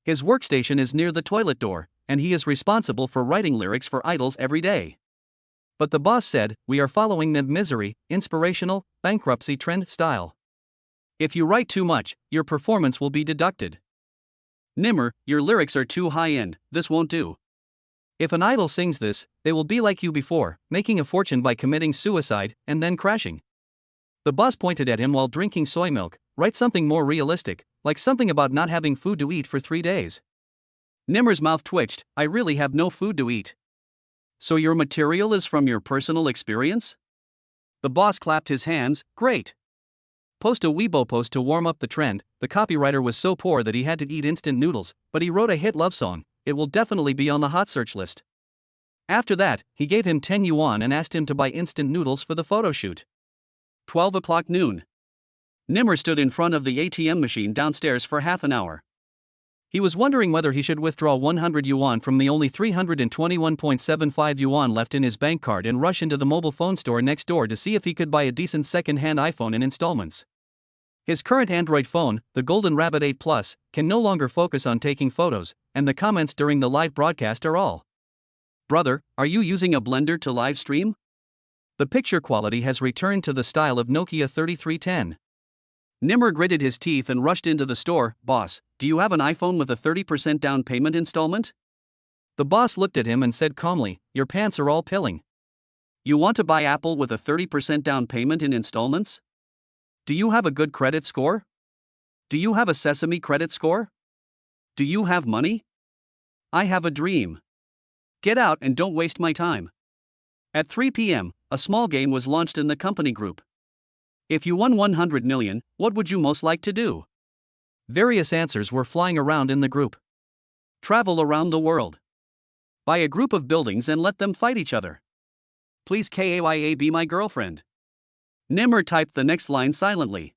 His workstation is near the toilet door, and he is responsible for writing lyrics for idols every day. But the boss said, "We are following the misery, inspirational, bankruptcy trend style. If you write too much, your performance will be deducted. Nimmer, your lyrics are too high-end, this won't do. If an idol sings this, they will be like you before, making a fortune by committing suicide, and then crashing." The boss pointed at him while drinking soy milk. "Write something more realistic, like something about not having food to eat for 3 days. Nimmer's mouth twitched. "I really have no food to eat." "So your material is from your personal experience?" The boss clapped his hands. "Great. Post a Weibo post to warm up the trend." The copywriter was so poor that he had to eat instant noodles, but he wrote a hit love song. It will definitely be on the hot search list. After that, he gave him 10 yuan and asked him to buy instant noodles for the photo shoot. 12 o'clock noon. Nimmer stood in front of the ATM machine downstairs for half an hour. He was wondering whether he should withdraw 100 yuan from the only 321.75 yuan left in his bank card and rush into the mobile phone store next door to see if he could buy a decent second-hand iPhone in installments. His current Android phone, the Golden Rabbit 8 Plus, can no longer focus on taking photos, and the comments during the live broadcast are all, "Brother, are you using a blender to live stream?" The picture quality has returned to the style of Nokia 3310. Nimmer gritted his teeth and rushed into the store. "Boss, do you have an iPhone with a 30% down payment installment?" The boss looked at him and said calmly, "Your pants are all pilling. You want to buy Apple with a 30% down payment in installments? Do you have a good credit score? Do you have a Sesame credit score? Do you have money? I have a dream. Get out and don't waste my time." At 3 p.m., a small game was launched in the company group. If you won 100 million, what would you most like to do? Various answers were flying around in the group. Travel around the world. Buy a group of buildings and let them fight each other. Please KAYA be my girlfriend. Nimmer typed the next line silently.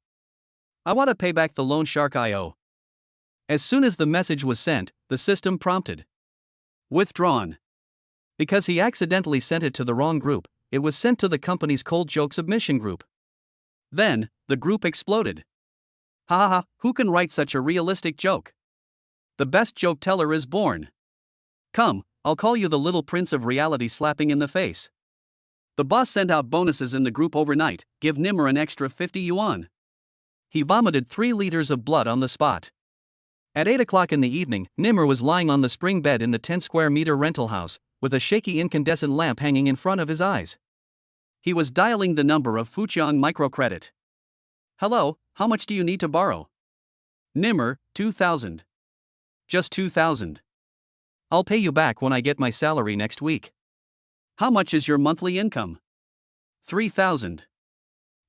I want to pay back the loan shark I owe. As soon as the message was sent, the system prompted. Withdrawn. Because he accidentally sent it to the wrong group, it was sent to the company's cold joke submission group. Then, the group exploded. Ha ha ha, who can write such a realistic joke? The best joke teller is born. Come, I'll call you the little prince of reality slapping in the face. The boss sent out bonuses in the group overnight, give Nimmer an extra 50 yuan. He vomited 3 liters of blood on the spot. At 8 o'clock in the evening, Nimmer was lying on the spring bed in the 10 square meter rental house, with a shaky incandescent lamp hanging in front of his eyes. He was dialing the number of Fujian Microcredit. Hello, how much do you need to borrow? Nimmer, 2,000. Just 2,000. I'll pay you back when I get my salary next week. How much is your monthly income? 3,000.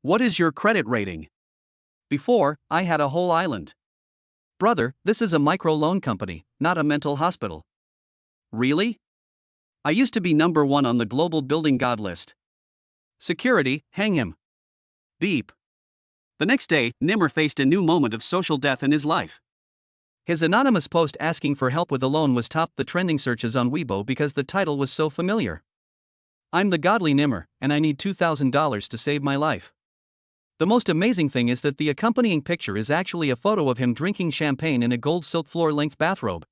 What is your credit rating? Before, I had a whole island. Brother, this is a micro-loan company, not a mental hospital. Really? I used to be number 1 on the global building god list. Security, hang him. Beep. The next day, Nimmer faced a new moment of social death in his life. His anonymous post asking for help with a loan was topped the trending searches on Weibo because the title was so familiar. I'm the godly Nimmer, and I need $2,000 to save my life. The most amazing thing is that the accompanying picture is actually a photo of him drinking champagne in a gold silk floor-length bathrobe.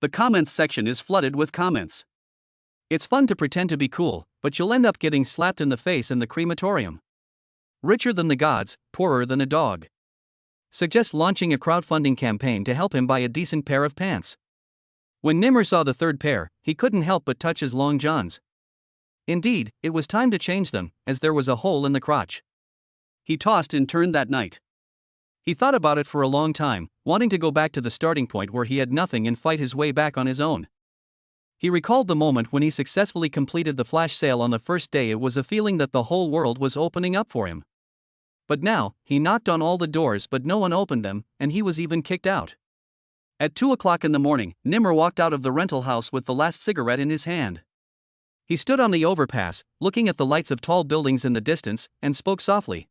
The comments section is flooded with comments. It's fun to pretend to be cool, but you'll end up getting slapped in the face in the crematorium. Richer than the gods, poorer than a dog. Suggests launching a crowdfunding campaign to help him buy a decent pair of pants. When Nimmer saw the third pair, he couldn't help but touch his long johns. Indeed, it was time to change them, as there was a hole in the crotch. He tossed and turned that night. He thought about it for a long time, wanting to go back to the starting point where he had nothing and fight his way back on his own. He recalled the moment when he successfully completed the flash sale on the first day. It was a feeling that the whole world was opening up for him. But now, he knocked on all the doors but no one opened them, and he was even kicked out. At 2 o'clock in the morning, Nimmer walked out of the rental house with the last cigarette in his hand. He stood on the overpass, looking at the lights of tall buildings in the distance, and spoke softly.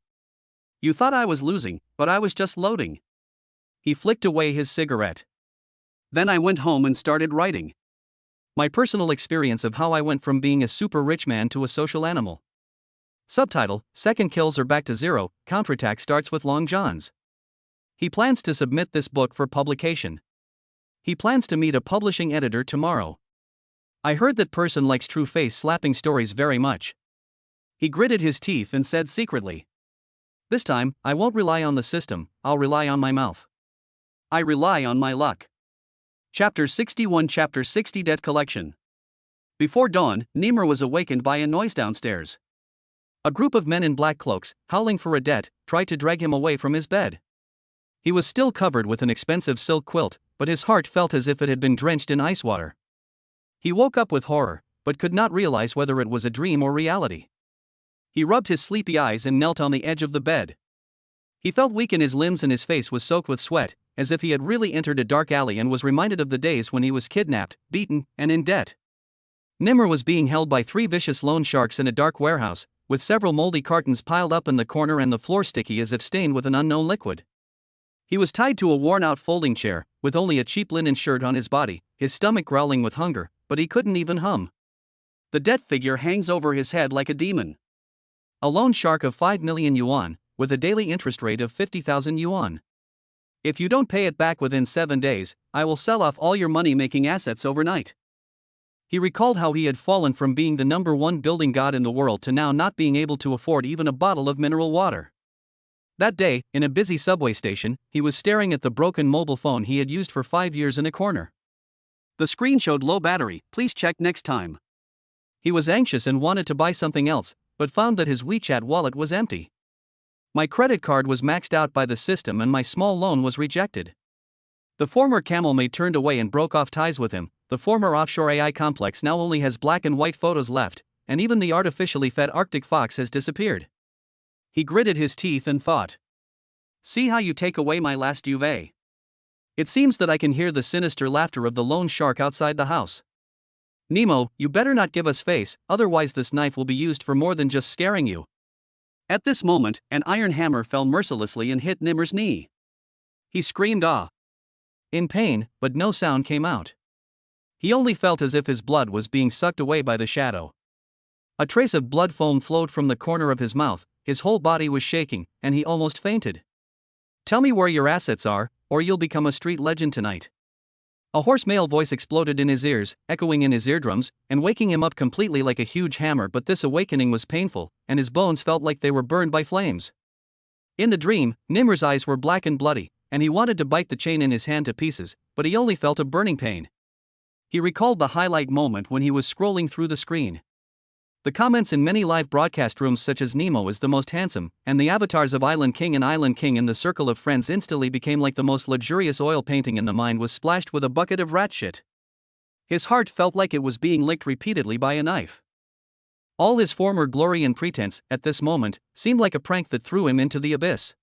You thought I was losing, but I was just loading. He flicked away his cigarette. Then I went home and started writing. My personal experience of how I went from being a super rich man to a social animal. Subtitle, Second Kills Are Back to Zero, Counterattack Starts with Long Johns. He plans to submit this book for publication. He plans to meet a publishing editor tomorrow. I heard that person likes true face slapping stories very much. He gritted his teeth and said secretly. This time, I won't rely on the system, I'll rely on my mouth. I rely on my luck. Chapter 61 Chapter 60 Debt Collection. Before dawn, Nimmer was awakened by a noise downstairs. A group of men in black cloaks, howling for a debt, tried to drag him away from his bed. He was still covered with an expensive silk quilt, but his heart felt as if it had been drenched in ice water. He woke up with horror, but could not realize whether it was a dream or reality. He rubbed his sleepy eyes and knelt on the edge of the bed. He felt weak in his limbs and his face was soaked with sweat, as if he had really entered a dark alley and was reminded of the days when he was kidnapped, beaten, and in debt. Nimmer was being held by 3 vicious loan sharks in a dark warehouse, with several moldy cartons piled up in the corner and the floor sticky as if stained with an unknown liquid. He was tied to a worn-out folding chair, with only a cheap linen shirt on his body, his stomach growling with hunger, but he couldn't even hum. The debt figure hangs over his head like a demon. A loan shark of 5 million yuan, with a daily interest rate of 50,000 yuan. If you don't pay it back within 7 days, I will sell off all your money-making assets overnight. He recalled how he had fallen from being the #1 building god in the world to now not being able to afford even a bottle of mineral water. That day, in a busy subway station, he was staring at the broken mobile phone he had used for 5 years in a corner. The screen showed low battery, please check next time. He was anxious and wanted to buy something else, but found that his WeChat wallet was empty. My credit card was maxed out by the system and my small loan was rejected. The former camel maid turned away and broke off ties with him. The former offshore AI complex now only has black and white photos left, and even the artificially fed Arctic fox has disappeared. He gritted his teeth and thought. See how you take away my last duvet. It seems that I can hear the sinister laughter of the loan shark outside the house. Nemo, you better not give us face, otherwise this knife will be used for more than just scaring you. At this moment, an iron hammer fell mercilessly and hit Nimmer's knee. He screamed in pain, but no sound came out. He only felt as if his blood was being sucked away by the shadow. A trace of blood foam flowed from the corner of his mouth, his whole body was shaking, and he almost fainted. Tell me where your assets are, or you'll become a street legend tonight. A hoarse male voice exploded in his ears, echoing in his eardrums, and waking him up completely like a huge hammer, but this awakening was painful, and his bones felt like they were burned by flames. In the dream, Nimmer's eyes were black and bloody, and he wanted to bite the chain in his hand to pieces, but he only felt a burning pain. He recalled the highlight moment when he was scrolling through the screen. The comments in many live broadcast rooms such as Nemo is the most handsome, and the avatars of Island King and Island King in the circle of friends instantly became like the most luxurious oil painting, and the mind was splashed with a bucket of rat shit. His heart felt like it was being licked repeatedly by a knife. All his former glory and pretense, at this moment, seemed like a prank that threw him into the abyss.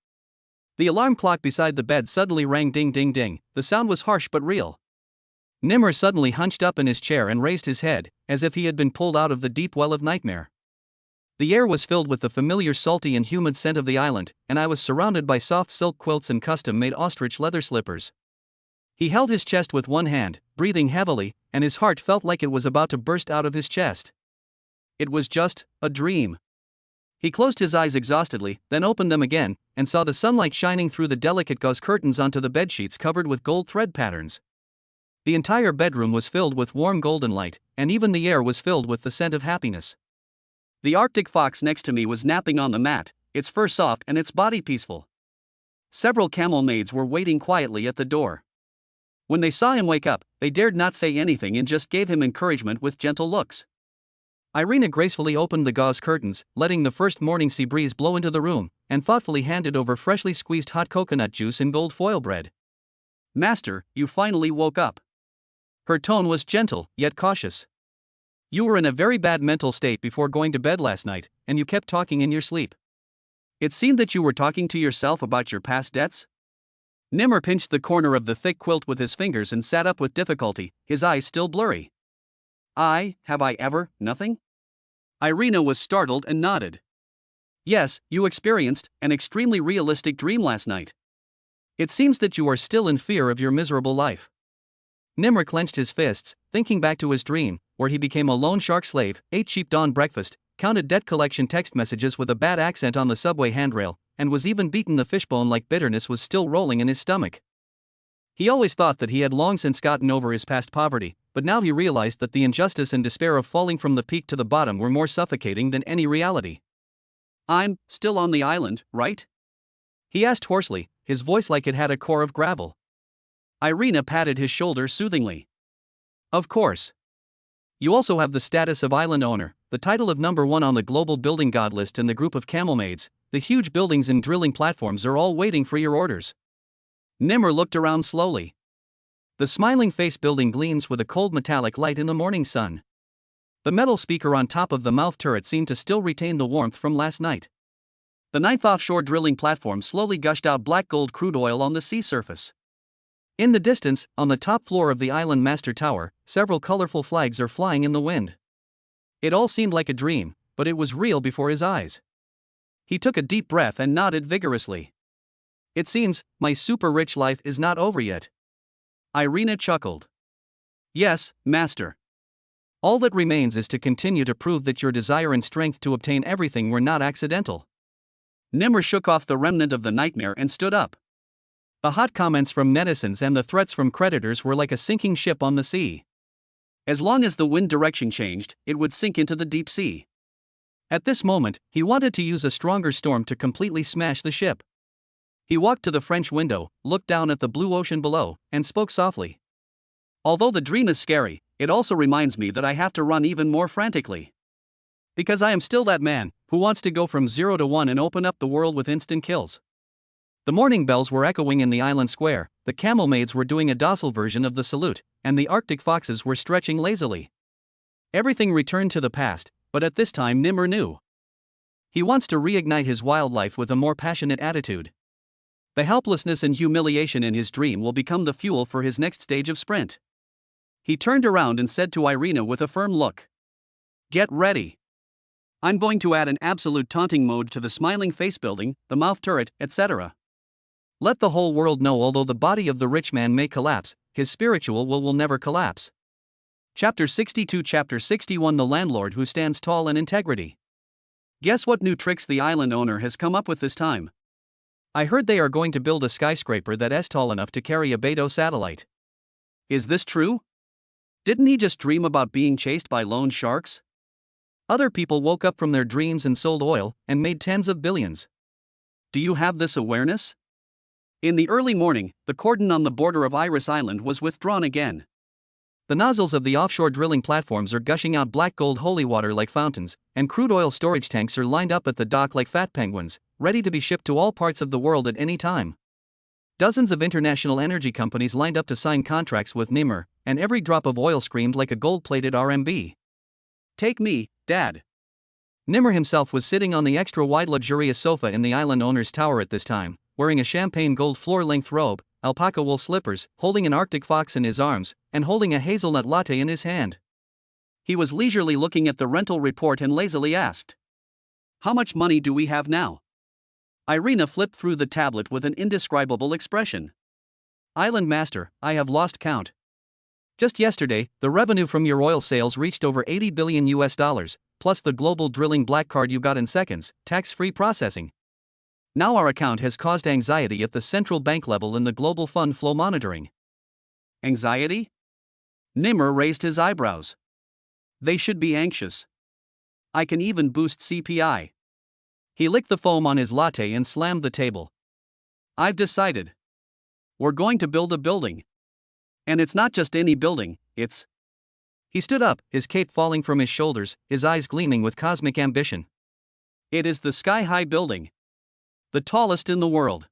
The alarm clock beside the bed suddenly rang ding ding ding, the sound was harsh but real. Nimmer suddenly hunched up in his chair and raised his head, as if he had been pulled out of the deep well of nightmare. The air was filled with the familiar salty and humid scent of the island, and I was surrounded by soft silk quilts and custom-made ostrich leather slippers. He held his chest with one hand, breathing heavily, and his heart felt like it was about to burst out of his chest. It was just a dream. He closed his eyes exhaustedly, then opened them again, and saw the sunlight shining through the delicate gauze curtains onto the bedsheets covered with gold thread patterns. The entire bedroom was filled with warm golden light, and even the air was filled with the scent of happiness. The Arctic fox next to me was napping on the mat, its fur soft and its body peaceful. Several camel maids were waiting quietly at the door. When they saw him wake up, they dared not say anything and just gave him encouragement with gentle looks. Irina gracefully opened the gauze curtains, letting the first morning sea breeze blow into the room, and thoughtfully handed over freshly squeezed hot coconut juice and gold foil bread. Master, you finally woke up. Her tone was gentle, yet cautious. You were in a very bad mental state before going to bed last night, and you kept talking in your sleep. It seemed that you were talking to yourself about your past debts? Nimmer pinched the corner of the thick quilt with his fingers and sat up with difficulty, his eyes still blurry. Have I ever, nothing? Irina was startled and nodded. Yes, you experienced an extremely realistic dream last night. It seems that you are still in fear of your miserable life. Nimmer clenched his fists, thinking back to his dream, where he became a loan shark slave, ate cheap dawn breakfast, counted debt collection text messages with a bad accent on the subway handrail, and was even beaten. The fishbone like bitterness was still rolling in his stomach. He always thought that he had long since gotten over his past poverty, but now he realized that the injustice and despair of falling from the peak to the bottom were more suffocating than any reality. I'm still on the island, right? He asked hoarsely, his voice like it had a core of gravel. Irina patted his shoulder soothingly. Of course. You also have the status of island owner, the title of #1 on the global building god list, and the group of camel maids. The huge buildings and drilling platforms are all waiting for your orders. Nimmer looked around slowly. The smiling face building gleams with a cold metallic light in the morning sun. The metal speaker on top of the mouth turret seemed to still retain the warmth from last night. The 9th offshore drilling platform slowly gushed out black gold crude oil on the sea surface. In the distance, on the top floor of the island master tower, several colorful flags are flying in the wind. It all seemed like a dream, but it was real before his eyes. He took a deep breath and nodded vigorously. It seems, my super-rich life is not over yet. Irina chuckled. Yes, master. All that remains is to continue to prove that your desire and strength to obtain everything were not accidental. Nimr shook off the remnant of the nightmare and stood up. The hot comments from netizens and the threats from creditors were like a sinking ship on the sea. As long as the wind direction changed, it would sink into the deep sea. At this moment, he wanted to use a stronger storm to completely smash the ship. He walked to the French window, looked down at the blue ocean below, and spoke softly. Although the dream is scary, it also reminds me that I have to run even more frantically. Because I am still that man who wants to go from 0 to 1 and open up the world with instant kills. The morning bells were echoing in the island square, the camel maids were doing a docile version of the salute, and the Arctic foxes were stretching lazily. Everything returned to the past, but at this time Nimr knew. He wants to reignite his wildlife with a more passionate attitude. The helplessness and humiliation in his dream will become the fuel for his next stage of sprint. He turned around and said to Irina with a firm look. Get ready. I'm going to add an absolute taunting mode to the smiling face building, the mouth turret, etc. Let the whole world know although the body of the rich man may collapse, his spiritual will never collapse. Chapter 62 Chapter 61 The landlord who stands tall in integrity. Guess what new tricks the island owner has come up with this time? I heard they are going to build a skyscraper that is tall enough to carry a Beidou satellite. Is this true? Didn't he just dream about being chased by loan sharks? Other people woke up from their dreams and sold oil and made tens of billions. Do you have this awareness? In the early morning, the cordon on the border of Iris Island was withdrawn again. The nozzles of the offshore drilling platforms are gushing out black gold holy water like fountains, and crude oil storage tanks are lined up at the dock like fat penguins, ready to be shipped to all parts of the world at any time. Dozens of international energy companies lined up to sign contracts with Nimr, and every drop of oil screamed like a gold-plated RMB. Take me, Dad. Nimr himself was sitting on the extra-wide luxurious sofa in the island owner's tower at this time, wearing a champagne gold floor-length robe, alpaca wool slippers, holding an Arctic fox in his arms, and holding a hazelnut latte in his hand. He was leisurely looking at the rental report and lazily asked, "How much money do we have now?" Irina flipped through the tablet with an indescribable expression. "Island master, I have lost count. Just yesterday, the revenue from your oil sales reached over $80 billion, plus the global drilling black card you got in seconds, tax-free processing. Now our account has caused anxiety at the central bank level in the global fund flow monitoring." Anxiety? Nimr raised his eyebrows. They should be anxious. I can even boost CPI. He licked the foam on his latte and slammed the table. I've decided. We're going to build a building. And it's not just any building, it's... He stood up, his cape falling from his shoulders, his eyes gleaming with cosmic ambition. It is the sky-high building. The tallest in the world.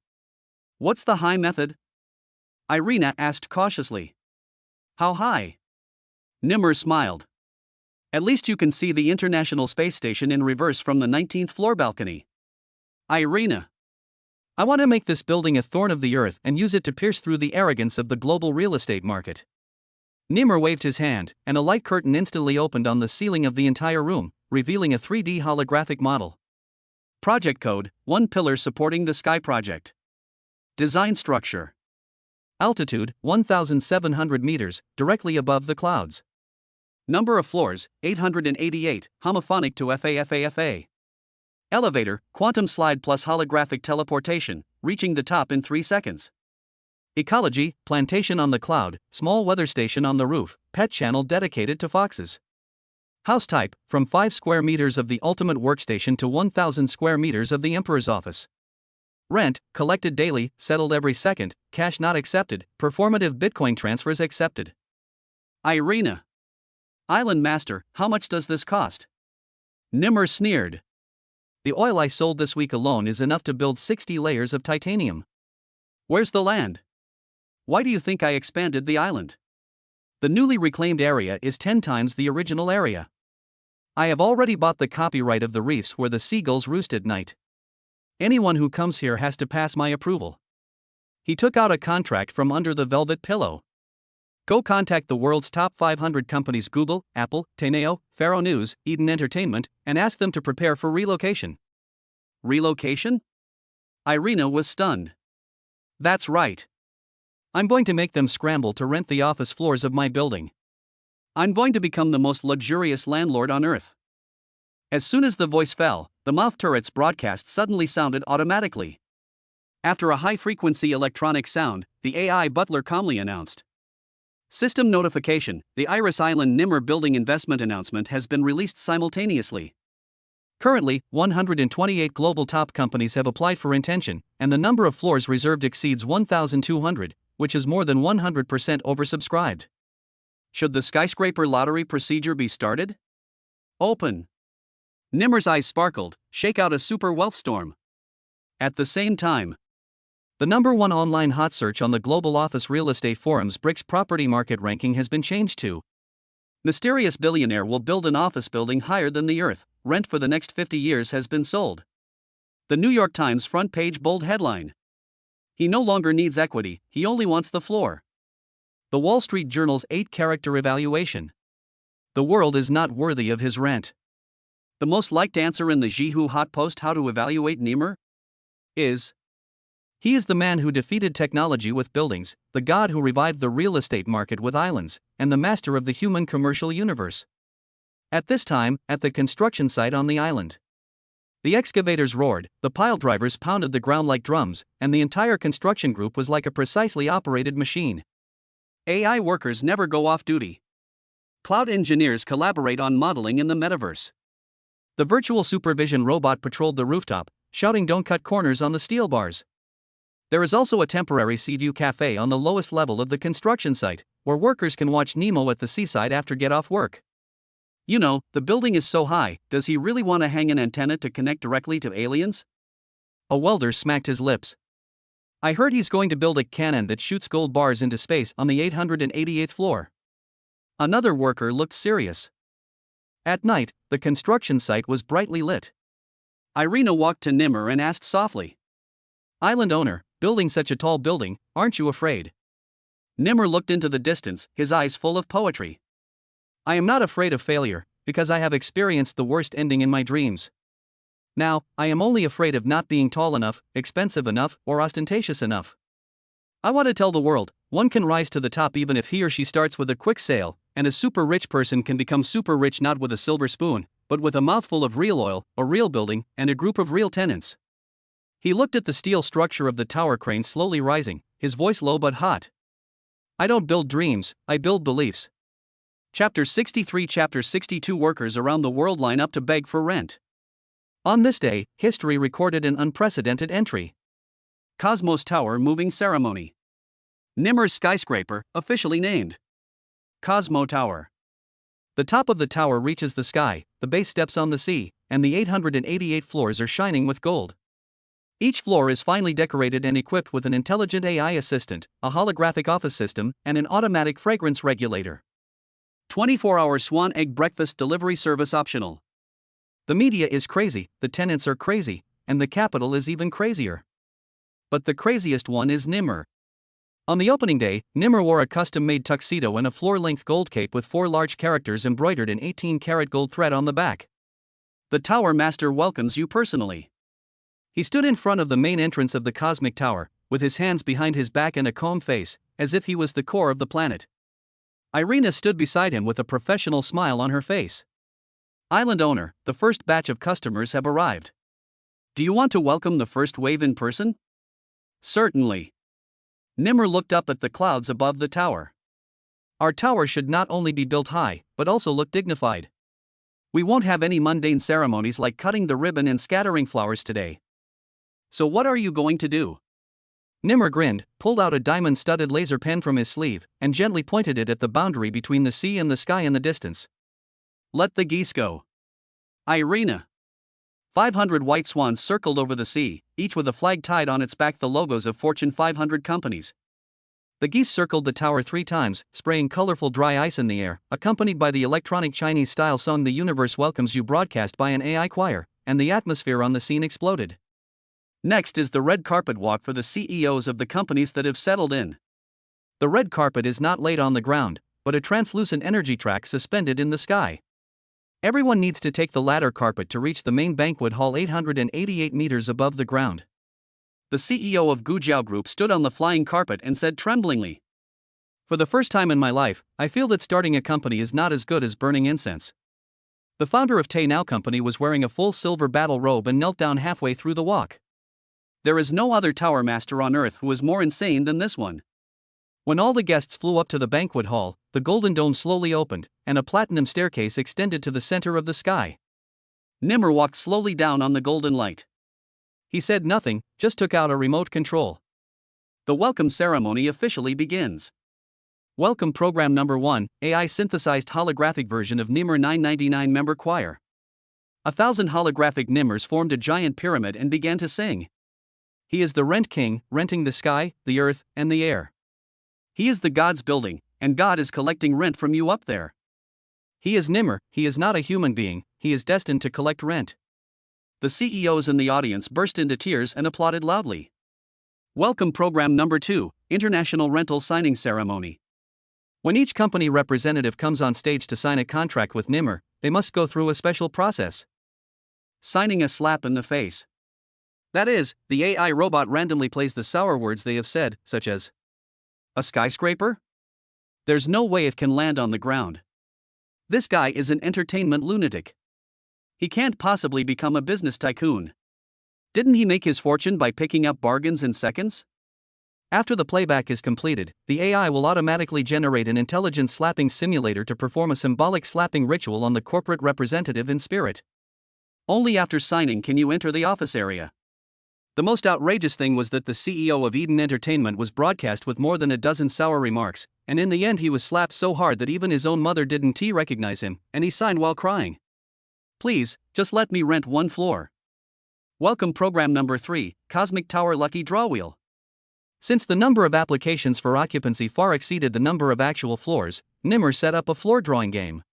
What's the high method? Irina asked cautiously. How high? Nimr smiled. At least you can see the International Space Station in reverse from the 19th floor balcony. Irina. I want to make this building a thorn of the earth and use it to pierce through the arrogance of the global real estate market. Nimr waved his hand, and a light curtain instantly opened on the ceiling of the entire room, revealing a 3D holographic model. Project code, 1 pillar supporting the sky project. Design structure. Altitude, 1,700 meters, directly above the clouds. Number of floors, 888, homophonic to FAFAFA. Elevator, quantum slide plus holographic teleportation, reaching the top in 3 seconds. Ecology, plantation on the cloud, small weather station on the roof, pet channel dedicated to foxes. House type, from 5 square meters of the ultimate workstation to 1,000 square meters of the emperor's office. Rent, collected daily, settled every second, cash not accepted, performative Bitcoin transfers accepted. Irina. Island master, how much does this cost? Nimr sneered. The oil I sold this week alone is enough to build 60 layers of titanium. Where's the land? Why do you think I expanded the island? The newly reclaimed area is 10 times the original area. I have already bought the copyright of the reefs where the seagulls roost at night. Anyone who comes here has to pass my approval. He took out a contract from under the velvet pillow. Go contact the world's top 500 companies: Google, Apple, Teneo, Faro News, Eden Entertainment, and ask them to prepare for relocation. Relocation? Irina was stunned. That's right. I'm going to make them scramble to rent the office floors of my building. I'm going to become the most luxurious landlord on earth. As soon as the voice fell, the mouth turret's broadcast suddenly sounded automatically. After a high-frequency electronic sound, the AI butler calmly announced. System notification: the Iris Island Nimmer building investment announcement has been released simultaneously. Currently, 128 global top companies have applied for intention, and the number of floors reserved exceeds 1,200, which is more than 100% oversubscribed. Should the skyscraper lottery procedure be started? Open. Nimmer's eyes sparkled. Shake out a super wealth storm. At the same time, the #1 online hot search on the global office real estate forums BRICS property market ranking has been changed to Mysterious Billionaire Will Build an Office Building Higher Than the Earth, Rent for the Next 50 Years Has Been Sold. The New York Times front page bold headline. He no longer needs equity, he only wants the floor. The Wall Street Journal's 8-character evaluation. The world is not worthy of his rent. The most liked answer in the Jihu Hot Post: How to Evaluate Nimmer? Is: he is the man who defeated technology with buildings, the god who revived the real estate market with islands, and the master of the human commercial universe. At this time, at the construction site on the island, the excavators roared, the pile drivers pounded the ground like drums, and the entire construction group was like a precisely operated machine. AI workers never go off duty. Cloud engineers collaborate on modeling in the metaverse. The virtual supervision robot patrolled the rooftop, shouting, "Don't cut corners on the steel bars." There is also a temporary Seaview Cafe on the lowest level of the construction site, where workers can watch Nemo at the seaside after get off work. You know, the building is so high, does he really want to hang an antenna to connect directly to aliens? A welder smacked his lips. I heard he's going to build a cannon that shoots gold bars into space on the 888th floor. Another worker looked serious. At night, the construction site was brightly lit. Irina walked to Nimmer and asked softly, "Island owner, building such a tall building, aren't you afraid?" Nimmer looked into the distance, his eyes full of poetry. "I am not afraid of failure, because I have experienced the worst ending in my dreams. Now, I am only afraid of not being tall enough, expensive enough, or ostentatious enough. I want to tell the world, one can rise to the top even if he or she starts with a quick sale, and a super rich person can become super rich not with a silver spoon, but with a mouthful of real oil, a real building, and a group of real tenants." He looked at the steel structure of the tower crane slowly rising, his voice low but hot. "I don't build dreams, I build beliefs." Chapter 63. Chapter 62. Workers around the world line up to beg for rent. On this day, history recorded an unprecedented entry. Cosmos Tower moving ceremony. Nimmer's skyscraper, officially named Cosmo Tower. The top of the tower reaches the sky, the base steps on the sea, and the 888 floors are shining with gold. Each floor is finely decorated and equipped with an intelligent AI assistant, a holographic office system, and an automatic fragrance regulator. 24-hour swan egg breakfast delivery service optional. The media is crazy, the tenants are crazy, and the capital is even crazier. But the craziest one is Nimmer. On the opening day, Nimmer wore a custom-made tuxedo and a floor-length gold cape with 4 large characters embroidered in 18-karat gold thread on the back. The Tower Master welcomes you personally. He stood in front of the main entrance of the cosmic tower, with his hands behind his back and a calm face, as if he was the core of the planet. Irina stood beside him with a professional smile on her face. "Island owner, the first batch of customers have arrived. Do you want to welcome the first wave in person?" "Certainly." Nimmer looked up at the clouds above the tower. "Our tower should not only be built high, but also look dignified. We won't have any mundane ceremonies like cutting the ribbon and scattering flowers today. So what are you going to do?" Nimmer grinned, pulled out a diamond-studded laser pen from his sleeve, and gently pointed it at the boundary between the sea and the sky in the distance. "Let the geese go." Irina. 500 white swans circled over the sea, each with a flag tied on its back, the logos of Fortune 500 companies. The geese circled the tower 3 times, spraying colorful dry ice in the air, accompanied by the electronic Chinese-style song "The Universe Welcomes You" broadcast by an AI choir, and the atmosphere on the scene exploded. Next is the red carpet walk for the CEOs of the companies that have settled in. The red carpet is not laid on the ground, but a translucent energy track suspended in the sky. Everyone needs to take the ladder carpet to reach the main banquet hall 888 meters above the ground. The CEO of Gujiao Group stood on the flying carpet and said tremblingly, "For the first time in my life, I feel that starting a company is not as good as burning incense." The founder of Tay Now Company was wearing a full silver battle robe and knelt down halfway through the walk. There is no other tower master on earth who is more insane than this one. When all the guests flew up to the banquet hall, the golden dome slowly opened, and a platinum staircase extended to the center of the sky. Nimmer walked slowly down on the golden light. He said nothing, just took out a remote control. The welcome ceremony officially begins. Welcome Program Number 1, AI synthesized holographic version of Nimmer 999 member choir. 1,000 holographic Nimmers formed a giant pyramid and began to sing. He is the Rent King, renting the sky, the earth, and the air. He is the God's building, and God is collecting rent from you up there. He is Nimmer, he is not a human being, he is destined to collect rent. The CEOs in the audience burst into tears and applauded loudly. Welcome Program Number 2, International Rental Signing Ceremony. When each company representative comes on stage to sign a contract with Nimmer, they must go through a special process. Signing a slap in the face. That is, the AI robot randomly plays the sour words they have said, such as, "A skyscraper? There's no way it can land on the ground. This guy is an entertainment lunatic. He can't possibly become a business tycoon. Didn't he make his fortune by picking up bargains in seconds?" After the playback is completed, the AI will automatically generate an intelligent slapping simulator to perform a symbolic slapping ritual on the corporate representative in spirit. Only after signing can you enter the office area. The most outrageous thing was that the CEO of Eden Entertainment was broadcast with more than a dozen sour remarks, and in the end he was slapped so hard that even his own mother didn't recognize him, and he signed while crying. "Please, just let me rent one floor." Welcome Program Number 3, Cosmic Tower Lucky Draw Wheel. Since the number of applications for occupancy far exceeded the number of actual floors, Nimmer set up a floor drawing game.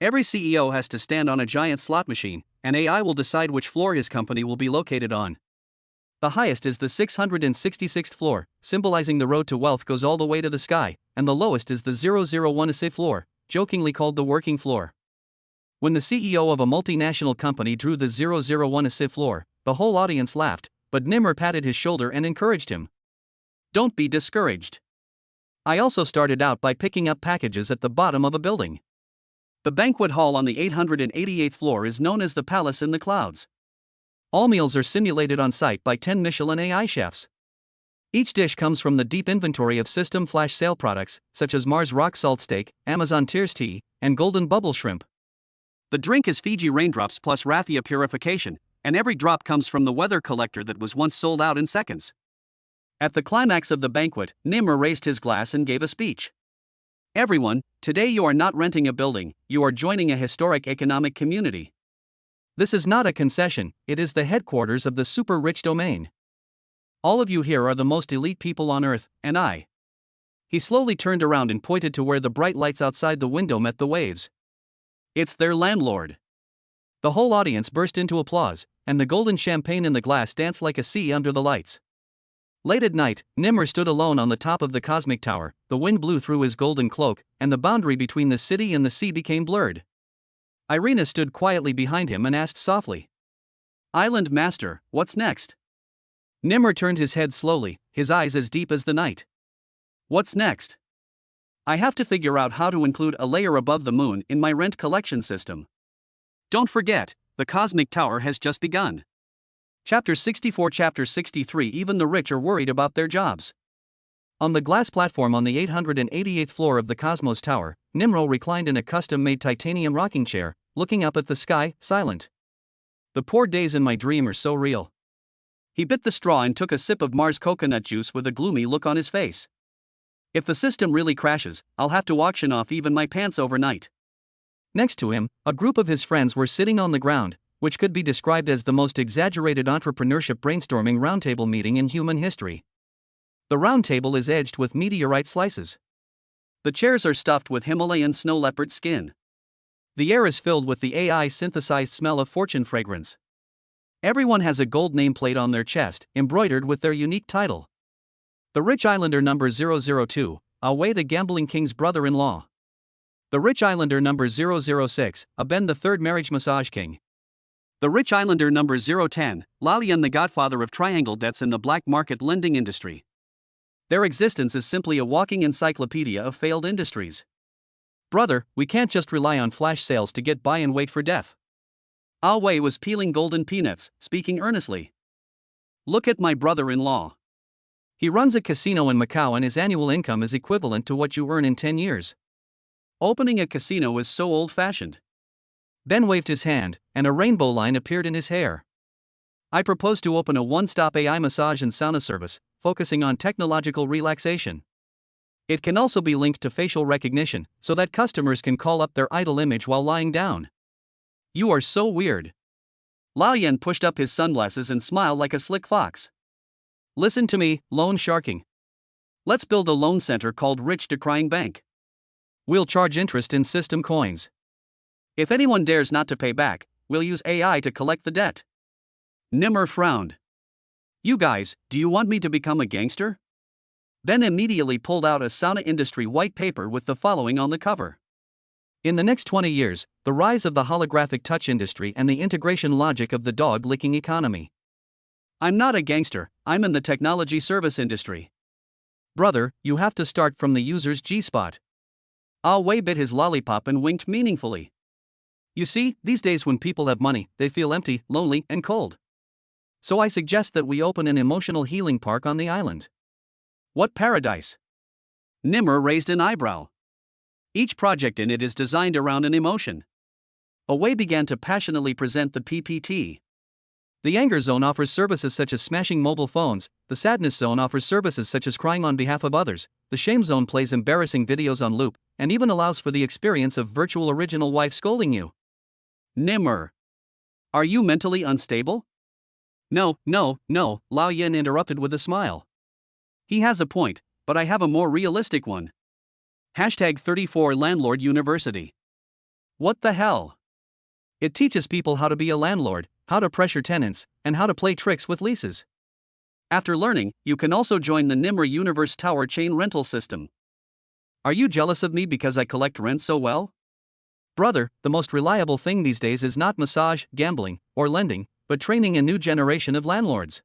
Every CEO has to stand on a giant slot machine, and AI will decide which floor his company will be located on. The highest is the 666th floor, symbolizing the road to wealth goes all the way to the sky, and the lowest is the 001th floor, jokingly called the working floor. When the CEO of a multinational company drew the 001th floor, the whole audience laughed, but Nimmer patted his shoulder and encouraged him. "Don't be discouraged. I also started out by picking up packages at the bottom of a building. The banquet hall on the 888th floor is known as the Palace in the Clouds. All meals are simulated on site by 10 Michelin AI chefs. Each dish comes from the deep inventory of system flash sale products, such as Mars Rock Salt Steak, Amazon Tears Tea, and Golden Bubble Shrimp. The drink is Fiji Raindrops plus Raffia Purification, and every drop comes from the weather collector that was once sold out in seconds." At the climax of the banquet, Nimmer raised his glass and gave a speech. "Everyone, today you are not renting a building, you are joining a historic economic community. This is not a concession, it is the headquarters of the super rich domain. All of you here are the most elite people on earth, and I." He slowly turned around and pointed to where the bright lights outside the window met the waves. "It's their landlord." The whole audience burst into applause, and the golden champagne in the glass danced like a sea under the lights. Late at night, Nimmer stood alone on the top of the cosmic tower, the wind blew through his golden cloak, and the boundary between the city and the sea became blurred. Irina stood quietly behind him and asked softly, "Island Master, what's next?" Nimmer turned his head slowly, his eyes as deep as the night. "What's next? I have to figure out how to include a layer above the moon in my rent collection system. Don't forget, the cosmic tower has just begun." Chapter 64 Chapter 63 Even the rich are worried about their jobs. On the glass platform on the 888th floor of the Cosmos Tower, Nimro reclined in a custom-made titanium rocking chair, looking up at the sky, silent. "The poor days in my dream are so real." He bit the straw and took a sip of Mars coconut juice with a gloomy look on his face. "If the system really crashes, I'll have to auction off even my pants overnight." Next to him, a group of his friends were sitting on the ground, which could be described as the most exaggerated entrepreneurship brainstorming roundtable meeting in human history. The round table is edged with meteorite slices. The chairs are stuffed with Himalayan snow leopard skin. The air is filled with the AI-synthesized smell of fortune fragrance. Everyone has a gold nameplate on their chest, embroidered with their unique title. The rich islander number 002, Away the gambling king's brother-in-law. The rich islander number 006, Ben the third marriage massage king. The rich islander number 010, Lao Yan the godfather of triangle debts in the black market lending industry. Their existence is simply a walking encyclopedia of failed industries. Brother, we can't just rely on flash sales to get by and wait for death. Ah Wei was peeling golden peanuts, speaking earnestly. Look at my brother-in-law. He runs a casino in Macau and his annual income is equivalent to what you earn in 10 years. Opening a casino is so old-fashioned. Ben waved his hand, and a rainbow line appeared in his hair. I propose to open a one-stop AI massage and sauna service, focusing on technological relaxation. It can also be linked to facial recognition, so that customers can call up their idol image while lying down. You are so weird. Lao Yan pushed up his sunglasses and smiled like a slick fox. Listen to me, loan sharking. Let's build a loan center called Rich Decrying Bank. We'll charge interest in system coins. If anyone dares not to pay back, we'll use AI to collect the debt. Nimmer frowned. You guys, do you want me to become a gangster? Ben immediately pulled out a sauna industry white paper with the following on the cover. In the next 20 years, the rise of the holographic touch industry and the integration logic of the dog-licking economy. I'm not a gangster, I'm in the technology service industry. Brother, you have to start from the user's G-spot. Ah Wei bit his lollipop and winked meaningfully. You see, these days when people have money, they feel empty, lonely, and cold. So I suggest that we open an emotional healing park on the island. What paradise? Nimmer raised an eyebrow. Each project in it is designed around an emotion. Away began to passionately present the PPT. The anger zone offers services such as smashing mobile phones, the sadness zone offers services such as crying on behalf of others, the shame zone plays embarrassing videos on loop, and even allows for the experience of virtual original wife scolding you. Nimmer. Are you mentally unstable? No, Lao Yan interrupted with a smile. He has a point, but I have a more realistic one. #34 Landlord University. What the hell? It teaches people how to be a landlord, how to pressure tenants, and how to play tricks with leases. After learning, you can also join the Nimmer Universe Tower chain rental system. Are you jealous of me because I collect rent so well? Brother, the most reliable thing these days is not massage, gambling, or lending, but training a new generation of landlords.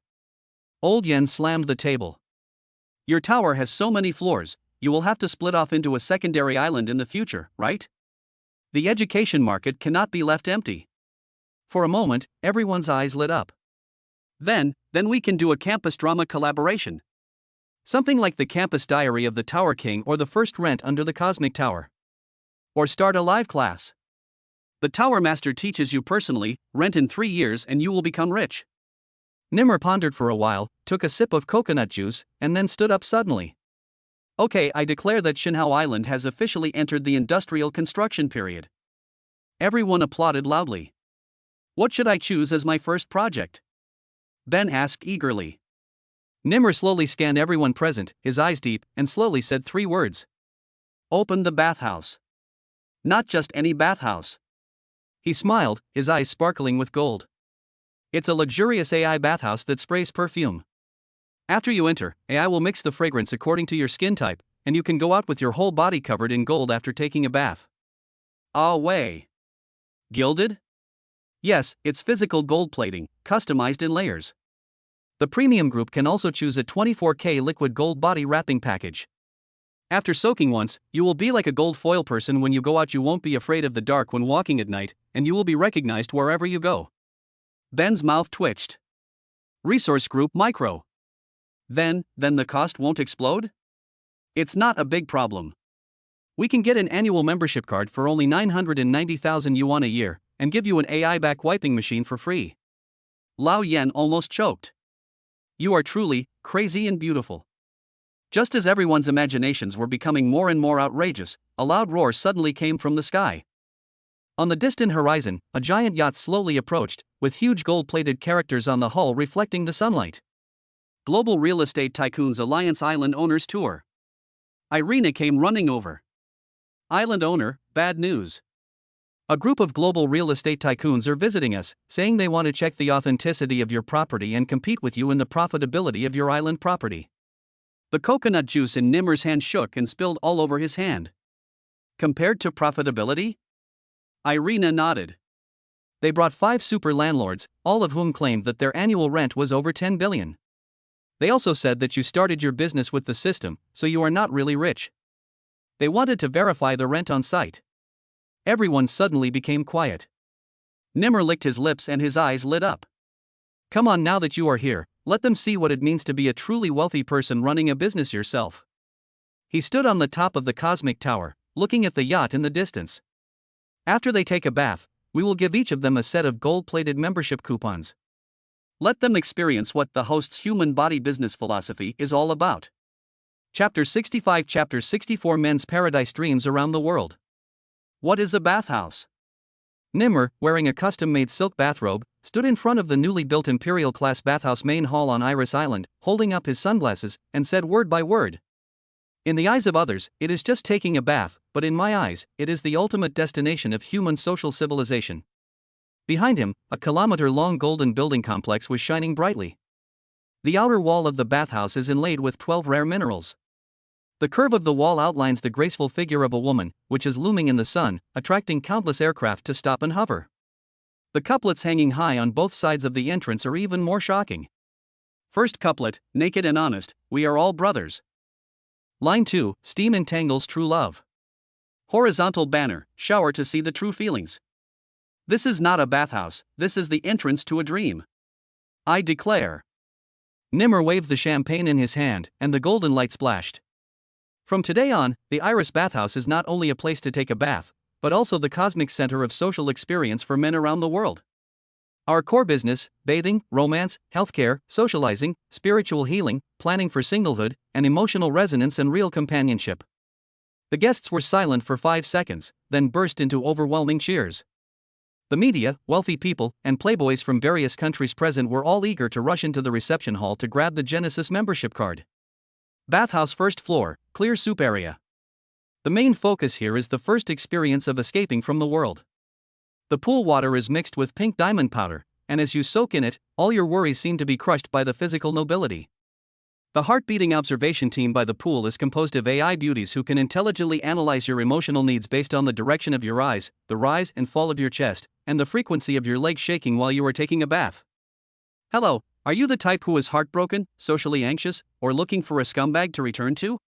Old Yen slammed the table. Your tower has so many floors, you will have to split off into a secondary island in the future, right? The education market cannot be left empty. For a moment, everyone's eyes lit up. Then we can do a campus drama collaboration. Something like the campus diary of the Tower King or the first rent under the Cosmic Tower. Or start a live class. The Tower Master teaches you personally, rent in 3 years and you will become rich. Nimmer pondered for a while, took a sip of coconut juice, and then stood up suddenly. Okay, I declare that Shinhao Island has officially entered the industrial construction period. Everyone applauded loudly. What should I choose as my first project? Ben asked eagerly. Nimmer slowly scanned everyone present, his eyes deep, and slowly said 3 words. Open the bathhouse. Not just any bathhouse. He smiled, his eyes sparkling with gold. It's a luxurious AI bathhouse that sprays perfume. After you enter, AI will mix the fragrance according to your skin type, and you can go out with your whole body covered in gold after taking a bath. Ah Wei. Gilded? Yes, it's physical gold plating, customized in layers. The premium group can also choose a 24K liquid gold body wrapping package. After soaking once, you will be like a gold foil person when you go out. You won't be afraid of the dark when walking at night, and you will be recognized wherever you go. Ben's mouth twitched. Resource Group Micro. Then the cost won't explode? It's not a big problem. We can get an annual membership card for only 990,000 yuan a year, and give you an AI back wiping machine for free. Lao Yan almost choked. You are truly crazy and beautiful. Just as everyone's imaginations were becoming more and more outrageous, a loud roar suddenly came from the sky. On the distant horizon, a giant yacht slowly approached, with huge gold-plated characters on the hull reflecting the sunlight. Global Real Estate Tycoons Alliance Island Owners Tour. Irina came running over. Island owner, bad news. A group of global real estate tycoons are visiting us, saying they want to check the authenticity of your property and compete with you in the profitability of your island property. The coconut juice in Nimmer's hand shook and spilled all over his hand. Compared to profitability? Irina nodded. They brought 5 super landlords, all of whom claimed that their annual rent was over 10 billion. They also said that you started your business with the system, so you are not really rich. They wanted to verify the rent on site. Everyone suddenly became quiet. Nimmer licked his lips and his eyes lit up. Come on, now that you are here, let them see what it means to be a truly wealthy person running a business yourself. He stood on the top of the cosmic tower, looking at the yacht in the distance. After they take a bath, we will give each of them a set of gold-plated membership coupons. Let them experience what the host's human body business philosophy is all about. Chapter 65, Chapter 64, Men's Paradise Dreams Around the World. What is a bathhouse? Nimmer, wearing a custom-made silk bathrobe, stood in front of the newly built Imperial-class bathhouse main hall on Iris Island, holding up his sunglasses, and said word by word. In the eyes of others, it is just taking a bath, but in my eyes, it is the ultimate destination of human social civilization. Behind him, a kilometer-long golden building complex was shining brightly. The outer wall of the bathhouse is inlaid with 12 rare minerals. The curve of the wall outlines the graceful figure of a woman, which is looming in the sun, attracting countless aircraft to stop and hover. The couplets hanging high on both sides of the entrance are even more shocking. First couplet, naked and honest, we are all brothers. Line 2, steam entangles true love. Horizontal banner, shower to see the true feelings. This is not a bathhouse, this is the entrance to a dream. I declare. Nimmer waved the champagne in his hand, and the golden light splashed. From today on, the Iris Bathhouse is not only a place to take a bath, but also the cosmic center of social experience for men around the world. Our core business, bathing, romance, healthcare, socializing, spiritual healing, planning for singlehood, and emotional resonance and real companionship. The guests were silent for 5 seconds, then burst into overwhelming cheers. The media, wealthy people, and playboys from various countries present were all eager to rush into the reception hall to grab the Genesis membership card. Bathhouse first floor, clear soup area. The main focus here is the first experience of escaping from the world. The pool water is mixed with pink diamond powder, and as you soak in it, all your worries seem to be crushed by the physical nobility. The heart-beating observation team by the pool is composed of AI beauties who can intelligently analyze your emotional needs based on the direction of your eyes, the rise and fall of your chest, and the frequency of your legs shaking while you are taking a bath. Hello, are you the type who is heartbroken, socially anxious, or looking for a scumbag to return to?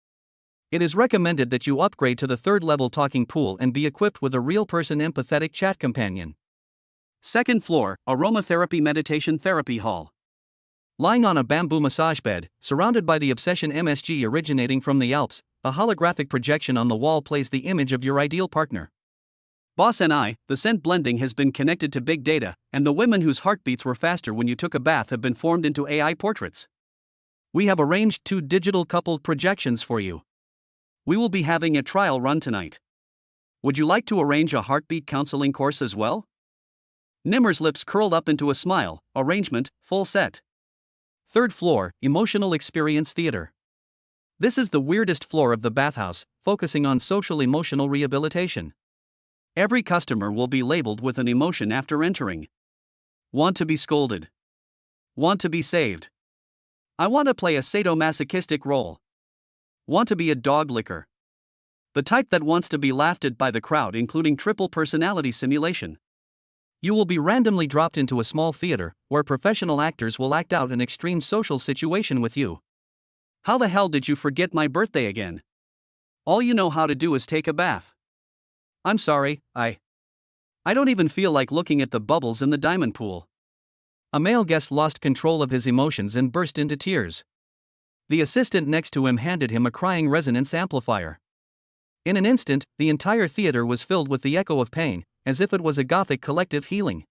It is recommended that you upgrade to the 3rd level talking pool and be equipped with a real-person empathetic chat companion. Second floor, aromatherapy meditation therapy hall. Lying on a bamboo massage bed, surrounded by the Obsession MSG originating from the Alps, a holographic projection on the wall plays the image of your ideal partner. Boss and I, the scent blending has been connected to big data, and the women whose heartbeats were faster when you took a bath have been formed into AI portraits. We have arranged 2 digital coupled projections for you. We will be having a trial run tonight. Would you like to arrange a heartbeat counseling course as well? Nimmer's lips curled up into a smile, arrangement, full set. 3rd floor, emotional experience theater. This is the weirdest floor of the bathhouse, focusing on social-emotional rehabilitation. Every customer will be labeled with an emotion after entering. Want to be scolded? Want to be saved? I want to play a sadomasochistic role. Want to be a dog licker? The type that wants to be laughed at by the crowd, including triple personality simulation. You will be randomly dropped into a small theater, where professional actors will act out an extreme social situation with you. How the hell did you forget my birthday again? All you know how to do is take a bath. I'm sorry, I don't even feel like looking at the bubbles in the diamond pool. A male guest lost control of his emotions and burst into tears. The assistant next to him handed him a crying resonance amplifier. In an instant, the entire theater was filled with the echo of pain, as if it was a gothic collective healing.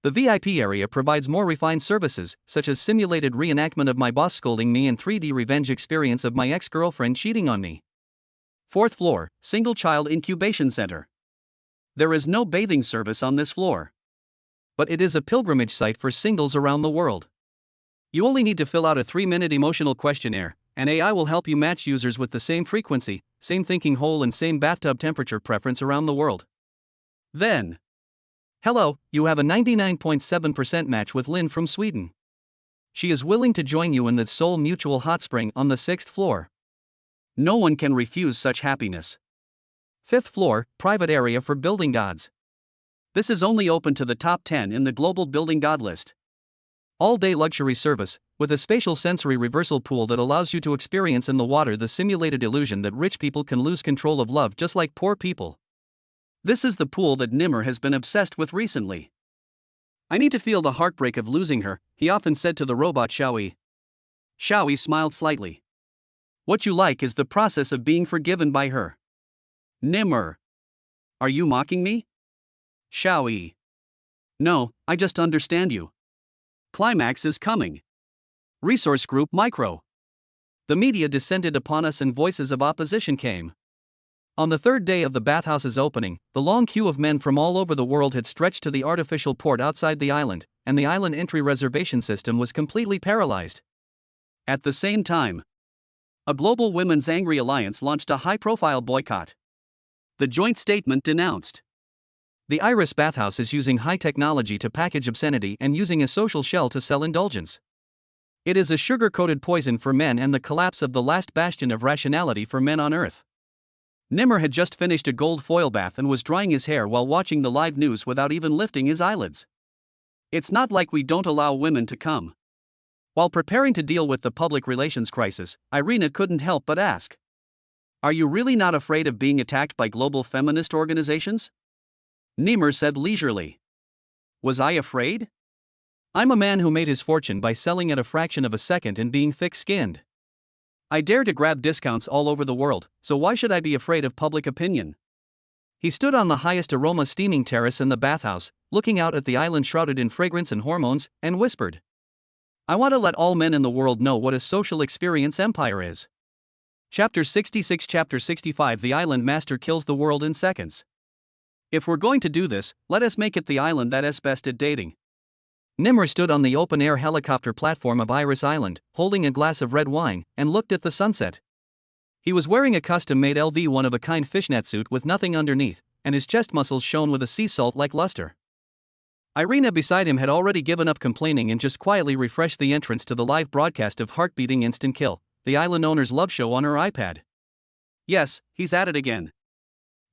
The VIP area provides more refined services, such as simulated reenactment of my boss scolding me and 3D revenge experience of my ex-girlfriend cheating on me. 4th floor, single child incubation center. There is no bathing service on this floor. But it is a pilgrimage site for singles around the world. You only need to fill out a 3-minute emotional questionnaire, and AI will help you match users with the same frequency, same thinking hole and same bathtub temperature preference around the world. Then, hello, you have a 99.7% match with Lynn from Sweden. She is willing to join you in the Seoul Mutual Hot Spring on the 6th floor. No one can refuse such happiness. 5th floor, private area for building gods. This is only open to the top 10 in the global building god list. All-day luxury service, with a spatial sensory reversal pool that allows you to experience in the water the simulated illusion that rich people can lose control of love just like poor people. This is the pool that Nimmer has been obsessed with recently. I need to feel the heartbreak of losing her, he often said to the robot Xiaoyi. Xiaoyi smiled slightly. What you like is the process of being forgiven by her. Nimmer. Are you mocking me? Xiaoyi. No, I just understand you. Climax is coming. Resource Group Micro. The media descended upon us and voices of opposition came. On the third day of the bathhouse's opening, the long queue of men from all over the world had stretched to the artificial port outside the island, and the island entry reservation system was completely paralyzed. At the same time, a global women's angry alliance launched a high-profile boycott. The joint statement denounced. The Iris bathhouse is using high technology to package obscenity and using a social shell to sell indulgence. It is a sugar-coated poison for men and the collapse of the last bastion of rationality for men on Earth. Nimmer had just finished a gold foil bath and was drying his hair while watching the live news without even lifting his eyelids. It's not like we don't allow women to come. While preparing to deal with the public relations crisis, Irina couldn't help but ask. Are you really not afraid of being attacked by global feminist organizations? Nimmer said leisurely. Was I afraid? I'm a man who made his fortune by selling at a fraction of a second and being thick-skinned. I dare to grab discounts all over the world, so why should I be afraid of public opinion? He stood on the highest aroma steaming terrace in the bathhouse, looking out at the island shrouded in fragrance and hormones, and whispered. I want to let all men in the world know what a social experience empire is. Chapter 66 Chapter 65 The Island Master kills the world in seconds. If we're going to do this, let us make it the island that is best at dating. Nimmer stood on the open-air helicopter platform of Iris Island, holding a glass of red wine, and looked at the sunset. He was wearing a custom-made LV one-of-a-kind fishnet suit with nothing underneath, and his chest muscles shone with a sea salt-like luster. Irina beside him had already given up complaining and just quietly refreshed the entrance to the live broadcast of Heart-Beating Instant Kill, the island owner's love show on her iPad. Yes, he's at it again.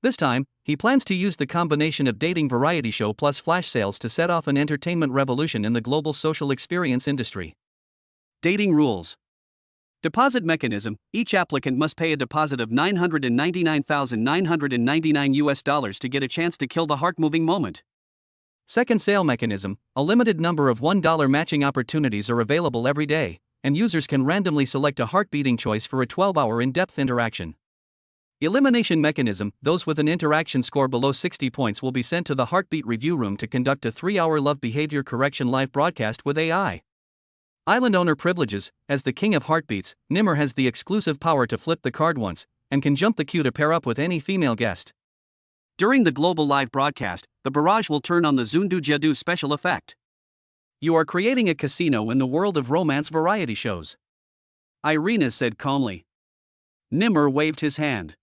This time, he plans to use the combination of dating variety show plus flash sales to set off an entertainment revolution in the global social experience industry. Dating rules. Deposit mechanism: each applicant must pay a deposit of $999,999 to get a chance to kill the heart-moving moment. Second sale mechanism: a limited number of $1 matching opportunities are available every day, and users can randomly select a heart-beating choice for a 12-hour in-depth interaction. Elimination mechanism: those with an interaction score below 60 points will be sent to the Heartbeat Review Room to conduct a 3-hour love behavior correction live broadcast with AI. Island owner privileges: as the king of heartbeats, Nimmer has the exclusive power to flip the card once, and can jump the queue to pair up with any female guest. During the global live broadcast, the barrage will turn on the Zundu Jadu special effect. You are creating a casino in the world of romance variety shows. Irina said calmly. Nimmer waved his hand.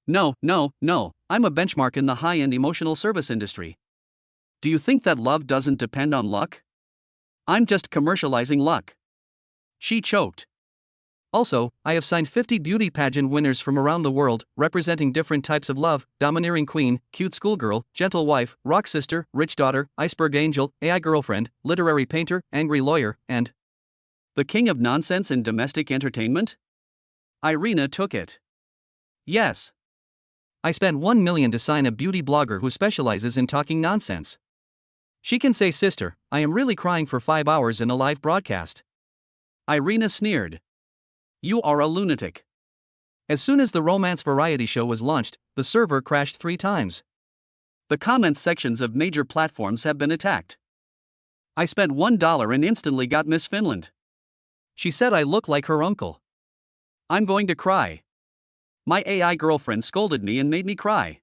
No, I'm a benchmark in the high-end emotional service industry. Do you think that love doesn't depend on luck? I'm just commercializing luck. She choked. Also, I have signed 50 beauty pageant winners from around the world, representing different types of love: domineering queen, cute schoolgirl, gentle wife, rock sister, rich daughter, iceberg angel, AI girlfriend, literary painter, angry lawyer, and the king of nonsense in domestic entertainment? Irina took it. Yes. I spent $1 million to sign a beauty blogger who specializes in talking nonsense. She can say, sister, I am really crying for 5 hours in a live broadcast. Irina sneered. You are a lunatic. As soon as the romance variety show was launched, the server crashed 3 times. The comments sections of major platforms have been attacked. I spent $1 and instantly got Miss Finland. She said I look like her uncle. I'm going to cry. My AI girlfriend scolded me and made me cry.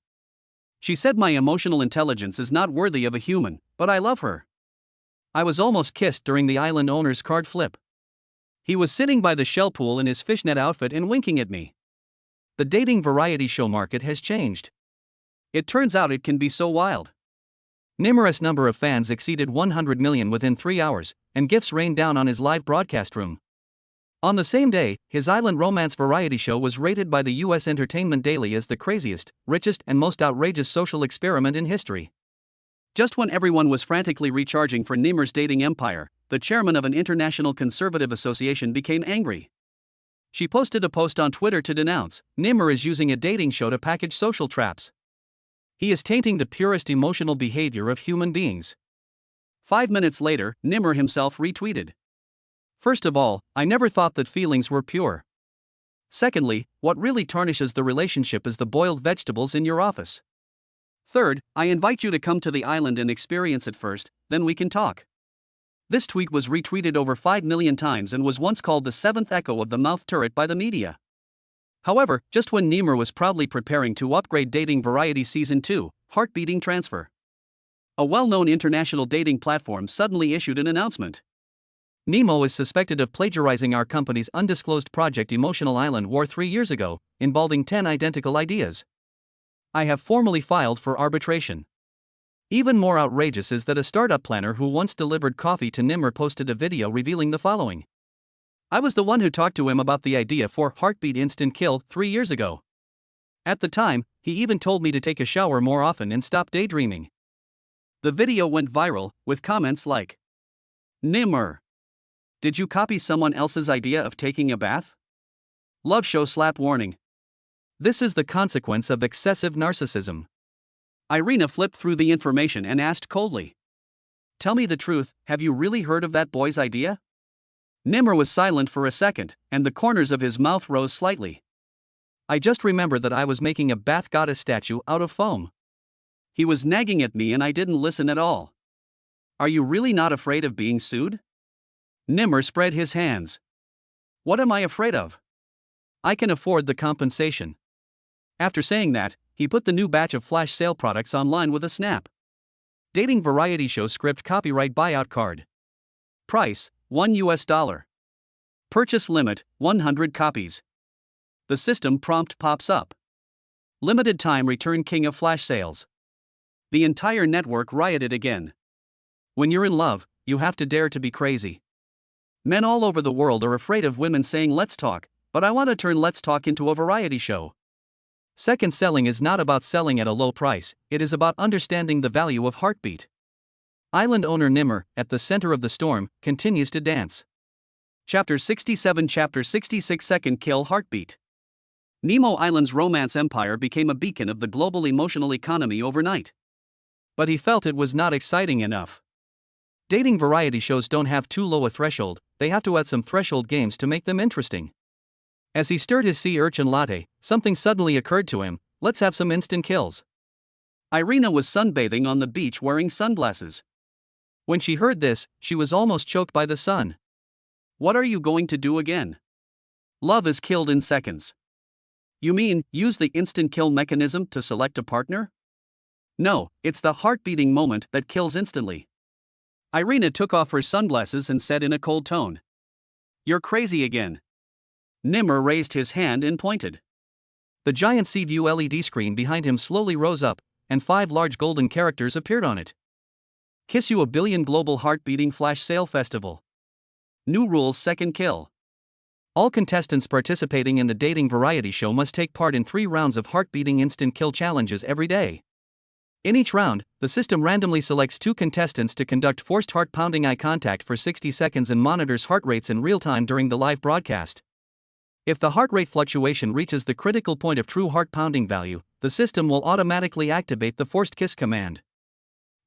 She said my emotional intelligence is not worthy of a human, but I love her. I was almost kissed during the island owner's card flip. He was sitting by the shell pool in his fishnet outfit and winking at me. The dating variety show market has changed. It turns out it can be so wild. Numerous number of fans exceeded 100 million within 3 hours, and gifts rained down on his live broadcast room. On the same day, his island romance variety show was rated by the U.S. Entertainment Daily as the craziest, richest, and most outrageous social experiment in history. Just when everyone was frantically recharging for Nimer's dating empire, the chairman of an international conservative association became angry. She posted a post on Twitter to denounce Nimer is using a dating show to package social traps. He is tainting the purest emotional behavior of human beings. 5 minutes later, Nimer himself retweeted. First of all, I never thought that feelings were pure. Secondly, what really tarnishes the relationship is the boiled vegetables in your office. Third, I invite you to come to the island and experience it first, then we can talk. This tweet was retweeted over 5 million times and was once called the seventh echo of the mouth turret by the media. However, just when Nimer was proudly preparing to upgrade Dating Variety Season 2, Heartbeating Transfer, a well-known international dating platform suddenly issued an announcement. Nemo is suspected of plagiarizing our company's undisclosed project Emotional Island War 3 years ago, involving 10 identical ideas. I have formally filed for arbitration. Even more outrageous is that a startup planner who once delivered coffee to Nimer posted a video revealing the following. I was the one who talked to him about the idea for Heartbeat Instant Kill 3 years ago. At the time, he even told me to take a shower more often and stop daydreaming. The video went viral, with comments like, Nimer, did you copy someone else's idea of taking a bath? Love show slap warning. This is the consequence of excessive narcissism. Irina flipped through the information and asked coldly, tell me the truth, have you really heard of that boy's idea? Nimer was silent for a second, and the corners of his mouth rose slightly. I just remember that I was making a bath goddess statue out of foam. He was nagging at me and I didn't listen at all. Are you really not afraid of being sued? Nimer spread his hands. What am I afraid of? I can afford the compensation. After saying that, he put the new batch of flash sale products online with a snap. Dating variety show script copyright buyout card. Price, $1. Purchase limit, 100 copies. The system prompt pops up. Limited time return king of flash sales. The entire network rioted again. When you're in love, you have to dare to be crazy. Men all over the world are afraid of women saying let's talk, but I want to turn let's talk into a variety show. Second selling is not about selling at a low price, it is about understanding the value of heartbeat. Island owner Nimer, at the center of the storm, continues to dance. Chapter 67 Chapter 66 Second Kill Heartbeat. Nemo Island's romance empire became a beacon of the global emotional economy overnight. But he felt it was not exciting enough. Dating variety shows don't have too low a threshold, they have to add some threshold games to make them interesting. As he stirred his sea urchin latte, something suddenly occurred to him, let's have some instant kills. Irina was sunbathing on the beach wearing sunglasses. When she heard this, she was almost choked by the sun. What are you going to do again? Love is killed in seconds. You mean, use the instant kill mechanism to select a partner? No, it's the heart-beating moment that kills instantly. Irina took off her sunglasses and said in a cold tone. You're crazy again. Nimer raised his hand and pointed. The giant Sea-View LED screen behind him slowly rose up, and 5 large golden characters appeared on it. Kiss you a billion global heart-beating flash sale festival. New rules second kill. All contestants participating in the dating variety show must take part in 3 rounds of heart-beating instant kill challenges every day. In each round, the system randomly selects 2 contestants to conduct forced heart-pounding eye contact for 60 seconds and monitors heart rates in real time during the live broadcast. If the heart rate fluctuation reaches the critical point of true heart-pounding value, the system will automatically activate the forced kiss command.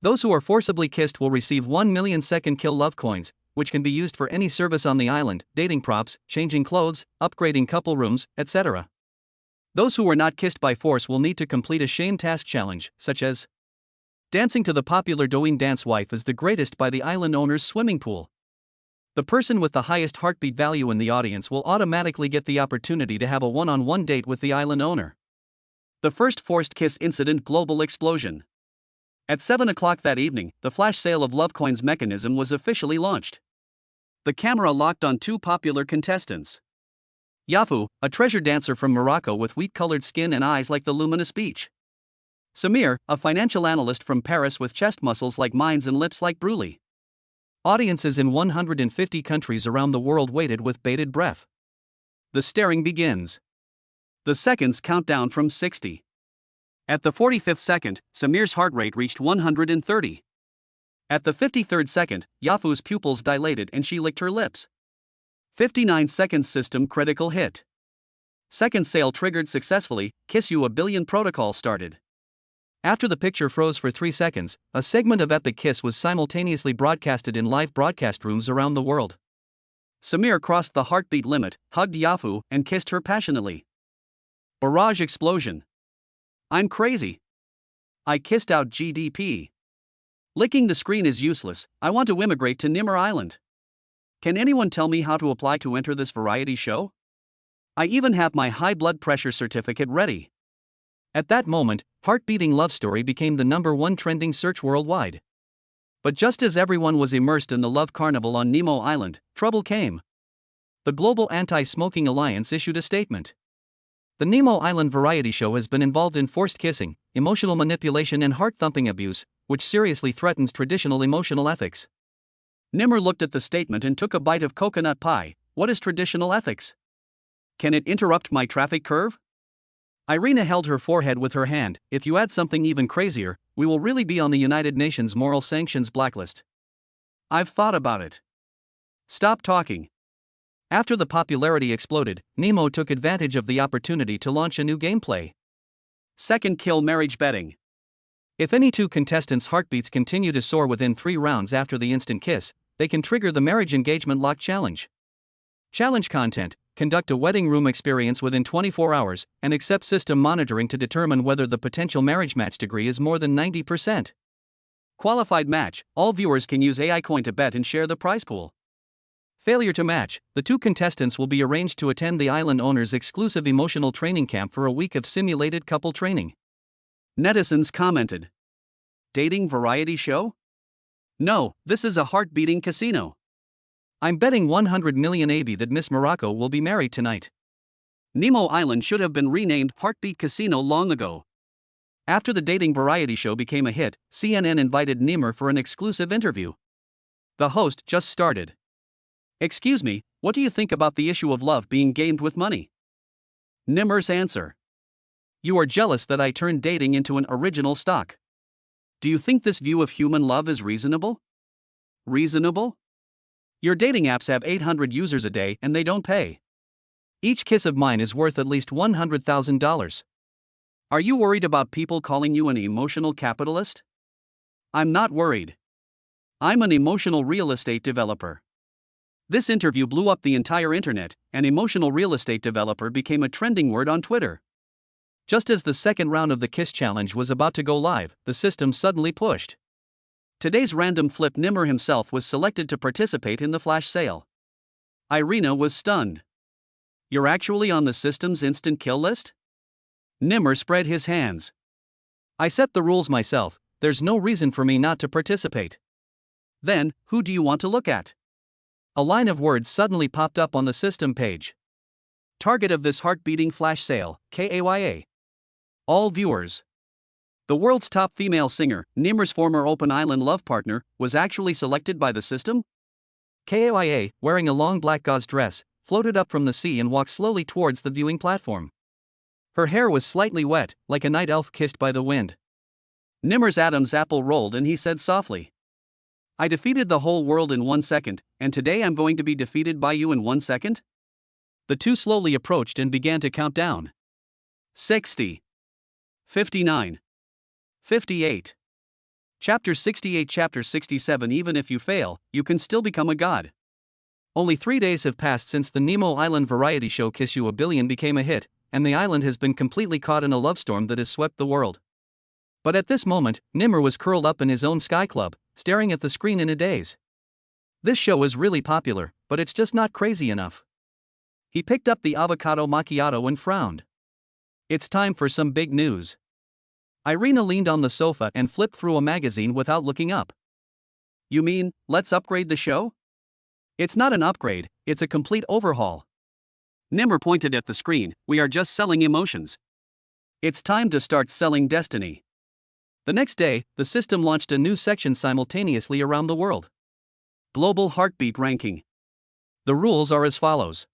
Those who are forcibly kissed will receive 1 million second kill love coins, which can be used for any service on the island, dating props, changing clothes, upgrading couple rooms, etc. Those who were not kissed by force will need to complete a shame task challenge, such as dancing to the popular Douyin dance Wife is the greatest by the island owner's swimming pool. The person with the highest heartbeat value in the audience will automatically get the opportunity to have a one-on-one date with the island owner. The first forced kiss incident global explosion. At 7 o'clock that evening, the flash sale of love coins mechanism was officially launched. The camera locked on 2 popular contestants. Yafu, a treasure dancer from Morocco with wheat-colored skin and eyes like the luminous beach. Samir, a financial analyst from Paris with chest muscles like mines and lips like Brulé. Audiences in 150 countries around the world waited with bated breath. The staring begins. The seconds count down from 60. At the 45th second, Samir's heart rate reached 130. At the 53rd second, Yafu's pupils dilated and she licked her lips. 59 seconds, system critical hit. Second sale triggered successfully, Kiss You a Billion protocol started. After the picture froze for 3 seconds, a segment of Epic Kiss was simultaneously broadcasted in live broadcast rooms around the world. Samir crossed the heartbeat limit, hugged Yafu, and kissed her passionately. Barrage explosion. I'm crazy. I kissed out GDP. Licking the screen is useless, I want to immigrate to Nimmer Island. Can anyone tell me how to apply to enter this variety show? I even have my high blood pressure certificate ready. At that moment, Heart-Beating Love Story became the #1 trending search worldwide. But just as everyone was immersed in the love carnival on Nemo Island, trouble came. The Global Anti-Smoking Alliance issued a statement. The Nemo Island variety show has been involved in forced kissing, emotional manipulation and heart-thumping abuse, which seriously threatens traditional emotional ethics. Nimmer looked at the statement and took a bite of coconut pie. What is traditional ethics? Can it interrupt my traffic curve? Irina held her forehead with her hand. If you add something even crazier, we will really be on the United Nations Moral Sanctions blacklist. I've thought about it. Stop talking. After the popularity exploded, Nemo took advantage of the opportunity to launch a new gameplay. Second kill marriage betting. If any two contestants' heartbeats continue to soar within 3 rounds after the instant kiss, they can trigger the marriage engagement lock challenge. Challenge content: conduct a wedding room experience within 24 hours, and accept system monitoring to determine whether the potential marriage match degree is more than 90%. Qualified match: all viewers can use AI coin to bet and share the prize pool. Failure to match: the 2 contestants will be arranged to attend the island owner's exclusive emotional training camp for a week of simulated couple training. Netizens commented. Dating variety show? No, this is a heart-beating casino. I'm betting 100 million AB that Miss Morocco will be married tonight. Nemo Island should have been renamed Heartbeat Casino long ago. After the dating variety show became a hit, CNN invited Nimmer for an exclusive interview. The host just started. Excuse me, what do you think about the issue of love being gamed with money? Nimmer's answer. You are jealous that I turned dating into an original stock. Do you think this view of human love is reasonable? Reasonable? Your dating apps have 800 users a day and they don't pay. Each kiss of mine is worth at least $100,000. Are you worried about people calling you an emotional capitalist? I'm not worried. I'm an emotional real estate developer. This interview blew up the entire internet, and emotional real estate developer became a trending word on Twitter. Just as the second round of the Kiss Challenge was about to go live, the system suddenly pushed. Today's random flip Nimmer himself was selected to participate in the flash sale. Irina was stunned. You're actually on the system's instant kill list? Nimmer spread his hands. I set the rules myself, there's no reason for me not to participate. Then, who do you want to look at? A line of words suddenly popped up on the system page. Target of this heart-beating flash sale, KAYA. All viewers. The world's top female singer, Nimmer's former Open Island love partner, was actually selected by the system? KAYA, wearing a long black gauze dress, floated up from the sea and walked slowly towards the viewing platform. Her hair was slightly wet, like a night elf kissed by the wind. Nimmer's Adam's apple rolled and he said softly. I defeated the whole world in 1 second, and today I'm going to be defeated by you in 1 second? The two slowly approached and began to count down. 60. 59. 58. Chapter 68. Chapter 67. Even if you fail, you can still become a god. Only 3 days have passed since the Nemo Island variety show Kiss You a Billion became a hit, and the island has been completely caught in a love storm that has swept the world. But at this moment, Nimmer was curled up in his own sky club, staring at the screen in a daze. This show is really popular, but it's just not crazy enough. He picked up the avocado macchiato and frowned. It's time for some big news. Irina leaned on the sofa and flipped through a magazine without looking up. You mean, let's upgrade the show? It's not an upgrade, it's a complete overhaul. Nimmer pointed at the screen. We are just selling emotions. It's time to start selling destiny. The next day, the system launched a new section simultaneously around the world. Global Heartbeat Ranking. The rules are as follows.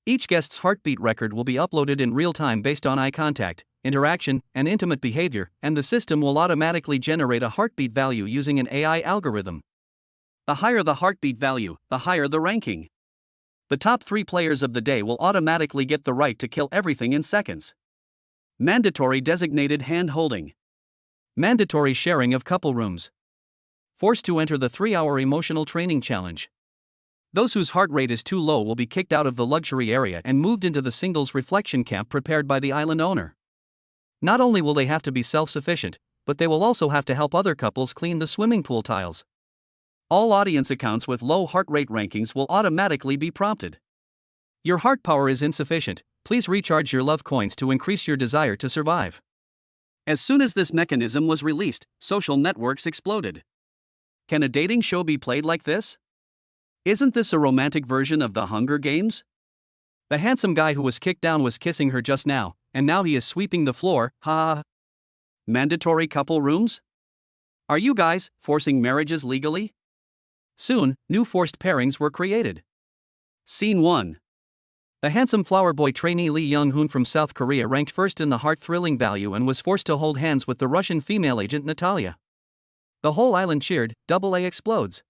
Each guest's heartbeat record will be uploaded in real time based on eye contact, interaction, and intimate behavior, and the system will automatically generate a heartbeat value using an AI algorithm. The higher the heartbeat value, the higher the ranking. The top 3 players of the day will automatically get the right to kill everything in seconds. Mandatory designated hand holding. Mandatory sharing of couple rooms. Forced to enter the 3-hour emotional training challenge. Those whose heart rate is too low will be kicked out of the luxury area and moved into the singles reflection camp prepared by the island owner. Not only will they have to be self-sufficient, but they will also have to help other couples clean the swimming pool tiles. All audience accounts with low heart rate rankings will automatically be prompted. Your heart power is insufficient, please recharge your love coins to increase your desire to survive. As soon as this mechanism was released, social networks exploded. Can a dating show be played like this? Isn't this a romantic version of the Hunger Games? The handsome guy who was kicked down was kissing her just now, and now he is sweeping the floor, ha. Mandatory couple rooms? Are you guys forcing marriages legally? Soon, new forced pairings were created. Scene 1. The handsome flower boy trainee Lee Young-hoon from South Korea ranked first in the heart-thrilling value and was forced to hold hands with the Russian female agent Natalia. The whole island cheered, AA explodes.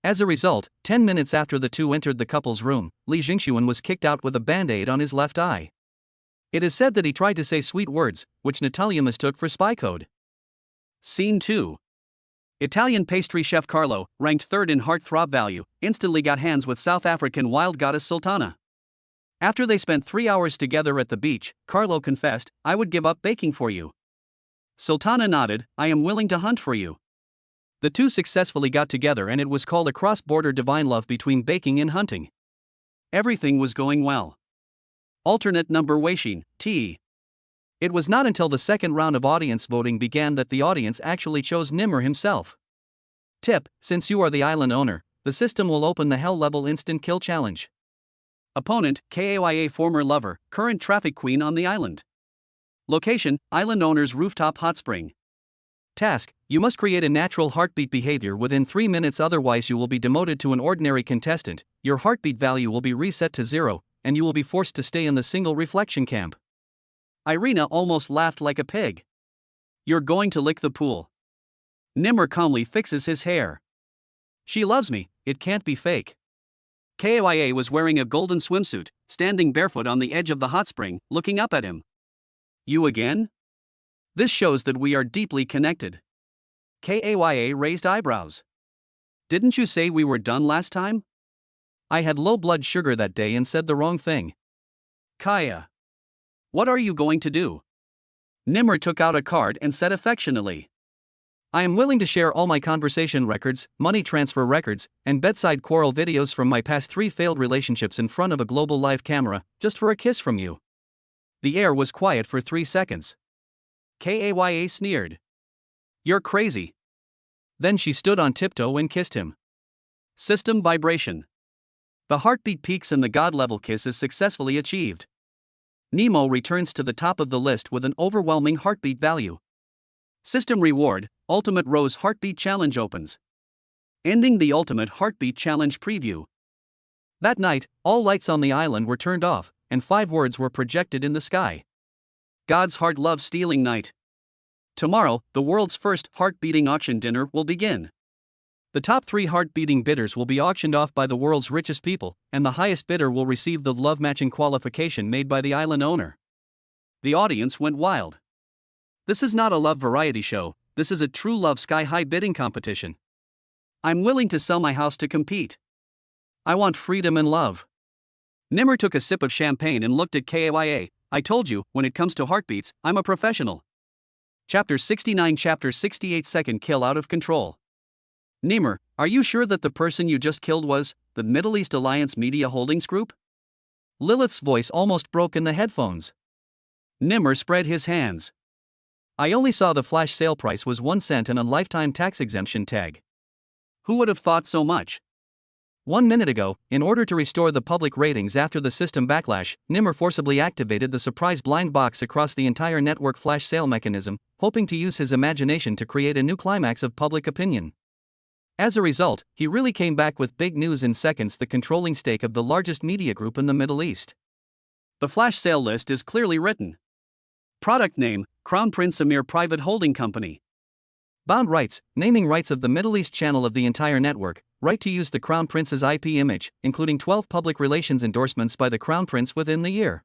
As a result, 10 minutes after the two entered the couple's room, Lee Jingxuan was kicked out with a band-aid on his left eye. It is said that he tried to say sweet words, which Natalia mistook for spy code. Scene 2. Italian pastry chef Carlo, ranked third in heartthrob value, instantly got hands with South African wild goddess Sultana. After they spent 3 hours together at the beach, Carlo confessed, "I would give up baking for you." Sultana nodded, "I am willing to hunt for you." The two successfully got together and it was called a cross-border divine love between baking and hunting. Everything was going well. Alternate number Weixin, T. It was not until the second round of audience voting began that the audience actually chose Nimmer himself. Tip: since you are the island owner, the system will open the Hell Level Instant Kill Challenge. Opponent: Kaya former lover, current traffic queen on the island. Location: island owner's rooftop hot spring. Task: you must create a natural heartbeat behavior within 3 minutes, otherwise you will be demoted to an ordinary contestant, your heartbeat value will be reset to 0, and you will be forced to stay in the single reflection camp. Irina almost laughed like a pig. You're going to lick the pool. Nimmer calmly fixes his hair. She loves me, it can't be fake. Kaya was wearing a golden swimsuit, standing barefoot on the edge of the hot spring, looking up at him. You again? This shows that we are deeply connected. Kaya raised eyebrows. Didn't you say we were done last time? I had low blood sugar that day and said the wrong thing. Kaya. What are you going to do? Nimmer took out a card and said affectionately. I am willing to share all my conversation records, money transfer records, and bedside quarrel videos from my past 3 failed relationships in front of a global live camera, just for a kiss from you. The air was quiet for 3 seconds. Kaya sneered. You're crazy. Then she stood on tiptoe and kissed him. System vibration. The heartbeat peaks and the god-level kiss is successfully achieved. Nemo returns to the top of the list with an overwhelming heartbeat value. System reward: Ultimate Rose Heartbeat Challenge opens. Ending the Ultimate Heartbeat Challenge preview. That night, all lights on the island were turned off, and 5 words were projected in the sky. God's Heart Love Stealing Night. Tomorrow, the world's first heart-beating auction dinner will begin. The top 3 heart-beating bidders will be auctioned off by the world's richest people, and the highest bidder will receive the love-matching qualification made by the island owner. The audience went wild. This is not a love variety show, this is a true love sky-high bidding competition. I'm willing to sell my house to compete. I want freedom and love. Nimmer took a sip of champagne and looked at Kaya. I told you, when it comes to heartbeats, I'm a professional. Chapter 69 Chapter 68 Second Kill Out of Control. Nimmer, are you sure that the person you just killed was the Middle East Alliance Media Holdings Group? Lilith's voice almost broke in the headphones. Nimmer spread his hands. I only saw the flash sale price was 1 cent and a lifetime tax exemption tag. Who would have thought so much? 1 minute ago, in order to restore the public ratings after the system backlash, Nimmer forcibly activated the surprise blind box across the entire network flash sale mechanism, hoping to use his imagination to create a new climax of public opinion. As a result, he really came back with big news in seconds: the controlling stake of the largest media group in the Middle East. The flash sale list is clearly written. Product name: Crown Prince Emir Private Holding Company. Bound rights: naming rights of the Middle East channel of the entire network, right to use the Crown Prince's IP image, including 12 public relations endorsements by the Crown Prince within the year.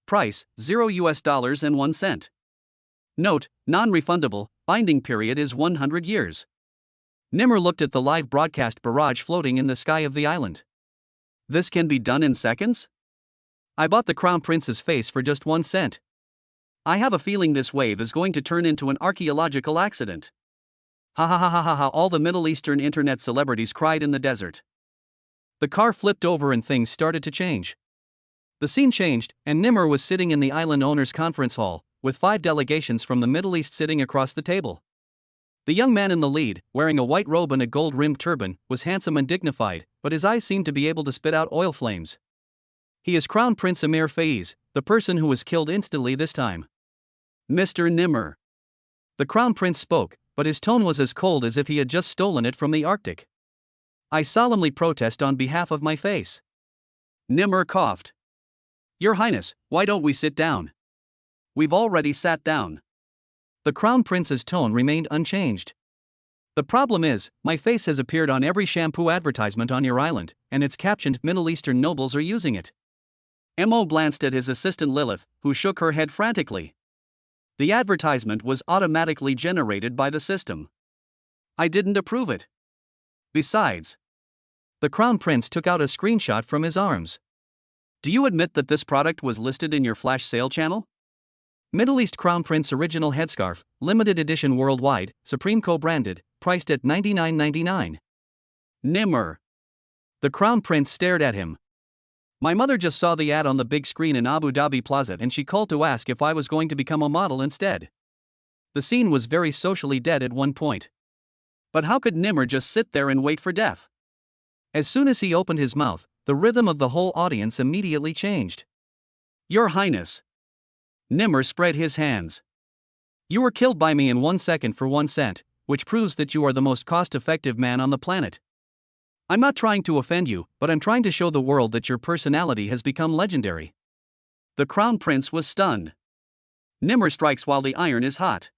Price: $0 and 1 cent. Note: non-refundable, binding period is 100 years. Nimr looked at the live broadcast barrage floating in the sky of the island. This can be done in seconds? I bought the Crown Prince's face for just 1 cent. I have a feeling this wave is going to turn into an archaeological accident. Ha ha ha ha ha ha, all the Middle Eastern internet celebrities cried in the desert. The car flipped over and things started to change. The scene changed, and Nimr was sitting in the island owner's conference hall, with 5 delegations from the Middle East sitting across the table. The young man in the lead, wearing a white robe and a gold-rimmed turban, was handsome and dignified, but his eyes seemed to be able to spit out oil flames. He is Crown Prince Emir Faiz, the person who was killed instantly this time. Mr. Nimr. The Crown Prince spoke, but his tone was as cold as if he had just stolen it from the Arctic. I solemnly protest on behalf of my face. Nimr coughed. Your Highness, why don't we sit down? We've already sat down. The Crown Prince's tone remained unchanged. The problem is, my face has appeared on every shampoo advertisement on your island, and it's captioned "Middle Eastern nobles are using it." Mo glanced at his assistant Lilith, who shook her head frantically. The advertisement was automatically generated by the system. I didn't approve it. Besides, the Crown Prince took out a screenshot from his arms. Do you admit that this product was listed in your flash sale channel? Middle East Crown Prince Original Headscarf, limited edition worldwide, Supreme co-branded, priced at $99.99. Nimr. The Crown Prince stared at him. My mother just saw the ad on the big screen in Abu Dhabi Plaza and she called to ask if I was going to become a model instead. The scene was very socially dead at one point. But how could Nimr just sit there and wait for death? As soon as he opened his mouth, the rhythm of the whole audience immediately changed. Your Highness. Nimr spread his hands. You were killed by me in 1 second for 1 cent, which proves that you are the most cost-effective man on the planet. I'm not trying to offend you, but I'm trying to show the world that your personality has become legendary. The Crown Prince was stunned. Nimr strikes while the iron is hot.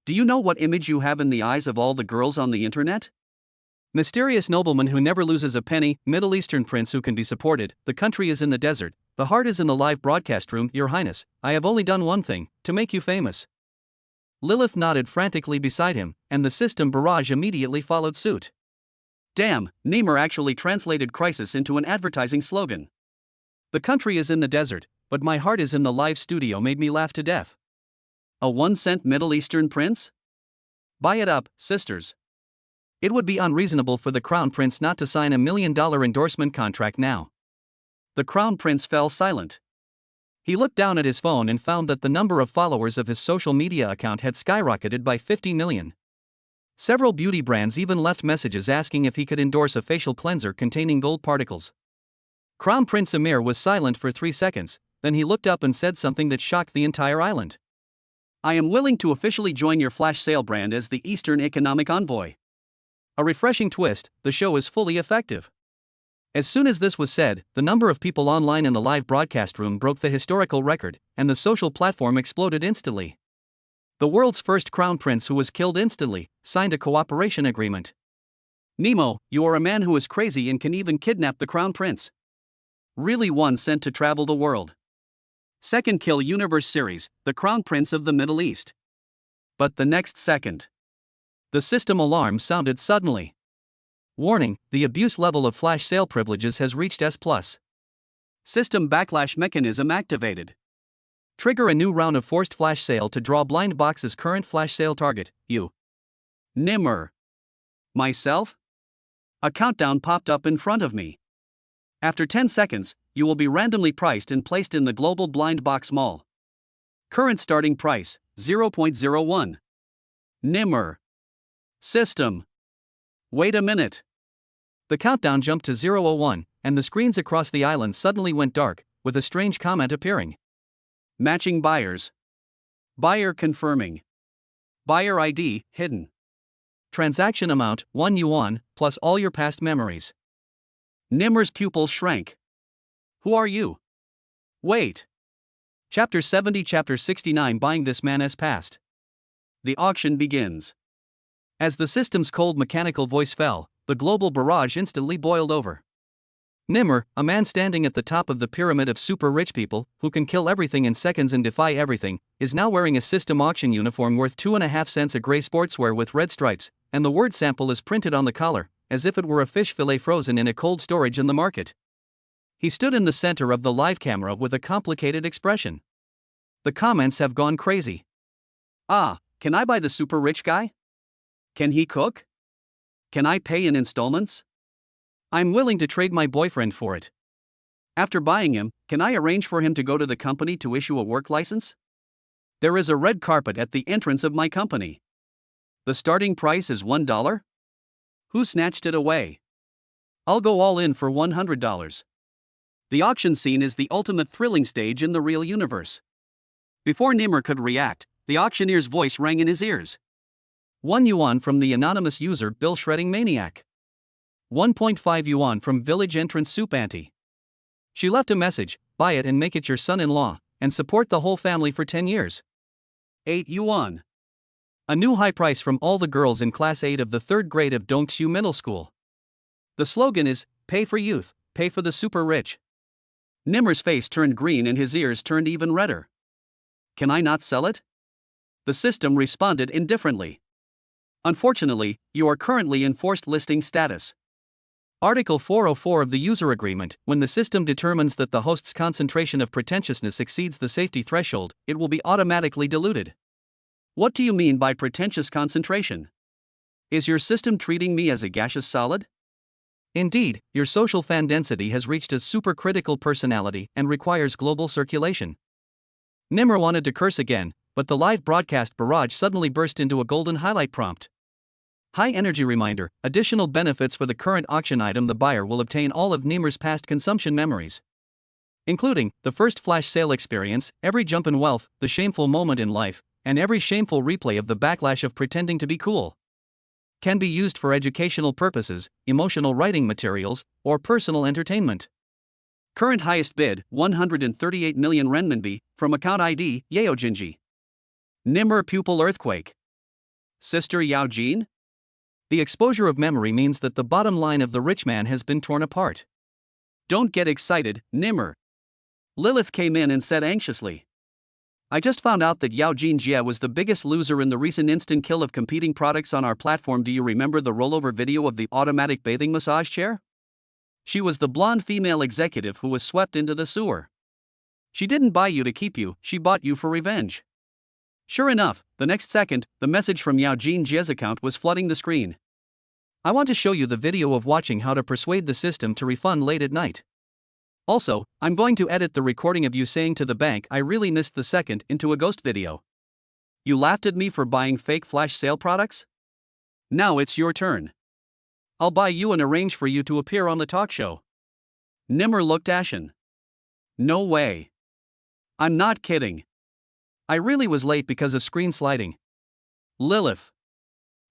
Do you know what image you have in the eyes of all the girls on the internet? Mysterious nobleman who never loses a penny, Middle Eastern prince who can be supported, the country is in the desert, the heart is in the live broadcast room. Your Highness, I have only done one thing, to make you famous. Lilith nodded frantically beside him, and the system barrage immediately followed suit. Damn, Nimr actually translated crisis into an advertising slogan. The country is in the desert, but my heart is in the live studio made me laugh to death. A 1 cent Middle Eastern prince? Buy it up, sisters. It would be unreasonable for the Crown Prince not to sign a $1 million endorsement contract now. The Crown Prince fell silent. He looked down at his phone and found that the number of followers of his social media account had skyrocketed by 50 million. Several beauty brands even left messages asking if he could endorse a facial cleanser containing gold particles. Crown Prince Emir was silent for 3 seconds, then he looked up and said something that shocked the entire island. I am willing to officially join your flash sale brand as the Eastern Economic Envoy. A refreshing twist, the show is fully effective. As soon as this was said, the number of people online in the live broadcast room broke the historical record, and the social platform exploded instantly. The world's first Crown Prince who was killed instantly, signed a cooperation agreement. Nemo, you are a man who is crazy and can even kidnap the Crown Prince. Really 1 cent to travel the world. Second Kill Universe series, the Crown Prince of the Middle East. But the next second, the system alarm sounded suddenly. Warning, the abuse level of flash sale privileges has reached S+. System backlash mechanism activated. Trigger a new round of forced flash sale to draw blind box's current flash sale target, you. Nimr. Myself? A countdown popped up in front of me. After 10 seconds, you will be randomly priced and placed in the global blind box mall. Current starting price, 0.01. Nimr. System. Wait a minute. The countdown jumped to 0:01, and the screens across the island suddenly went dark, with a strange comment appearing. Matching buyers. Buyer confirming. Buyer ID, hidden. Transaction amount, 1 yuan, plus all your past memories. Nimmer's pupils shrank. Who are you? Wait. Chapter 70, Chapter 69. Buying this man as past. The auction begins. As the system's cold mechanical voice fell, the global barrage instantly boiled over. Nimmer, a man standing at the top of the pyramid of super rich people, who can kill everything in seconds and defy everything, is now wearing a system auction uniform worth 2.5 cents, a gray sportswear with red stripes, and the word sample is printed on the collar, as if it were a fish fillet frozen in a cold storage in the market. He stood in the center of the live camera with a complicated expression. The comments have gone crazy. Ah, can I buy the super rich guy? Can he cook? Can I pay in installments? I'm willing to trade my boyfriend for it. After buying him, can I arrange for him to go to the company to issue a work license? There is a red carpet at the entrance of my company. The starting price is $1? Who snatched it away? I'll go all in for $100. The auction scene is the ultimate thrilling stage in the real universe. Before Nimmer could react, the auctioneer's voice rang in his ears. 1 yuan from the anonymous user Bill Shredding Maniac. 1.5 yuan from Village Entrance Soup Auntie. She left a message, buy it and make it your son-in-law, and support the whole family for 10 years. 8 yuan. A new high price from all the girls in Class 8 of the 3rd grade of Dongxiu Middle School. The slogan is, pay for youth, pay for the super rich. Nimmer's face turned green and his ears turned even redder. Can I not sell it? The system responded indifferently. Unfortunately, you are currently in forced listing status. Article 404 of the user agreement, when the system determines that the host's concentration of pretentiousness exceeds the safety threshold, it will be automatically diluted. What do you mean by pretentious concentration? Is your system treating me as a gaseous solid? Indeed, your social fan density has reached a supercritical personality and requires global circulation. Nimmer wanted to curse again, but the live broadcast barrage suddenly burst into a golden highlight prompt. High energy reminder, additional benefits for the current auction item. The buyer will obtain all of Nimmer's past consumption memories, including the first flash sale experience, every jump in wealth, the shameful moment in life, and every shameful replay of the backlash of pretending to be cool. Can be used for educational purposes, emotional writing materials, or personal entertainment. Current highest bid, 138 million renminbi, from account ID, Yaojinji. Nimmer pupil earthquake. Sister Yao Jin? The exposure of memory means that the bottom line of the rich man has been torn apart. Don't get excited, Nimmer. Lilith came in and said anxiously. I just found out that Yao Jinjie was the biggest loser in the recent instant kill of competing products on our platform. Do you remember the rollover video of the automatic bathing massage chair? She was the blonde female executive who was swept into the sewer. She didn't buy you to keep you, she bought you for revenge. Sure enough, the next second, the message from Yao Jinjie's account was flooding the screen. I want to show you the video of watching how to persuade the system to refund late at night. Also, I'm going to edit the recording of you saying to the bank I really missed the second into a ghost video. You laughed at me for buying fake flash sale products? Now it's your turn. I'll buy you and arrange for you to appear on the talk show. Nimmer looked ashen. No way. I'm not kidding. I really was late because of screen sliding. Lilith.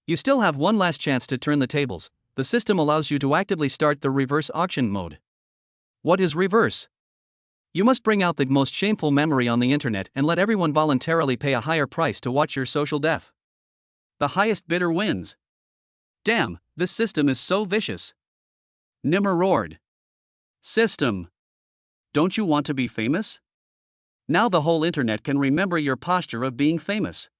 You still have one last chance to turn the tables. The system allows you to actively start the reverse auction mode. What is reverse? You must bring out the most shameful memory on the internet and let everyone voluntarily pay a higher price to watch your social death. The highest bidder wins. Damn, this system is so vicious. Nimmer roared. System. Don't you want to be famous? Now the whole internet can remember your posture of being famous.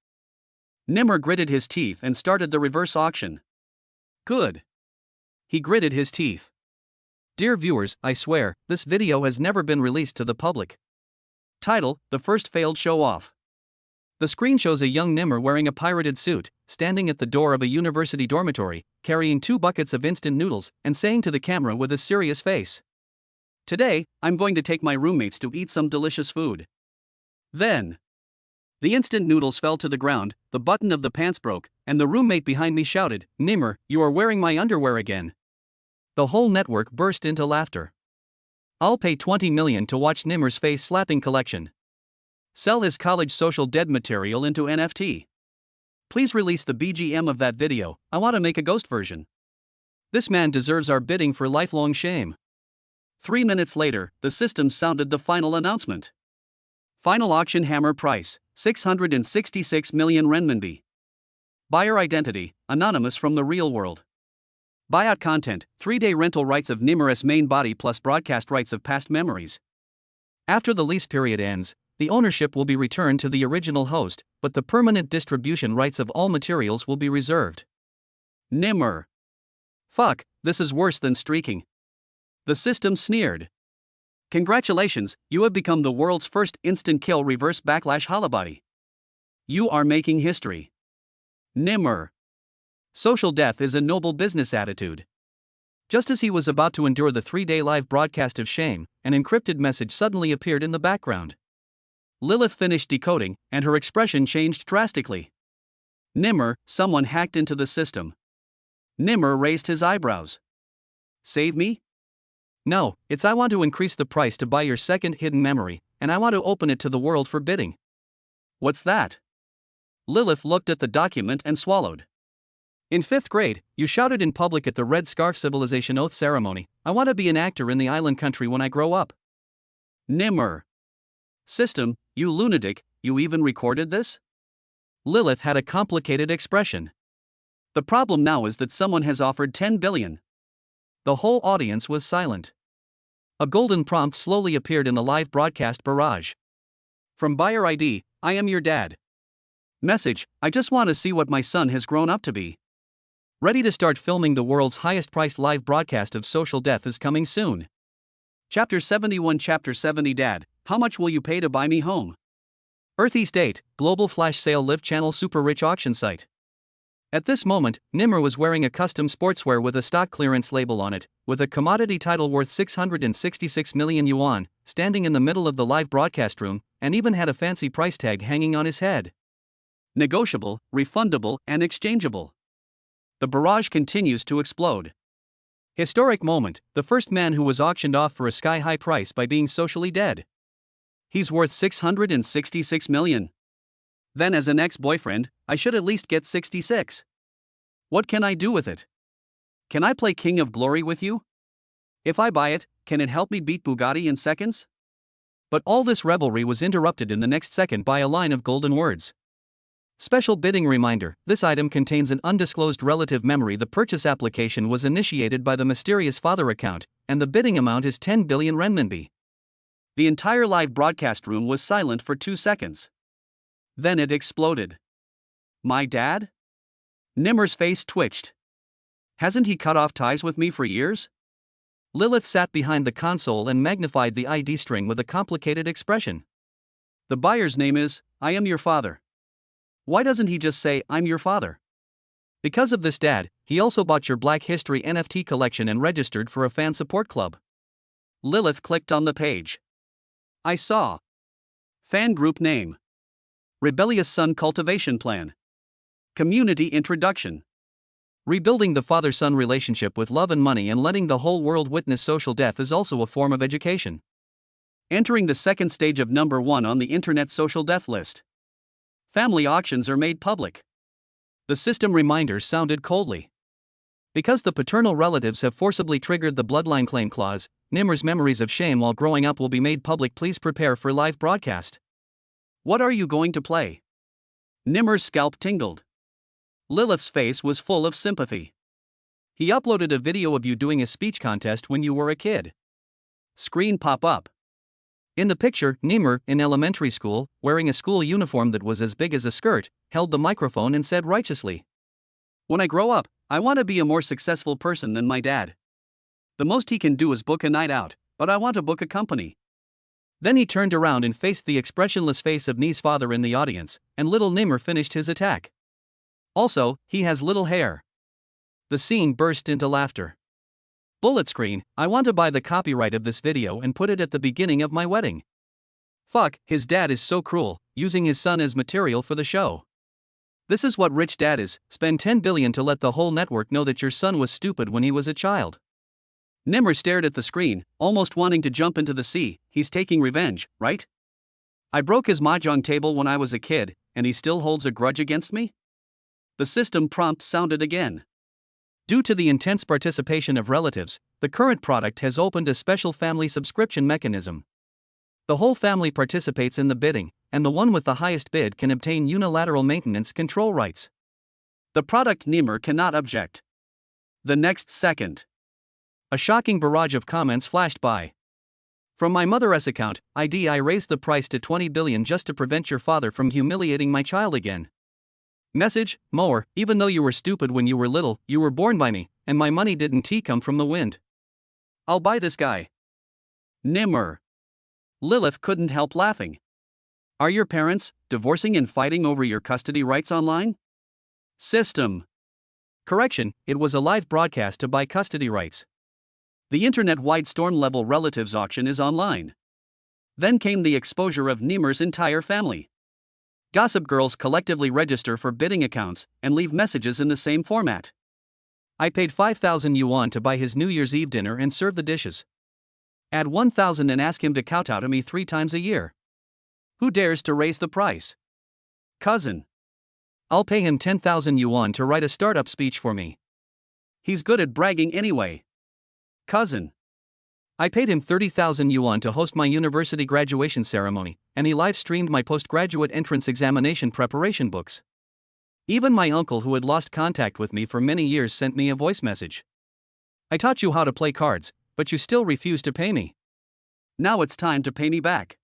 Nimmer gritted his teeth and started the reverse auction. Good. He gritted his teeth. Dear viewers, I swear, this video has never been released to the public. Title, The First Failed Show-Off. The screen shows a young Nimmer wearing a pirated suit, standing at the door of a university dormitory, carrying 2 buckets of instant noodles, and saying to the camera with a serious face. Today, I'm going to take my roommates to eat some delicious food. Then. The instant noodles fell to the ground, the button of the pants broke, and the roommate behind me shouted, Nimmer, you are wearing my underwear again. The whole network burst into laughter. I'll pay 20 million to watch Nimmer's face slapping collection. Sell his college social dead material into NFT. Please release the BGM of that video, I want to make a ghost version. This man deserves our bidding for lifelong shame. 3 minutes later, the system sounded the final announcement. Final auction hammer price, 666 million renminbi. Buyer identity, anonymous from the real world. Buyout content, 3-day rental rights of Nimmer's main body plus broadcast rights of past memories. After the lease period ends, the ownership will be returned to the original host, but the permanent distribution rights of all materials will be reserved. Nimmer. Fuck, this is worse than streaking. The system sneered. Congratulations, you have become the world's first instant kill reverse backlash halabadi. You are making history. Nimmer. Social death is a noble business attitude. Just as he was about to endure the 3-day live broadcast of shame, an encrypted message suddenly appeared in the background. Lilith finished decoding, and her expression changed drastically. Nimmer, someone hacked into the system. Nimmer raised his eyebrows. Save me? No, it's I want to increase the price to buy your second hidden memory, and I want to open it to the world for bidding. What's that? Lilith looked at the document and swallowed. In 5th grade, you shouted in public at the Red Scarf Civilization Oath Ceremony, I want to be an actor in the island country when I grow up. Nimmer. System, you lunatic, you even recorded this? Lilith had a complicated expression. The problem now is that someone has offered 10 billion. The whole audience was silent. A golden prompt slowly appeared in the live broadcast barrage. From buyer ID, I am your dad. Message, I just want to see what my son has grown up to be. Ready to start filming the world's highest priced live broadcast of social death is coming soon. Chapter 71 Chapter 70 Dad, how much will you pay to buy me home? Earth-East 8, Global Flash Sale Live Channel Super Rich Auction Site. At this moment, Nimmer was wearing a custom sportswear with a stock clearance label on it, with a commodity title worth 666 million yuan, standing in the middle of the live broadcast room, and even had a fancy price tag hanging on his head. Negotiable, refundable, and exchangeable. The barrage continues to explode. Historic moment, the first man who was auctioned off for a sky-high price by being socially dead. He's worth 666 million. Then as an ex-boyfriend, I should at least get 66. What can I do with it? Can I play King of Glory with you? If I buy it, can it help me beat Bugatti in seconds? But all this revelry was interrupted in the next second by a line of golden words. Special bidding reminder, this item contains an undisclosed relative memory. The purchase application was initiated by the mysterious father account, and the bidding amount is 10 billion renminbi. The entire live broadcast room was silent for 2 seconds. Then it exploded. My dad? Nimmer's face twitched. Hasn't he cut off ties with me for years? Lilith sat behind the console and magnified the ID string with a complicated expression. The buyer's name is, I am your father. Why doesn't he just say, I'm your father? Because of this, Dad, he also bought your Black History NFT collection and registered for a fan support club. Lilith clicked on the page. I saw. Fan group name. Rebellious Son Cultivation Plan. Community Introduction. Rebuilding the father-son relationship with love and money and letting the whole world witness social death is also a form of education. Entering the second stage of number 1 on the internet social death list. Family auctions are made public. The system reminder sounded coldly. Because the paternal relatives have forcibly triggered the bloodline claim clause, Nimmer's memories of shame while growing up will be made public. Please prepare for live broadcast. What are you going to play? Nimmer's scalp tingled. Lilith's face was full of sympathy. He uploaded a video of you doing a speech contest when you were a kid. Screen pop up. In the picture, Nimmer, in elementary school, wearing a school uniform that was as big as a skirt, held the microphone and said righteously, when I grow up, I want to be a more successful person than my dad. The most he can do is book a night out, but I want to book a company. Then he turned around and faced the expressionless face of Ni's father in the audience, and little Nimmer finished his attack. Also, he has little hair. The scene burst into laughter. Bullet screen, I want to buy the copyright of this video and put it at the beginning of my wedding. Fuck, his dad is so cruel, using his son as material for the show. This is what rich dad is, spend 10 billion to let the whole network know that your son was stupid when he was a child. Nimmer stared at the screen, almost wanting to jump into the sea. He's taking revenge, right? I broke his mahjong table when I was a kid, and he still holds a grudge against me? the system prompt sounded again. Due to the intense participation of relatives, the current product has opened a special family subscription mechanism. The whole family participates in the bidding, and the one with the highest bid can obtain unilateral maintenance control rights. The product Nimmer cannot object. The next second, a shocking barrage of comments flashed by. From my mother's account, I raised the price to 20 billion just to prevent your father from humiliating my child again. Message, more, even though you were stupid when you were little, you were born by me, and my money didn't come from the wind. I'll buy this guy. Nimmer. Lilith couldn't help laughing. Are your parents divorcing and fighting over your custody rights online? System. Correction, it was a live broadcast to buy custody rights. The internet-wide storm-level relatives auction is online. Then came the exposure of Nimmer's entire family. Gossip girls collectively register for bidding accounts and leave messages in the same format. I paid 5,000 yuan to buy his New Year's Eve dinner and serve the dishes. Add 1,000 and ask him to kowtow to me 3 times a year. Who dares to raise the price? Cousin. I'll pay him 10,000 yuan to write a startup speech for me. He's good at bragging anyway. Cousin. I paid him 30,000 yuan to host my university graduation ceremony, and he live-streamed my postgraduate entrance examination preparation books. Even my uncle, who had lost contact with me for many years, sent me a voice message. I taught you how to play cards, but you still refuse to pay me. Now it's time to pay me back.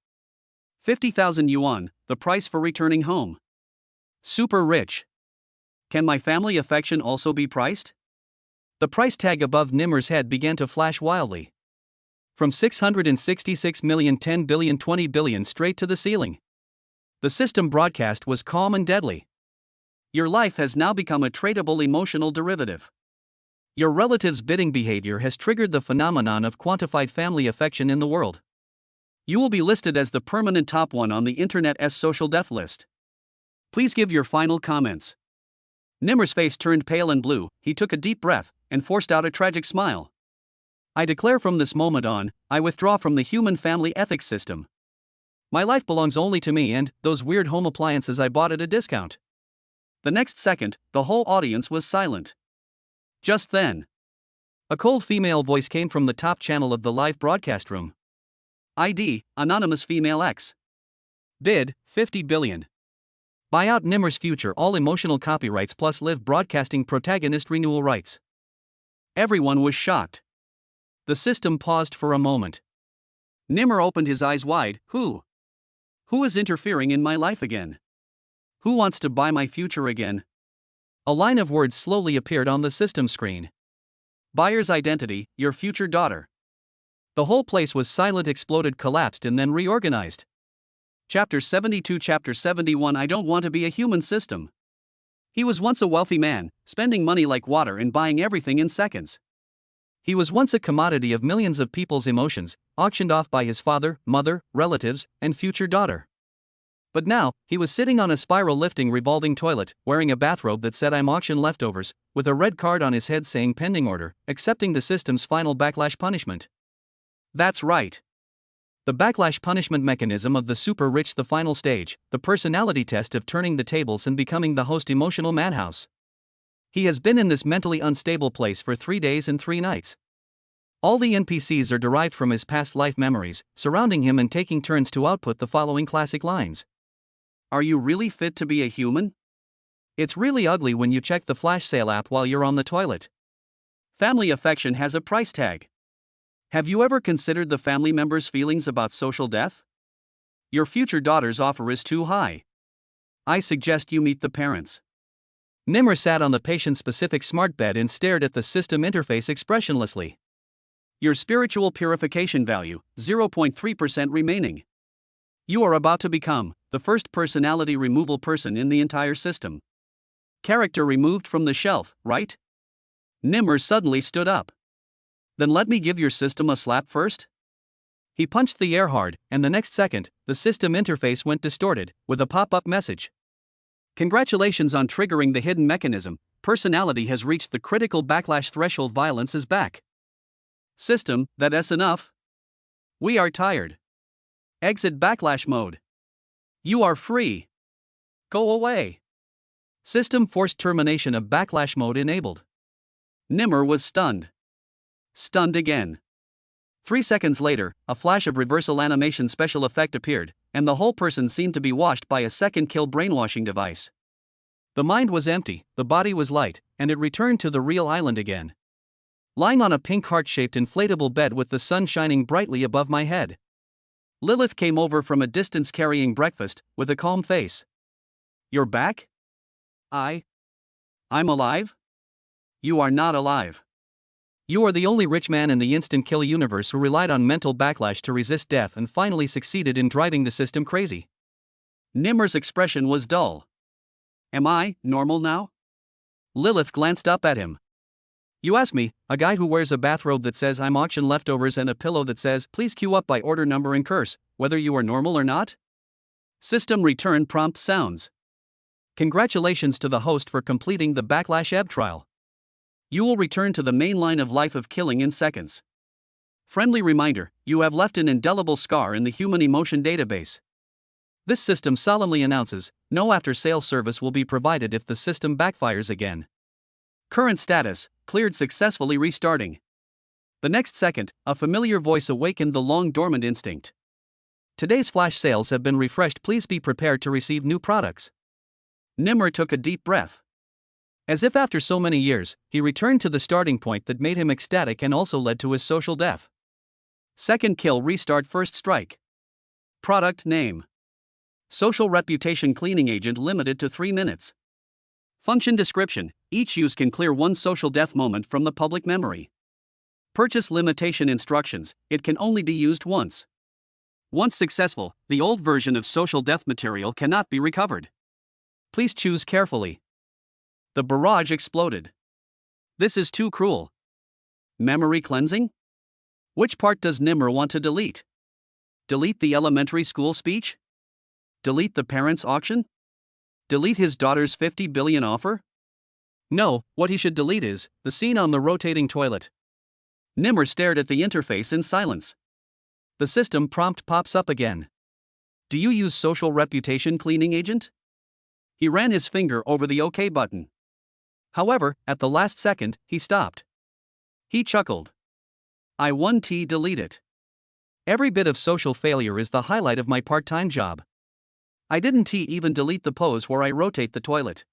50,000 yuan, the price for returning home. Super rich. Can my family affection also be priced? The price tag above Nimmer's head began to flash wildly. From 666 million, 10 billion, 20 billion straight to the ceiling. The system broadcast was calm and deadly. Your life has now become a tradable emotional derivative. Your relative's bidding behavior has triggered the phenomenon of quantified family affection in the world. You will be listed as the permanent top one on the internet's social death list. Please give your final comments. Nimmer's face turned pale and blue. He took a deep breath and forced out a tragic smile. I declare from this moment on, I withdraw from the human family ethics system. My life belongs only to me and those weird home appliances I bought at a discount. The next second, the whole audience was silent. Just then, a cold female voice came from the top channel of the live broadcast room. ID, Anonymous Female X. Bid, 50 billion. Buy out Nimmer's future all emotional copyrights plus live broadcasting protagonist renewal rights. Everyone was shocked. The system paused for a moment. Nimmer opened his eyes wide. Who is interfering in my life again? Who wants to buy my future again? A line of words slowly appeared on the system screen. Buyer's identity, your future daughter. The whole place was silent, exploded, collapsed, and then reorganized. Chapter 72, Chapter 71. I don't want to be a human system. He was once a wealthy man, spending money like water and buying everything in seconds. He was once a commodity of millions of people's emotions, auctioned off by his father, mother, relatives, and future daughter. But now, he was sitting on a spiral lifting revolving toilet, wearing a bathrobe that said "I'm auction leftovers," with a red card on his head saying pending order, accepting the system's final backlash punishment. That's right. The backlash punishment mechanism of the super rich, the final stage, the personality test of turning the tables and becoming the host emotional madhouse. He has been in this mentally unstable place for 3 days and 3 nights. All the NPCs are derived from his past life memories, surrounding him and taking turns to output the following classic lines. Are you really fit to be a human? It's really ugly when you check the flash sale app while you're on the toilet. Family affection has a price tag. Have you ever considered the family members' feelings about social death? Your future daughter's offer is too high. I suggest you meet the parents. Nimmer sat on the patient-specific smart bed and stared at the system interface expressionlessly. Your spiritual purification value, 0.3% remaining. You are about to become the first personality removal person in the entire system. Character removed from the shelf, right? Nimmer suddenly stood up. Then let me give your system a slap first? He punched the air hard, and the next second, the system interface went distorted, with a pop-up message. Congratulations on triggering the hidden mechanism. Personality has reached the critical backlash threshold. Violence is back. System, that's enough. We are tired. Exit backlash mode. You are free. Go away. System forced termination of backlash mode enabled. Nimmer was stunned. Stunned again. 3 seconds later, a flash of reversal animation special effect appeared, and the whole person seemed to be washed by a second kill brainwashing device. The mind was empty, the body was light, and it returned to the real island again. Lying on a pink heart-shaped inflatable bed with the sun shining brightly above my head. Lilith came over from a distance carrying breakfast, with a calm face. "You're back?" I'm alive?" "You are not alive. You are the only rich man in the instant kill universe who relied on mental backlash to resist death and finally succeeded in driving the system crazy." Nimmer's expression was dull. "Am I normal now?" Lilith glanced up at him. "You ask me, a guy who wears a bathrobe that says I'm auction leftovers and a pillow that says please queue up by order number and curse, whether you are normal or not?" System return prompt sounds. "Congratulations to the host for completing the Backlash Ebb trial. You will return to the main line of life of killing in seconds. Friendly reminder, you have left an indelible scar in the human emotion database. This system solemnly announces, no after-sales service will be provided if the system backfires again. Current status, cleared successfully restarting." The next second, a familiar voice awakened the long-dormant instinct. "Today's flash sales have been refreshed, please be prepared to receive new products." Nimmer took a deep breath. As if after so many years, he returned to the starting point that made him ecstatic and also led to his social death. Second kill restart first strike. Product name. Social reputation cleaning agent limited to 3 minutes. Function description, each use can clear one social death moment from the public memory. Purchase limitation instructions, it can only be used once. Once successful, the old version of social death material cannot be recovered. Please choose carefully. The barrage exploded. This is too cruel. Memory cleansing? Which part does Nimmer want to delete? Delete the elementary school speech? Delete the parents' auction? Delete his daughter's 50 billion offer? No, what he should delete is the scene on the rotating toilet. Nimmer stared at the interface in silence. The system prompt pops up again. "Do you use social reputation cleaning agent?" He ran his finger over the OK button. However, at the last second, he stopped. He chuckled. "I 1T delete it. Every bit of social failure is the highlight of my part-time job. I didn't even delete the pose where I rotate the toilet."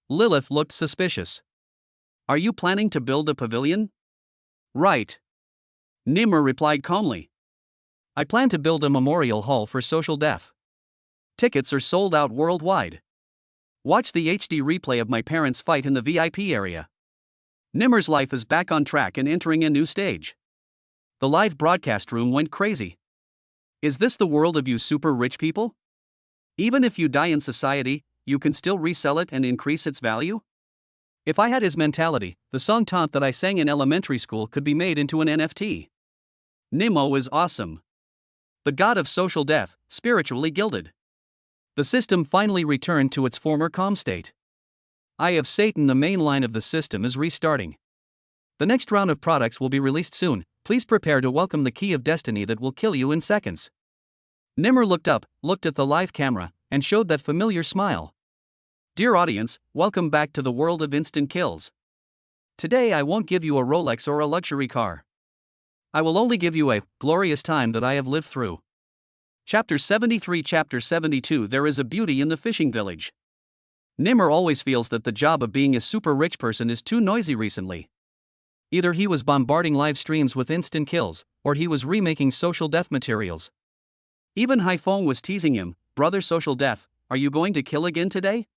Lilith looked suspicious. "Are you planning to build a pavilion?" "Right." Nimmer replied calmly. "I plan to build a memorial hall for social death. Tickets are sold out worldwide. Watch the HD replay of my parents' fight in the VIP area." Nimmer's life is back on track and entering a new stage. The live broadcast room went crazy. Is this the world of you super rich people? Even if you die in society, you can still resell it and increase its value? If I had his mentality, the song Taunt that I sang in elementary school could be made into an NFT. Nimmo is awesome. The god of social death, spiritually gilded. The system finally returned to its former calm state. Eye of Satan, the main line of the system is restarting. The next round of products will be released soon, please prepare to welcome the key of destiny that will kill you in seconds. Nimmer looked up, looked at the live camera, and showed that familiar smile. Dear audience, welcome back to the world of instant kills. Today I won't give you a Rolex or a luxury car. I will only give you a glorious time that I have lived through. Chapter 73, Chapter 72. There is a beauty in the fishing village. Nimmer always feels that the job of being a super rich person is too noisy recently. Either he was bombarding live streams with instant kills, or he was remaking social death materials. Even Haifeng was teasing him, "Brother social death, are you going to kill again today?"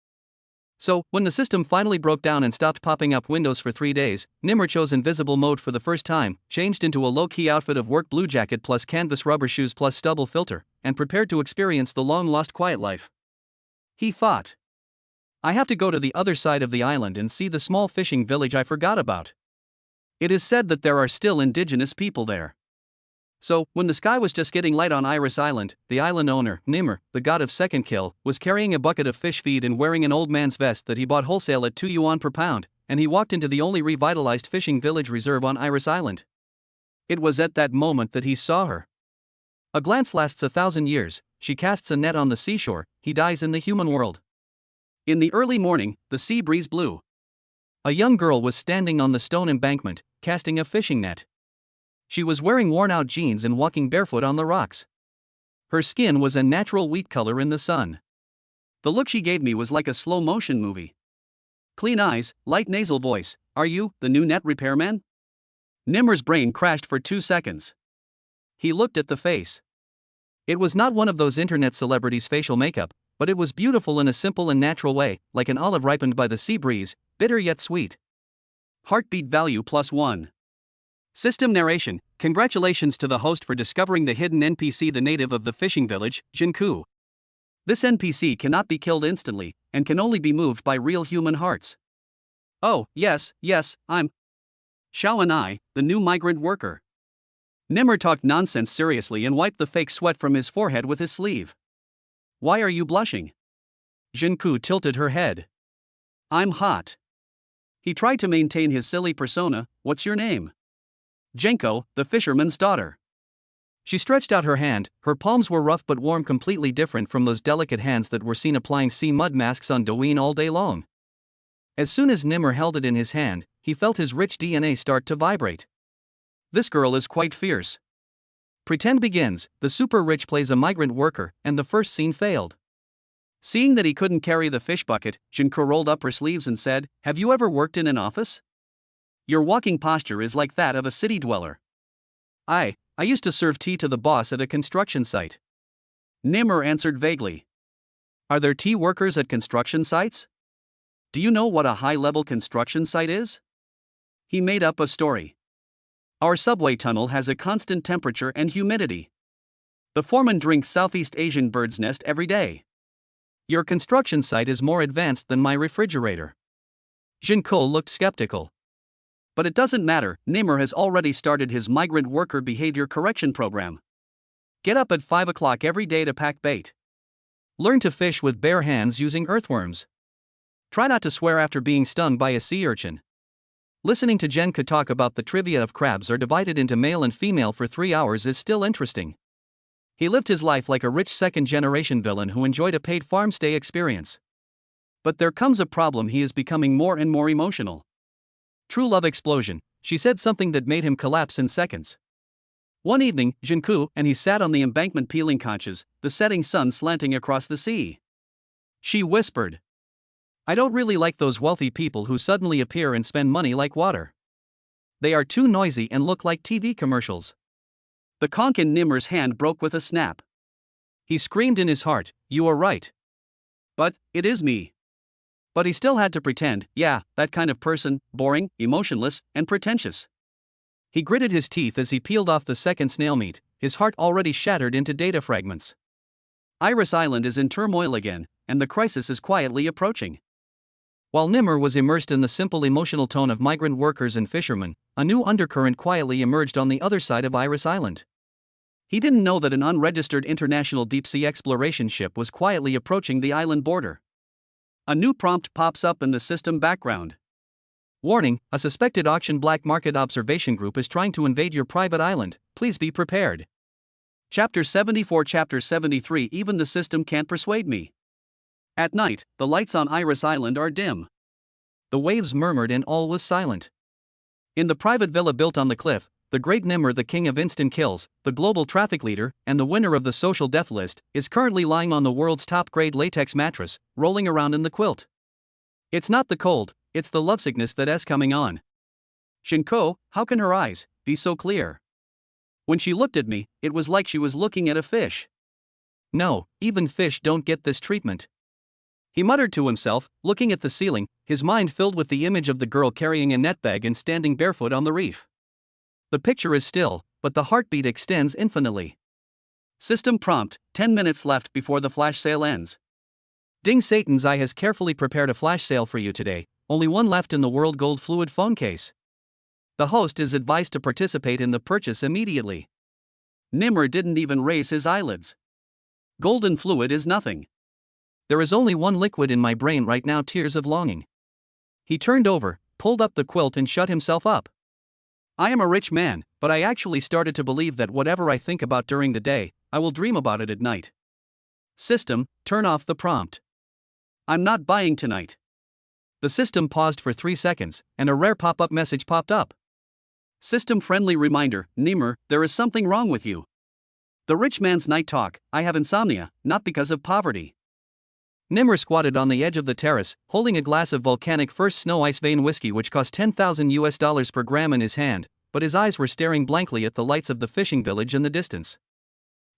So, when the system finally broke down and stopped popping up windows for 3 days, Nimmer chose invisible mode for the first time, changed into a low-key outfit of work blue jacket plus canvas rubber shoes plus stubble filter, and prepared to experience the long-lost quiet life. He thought, "I have to go to the other side of the island and see the small fishing village I forgot about. It is said that there are still indigenous people there." So, when the sky was just getting light on Iris Island, the island owner, Nimmer, the god of second kill, was carrying a bucket of fish feed and wearing an old man's vest that he bought wholesale at 2 yuan per pound, and he walked into the only revitalized fishing village reserve on Iris Island. It was at that moment that he saw her. A glance lasts 1,000 years, she casts a net on the seashore, he dies in the human world. In the early morning, the sea breeze blew. A young girl was standing on the stone embankment, casting a fishing net. She was wearing worn-out jeans and walking barefoot on the rocks. Her skin was a natural wheat color in the sun. The look she gave me was like a slow-motion movie. Clean eyes, light nasal voice, "Are you the new net repairman?" Nimmer's brain crashed for 2 seconds. He looked at the face. It was not one of those internet celebrities' facial makeup, but it was beautiful in a simple and natural way, like an olive ripened by the sea breeze, bitter yet sweet. Heartbeat value +1. System narration: congratulations to the host for discovering the hidden NPC, the native of the fishing village, Jinku. This NPC cannot be killed instantly, and can only be moved by real human hearts. Oh, yes, I'm Xiao and I, the new migrant worker. Nimmer talked nonsense seriously and wiped the fake sweat from his forehead with his sleeve. Why are you blushing? Jinku tilted her head. I'm hot. He tried to maintain his silly persona. What's your name? Jenko, the fisherman's daughter. She stretched out her hand. Her palms were rough but warm, completely different from those delicate hands that were seen applying sea mud masks on Douyin all day long. As soon as Nimmer held it in his hand, he felt his rich DNA start to vibrate. This girl is quite fierce. Pretend begins. The super rich plays a migrant worker, and the first scene failed. Seeing that he couldn't carry the fish bucket, Jinko rolled up her sleeves and said, "Have you ever worked in an office? Your walking posture is like that of a city dweller." I used to serve tea to the boss at a construction site. Nimmer answered vaguely. Are there tea workers at construction sites? Do you know what a high-level construction site is? He made up a story. Our subway tunnel has a constant temperature and humidity. The foreman drinks Southeast Asian bird's nest every day. Your construction site is more advanced than my refrigerator. Jinko looked skeptical. But it doesn't matter, Nimmer has already started his migrant worker behavior correction program. Get up at 5 o'clock every day to pack bait. Learn to fish with bare hands using earthworms. Try not to swear after being stung by a sea urchin. Listening to Jenka talk about the trivia of crabs are divided into male and female for 3 hours is still interesting. He lived his life like a rich second-generation villain who enjoyed a paid farm stay experience. But there comes a problem: he is becoming more and more emotional. True love explosion. She said something that made him collapse in seconds. One evening, Jinku and he sat on the embankment peeling conchs, the setting sun slanting across the sea. She whispered, "I don't really like those wealthy people who suddenly appear and spend money like water. They are too noisy and look like TV commercials." The conch in Nimmer's hand broke with a snap. He screamed in his heart, "You are right. But it is me." But he still had to pretend, yeah, that kind of person, boring, emotionless, and pretentious. He gritted his teeth as he peeled off the second snail meat, his heart already shattered into data fragments. Iris Island is in turmoil again, and the crisis is quietly approaching. While Nimmer was immersed in the simple emotional tone of migrant workers and fishermen, a new undercurrent quietly emerged on the other side of Iris Island. He didn't know that an unregistered international deep-sea exploration ship was quietly approaching the island border. A new prompt pops up in the system background. Warning: a suspected auction black market observation group is trying to invade your private island. Please be prepared. Chapter 74. Chapter 73. Even the system can't persuade me. At night, the lights on Iris Island are dim. The waves murmured and all was silent. In the private villa built on the cliff, the great Nimmer, the king of instant kills, the global traffic leader, and the winner of the social death list, is currently lying on the world's top-grade latex mattress, rolling around in the quilt. It's not the cold, it's the lovesickness that's coming on. Shinko, how can her eyes be so clear? When she looked at me, it was like she was looking at a fish. No, even fish don't get this treatment. He muttered to himself, looking at the ceiling, his mind filled with the image of the girl carrying a net bag and standing barefoot on the reef. The picture is still, but the heartbeat extends infinitely. System prompt: 10 minutes left before the flash sale ends. Ding, Satan's Eye has carefully prepared a flash sale for you today, only one left in the world gold fluid phone case. The host is advised to participate in the purchase immediately. Nimmer didn't even raise his eyelids. Golden fluid is nothing. There is only one liquid in my brain right now: tears of longing. He turned over, pulled up the quilt and shut himself up. I am a rich man, but I actually started to believe that whatever I think about during the day, I will dream about it at night. System, turn off the prompt. I'm not buying tonight. The system paused for 3 seconds, and a rare pop-up message popped up. System-friendly reminder, Nimmer, there is something wrong with you. The rich man's night talk, I have insomnia, not because of poverty. Nimmer squatted on the edge of the terrace, holding a glass of volcanic First Snow Ice Vein whiskey which cost $10,000 per gram in his hand, but his eyes were staring blankly at the lights of the fishing village in the distance.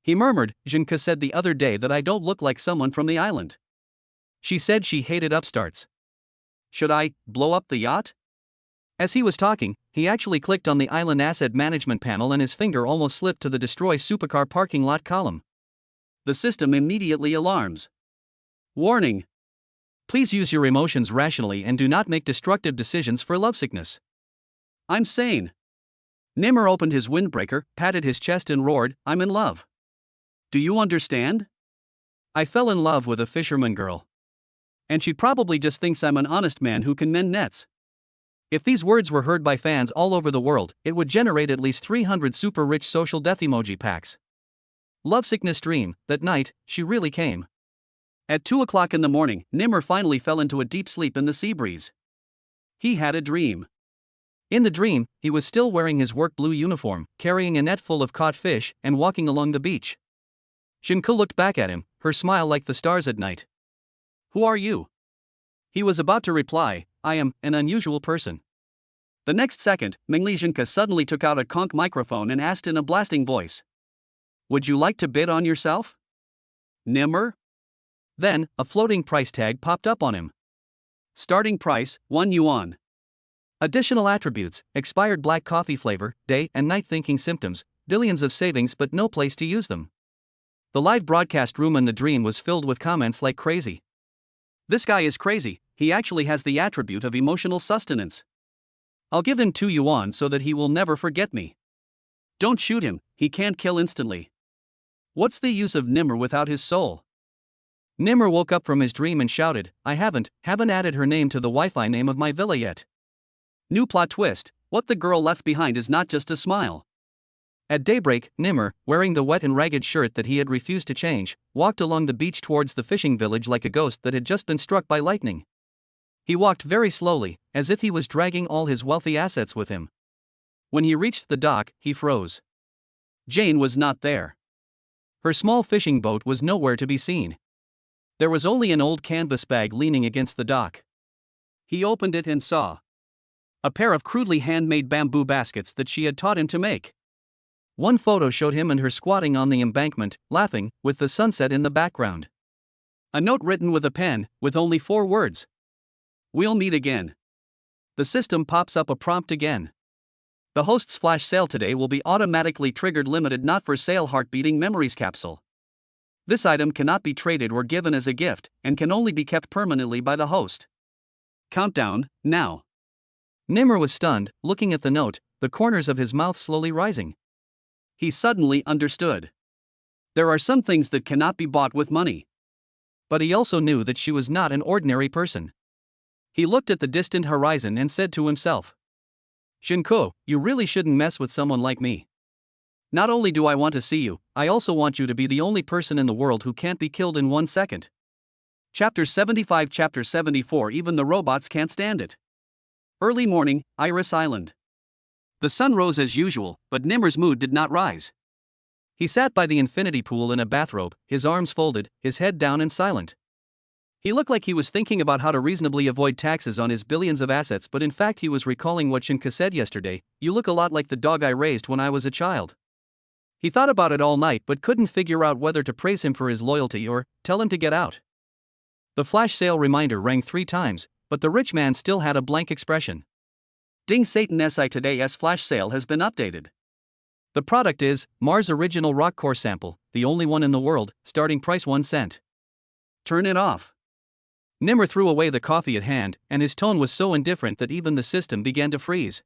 He murmured, Jinka said the other day that I don't look like someone from the island. She said she hated upstarts. Should I blow up the yacht? As he was talking, he actually clicked on the island asset management panel and his finger almost slipped to the destroy supercar parking lot column. The system immediately alarms. Warning. Please use your emotions rationally and do not make destructive decisions for lovesickness. I'm sane. Nimmer opened his windbreaker, patted his chest and roared, I'm in love. Do you understand? I fell in love with a fisherman girl. And she probably just thinks I'm an honest man who can mend nets. If these words were heard by fans all over the world, it would generate at least 300 super rich social death emoji packs. Lovesickness dream, that night, she really came. At 2 o'clock in the morning, Nimmer finally fell into a deep sleep in the sea breeze. He had a dream. In the dream, he was still wearing his work blue uniform, carrying a net full of caught fish, and walking along the beach. Jinka looked back at him, her smile like the stars at night. Who are you? He was about to reply, I am an unusual person. The next second, Mengli Jinka suddenly took out a conch microphone and asked in a blasting voice. Would you like to bid on yourself? Nimmer? Then, a floating price tag popped up on him. Starting price, 1 yuan. Additional attributes, expired black coffee flavor, day and night thinking symptoms, billions of savings but no place to use them. The live broadcast room in the dream was filled with comments like crazy. This guy is crazy, he actually has the attribute of emotional sustenance. I'll give him 2 yuan so that he will never forget me. Don't shoot him, he can't kill instantly. What's the use of Nimmer without his soul? Nimmer woke up from his dream and shouted, I haven't added her name to the Wi-Fi name of my villa yet. New plot twist, what the girl left behind is not just a smile. At daybreak, Nimmer, wearing the wet and ragged shirt that he had refused to change, walked along the beach towards the fishing village like a ghost that had just been struck by lightning. He walked very slowly, as if he was dragging all his wealthy assets with him. When he reached the dock, he froze. Jane was not there. Her small fishing boat was nowhere to be seen. There was only an old canvas bag leaning against the dock. He opened it and saw a pair of crudely handmade bamboo baskets that she had taught him to make. One photo showed him and her squatting on the embankment, laughing, with the sunset in the background. A note written with a pen, with only 4 words. We'll meet again. The system pops up a prompt again. The host's flash sale today will be automatically triggered limited not for sale heart-beating memories capsule. This item cannot be traded or given as a gift, and can only be kept permanently by the host. Countdown, now. Nimmer was stunned, looking at the note, the corners of his mouth slowly rising. He suddenly understood. There are some things that cannot be bought with money. But he also knew that she was not an ordinary person. He looked at the distant horizon and said to himself, Jinko, you really shouldn't mess with someone like me. Not only do I want to see you, I also want you to be the only person in the world who can't be killed in 1 second. Chapter 75 Chapter 74 Even the robots can't stand it. Early morning, Iris Island. The sun rose as usual, but Nimmer's mood did not rise. He sat by the infinity pool in a bathrobe, his arms folded, his head down and silent. He looked like he was thinking about how to reasonably avoid taxes on his billions of assets, but in fact he was recalling what Jinka said yesterday, you look a lot like the dog I raised when I was a child. He thought about it all night but couldn't figure out whether to praise him for his loyalty or tell him to get out. The flash sale reminder rang 3 times, but the rich man still had a blank expression. Ding Satan SI today's flash sale has been updated. The product is Mars Original Rock Core Sample, the only one in the world, starting price 1 cent. Turn it off. Nimmer threw away the coffee at hand, and his tone was so indifferent that even the system began to freeze.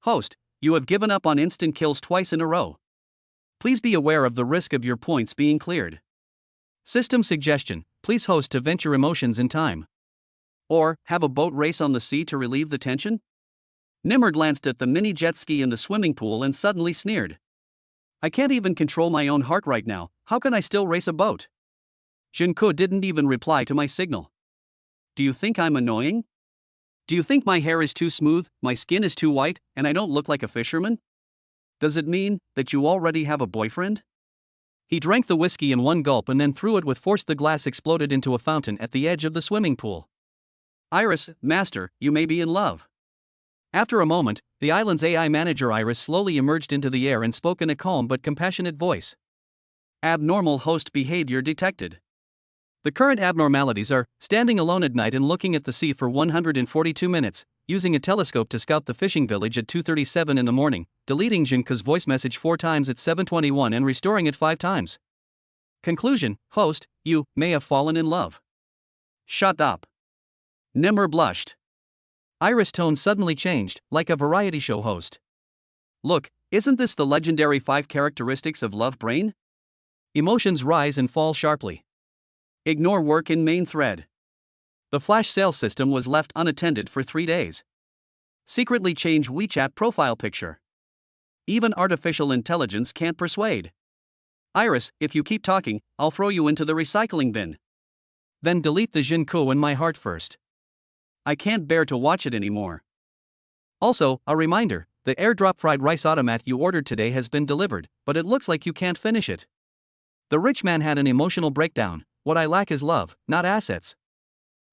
Host, you have given up on instant kills twice in a row. Please be aware of the risk of your points being cleared. System suggestion, please host to vent your emotions in time. Or, have a boat race on the sea to relieve the tension? Nimmer glanced at the mini jet ski in the swimming pool and suddenly sneered. I can't even control my own heart right now, how can I still race a boat? Jinko didn't even reply to my signal. Do you think I'm annoying? Do you think my hair is too smooth, my skin is too white, and I don't look like a fisherman? Does it mean that you already have a boyfriend? He drank the whiskey in one gulp and then threw it with force. The glass exploded into a fountain at the edge of the swimming pool. Iris, master, you may be in love. After a moment, the island's AI manager Iris slowly emerged into the air and spoke in a calm but compassionate voice. Abnormal host behavior detected. The current abnormalities are standing alone at night and looking at the sea for 142 minutes, using a telescope to scout the fishing village at 2:37 in the morning, deleting Jinka's voice message 4 times at 7:21 and restoring it 5 times. Conclusion: host, you may have fallen in love. Shut up. Nimmer blushed. Iris' tone suddenly changed, like a variety show host. Look, isn't this the legendary 5 characteristics of love brain? Emotions rise and fall sharply. Ignore work in main thread. The flash sales system was left unattended for 3 days. Secretly change WeChat profile picture. Even artificial intelligence can't persuade. Iris, if you keep talking, I'll throw you into the recycling bin. Then delete the Jinko in my heart first. I can't bear to watch it anymore. Also, a reminder, the airdrop fried rice automat you ordered today has been delivered, but it looks like you can't finish it. The rich man had an emotional breakdown. What I lack is love, not assets.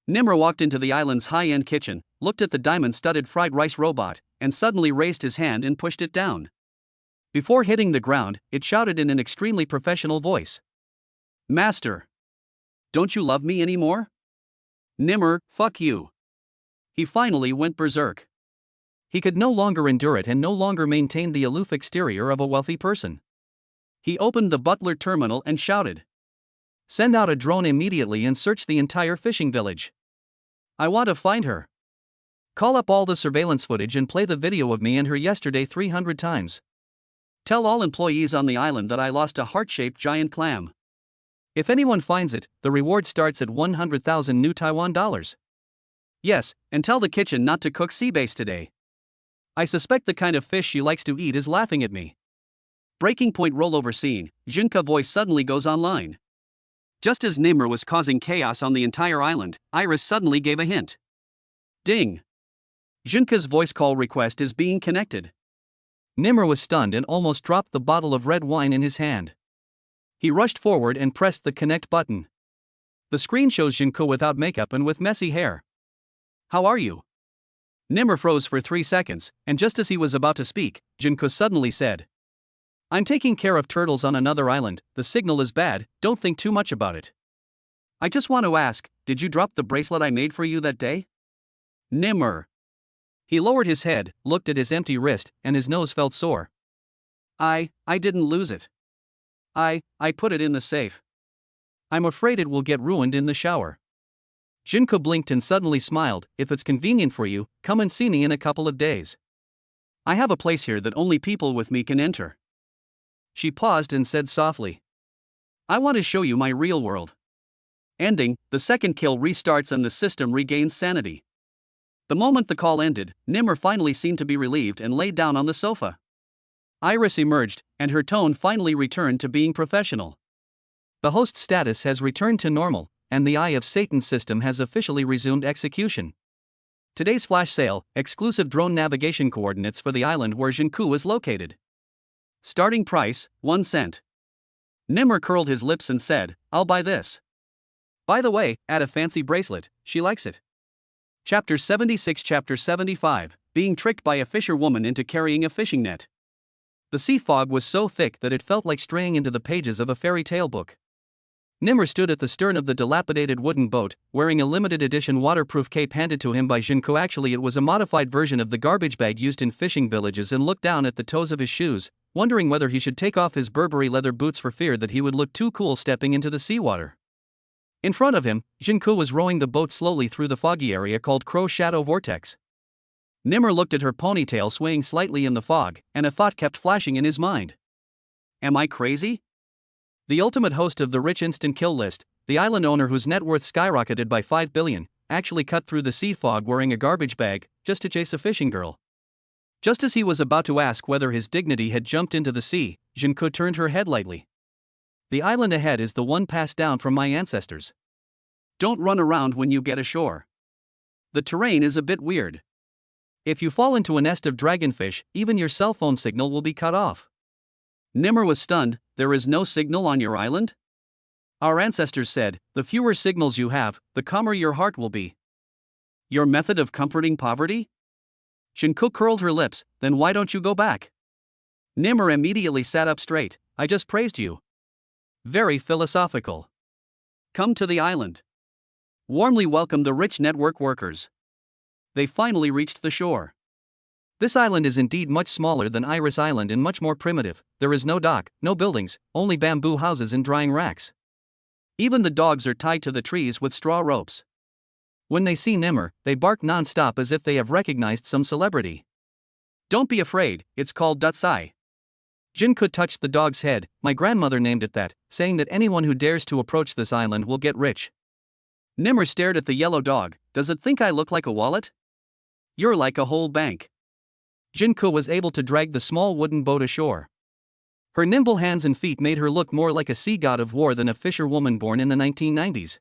Nimmer walked into the island's high-end kitchen, looked at the diamond-studded fried rice robot, and suddenly raised his hand and pushed it down. Before hitting the ground, it shouted in an extremely professional voice. Master! Don't you love me anymore? Nimmer, fuck you. He finally went berserk. He could no longer endure it and no longer maintain the aloof exterior of a wealthy person. He opened the butler terminal and shouted. Send out a drone immediately and search the entire fishing village. I want to find her. Call up all the surveillance footage and play the video of me and her yesterday 300 times. Tell all employees on the island that I lost a heart-shaped giant clam. If anyone finds it, the reward starts at 100,000 new Taiwan dollars. Yes, and tell the kitchen not to cook sea bass today. I suspect the kind of fish she likes to eat is laughing at me. Breaking point rollover scene, Jinka voice suddenly goes online. Just as Nimmer was causing chaos on the entire island, Iris suddenly gave a hint. Ding. Jinka's voice call request is being connected. Nimmer was stunned and almost dropped the bottle of red wine in his hand. He rushed forward and pressed the connect button. The screen shows Jinko without makeup and with messy hair. How are you? Nimmer froze for 3 seconds, and just as he was about to speak, Jinko suddenly said. I'm taking care of turtles on another island, the signal is bad, don't think too much about it. I just want to ask, did you drop the bracelet I made for you that day? Nimmer. He lowered his head, looked at his empty wrist, and his nose felt sore. I didn't lose it. I put it in the safe. I'm afraid it will get ruined in the shower. Jinko blinked and suddenly smiled. If it's convenient for you, come and see me in a couple of days. I have a place here that only people with me can enter. She paused and said softly. I want to show you my real world. Ending, the second kill restarts and the system regains sanity. The moment the call ended, Nimmer finally seemed to be relieved and laid down on the sofa. Iris emerged, and her tone finally returned to being professional. The host's status has returned to normal, and the Eye of Satan system has officially resumed execution. Today's flash sale, exclusive drone navigation coordinates for the island where Jinko is located. Starting price, 1 cent. Nimmer curled his lips and said, I'll buy this. By the way, add a fancy bracelet, she likes it. Chapter 76 Chapter 75, Being Tricked by a Fisherwoman into Carrying a Fishing Net. The sea fog was so thick that it felt like straying into the pages of a fairy tale book. Nimmer stood at the stern of the dilapidated wooden boat, wearing a limited edition waterproof cape handed to him by Jinko. Actually, it was a modified version of the garbage bag used in fishing villages, and looked down at the toes of his shoes, wondering whether he should take off his Burberry leather boots for fear that he would look too cool stepping into the seawater. In front of him, Jinko was rowing the boat slowly through the foggy area called Crow Shadow Vortex. Nimmer looked at her ponytail swaying slightly in the fog, and a thought kept flashing in his mind. Am I crazy? The ultimate host of the rich instant kill list, the island owner whose net worth skyrocketed by 5 billion, actually cut through the sea fog wearing a garbage bag, just to chase a fishing girl. Just as he was about to ask whether his dignity had jumped into the sea, Jinko turned her head lightly. The island ahead is the one passed down from my ancestors. Don't run around when you get ashore. The terrain is a bit weird. If you fall into a nest of dragonfish, even your cell phone signal will be cut off. Nimmer was stunned. There is no signal on your island? Our ancestors said, the fewer signals you have, the calmer your heart will be. Your method of comforting poverty? Jinko curled her lips. Then why don't you go back? Nimmer immediately sat up straight. I just praised you. Very philosophical. Come to the island. Warmly welcome the rich network workers. They finally reached the shore. This island is indeed much smaller than Iris Island and much more primitive. There is no dock, no buildings, only bamboo houses and drying racks. Even the dogs are tied to the trees with straw ropes. When they see Nimmer, they bark non-stop as if they have recognized some celebrity. Don't be afraid, it's called Dutsai. Jinko touched the dog's head. My grandmother named it that, saying that anyone who dares to approach this island will get rich. Nimmer stared at the yellow dog. Does it think I look like a wallet? You're like a whole bank. Jinko was able to drag the small wooden boat ashore. Her nimble hands and feet made her look more like a sea god of war than a fisherwoman born in the 1990s.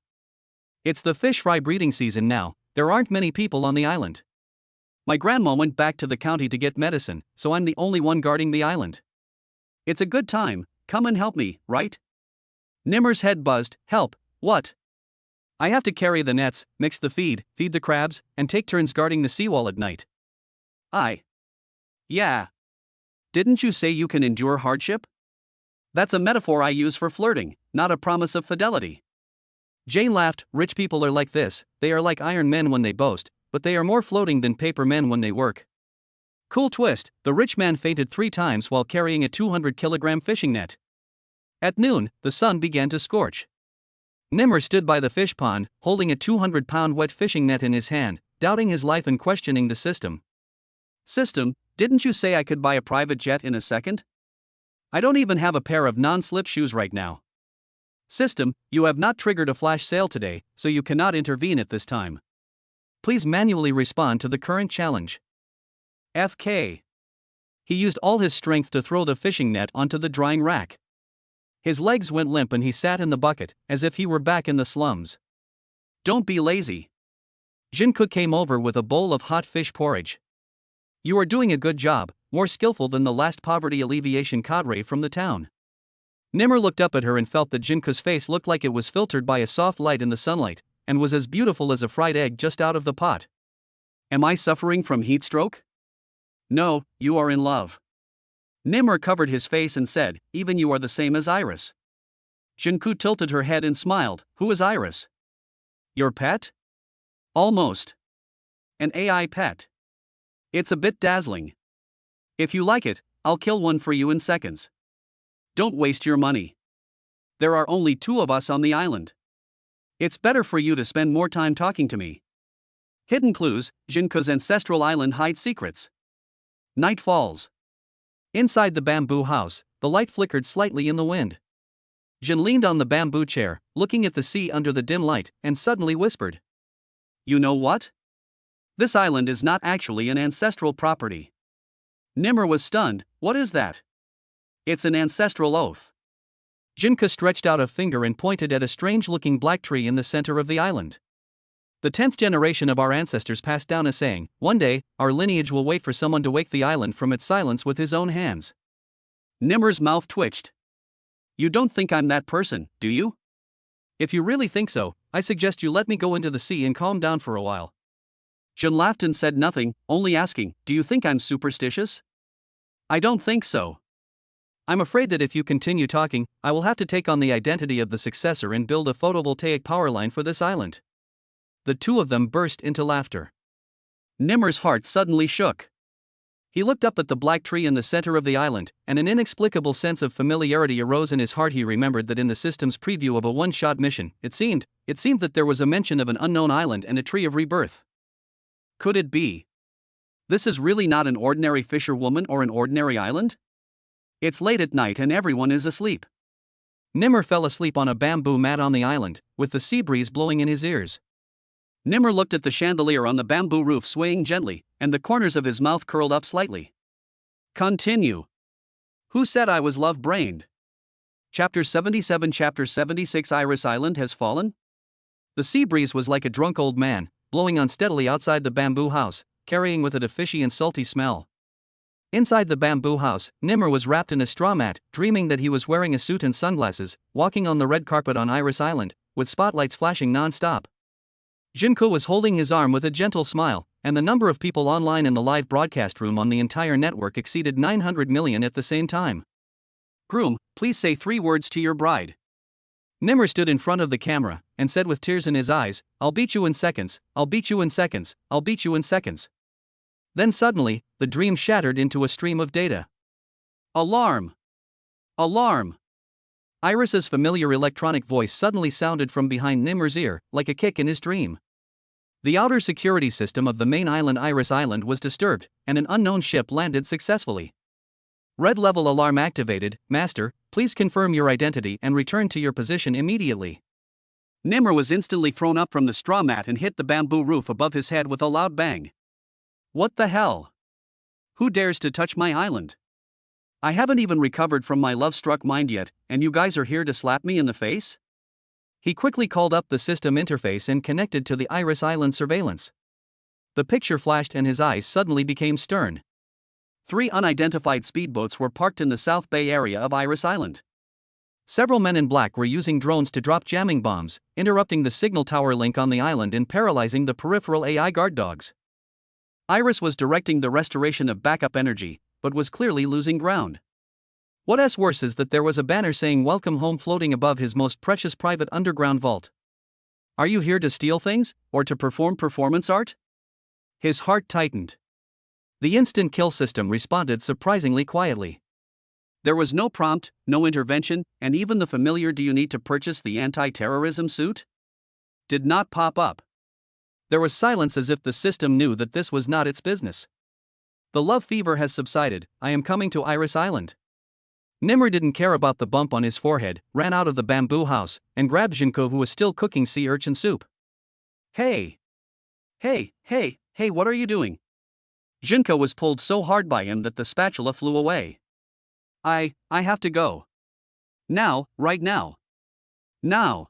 It's the fish fry breeding season now. There aren't many people on the island. My grandma went back to the county to get medicine, so I'm the only one guarding the island. It's a good time. Come and help me, right? Nimmer's head buzzed. Help? What? I have to carry the nets, mix the feed the crabs, and take turns guarding the seawall at night. Yeah. Didn't you say you can endure hardship? That's a metaphor I use for flirting, not a promise of fidelity. Jane laughed. Rich people are like this. They are like iron men when they boast, but they are more floating than paper men when they work. Cool twist, the rich man fainted 3 times while carrying a 200-kilogram fishing net. At noon, the sun began to scorch. Nimmer stood by the fish pond, holding a 200-pound wet fishing net in his hand, doubting his life and questioning the system. System, didn't you say I could buy a private jet in a second? I don't even have a pair of non-slip shoes right now. System, you have not triggered a flash sale today, so you cannot intervene at this time. Please manually respond to the current challenge. FK. He used all his strength to throw the fishing net onto the drying rack. His legs went limp and he sat in the bucket, as if he were back in the slums. Don't be lazy. Jinko came over with a bowl of hot fish porridge. You are doing a good job, more skillful than the last poverty alleviation cadre from the town. Nimmer looked up at her and felt that Jinko's face looked like it was filtered by a soft light in the sunlight, and was as beautiful as a fried egg just out of the pot. Am I suffering from heat stroke? No, you are in love. Nimmer covered his face and said, even you are the same as Iris. Jinko tilted her head and smiled. Who is Iris? Your pet? Almost. An AI pet. It's a bit dazzling. If you like it, I'll kill one for you in seconds. Don't waste your money. There are only 2 of us on the island. It's better for you to spend more time talking to me. Hidden clues, Jinko's ancestral island hides secrets. Night falls. Inside the bamboo house, the light flickered slightly in the wind. Jin leaned on the bamboo chair, looking at the sea under the dim light, and suddenly whispered. You know what? This island is not actually an ancestral property. Nimmer was stunned. What is that? It's an ancestral oath. Jinko stretched out a finger and pointed at a strange-looking black tree in the center of the island. The 10th generation of our ancestors passed down a saying, one day, our lineage will wait for someone to wake the island from its silence with his own hands. Nimmer's mouth twitched. You don't think I'm that person, do you? If you really think so, I suggest you let me go into the sea and calm down for a while. Jin laughed and said nothing, only asking, do you think I'm superstitious? I don't think so. I'm afraid that if you continue talking, I will have to take on the identity of the successor and build a photovoltaic power line for this island. The 2 of them burst into laughter. Nimmer's heart suddenly shook. He looked up at the black tree in the center of the island, and an inexplicable sense of familiarity arose in his heart. He remembered that in the system's preview of a one-shot mission, it seemed that there was a mention of an unknown island and a tree of rebirth. Could it be? This is really not an ordinary fisherwoman or an ordinary island? It's late at night and everyone is asleep. Nimmer fell asleep on a bamboo mat on the island, with the sea breeze blowing in his ears. Nimmer looked at the chandelier on the bamboo roof swaying gently, and the corners of his mouth curled up slightly. Continue. Who said I was love-brained? Chapter 77. Chapter 76. Iris Island has fallen? The sea breeze was like a drunk old man, blowing unsteadily outside the bamboo house, carrying with it a fishy and salty smell. Inside the bamboo house, Nimmer was wrapped in a straw mat, dreaming that he was wearing a suit and sunglasses, walking on the red carpet on Iris Island, with spotlights flashing non-stop. Junko was holding his arm with a gentle smile, and the number of people online in the live broadcast room on the entire network exceeded 900 million at the same time. "Groom, please say 3 words to your bride." Nimmer stood in front of the camera and said with tears in his eyes, "I'll beat you in seconds, I'll beat you in seconds, I'll beat you in seconds." Then suddenly, the dream shattered into a stream of data. Alarm! Alarm! Iris's familiar electronic voice suddenly sounded from behind Nimmer's ear, like a kick in his dream. The outer security system of the main island Iris Island was disturbed, and an unknown ship landed successfully. Red level alarm activated. "Master, please confirm your identity and return to your position immediately." Nimmer was instantly thrown up from the straw mat and hit the bamboo roof above his head with a loud bang. "What the hell? Who dares to touch my island? I haven't even recovered from my love-struck mind yet, and you guys are here to slap me in the face?" He quickly called up the system interface and connected to the Iris Island surveillance. The picture flashed and his eyes suddenly became stern. 3 unidentified speedboats were parked in the South Bay area of Iris Island. Several men in black were using drones to drop jamming bombs, interrupting the signal tower link on the island and paralyzing the peripheral AI guard dogs. Iris was directing the restoration of backup energy, but was clearly losing ground. What's worse is that there was a banner saying "Welcome Home" floating above his most precious private underground vault. Are you here to steal things, or to perform performance art? His heart tightened. The instant kill system responded surprisingly quietly. There was no prompt, no intervention, and even the familiar "Do you need to purchase the anti-terrorism suit?" did not pop up. There was silence as if the system knew that this was not its business. "The love fever has subsided, I am coming to Iris Island." Nimmer didn't care about the bump on his forehead, ran out of the bamboo house, and grabbed Junko, who was still cooking sea urchin soup. Hey! Hey, what are you doing?" Junko was pulled so hard by him that the spatula flew away. I have to go. Now, right now. Now.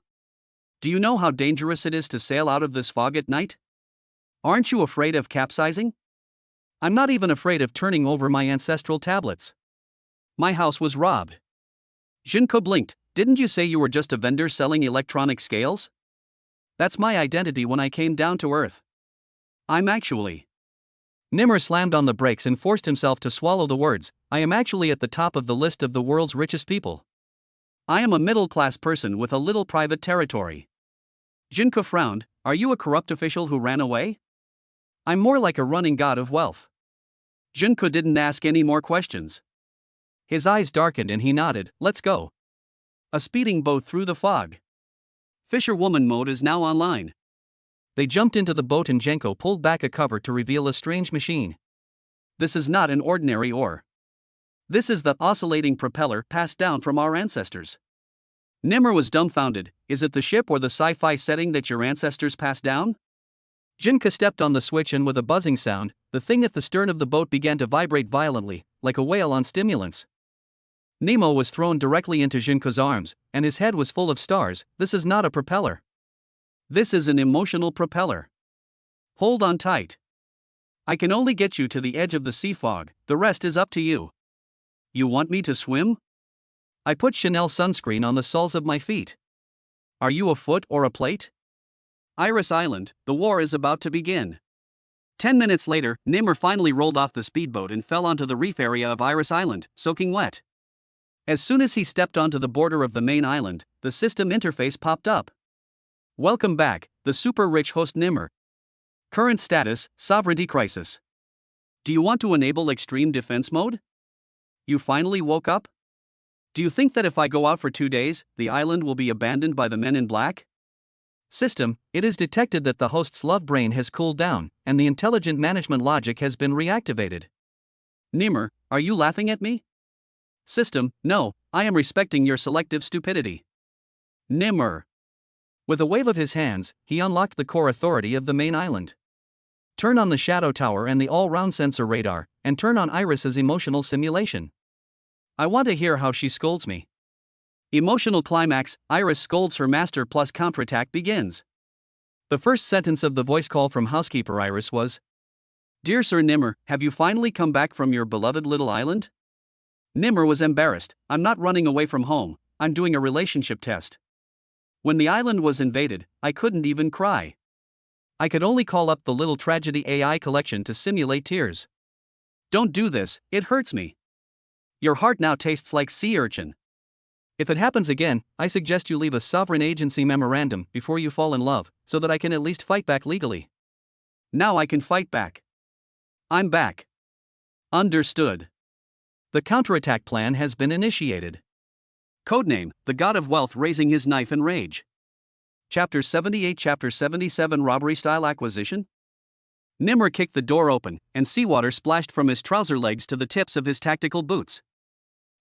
Do you know how dangerous it is to sail out of this fog at night? Aren't you afraid of capsizing? I'm not even afraid of turning over my ancestral tablets. My house was robbed." Junko blinked. "Didn't you say you were just a vendor selling electronic scales?" "That's my identity when I came down to Earth. I'm actually..." Nimmer slammed on the brakes and forced himself to swallow the words. "I am actually at the top of the list of the world's richest people. I am a middle-class person with a little private territory." Junko frowned. "Are you a corrupt official who ran away?" "I'm more like a running god of wealth." Junko didn't ask any more questions. His eyes darkened and he nodded. "Let's go." A speeding boat through the fog. Fisherwoman mode is now online. They jumped into the boat and Junko pulled back a cover to reveal a strange machine. This is not an ordinary oar. This is the oscillating propeller passed down from our ancestors. Nimmer was dumbfounded. "Is it the ship or the sci-fi setting that your ancestors passed down?" Junko stepped on the switch and with a buzzing sound, the thing at the stern of the boat began to vibrate violently, like a whale on stimulants. Nemo was thrown directly into Junko's arms, and his head was full of stars. "This is not a propeller. This is an emotional propeller. Hold on tight. I can only get you to the edge of the sea fog, the rest is up to you." "You want me to swim?" I put Chanel sunscreen on the soles of my feet. "Are you a foot or a plate?" Iris Island, the war is about to begin. 10 minutes later, Nimmer finally rolled off the speedboat and fell onto the reef area of Iris Island, soaking wet. As soon as he stepped onto the border of the main island, the system interface popped up. "Welcome back, the super-rich host Nimmer. Current status, sovereignty crisis. Do you want to enable extreme defense mode? You finally woke up? Do you think that if I go out for 2 days, the island will be abandoned by the men in black? System, it is detected that the host's love brain has cooled down, and the intelligent management logic has been reactivated." Nimmer, are you laughing at me? System, no, I am respecting your selective stupidity. Nimmer. With a wave of his hands, he unlocked the core authority of the main island. Turn on the shadow tower and the all-round sensor radar, and turn on Iris's emotional simulation. I want to hear how she scolds me. Emotional climax, Iris scolds her master plus counterattack begins. The first sentence of the voice call from housekeeper Iris was, "Dear Sir Nimmer, have you finally come back from your beloved little island?" Nimmer was embarrassed. "I'm not running away from home, I'm doing a relationship test. When the island was invaded, I couldn't even cry. I could only call up the Little Tragedy AI collection to simulate tears. Don't do this, it hurts me. Your heart now tastes like sea urchin. If it happens again, I suggest you leave a sovereign agency memorandum before you fall in love, so that I can at least fight back legally." Now I can fight back. I'm back. Understood. The counterattack plan has been initiated. Codename, the God of Wealth raising his knife in rage. Chapter 78, Chapter 77, Robbery-style acquisition? Nimmer kicked the door open, and seawater splashed from his trouser legs to the tips of his tactical boots.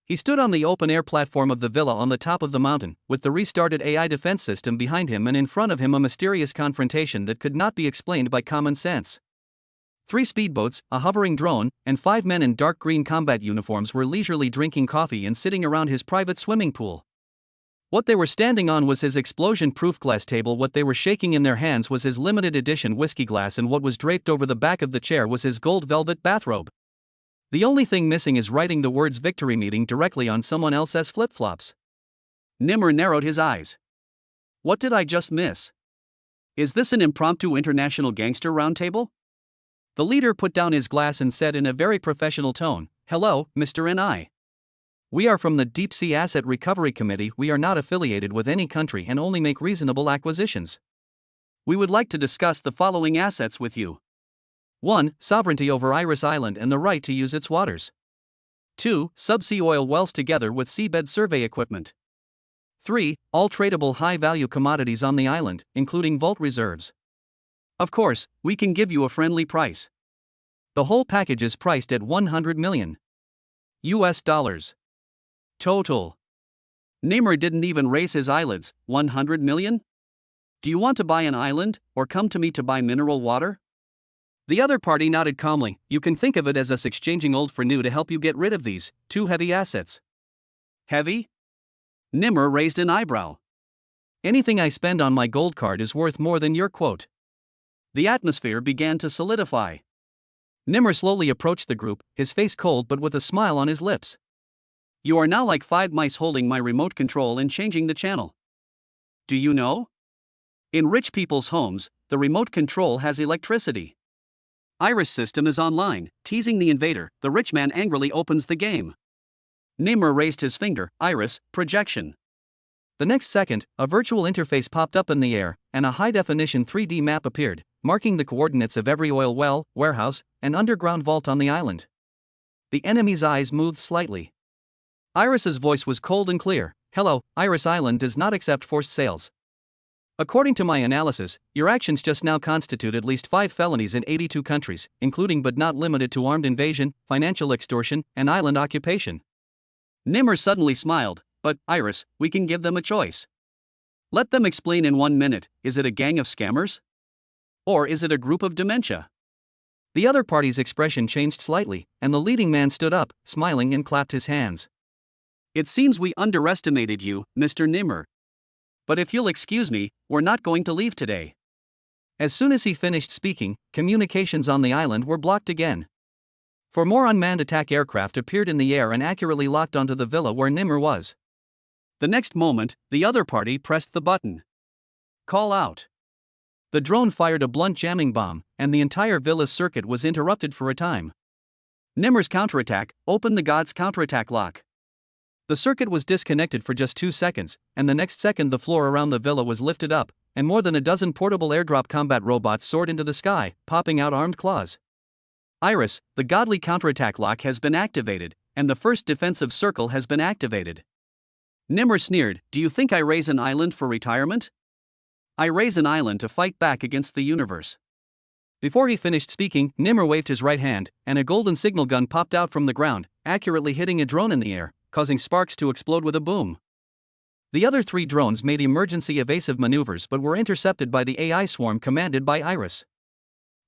He stood on the open-air platform of the villa on the top of the mountain, with the restarted AI defense system behind him and in front of him a mysterious confrontation that could not be explained by common sense. 3 speedboats, a hovering drone, and 5 men in dark green combat uniforms were leisurely drinking coffee and sitting around his private swimming pool. What they were standing on was his explosion-proof glass table, what they were shaking in their hands was his limited edition whiskey glass, and what was draped over the back of the chair was his gold velvet bathrobe. The only thing missing is writing the words "victory meeting" directly on someone else's flip-flops. Nimmer narrowed his eyes. What did I just miss? Is this an impromptu international gangster roundtable? The leader put down his glass and said in a very professional tone, "Hello, Mr. N.I. We are from the Deep Sea Asset Recovery Committee. We are not affiliated with any country and only make reasonable acquisitions. We would like to discuss the following assets with you. 1. Sovereignty over Iris Island and the right to use its waters. 2. Subsea oil wells together with seabed survey equipment. 3. All tradable high-value commodities on the island, including vault reserves. Of course, we can give you a friendly price. The whole package is priced at $100 million. US dollars. Total." Nimmer didn't even raise his eyelids. $100 million? Do you want to buy an island, or come to me to buy mineral water? The other party nodded calmly. You can think of it as us exchanging old for new to help you get rid of these 2 heavy assets. Heavy? Nimmer raised an eyebrow. Anything I spend on my gold card is worth more than your quote. The atmosphere began to solidify. Nimmer slowly approached the group, his face cold but with a smile on his lips. You are now like 5 mice holding my remote control and changing the channel. Do you know? In rich people's homes, the remote control has electricity. Iris system is online, teasing the invader. The rich man angrily opens the game. Nimmer raised his finger. Iris, projection. The next second, a virtual interface popped up in the air, and a high-definition 3D map appeared, marking the coordinates of every oil well, warehouse, and underground vault on the island. The enemy's eyes moved slightly. Iris's voice was cold and clear. Hello, Iris Island does not accept forced sales. According to my analysis, your actions just now constitute at least 5 felonies in 82 countries, including but not limited to armed invasion, financial extortion, and island occupation. Nimmer suddenly smiled. But, Iris, we can give them a choice. Let them explain in 1 minute. Is it a gang of scammers? Or is it a group of dementia? The other party's expression changed slightly, and the leading man stood up, smiling, and clapped his hands. It seems we underestimated you, Mr. Nimmer. But if you'll excuse me, we're not going to leave today. As soon as he finished speaking, communications on the island were blocked again. 4 more unmanned attack aircraft appeared in the air and accurately locked onto the villa where Nimmer was. The next moment, the other party pressed the button. Call out. The drone fired a blunt jamming bomb, and the entire villa's circuit was interrupted for a time. Nimmer's counterattack opened the god's counterattack lock. The circuit was disconnected for just 2 seconds, and the next second the floor around the villa was lifted up, and more than a dozen portable airdrop combat robots soared into the sky, popping out armed claws. Iris, the godly counterattack lock has been activated, and the first defensive circle has been activated. Nimmer sneered. Do you think I raise an island for retirement? I raise an island to fight back against the universe. Before he finished speaking, Nimmer waved his right hand, and a golden signal gun popped out from the ground, accurately hitting a drone in the air, causing sparks to explode with a boom. The other 3 drones made emergency evasive maneuvers but were intercepted by the AI swarm commanded by Iris.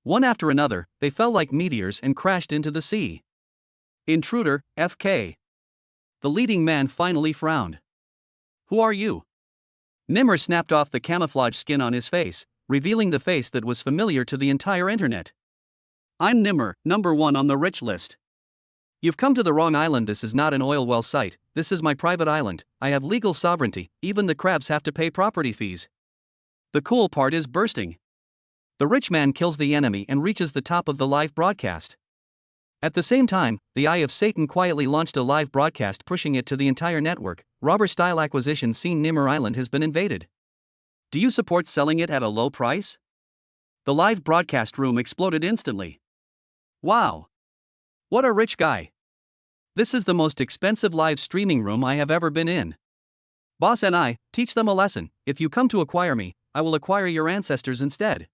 One after another, they fell like meteors and crashed into the sea. Intruder, FK. The leading man finally frowned. Who are you? Nimmer snapped off the camouflage skin on his face. revealing the face that was familiar to the entire internet. I'm Nimmer, number 1 on the rich list. You've come to the wrong island. This is not an oil well site, this is my private island. I have legal sovereignty, even the crabs have to pay property fees. The cool part is bursting. The rich man kills the enemy and reaches the top of the live broadcast. At the same time, the Eye of Satan quietly launched a live broadcast pushing it to the entire network. Robber-style acquisition scene. Nimmer Island has been invaded. Do you support selling it at a low price? The live broadcast room exploded instantly. Wow! What a rich guy! This is the most expensive live streaming room I have ever been in. Boss and I, teach them a lesson. If you come to acquire me, I will acquire your ancestors instead.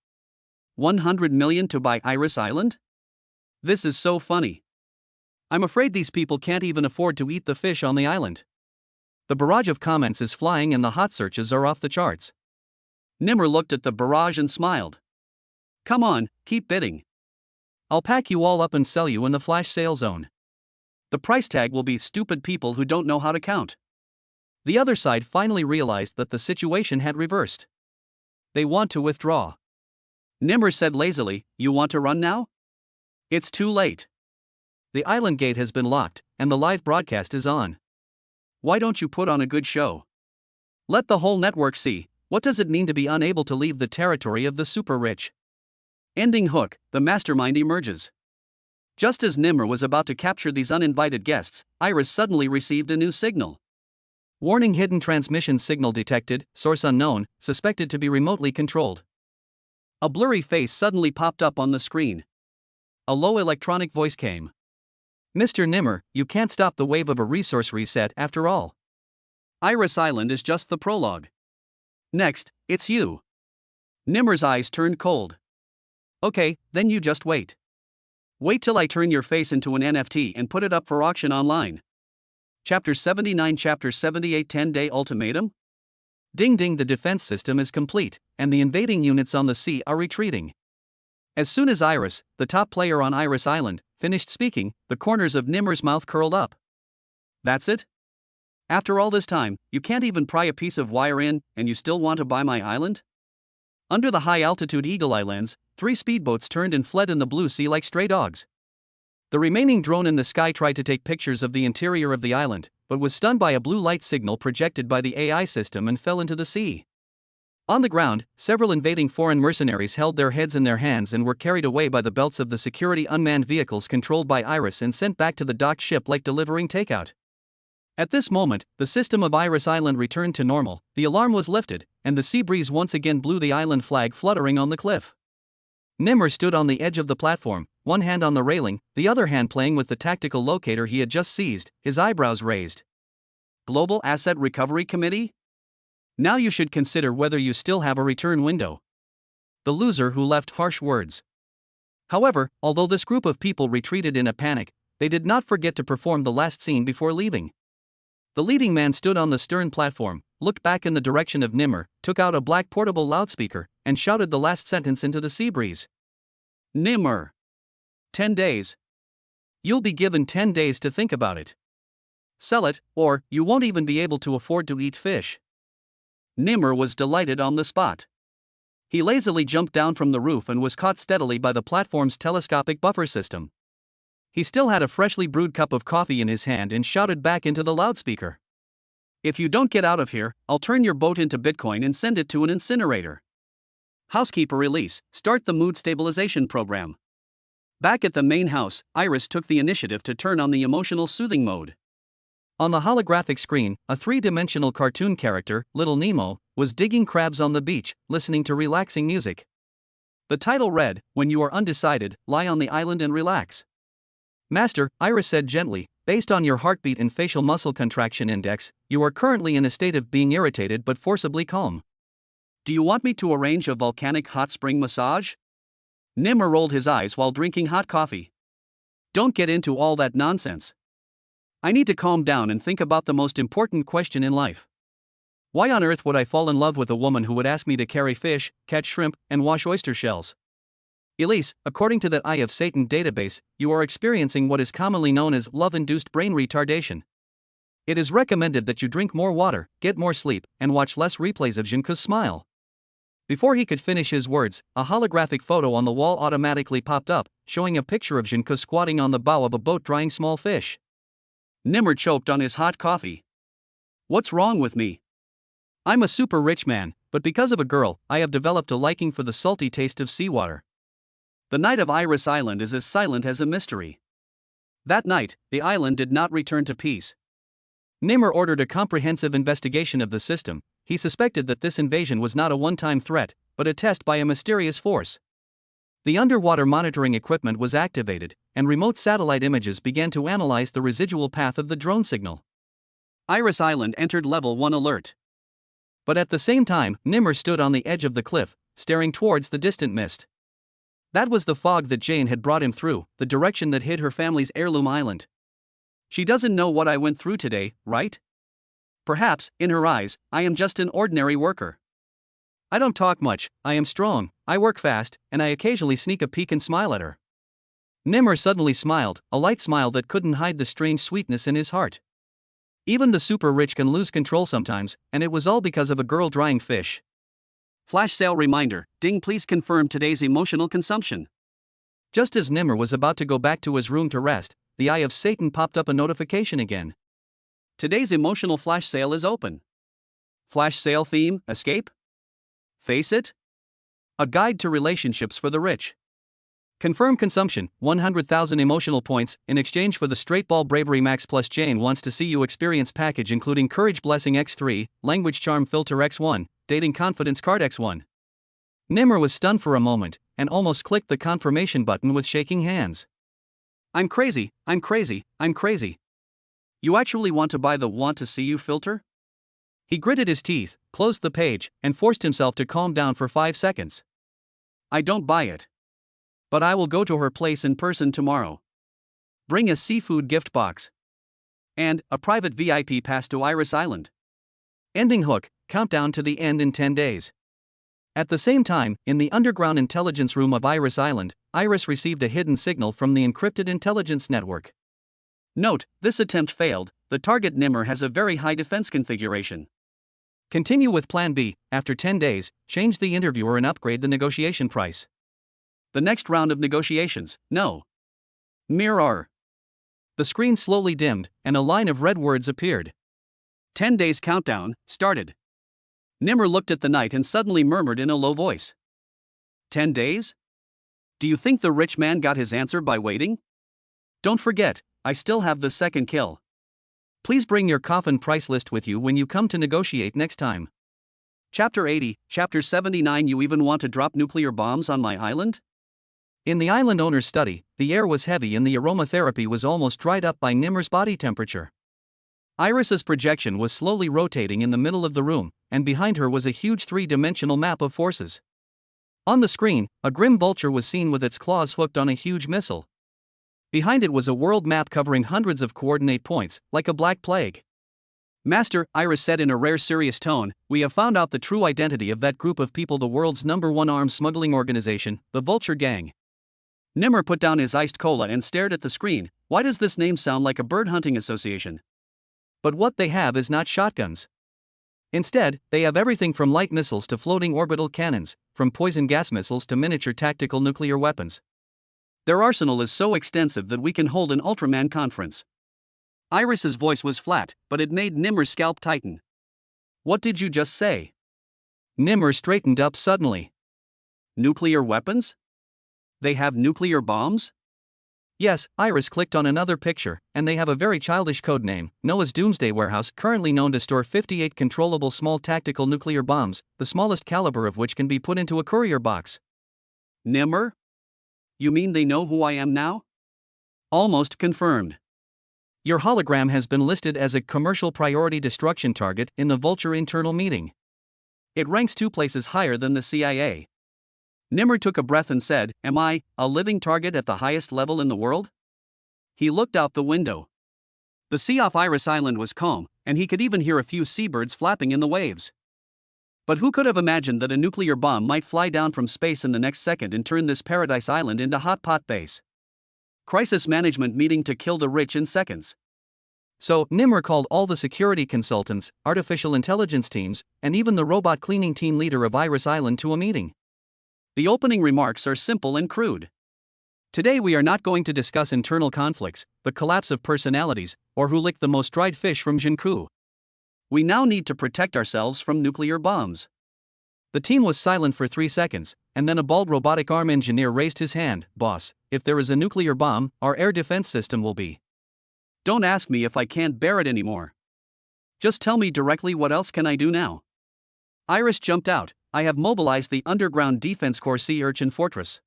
100 million to buy Iris Island? This is so funny. I'm afraid these people can't even afford to eat the fish on the island. The barrage of comments is flying and the hot searches are off the charts. Nimmer looked at the barrage and smiled. Come on, keep bidding. I'll pack you all up and sell you in the flash sale zone. The price tag will be stupid people who don't know how to count. The other side finally realized that the situation had reversed. They want to withdraw. Nimmer said lazily, you want to run now? It's too late. The island gate has been locked, and the live broadcast is on. Why don't you put on a good show? Let the whole network see, what does it mean to be unable to leave the territory of the super rich? Ending hook, the mastermind emerges. Just as Nimmer was about to capture these uninvited guests, Iris suddenly received a new signal. Warning: hidden transmission signal detected, source unknown, suspected to be remotely controlled. A blurry face suddenly popped up on the screen. A low electronic voice came. Mr. Nimmer, you can't stop the wave of a resource reset after all. Iris Island is just the prologue. Next, it's you. Nimmer's eyes turned cold. Okay, then you just wait. Wait till I turn your face into an NFT and put it up for auction online. Chapter 79, Chapter 78, 10-day ultimatum? Ding ding, the defense system is complete, and the invading units on the sea are retreating. As soon as Iris, the top player on Iris Island, finished speaking, the corners of Nimmer's mouth curled up. That's it? After all this time, you can't even pry a piece of wire in, and you still want to buy my island? Under the high-altitude eagle-eye lens, 3 speedboats turned and fled in the blue sea like stray dogs. The remaining drone in the sky tried to take pictures of the interior of the island, but was stunned by a blue light signal projected by the AI system and fell into the sea. On the ground, several invading foreign mercenaries held their heads in their hands and were carried away by the belts of the security unmanned vehicles controlled by Iris and sent back to the docked ship like delivering takeout. At this moment, the system of Iris Island returned to normal, the alarm was lifted, and the sea breeze once again blew the island flag fluttering on the cliff. Nimmer stood on the edge of the platform, one hand on the railing, the other hand playing with the tactical locator he had just seized, his eyebrows raised. Global Asset Recovery Committee? Now you should consider whether you still have a return window. The loser who left harsh words. However, although this group of people retreated in a panic, they did not forget to perform the last scene before leaving. The leading man stood on the stern platform, looked back in the direction of Nimmer, took out a black portable loudspeaker, and shouted the last sentence into the sea breeze. Nimmer. 10 days. You'll be given 10 days to think about it. Sell it, or you won't even be able to afford to eat fish. Nimmer was delighted on the spot. He lazily jumped down from the roof and was caught steadily by the platform's telescopic buffer system. He still had a freshly brewed cup of coffee in his hand and shouted back into the loudspeaker. If you don't get out of here, I'll turn your boat into Bitcoin and send it to an incinerator. Housekeeper release, start the mood stabilization program. Back at the main house, Iris took the initiative to turn on the emotional soothing mode. On the holographic screen, a 3-dimensional cartoon character, Little Nemo, was digging crabs on the beach, listening to relaxing music. The title read, "When you are undecided, lie on the island and relax." Master, Iris said gently, based on your heartbeat and facial muscle contraction index, you are currently in a state of being irritated but forcibly calm. Do you want me to arrange a volcanic hot spring massage? Nimmer rolled his eyes while drinking hot coffee. Don't get into all that nonsense. I need to calm down and think about the most important question in life. Why on earth would I fall in love with a woman who would ask me to carry fish, catch shrimp, and wash oyster shells? Elise, according to that Eye of Satan database, you are experiencing what is commonly known as love-induced brain retardation. It is recommended that you drink more water, get more sleep, and watch less replays of Junko's smile. Before he could finish his words, a holographic photo on the wall automatically popped up, showing a picture of Jinko squatting on the bow of a boat drying small fish. Nimmer choked on his hot coffee. What's wrong with me? I'm a super rich man, but because of a girl, I have developed a liking for the salty taste of seawater. The night of Iris Island is as silent as a mystery. That night, the island did not return to peace. Nimmer ordered a comprehensive investigation of the system. He suspected that this invasion was not a one-time threat, but a test by a mysterious force. The underwater monitoring equipment was activated, and remote satellite images began to analyze the residual path of the drone signal. Iris Island entered Level 1 alert. But at the same time, Nimmer stood on the edge of the cliff, staring towards the distant mist. That was the fog that Jane had brought him through, the direction that hid her family's heirloom island. She doesn't know what I went through today, right? Perhaps, in her eyes, I am just an ordinary worker. I don't talk much, I am strong, I work fast, and I occasionally sneak a peek and smile at her. Nimmer suddenly smiled, a light smile that couldn't hide the strange sweetness in his heart. Even the super rich can lose control sometimes, and it was all because of a girl drying fish. Flash sale reminder, ding, please confirm today's emotional consumption. Just as Nimmer was about to go back to his room to rest, the eye of Satan popped up a notification again. Today's emotional flash sale is open. Flash sale theme, escape? Face it? A guide to relationships for the rich. Confirm consumption, 100,000 emotional points, in exchange for the Straight Ball Bravery Max Plus. Jane wants to see you experience package including Courage Blessing X3, Language Charm Filter X1, Dating Confidence Card X1. Nimmer was stunned for a moment, and almost clicked the confirmation button with shaking hands. I'm crazy, I'm crazy, I'm crazy. You actually want to buy the want to see you filter? He gritted his teeth, closed the page, and forced himself to calm down for 5 seconds. I don't buy it. But I will go to her place in person tomorrow. Bring a seafood gift box. And a private VIP pass to Iris Island. Ending hook, countdown to the end in 10 days. At the same time, in the underground intelligence room of Iris Island, Iris received a hidden signal from the encrypted intelligence network. Note, this attempt failed, the target Nimmer has a very high defense configuration. Continue with Plan B, after 10 days, change the interviewer and upgrade the negotiation price. The next round of negotiations, no. Mirror. The screen slowly dimmed, and a line of red words appeared. 10 days countdown, started. Nimmer looked at the night and suddenly murmured in a low voice. 10 days? Do you think the rich man got his answer by waiting? Don't forget, I still have the second kill. Please bring your coffin price list with you when you come to negotiate next time. Chapter 80, Chapter 79. You even want to drop nuclear bombs on my island? In the island owner's study, the air was heavy and the aromatherapy was almost dried up by Nimmer's body temperature. Iris's projection was slowly rotating in the middle of the room, and behind her was a huge three-dimensional map of forces. On the screen, a grim vulture was seen with its claws hooked on a huge missile. Behind it was a world map covering hundreds of coordinate points, like a black plague. Master, Iris said in a rare serious tone, we have found out the true identity of that group of people, the world's #1 arms smuggling organization, the Vulture Gang. Nimmer put down his iced cola and stared at the screen. Why does this name sound like a bird hunting association? But what they have is not shotguns. Instead, they have everything from light missiles to floating orbital cannons, from poison gas missiles to miniature tactical nuclear weapons. Their arsenal is so extensive that we can hold an Ultraman conference. Iris's voice was flat, but it made Nimmer's scalp tighten. What did you just say? Nimmer straightened up suddenly. Nuclear weapons? They have nuclear bombs? Yes, Iris clicked on another picture, and they have a very childish code name, Noah's Doomsday Warehouse, currently known to store 58 controllable small tactical nuclear bombs, the smallest caliber of which can be put into a courier box. Nimmer? You mean they know who I am now? Almost confirmed. Your hologram has been listed as a commercial priority destruction target in the Vulture internal meeting. It ranks 2 places higher than the CIA. Nimmer took a breath and said, am I a living target at the highest level in the world? He looked out the window. The sea off Iris Island was calm, and he could even hear a few seabirds flapping in the waves. But who could have imagined that a nuclear bomb might fly down from space in the next second and turn this paradise island into hot pot base? Crisis management meeting to kill the rich in seconds. So, Nimmer called all the security consultants, artificial intelligence teams, and even the robot cleaning team leader of Iris Island to a meeting. The opening remarks are simple and crude. Today we are not going to discuss internal conflicts, the collapse of personalities, or who licked the most dried fish from Jinkou. We now need to protect ourselves from nuclear bombs. The team was silent for 3 seconds, and then a bald robotic arm engineer raised his hand. Boss, if there is a nuclear bomb, our air defense system will be. Don't ask me if I can't bear it anymore. Just tell me directly what else can I do now. Iris jumped out. I have mobilized the Underground Defense Corps Sea Urchin Fortress.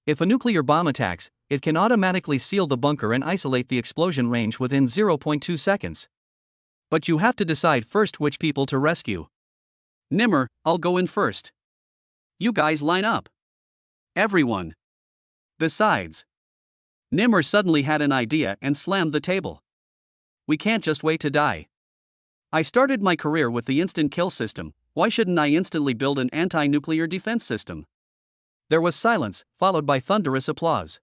If a nuclear bomb attacks, it can automatically seal the bunker and isolate the explosion range within 0.2 seconds. But you have to decide first which people to rescue. Nimmer, I'll go in first. You guys line up. Everyone. Besides. Nimmer suddenly had an idea and slammed the table. We can't just wait to die. I started my career with the instant kill system, why shouldn't I instantly build an anti-nuclear defense system? There was silence, followed by thunderous applause.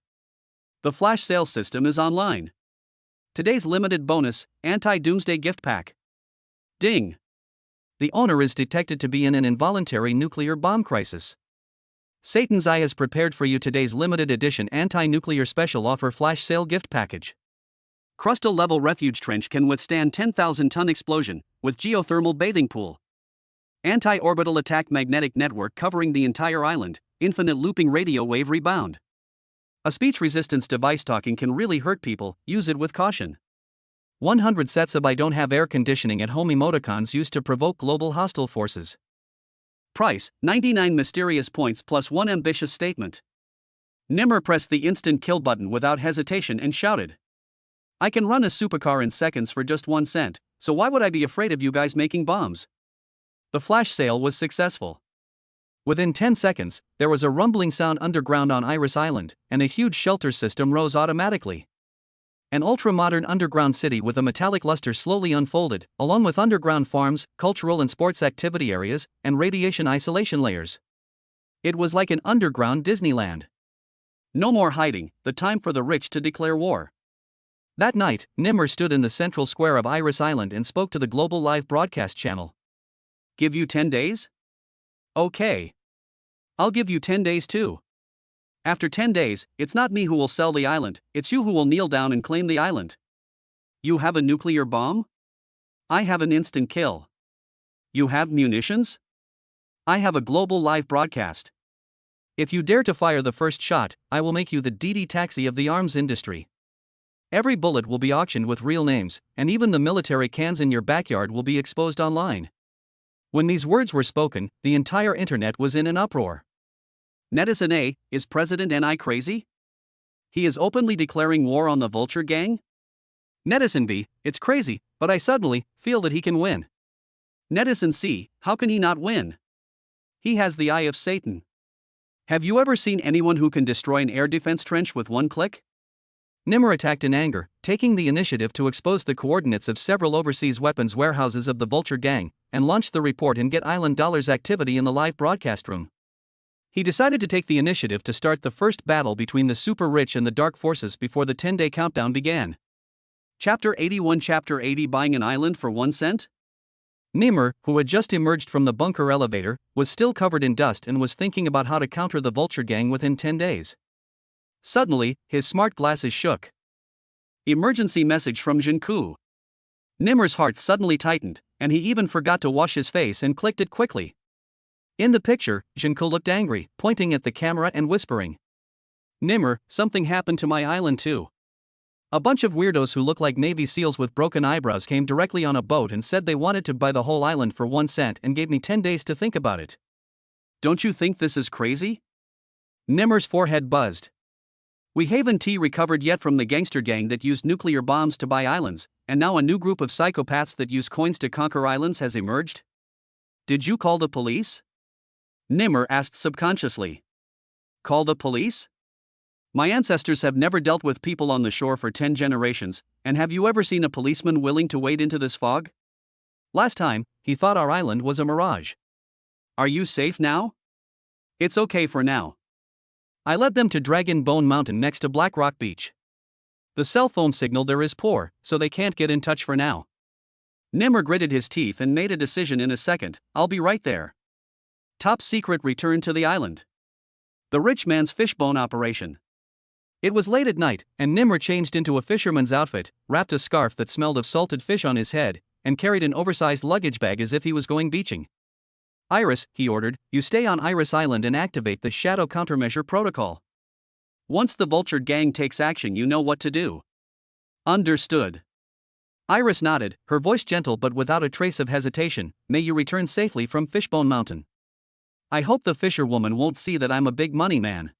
The flash sales system is online. Today's limited bonus, anti-doomsday gift pack. Ding! The owner is detected to be in an involuntary nuclear bomb crisis. Satan's Eye has prepared for you today's limited edition anti-nuclear special offer flash sale gift package. Crustal level refuge trench can withstand 10,000-ton explosion, with geothermal bathing pool. Anti-orbital attack magnetic network covering the entire island, infinite looping radio wave rebound. A speech resistance device talking can really hurt people, use it with caution. 100 sets of I don't have air conditioning at home emoticons used to provoke global hostile forces. Price, 99 mysterious points plus 1 ambitious statement. Nimmer pressed the instant kill button without hesitation and shouted. I can run a supercar in seconds for just 1 cent, so why would I be afraid of you guys making bombs? The flash sale was successful. Within 10 seconds, there was a rumbling sound underground on Iris Island, and a huge shelter system rose automatically. An ultra-modern underground city with a metallic luster slowly unfolded, along with underground farms, cultural and sports activity areas, and radiation isolation layers. It was like an underground Disneyland. No more hiding, the time for the rich to declare war. That night, Nimmer stood in the central square of Iris Island and spoke to the global live broadcast channel. Give you 10 days? Okay. I'll give you 10 days too. After 10 days, it's not me who will sell the island, it's you who will kneel down and claim the island. You have a nuclear bomb? I have an instant kill. You have munitions? I have a global live broadcast. If you dare to fire the first shot, I will make you the DD taxi of the arms industry. Every bullet will be auctioned with real names, and even the military cans in your backyard will be exposed online. When these words were spoken, the entire internet was in an uproar. Netizen A, is President NI crazy? He is openly declaring war on the Vulture Gang? Netizen B, it's crazy, but I suddenly feel that he can win. Netizen C, how can he not win? He has the eye of Satan. Have you ever seen anyone who can destroy an air defense trench with 1 click? Nimmer attacked in anger, taking the initiative to expose the coordinates of several overseas weapons warehouses of the Vulture Gang, and launched the report and Get Island Dollars activity in the live broadcast room. He decided to take the initiative to start the first battle between the super rich and the dark forces before the 10-day countdown began. Chapter 81 Chapter 80 Buying an Island for 1 cent? Nimmer, who had just emerged from the bunker elevator, was still covered in dust and was thinking about how to counter the Vulture Gang within 10 days. Suddenly, his smart glasses shook. Emergency message from Jinkou. Nimmer's heart suddenly tightened, and he even forgot to wash his face and clicked it quickly. In the picture, Jinkou looked angry, pointing at the camera and whispering. Nimmer, something happened to my island too. A bunch of weirdos who look like Navy SEALs with broken eyebrows came directly on a boat and said they wanted to buy the whole island for 1 cent and gave me 10 days to think about it. Don't you think this is crazy? Nimmer's forehead buzzed. We haven't recovered yet from the gangster gang that used nuclear bombs to buy islands, and now a new group of psychopaths that use coins to conquer islands has emerged? Did you call the police? Nimmer asked subconsciously. Call the police? My ancestors have never dealt with people on the shore for 10 generations, and have you ever seen a policeman willing to wade into this fog? Last time, he thought our island was a mirage. Are you safe now? It's okay for now. I led them to Dragon Bone Mountain next to Black Rock Beach. The cell phone signal there is poor, so they can't get in touch for now. Nimmer gritted his teeth and made a decision in a second. I'll be right there. Top secret return to the island. The rich man's fishbone operation. It was late at night, and Nimmer changed into a fisherman's outfit, wrapped a scarf that smelled of salted fish on his head, and carried an oversized luggage bag as if he was going beaching. Iris, he ordered, you stay on Iris Island and activate the Shadow Countermeasure Protocol. Once the Vulture gang takes action, you know what to do. Understood. Iris nodded, her voice gentle but without a trace of hesitation. May you return safely from Fishbone Mountain. I hope the fisherwoman won't see that I'm a big money man.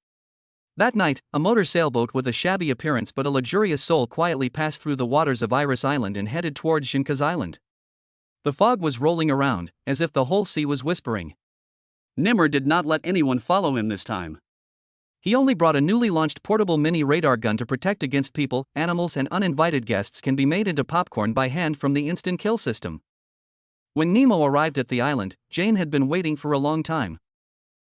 That night, a motor sailboat with a shabby appearance but a luxurious soul quietly passed through the waters of Iris Island and headed towards Jinka's Island. The fog was rolling around, as if the whole sea was whispering. Nimmer did not let anyone follow him this time. He only brought a newly launched portable mini radar gun to protect against people, animals, and uninvited guests can be made into popcorn by hand from the instant kill system. When Nemo arrived at the island, Jane had been waiting for a long time.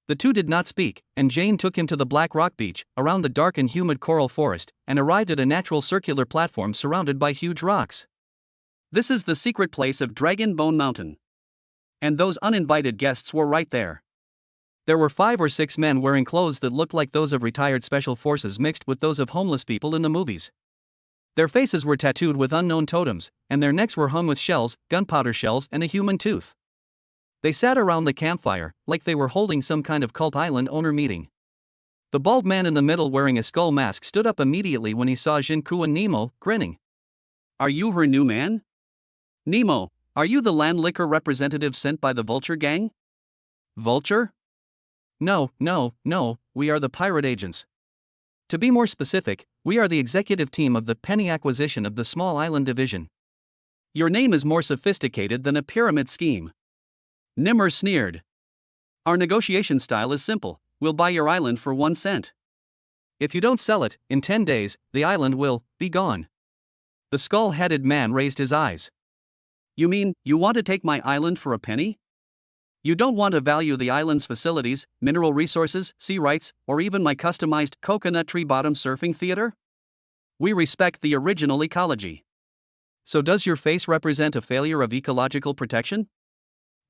The two did not speak, and Jane took him to the Black Rock Beach, around the dark and humid coral forest, and arrived at a natural circular platform surrounded by huge rocks. This is the secret place of Dragon Bone Mountain. And those uninvited guests were right there. There were 5 or 6 men wearing clothes that looked like those of retired special forces mixed with those of homeless people in the movies. Their faces were tattooed with unknown totems, and their necks were hung with shells, gunpowder shells, and a human tooth. They sat around the campfire, like they were holding some kind of cult island owner meeting. The bald man in the middle wearing a skull mask stood up immediately when he saw Jinku and Nemo, grinning. Are you her new man? Nemo, are you the landlicker representative sent by the Vulture gang? Vulture? No, we are the pirate agents. To be more specific, we are the executive team of the Penny Acquisition of the Small Island Division. Your name is more sophisticated than a pyramid scheme. Nimmer sneered. Our negotiation style is simple. We'll buy your island for 1 cent. If you don't sell it, in 10 days, the island will be gone. The skull-headed man raised his eyes. You mean, you want to take my island for a penny? You don't want to value the island's facilities, mineral resources, sea rights, or even my customized coconut tree bottom surfing theater? We respect the original ecology. So does your face represent a failure of ecological protection?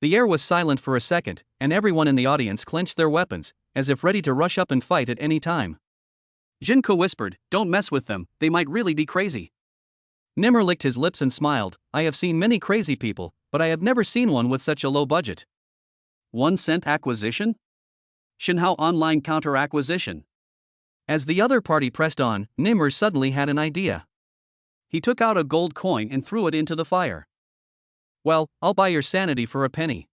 The air was silent for a second, and everyone in the audience clenched their weapons, as if ready to rush up and fight at any time. Jinko whispered, don't mess with them, they might really be crazy. Nimmer licked his lips and smiled. I have seen many crazy people, but I have never seen one with such a low budget. 1 cent acquisition? Shinhao Online Counter Acquisition. As the other party pressed on, Nimmer suddenly had an idea. He took out a gold coin and threw it into the fire. Well, I'll buy your sanity for a penny.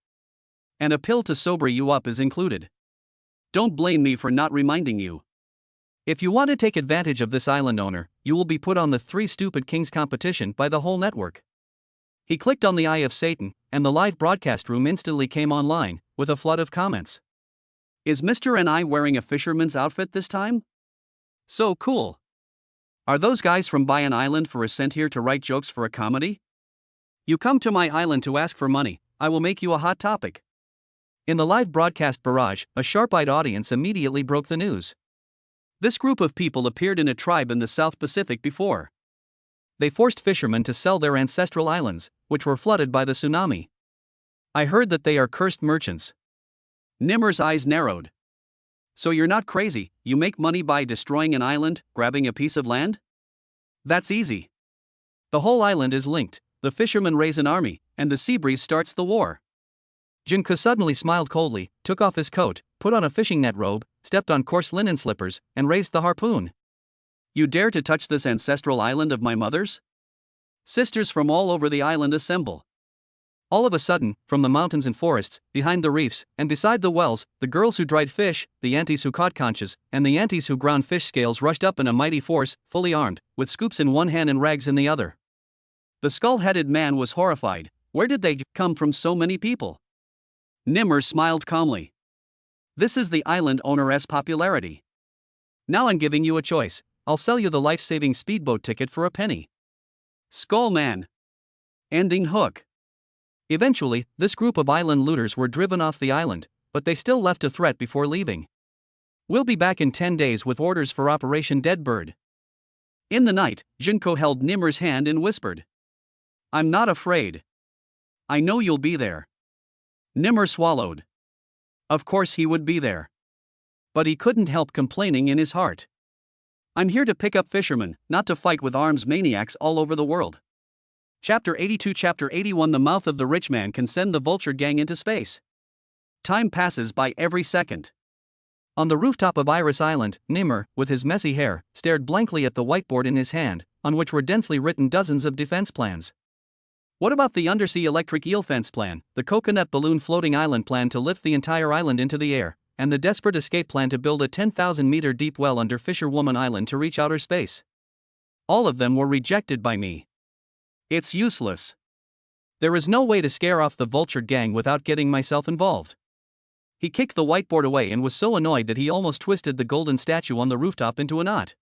And a pill to sober you up is included. Don't blame me for not reminding you. If you want to take advantage of this island owner, you will be put on the 3 Stupid Kings competition by the whole network. He clicked on the Eye of Satan, and the live broadcast room instantly came online, with a flood of comments. Is Mr. N.I. wearing a fisherman's outfit this time? So cool. Are those guys from Buy an Island for a Cent here to write jokes for a comedy? You come to my island to ask for money, I will make you a hot topic. In the live broadcast barrage, a sharp-eyed audience immediately broke the news. This group of people appeared in a tribe in the South Pacific before. They forced fishermen to sell their ancestral islands, which were flooded by the tsunami. I heard that they are cursed merchants. Nimmer's eyes narrowed. So you're not crazy, you make money by destroying an island, grabbing a piece of land? That's easy. The whole island is linked, the fishermen raise an army, and the sea breeze starts the war. Jinku suddenly smiled coldly, took off his coat, put on a fishing net robe, stepped on coarse linen slippers, and raised the harpoon. You dare to touch this ancestral island of my mother's? Sisters from all over the island assemble. All of a sudden, from the mountains and forests, behind the reefs, and beside the wells, the girls who dried fish, the aunties who caught conchs, and the aunties who ground fish scales rushed up in a mighty force, fully armed, with scoops in one hand and rags in the other. The skull-headed man was horrified. Where did they come from, so many people? Nimmer smiled calmly. This is the island owner's popularity. Now I'm giving you a choice. I'll sell you the life-saving speedboat ticket for a penny. Skull man. Ending hook. Eventually, this group of island looters were driven off the island, but they still left a threat before leaving. We'll be back in 10 days with orders for Operation Dead Bird. In the night, Junko held Nimmer's hand and whispered, "I'm not afraid. I know you'll be there." Nimmer swallowed. Of course he would be there. But he couldn't help complaining in his heart. "I'm here to pick up fishermen, not to fight with arms maniacs all over the world." Chapter 82 Chapter 81 The mouth of the rich man can send the vulture gang into space. Time passes by every second. On the rooftop of Iris Island, Nimmer, with his messy hair, stared blankly at the whiteboard in his hand, on which were densely written dozens of defense plans. What about the undersea electric eel fence plan, the coconut balloon floating island plan to lift the entire island into the air, and the desperate escape plan to build a 10,000-meter deep well under Fisherwoman Island to reach outer space? All of them were rejected by me. It's useless. There is no way to scare off the vulture gang without getting myself involved. He kicked the whiteboard away and was so annoyed that he almost twisted the golden statue on the rooftop into a knot.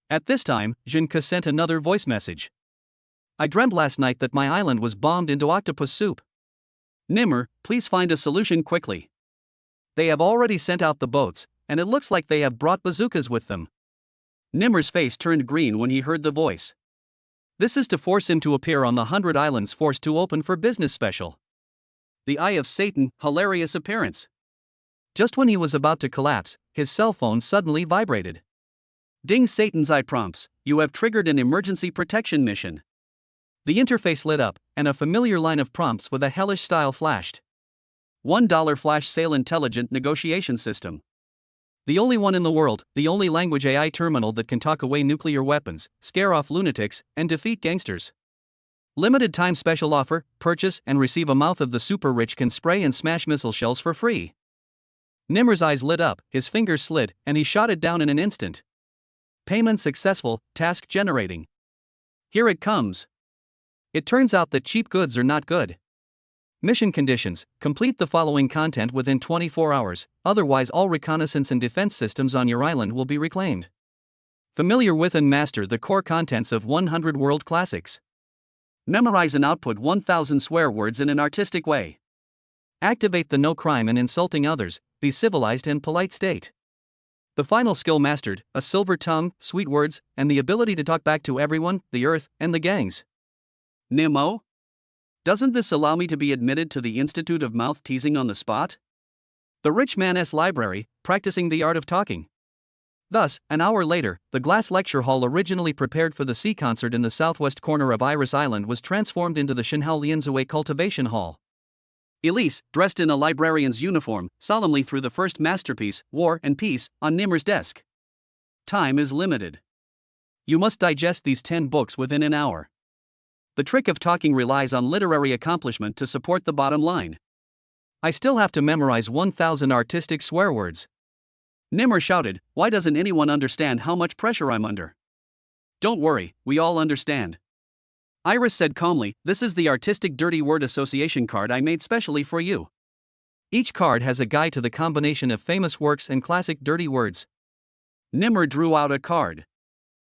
At this time, Junko sent another voice message. "I dreamt last night that my island was bombed into octopus soup. Nimmer, please find a solution quickly. They have already sent out the boats, and it looks like they have brought bazookas with them." Nimmer's face turned green when he heard the voice. This is to force him to appear on the 100 Islands forced to open for business special. The Eye of Satan, hilarious appearance. Just when he was about to collapse, his cell phone suddenly vibrated. "Ding Satan's eye prompts, you have triggered an emergency protection mission." The interface lit up, and a familiar line of prompts with a hellish style flashed. $1 flash sale intelligent negotiation system. The only one in the world, the only language AI terminal that can talk away nuclear weapons, scare off lunatics, and defeat gangsters. Limited time special offer, purchase and receive a mouth of the super rich can spray and smash missile shells for free. Nimmer's eyes lit up, his fingers slid, and he shot it down in an instant. Payment successful, task generating. Here it comes. It turns out that cheap goods are not good. Mission conditions: complete the following content within 24 hours, otherwise all reconnaissance and defense systems on your island will be reclaimed. Familiar with and master the core contents of 100 world classics. Memorize and output 1,000 swear words in an artistic way. Activate the no crime and insulting others, be civilized and polite state. The final skill mastered: a silver tongue, sweet words, and the ability to talk back to everyone, the earth, and the gangs. Nemo? Doesn't this allow me to be admitted to the Institute of Mouth Teasing on the spot? The rich man's library, practicing the art of talking. Thus, an hour later, the glass lecture hall originally prepared for the sea concert in the southwest corner of Iris Island was transformed into the Shinhao Lianzue Cultivation Hall. Elise, dressed in a librarian's uniform, solemnly threw the first masterpiece, War and Peace, on Nimmer's desk. Time is limited. You must digest these 10 books within an hour. The trick of talking relies on literary accomplishment to support the bottom line. I still have to memorize 1,000 artistic swear words. Nimmer shouted, "Why doesn't anyone understand how much pressure I'm under?" "Don't worry, we all understand." Iris said calmly, "This is the Artistic Dirty Word Association card I made specially for you. Each card has a guide to the combination of famous works and classic dirty words." Nimmer drew out a card.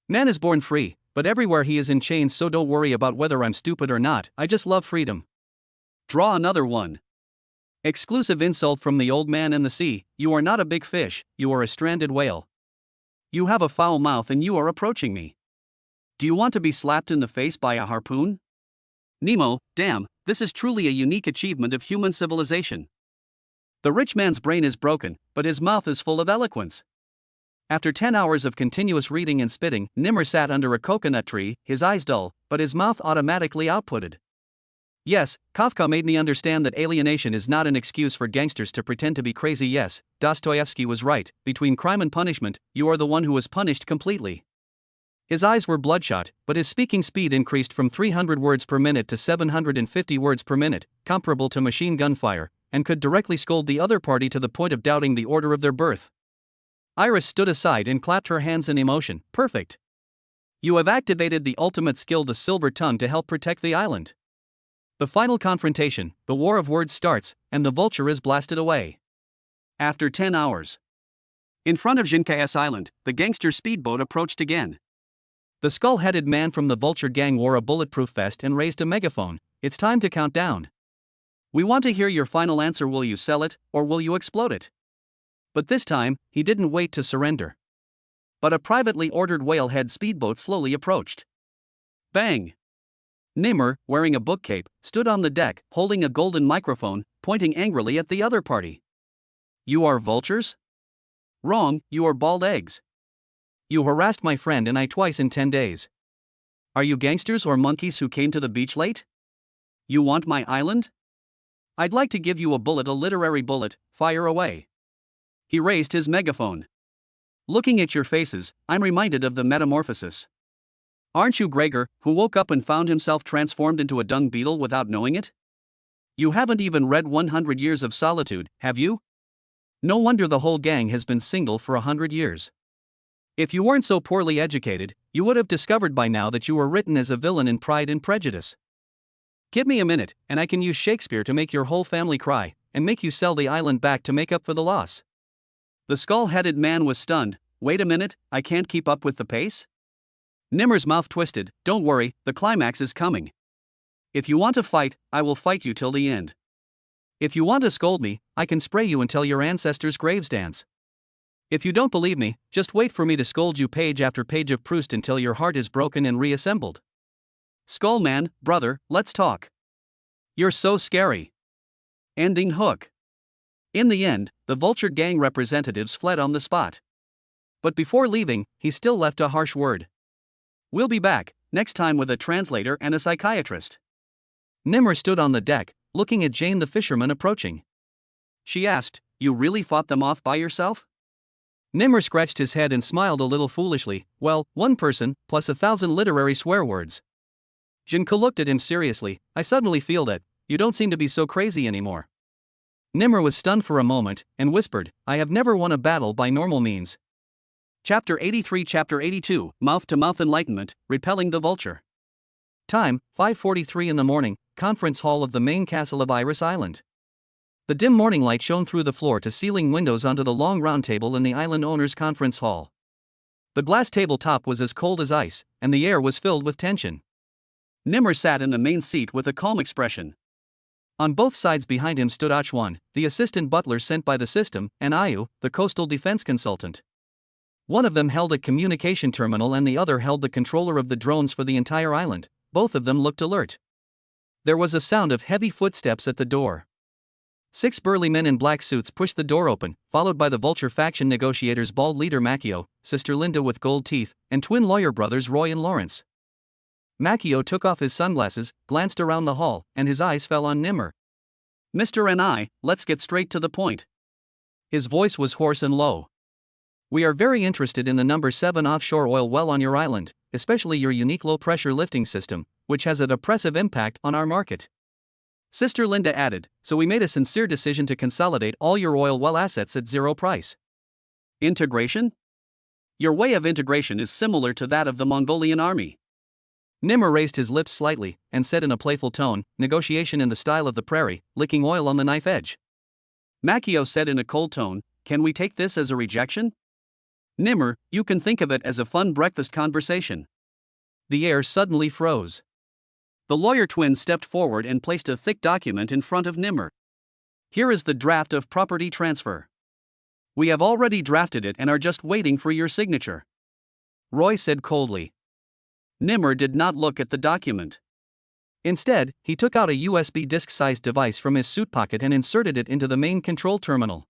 "Man is born free, but everywhere he is in chains, so don't worry about whether I'm stupid or not, I just love freedom." Draw another one. Exclusive insult from the old man and the sea: "You are not a big fish, you are a stranded whale. You have a foul mouth and you are approaching me. Do you want to be slapped in the face by a harpoon?" Nemo, damn, this is truly a unique achievement of human civilization. The rich man's brain is broken, but his mouth is full of eloquence. After 10 hours of continuous reading and spitting, Nimmer sat under a coconut tree, his eyes dull, but his mouth automatically outputted. "Yes, Kafka made me understand that alienation is not an excuse for gangsters to pretend to be crazy. Yes, Dostoevsky was right, between crime and punishment, you are the one who is punished completely." His eyes were bloodshot, but his speaking speed increased from 300 words per minute to 750 words per minute, comparable to machine gun fire, and could directly scold the other party to the point of doubting the order of their birth. Iris stood aside and clapped her hands in emotion. "Perfect. You have activated the ultimate skill, the silver tongue, to help protect the island. The final confrontation, the war of words, starts, and the vulture is blasted away." After 10 hours. In front of Jinka's island, the gangster speedboat approached again. The skull-headed man from the vulture gang wore a bulletproof vest and raised a megaphone. "It's time to count down. We want to hear your final answer. Will you sell it, or will you explode it?" But this time, he didn't wait to surrender. but a privately ordered whalehead speedboat slowly approached. Bang! Nimmer, wearing a book cape, stood on the deck, holding a golden microphone, pointing angrily at the other party. You are vultures? Wrong, you are bald eggs. You harassed my friend and I twice in 10 days. Are you gangsters or monkeys who came to the beach late? You want my island? I'd like to give you a literary bullet, fire away. He raised his megaphone. Looking at your faces, I'm reminded of the metamorphosis. Aren't you Gregor, who woke up and found himself transformed into a dung beetle without knowing it? You haven't even read 100 Years of Solitude, have you? No wonder the whole gang has been single for 100 years. If you weren't so poorly educated, you would have discovered by now that you were written as a villain in Pride and Prejudice. Give me a minute, and I can use Shakespeare to make your whole family cry, and make you sell the island back to make up for the loss. The skull-headed man was stunned. Wait a minute, I can't keep up with the pace? Nimmer's mouth twisted. Don't worry, the climax is coming. If you want to fight, I will fight you till the end. If you want to scold me, I can spray you until your ancestors' graves dance. If you don't believe me, just wait for me to scold you page after page of Proust until your heart is broken and reassembled. Skullman, brother, let's talk. You're so scary. Ending hook. In the end, the Vulture gang representatives fled on the spot. But before leaving, he still left a harsh word. We'll be back, next time with a translator and a psychiatrist. Nimmer stood on the deck, looking at Jane the fisherman approaching. She asked, You really fought them off by yourself? Nimmer scratched his head and smiled a little foolishly. Well, one person, plus 1,000 literary swear words. Jinka looked at him seriously. I suddenly feel that you don't seem to be so crazy anymore. Nimmer was stunned for a moment, and whispered, I have never won a battle by normal means. Chapter 83 Chapter 82, Mouth-to-Mouth Enlightenment, Repelling the Vulture. Time, 5:43 in the morning, conference hall of the main castle of Iris Island. The dim morning light shone through the floor-to-ceiling windows onto the long round table in the island owner's conference hall. The glass tabletop was as cold as ice, and the air was filled with tension. Nimmer sat in the main seat with a calm expression. On both sides behind him stood Achwan, the assistant butler sent by the system, and Ayu, the coastal defense consultant. One of them held a communication terminal and the other held the controller of the drones for the entire island. Both of them looked alert. There was a sound of heavy footsteps at the door. 6 burly men in black suits pushed the door open, followed by the Vulture faction negotiators' bald leader Macchio, Sister Linda with gold teeth, and twin lawyer brothers Roy and Lawrence. Macchio took off his sunglasses, glanced around the hall, and his eyes fell on Nimmer. Mr. N.I., let's get straight to the point. His voice was hoarse and low. We are very interested in the number 7 offshore oil well on your island, especially your unique low-pressure lifting system, which has a depressive impact on our market. Sister Linda added, so we made a sincere decision to consolidate all your oil well assets at zero price. Integration? Your way of integration is similar to that of the Mongolian army. Nimmer raised his lips slightly, and said in a playful tone, negotiation in the style of the prairie, licking oil on the knife edge. Macchio said in a cold tone, can we take this as a rejection? Nimmer, you can think of it as a fun breakfast conversation. The air suddenly froze. The lawyer twin stepped forward and placed a thick document in front of Nimmer. Here is the draft of property transfer. We have already drafted it and are just waiting for your signature. Roy said coldly. Nimmer did not look at the document. Instead, he took out a USB disk-sized device from his suit pocket and inserted it into the main control terminal.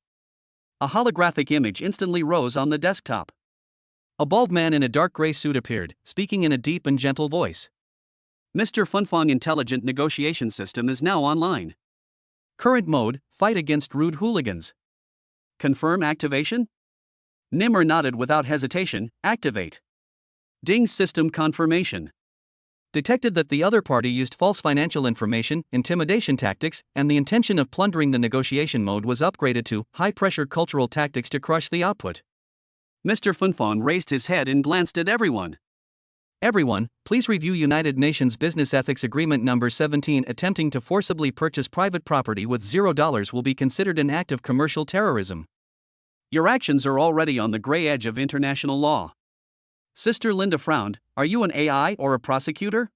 A holographic image instantly rose on the desktop. A bald man in a dark gray suit appeared, speaking in a deep and gentle voice. Mr. Funfong Intelligent Negotiation System is now online. Current mode, fight against rude hooligans. Confirm activation? Nimmer nodded without hesitation, activate. Ding system confirmation. Detected that the other party used false financial information, intimidation tactics, and the intention of plundering. The negotiation mode was upgraded to high-pressure cultural tactics to crush the output. Mr. Funfong raised his head and glanced at everyone. Everyone, please review United Nations Business Ethics Agreement number 17. Attempting to forcibly purchase private property with $0 will be considered an act of commercial terrorism. Your actions are already on the gray edge of international law. Sister Linda frowned. Are you an AI or a prosecutor?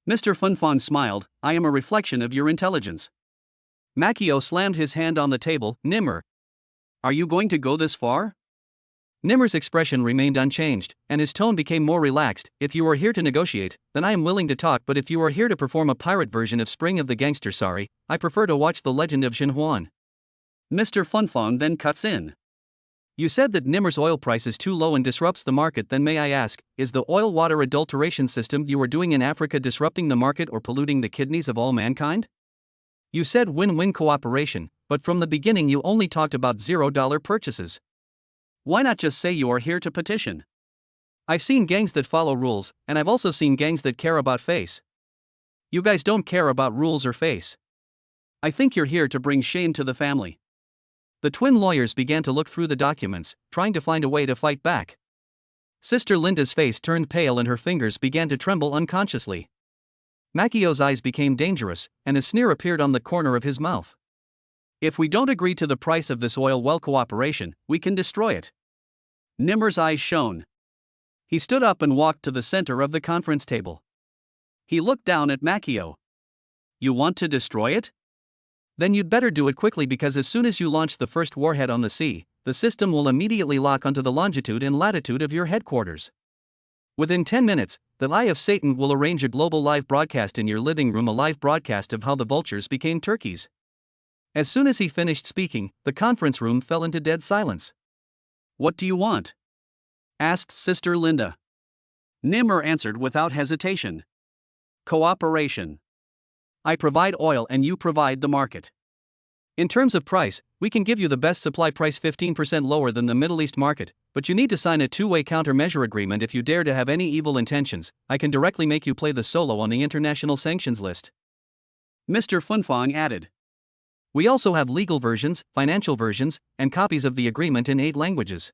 Mr. Funfong smiled. I am a reflection of your intelligence. Macchio slammed his hand on the table. Nimmer. Are you going to go this far? Nimmer's expression remained unchanged, and his tone became more relaxed. If you are here to negotiate, then I am willing to talk, but if you are here to perform a pirate version of Spring of the Gangster, sorry, I prefer to watch The Legend of Xinhuan. Mr. Funfang then cuts in. You said that Nimmer's oil price is too low and disrupts the market, then may I ask, is the oil-water adulteration system you are doing in Africa disrupting the market or polluting the kidneys of all mankind? You said win-win cooperation, but from the beginning you only talked about $0 purchases. Why not just say you are here to petition? I've seen gangs that follow rules, and I've also seen gangs that care about face. You guys don't care about rules or face. I think you're here to bring shame to the family. The twin lawyers began to look through the documents, trying to find a way to fight back. Sister Linda's face turned pale and her fingers began to tremble unconsciously. Macchio's eyes became dangerous, and a sneer appeared on the corner of his mouth. If we don't agree to the price of this oil well cooperation, we can destroy it. Nimmer's eyes shone. He stood up and walked to the center of the conference table. He looked down at Macchio. You want to destroy it? Then you'd better do it quickly, because as soon as you launch the first warhead on the sea, the system will immediately lock onto the longitude and latitude of your headquarters. Within 10 minutes, the Eye of Satan will arrange a global live broadcast in your living room, a live broadcast of how the vultures became turkeys. As soon as he finished speaking, the conference room fell into dead silence. What do you want? Asked Sister Linda. Nimmer answered without hesitation. Cooperation. I provide oil and you provide the market. In terms of price, we can give you the best supply price 15% lower than the Middle East market, but you need to sign a two-way countermeasure agreement. If you dare to have any evil intentions, I can directly make you play the solo on the international sanctions list. Mr. Funfang added. We also have legal versions, financial versions, and copies of the agreement in 8 languages.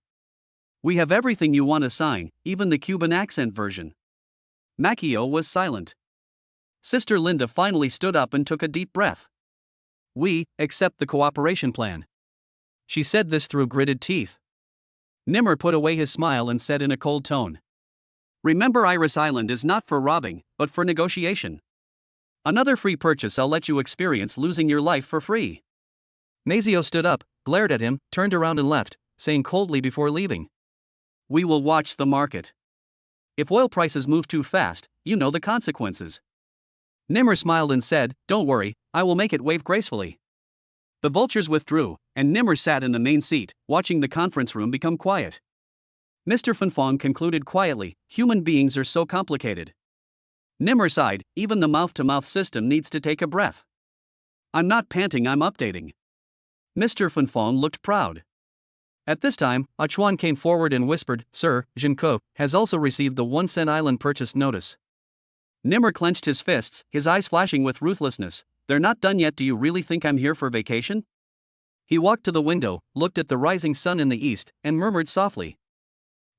We have everything you want to sign, even the Cuban accent version. Macchio was silent. Sister Linda finally stood up and took a deep breath. We accept the cooperation plan. She said this through gritted teeth. Nimmer put away his smile and said in a cold tone. Remember, Iris Island is not for robbing, but for negotiation. Another free purchase. I'll let you experience losing your life for free. Macchio stood up, glared at him, turned around and left, saying coldly before leaving. We will watch the market. If oil prices move too fast, you know the consequences. Nimmer smiled and said, Don't worry, I will make it wave gracefully. The vultures withdrew, and Nimmer sat in the main seat, watching the conference room become quiet. Mr. Funfang concluded quietly, human beings are so complicated. Nimmer sighed, even the mouth-to-mouth system needs to take a breath. I'm not panting, I'm updating. Mr. Funfang looked proud. At this time, Chuan came forward and whispered, Sir, Jinko has also received the 1-cent island purchase notice. Nimmer clenched his fists, his eyes flashing with ruthlessness. They're not done yet. Do you really think I'm here for vacation? He walked to the window, looked at the rising sun in the east, and murmured softly.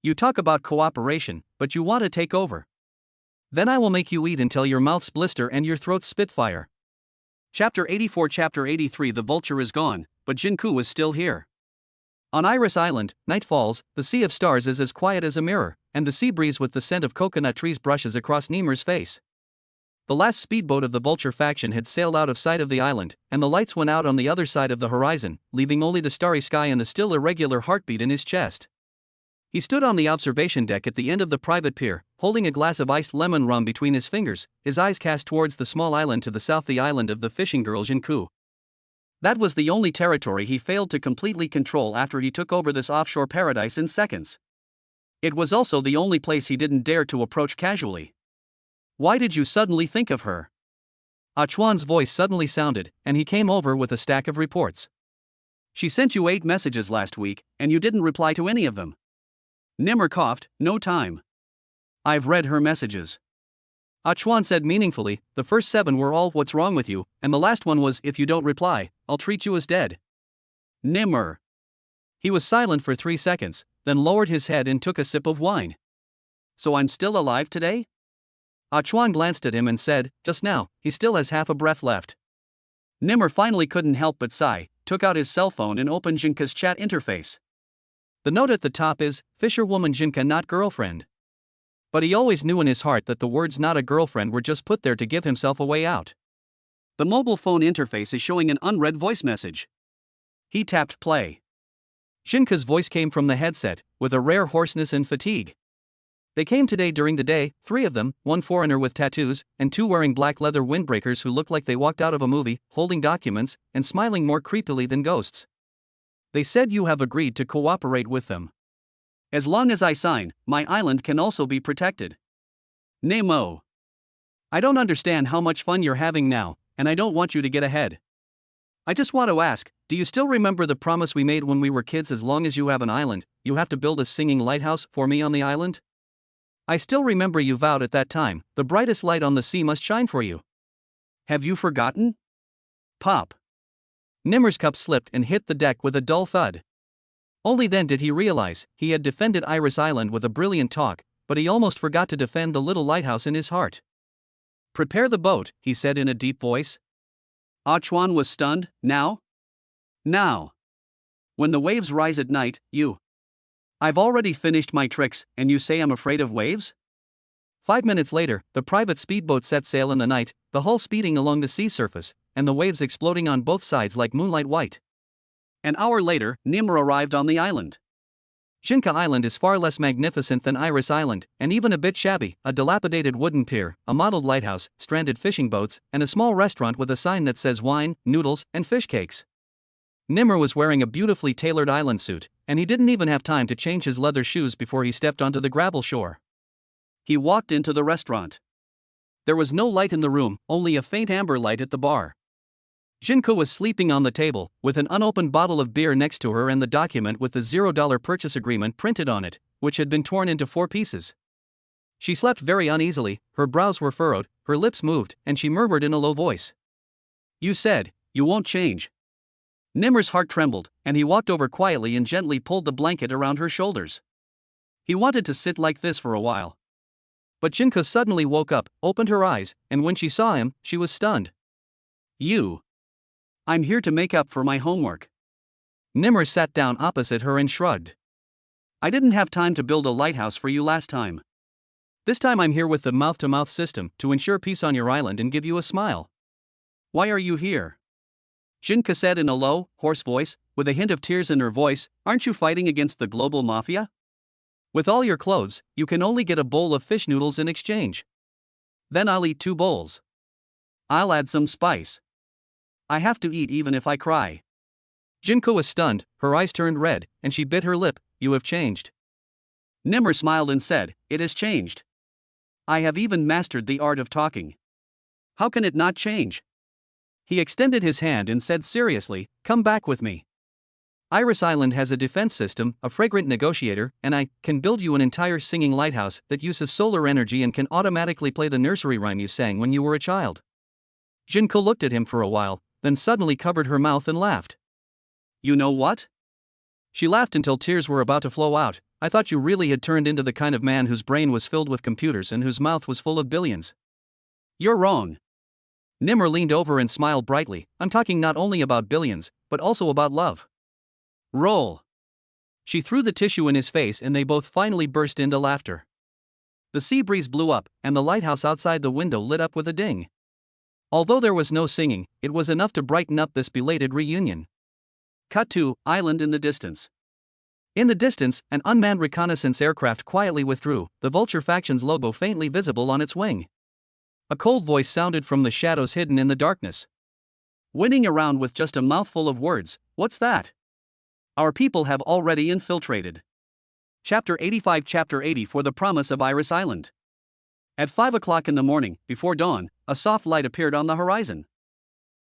You talk about cooperation, but you want to take over. Then I will make you eat until your mouths blister and your throats spit fire. Chapter 84. Chapter 83. The vulture is gone, but Jinko is still here. On Iris Island, night falls, the sea of stars is as quiet as a mirror, and the sea breeze with the scent of coconut trees brushes across Nimmer's face. The last speedboat of the vulture faction had sailed out of sight of the island, and the lights went out on the other side of the horizon, leaving only the starry sky and the still irregular heartbeat in his chest. He stood on the observation deck at the end of the private pier, holding a glass of iced lemon rum between his fingers, his eyes cast towards the small island to the south, the island of the fishing girl Jinko. That was the only territory he failed to completely control after he took over this offshore paradise in seconds. It was also the only place he didn't dare to approach casually. Why did you suddenly think of her? Chuan's voice suddenly sounded, and he came over with a stack of reports. She sent you 8 messages last week, and you didn't reply to any of them. Nimmer coughed, no time. I've read her messages. Chuan said meaningfully, the first 7 were all what's wrong with you, and the last one was if you don't reply, I'll treat you as dead. Nimmer. He was silent for 3 seconds, then lowered his head and took a sip of wine. So I'm still alive today? Chuan glanced at him and said, just now, he still has half a breath left. Nimmer finally couldn't help but sigh, took out his cell phone and opened Jinka's chat interface. The note at the top is, Fisherwoman Jinka not girlfriend. But he always knew in his heart that the words not a girlfriend were just put there to give himself a way out. The mobile phone interface is showing an unread voice message. He tapped play. Shinka's voice came from the headset, with a rare hoarseness and fatigue. They came today during the day, 3 of them, 1 foreigner with tattoos, and 2 wearing black leather windbreakers who looked like they walked out of a movie, holding documents, and smiling more creepily than ghosts. They said you have agreed to cooperate with them. As long as I sign, my island can also be protected. Nemo. I don't understand how much fun you're having now, and I don't want you to get ahead. I just want to ask, do you still remember the promise we made when we were kids? As long as you have an island, you have to build a singing lighthouse for me on the island? I still remember you vowed at that time, the brightest light on the sea must shine for you. Have you forgotten? Pop. Nimmer's cup slipped and hit the deck with a dull thud. Only then did he realize he had defended Iris Island with a brilliant talk, but he almost forgot to defend the little lighthouse in his heart. Prepare the boat, he said in a deep voice. Chuan was stunned. Now? Now. When the waves rise at night, I've already finished my tricks, and you say I'm afraid of waves? 5 minutes later, the private speedboat set sail in the night, the hull speeding along the sea surface, and the waves exploding on both sides like moonlight white. An hour later, Nimr arrived on the island. Shinka Island is far less magnificent than Iris Island, and even a bit shabby: a dilapidated wooden pier, a mottled lighthouse, stranded fishing boats, and a small restaurant with a sign that says wine, noodles, and fish cakes. Nimr was wearing a beautifully tailored island suit, and he didn't even have time to change his leather shoes before he stepped onto the gravel shore. He walked into the restaurant. There was no light in the room, only a faint amber light at the bar. Jinko was sleeping on the table, with an unopened bottle of beer next to her and the document with the $0 purchase agreement printed on it, which had been torn into 4 pieces. She slept very uneasily, her brows were furrowed, her lips moved, and she murmured in a low voice. You said, you won't change. Nimr's heart trembled, and he walked over quietly and gently pulled the blanket around her shoulders. He wanted to sit like this for a while. But Jinko suddenly woke up, opened her eyes, and when she saw him, she was stunned. I'm here to make up for my homework. Nimr sat down opposite her and shrugged. I didn't have time to build a lighthouse for you last time. This time I'm here with the mouth-to-mouth system to ensure peace on your island and give you a smile. Why are you here? Jinka said in a low, hoarse voice, with a hint of tears in her voice. Aren't you fighting against the global mafia? With all your clothes, you can only get a bowl of fish noodles in exchange. Then I'll eat 2 bowls. I'll add some spice. I have to eat even if I cry. Jinko was stunned, her eyes turned red, and she bit her lip. You have changed. Nimr smiled and said, it has changed. I have even mastered the art of talking. How can it not change? He extended his hand and said seriously, come back with me. Iris Island has a defense system, a fragrant negotiator, and I can build you an entire singing lighthouse that uses solar energy and can automatically play the nursery rhyme you sang when you were a child. Jinko looked at him for a while, then suddenly covered her mouth and laughed. You know what? She laughed until tears were about to flow out. I thought you really had turned into the kind of man whose brain was filled with computers and whose mouth was full of billions. You're wrong. Nimr leaned over and smiled brightly. I'm talking not only about billions, but also about love. Roll. She threw the tissue in his face and they both finally burst into laughter. The sea breeze blew up, and the lighthouse outside the window lit up with a ding. Although there was no singing, it was enough to brighten up this belated reunion. Cut to island in the distance. In the distance, an unmanned reconnaissance aircraft quietly withdrew, the Vulture faction's logo faintly visible on its wing. A cold voice sounded from the shadows hidden in the darkness. Winning around with just a mouthful of words, what's that? Our people have already infiltrated. Chapter 85 Chapter 80 For the Promise of Iris Island. At 5 o'clock in the morning, before dawn, a soft light appeared on the horizon.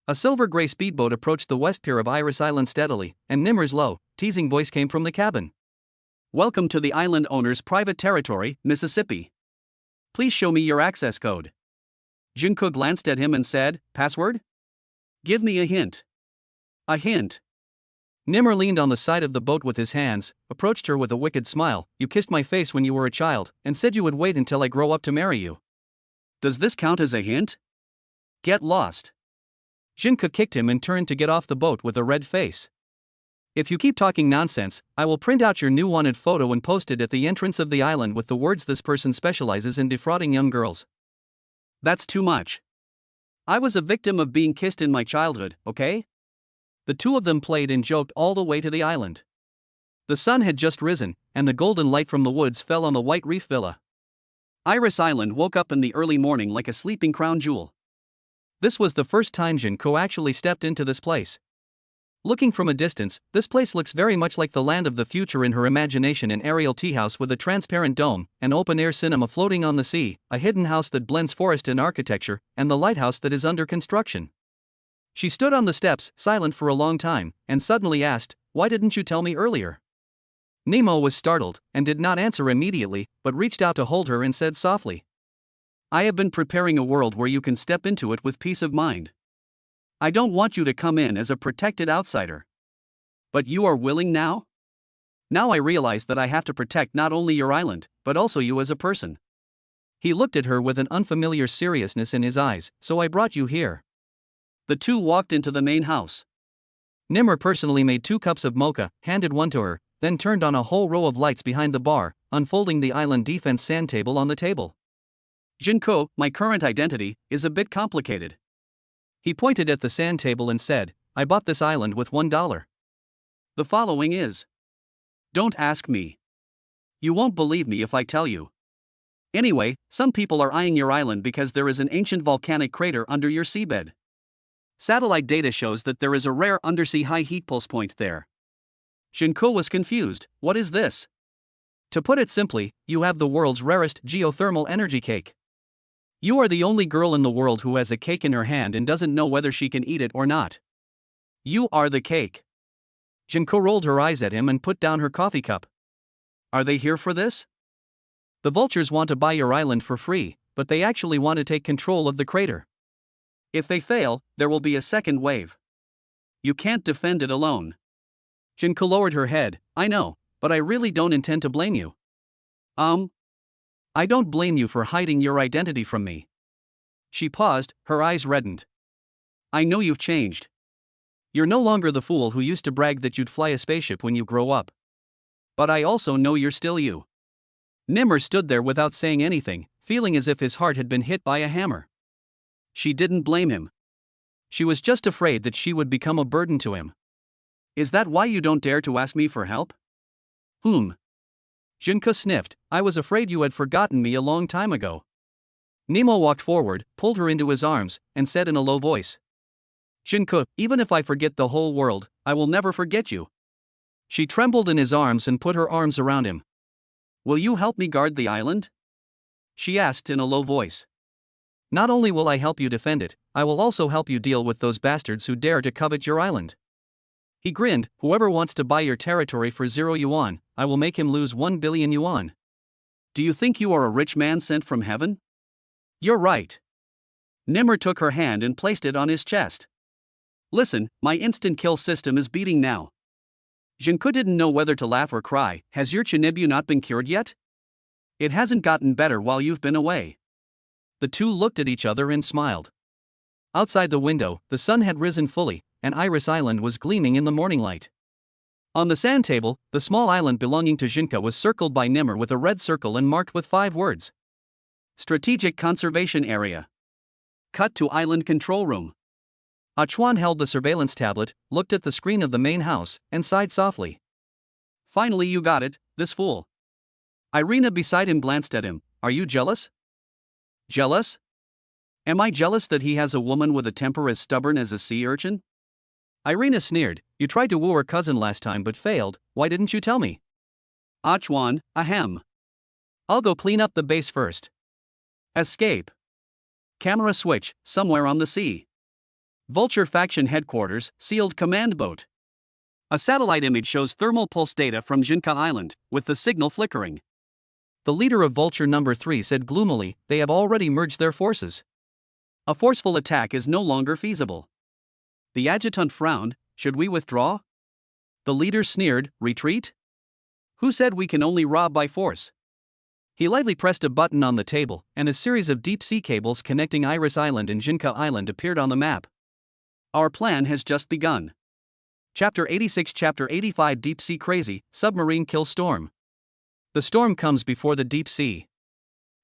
A silver-gray speedboat approached the west pier of Iris Island steadily, and Nimr's low, teasing voice came from the cabin. Welcome to the island owner's private territory, Mississippi. Please show me your access code. Jinko glanced at him and said, password? Give me a hint. A hint. Nimr leaned on the side of the boat with his hands, approached her with a wicked smile. You kissed my face when you were a child, and said you would wait until I grow up to marry you. Does this count as a hint? Get lost. Jinko kicked him and turned to get off the boat with a red face. If you keep talking nonsense, I will print out your new wanted photo and post it at the entrance of the island with the words this person specializes in defrauding young girls. That's too much. I was a victim of being kissed in my childhood, okay? The two of them played and joked all the way to the island. The sun had just risen, and the golden light from the woods fell on the white reef villa. Iris Island woke up in the early morning like a sleeping crown jewel. This was the first time Junko actually stepped into this place. Looking from a distance, this place looks very much like the land of the future in her imagination: an aerial tea house with a transparent dome, an open-air cinema floating on the sea, a hidden house that blends forest and architecture, and the lighthouse that is under construction. She stood on the steps, silent for a long time, and suddenly asked, "Why didn't you tell me earlier?" Nemo was startled, and did not answer immediately, but reached out to hold her and said softly, "I have been preparing a world where you can step into it with peace of mind. I don't want you to come in as a protected outsider. But you are willing now? Now I realize that I have to protect not only your island, but also you as a person." He looked at her with an unfamiliar seriousness in his eyes. "So I brought you here." The two walked into the main house. Nimmer personally made 2 cups of mocha, handed one to her, then turned on a whole row of lights behind the bar, unfolding the island defense sand table on the table. "Junko, my current identity is a bit complicated." He pointed at the sand table and said, "I bought this island with $1. The following is. Don't ask me. You won't believe me if I tell you. Anyway, some people are eyeing your island because there is an ancient volcanic crater under your seabed. Satellite data shows that there is a rare undersea high heat pulse point there." Junko was confused. "What is this?" "To put it simply, you have the world's rarest geothermal energy cake. You are the only girl in the world who has a cake in her hand and doesn't know whether she can eat it or not. You are the cake." Junko rolled her eyes at him and put down her coffee cup. "Are they here for this? The vultures want to buy your island for free, but they actually want to take control of the crater. If they fail, there will be a second wave. You can't defend it alone." Junko lowered her head. "I know, but I really don't intend to blame you. I don't blame you for hiding your identity from me." She paused, her eyes reddened. "I know you've changed. You're no longer the fool who used to brag that you'd fly a spaceship when you grow up. But I also know you're still you." Nimmer stood there without saying anything, feeling as if his heart had been hit by a hammer. She didn't blame him. She was just afraid that she would become a burden to him. "Is that why you don't dare to ask me for help?" Junko sniffed. "I was afraid you had forgotten me a long time ago." Nemo walked forward, pulled her into his arms, and said in a low voice, "Junko, even if I forget the whole world, I will never forget you." She trembled in his arms and put her arms around him. "Will you help me guard the island?" she asked in a low voice. "Not only will I help you defend it, I will also help you deal with those bastards who dare to covet your island." He grinned. "Whoever wants to buy your territory for 0 yuan, I will make him lose 1 billion yuan. Do you think you are a rich man sent from heaven?" "You're right." Nimmer took her hand and placed it on his chest. "Listen, my instant kill system is beating now." Junko didn't know whether to laugh or cry. "Has your Chinibu not been cured yet?" "It hasn't gotten better while you've been away." The two looked at each other and smiled. Outside the window, the sun had risen fully, and Iris Island was gleaming in the morning light. On the sand table, the small island belonging to Junko was circled by Nimmer with a red circle and marked with 5 words. Strategic Conservation Area. Cut to Island Control Room. Chuan held the surveillance tablet, looked at the screen of the main house, and sighed softly. "Finally you got it, this fool." Irina beside him glanced at him. "Are you jealous?" "Jealous? Am I jealous that he has a woman with a temper as stubborn as a sea urchin?" Irina sneered. "You tried to woo her cousin last time but failed, why didn't you tell me?" "Chuan, ahem. I'll go clean up the base first." Escape. Camera switch, somewhere on the sea. Vulture faction headquarters, sealed command boat. A satellite image shows thermal pulse data from Junko Island, with the signal flickering. The leader of Vulture number 3 said gloomily, "They have already merged their forces. A forceful attack is no longer feasible." The adjutant frowned. "Should we withdraw?" The leader sneered. "Retreat? Who said we can only rob by force?" He lightly pressed a button on the table, and a series of deep-sea cables connecting Iris Island and Junko Island appeared on the map. Our plan has just begun. Chapter 86, Chapter 85, Deep Sea Crazy, Submarine Kill Storm. The storm comes before the deep sea.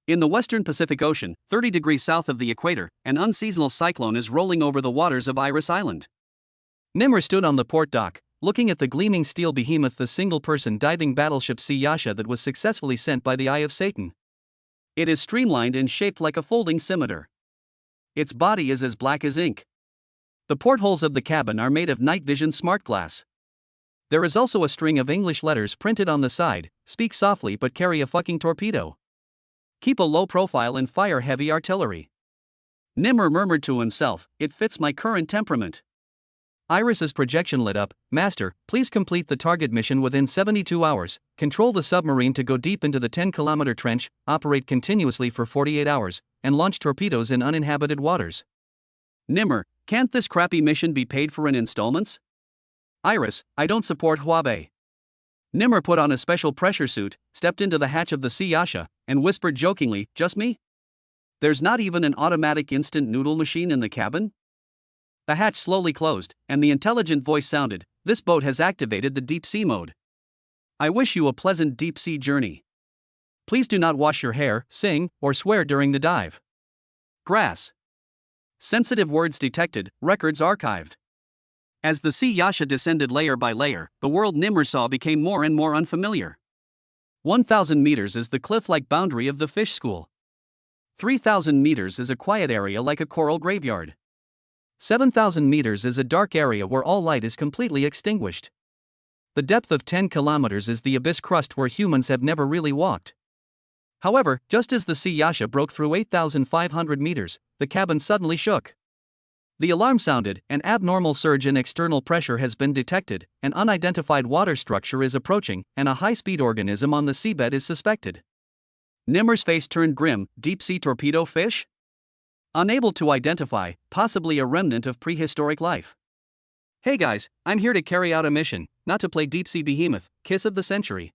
In the western Pacific Ocean, 30 degrees south of the equator, an unseasonal cyclone is rolling over the waters of Iris Island. Nimmer stood on the port dock, looking at the gleaming steel behemoth, the single-person diving battleship Sea Yasha that was successfully sent by the Eye of Satan. It is streamlined and shaped like a folding scimitar. Its body is as black as ink. The portholes of the cabin are made of night vision smart glass. There is also a string of English letters printed on the side: "Speak softly but carry a fucking torpedo. Keep a low profile and fire heavy artillery." Nimmer murmured to himself, "It fits my current temperament." Iris's projection lit up. "Master, please complete the target mission within 72 hours, control the submarine to go deep into the 10-kilometer trench, operate continuously for 48 hours, and launch torpedoes in uninhabited waters." Nimmer, "Can't this crappy mission be paid for in installments?" Iris, "I don't support Huawei." Nimmer put on a special pressure suit, stepped into the hatch of the Sea Yasha, and whispered jokingly, "Just me? There's not even an automatic instant noodle machine in the cabin?" The hatch slowly closed, and the intelligent voice sounded, "This boat has activated the deep sea mode. I wish you a pleasant deep sea journey. Please do not wash your hair, sing, or swear during the dive." Grass. Sensitive words detected, records archived. As the Sea Yasha descended layer by layer, the world Nimmer saw became more and more unfamiliar. 1,000 meters is the cliff-like boundary of the fish school. 3,000 meters is a quiet area like a coral graveyard. 7,000 meters is a dark area where all light is completely extinguished. The depth of 10 kilometers is the abyss crust where humans have never really walked. However, just as the Sea Yasha broke through 8,500 meters, the cabin suddenly shook. The alarm sounded: "An abnormal surge in external pressure has been detected, an unidentified water structure is approaching, and a high-speed organism on the seabed is suspected." Nimmer's face turned grim. Deep-sea torpedo fish? Unable to identify, possibly a remnant of prehistoric life. "Hey guys, I'm here to carry out a mission, not to play deep-sea behemoth, kiss of the century."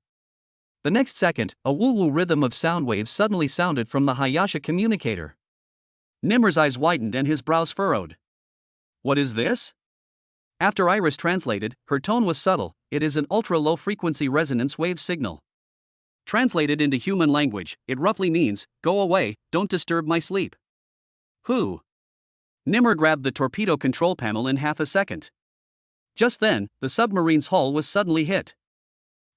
The next second, a woo-woo rhythm of sound waves suddenly sounded from the Hayasha communicator. Nimmer's eyes widened and his brows furrowed. "What is this?" After Iris translated, her tone was subtle. "It is an ultra-low frequency resonance wave signal. Translated into human language, it roughly means, 'Go away, don't disturb my sleep.'" "Who?" Nimmer grabbed the torpedo control panel in half a second. Just then, the submarine's hull was suddenly hit.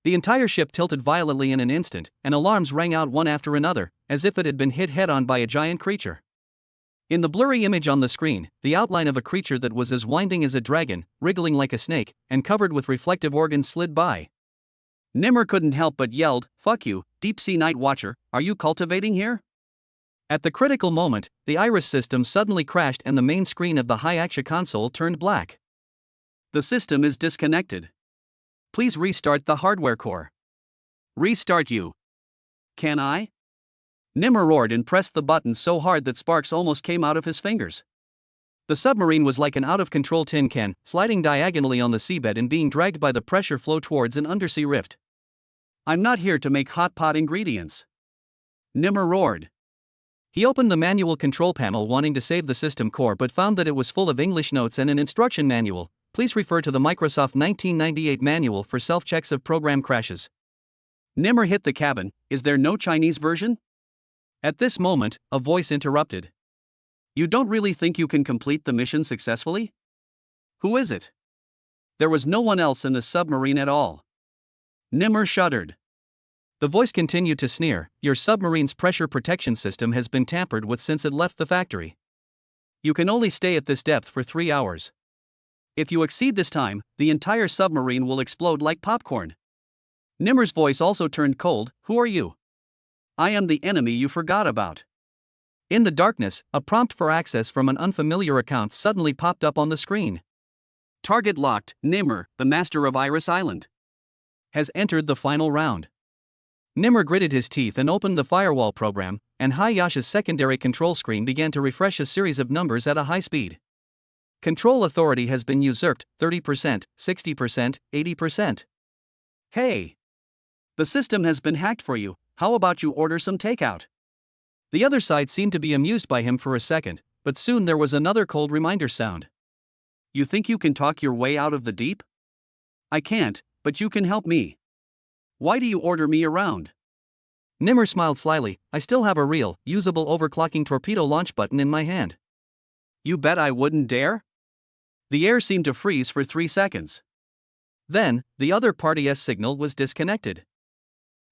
The entire ship tilted violently in an instant, and alarms rang out one after another, as if it had been hit head-on by a giant creature. In the blurry image on the screen, the outline of a creature that was as winding as a dragon, wriggling like a snake, and covered with reflective organs slid by. Nimmer couldn't help but yelled, "Fuck you, deep-sea night watcher, are you cultivating here?" At the critical moment, the Iris system suddenly crashed and the main screen of the Hayasha console turned black. "The system is disconnected. Please restart the hardware core." "Restart you? Can I?" Nimmer roared and pressed the button so hard that sparks almost came out of his fingers. The submarine was like an out-of-control tin can, sliding diagonally on the seabed and being dragged by the pressure flow towards an undersea rift. "I'm not here to make hot pot ingredients," Nimmer roared. He opened the manual control panel wanting to save the system core but found that it was full of English notes and an instruction manual. "Please refer to the Microsoft 1998 manual for self-checks of program crashes." Nimmer hit the cabin. "Is there no Chinese version?" At this moment, a voice interrupted. "You don't really think you can complete the mission successfully? Who is it?" There was no one else in the submarine at all. Nimmer shuddered. The voice continued to sneer, "Your submarine's pressure protection system has been tampered with since it left the factory. You can only stay at this depth for 3 hours. If you exceed this time, the entire submarine will explode like popcorn." Nimmer's voice also turned cold. "Who are you?" "I am the enemy you forgot about." In the darkness, a prompt for access from an unfamiliar account suddenly popped up on the screen. "Target locked. Nimmer, the master of Iris Island, has entered the final round." Nimmer gritted his teeth and opened the firewall program, and Hayasha's secondary control screen began to refresh a series of numbers at a high speed. "Control authority has been usurped, 30%, 60%, 80%. Hey! The system has been hacked for you, how about you order some takeout?" The other side seemed to be amused by him for a second, but soon there was another cold reminder sound. "You think you can talk your way out of the deep? I can't, but you can help me. Why do you order me around?" Nimmer smiled slyly. "I still have a real, usable overclocking torpedo launch button in my hand." "You bet I wouldn't dare?" The air seemed to freeze for 3 seconds. Then, the other party's signal was disconnected.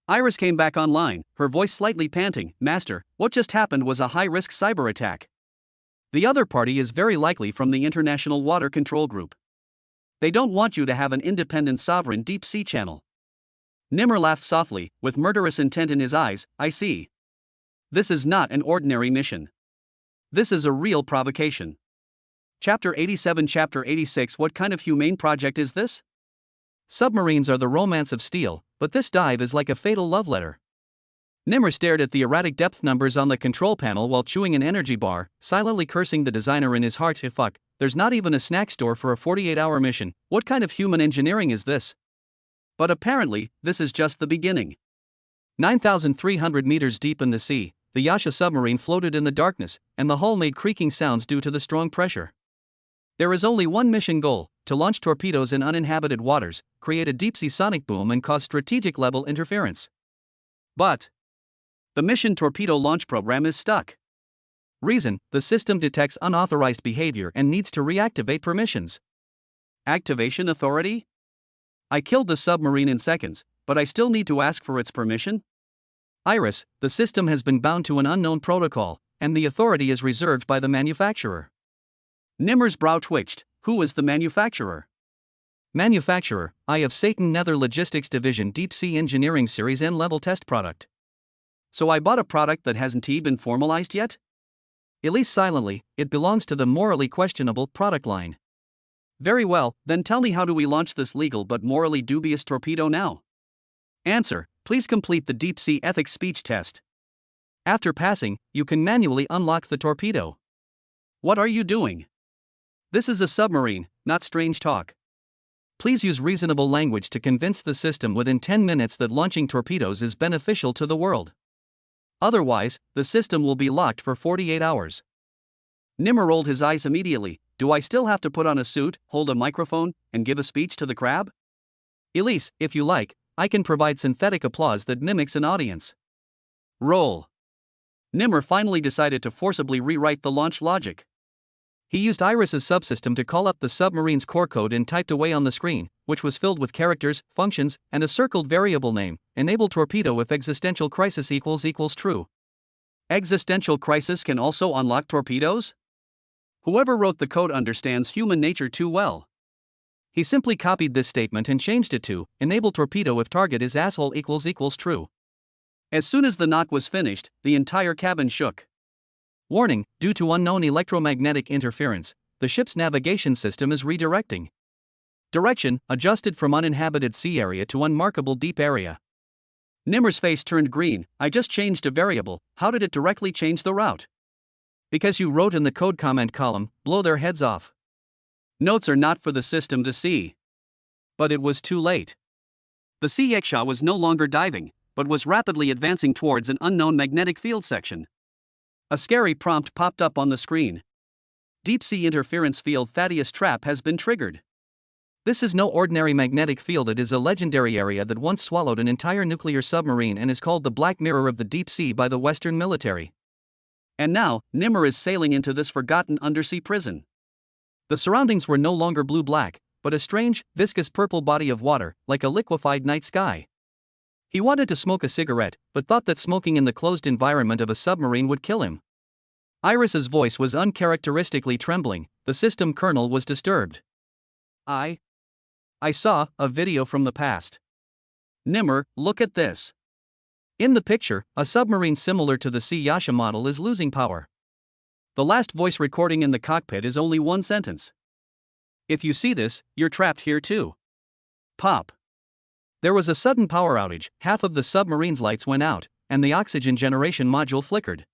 Iris came back online, her voice slightly panting. Master, what just happened was a high-risk cyber attack. The other party is very likely from the International Water Control Group. They don't want you to have an independent sovereign deep-sea channel. Nimmer laughed softly, with murderous intent in his eyes. I see. This is not an ordinary mission. This is a real provocation. Chapter 87. Chapter 86. What kind of humane project is this? Submarines are the romance of steel, but this dive is like a fatal love letter. Nimmer stared at the erratic depth numbers on the control panel while chewing an energy bar, silently cursing the designer in his heart. Fuck, there's not even a snack store for a 48-hour mission. What kind of human engineering is this? But apparently, this is just the beginning. 9,300 meters deep in the sea, the Yasha submarine floated in the darkness, and the hull made creaking sounds due to the strong pressure. There is only one mission goal: to launch torpedoes in uninhabited waters, create a deep-sea sonic boom and cause strategic-level interference. But the mission torpedo launch program is stuck. Reason: the system detects unauthorized behavior and needs to reactivate permissions. Activation authority? I killed the submarine in seconds, but I still need to ask for its permission? Iris, the system has been bound to an unknown protocol, and the authority is reserved by the manufacturer. Nimmer's brow twitched. Who is the manufacturer? Manufacturer, I of Satan Nether Logistics Division Deep Sea Engineering Series N-level test product. So I bought a product that hasn't been formalized yet? At least silently, it belongs to the morally questionable product line. Very well, then tell me, how do we launch this legal but morally dubious torpedo now? Answer: please complete the deep sea ethics speech test. After passing, you can manually unlock the torpedo. What are you doing? This is a submarine, not strange talk. Please use reasonable language to convince the system within 10 minutes that launching torpedoes is beneficial to the world. Otherwise, the system will be locked for 48 hours. Nimmer rolled his eyes immediately. Do I still have to put on a suit, hold a microphone, and give a speech to the crab? Elise, if you like, I can provide synthetic applause that mimics an audience. Roll. Nimmer finally decided to forcibly rewrite the launch logic. He used Iris's subsystem to call up the submarine's core code and typed away on the screen, which was filled with characters, functions, and a circled variable name. Enable torpedo if existential crisis equals true. Existential crisis can also unlock torpedoes? Whoever wrote the code understands human nature too well. He simply copied this statement and changed it to enable torpedo if target is asshole equals true. As soon as the knock was finished, the entire cabin shook. Warning: due to unknown electromagnetic interference, the ship's navigation system is redirecting. Direction: adjusted from uninhabited sea area to unmarkable deep area. Nimmer's face turned green. I just changed a variable. How did it directly change the route? Because you wrote in the code comment column, blow their heads off. Notes are not for the system to see. But it was too late. The Sea Yaksha was no longer diving, but was rapidly advancing towards an unknown magnetic field section. A scary prompt popped up on the screen. Deep Sea Interference Field Thaddeus Trap has been triggered. This is no ordinary magnetic field. It is a legendary area that once swallowed an entire nuclear submarine and is called the Black Mirror of the Deep Sea by the Western military. And now, Nimmer is sailing into this forgotten undersea prison. The surroundings were no longer blue-black, but a strange, viscous purple body of water, like a liquefied night sky. He wanted to smoke a cigarette, but thought that smoking in the closed environment of a submarine would kill him. Iris's voice was uncharacteristically trembling. The system kernel was disturbed. I saw a video from the past. Nimmer, look at this. In the picture, a submarine similar to the Sea Yasha model is losing power. The last voice recording in the cockpit is only one sentence. If you see this, you're trapped here too. Pop. There was a sudden power outage, half of the submarine's lights went out, and the oxygen generation module flickered.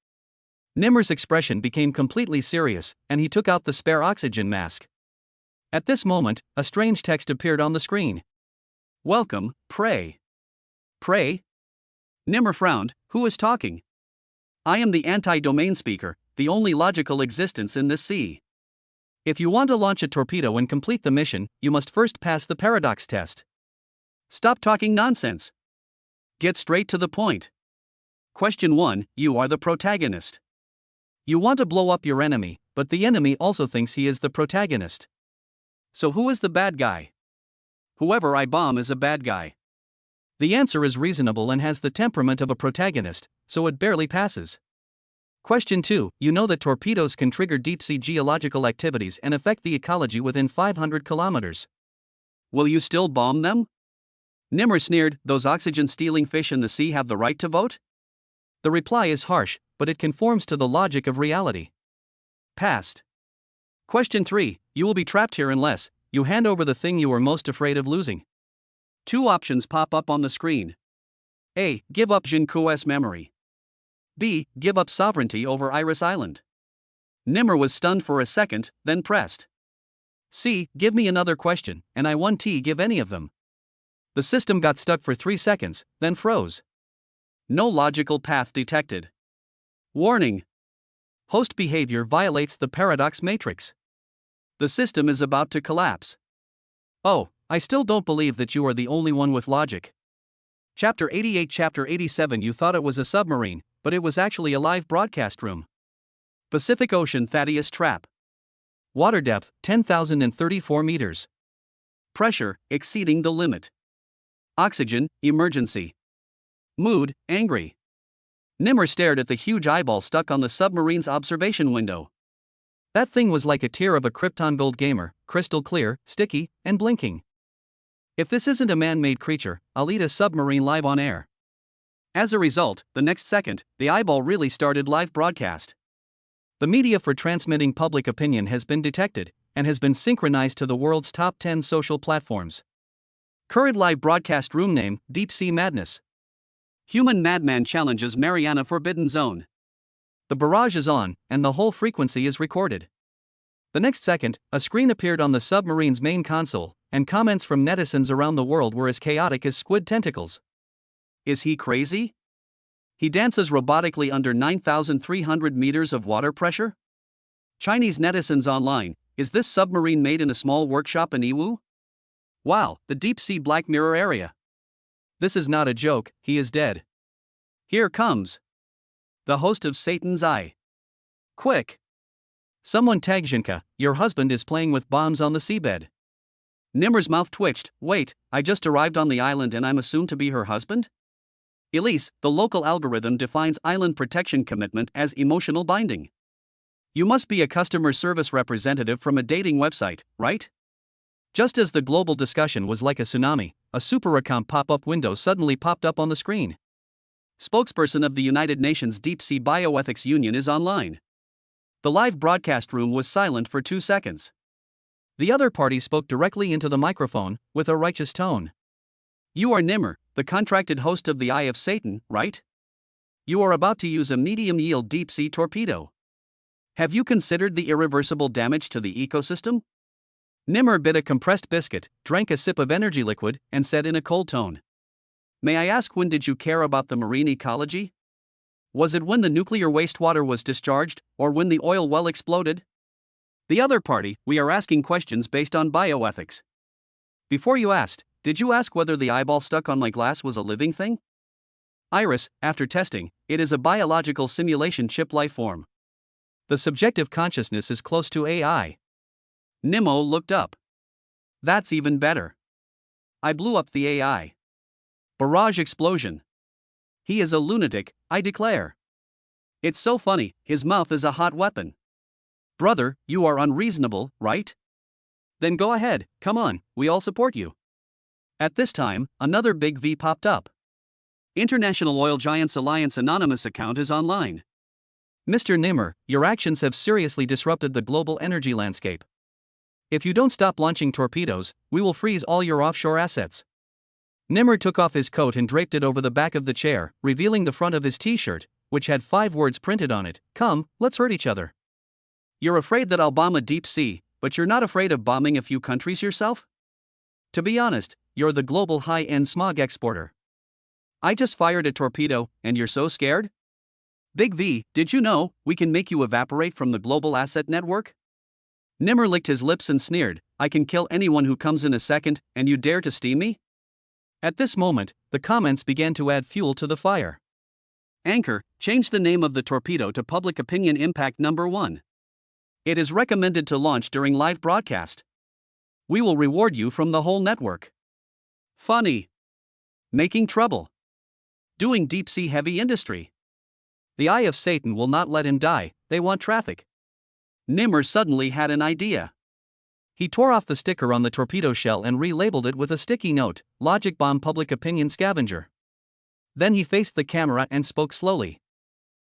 Nimmer's expression became completely serious, and he took out the spare oxygen mask. At this moment, a strange text appeared on the screen. Welcome, Prey. Prey? Nimmer frowned. Who is talking? I am the anti-domain speaker, the only logical existence in this sea. If you want to launch a torpedo and complete the mission, you must first pass the paradox test. Stop talking nonsense. Get straight to the point. Question 1, you are the protagonist. You want to blow up your enemy, but the enemy also thinks he is the protagonist. So who is the bad guy? Whoever I bomb is a bad guy. The answer is reasonable and has the temperament of a protagonist, so it barely passes. Question 2. You know that torpedoes can trigger deep-sea geological activities and affect the ecology within 500 kilometers. Will you still bomb them? Nimmer sneered, those oxygen-stealing fish in the sea have the right to vote? The reply is harsh, but it conforms to the logic of reality. Passed. Question 3. You will be trapped here unless you hand over the thing you are most afraid of losing. Two options pop up on the screen. A. Give up Jinku's memory. B. Give up sovereignty over Iris Island. Nimmer was stunned for a second, then pressed. C. Give me another question, and I won't give any of them. The system got stuck for 3 seconds, then froze. No logical path detected. Warning. Host behavior violates the paradox matrix. The system is about to collapse. Oh, I still don't believe that you are the only one with logic. Chapter 88, Chapter 87. You thought it was a submarine, but it was actually a live broadcast room. Pacific Ocean Thaddeus Trap. Water depth 10,034 meters. Pressure exceeding the limit. Oxygen emergency. Mood angry. Nimmer stared at the huge eyeball stuck on the submarine's observation window. That thing was like a tear of a Krypton Gold gamer, crystal clear, sticky, and blinking. If this isn't a man-made creature, I'll eat a submarine live on air. As a result, the next second, the eyeball really started live broadcast. The media for transmitting public opinion has been detected, and has been synchronized to the world's top 10 social platforms. Current live broadcast room name, Deep Sea Madness. Human madman challenges Mariana Forbidden Zone. The barrage is on, and the whole frequency is recorded. The next second, a screen appeared on the submarine's main console, and comments from netizens around the world were as chaotic as squid tentacles. Is he crazy? He dances robotically under 9,300 meters of water pressure? Chinese netizens online, is this submarine made in a small workshop in Iwu? Wow, the deep sea Black Mirror area. This is not a joke, he is dead. Here comes the host of Satan's Eye. Quick! Someone tag Jinka, your husband is playing with bombs on the seabed. Nimmer's mouth twitched. Wait, I just arrived on the island and I'm assumed to be her husband? Elise, the local algorithm defines island protection commitment as emotional binding. You must be a customer service representative from a dating website, right? Just as the global discussion was like a tsunami, a super account pop-up window suddenly popped up on the screen. Spokesperson of the United Nations Deep Sea Bioethics Union is online. The live broadcast room was silent for 2 seconds. The other party spoke directly into the microphone, with a righteous tone. You are Nimmer, the contracted host of the Eye of Satan, right? You are about to use a medium-yield deep-sea torpedo. Have you considered the irreversible damage to the ecosystem? Nimmer bit a compressed biscuit, drank a sip of energy liquid, and said in a cold tone. May I ask, when did you care about the marine ecology? Was it when the nuclear wastewater was discharged, or when the oil well exploded? The other party, we are asking questions based on bioethics. Before you asked, did you ask whether the eyeball stuck on my glass was a living thing? Iris, after testing, it is a biological simulation chip life form. The subjective consciousness is close to AI. Nimmo looked up. That's even better. I blew up the AI. Barrage explosion. He is a lunatic, I declare. It's so funny, his mouth is a hot weapon. Brother, you are unreasonable, right? Then go ahead, come on, we all support you. At this time, another big V popped up. International Oil Giants Alliance Anonymous account is online. Mr. Nimmer, your actions have seriously disrupted the global energy landscape. If you don't stop launching torpedoes, we will freeze all your offshore assets. Nimmer took off his coat and draped it over the back of the chair, revealing the front of his t-shirt, which had 5 words printed on it. Come, let's hurt each other. You're afraid that I'll bomb a deep sea, but you're not afraid of bombing a few countries yourself? To be honest, you're the global high-end smog exporter. I just fired a torpedo, and you're so scared? Big V, did you know we can make you evaporate from the global asset network? Nimmer licked his lips and sneered, I can kill anyone who comes in a second, and you dare to steam me? At this moment, the comments began to add fuel to the fire. Anchor, change the name of the torpedo to Public Opinion Impact Number 1. It is recommended to launch during live broadcast. We will reward you from the whole network. Funny. Making trouble. Doing deep-sea heavy industry. The eye of Satan will not let him die, they want traffic. Nimmer suddenly had an idea. He tore off the sticker on the torpedo shell and relabeled it with a sticky note, Logic Bomb Public Opinion Scavenger. Then he faced the camera and spoke slowly.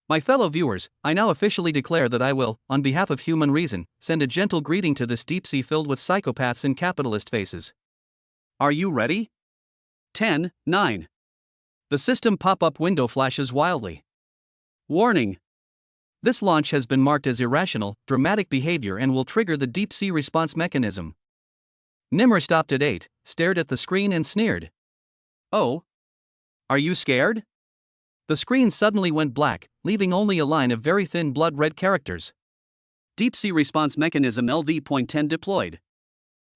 My fellow viewers, I now officially declare that I will, on behalf of human reason, send a gentle greeting to this deep sea filled with psychopaths and capitalist faces. Are you ready? 10, 9. The system pop-up window flashes wildly. Warning. This launch has been marked as irrational, dramatic behavior and will trigger the deep sea response mechanism. Nimmer stopped at 8, stared at the screen and sneered. Oh? Are you scared? The screen suddenly went black, leaving only a line of very thin blood-red characters. Deep sea response mechanism LV.10 deployed.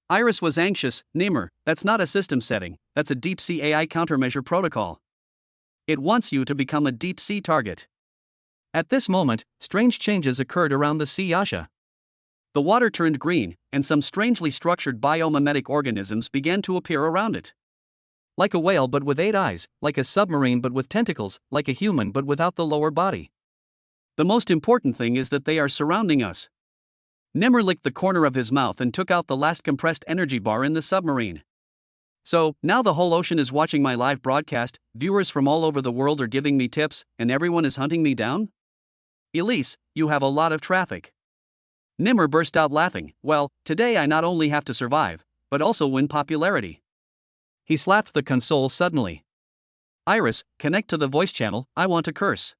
Iris was anxious. Nimmer, that's not a system setting, that's a deep sea AI countermeasure protocol. It wants you to become a deep sea target. At this moment, strange changes occurred around the sea Yasha. The water turned green, and some strangely structured biomimetic organisms began to appear around it. Like a whale but with 8 eyes, like a submarine but with tentacles, like a human but without the lower body. The most important thing is that they are surrounding us. Nimmer licked the corner of his mouth and took out the last compressed energy bar in the submarine. So, now the whole ocean is watching my live broadcast, viewers from all over the world are giving me tips, and everyone is hunting me down? Elise, you have a lot of traffic. Nimmer burst out laughing. Well, today I not only have to survive, but also win popularity. He slapped the console suddenly. Iris, connect to the voice channel, I want to curse.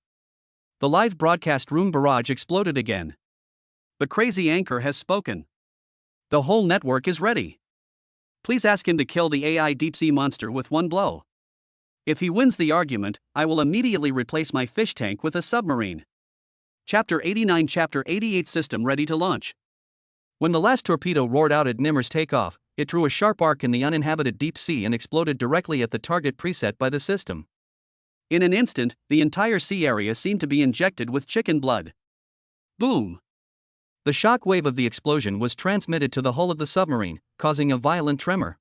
The live broadcast room barrage exploded again. The crazy anchor has spoken. The whole network is ready. Please ask him to kill the AI deep sea monster with one blow. If he wins the argument, I will immediately replace my fish tank with a submarine. Chapter 89 Chapter 88 System ready to launch. When the last torpedo roared out at Nimmer's takeoff, it drew a sharp arc in the uninhabited deep sea and exploded directly at the target preset by the system. In an instant, the entire sea area seemed to be injected with chicken blood. Boom! The shock wave of the explosion was transmitted to the hull of the submarine, causing a violent tremor.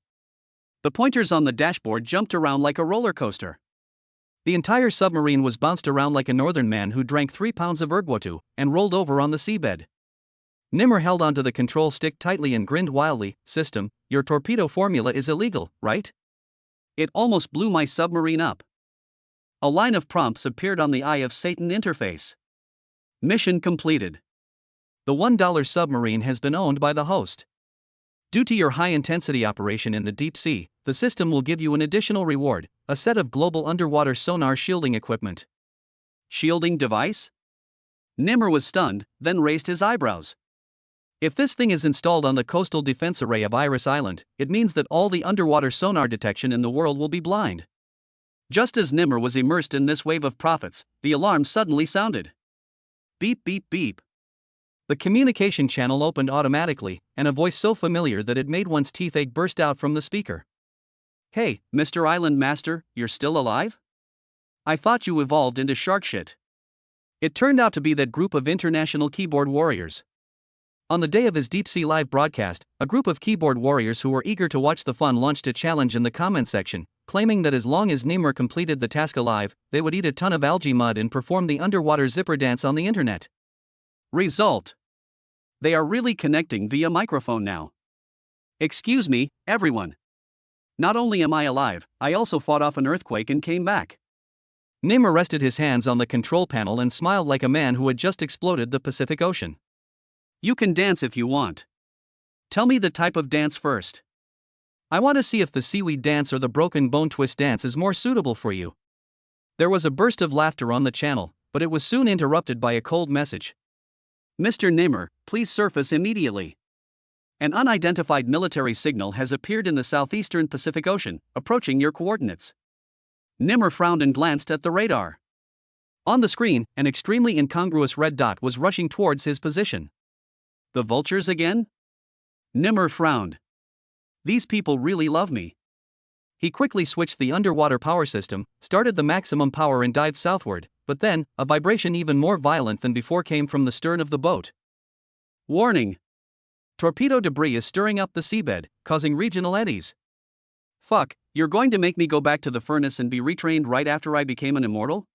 The pointers on the dashboard jumped around like a roller coaster. The entire submarine was bounced around like a northern man who drank 3 pounds of ergwatu and rolled over on the seabed. Nimmer held onto the control stick tightly and grinned wildly. System, your torpedo formula is illegal, right? It almost blew my submarine up. A line of prompts appeared on the Eye of Satan interface. Mission completed. The $1 submarine has been owned by the host. Due to your high-intensity operation in the deep sea, the system will give you an additional reward, a set of global underwater sonar shielding equipment. Shielding device? Nimmer was stunned, then raised his eyebrows. If this thing is installed on the coastal defense array of Iris Island, it means that all the underwater sonar detection in the world will be blind. Just as Nimmer was immersed in this wave of profits, the alarm suddenly sounded. Beep beep beep. The communication channel opened automatically, and a voice so familiar that it made one's teeth ache burst out from the speaker. Hey, Mr. Island Master, you're still alive? I thought you evolved into shark shit. It turned out to be that group of international keyboard warriors. On the day of his deep sea live broadcast, a group of keyboard warriors who were eager to watch the fun launched a challenge in the comment section, claiming that as long as Nimmer completed the task alive, they would eat a ton of algae mud and perform the underwater zipper dance on the internet. Result. They are really connecting via microphone now. Excuse me, everyone. Not only am I alive, I also fought off an earthquake and came back. Nimmer rested his hands on the control panel and smiled like a man who had just exploded the Pacific Ocean. You can dance if you want. Tell me the type of dance first. I want to see if the seaweed dance or the broken bone twist dance is more suitable for you. There was a burst of laughter on the channel, but it was soon interrupted by a cold message. Mr. Nimmer, please surface immediately. An unidentified military signal has appeared in the southeastern Pacific Ocean, approaching your coordinates. Nimmer frowned and glanced at the radar. On the screen, an extremely incongruous red dot was rushing towards his position. The vultures again? Nimmer frowned. These people really love me. He quickly switched the underwater power system, started the maximum power and dived southward, but then, a vibration even more violent than before came from the stern of the boat. Warning! Torpedo debris is stirring up the seabed, causing regional eddies. Fuck, you're going to make me go back to the furnace and be retrained right after I became an immortal?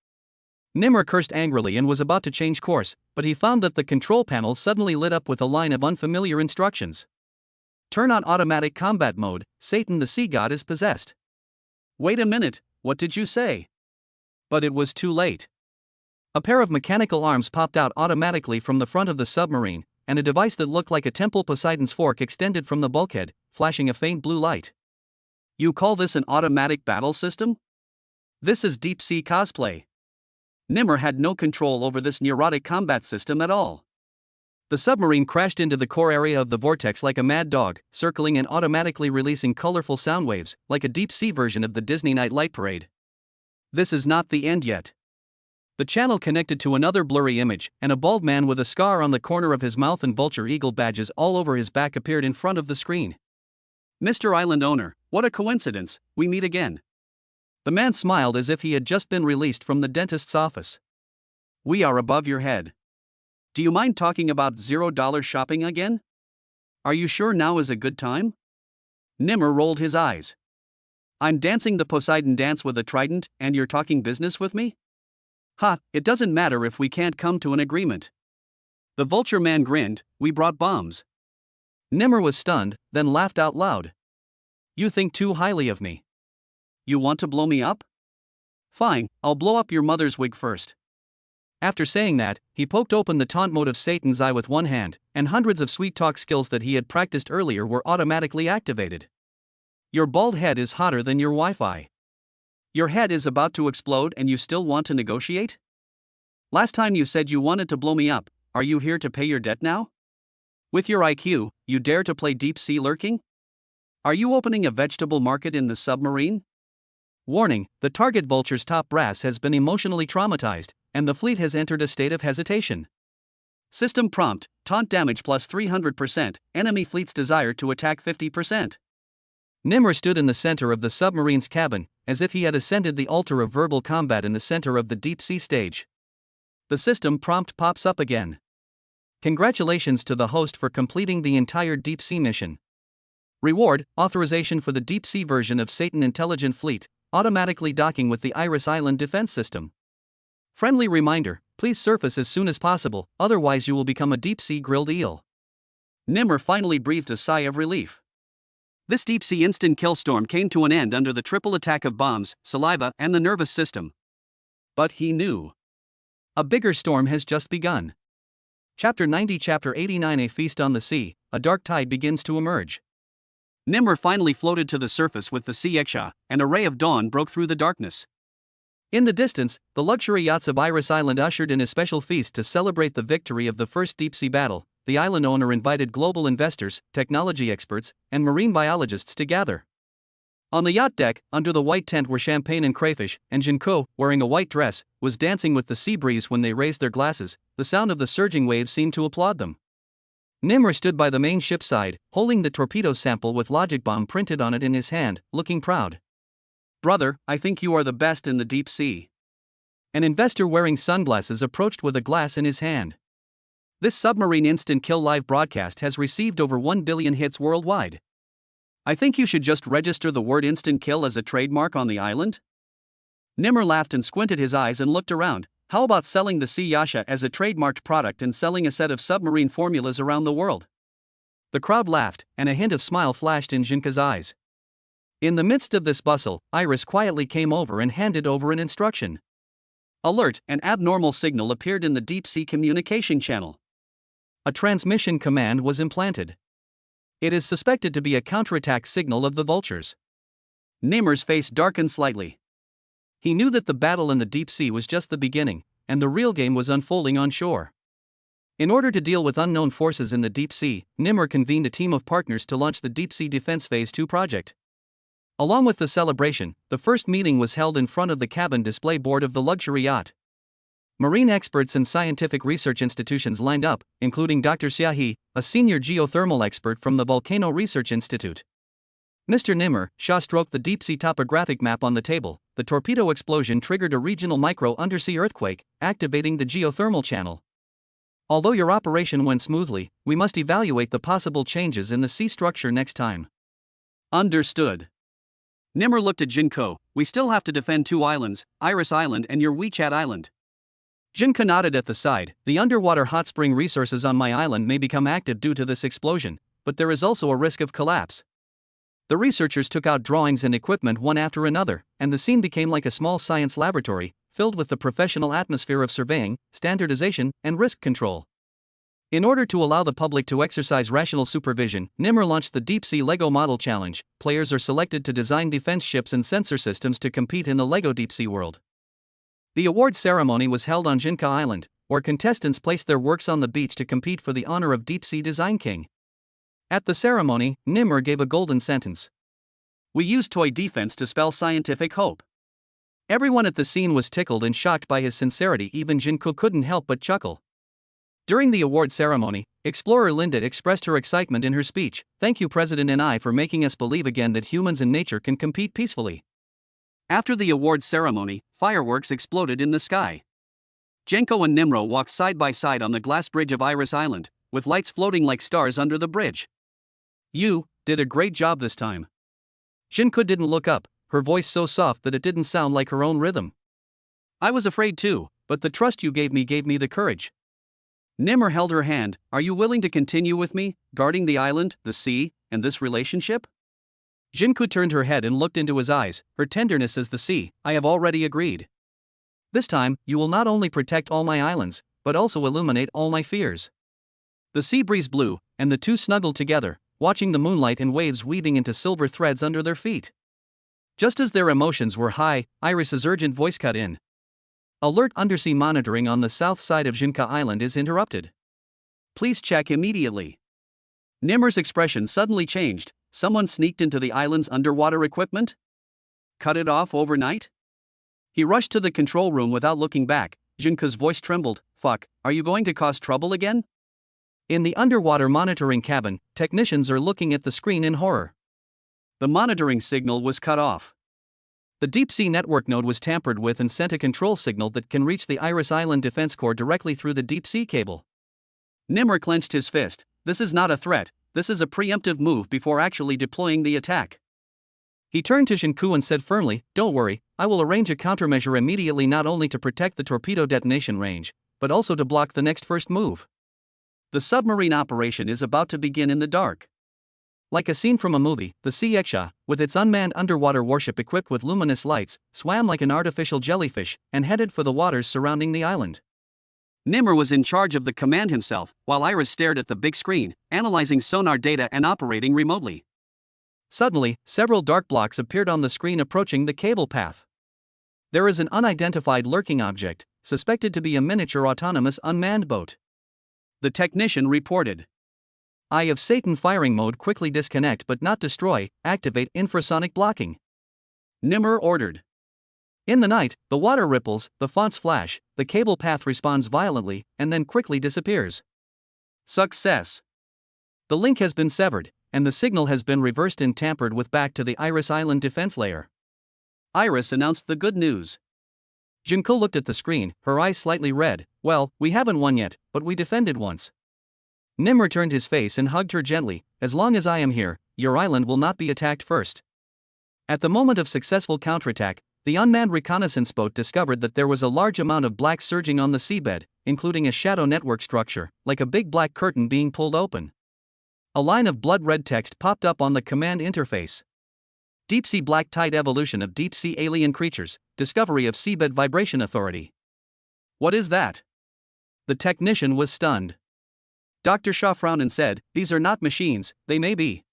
Nimmer cursed angrily and was about to change course, but he found that the control panel suddenly lit up with a line of unfamiliar instructions. Turn on automatic combat mode, Satan the sea god is possessed. Wait a minute, what did you say? But it was too late. A pair of mechanical arms popped out automatically from the front of the submarine, and a device that looked like a Temple Poseidon's fork extended from the bulkhead, flashing a faint blue light. You call this an automatic battle system? This is deep sea cosplay. Nimmer had no control over this neurotic combat system at all. The submarine crashed into the core area of the vortex like a mad dog, circling and automatically releasing colorful sound waves, like a deep-sea version of the Disney Night Light Parade. This is not the end yet. The channel connected to another blurry image, and a bald man with a scar on the corner of his mouth and vulture eagle badges all over his back appeared in front of the screen. Mr. Island Owner, what a coincidence, we meet again. The man smiled as if he had just been released from the dentist's office. We are above your head. Do you mind talking about $0 shopping again? Are you sure now is a good time? Nimmer rolled his eyes. I'm dancing the Poseidon dance with a trident, and you're talking business with me? Ha, it doesn't matter if we can't come to an agreement. The vulture man grinned, we brought bombs. Nimmer was stunned, then laughed out loud. You think too highly of me. You want to blow me up? Fine, I'll blow up your mother's wig first. After saying that, he poked open the taunt mode of Satan's eye with one hand, and hundreds of sweet talk skills that he had practiced earlier were automatically activated. Your bald head is hotter than your Wi-Fi. Your head is about to explode and you still want to negotiate? Last time you said you wanted to blow me up, are you here to pay your debt now? With your IQ, you dare to play deep sea lurking? Are you opening a vegetable market in the submarine? Warning, the target vulture's top brass has been emotionally traumatized, and the fleet has entered a state of hesitation. System prompt, taunt damage plus 300%, enemy fleet's desire to attack 50%. Nimmer stood in the center of the submarine's cabin, as if he had ascended the altar of verbal combat in the center of the deep-sea stage. The system prompt pops up again. Congratulations to the host for completing the entire deep-sea mission. Reward, authorization for the deep-sea version of Satan Intelligent Fleet, automatically docking with the Iris Island defense system. Friendly reminder, please surface as soon as possible, otherwise you will become a deep-sea grilled eel. Nimmer finally breathed a sigh of relief. This deep-sea instant kill storm came to an end under the triple attack of bombs, saliva, and the nervous system. But he knew. A bigger storm has just begun. Chapter 90, Chapter 89. A feast on the sea, a dark tide begins to emerge. Nimmer finally floated to the surface with the sea Eksha, and a ray of dawn broke through the darkness. In the distance, the luxury yachts of Iris Island ushered in a special feast to celebrate the victory of the first deep-sea battle. The island owner invited global investors, technology experts, and marine biologists to gather. On the yacht deck, under the white tent were champagne and crayfish, and Junko, wearing a white dress, was dancing with the sea breeze when they raised their glasses. The sound of the surging waves seemed to applaud them. Nimmer stood by the main ship's side, holding the torpedo sample with logic bomb printed on it in his hand, looking proud. Brother, I think you are the best in the deep sea. An investor wearing sunglasses approached with a glass in his hand. This submarine instant kill live broadcast has received over 1 billion hits worldwide. I think you should just register the word instant kill as a trademark on the island. Nimmer laughed and squinted his eyes and looked around. How about selling the Sea Yasha as a trademarked product and selling a set of submarine formulas around the world? The crowd laughed, and a hint of smile flashed in Junka's eyes. In the midst of this bustle, Iris quietly came over and handed over an instruction. Alert, an abnormal signal appeared in the deep-sea communication channel. A transmission command was implanted. It is suspected to be a counterattack signal of the vultures. Nimmer's face darkened slightly. He knew that the battle in the deep sea was just the beginning, and the real game was unfolding on shore. In order to deal with unknown forces in the deep sea, Nimmer convened a team of partners to launch the Deep Sea Defense Phase 2 project. Along with the celebration, the first meeting was held in front of the cabin display board of the luxury yacht. Marine experts and scientific research institutions lined up, including Dr. Siahi, a senior geothermal expert from the Volcano Research Institute. Mr. Nimmer, Shaw stroked the deep-sea topographic map on the table. The torpedo explosion triggered a regional micro-undersea earthquake, activating the geothermal channel. Although your operation went smoothly, we must evaluate the possible changes in the sea structure next time. Understood. Nimmer looked at Jinko. We still have to defend two islands, Iris Island and your WeChat Island. Jinko nodded at the side. The underwater hot spring resources on my island may become active due to this explosion, but there is also a risk of collapse. The researchers took out drawings and equipment one after another, and the scene became like a small science laboratory, filled with the professional atmosphere of surveying, standardization, and risk control. In order to allow the public to exercise rational supervision, Nimmer launched the Deep Sea LEGO Model Challenge. Players are selected to design defense ships and sensor systems to compete in the LEGO Deep Sea world. The award ceremony was held on Jinka Island, where contestants placed their works on the beach to compete for the honor of Deep Sea Design King. At the ceremony, Nimmer gave a golden sentence. We used toy defense to spell scientific hope. Everyone at the scene was tickled and shocked by his sincerity. Even Jinko couldn't help but chuckle. During the award ceremony, explorer Linda expressed her excitement in her speech. Thank you, President and I, for making us believe again that humans and nature can compete peacefully. After the award ceremony, fireworks exploded in the sky. Jenko and Nimro walked side by side on the glass bridge of Iris Island, with lights floating like stars under the bridge. You did a great job this time. Jinko didn't look up, her voice so soft that it didn't sound like her own rhythm. I was afraid too, but the trust you gave me the courage. Nimmer held her hand. Are you willing to continue with me, guarding the island, the sea, and this relationship? Jinko turned her head and looked into his eyes, her tenderness as the sea. I have already agreed. This time, you will not only protect all my islands, but also illuminate all my fears. The sea breeze blew, and the two snuggled together, watching the moonlight and waves weaving into silver threads under their feet. Just as their emotions were high, Iris's urgent voice cut in. Alert: undersea monitoring on the south side of Jinka Island is interrupted. Please check immediately. Nimmer's expression suddenly changed. Someone sneaked into the island's underwater equipment? Cut it off overnight? He rushed to the control room without looking back. Jinka's voice trembled. Fuck, are you going to cause trouble again? In the underwater monitoring cabin, technicians are looking at the screen in horror. The monitoring signal was cut off. The deep sea network node was tampered with and sent a control signal that can reach the Iris Island Defense Corps directly through the deep sea cable. Nimmer clenched his fist. This is not a threat, this is a preemptive move before actually deploying the attack. He turned to Shinku and said firmly, don't worry, I will arrange a countermeasure immediately, not only to protect the torpedo detonation range, but also to block the next first move. The submarine operation is about to begin in the dark. Like a scene from a movie, the Sea Exia, with its unmanned underwater warship equipped with luminous lights, swam like an artificial jellyfish and headed for the waters surrounding the island. Nimmer was in charge of the command himself, while Iris stared at the big screen, analyzing sonar data and operating remotely. Suddenly, several dark blocks appeared on the screen approaching the cable path. There is an unidentified lurking object, suspected to be a miniature autonomous unmanned boat. The technician reported. Eye of Satan firing mode. Quickly disconnect but not destroy, activate infrasonic blocking. Nimmer ordered. In the night, the water ripples, the fonts flash, the cable path responds violently, and then quickly disappears. Success! The link has been severed, and the signal has been reversed and tampered with back to the Iris Island defense layer. Iris announced the good news. Jinko looked at the screen, her eyes slightly red. Well, we haven't won yet, but we defended once. Nimmer turned his face and hugged her gently. As long as I am here, your island will not be attacked first. At the moment of successful counterattack, the unmanned reconnaissance boat discovered that there was a large amount of black surging on the seabed, including a shadow network structure, like a big black curtain being pulled open. A line of blood-red text popped up on the command interface. Deep Sea Black Tide Evolution of Deep Sea Alien Creatures, Discovery of Seabed Vibration Authority. What is that? The technician was stunned. Dr. Shaw frowned and said, these are not machines, they may be.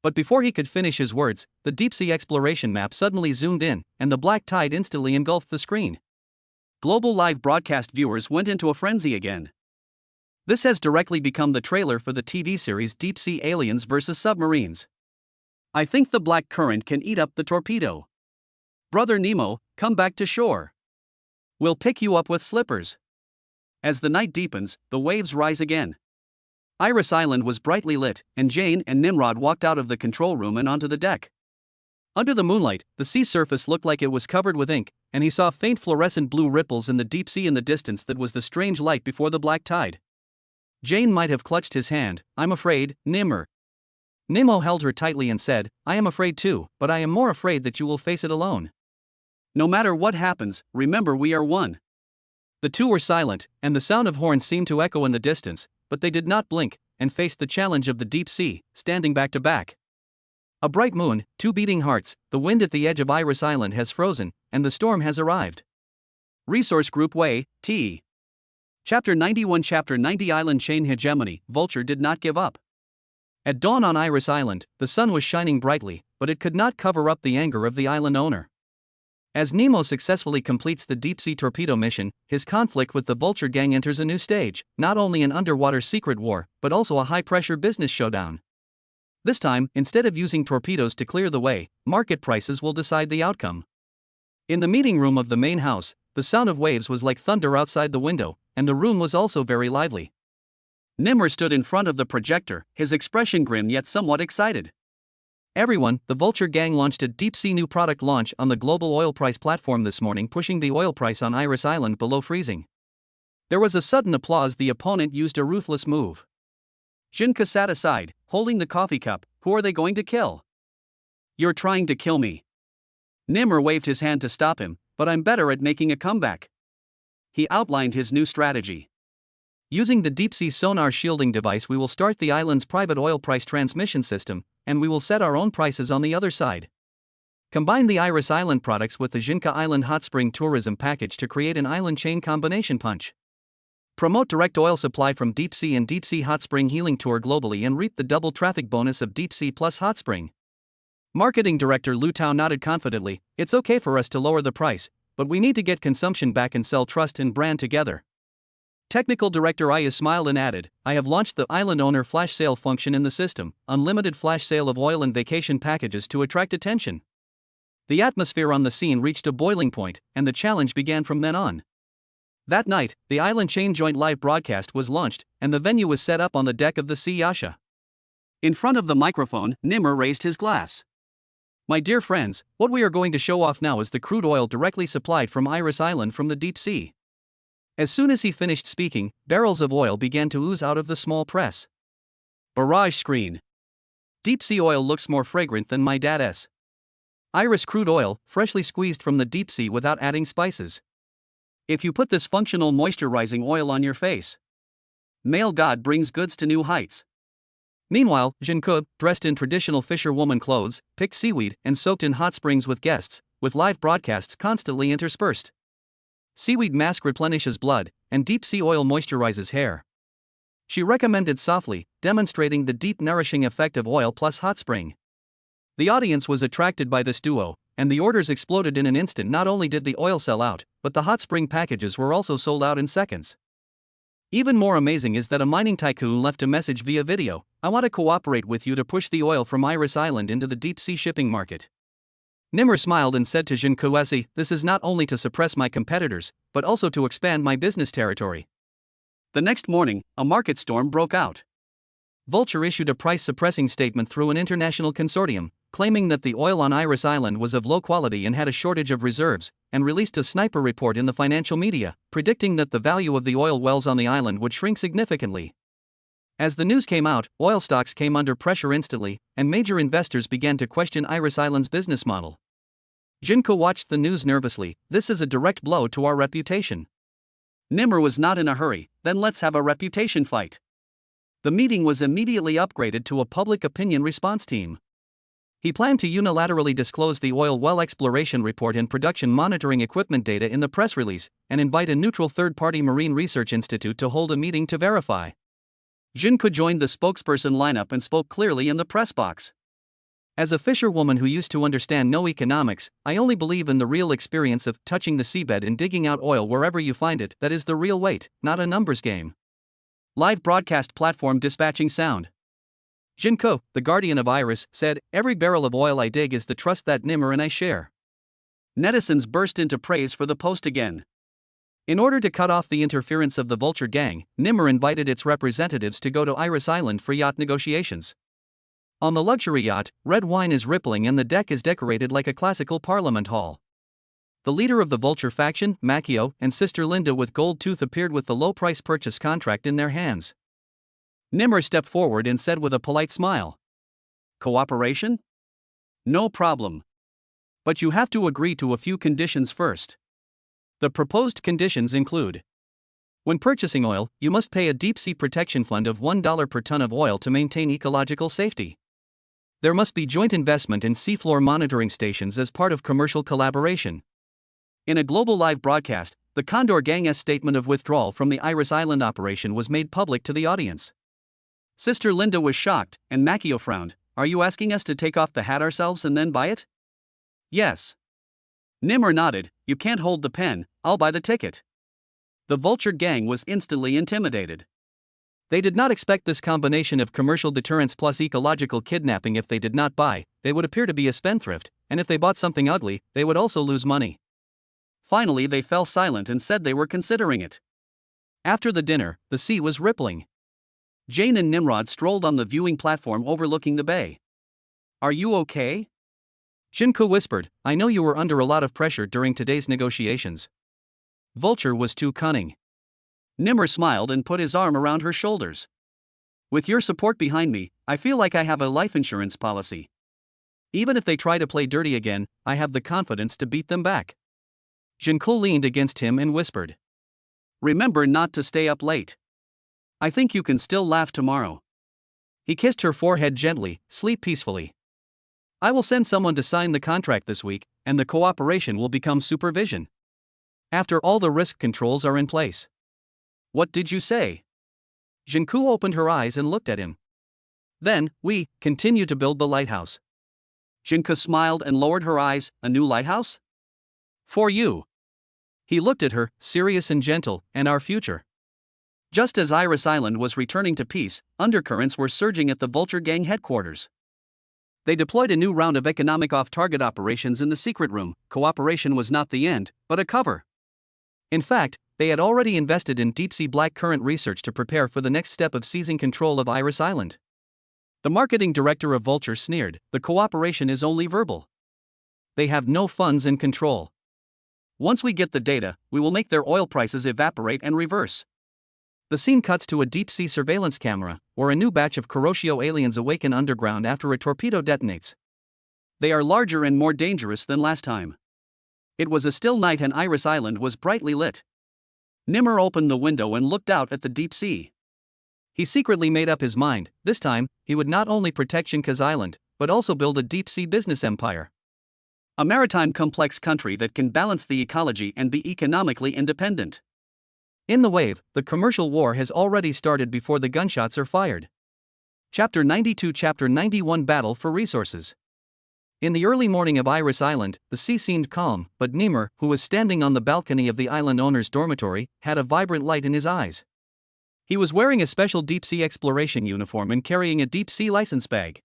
But before he could finish his words, the deep sea exploration map suddenly zoomed in, and the black tide instantly engulfed the screen. Global live broadcast viewers went into a frenzy again. This has directly become the trailer for the TV series Deep Sea Aliens vs. Submarines. I think the black current can eat up the torpedo. Brother Nemo, come back to shore. We'll pick you up with slippers. As the night deepens, the waves rise again. Iris Island was brightly lit, and Jane and Nimrod walked out of the control room and onto the deck. Under the moonlight, the sea surface looked like it was covered with ink, and he saw faint fluorescent blue ripples in the deep sea in the distance. That was the strange light before the black tide. Jane might have clutched his hand. I'm afraid, Nimmer. Nemo held her tightly and said, I am afraid too, but I am more afraid that you will face it alone. No matter what happens, remember we are one. The two were silent, and the sound of horns seemed to echo in the distance, but they did not blink, and faced the challenge of the deep sea, standing back to back. A bright moon, two beating hearts, the wind at the edge of Iris Island has frozen, and the storm has arrived. Resource Group Way, T. Chapter 91 Chapter 90 Island Chain Hegemony. Vulture did not give up. At dawn on Iris Island, the sun was shining brightly, but it could not cover up the anger of the island owner. As Nemo successfully completes the deep-sea torpedo mission, his conflict with the Vulture gang enters a new stage, not only an underwater secret war, but also a high-pressure business showdown. This time, instead of using torpedoes to clear the way, market prices will decide the outcome. In the meeting room of the main house, the sound of waves was like thunder outside the window, and the room was also very lively. Nimmer stood in front of the projector, his expression grim yet somewhat excited. Everyone, the Vulture gang launched a deep-sea new product launch on the global oil price platform this morning, pushing the oil price on Iris Island below freezing. There was a sudden applause. The opponent used a ruthless move. Jinka sat aside, holding the coffee cup. Who are they going to kill? You're trying to kill me. Nimmer waved his hand to stop him, but I'm better at making a comeback. He outlined his new strategy. Using the deep-sea sonar shielding device, we will start the island's private oil price transmission system, and we will set our own prices on the other side. Combine the Iris Island products with the Jinka Island Hot Spring Tourism Package to create an island chain combination punch. Promote direct oil supply from Deep Sea and Deep Sea Hot Spring Healing Tour globally and reap the double traffic bonus of Deep Sea plus Hot Spring. Marketing Director Lu Tao nodded confidently. It's okay for us to lower the price, but we need to get consumption back and sell trust and brand together. Technical Director Aya smiled and added, I have launched the Island Owner Flash Sale function in the system, unlimited flash sale of oil and vacation packages to attract attention. The atmosphere on the scene reached a boiling point, and the challenge began from then on. That night, the Island Chain joint live broadcast was launched, and the venue was set up on the deck of the Sea Yasha. In front of the microphone, Nimmer raised his glass. My dear friends, what we are going to show off now is the crude oil directly supplied from Iris Island from the deep sea. As soon as he finished speaking, barrels of oil began to ooze out of the small press. Barrage screen. Deep sea oil looks more fragrant than my dad's. Iris crude oil, freshly squeezed from the deep sea without adding spices. If you put this functional moisturizing oil on your face, male god brings goods to new heights. Meanwhile, Jinke, dressed in traditional fisherwoman clothes, picked seaweed and soaked in hot springs with guests, with live broadcasts constantly interspersed. Seaweed mask replenishes blood, and deep sea oil moisturizes hair. She recommended softly, demonstrating the deep nourishing effect of oil plus hot spring. The audience was attracted by this duo, and the orders exploded in an instant. Not only did the oil sell out, but the hot spring packages were also sold out in seconds. Even more amazing is that a mining tycoon left a message via video. I want to cooperate with you to push the oil from Iris Island into the deep sea shipping market. Nimmer smiled and said to Jinke, this is not only to suppress my competitors, but also to expand my business territory. The next morning, a market storm broke out. Vulture issued a price-suppressing statement through an international consortium, claiming that the oil on Iris Island was of low quality and had a shortage of reserves, and released a sniper report in the financial media, predicting that the value of the oil wells on the island would shrink significantly. As the news came out, oil stocks came under pressure instantly, and major investors began to question Iris Island's business model. Jinke watched the news nervously. This is a direct blow to our reputation. Nimmer was not in a hurry. Then let's have a reputation fight. The meeting was immediately upgraded to a public opinion response team. He planned to unilaterally disclose the oil well exploration report and production monitoring equipment data in the press release, and invite a neutral third-party marine research institute to hold a meeting to verify. Jinke joined the spokesperson lineup and spoke clearly in the press box. As a fisherwoman who used to understand no economics, I only believe in the real experience of touching the seabed and digging out oil wherever you find it. That is the real weight, not a numbers game. Live broadcast platform dispatching sound. Jinke, the guardian of Iris, said, every barrel of oil I dig is the trust that Nimmer and I share. Netizens burst into praise for the post again. In order to cut off the interference of the Vulture gang, Nimmer invited its representatives to go to Iris Island for yacht negotiations. On the luxury yacht, red wine is rippling and the deck is decorated like a classical parliament hall. The leader of the Vulture faction, Macchio, and Sister Linda with gold tooth appeared with the low-price purchase contract in their hands. Nimmer stepped forward and said with a polite smile, Cooperation? No problem. But you have to agree to a few conditions first. The proposed conditions include: when purchasing oil, you must pay a deep-sea protection fund of $1 per ton of oil to maintain ecological safety. There must be joint investment in seafloor monitoring stations as part of commercial collaboration. In a global live broadcast, the Condor Gang's statement of withdrawal from the Iris Island operation was made public to the audience. Sister Linda was shocked, and Macchio frowned. Are you asking us to take off the hat ourselves and then buy it? Yes. Nimmer nodded. You can't hold the pen, I'll buy the ticket. The Vulture gang was instantly intimidated. They did not expect this combination of commercial deterrence plus ecological kidnapping. If they did not buy, they would appear to be a spendthrift, and if they bought something ugly, they would also lose money. Finally, they fell silent and said they were considering it. After the dinner, the sea was rippling. Jane and Nimrod strolled on the viewing platform overlooking the bay. Are you okay? Jinko whispered, I know you were under a lot of pressure during today's negotiations. Vulture was too cunning. Nimmer smiled and put his arm around her shoulders. With your support behind me, I feel like I have a life insurance policy. Even if they try to play dirty again, I have the confidence to beat them back. Jinko leaned against him and whispered. Remember not to stay up late. I think you can still laugh tomorrow. He kissed her forehead gently. Sleep peacefully. I will send someone to sign the contract this week, and the cooperation will become supervision. After all the risk controls are in place. What did you say? Jinko opened her eyes and looked at him. Then, we continue to build the lighthouse. Jinko smiled and lowered her eyes. A new lighthouse? For you. He looked at her, serious and gentle, and our future. Just as Iris Island was returning to peace, undercurrents were surging at the Vulture gang headquarters. They deployed a new round of economic off-target operations in the secret room. Cooperation was not the end, but a cover. In fact, they had already invested in deep-sea black current research to prepare for the next step of seizing control of Iris Island. The marketing director of Vulture sneered, the cooperation is only verbal. They have no funds and control. Once we get the data, we will make their oil prices evaporate and reverse. The scene cuts to a deep-sea surveillance camera, where a new batch of Kuroshio aliens awaken underground after a torpedo detonates. They are larger and more dangerous than last time. It was a still night and Iris Island was brightly lit. Nimmer opened the window and looked out at the deep sea. He secretly made up his mind. This time, he would not only protect Shinka's island, but also build a deep-sea business empire. A maritime complex country that can balance the ecology and be economically independent. In the wave, the commercial war has already started before the gunshots are fired. Chapter 92 Chapter 91 Battle for Resources. In the early morning of Iris Island, the sea seemed calm, but Nimmer, who was standing on the balcony of the island owner's dormitory, had a vibrant light in his eyes. He was wearing a special deep-sea exploration uniform and carrying a deep-sea license bag.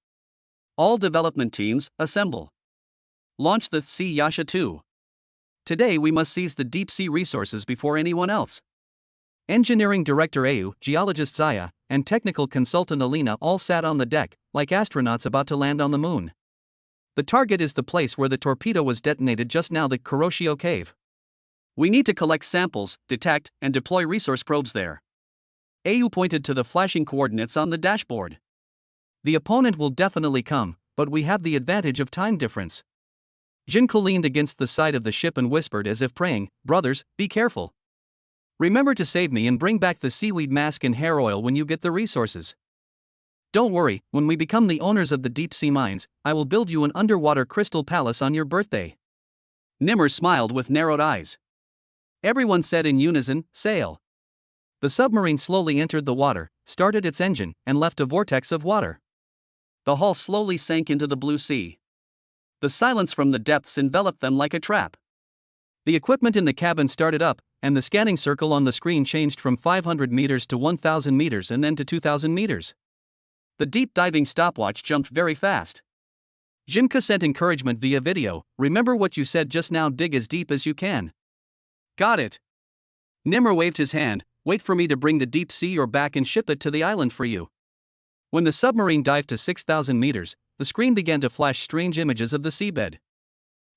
All development teams, assemble. Launch the Sea Yasha 2. Today we must seize the deep-sea resources before anyone else. Engineering Director Ayu, Geologist Zaya, and Technical Consultant Alina all sat on the deck, like astronauts about to land on the moon. The target is the place where the torpedo was detonated just now, the Kuroshio cave. We need to collect samples, detect, and deploy resource probes there. Ayu pointed to the flashing coordinates on the dashboard. The opponent will definitely come, but we have the advantage of time difference. Jinko leaned against the side of the ship and whispered as if praying, brothers, be careful. Remember to save me and bring back the seaweed mask and hair oil when you get the resources. Don't worry, when we become the owners of the deep-sea mines, I will build you an underwater crystal palace on your birthday. Nimmer smiled with narrowed eyes. Everyone said in unison, sail. The submarine slowly entered the water, started its engine, and left a vortex of water. The hull slowly sank into the blue sea. The silence from the depths enveloped them like a trap. The equipment in the cabin started up, and the scanning circle on the screen changed from 500 meters to 1,000 meters and then to 2,000 meters. The deep diving stopwatch jumped very fast. Jinka sent encouragement via video, remember what you said just now, dig as deep as you can. Got it. Nimmer waved his hand, wait for me to bring the deep sea or back and ship it to the island for you. When the submarine dived to 6,000 meters, the screen began to flash strange images of the seabed.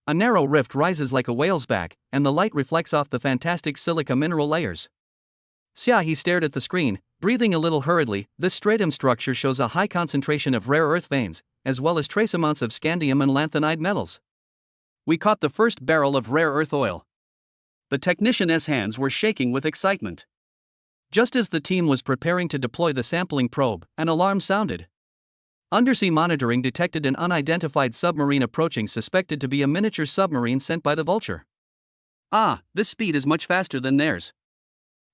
A narrow rift rises like a whale's back, and the light reflects off the fantastic silica mineral layers. He stared at the screen, breathing a little hurriedly. This stratum structure shows a high concentration of rare earth veins, as well as trace amounts of scandium and lanthanide metals. We caught the first barrel of rare earth oil. The technician's hands were shaking with excitement. Just as the team was preparing to deploy the sampling probe, an alarm sounded. Undersea monitoring detected an unidentified submarine approaching, suspected to be a miniature submarine sent by the Vulture. Ah, this speed is much faster than theirs.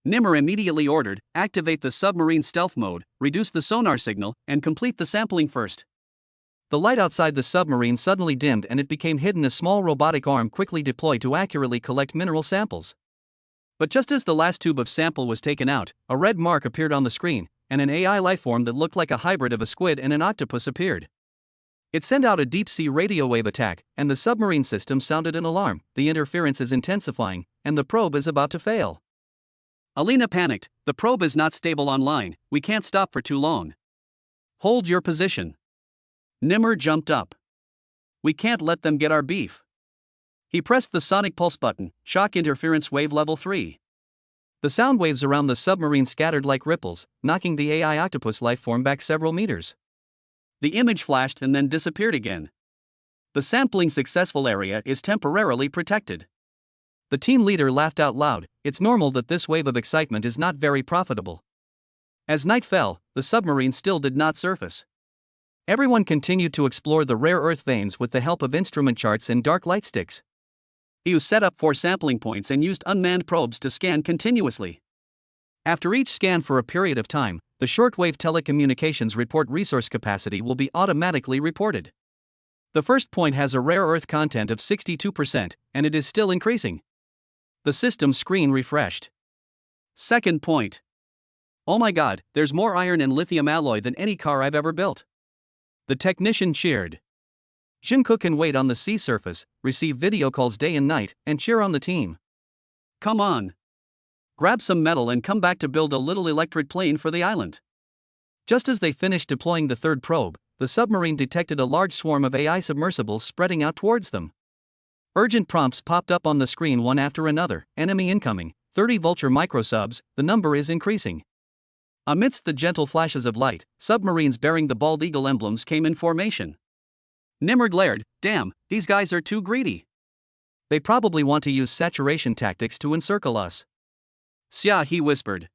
Nimmer immediately ordered, activate the submarine stealth mode, reduce the sonar signal, and complete the sampling first. The light outside the submarine suddenly dimmed and it became hidden. A small robotic arm quickly deployed to accurately collect mineral samples. But just as the last tube of sample was taken out, a red mark appeared on the screen, and an AI lifeform that looked like a hybrid of a squid and an octopus appeared. It sent out a deep-sea radio wave attack, and the submarine system sounded an alarm. The interference is intensifying, and the probe is about to fail. Alina panicked. The probe is not stable online, we can't stop for too long. Hold your position. Nimmer jumped up. We can't let them get our beef. He pressed the sonic pulse button, shock interference wave level 3. The sound waves around the submarine scattered like ripples, knocking the AI octopus lifeform back several meters. The image flashed and then disappeared again. The sampling successful area is temporarily protected. The team leader laughed out loud. It's normal that this wave of excitement is not very profitable. As night fell, the submarine still did not surface. Everyone continued to explore the rare earth veins with the help of instrument charts and dark light sticks. He set up 4 sampling points and used unmanned probes to scan continuously. After each scan for a period of time, the shortwave telecommunications report resource capacity will be automatically reported. The first point has a rare earth content of 62%, and it is still increasing. The system screen refreshed. Second point. Oh my god, there's more iron and lithium alloy than any car I've ever built. The technician cheered. Jinko can wait on the sea surface, receive video calls day and night, and cheer on the team. Come on. Grab some metal and come back to build a little electric plane for the island. Just as they finished deploying the third probe, the submarine detected a large swarm of AI submersibles spreading out towards them. Urgent prompts popped up on the screen one after another. Enemy incoming, 30 Vulture microsubs, the number is increasing. Amidst the gentle flashes of light, submarines bearing the bald eagle emblems came in formation. Nimmer glared. Damn, these guys are too greedy. They probably want to use saturation tactics to encircle us. He whispered.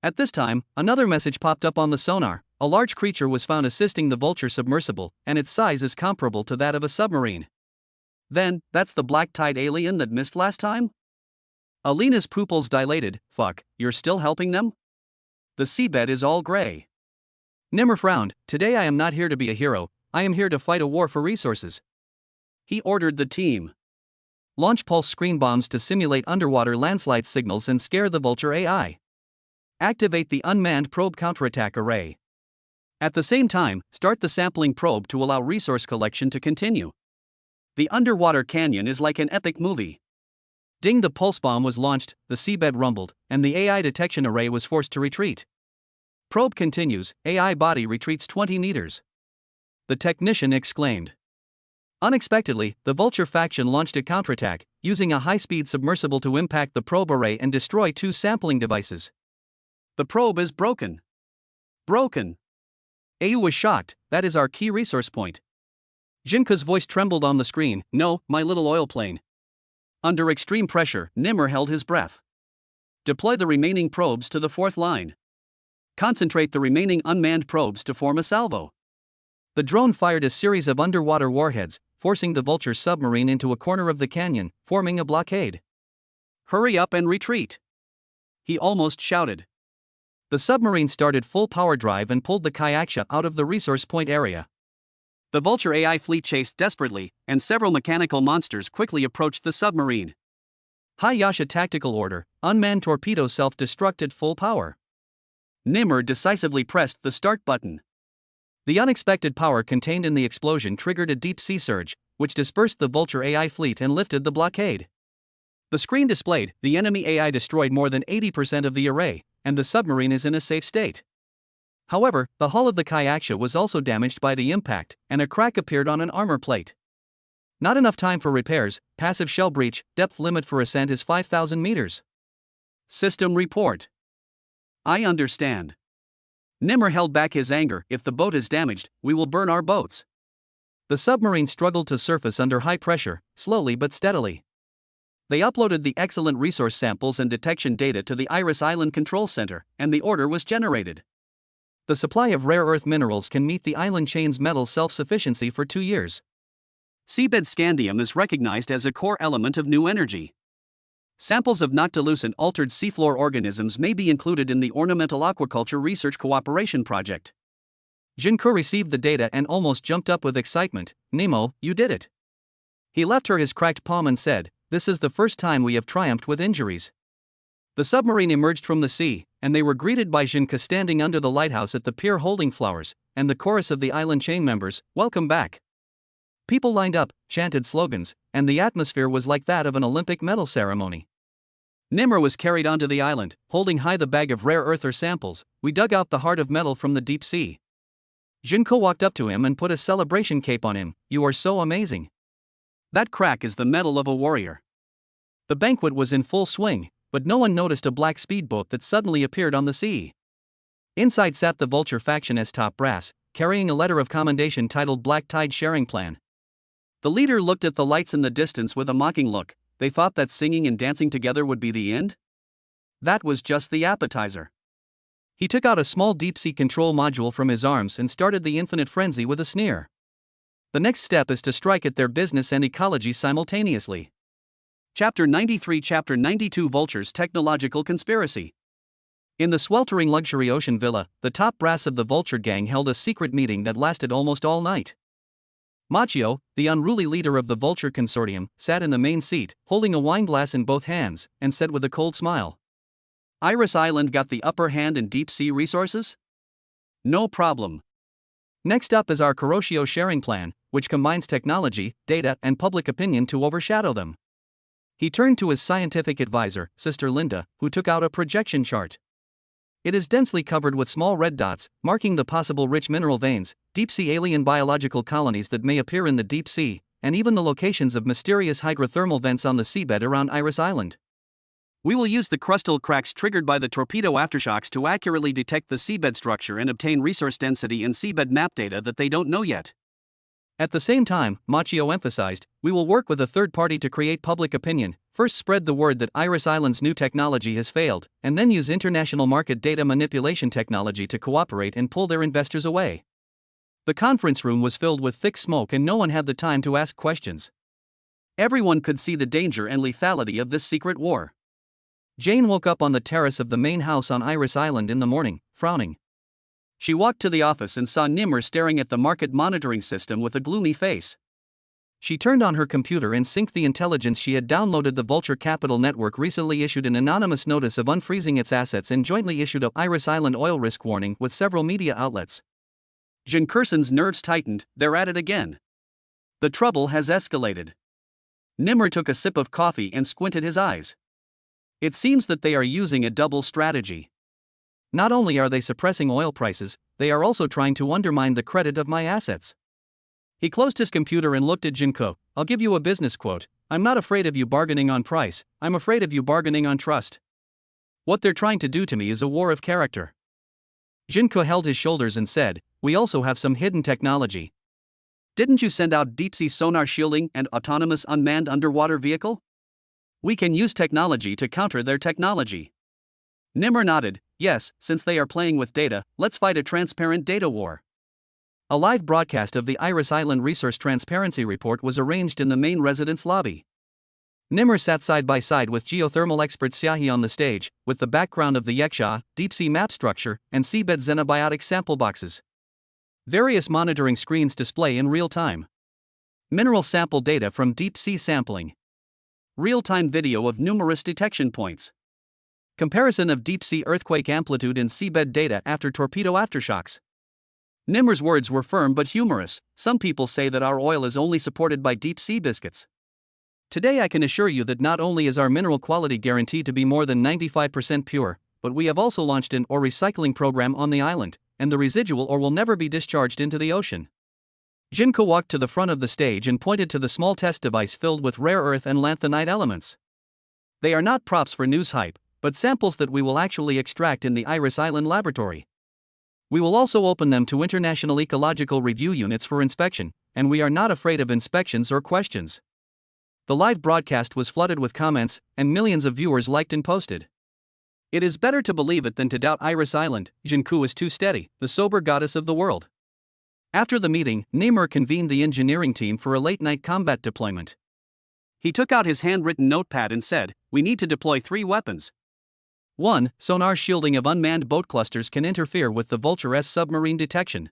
At this time, another message popped up on the sonar. A large creature was found assisting the Vulture submersible, and its size is comparable to that of a submarine. Then, that's the black tide alien that missed last time? Alina's pupils dilated. Fuck, you're still helping them? The seabed is all gray. Nimmer frowned. Today I am not here to be a hero, I am here to fight a war for resources. He ordered the team. Launch pulse screen bombs to simulate underwater landslide signals and scare the Vulture AI. Activate the unmanned probe counterattack array. At the same time, start the sampling probe to allow resource collection to continue. The underwater canyon is like an epic movie. Ding, the pulse bomb was launched, the seabed rumbled, and the AI detection array was forced to retreat. Probe continues, AI body retreats 20 meters. The technician exclaimed. Unexpectedly, the Vulture faction launched a counterattack, using a high-speed submersible to impact the probe array and destroy 2 sampling devices. The probe is broken. Broken. Au was shocked. That is our key resource point. Jinka's voice trembled on the screen. No, my little oil plane. Under extreme pressure, Nimmer held his breath. Deploy the remaining probes to the 4th line. Concentrate the remaining unmanned probes to form a salvo. The drone fired a series of underwater warheads, forcing the Vulture submarine into a corner of the canyon, forming a blockade. Hurry up and retreat! He almost shouted. The submarine started full power drive and pulled the Kyaksha out of the resource point area. The Vulture AI fleet chased desperately, and several mechanical monsters quickly approached the submarine. Hayasha tactical order, unmanned torpedo self-destruct at full power. Nimmer decisively pressed the start button. The unexpected power contained in the explosion triggered a deep sea surge, which dispersed the Vulture AI fleet and lifted the blockade. The screen displayed, the enemy AI destroyed more than 80% of the array, and the submarine is in a safe state. However, the hull of the Kyaksha was also damaged by the impact, and a crack appeared on an armor plate. Not enough time for repairs, passive shell breach, depth limit for ascent is 5,000 meters. System report. I understand. Nimmer held back his anger. If the boat is damaged, we will burn our boats. The submarine struggled to surface under high pressure, slowly but steadily. They uploaded the excellent resource samples and detection data to the Iris Island Control Center, and the order was generated. The supply of rare earth minerals can meet the island chain's metal self-sufficiency for 2 years. Seabed scandium is recognized as a core element of new energy. Samples of noctilucent altered seafloor organisms may be included in the Ornamental Aquaculture Research Cooperation Project. Jinko received the data and almost jumped up with excitement. Nemo, you did it. He left her his cracked palm and said, "This is the first time we have triumphed with injuries." The submarine emerged from the sea, and they were greeted by Jinko standing under the lighthouse at the pier holding flowers, and the chorus of the island chain members, "Welcome back." People lined up, chanted slogans, and the atmosphere was like that of an Olympic medal ceremony. Nimmer was carried onto the island, holding high the bag of rare earth samples. "We dug out the heart of metal from the deep sea." Jinko walked up to him and put a celebration cape on him. "You are so amazing. That crack is the mettle of a warrior." The banquet was in full swing, but no one noticed a black speedboat that suddenly appeared on the sea. Inside sat the Vulture faction as top brass, carrying a letter of commendation titled Black Tide Sharing Plan. The leader looked at the lights in the distance with a mocking look. They thought that singing and dancing together would be the end? That was just the appetizer. He took out a small deep-sea control module from his arms and started the infinite frenzy with a sneer. The next step is to strike at their business and ecology simultaneously. Chapter 93 Chapter 92 Vulture's Technological Conspiracy. In the sweltering luxury ocean villa, the top brass of the Vulture gang held a secret meeting that lasted almost all night. Machio, the unruly leader of the Vulture consortium, sat in the main seat, holding a wineglass in both hands, and said with a cold smile, "Iris Island got the upper hand in deep-sea resources? No problem. Next up is our Kuroshio sharing plan, which combines technology, data, and public opinion to overshadow them." He turned to his scientific advisor, Sister Linda, who took out a projection chart. It is densely covered with small red dots, marking the possible rich mineral veins, deep-sea alien biological colonies that may appear in the deep sea, and even the locations of mysterious hydrothermal vents on the seabed around Iris Island. We will use the crustal cracks triggered by the torpedo aftershocks to accurately detect the seabed structure and obtain resource density and seabed map data that they don't know yet. At the same time, Machio emphasized, we will work with a third party to create public opinion. First spread the word that Iris Island's new technology has failed, and then use international market data manipulation technology to cooperate and pull their investors away. The conference room was filled with thick smoke and no one had the time to ask questions. Everyone could see the danger and lethality of this secret war. Jane woke up on the terrace of the main house on Iris Island in the morning, frowning. She walked to the office and saw Nimmer staring at the market monitoring system with a gloomy face. She turned on her computer and synced the intelligence she had downloaded. The Vulture Capital Network recently issued an anonymous notice of unfreezing its assets and jointly issued a Iris Island oil risk warning with several media outlets. Jin Kerson's nerves tightened. They're at it again. The trouble has escalated. Nimmer took a sip of coffee and squinted his eyes. It seems that they are using a double strategy. Not only are they suppressing oil prices, they are also trying to undermine the credit of my assets. He closed his computer and looked at Jinko. I'll give you a business quote. I'm not afraid of you bargaining on price, I'm afraid of you bargaining on trust. What they're trying to do to me is a war of character. Jinko held his shoulders and said, we also have some hidden technology. Didn't you send out deep-sea sonar shielding and autonomous unmanned underwater vehicle? We can use technology to counter their technology. Nimmer nodded. Yes, since they are playing with data, let's fight a transparent data war. A live broadcast of the Iris Island Resource Transparency Report was arranged in the main residence lobby. Nimmer sat side by side with geothermal expert Xiaohe on the stage, with the background of the Yeksha, deep-sea map structure, and seabed xenobiotic sample boxes. Various monitoring screens display in real time. Mineral sample data from deep-sea sampling. Real-time video of numerous detection points. Comparison of deep-sea earthquake amplitude and seabed data after torpedo aftershocks. Nimmer's words were firm but humorous. Some people say that our oil is only supported by deep-sea biscuits. Today I can assure you that not only is our mineral quality guaranteed to be more than 95% pure, but we have also launched an ore recycling program on the island, and the residual ore will never be discharged into the ocean. Jinko walked to the front of the stage and pointed to the small test device filled with rare earth and lanthanide elements. They are not props for news hype, but samples that we will actually extract in the Iris Island laboratory. We will also open them to international ecological review units for inspection, and we are not afraid of inspections or questions. The live broadcast was flooded with comments, and millions of viewers liked and posted. It is better to believe it than to doubt Iris Island. Jinkou is too steady, the sober goddess of the world. After the meeting, Nimr convened the engineering team for a late-night combat deployment. He took out his handwritten notepad and said, "We need to deploy 3 weapons. 1. Sonar shielding of unmanned boat clusters can interfere with the Vulture-S submarine detection.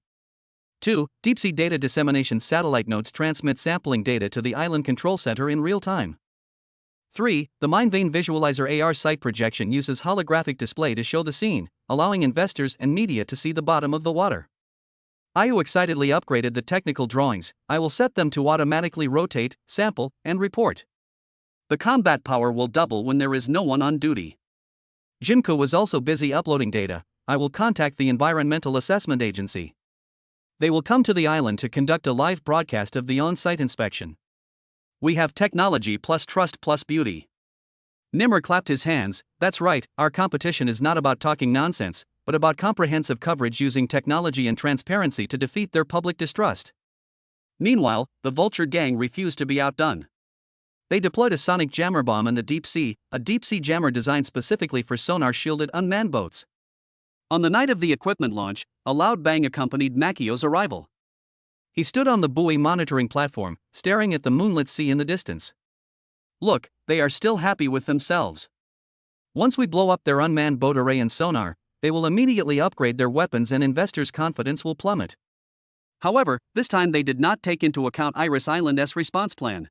2. Deep-sea data dissemination satellite nodes transmit sampling data to the island control center in real time. 3. The Mine Vein Visualizer AR site projection uses holographic display to show the scene, allowing investors and media to see the bottom of the water." Ayu excitedly upgraded the technical drawings. "I will set them to automatically rotate, sample, and report. The combat power will double when there is no one on duty." Jinkou was also busy uploading data. "I will contact the Environmental Assessment Agency. They will come to the island to conduct a live broadcast of the on-site inspection. We have technology plus trust plus beauty." Nimr clapped his hands. "That's right, our competition is not about talking nonsense, but about comprehensive coverage using technology and transparency to defeat their public distrust." Meanwhile, the Vulture gang refused to be outdone. They deployed a sonic jammer bomb in the deep sea, a deep-sea jammer designed specifically for sonar-shielded unmanned boats. On the night of the equipment launch, a loud bang accompanied Makio's arrival. He stood on the buoy monitoring platform, staring at the moonlit sea in the distance. "Look, they are still happy with themselves. Once we blow up their unmanned boat array and sonar, they will immediately upgrade their weapons and investors' confidence will plummet." However, this time they did not take into account Iris Island's response plan.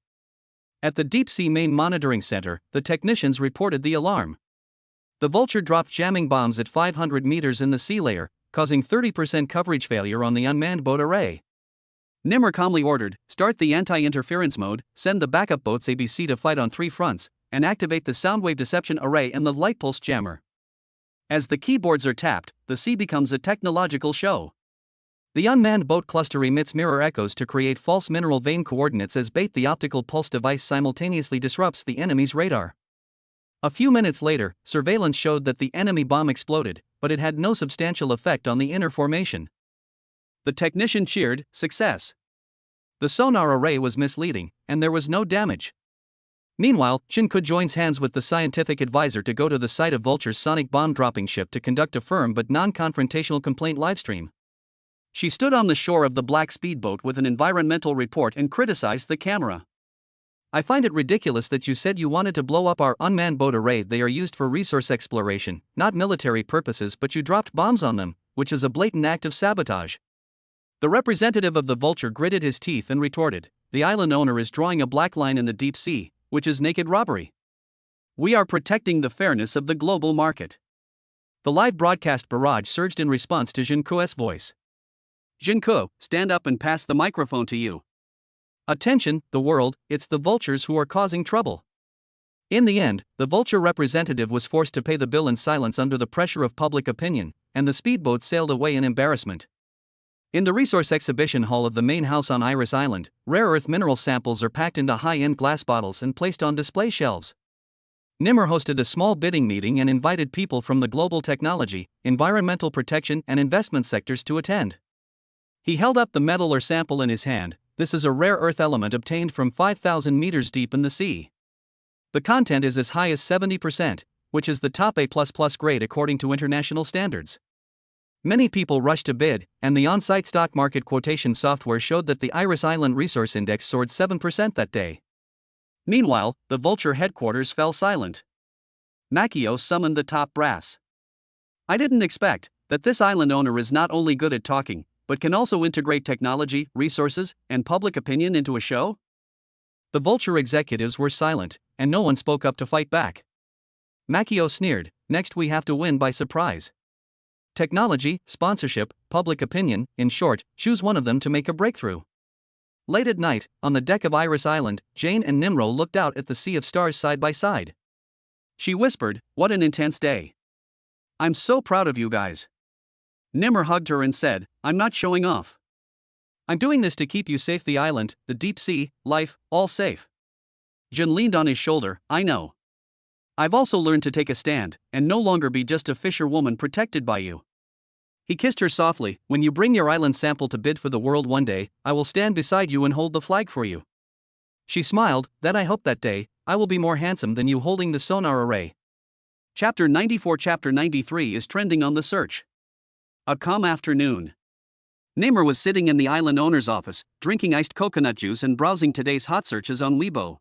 At the deep-sea main monitoring center, the technicians reported the alarm. The Vulture dropped jamming bombs at 500 meters in the sea layer, causing 30% coverage failure on the unmanned boat array. Nimr calmly ordered, "Start the anti-interference mode, send the backup boats ABC to fight on 3 fronts, and activate the soundwave deception array and the light pulse jammer." As the keyboards are tapped, the sea becomes a technological show. The unmanned boat cluster emits mirror echoes to create false mineral vein coordinates as bait. The optical pulse device simultaneously disrupts the enemy's radar. A few minutes later, surveillance showed that the enemy bomb exploded, but it had no substantial effect on the inner formation. The technician cheered, "Success." The sonar array was misleading, and there was no damage. Meanwhile, Jinkou joins hands with the scientific advisor to go to the site of Vulture's sonic bomb-dropping ship to conduct a firm but non-confrontational complaint livestream. She stood on the shore of the black speedboat with an environmental report and criticized the camera. "I find it ridiculous that you said you wanted to blow up our unmanned boat array. They are used for resource exploration, not military purposes, but you dropped bombs on them, which is a blatant act of sabotage." The representative of the Vulture gritted his teeth and retorted, "The island owner is drawing a black line in the deep sea, which is naked robbery. We are protecting the fairness of the global market." The live broadcast barrage surged in response to Jinkou's voice. "Jinkou, stand up and pass the microphone to you. Attention, the world, it's the Vultures who are causing trouble." In the end, the Vulture representative was forced to pay the bill in silence under the pressure of public opinion, and the speedboat sailed away in embarrassment. In the resource exhibition hall of the main house on Iris Island, rare earth mineral samples are packed into high-end glass bottles and placed on display shelves. Nimr hosted a small bidding meeting and invited people from the global technology, environmental protection, and investment sectors to attend. He held up the metal or sample in his hand. "This is a rare earth element obtained from 5,000 meters deep in the sea. The content is as high as 70%, which is the top A++ grade according to international standards." Many people rushed to bid, and the on-site stock market quotation software showed that the Iris Island Resource Index soared 7% that day. Meanwhile, the Vulture headquarters fell silent. Makio summoned the top brass. "I didn't expect that this island owner is not only good at talking, but can also integrate technology, resources, and public opinion into a show?" The Vulture executives were silent, and no one spoke up to fight back. Makio sneered, "Next we have to win by surprise. Technology, sponsorship, public opinion, in short, choose one of them to make a breakthrough." Late at night, on the deck of Iris Island, Jane and Nimro looked out at the sea of stars side by side. She whispered, "What an intense day. I'm so proud of you guys." Nimr hugged her and said, "I'm not showing off. I'm doing this to keep you safe, the island, the deep sea, life, all safe." Jin leaned on his shoulder, "I know. I've also learned to take a stand, and no longer be just a fisherwoman protected by you. He kissed her softly. When you bring your island sample to bid for the world one day, I will stand beside you and hold the flag for you. She smiled. Then I hope that day, I will be more handsome than you holding the sonar array. Chapter 94. Chapter 93 is trending on the search. A calm afternoon. Nimr was sitting in the island owner's office, drinking iced coconut juice and browsing today's hot searches on Weibo.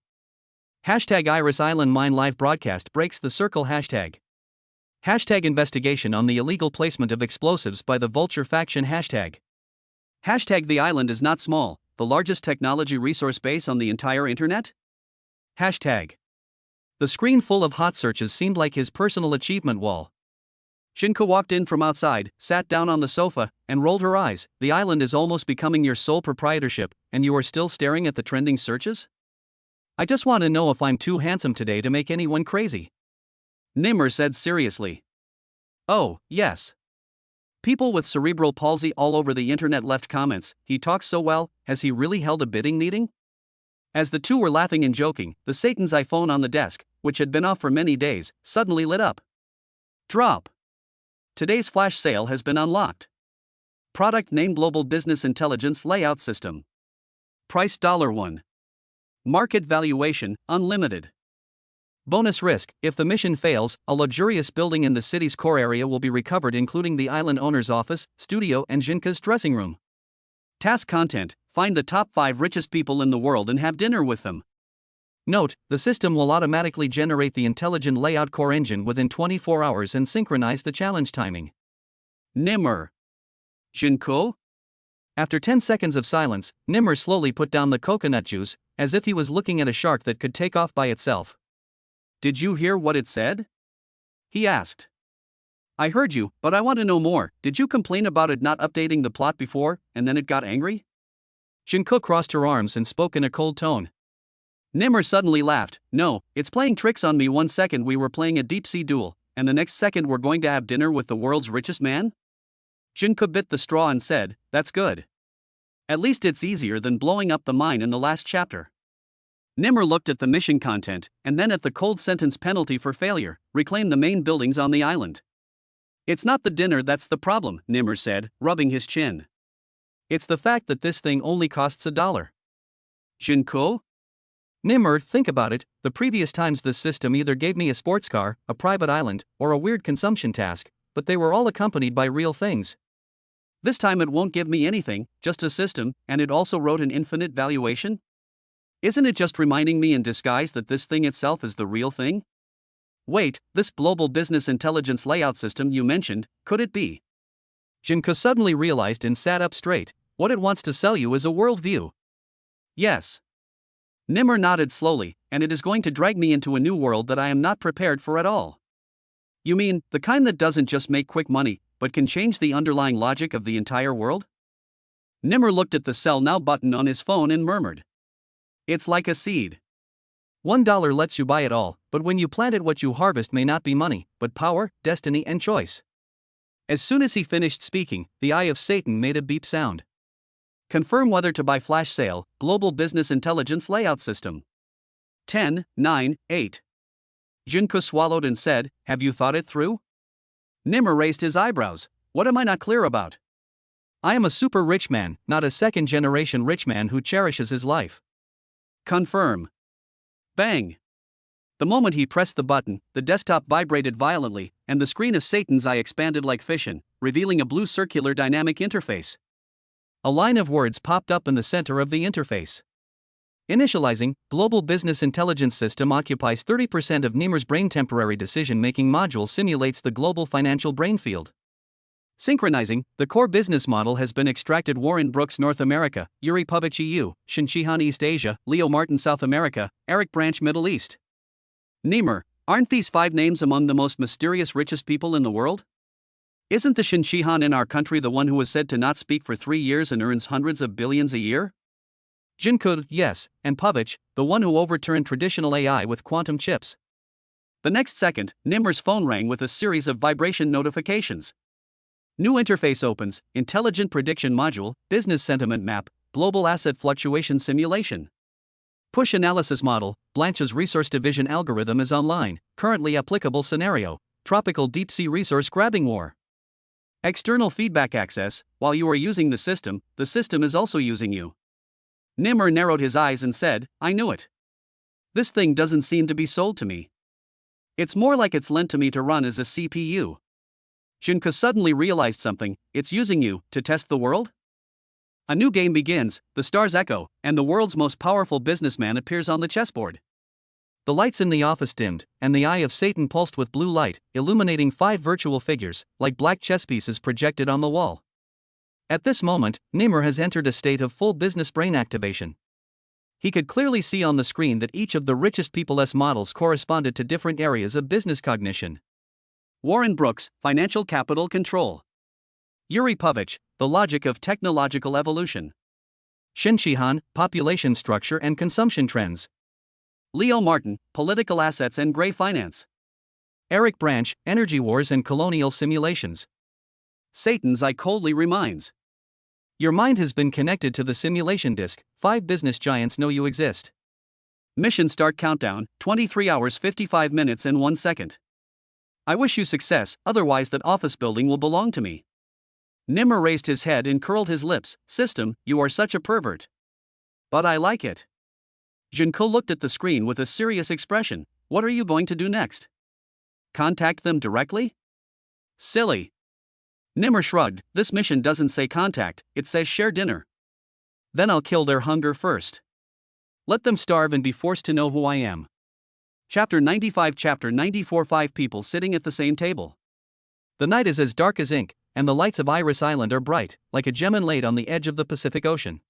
Hashtag Iris Island Mine live broadcast breaks the circle. Hashtag investigation on the illegal placement of explosives by the Vulture faction. Hashtag the island is not small, the largest technology resource base on the entire internet. Hashtag the screen full of hot searches seemed like his personal achievement wall. Shinko walked in from outside, sat down on the sofa, and rolled her eyes. The island is almost becoming your sole proprietorship, and you are still staring at the trending searches? I just want to know if I'm too handsome today to make anyone crazy. Nimr said seriously. Oh, yes. People with cerebral palsy all over the internet left comments. He talks so well, has he really held a bidding meeting? As the two were laughing and joking, the Satan's iPhone on the desk, which had been off for many days, suddenly lit up. Drop. Today's flash sale has been unlocked. Product name Global Business Intelligence Layout System. Price $1. Market valuation, unlimited. Bonus risk, if the mission fails, a luxurious building in the city's core area will be recovered, including the island owner's office, studio, and Jinka's dressing room. Task content, find the top 5 richest people in the world and have dinner with them. Note, the system will automatically generate the intelligent layout core engine within 24 hours and synchronize the challenge timing. Nimr. Jinko? After 10 seconds of silence, Nimr slowly put down the coconut juice, as if he was looking at a shark that could take off by itself. Did you hear what it said? He asked. I heard you, but I want to know more. Did you complain about it not updating the plot before, and then it got angry? Jinko crossed her arms and spoke in a cold tone. Nimr suddenly laughed. No, it's playing tricks on me. 1 second we were playing a deep-sea duel, and the next second we're going to have dinner with the world's richest man? Jinko bit the straw and said, that's good. At least it's easier than blowing up the mine in the last chapter. Nimr looked at the mission content, and then at the cold sentence penalty for failure, reclaim the main buildings on the island. It's not the dinner that's the problem, Nimr said, rubbing his chin. It's the fact that this thing only costs $1. Jinko? Nimr, think about it, the previous times this system either gave me a sports car, a private island, or a weird consumption task, but they were all accompanied by real things. This time it won't give me anything, just a system, and it also wrote an infinite valuation? Isn't it just reminding me in disguise that this thing itself is the real thing? Wait, this global business intelligence layout system you mentioned, could it be? Jinko suddenly realized and sat up straight. What it wants to sell you is a worldview. Yes. Nimr nodded slowly, and it is going to drag me into a new world that I am not prepared for at all. You mean, the kind that doesn't just make quick money, but can change the underlying logic of the entire world? Nimr looked at the Sell Now button on his phone and murmured. It's like a seed. $1 lets you buy it all, but when you plant it, what you harvest may not be money, but power, destiny, and choice. As soon as he finished speaking, the eye of Satan made a beep sound. Confirm whether to buy flash sale, Global Business Intelligence Layout System. 10, 9, 8. Jinko swallowed and said, have you thought it through? Nimr raised his eyebrows. What am I not clear about? I am a super rich man, not a second-generation rich man who cherishes his life. Confirm. Bang. The moment he pressed the button, the desktop vibrated violently, and the screen of Satan's eye expanded like fission, revealing a blue circular dynamic interface. A line of words popped up in the center of the interface. Initializing, Global Business Intelligence System occupies 30% of Nimr's brain. Temporary decision-making module simulates the global financial brain field. Synchronizing, the core business model has been extracted. Warren Brooks North America, Yuri Povich EU, Shinshihan East Asia, Leo Martin South America, Eric Branch Middle East. Nimr, aren't these 5 names among the most mysterious richest people in the world? Isn't the Shinshihan in our country the one who was said to not speak for 3 years and earns hundreds of billions a year? Jinko, yes, and Povich, the one who overturned traditional AI with quantum chips. The next second, Nimr's phone rang with a series of vibration notifications. New interface opens, Intelligent Prediction Module, Business Sentiment Map, Global Asset Fluctuation Simulation. Push analysis model, Blanche's resource division algorithm is online, currently applicable scenario, tropical deep sea resource grabbing war. External feedback access, while you are using the system is also using you. Nimmer narrowed his eyes and said, I knew it. This thing doesn't seem to be sold to me. It's more like it's lent to me to run as a CPU. Junko suddenly realized something, it's using you to test the world? A new game begins, the stars echo, and the world's most powerful businessman appears on the chessboard. The lights in the office dimmed, and the eye of Satan pulsed with blue light, illuminating 5 virtual figures, like black chess pieces projected on the wall. At this moment, Nimmer has entered a state of full business brain activation. He could clearly see on the screen that each of the richest people's models corresponded to different areas of business cognition. Warren Brooks, financial capital control. Yuri Povich, the logic of technological evolution. Shin Shihan, population structure and consumption trends. Leo Martin, political assets and gray finance. Eric Branch, energy wars and colonial simulations. Satan's eye coldly reminds. Your mind has been connected to the simulation disk, 5 business giants know you exist. Mission start countdown, 23 hours 55 minutes and 1 second. I wish you success, otherwise that office building will belong to me. Nimmer raised his head and curled his lips, System, you are such a pervert. But I like it. Junko looked at the screen with a serious expression, what are you going to do next? Contact them directly? Silly. Nimmer shrugged, this mission doesn't say contact, it says share dinner. Then I'll kill their hunger first. Let them starve and be forced to know who I am. Chapter 95 Chapter 94 5 people sitting at the same table. The night is as dark as ink, and the lights of Iris Island are bright, like a gem inlaid on the edge of the Pacific Ocean.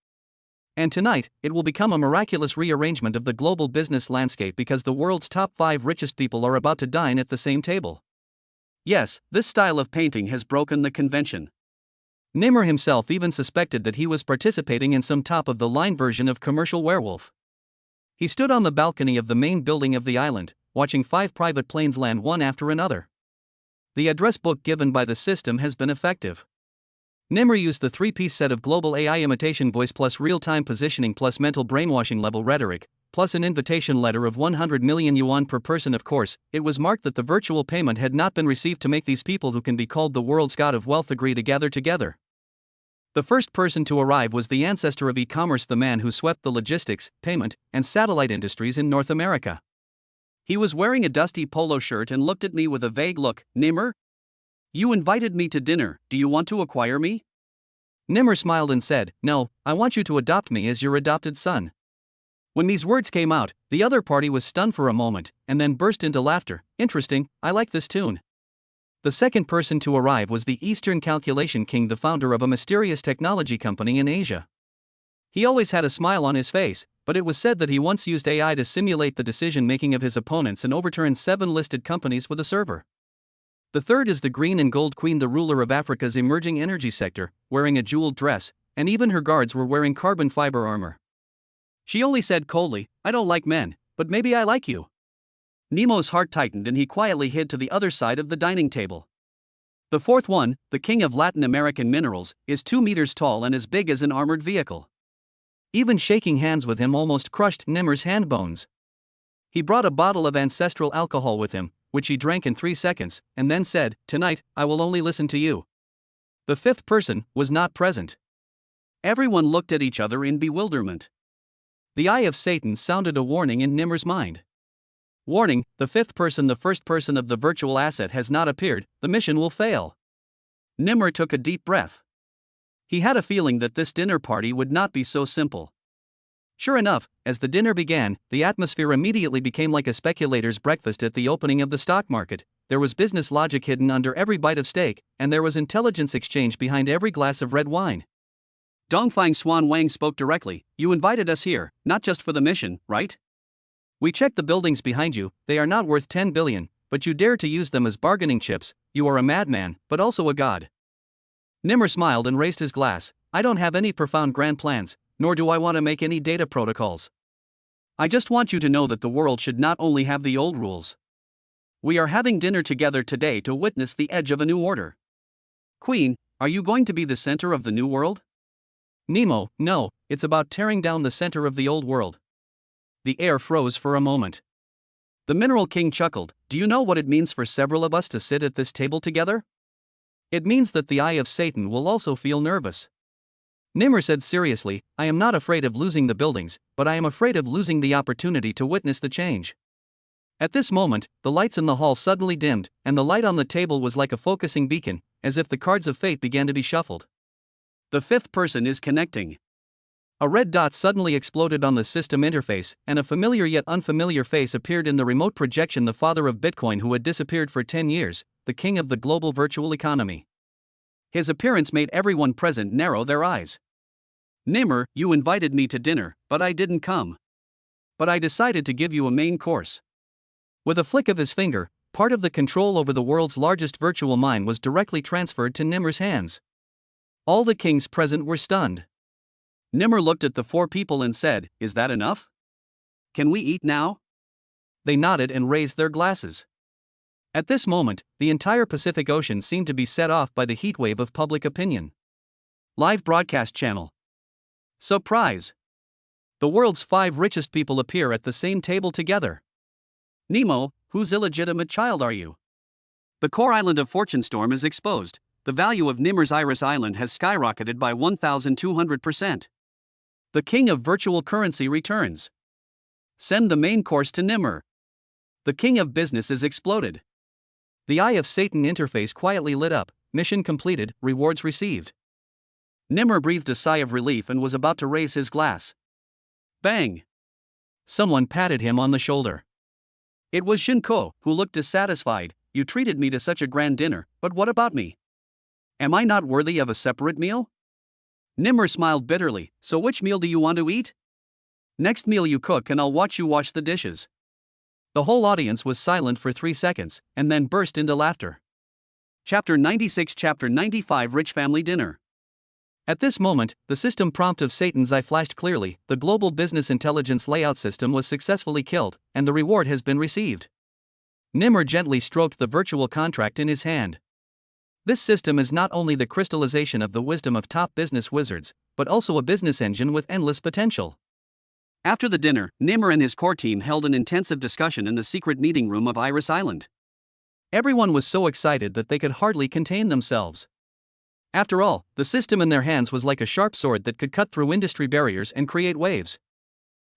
And tonight, it will become a miraculous rearrangement of the global business landscape because the world's top 5 richest people are about to dine at the same table. Yes, this style of painting has broken the convention. Nimmer himself even suspected that he was participating in some top-of-the-line version of Commercial Werewolf. He stood on the balcony of the main building of the island, watching 5 private planes land one after another. The address book given by the system has been effective. Nimmer used the 3-piece set of global AI imitation voice plus real-time positioning plus mental brainwashing level rhetoric, plus an invitation letter of 100 million yuan per person. Of course, it was marked that the virtual payment had not been received to make these people who can be called the world's god of wealth agree to gather together. The first person to arrive was the ancestor of e-commerce, the man who swept the logistics, payment, and satellite industries in North America. He was wearing a dusty polo shirt and looked at me with a vague look. Nimmer? You invited me to dinner, do you want to acquire me? Nimmer smiled and said, no, I want you to adopt me as your adopted son. When these words came out, the other party was stunned for a moment, and then burst into laughter. Interesting, I like this tune. The second person to arrive was the Eastern Calculation King, the founder of a mysterious technology company in Asia. He always had a smile on his face, but it was said that he once used AI to simulate the decision-making of his opponents and overturn 7 listed companies with a server. The third is the Green and Gold Queen, the ruler of Africa's emerging energy sector, wearing a jeweled dress, and even her guards were wearing carbon fiber armor. She only said coldly, I don't like men, but maybe I like you. Nemo's heart tightened and he quietly hid to the other side of the dining table. The fourth one, the king of Latin American minerals, is 2 meters tall and as big as an armored vehicle. Even shaking hands with him almost crushed Nimmer's hand bones. He brought a bottle of ancestral alcohol with him, which he drank in 3 seconds, and then said, tonight, I will only listen to you. The fifth person was not present. Everyone looked at each other in bewilderment. The eye of Satan sounded a warning in Nimmer's mind. Warning, the fifth person, the first person of the virtual asset, has not appeared, the mission will fail. Nimmer took a deep breath. He had a feeling that this dinner party would not be so simple. Sure enough, as the dinner began, the atmosphere immediately became like a speculator's breakfast at the opening of the stock market. There was business logic hidden under every bite of steak, and there was intelligence exchange behind every glass of red wine. Dongfang Swan Wang spoke directly, you invited us here, not just for the mission, right? We checked the buildings behind you, they are not worth 10 billion, but you dare to use them as bargaining chips. You are a madman, but also a god. Nimmer smiled and raised his glass. I don't have any profound grand plans, nor do I want to make any data protocols. I just want you to know that the world should not only have the old rules. We are having dinner together today to witness the edge of a new order. Queen, are you going to be the center of the new world? Nemo, no, it's about tearing down the center of the old world. The air froze for a moment. The Mineral King chuckled. Do you know what it means for several of us to sit at this table together? It means that the eye of Satan will also feel nervous. Nimmer said seriously, I am not afraid of losing the buildings, but I am afraid of losing the opportunity to witness the change. At this moment, the lights in the hall suddenly dimmed, and the light on the table was like a focusing beacon, as if the cards of fate began to be shuffled. The fifth person is connecting. A red dot suddenly exploded on the system interface, and a familiar yet unfamiliar face appeared in the remote projection. The father of Bitcoin who had disappeared for 10 years, the king of the global virtual economy. His appearance made everyone present narrow their eyes. Nimmer, you invited me to dinner, but I didn't come. But I decided to give you a main course. With a flick of his finger, part of the control over the world's largest virtual mine was directly transferred to Nimmer's hands. All the kings present were stunned. Nimmer looked at the four people and said, Is that enough? Can we eat now? They nodded and raised their glasses. At this moment, the entire Pacific Ocean seemed to be set off by the heatwave of public opinion. Live broadcast channel. Surprise! The world's 5 richest people appear at the same table together. Nemo, whose illegitimate child are you? The core island of Fortune Storm is exposed. The value of Nimmer's Iris Island has skyrocketed by 1,200%. The king of virtual currency returns. Send the main course to Nimmer. The king of business is exploded. The Eye of Satan interface quietly lit up. Mission completed, rewards received. Nimmer breathed a sigh of relief and was about to raise his glass. Bang! Someone patted him on the shoulder. It was Shinko, who looked dissatisfied. You treated me to such a grand dinner, but what about me? Am I not worthy of a separate meal? Nimmer smiled bitterly. So which meal do you want to eat? Next meal you cook and I'll watch you wash the dishes. The whole audience was silent for 3 seconds, and then burst into laughter. Chapter 96 Chapter 95 Rich Family Dinner. At this moment, the system prompt of Satan's eye flashed clearly. The global business intelligence layout system was successfully killed, and the reward has been received. Nimmer gently stroked the virtual contract in his hand. This system is not only the crystallization of the wisdom of top business wizards, but also a business engine with endless potential. After the dinner, Nimmer and his core team held an intensive discussion in the secret meeting room of Iris Island. Everyone was so excited that they could hardly contain themselves. After all, the system in their hands was like a sharp sword that could cut through industry barriers and create waves.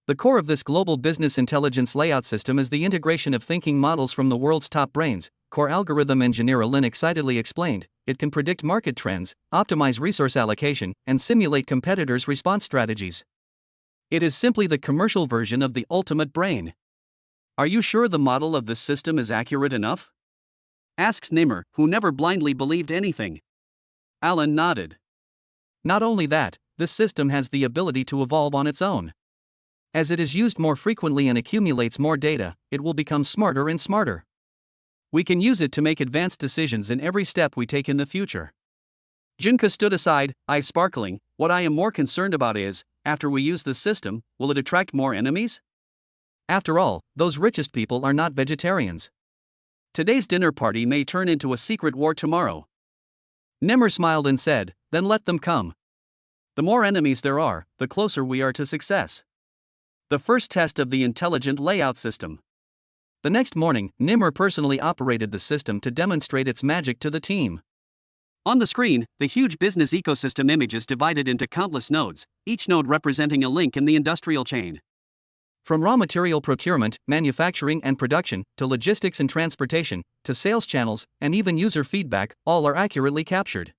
The core of this global business intelligence layout system is the integration of thinking models from the world's top brains, core algorithm engineer Alin excitedly explained. It can predict market trends, optimize resource allocation, and simulate competitors' response strategies. It is simply the commercial version of the ultimate brain. Are you sure the model of this system is accurate enough? Asks Nimmer, who never blindly believed anything. Alin nodded. Not only that, this system has the ability to evolve on its own. As it is used more frequently and accumulates more data, it will become smarter and smarter. We can use it to make advanced decisions in every step we take in the future. Junka stood aside, eyes sparkling. What I am more concerned about is, after we use this system, will it attract more enemies? After all, those richest people are not vegetarians. Today's dinner party may turn into a secret war tomorrow. Nimmer smiled and said, Then let them come. The more enemies there are, the closer we are to success. The first test of the intelligent layout system. The next morning, Nimmer personally operated the system to demonstrate its magic to the team. On the screen, the huge business ecosystem image is divided into countless nodes, each node representing a link in the industrial chain. From raw material procurement, manufacturing and production, to logistics and transportation, to sales channels, and even user feedback, all are accurately captured.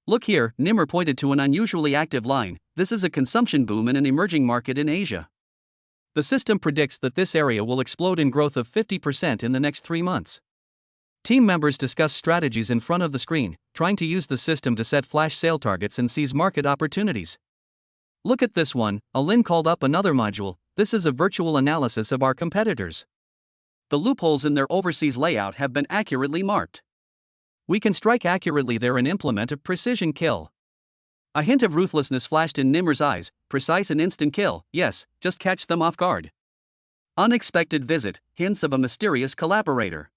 Look here, Nimmer pointed to an unusually active line. This is a consumption boom in an emerging market in Asia. The system predicts that this area will explode in growth of 50% in the next 3 months. Team members discuss strategies in front of the screen, trying to use the system to set flash sale targets and seize market opportunities. Look at this one, Alin called up another module. This is a virtual analysis of our competitors. The loopholes in their overseas layout have been accurately marked. We can strike accurately there and implement a precision kill. A hint of ruthlessness flashed in Nimmer's eyes. Precise and instant kill, yes, just catch them off guard. Unexpected visit, hints of a mysterious collaborator.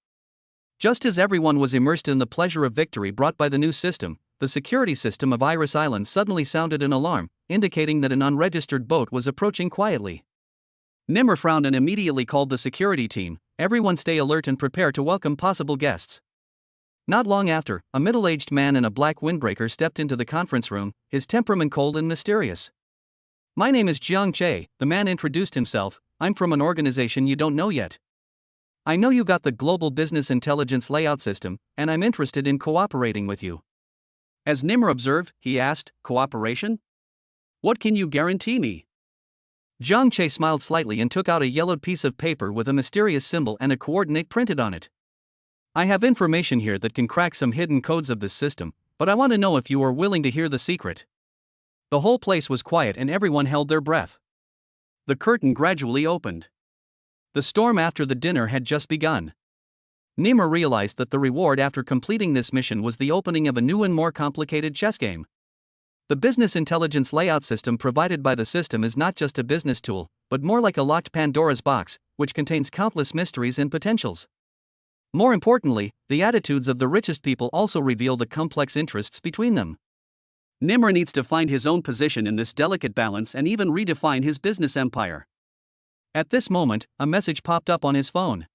Just as everyone was immersed in the pleasure of victory brought by the new system, the security system of Iris Island suddenly sounded an alarm, indicating that an unregistered boat was approaching quietly. Nimmer frowned and immediately called the security team. Everyone stay alert and prepare to welcome possible guests. Not long after, a middle-aged man in a black windbreaker stepped into the conference room, his temperament cold and mysterious. My name is Jiang Che, the man introduced himself. I'm from an organization you don't know yet. I know you got the global business intelligence layout system, and I'm interested in cooperating with you. As Nimmer observed, he asked, cooperation? What can you guarantee me? Jiang Che smiled slightly and took out a yellowed piece of paper with a mysterious symbol and a coordinate printed on it. I have information here that can crack some hidden codes of this system, but I want to know if you are willing to hear the secret. The whole place was quiet and everyone held their breath. The curtain gradually opened. The storm after the dinner had just begun. Nimmer realized that the reward after completing this mission was the opening of a new and more complicated chess game. The business intelligence layout system provided by the system is not just a business tool, but more like a locked Pandora's box, which contains countless mysteries and potentials. More importantly, the attitudes of the richest people also reveal the complex interests between them. Nimmer needs to find his own position in this delicate balance and even redefine his business empire. At this moment, a message popped up on his phone.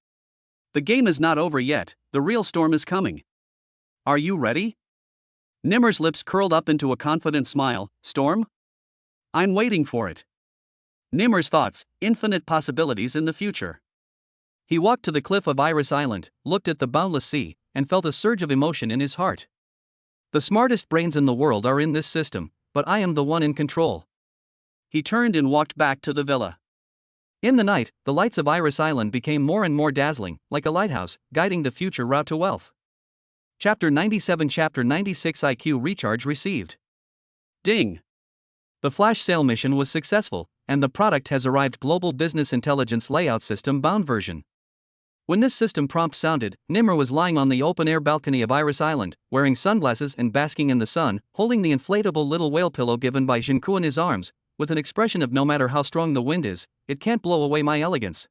The game is not over yet, the real storm is coming. Are you ready? Nimmer's lips curled up into a confident smile. Storm? I'm waiting for it. Nimmer's thoughts, infinite possibilities in the future. He walked to the cliff of Iris Island, looked at the boundless sea, and felt a surge of emotion in his heart. The smartest brains in the world are in this system, but I am the one in control. He turned and walked back to the villa. In the night, the lights of Iris Island became more and more dazzling, like a lighthouse, guiding the future route to wealth. Chapter 97 Chapter 96 IQ Recharge received. Ding! The flash sale mission was successful, and the product has arrived. Global Business Intelligence Layout System Bound version. When this system prompt sounded, Nimmer was lying on the open-air balcony of Iris Island, wearing sunglasses and basking in the sun, holding the inflatable little whale pillow given by Jinku in his arms, with an expression of no matter how strong the wind is, it can't blow away my elegance.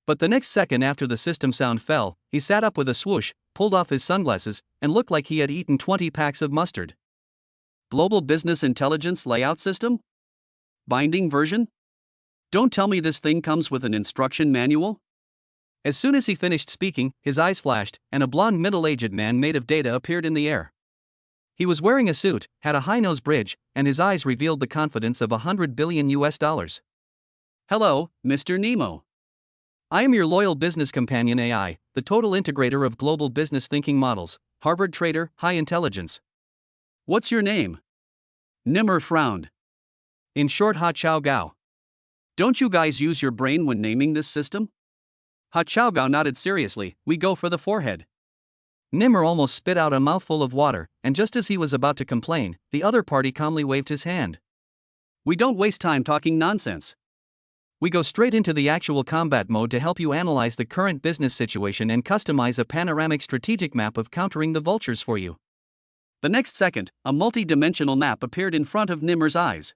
But the next second after the system sound fell, he sat up with a swoosh, pulled off his sunglasses, and looked like he had eaten 20 packs of mustard. Global Business Intelligence Layout System? Binding version? Don't tell me this thing comes with an instruction manual? As soon as he finished speaking, his eyes flashed, and a blond middle-aged man made of data appeared in the air. He was wearing a suit, had a high-nose bridge, and his eyes revealed the confidence of $100 billion. Hello, Mr. Nemo. I am your loyal business companion AI, the total integrator of global business thinking models, Harvard trader, high intelligence. What's your name? Nimmer frowned. In short, Ha Chao Gao. Don't you guys use your brain when naming this system? Ha Chao Gao nodded seriously. We go for the forehead. Nimmer almost spit out a mouthful of water, and just as he was about to complain, the other party calmly waved his hand. We don't waste time talking nonsense. We go straight into the actual combat mode to help you analyze the current business situation and customize a panoramic strategic map of countering the vultures for you. The next second, a multi-dimensional map appeared in front of Nimmer's eyes.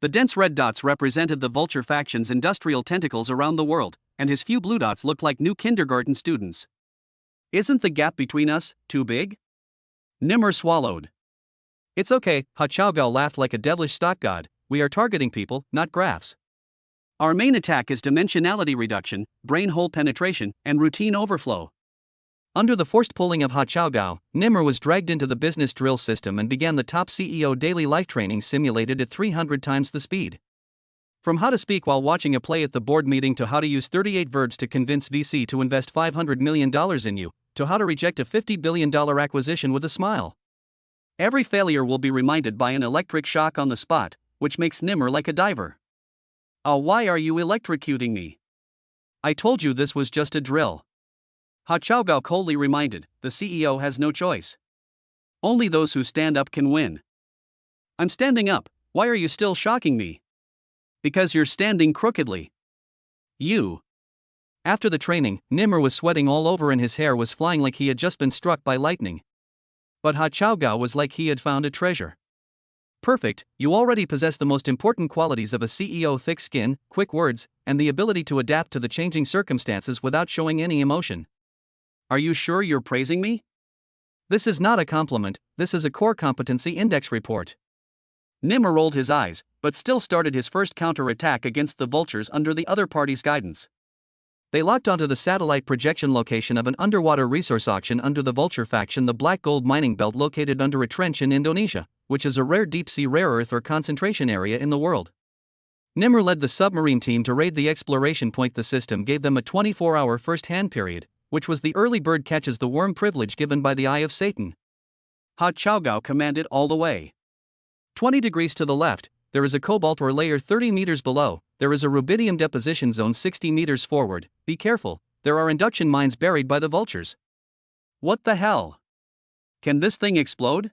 The dense red dots represented the vulture faction's industrial tentacles around the world, and his few blue dots looked like new kindergarten students. Isn't the gap between us too big? Nimmer swallowed. It's okay, Ha Chao Gao laughed like a devilish stock god. We are targeting people, not graphs. Our main attack is dimensionality reduction, brain hole penetration, and routine overflow. Under the forced pulling of Ha Chao Gao, Nimmer was dragged into the business drill system and began the top CEO daily life training simulated at 300 times the speed. From how to speak while watching a play at the board meeting to how to use 38 verbs to convince VC to invest $500 million in you, to how to reject a $50 billion acquisition with a smile. Every failure will be reminded by an electric shock on the spot, which makes Nimmer like a diver. Why are you electrocuting me? I told you this was just a drill. Ha Chao Gao coldly reminded, the CEO has no choice. Only those who stand up can win. I'm standing up, why are you still shocking me? Because you're standing crookedly. You. After the training, Nimmer was sweating all over and his hair was flying like he had just been struck by lightning. But Ha Chao Gao was like he had found a treasure. Perfect, you already possess the most important qualities of a CEO: thick skin, quick words, and the ability to adapt to the changing circumstances without showing any emotion. Are you sure you're praising me? This is not a compliment, this is a core competency index report. Nimmer rolled his eyes, but still started his first counter-attack against the vultures under the other party's guidance. They locked onto the satellite projection location of an underwater resource auction under the vulture faction, the black gold mining belt located under a trench in Indonesia, which is a rare deep-sea rare earth or concentration area in the world. Nimmer led the submarine team to raid the exploration point. The system gave them a 24-hour first-hand period, which was the early bird catches the worm privilege given by the Eye of Satan. Ha Chaogao commanded all the way. 20 degrees to the left, there is a cobalt ore layer 30 meters below, there is a rubidium deposition zone 60 meters forward, be careful, there are induction mines buried by the vultures. What the hell? Can this thing explode?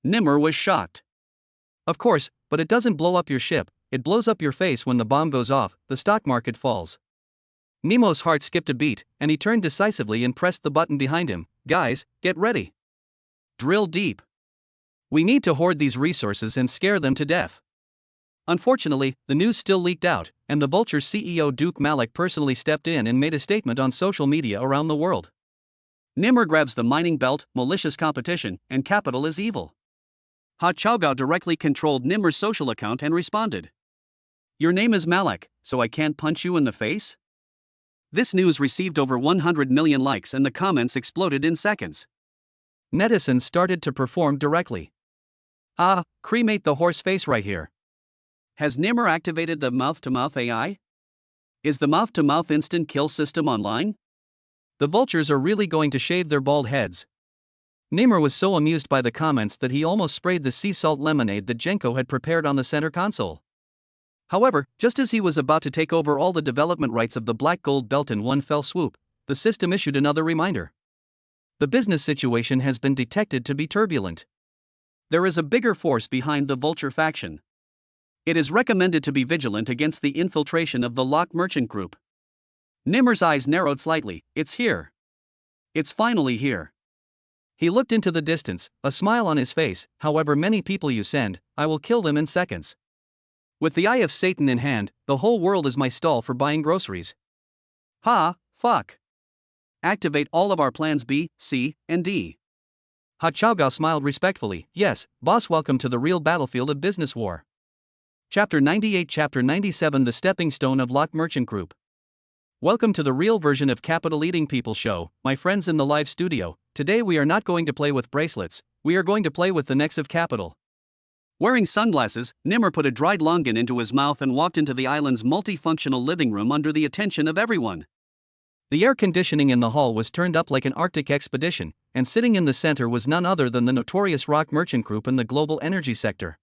Nimmer was shocked. Of course, but it doesn't blow up your ship, it blows up your face when the bomb goes off, the stock market falls. Nemo's heart skipped a beat, and he turned decisively and pressed the button behind him. Guys, get ready. Drill deep. We need to hoard these resources and scare them to death. Unfortunately, the news still leaked out, and the Vulture's CEO Duke Malik personally stepped in and made a statement on social media around the world. Nimmer grabs the mining belt, malicious competition, and capital is evil. Ha Chaogao directly controlled Nimmer's social account and responded. Your name is Malik, so I can't punch you in the face? This news received over 100 million likes and the comments exploded in seconds. Netizens started to perform directly. Ah, cremate the horse face right here. Has Nimmer activated the mouth-to-mouth AI? Is the mouth-to-mouth instant kill system online? The vultures are really going to shave their bald heads. Nimmer was so amused by the comments that he almost sprayed the sea salt lemonade that Genko had prepared on the center console. However, just as he was about to take over all the development rights of the black gold belt in one fell swoop, the system issued another reminder. The business situation has been detected to be turbulent. There is a bigger force behind the Vulture faction. It is recommended to be vigilant against the infiltration of the Lock Merchant Group. Nimmer's eyes narrowed slightly. It's here. It's finally here. He looked into the distance, a smile on his face. However many people you send, I will kill them in seconds. With the Eye of Satan in hand, the whole world is my stall for buying groceries. Ha, fuck. Activate all of our plans B, C, and D. Ha Chaogao smiled respectfully. Yes, boss, welcome to the real battlefield of business war. Chapter 98, Chapter 97, The Stepping Stone of Lock Merchant Group. Welcome to the real version of Capital Eating People show, my friends in the live studio. Today we are not going to play with bracelets, we are going to play with the necks of capital. Wearing sunglasses, Nimmer put a dried longan into his mouth and walked into the island's multifunctional living room under the attention of everyone. The air conditioning in the hall was turned up like an Arctic expedition, and sitting in the center was none other than the notorious Rock Merchant Group in the global energy sector.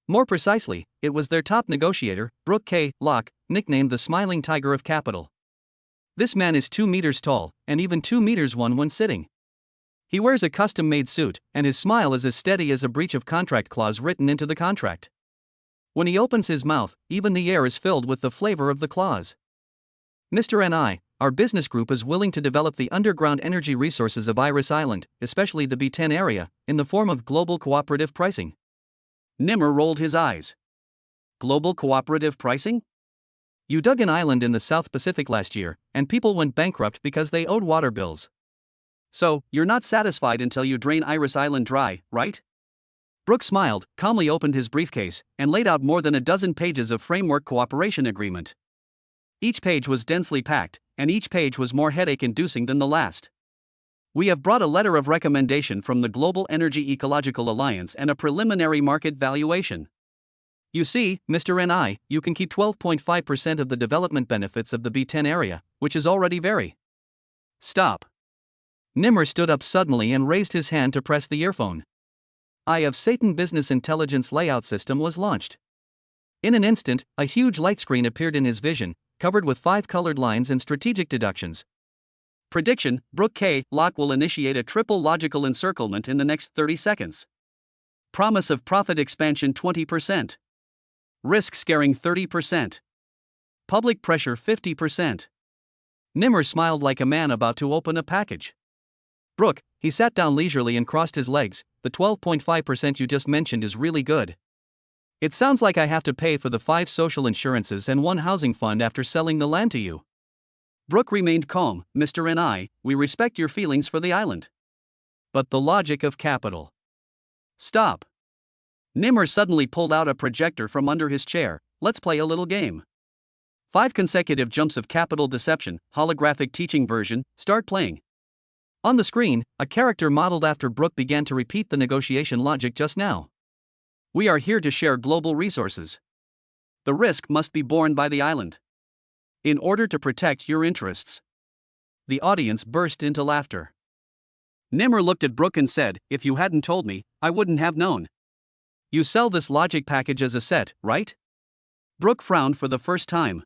More precisely, it was their top negotiator, Brooke K. Locke, nicknamed the Smiling Tiger of Capital. This man is 2 meters tall, and even 2 meters 1 when sitting. He wears a custom-made suit, and his smile is as steady as a breach of contract clause written into the contract. When he opens his mouth, even the air is filled with the flavor of the clause. Mr. N.I., our business group is willing to develop the underground energy resources of Iris Island, especially the B10 area, in the form of global cooperative pricing. Nimmer rolled his eyes. Global cooperative pricing? You dug an island in the South Pacific last year, and people went bankrupt because they owed water bills. So, you're not satisfied until you drain Iris Island dry, right? Brooke smiled, calmly opened his briefcase, and laid out more than a dozen pages of framework cooperation agreement. Each page was densely packed, and each page was more headache-inducing than the last. We have brought a letter of recommendation from the Global Energy Ecological Alliance and a preliminary market valuation. You see, Mr. N.I., you can keep 12.5% of the development benefits of the B10 area, which is already very. Stop. Nimmer stood up suddenly and raised his hand to press the earphone. Eye of Satan Business Intelligence Layout System was launched. In an instant, a huge light screen appeared in his vision, covered with 5 colored lines and strategic deductions. Prediction: Brooke K. Locke will initiate a triple logical encirclement in the next 30 seconds. Promise of profit expansion 20%. Risk scaring 30%. Public pressure 50%. Nimmer smiled like a man about to open a package. Brooke, he sat down leisurely and crossed his legs. The 12.5% you just mentioned is really good. It sounds like I have to pay for the 5 social insurances and 1 housing fund after selling the land to you. Brooke remained calm. Mr. N.I., we respect your feelings for the island. But the logic of capital. Stop. Nimmer suddenly pulled out a projector from under his chair. Let's play a little game. 5 consecutive jumps of capital deception, holographic teaching version, start playing. On the screen, a character modeled after Brooke began to repeat the negotiation logic just now. We are here to share global resources. The risk must be borne by the island. In order to protect your interests. The audience burst into laughter. Nimmer looked at Brooke and said, if you hadn't told me, I wouldn't have known. You sell this logic package as a set, right? Brooke frowned for the first time.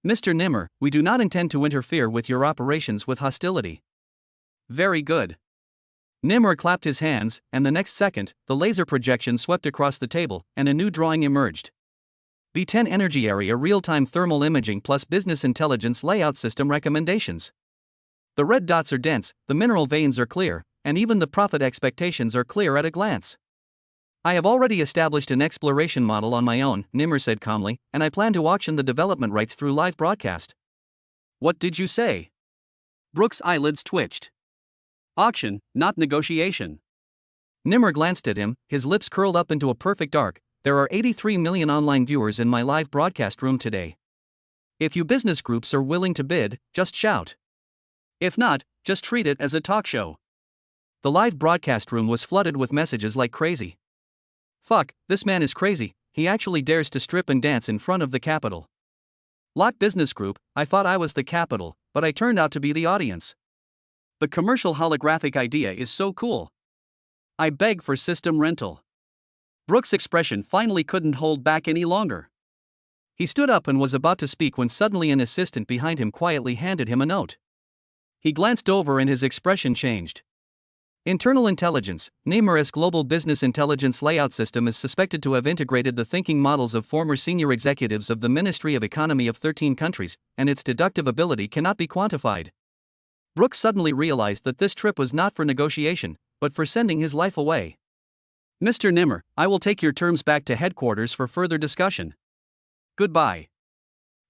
Mr. Nimmer, we do not intend to interfere with your operations with hostility. Very good. Nimmer clapped his hands, and the next second, the laser projection swept across the table, and a new drawing emerged. B10 Energy Area Real-Time Thermal Imaging plus Business Intelligence Layout System Recommendations. The red dots are dense, the mineral veins are clear, and even the profit expectations are clear at a glance. I have already established an exploration model on my own, Nimmer said calmly, and I plan to auction the development rights through live broadcast. What did you say? Brooke's eyelids twitched. Auction, not negotiation. Nimmer glanced at him, his lips curled up into a perfect arc. There are 83 million online viewers in my live broadcast room today. If you business groups are willing to bid, just shout. If not, just treat it as a talk show. The live broadcast room was flooded with messages like crazy. Fuck, this man is crazy, he actually dares to strip and dance in front of the Capitol. Lot Business Group, I thought I was the Capitol, but I turned out to be the audience. The commercial holographic idea is so cool. I beg for system rental. Brooke's expression finally couldn't hold back any longer. He stood up and was about to speak when suddenly an assistant behind him quietly handed him a note. He glanced over and his expression changed. Internal Intelligence, Nimmer's Global Business Intelligence Layout System is suspected to have integrated the thinking models of former senior executives of the Ministry of Economy of 13 countries, and its deductive ability cannot be quantified. Brooke suddenly realized that this trip was not for negotiation, but for sending his life away. Mr. Nimmer, I will take your terms back to headquarters for further discussion. Goodbye.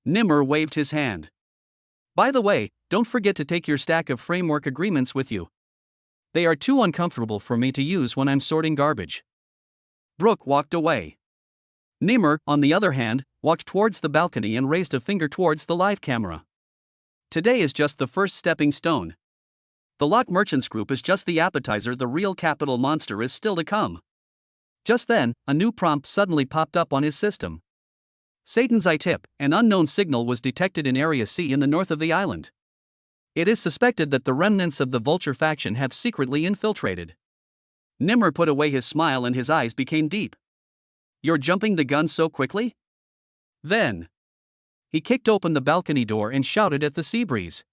Nimmer waved his hand. By the way, don't forget to take your stack of framework agreements with you. They are too uncomfortable for me to use when I'm sorting garbage. Brooke walked away. Nimmer, on the other hand, walked towards the balcony and raised a finger towards the live camera. Today is just the first stepping stone. The Lot Merchants Group is just the appetizer, the real capital monster is still to come. Just then, a new prompt suddenly popped up on his system. Satan's eye tip, an unknown signal was detected in Area C in the north of the island. It is suspected that the remnants of the Vulture faction have secretly infiltrated. Nimmer put away his smile and his eyes became deep. You're jumping the gun so quickly? Then. He kicked open the balcony door and shouted at the sea breeze.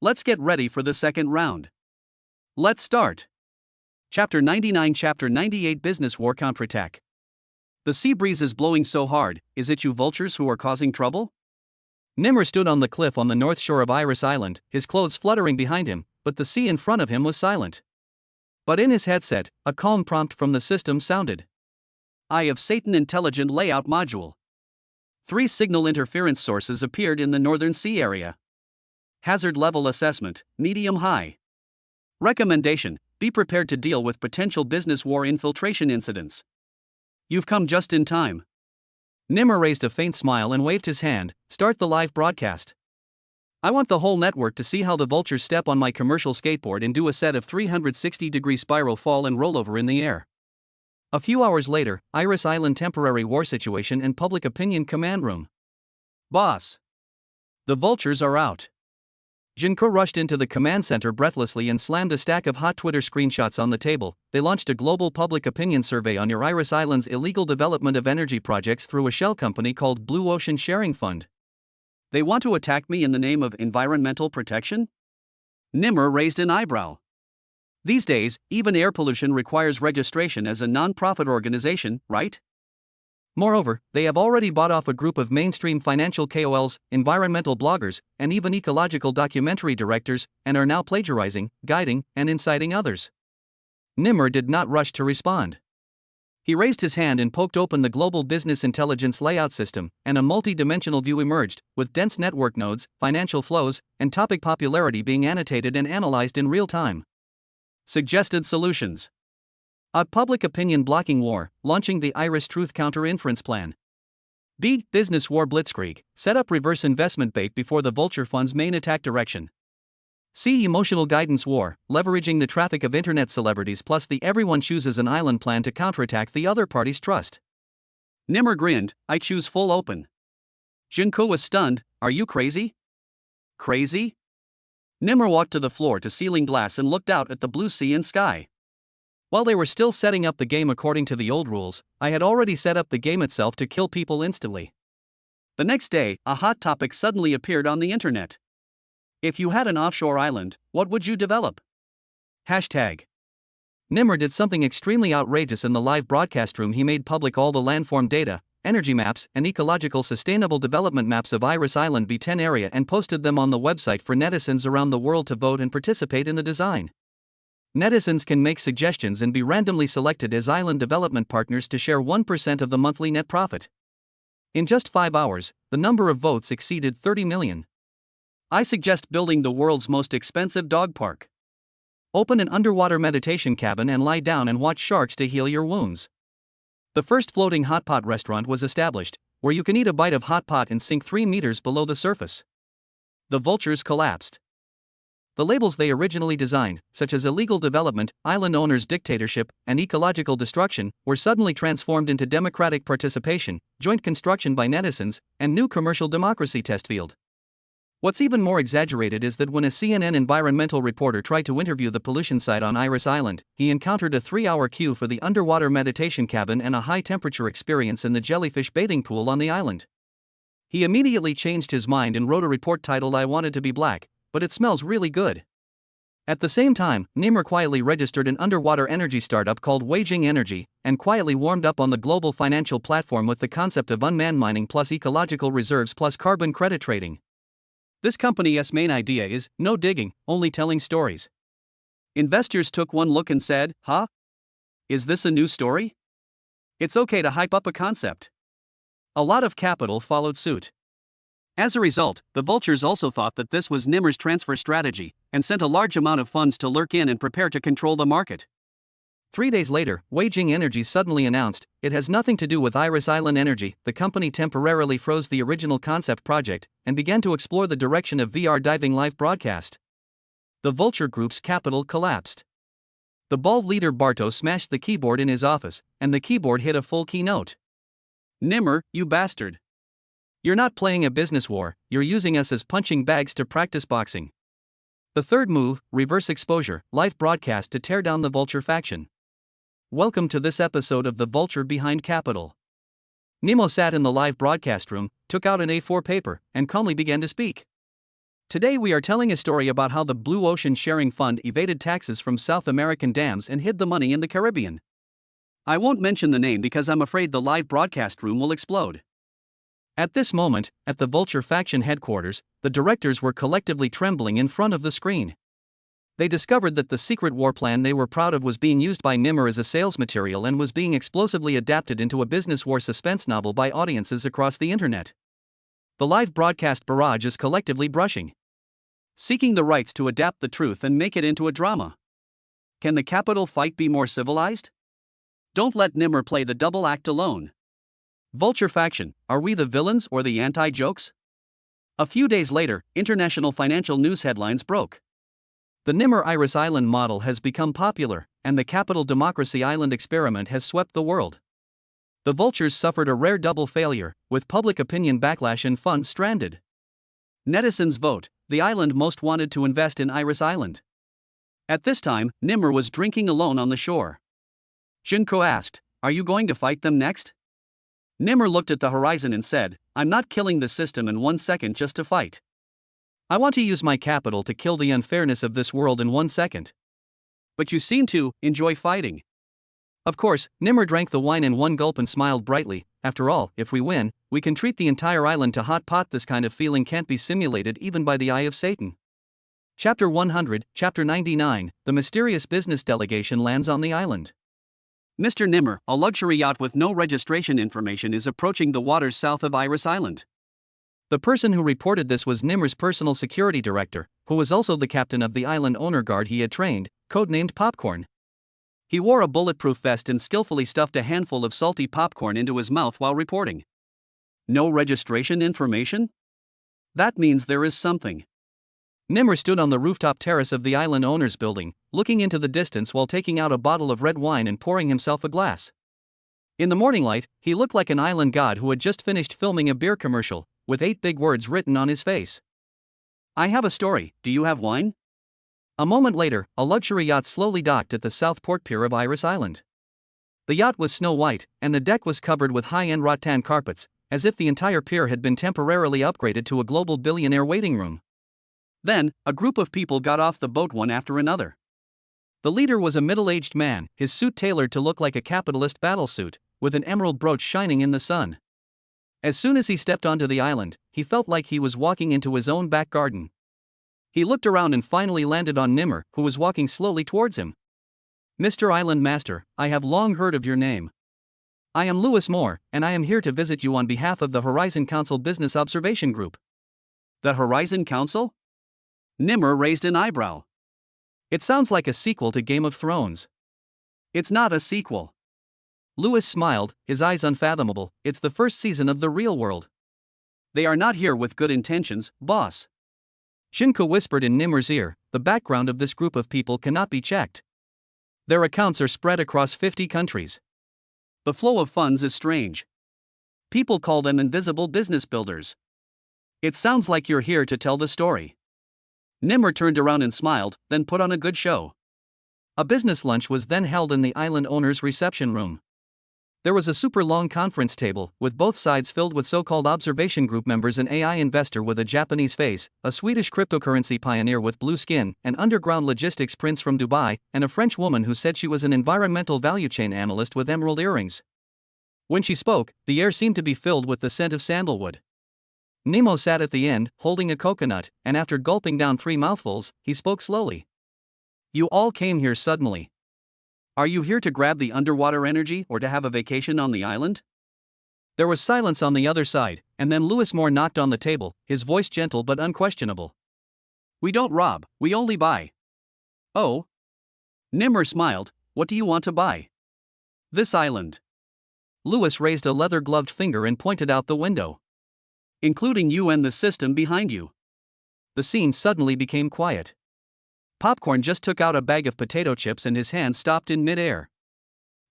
Let's get ready for the second round. Let's start. Chapter 99 Chapter 98 Business War Counterattack. The sea breeze is blowing so hard, is it you vultures who are causing trouble? Nimmer stood on the cliff on the north shore of Iris Island, his clothes fluttering behind him, but the sea in front of him was silent. But in his headset, a calm prompt from the system sounded. Eye of Satan Intelligent Layout Module. 3 signal interference sources appeared in the northern sea area. Hazard level assessment, medium-high. Recommendation, be prepared to deal with potential business war infiltration incidents. You've come just in time. Nimmer raised a faint smile and waved his hand. Start the live broadcast. I want the whole network to see how the vultures step on my commercial skateboard and do a set of 360-degree spiral fall and rollover in the air. A few hours later, Iris Island Temporary War Situation and Public Opinion Command Room. Boss. The vultures are out. Jinko rushed into the command center breathlessly and slammed a stack of hot Twitter screenshots on the table. They launched a global public opinion survey on your Iris Island's illegal development of energy projects through a shell company called Blue Ocean Sharing Fund. They want to attack me in the name of environmental protection? Nimmer raised an eyebrow. These days, even air pollution requires registration as a non-profit organization, right? Moreover, they have already bought off a group of mainstream financial KOLs, environmental bloggers, and even ecological documentary directors, and are now plagiarizing, guiding, and inciting others. Nimmer did not rush to respond. He raised his hand and poked open the Global Business Intelligence Layout System, and a multi-dimensional view emerged, with dense network nodes, financial flows, and topic popularity being annotated and analyzed in real time. Suggested solutions. A public opinion blocking war, launching the Iris Truth Counter-Inference Plan. B. Business war blitzkrieg, set up reverse investment bait before the vulture fund's main attack direction. C. Emotional guidance war, leveraging the traffic of internet celebrities plus the everyone chooses an island plan to counterattack the other party's trust. Nimmer grinned, I choose full open. Junko was stunned, are you crazy? Crazy? Nimmer walked to the floor to ceiling glass and looked out at the blue sea and sky. While they were still setting up the game according to the old rules, I had already set up the game itself to kill people instantly. The next day, a hot topic suddenly appeared on the internet. If you had an offshore island, what would you develop? Hashtag. Nimmer did something extremely outrageous in the live broadcast room. He made public all the landform data, energy maps, and ecological sustainable development maps of Iris Island B10 area and posted them on the website for netizens around the world to vote and participate in the design. Netizens can make suggestions and be randomly selected as island development partners to share 1% of the monthly net profit. In just 5 hours, the number of votes exceeded 30 million. I suggest building the world's most expensive dog park. Open an underwater meditation cabin and lie down and watch sharks to heal your wounds. The first floating hot pot restaurant was established, where you can eat a bite of hot pot and sink 3 meters below the surface. The vultures collapsed. The labels they originally designed, such as illegal development, island owners' dictatorship, and ecological destruction, were suddenly transformed into democratic participation, joint construction by netizens, and new commercial democracy test field. What's even more exaggerated is that when a CNN environmental reporter tried to interview the pollution site on Iris Island, he encountered a 3-hour queue for the underwater meditation cabin and a high-temperature experience in the jellyfish bathing pool on the island. He immediately changed his mind and wrote a report titled I Wanted to Be Black, but it smells really good. At the same time, Nimmer quietly registered an underwater energy startup called Waging Energy, and quietly warmed up on the global financial platform with the concept of unmanned mining plus ecological reserves plus carbon credit trading. This company's main idea is no digging, only telling stories. Investors took one look and said, huh? Is this a new story? It's okay to hype up a concept. A lot of capital followed suit. As a result, the vultures also thought that this was Nimmer's transfer strategy, and sent a large amount of funds to lurk in and prepare to control the market. 3 days later, Waging Energy suddenly announced, it has nothing to do with Iris Island Energy. The company temporarily froze the original concept project, and began to explore the direction of VR diving live broadcast. The Vulture Group's capital collapsed. The bald leader Barto smashed the keyboard in his office, and the keyboard hit a full keynote. Nimmer, you bastard. You're not playing a business war, you're using us as punching bags to practice boxing. The third move, reverse exposure, live broadcast to tear down the Vulture faction. Welcome to this episode of The Vulture Behind Capital. Nemo sat in the live broadcast room, took out an A4 paper, and calmly began to speak. Today we are telling a story about how the Blue Ocean Sharing Fund evaded taxes from South American dams and hid the money in the Caribbean. I won't mention the name because I'm afraid the live broadcast room will explode. At this moment, at the Vulture faction headquarters, the directors were collectively trembling in front of the screen. They discovered that the secret war plan they were proud of was being used by Nimmer as a sales material and was being explosively adapted into a business war suspense novel by audiences across the internet. The live broadcast barrage is collectively brushing, seeking the rights to adapt the truth and make it into a drama. Can the capital fight be more civilized? Don't let Nimmer play the double act alone. Vulture faction, are we the villains or the anti-jokes? A few days later, international financial news headlines broke. The Nimmer Iris Island model has become popular, and the Capital Democracy Island experiment has swept the world. The vultures suffered a rare double failure, with public opinion backlash and funds stranded. Netizens vote, the island most wanted to invest in Iris Island. At this time, Nimmer was drinking alone on the shore. Junko asked, are you going to fight them next? Nimmer looked at the horizon and said, I'm not killing the system in 1 second just to fight. I want to use my capital to kill the unfairness of this world in 1 second. But you seem to enjoy fighting. Of course, Nimmer drank the wine in one gulp and smiled brightly. After all, if we win, we can treat the entire island to hot pot. This kind of feeling can't be simulated even by the eye of Satan. Chapter 100, Chapter 99, the mysterious business delegation lands on the island. Mr. Nimmer, a luxury yacht with no registration information is approaching the waters south of Iris Island. The person who reported this was Nimmer's personal security director, who was also the captain of the island owner guard he had trained, codenamed Popcorn. He wore a bulletproof vest and skillfully stuffed a handful of salty popcorn into his mouth while reporting. No registration information? That means there is something. Nimmer stood on the rooftop terrace of the island owner's building, looking into the distance while taking out a bottle of red wine and pouring himself a glass. In the morning light, he looked like an island god who had just finished filming a beer commercial, with 8 big words written on his face. I have a story, do you have wine? A moment later, a luxury yacht slowly docked at the south port pier of Iris Island. The yacht was snow white, and the deck was covered with high-end rattan carpets, as if the entire pier had been temporarily upgraded to a global billionaire waiting room. Then, a group of people got off the boat one after another. The leader was a middle-aged man, his suit tailored to look like a capitalist battlesuit, with an emerald brooch shining in the sun. As soon as he stepped onto the island, he felt like he was walking into his own back garden. He looked around and finally landed on Nimmer, who was walking slowly towards him. Mr. Island Master, I have long heard of your name. I am Lewis Moore, and I am here to visit you on behalf of the Horizon Council Business Observation Group. The Horizon Council? Nimmer raised an eyebrow. It sounds like a sequel to Game of Thrones. It's not a sequel. Lewis smiled, his eyes unfathomable. It's the first season of The Real World. They are not here with good intentions, boss. Shinko whispered in Nimmer's ear, the background of this group of people cannot be checked. Their accounts are spread across 50 countries. The flow of funds is strange. People call them invisible business builders. It sounds like you're here to tell the story. Nimmer turned around and smiled, then put on a good show. A business lunch was then held in the island owner's reception room. There was a super long conference table, with both sides filled with so-called observation group members, an AI investor with a Japanese face, a Swedish cryptocurrency pioneer with blue skin, an underground logistics prince from Dubai, and a French woman who said she was an environmental value chain analyst with emerald earrings. When she spoke, the air seemed to be filled with the scent of sandalwood. Nemo sat at the end, holding a coconut, and after gulping down 3 mouthfuls, he spoke slowly. You all came here suddenly. Are you here to grab the underwater energy or to have a vacation on the island? There was silence on the other side, and then Lewis Moore knocked on the table, his voice gentle but unquestionable. We don't rob, we only buy. Oh? Nimmer smiled, what do you want to buy? This island. Lewis raised a leather-gloved finger and pointed out the window. Including you and the system behind you. The scene suddenly became quiet. Popcorn just took out a bag of potato chips and his hand stopped in mid-air.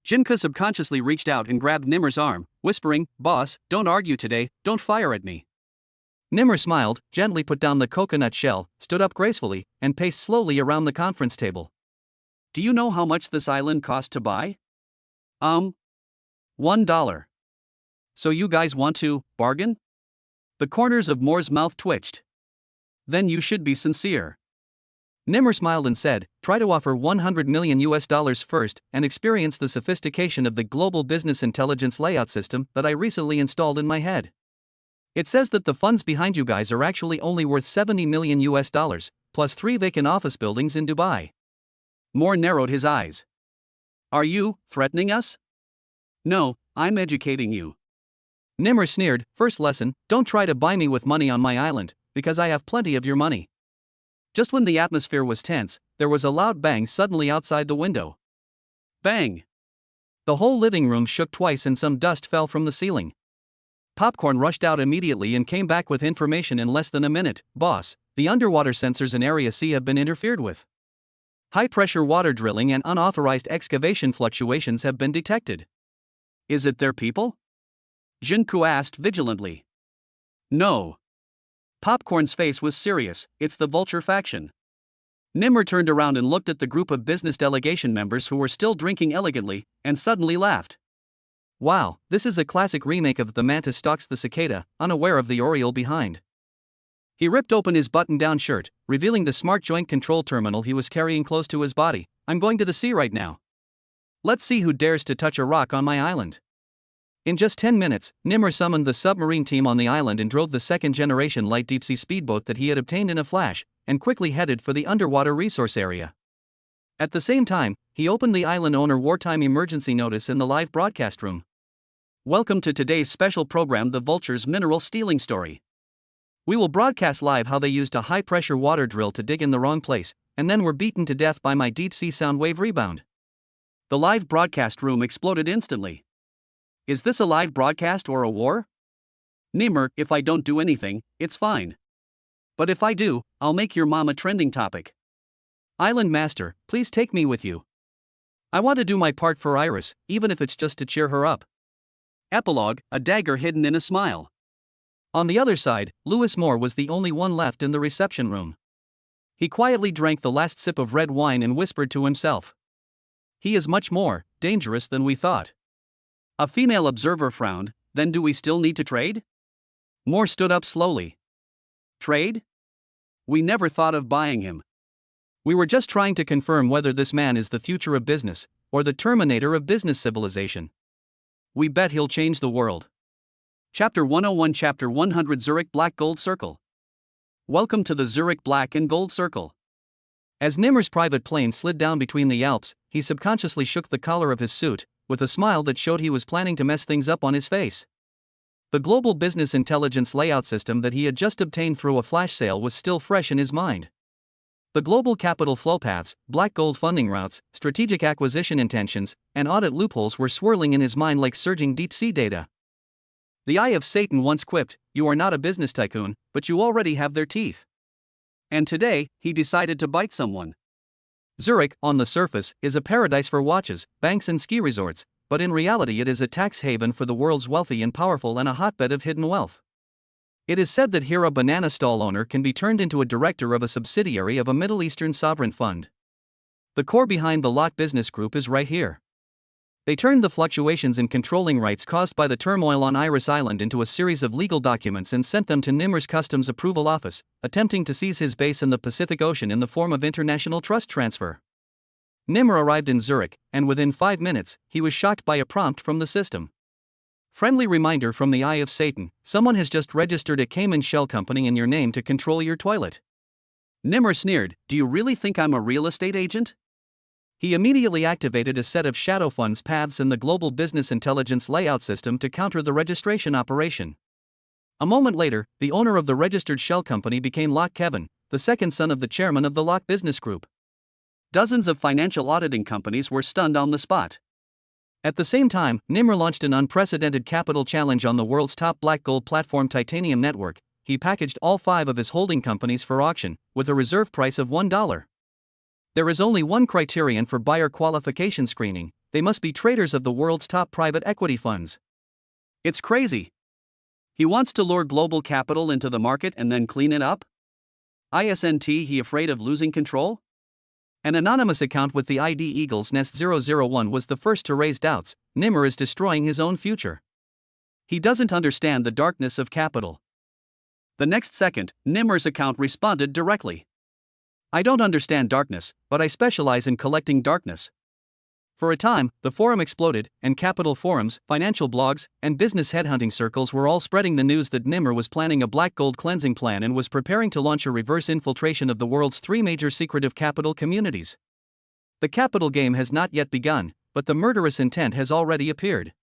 Jinka subconsciously reached out and grabbed Nimmer's arm, whispering, Boss, don't argue today, don't fire at me. Nimmer smiled, gently put down the coconut shell, stood up gracefully, and paced slowly around the conference table. Do you know how much this island cost to buy? $1. So you guys want to bargain? The corners of Moore's mouth twitched. Then you should be sincere. Nimmer smiled and said, try to offer $100 million first and experience the sophistication of the global business intelligence layout system that I recently installed in my head. It says that the funds behind you guys are actually only worth $70 million plus 3 vacant office buildings in Dubai. Moore narrowed his eyes. Are you threatening us? No, I'm educating you. Nimmer sneered, first lesson, don't try to buy me with money on my island, because I have plenty of your money. Just when the atmosphere was tense, there was a loud bang suddenly outside the window. Bang! The whole living room shook twice and some dust fell from the ceiling. Popcorn rushed out immediately and came back with information in less than a minute. Boss, the underwater sensors in Area C have been interfered with. High-pressure water drilling and unauthorized excavation fluctuations have been detected. Is it their people? Junku asked vigilantly. No. Popcorn's face was serious, it's the Vulture faction. Nimmer turned around and looked at the group of business delegation members who were still drinking elegantly, and suddenly laughed. Wow, this is a classic remake of The Mantis Stalks the Cicada, unaware of the Oriole behind. He ripped open his button-down shirt, revealing the smart joint control terminal he was carrying close to his body. I'm going to the sea right now. Let's see who dares to touch a rock on my island. In just 10 minutes, Nimmer summoned the submarine team on the island and drove the second-generation light deep-sea speedboat that he had obtained in a flash, and quickly headed for the underwater resource area. At the same time, he opened the island owner wartime emergency notice in the live broadcast room. Welcome to today's special program, The Vulture's Mineral Stealing Story. We will broadcast live how they used a high-pressure water drill to dig in the wrong place, and then were beaten to death by my deep-sea sound wave rebound. The live broadcast room exploded instantly. Is this a live broadcast or a war? Nimmer, if I don't do anything, it's fine. But if I do, I'll make your mom a trending topic. Island Master, please take me with you. I want to do my part for Iris, even if it's just to cheer her up. Epilogue, a dagger hidden in a smile. On the other side, Lewis Moore was the only one left in the reception room. He quietly drank the last sip of red wine and whispered to himself. He is much more dangerous than we thought. A female observer frowned. Then do we still need to trade? Moore stood up slowly. Trade? We never thought of buying him. We were just trying to confirm whether this man is the future of business, or the terminator of business civilization. We bet he'll change the world. Chapter 101 Chapter 100 Zurich Black Gold Circle. Welcome to the Zurich Black and Gold Circle. As Nimmer's private plane slid down between the Alps, he subconsciously shook the collar of his suit, with a smile that showed he was planning to mess things up on his face. The global business intelligence layout system that he had just obtained through a flash sale was still fresh in his mind. The global capital flow paths, black gold funding routes, strategic acquisition intentions, and audit loopholes were swirling in his mind like surging deep-sea data. The Eye of Satan once quipped, "You are not a business tycoon, but you already have their teeth." And today, he decided to bite someone. Zurich, on the surface, is a paradise for watches, banks and ski resorts, but in reality it is a tax haven for the world's wealthy and powerful and a hotbed of hidden wealth. It is said that here a banana stall owner can be turned into a director of a subsidiary of a Middle Eastern sovereign fund. The core behind the Lot Business Group is right here. They turned the fluctuations in controlling rights caused by the turmoil on Iris Island into a series of legal documents and sent them to Nimmer's Customs Approval Office, attempting to seize his base in the Pacific Ocean in the form of international trust transfer. Nimmer arrived in Zurich, and within 5 minutes, he was shocked by a prompt from the system. Friendly reminder from the Eye of Satan, someone has just registered a Cayman shell company in your name to control your toilet. Nimmer sneered, "Do you really think I'm a real estate agent?" He immediately activated a set of shadow funds paths in the global business intelligence layout system to counter the registration operation. A moment later, the owner of the registered shell company became Lot Kevin, the second son of the chairman of the Lot Business Group. Dozens of financial auditing companies were stunned on the spot. At the same time, Nimmer launched an unprecedented capital challenge on the world's top black gold platform Titanium Network. He packaged all 5 of his holding companies for auction, with a reserve price of $1. There is only one criterion for buyer qualification screening: they must be traders of the world's top private equity funds. It's crazy. He wants to lure global capital into the market and then clean it up? Isn't he afraid of losing control? An anonymous account with the ID Eagles Nest 001 was the first to raise doubts. Nimmer is destroying his own future. He doesn't understand the darkness of capital. The next second, Nimmer's account responded directly. I don't understand darkness, but I specialize in collecting darkness. For a time, the forum exploded, and capital forums, financial blogs, and business headhunting circles were all spreading the news that Nimmer was planning a black gold cleansing plan and was preparing to launch a reverse infiltration of the world's 3 major secretive capital communities. The capital game has not yet begun, but the murderous intent has already appeared.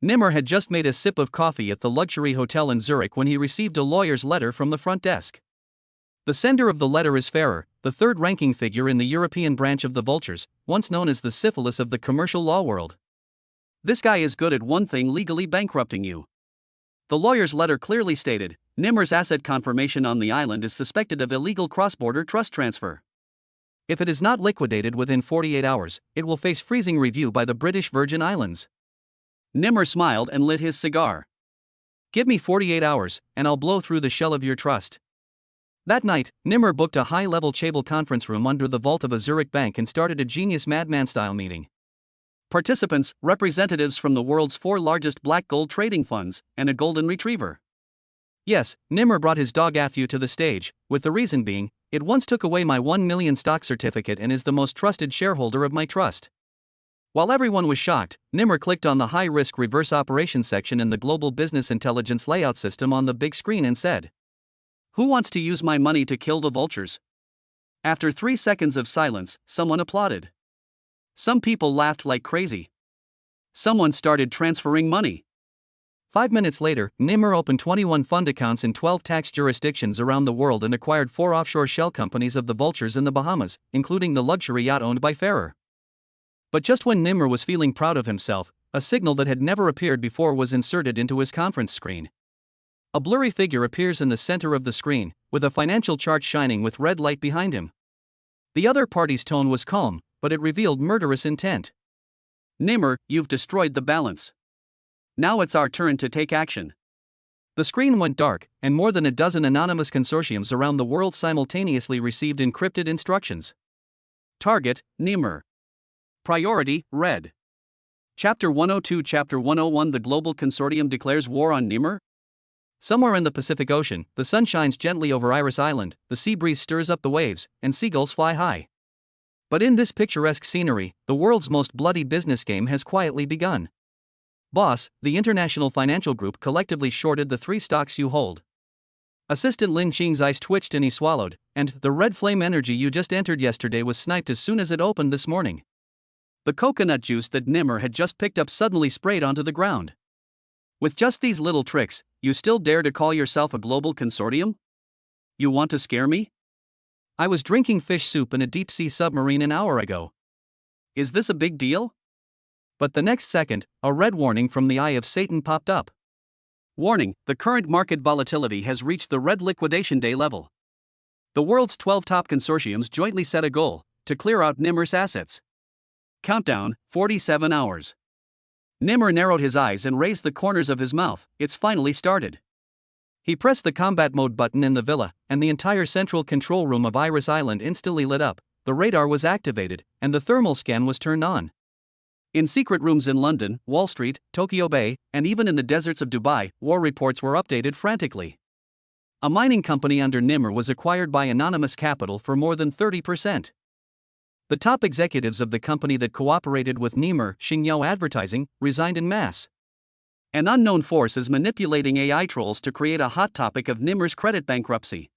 Nimmer had just made a sip of coffee at the luxury hotel in Zurich when he received a lawyer's letter from the front desk. The sender of the letter is Ferrer, the third-ranking figure in the European branch of the Vultures, once known as the syphilis of the commercial law world. This guy is good at one thing: legally bankrupting you. The lawyer's letter clearly stated, Nimmer's asset confirmation on the island is suspected of illegal cross-border trust transfer. If it is not liquidated within 48 hours, it will face freezing review by the British Virgin Islands. Nimmer smiled and lit his cigar. Give me 48 hours, and I'll blow through the shell of your trust. That night, Nimmer booked a high-level Chable conference room under the vault of a Zurich bank and started a genius madman-style meeting. Participants, representatives from the world's 4 largest black gold trading funds, and a golden retriever. Yes, Nimmer brought his dog Affu to the stage, with the reason being, it once took away my 1 million stock certificate and is the most trusted shareholder of my trust. While everyone was shocked, Nimmer clicked on the high-risk reverse operations section in the global business intelligence layout system on the big screen and said, "Who wants to use my money to kill the vultures?" After 3 seconds of silence, someone applauded. Some people laughed like crazy. Someone started transferring money. 5 minutes later, Nimmer opened 21 fund accounts in 12 tax jurisdictions around the world and acquired 4 offshore shell companies of the vultures in the Bahamas, including the luxury yacht owned by Ferrer. But just when Nimmer was feeling proud of himself, a signal that had never appeared before was inserted into his conference screen. A blurry figure appears in the center of the screen, with a financial chart shining with red light behind him. The other party's tone was calm, but it revealed murderous intent. "Nimmer, you've destroyed the balance. Now it's our turn to take action." The screen went dark, and more than a dozen anonymous consortiums around the world simultaneously received encrypted instructions. Target, Nimmer. Priority, red. Chapter 102 Chapter 101 The Global Consortium declares war on Nimmer? Somewhere in the Pacific Ocean, the sun shines gently over Iris Island, the sea breeze stirs up the waves, and seagulls fly high. But in this picturesque scenery, the world's most bloody business game has quietly begun. Boss, the international financial group collectively shorted the 3 stocks you hold. Assistant Lin Qing's eyes twitched and he swallowed, and the red flame energy you just entered yesterday was sniped as soon as it opened this morning. The coconut juice that Nimmer had just picked up suddenly sprayed onto the ground. With just these little tricks, you still dare to call yourself a global consortium? You want to scare me? I was drinking fish soup in a deep-sea submarine an hour ago. Is this a big deal? But the next second, a red warning from the eye of Satan popped up. Warning, the current market volatility has reached the red liquidation day level. The world's 12 top consortiums jointly set a goal to clear out Nimmer's assets. Countdown, 47 hours. Nimmer narrowed his eyes and raised the corners of his mouth. It's finally started. He pressed the combat mode button in the villa, and the entire central control room of Iris Island instantly lit up. The radar was activated, and the thermal scan was turned on. In secret rooms in London, Wall Street, Tokyo Bay, and even in the deserts of Dubai, war reports were updated frantically. A mining company under Nimmer was acquired by Anonymous Capital for more than 30%. The top executives of the company that cooperated with Nimmer, Xingyao Advertising, resigned en masse. An unknown force is manipulating AI trolls to create a hot topic of Nimmer's credit bankruptcy.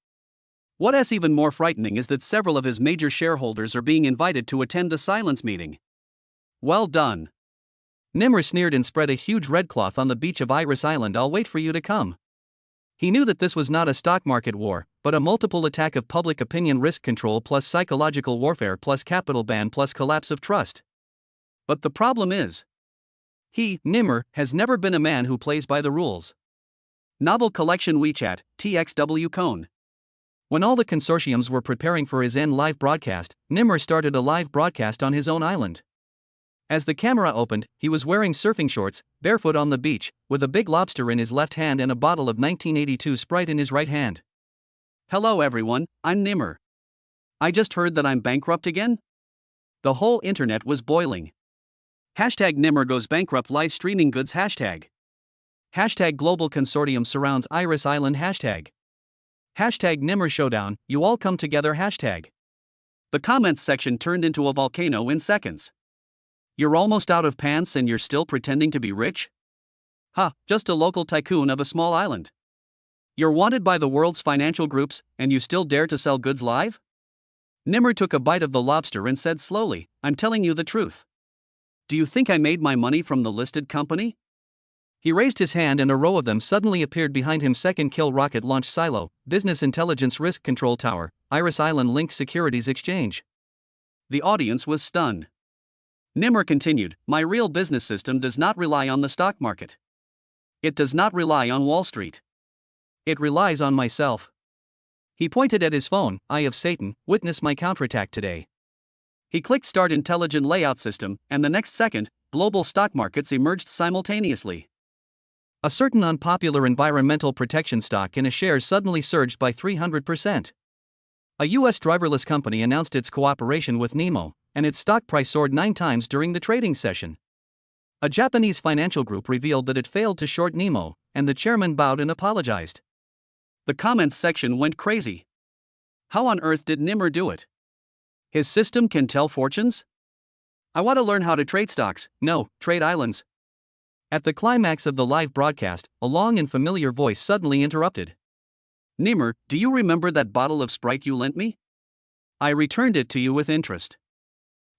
What's even more frightening is that several of his major shareholders are being invited to attend the silence meeting. Well done. Nimmer sneered and spread a huge red cloth on the beach of Iris Island. I'll wait for you to come. He knew that this was not a stock market war, but a multiple attack of public opinion, risk control plus psychological warfare plus capital ban plus collapse of trust. But the problem is, he, Nimmer, has never been a man who plays by the rules. Novel collection WeChat, TXW Cone. When all the consortiums were preparing for his end live broadcast, Nimmer started a live broadcast on his own island. As the camera opened, he was wearing surfing shorts, barefoot on the beach, with a big lobster in his left hand and a bottle of 1982 Sprite in his right hand. Hello everyone, I'm Nimmer. I just heard that I'm bankrupt again? The whole internet was boiling. Hashtag Nimmer goes bankrupt live streaming goods hashtag. Hashtag global consortium surrounds Iris Island hashtag. Hashtag Nimmer showdown, you all come together hashtag. The comments section turned into a volcano in seconds. You're almost out of pants and you're still pretending to be rich? Ha, just a local tycoon of a small island. You're wanted by the world's financial groups, and you still dare to sell goods live? Nimmer took a bite of the lobster and said slowly, I'm telling you the truth. Do you think I made my money from the listed company? He raised his hand and a row of them suddenly appeared behind him. Second kill rocket launch silo, business intelligence risk control tower, Iris Island link securities exchange. The audience was stunned. Nimmer continued, my real business system does not rely on the stock market. It does not rely on Wall Street. It relies on myself. He pointed at his phone, Eye of Satan, witness my counterattack today. He clicked Start Intelligent Layout System, and the next second, global stock markets emerged simultaneously. A certain unpopular environmental protection stock in a share suddenly surged by 300%. A U.S. driverless company announced its cooperation with Nemo, and its stock price soared 9 times during the trading session. A Japanese financial group revealed that it failed to short Nemo, and the chairman bowed and apologized. The comments section went crazy. How on earth did Nimmer do it? His system can tell fortunes? I want to learn how to trade stocks, no, trade islands. At the climax of the live broadcast, a long and familiar voice suddenly interrupted. Nimmer, do you remember that bottle of Sprite you lent me? I returned it to you with interest.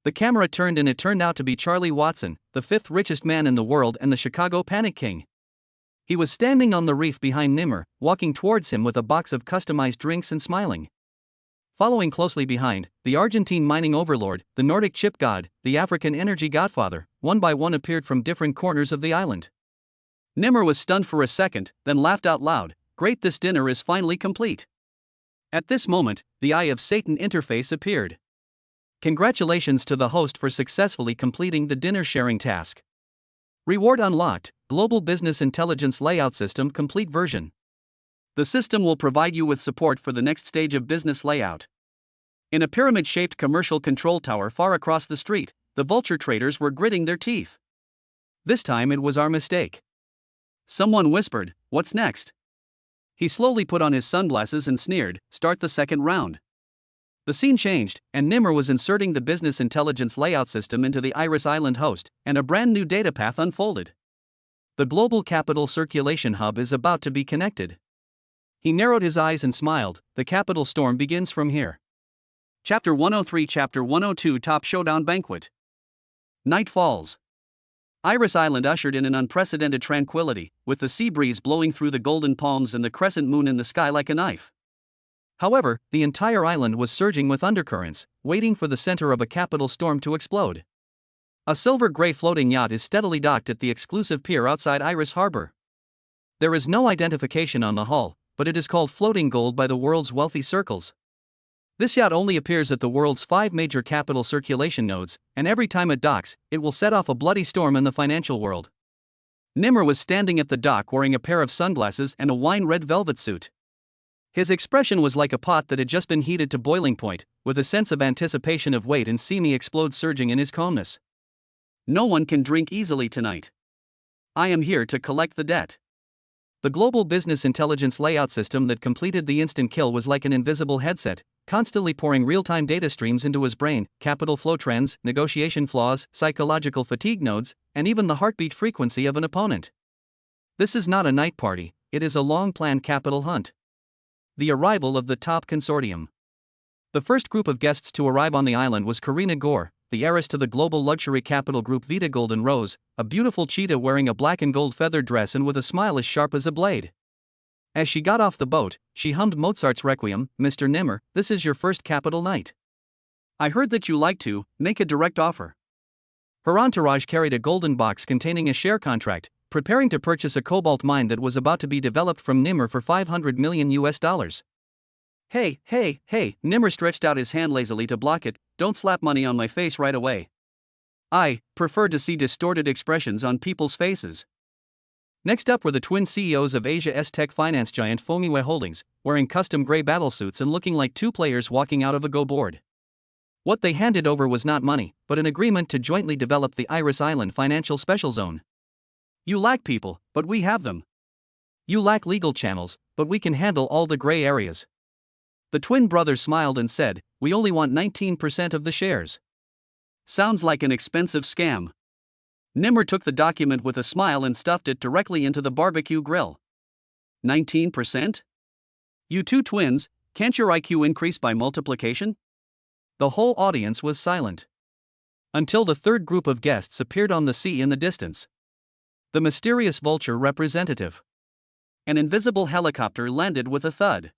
The camera turned and it turned out to be Charlie Watson, the 5th richest man in the world and the Chicago Panic King. He was standing on the reef behind Nimmer, walking towards him with a box of customized drinks and smiling. Following closely behind, the Argentine mining overlord, the Nordic chip god, the African energy godfather, one by one appeared from different corners of the island. Nimmer was stunned for a second, then laughed out loud. Great, this dinner is finally complete. At this moment, the Eye of Satan interface appeared. Congratulations to the host for successfully completing the dinner sharing task. Reward unlocked, Global Business Intelligence Layout System Complete version. The system will provide you with support for the next stage of business layout. In a pyramid-shaped commercial control tower far across the street, the vulture traders were gritting their teeth. This time it was our mistake. Someone whispered, "What's next?" He slowly put on his sunglasses and sneered, "Start the second round." The scene changed, and Nimmer was inserting the business intelligence layout system into the Iris Island host, and a brand new data path unfolded. The global capital circulation hub is about to be connected. He narrowed his eyes and smiled. The capital storm begins from here. Chapter 103, Chapter 102, Top Showdown Banquet. Night falls. Iris Island ushered in an unprecedented tranquility, with the sea breeze blowing through the golden palms and the crescent moon in the sky like a knife. However, the entire island was surging with undercurrents, waiting for the center of a capital storm to explode. A silver-gray floating yacht is steadily docked at the exclusive pier outside Iris Harbor. There is no identification on the hull, but it is called floating gold by the world's wealthy circles. This yacht only appears at the world's 5 major capital circulation nodes, and every time it docks, it will set off a bloody storm in the financial world. Nimmer was standing at the dock wearing a pair of sunglasses and a wine-red velvet suit. His expression was like a pot that had just been heated to boiling point, with a sense of anticipation of wait and see me explode surging in his calmness. No one can drink easily tonight. I am here to collect the debt. The global business intelligence layout system that completed the instant kill was like an invisible headset, constantly pouring real-time data streams into his brain, capital flow trends, negotiation flaws, psychological fatigue nodes, and even the heartbeat frequency of an opponent. This is not a night party, it is a long-planned capital hunt. The arrival of the top consortium. The first group of guests to arrive on the island was Karina Gore, the heiress to the global luxury capital group Vita Golden Rose, a beautiful cheetah wearing a black and gold feathered dress and with a smile as sharp as a blade. As she got off the boat, she hummed Mozart's Requiem. "Mr. Nimmer, this is your first capital night. I heard that you like to make a direct offer." Her entourage carried a golden box containing a share contract, preparing to purchase a cobalt mine that was about to be developed from Nimmer for $500 million. Hey, Nimmer stretched out his hand lazily to block it. "Don't slap money on my face right away. I prefer to see distorted expressions on people's faces." Next up were the twin CEOs of Asia's tech finance giant Fomiwe Holdings, wearing custom gray battlesuits and looking like two players walking out of a Go board. What they handed over was not money, but an agreement to jointly develop the Iris Island Financial Special Zone. "You lack people, but we have them. You lack legal channels, but we can handle all the gray areas." The twin brothers smiled and said, "We only want 19% of the shares." Sounds like an expensive scam. Nimmer took the document with a smile and stuffed it directly into the barbecue grill. 19%? You two twins, can't your IQ increase by multiplication? The whole audience was silent. Until the third group of guests appeared on the sea in the distance. The mysterious vulture representative. An invisible helicopter landed with a thud.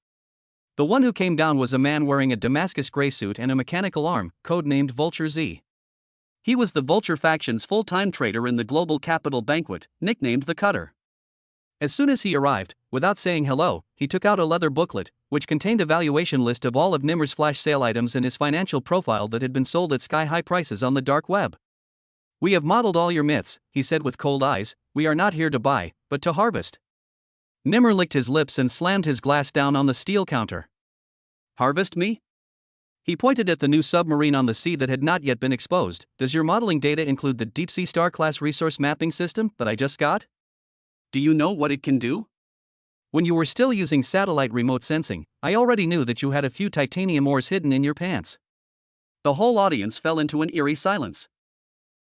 The one who came down was a man wearing a Damascus gray suit and a mechanical arm, codenamed Vulture Z. He was the Vulture faction's full-time trader in the global capital banquet, nicknamed the Cutter. As soon as he arrived, without saying hello, he took out a leather booklet, which contained a valuation list of all of Nimmer's flash sale items and his financial profile that had been sold at sky-high prices on the dark web. "We have modeled all your myths," he said with cold eyes. "We are not here to buy, but to harvest." Nimmer licked his lips and slammed his glass down on the steel counter. "Harvest me?" He pointed at the new submarine on the sea that had not yet been exposed. "Does your modeling data include the deep-sea star-class resource mapping system that I just got? Do you know what it can do? When you were still using satellite remote sensing, I already knew that you had a few titanium ores hidden in your pants." The whole audience fell into an eerie silence.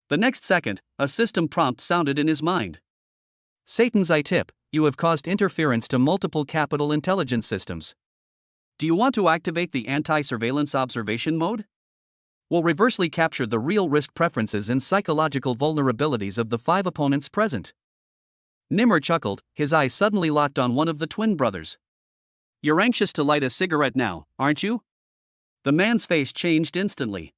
The next second, a system prompt sounded in his mind. "Satan's eye tip, you have caused interference to multiple capital intelligence systems. Do you want to activate the anti-surveillance observation mode? We'll reversely capture the real risk preferences and psychological vulnerabilities of the 5 opponents present." Nimmer chuckled, his eyes suddenly locked on one of the twin brothers. "You're anxious to light a cigarette now, aren't you?" The man's face changed instantly.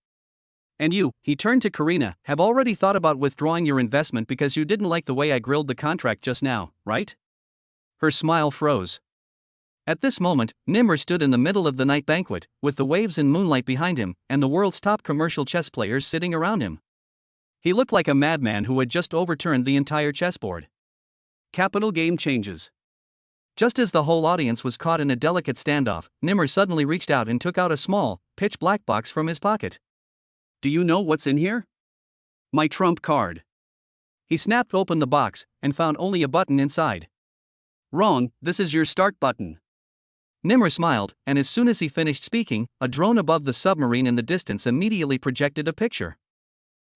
And you, he turned to Karina, have already thought about withdrawing your investment because you didn't like the way I grilled the contract just now, right? Her smile froze. At this moment, Nimmer stood in the middle of the night banquet, with the waves and moonlight behind him, and the world's top commercial chess players sitting around him. He looked like a madman who had just overturned the entire chessboard. Capital game changes. Just as the whole audience was caught in a delicate standoff, Nimmer suddenly reached out and took out a small, pitch-black box from his pocket. Do you know what's in here? My trump card. He snapped open the box, and found only a button inside. Wrong, this is your start button. Nimmer smiled, and as soon as he finished speaking, a drone above the submarine in the distance immediately projected a picture.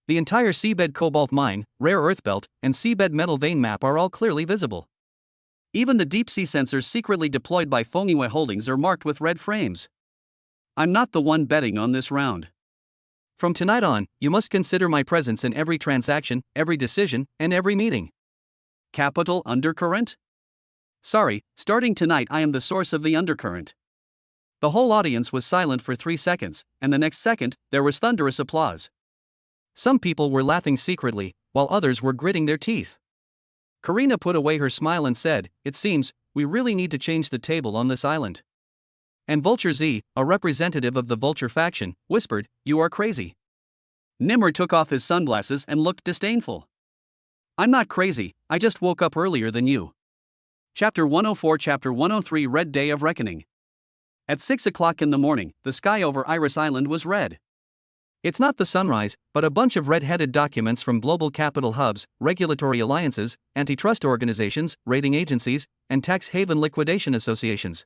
The entire seabed cobalt mine, rare earth belt, and seabed metal vein map are all clearly visible. Even the deep-sea sensors secretly deployed by Foniwe Holdings are marked with red frames. I'm not the one betting on this round. From tonight on, you must consider my presence in every transaction, every decision, and every meeting. Capital undercurrent? Sorry, starting tonight I am the source of the undercurrent. The whole audience was silent for 3 seconds, and the next second, there was thunderous applause. Some people were laughing secretly, while others were gritting their teeth. Karina put away her smile and said, "It seems, we really need to change the table on this island." And Vulture Z, a representative of the Vulture faction, whispered, "You are crazy." Nimmer took off his sunglasses and looked disdainful. "I'm not crazy, I just woke up earlier than you." Chapter 104 Chapter 103 Red Day of Reckoning. At 6 o'clock in the morning, the sky over Iris Island was red. It's not the sunrise, but a bunch of red-headed documents from global capital hubs, regulatory alliances, antitrust organizations, rating agencies, and tax haven liquidation associations.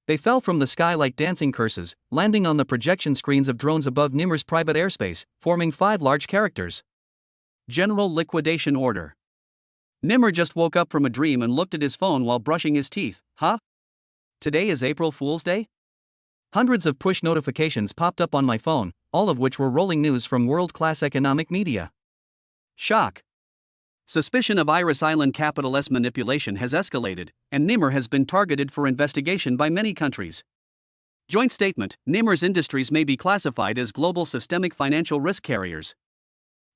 They fell from the sky like dancing curses, landing on the projection screens of drones above Nimmer's private airspace, forming 5 large characters. General Liquidation Order. Nimmer just woke up from a dream and looked at his phone while brushing his teeth. Huh? Today is April Fool's Day? Hundreds of push notifications popped up on my phone, all of which were rolling news from world-class economic media. Shock. Suspicion of Iris Island Capital's manipulation has escalated, and Nimmer has been targeted for investigation by many countries. Joint statement: Nimmer's industries may be classified as global systemic financial risk carriers.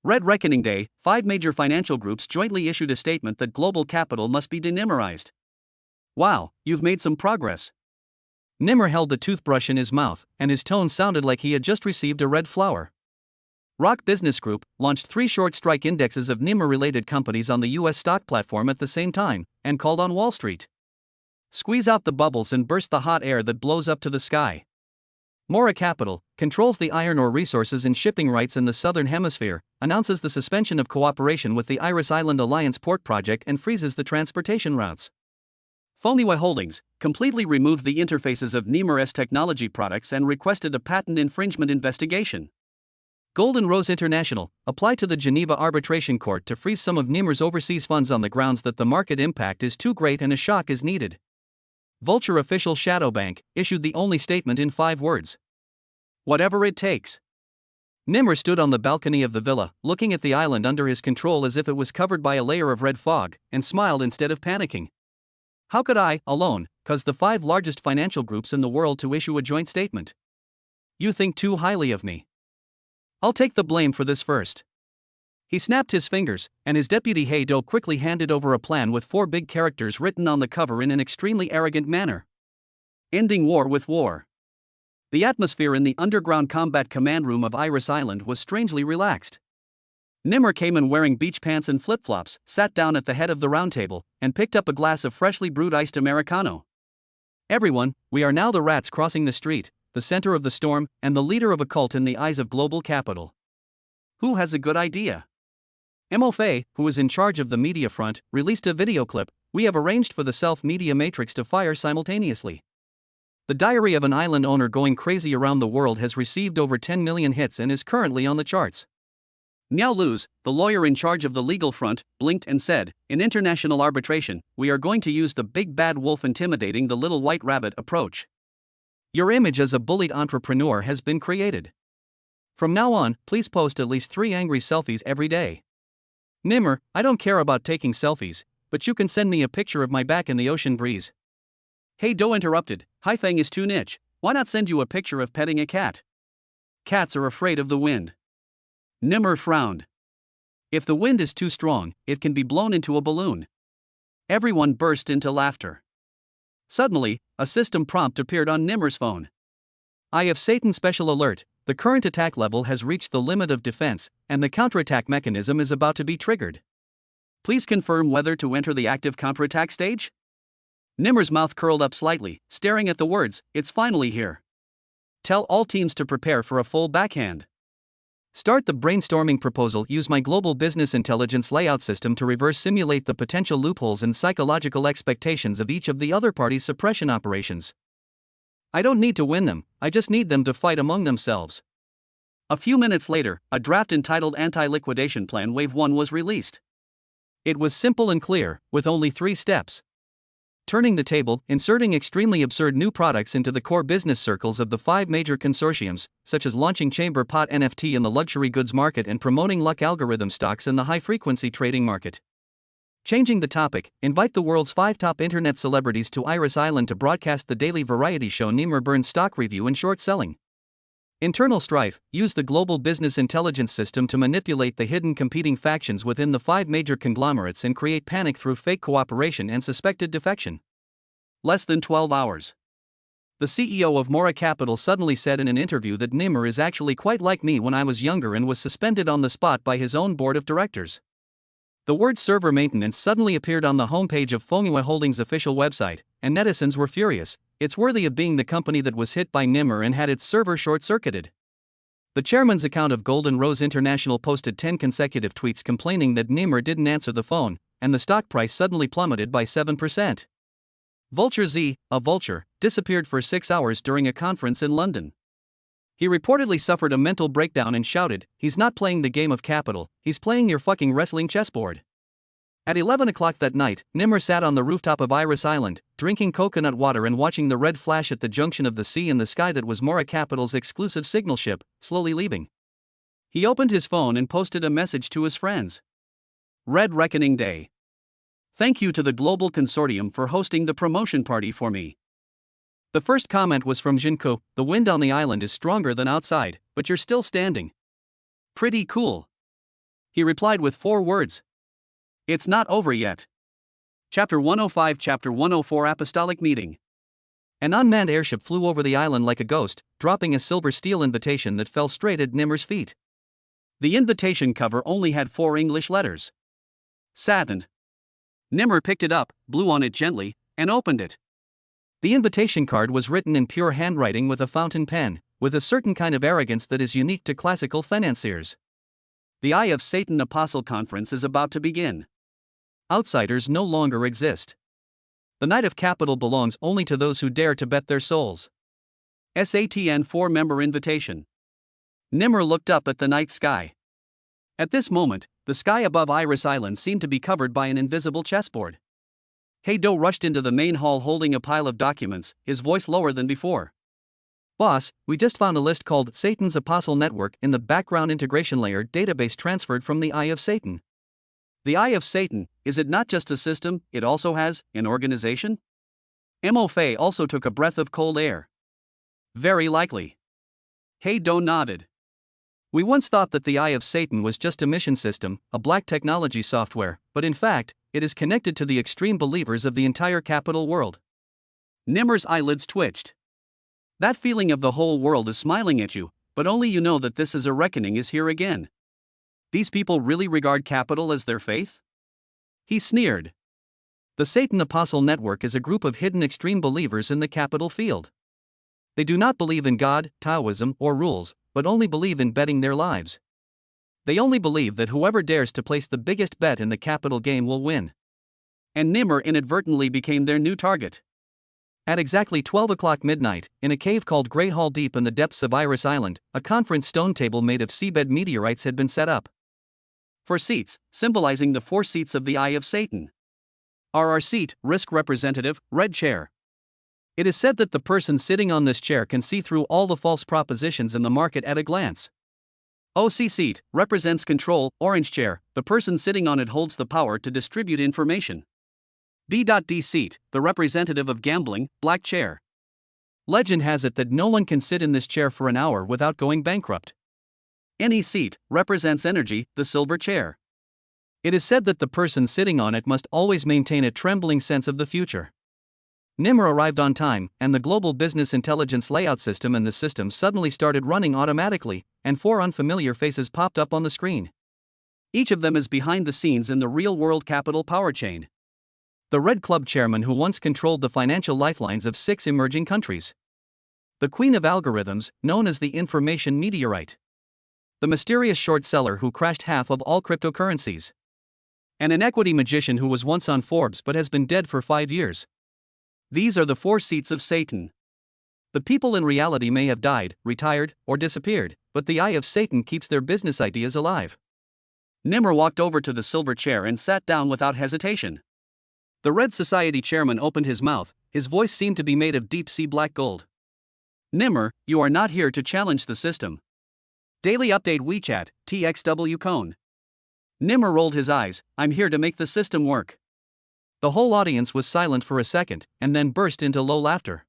Red Reckoning Day, 5 major financial groups jointly issued a statement that global capital must be denimmerized. Wow, you've made some progress. Nimmer held the toothbrush in his mouth, and his tone sounded like he had just received a red flower. Rock Business Group launched 3 short strike indexes of Nimmer-related companies on the U.S. stock platform at the same time, and called on Wall Street. Squeeze out the bubbles and burst the hot air that blows up to the sky. Mora Capital controls the iron ore resources and shipping rights in the Southern Hemisphere, announces the suspension of cooperation with the Iris Island Alliance port project and freezes the transportation routes. Foniwe Holdings completely removed the interfaces of Nimmer's technology products and requested a patent infringement investigation. Golden Rose International applied to the Geneva Arbitration Court to freeze some of Nimmer's overseas funds on the grounds that the market impact is too great and a shock is needed. Vulture official Shadow Bank issued the only statement in 5 words. Whatever it takes. Nimmer stood on the balcony of the villa, looking at the island under his control as if it was covered by a layer of red fog, and smiled instead of panicking. How could I, alone, cause the 5 largest financial groups in the world to issue a joint statement? You think too highly of me. I'll take the blame for this first. He snapped his fingers, and his deputy Heido quickly handed over a plan with 4 big characters written on the cover in an extremely arrogant manner. Ending war with war. The atmosphere in the underground combat command room of Iris Island was strangely relaxed. Nimmer came in wearing beach pants and flip-flops, sat down at the head of the round table, and picked up a glass of freshly brewed iced Americano. Everyone, we are now the rats crossing the street, the center of the storm, and the leader of a cult in the eyes of global capital. Who has a good idea? Mofe, who is in charge of the media front, released a video clip. We have arranged for the self-media matrix to fire simultaneously. The Diary of an Island Owner Going Crazy Around the World has received over 10 million hits and is currently on the charts. Miao Luz, the lawyer in charge of the legal front, blinked and said, "In international arbitration, we are going to use the big bad wolf intimidating the little white rabbit approach. Your image as a bullied entrepreneur has been created. From now on, please post at least 3 angry selfies every day." Nimmer, I don't care about taking selfies, but you can send me a picture of my back in the ocean breeze. Heido interrupted, Haifeng is too niche, Why not send you a picture of petting a cat? Cats are afraid of the wind. Nimmer frowned. If the wind is too strong, it can be blown into a balloon. Everyone burst into laughter. Suddenly, a system prompt appeared on Nimmer's phone. Eye of Satan special alert, the current attack level has reached the limit of defense, and the counterattack mechanism is about to be triggered. Please confirm whether to enter the active counterattack stage? Nimmer's mouth curled up slightly, staring at the words, "It's finally here." Tell all teams to prepare for a full backhand. Start the brainstorming proposal. Use my global business intelligence layout system to reverse simulate the potential loopholes and psychological expectations of each of the other party's suppression operations. I don't need to win them, I just need them to fight among themselves. A few minutes later, a draft entitled Anti-Liquidation Plan Wave 1 was released. It was simple and clear, with only 3 steps. Turning the table, inserting extremely absurd new products into the core business circles of the 5 major consortiums, such as launching Chamber Pot NFT in the luxury goods market and promoting luck algorithm stocks in the high-frequency trading market. Changing the topic, invite the world's 5 top internet celebrities to Iris Island to broadcast the daily variety show Nimmer Burn's stock review and short selling. Internal strife, use the global business intelligence system to manipulate the hidden competing factions within the 5 major conglomerates and create panic through fake cooperation and suspected defection. Less than 12 hours. The CEO of Mora Capital suddenly said in an interview that Nimmer is actually quite like me when I was younger and was suspended on the spot by his own board of directors. The word server maintenance suddenly appeared on the homepage of Fonghua Holdings' official website, and netizens were furious. It's worthy of being the company that was hit by Nimmer and had its server short-circuited. The chairman's account of Golden Rose International posted 10 consecutive tweets complaining that Nimmer didn't answer the phone, and the stock price suddenly plummeted by 7%. Vulture Z, a vulture, disappeared for 6 hours during a conference in London. He reportedly suffered a mental breakdown and shouted, "He's not playing the game of capital, he's playing your fucking wrestling chessboard." At 11 o'clock that night, Nimmer sat on the rooftop of Iris Island, drinking coconut water and watching the red flash at the junction of the sea and the sky that was Mora Capital's exclusive signal ship, slowly leaving. He opened his phone and posted a message to his friends. Red Reckoning Day. Thank you to the Global Consortium for hosting the promotion party for me. The first comment was from Jinko, "The wind on the island is stronger than outside, but you're still standing. Pretty cool." He replied with 4 words. It's not over yet. Chapter 105 Chapter 104 Apostolic Meeting. An unmanned airship flew over the island like a ghost, dropping a silver steel invitation that fell straight at Nimmer's feet. The invitation cover only had 4 English letters. Saddened. Nimmer picked it up, blew on it gently, and opened it. The invitation card was written in pure handwriting with a fountain pen, with a certain kind of arrogance that is unique to classical financiers. The Eye of Satan Apostle Conference is about to begin. Outsiders no longer exist. The night of capital belongs only to those who dare to bet their souls. SATN 4-member invitation. Nimmer looked up at the night sky. At this moment, the sky above Iris Island seemed to be covered by an invisible chessboard. Heido rushed into the main hall holding a pile of documents, his voice lower than before. "Boss, we just found a list called Satan's Apostle Network in the background integration layer database transferred from the Eye of Satan." The Eye of Satan, is it not just a system, it also has an organization? Mo Fei also took a breath of cold air. Very likely. Heido nodded. We once thought that the Eye of Satan was just a mission system, a black technology software, but in fact, it is connected to the extreme believers of the entire capital world. Nimmer's eyelids twitched. That feeling of the whole world is smiling at you, but only you know that this is a reckoning is here again. These people really regard capital as their faith? He sneered. The Satan Apostle Network is a group of hidden extreme believers in the capital field. They do not believe in God, Taoism, or rules, but only believe in betting their lives. They only believe that whoever dares to place the biggest bet in the capital game will win. And Nimmer inadvertently became their new target. At exactly 12 o'clock midnight, in a cave called Grey Hall deep in the depths of Iris Island, a conference stone table made of seabed meteorites had been set up. 4 seats, symbolizing the 4 seats of the Eye of Satan. RR seat, risk representative, red chair. It is said that the person sitting on this chair can see through all the false propositions in the market at a glance. OC seat, represents control, orange chair, the person sitting on it holds the power to distribute information. D.D seat, the representative of gambling, black chair. Legend has it that no one can sit in this chair for an hour without going bankrupt. Any seat represents energy, the silver chair. It is said that the person sitting on it must always maintain a trembling sense of the future. Nimr arrived on time, and the global business intelligence layout system and the system suddenly started running automatically, and 4 unfamiliar faces popped up on the screen. Each of them is behind the scenes in the real-world capital power chain. The Red Club chairman who once controlled the financial lifelines of 6 emerging countries. The queen of algorithms, known as the information meteorite. The mysterious short seller who crashed half of all cryptocurrencies. And an equity magician who was once on Forbes but has been dead for 5 years. These are the 4 seats of Satan. The people in reality may have died, retired, or disappeared, but the eye of Satan keeps their business ideas alive. Nimr walked over to the silver chair and sat down without hesitation. The Red Society chairman opened his mouth, his voice seemed to be made of deep-sea black gold. Nimr, you are not here to challenge the system. Daily update WeChat, TXW Cone. Nimr rolled his eyes, I'm here to make the system work. The whole audience was silent for a second, and then burst into low laughter.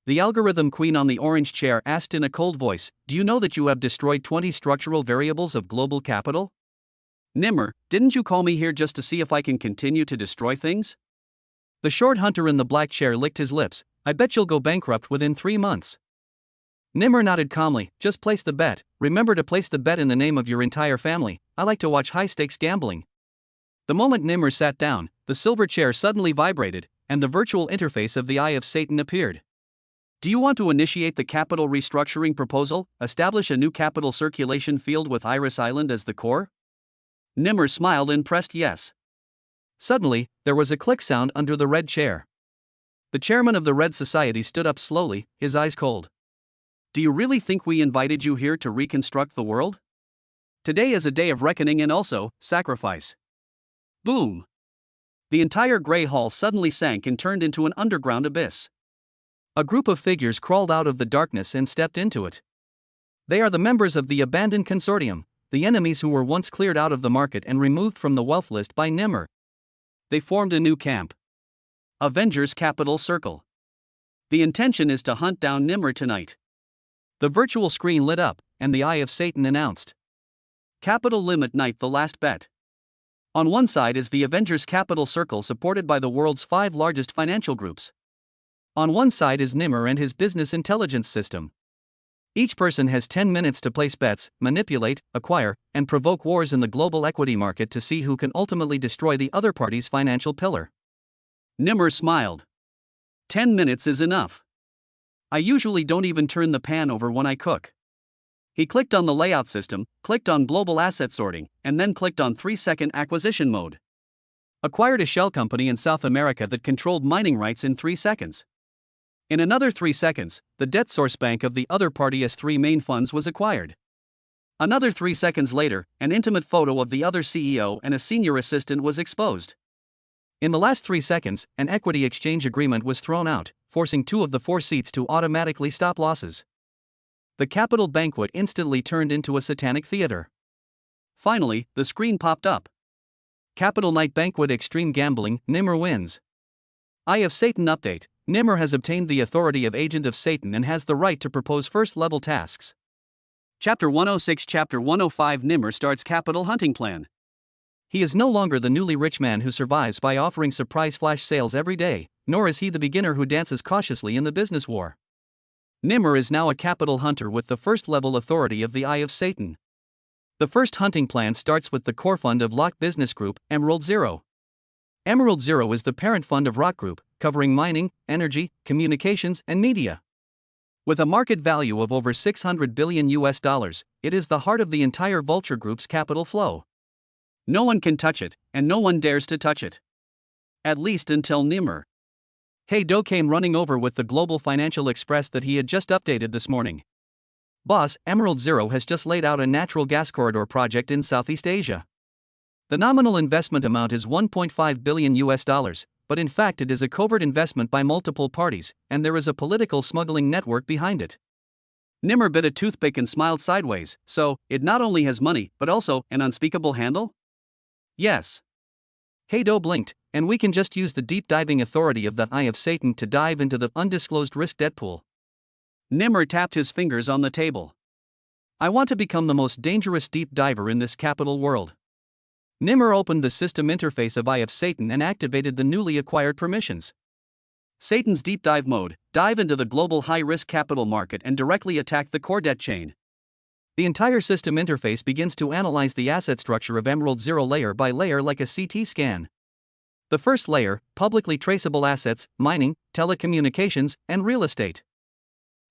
The algorithm queen on the orange chair asked in a cold voice, do you know that you have destroyed 20 structural variables of global capital? Nimr, didn't you call me here just to see if I can continue to destroy things? The short hunter in the black chair licked his lips, I bet you'll go bankrupt within 3 months. Nimr nodded calmly, just place the bet, remember to place the bet in the name of your entire family, I like to watch high-stakes gambling. The moment Nimr sat down, the silver chair suddenly vibrated, and the virtual interface of the Eye of Satan appeared. Do you want to initiate the capital restructuring proposal, establish a new capital circulation field with Iris Island as the core? Nimr smiled and pressed yes. Suddenly, there was a click sound under the red chair. The chairman of the Red Society stood up slowly, his eyes cold. Do you really think we invited you here to reconstruct the world? Today is a day of reckoning and also, sacrifice. Boom! The entire Grey Hall suddenly sank and turned into an underground abyss. A group of figures crawled out of the darkness and stepped into it. They are the members of the abandoned consortium, the enemies who were once cleared out of the market and removed from the wealth list by Nimr. They formed a new camp. Avengers Capital Circle. The intention is to hunt down Nimr tonight. The virtual screen lit up, and the Eye of Satan announced. Capital Limit Night, the last bet. On one side is the Avengers Capital Circle supported by the world's 5 largest financial groups. On one side is Nimr and his business intelligence system. Each person has 10 minutes to place bets, manipulate, acquire, and provoke wars in the global equity market to see who can ultimately destroy the other party's financial pillar. Nimr smiled. 10 minutes is enough. I usually don't even turn the pan over when I cook. He clicked on the layout system, clicked on global asset sorting, and then clicked on 3-second acquisition mode. Acquired a shell company in South America that controlled mining rights in 3 seconds. In another 3 seconds, the debt source bank of the other party's 3 main funds was acquired. Another 3 seconds later, an intimate photo of the other CEO and a senior assistant was exposed. In the last 3 seconds, an equity exchange agreement was thrown out, forcing 2 of the 4 seats to automatically stop losses. The capital banquet instantly turned into a satanic theater. Finally, the screen popped up. Capital Night Banquet Extreme Gambling, Nimr wins. Eye of Satan update, Nimr has obtained the authority of Agent of Satan and has the right to propose first-level tasks. Chapter 106 Chapter 105 Nimr starts capital hunting plan. He is no longer the newly rich man who survives by offering surprise flash sales every day, nor is he the beginner who dances cautiously in the business war. Nimr is now a capital hunter with the first-level authority of the Eye of Satan. The first hunting plan starts with the core fund of Lock Business Group, Emerald Zero. Emerald Zero is the parent fund of Rock Group, covering mining, energy, communications, and media. With a market value of over $600 billion, it is the heart of the entire Vulture Group's capital flow. No one can touch it, and no one dares to touch it. At least until Nimr. Hey-Do came running over with the Global Financial Express that he had just updated this morning. Boss, Emerald Zero has just laid out a natural gas corridor project in Southeast Asia. The nominal investment amount is $1.5 billion, but in fact it is a covert investment by multiple parties, and there is a political smuggling network behind it. Nimr bit a toothpick and smiled sideways, so, it not only has money, but also, an unspeakable handle? Yes. Hey-Do blinked, and we can just use the deep-diving authority of the Eye of Satan to dive into the undisclosed risk debt pool. Nimmer tapped his fingers on the table. I want to become the most dangerous deep diver in this capital world. Nimmer opened the system interface of Eye of Satan and activated the newly acquired permissions. Satan's deep dive mode: dive into the global high-risk capital market and directly attack the core debt chain. The entire system interface begins to analyze the asset structure of Emerald Zero layer by layer like a CT scan. The first layer: publicly traceable assets, mining, telecommunications, and real estate.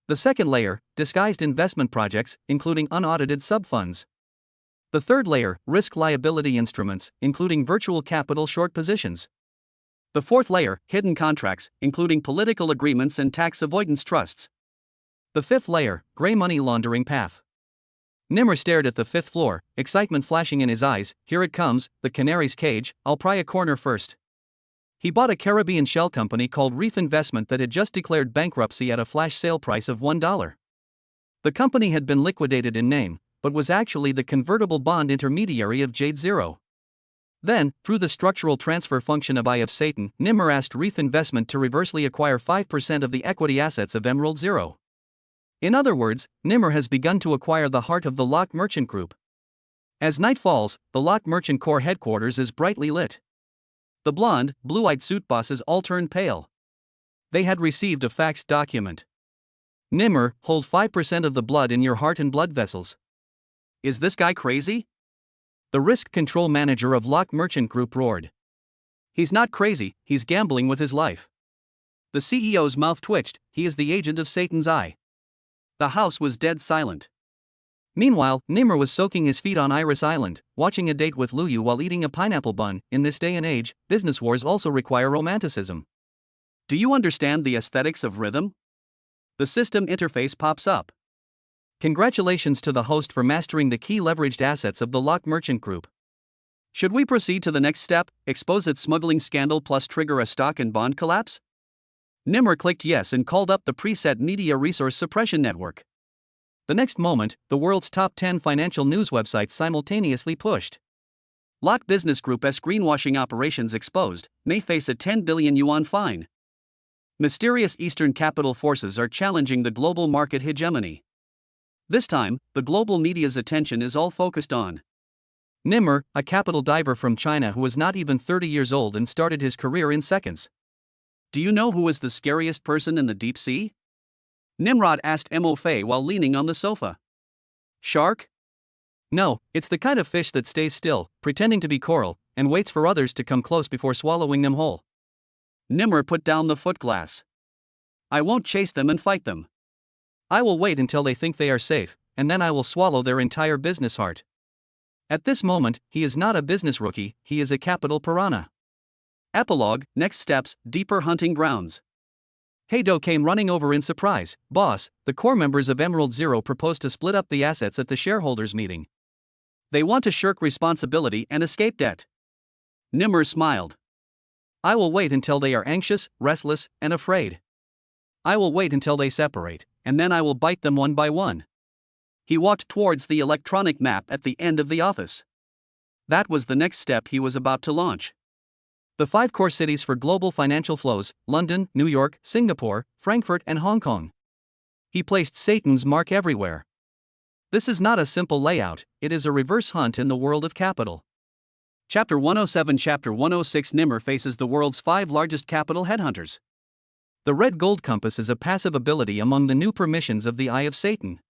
The second layer: disguised investment projects, including unaudited sub-funds. The third layer: risk liability instruments, including virtual capital short positions. The fourth layer: hidden contracts, including political agreements and tax avoidance trusts. The fifth layer: gray money laundering path. Nimmer stared at the fifth floor, excitement flashing in his eyes. Here it comes, the canary's cage. I'll pry a corner first. He bought a Caribbean shell company called Reef Investment that had just declared bankruptcy at a flash sale price of $1. The company had been liquidated in name, but was actually the convertible bond intermediary of Jade Zero. Then, through the structural transfer function of Eye of Satan, Nimmer asked Reef Investment to reversely acquire 5% of the equity assets of Emerald Zero. In other words, Nimmer has begun to acquire the heart of the Lock Merchant Group. As night falls, the Lock Merchant Core headquarters is brightly lit. The blonde, blue-eyed suit bosses all turned pale. They had received a faxed document. Nimmer, hold 5% of the blood in your heart and blood vessels. Is this guy crazy? The risk control manager of Lock Merchant Group roared. He's not crazy, he's gambling with his life. The CEO's mouth twitched. He is the agent of Satan's Eye. The house was dead silent. Meanwhile, Nimmer was soaking his feet on Iris Island, watching a date with Luyu while eating a pineapple bun. In this day and age, business wars also require romanticism. Do you understand the aesthetics of rhythm? The system interface pops up. Congratulations to the host for mastering the key leveraged assets of the Lock Merchant Group. Should we proceed to the next step, expose its smuggling scandal plus trigger a stock and bond collapse? Nimmer clicked yes and called up the preset Media Resource Suppression Network. The next moment, the world's top 10 financial news websites simultaneously pushed. Lock Business Group's greenwashing operations exposed, may face a 10 billion yuan fine. Mysterious Eastern capital forces are challenging the global market hegemony. This time, the global media's attention is all focused on Nimmer, a capital diver from China who was not even 30 years old and started his career in seconds. Do you know who is the scariest person in the deep sea? Nimrod asked Mo Fei while leaning on the sofa. Shark? No, it's the kind of fish that stays still, pretending to be coral, and waits for others to come close before swallowing them whole. Nimmer put down the foot glass. I won't chase them and fight them. I will wait until they think they are safe, and then I will swallow their entire business heart. At this moment, he is not a business rookie, he is a capital piranha. Epilogue, next steps, deeper hunting grounds. Heido came running over in surprise. Boss, the core members of Emerald Zero proposed to split up the assets at the shareholders' meeting. They want to shirk responsibility and escape debt. Nimmer smiled. I will wait until they are anxious, restless, and afraid. I will wait until they separate, and then I will bite them one by one. He walked towards the electronic map at the end of the office. That was the next step he was about to launch. The 5 core cities for global financial flows: London, New York, Singapore, Frankfurt, and Hong Kong. He placed Satan's mark everywhere. This is not a simple layout, it is a reverse hunt in the world of capital. Chapter 107. Chapter 106. Nimmer faces the world's 5 largest capital headhunters. The red gold compass is a passive ability among the new permissions of the Eye of Satan.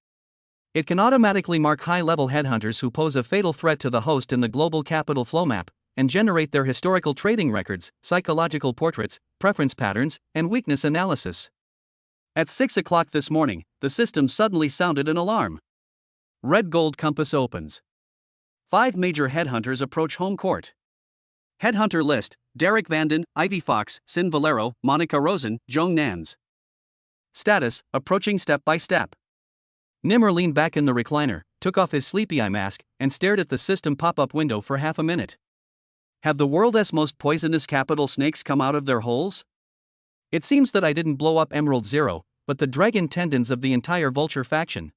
It can automatically mark high-level headhunters who pose a fatal threat to the host in the global capital flow map, and generate their historical trading records, psychological portraits, preference patterns, and weakness analysis. At 6 o'clock this morning, the system suddenly sounded an alarm. Red gold compass opens. 5 major headhunters approach home court. Headhunter list: Derek Vanden, Ivy Fox, Sin Valero, Monica Rosen, Zhong Nans. Status: approaching step by step. Nimmer leaned back in the recliner, took off his sleepy eye mask, and stared at the system pop-up window for half a minute. Have the world's most poisonous capital snakes come out of their holes? It seems that I didn't blow up Emerald Zero, but the dragon tendons of the entire vulture faction.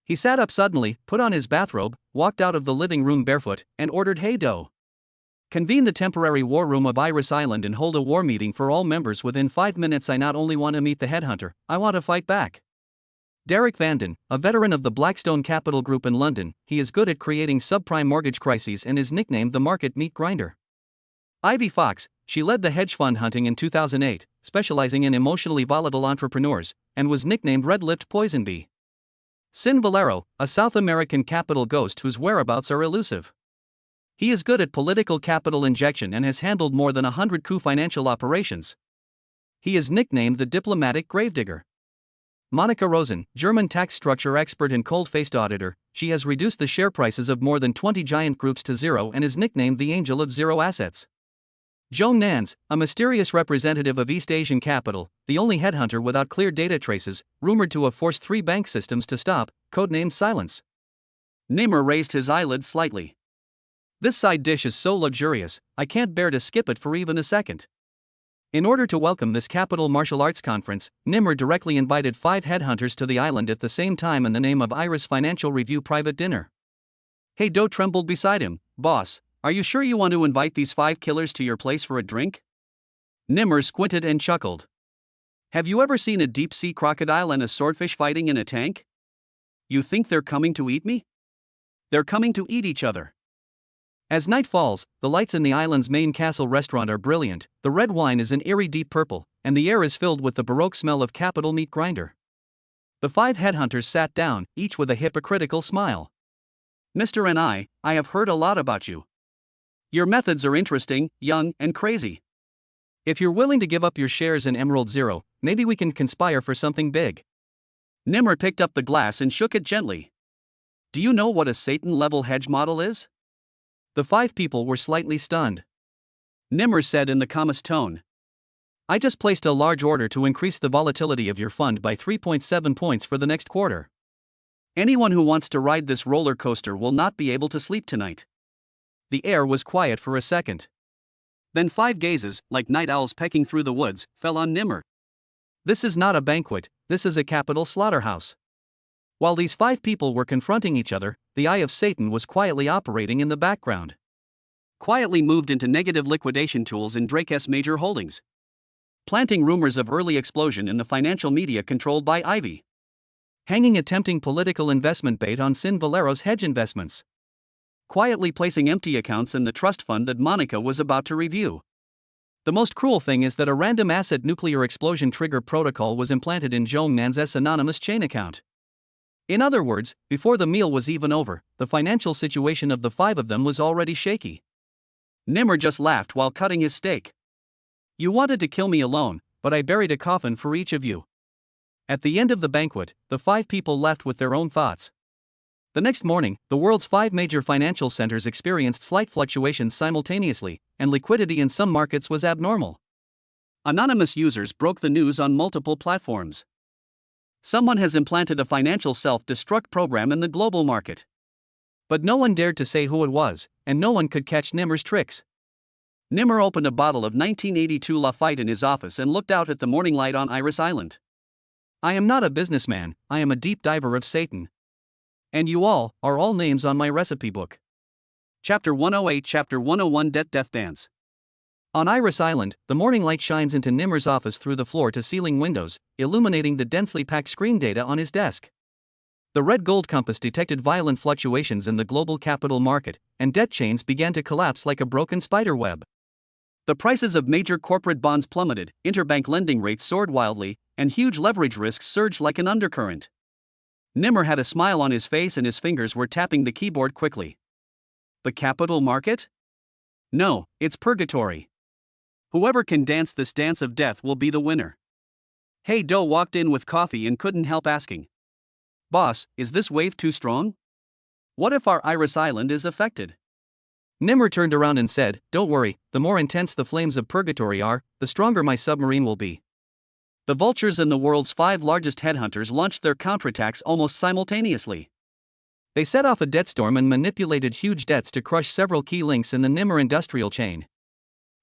He sat up suddenly, put on his bathrobe, walked out of the living room barefoot, and ordered Heido. Convene the temporary war room of Iris Island and hold a war meeting for all members within 5 minutes. I not only want to meet the headhunter, I want to fight back. Derek Vanden, a veteran of the Blackstone Capital Group in London, he is good at creating subprime mortgage crises and is nicknamed the market meat grinder. Ivy Fox, she led the hedge fund hunting in 2008, specializing in emotionally volatile entrepreneurs, and was nicknamed Red-Lipped Poison Bee. Sin Valero, a South American capital ghost whose whereabouts are elusive. He is good at political capital injection and has handled more than 100 coup financial operations. He is nicknamed the diplomatic gravedigger. Monica Rosen, German tax structure expert and cold-faced auditor, she has reduced the share prices of more than 20 giant groups to zero and is nicknamed the angel of zero assets. Joan Nans, a mysterious representative of East Asian capital, the only headhunter without clear data traces, rumored to have forced 3 bank systems to stop, codenamed Silence. Nimmer raised his eyelids slightly. This side dish is so luxurious, I can't bear to skip it for even a second. In order to welcome this capital martial arts conference, Nimmer directly invited 5 headhunters to the island at the same time in the name of Iris Financial Review private dinner. Hey Doe trembled beside him. Boss, are you sure you want to invite these 5 killers to your place for a drink? Nimmer squinted and chuckled. Have you ever seen a deep-sea crocodile and a swordfish fighting in a tank? You think they're coming to eat me? They're coming to eat each other. As night falls, the lights in the island's main castle restaurant are brilliant, the red wine is an eerie deep purple, and the air is filled with the baroque smell of capital meat grinder. The 5 headhunters sat down, each with a hypocritical smile. Mr. and I have heard a lot about you. Your methods are interesting, young, and crazy. If you're willing to give up your shares in Emerald Zero, maybe we can conspire for something big. Nimmer picked up the glass and shook it gently. Do you know what a Satan-level hedge model is? The 5 people were slightly stunned. Nimmer said in the calmest tone. I just placed a large order to increase the volatility of your fund by 3.7 points for the next quarter. Anyone who wants to ride this roller coaster will not be able to sleep tonight. The air was quiet for a second. Then 5 gazes, like night owls pecking through the woods, fell on Nimmer. This is not a banquet, this is a capital slaughterhouse. While these 5 people were confronting each other, the eye of Satan was quietly operating in the background. Quietly moved into negative liquidation tools in Drake's major holdings. Planting rumors of early explosion in the financial media controlled by Ivy. Hanging a tempting political investment bait on Sin Valero's hedge investments. Quietly placing empty accounts in the trust fund that Monica was about to review. The most cruel thing is that a random acid nuclear explosion trigger protocol was implanted in Zhong Nan's anonymous chain account. In other words, before the meal was even over, the financial situation of the 5 of them was already shaky. Nimmer just laughed while cutting his steak. You wanted to kill me alone, but I buried a coffin for each of you. At the end of the banquet, the 5 people left with their own thoughts. The next morning, the world's 5 major financial centers experienced slight fluctuations simultaneously, and liquidity in some markets was abnormal. Anonymous users broke the news on multiple platforms. Someone has implanted a financial self-destruct program in the global market. But no one dared to say who it was, and no one could catch Nimmer's tricks. Nimmer opened a bottle of 1982 Lafite in his office and looked out at the morning light on Iris Island. I am not a businessman, I am a deep diver of Satan. And you all are all names on my recipe book. Chapter 108 Chapter 101 Death Dance. On Iris Island, the morning light shines into Nimmer's office through the floor-to-ceiling windows, illuminating the densely packed screen data on his desk. The red gold compass detected violent fluctuations in the global capital market, and debt chains began to collapse like a broken spider web. The prices of major corporate bonds plummeted, interbank lending rates soared wildly, and huge leverage risks surged like an undercurrent. Nimmer had a smile on his face and his fingers were tapping the keyboard quickly. The capital market? No, it's purgatory. Whoever can dance this dance of death will be the winner. Hey Doe walked in with coffee and couldn't help asking. Boss, is this wave too strong? What if our Iris Island is affected? Nimmer turned around and said, don't worry, the more intense the flames of purgatory are, the stronger my submarine will be. The vultures and the world's 5 largest headhunters launched their counterattacks almost simultaneously. They set off a debt storm and manipulated huge debts to crush several key links in the Nimmer industrial chain.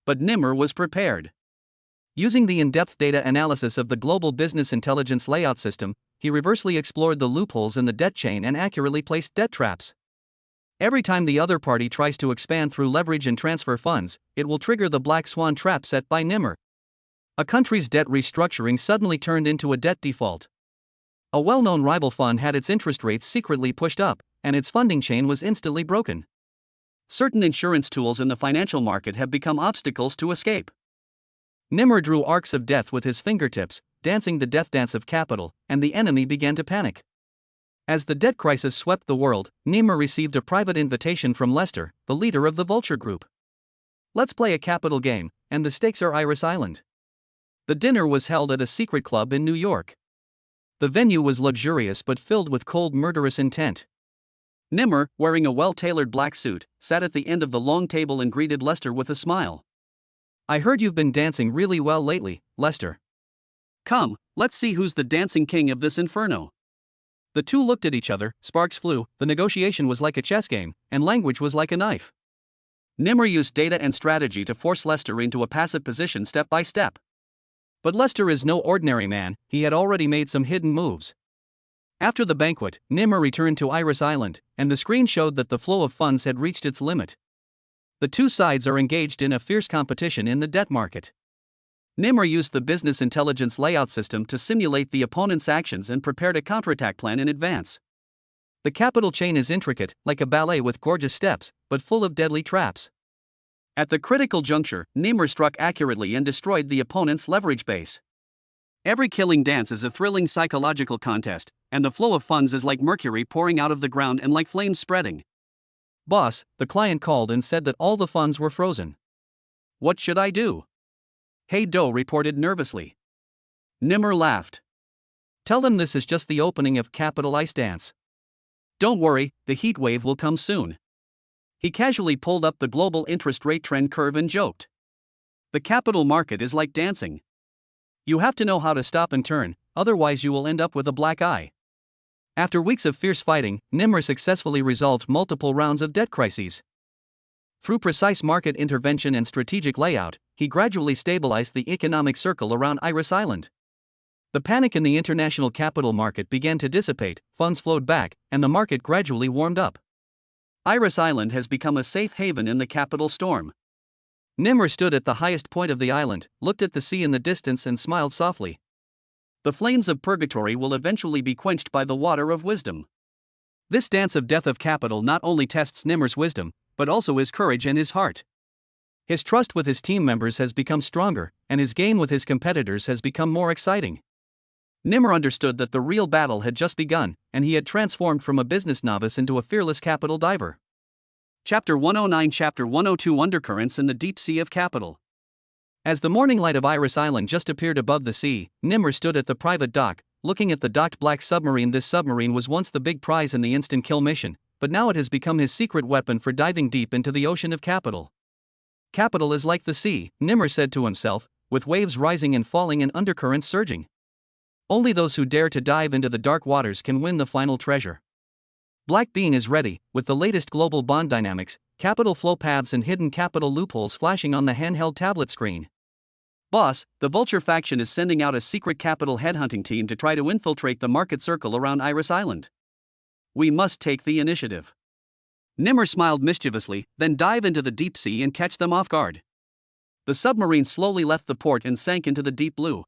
But Nimmer was prepared. Using the in-depth data analysis of the Global Business Intelligence Layout System, he reversely explored the loopholes in the debt chain and accurately placed debt traps. Every time the other party tries to expand through leverage and transfer funds, it will trigger the black swan trap set by Nimmer. A country's debt restructuring suddenly turned into a debt default. A well-known rival fund had its interest rates secretly pushed up, and its funding chain was instantly broken. Certain insurance tools in the financial market have become obstacles to escape. Nimmer drew arcs of death with his fingertips, dancing the death dance of capital, and the enemy began to panic. As the debt crisis swept the world, Nimmer received a private invitation from Lester, the leader of the Vulture Group. "Let's play a capital game, and the stakes are Iris Island." The dinner was held at a secret club in New York. The venue was luxurious but filled with cold, murderous intent. Nimmer, wearing a well-tailored black suit, sat at the end of the long table and greeted Lester with a smile. "I heard you've been dancing really well lately, Lester. Come, let's see who's the dancing king of this inferno." The two looked at each other, sparks flew, the negotiation was like a chess game, and language was like a knife. Nimmer used data and strategy to force Lester into a passive position step by step. But Lester is no ordinary man, he had already made some hidden moves. After the banquet, Nimmer returned to Iris Island, and the screen showed that the flow of funds had reached its limit. The two sides are engaged in a fierce competition in the debt market. Nimmer used the business intelligence layout system to simulate the opponent's actions and prepared a counterattack plan in advance. The capital chain is intricate, like a ballet with gorgeous steps, but full of deadly traps. At the critical juncture, Nimmer struck accurately and destroyed the opponent's leverage base. Every killing dance is a thrilling psychological contest, and the flow of funds is like mercury pouring out of the ground and like flames spreading. "Boss," the client called and said that all the funds were frozen. "What should I do?" Hey Do reported nervously. Nimmer laughed. "Tell them this is just the opening of Capital Ice Dance. Don't worry, the heat wave will come soon." He casually pulled up the global interest rate trend curve and joked. "The capital market is like dancing. You have to know how to stop and turn, otherwise you will end up with a black eye." After weeks of fierce fighting, Nimmer successfully resolved multiple rounds of debt crises. Through precise market intervention and strategic layout, he gradually stabilized the economic circle around Iris Island. The panic in the international capital market began to dissipate, funds flowed back, and the market gradually warmed up. Iris Island has become a safe haven in the capital storm. Nimmer stood at the highest point of the island, looked at the sea in the distance and smiled softly. The flames of purgatory will eventually be quenched by the water of wisdom. This dance of death of capital not only tests Nimmer's wisdom, but also his courage and his heart. His trust with his team members has become stronger, and his game with his competitors has become more exciting. Nimmer understood that the real battle had just begun, and he had transformed from a business novice into a fearless capital diver. Chapter 109 Chapter 102 Undercurrents in the Deep Sea of Capital. As the morning light of Iris Island just appeared above the sea, Nimmer stood at the private dock, looking at the docked black submarine. This submarine was once the big prize in the instant kill mission, but now it has become his secret weapon for diving deep into the ocean of capital. "Capital is like the sea," Nimmer said to himself, with waves rising and falling and undercurrents surging. Only those who dare to dive into the dark waters can win the final treasure. Black Bean is ready, with the latest global bond dynamics, capital flow paths and hidden capital loopholes flashing on the handheld tablet screen. "Boss, the Vulture faction is sending out a secret capital headhunting team to try to infiltrate the market circle around Iris Island. We must take the initiative." Nimmer smiled mischievously, then dive into the deep sea and catch them off guard. The submarine slowly left the port and sank into the deep blue.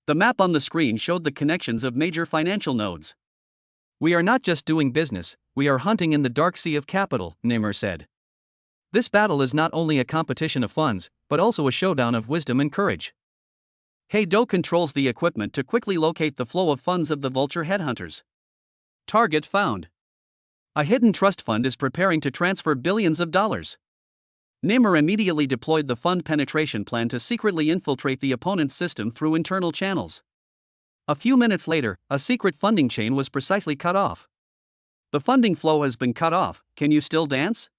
The map on the screen showed the connections of major financial nodes. "We are not just doing business, we are hunting in the dark sea of capital," Nimmer said. "This battle is not only a competition of funds, but also a showdown of wisdom and courage." Hey Do controls the equipment to quickly locate the flow of funds of the Vulture headhunters. Target found. A hidden trust fund is preparing to transfer billions of dollars. Nimmer immediately deployed the fund penetration plan to secretly infiltrate the opponent's system through internal channels. A few minutes later, a secret funding chain was precisely cut off. "The funding flow has been cut off, can you still dance?"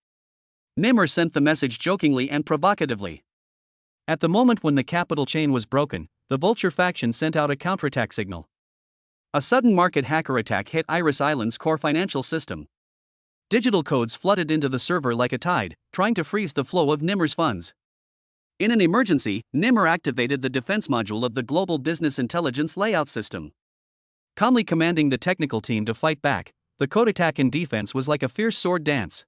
Nimmer sent the message jokingly and provocatively. At the moment when the capital chain was broken, the Vulture faction sent out a counterattack signal. A sudden market hacker attack hit Iris Island's core financial system. Digital codes flooded into the server like a tide, trying to freeze the flow of Nimmer's funds. In an emergency, Nimmer activated the defense module of the Global Business Intelligence Layout System. Calmly commanding the technical team to fight back, the code attack and defense was like a fierce sword dance.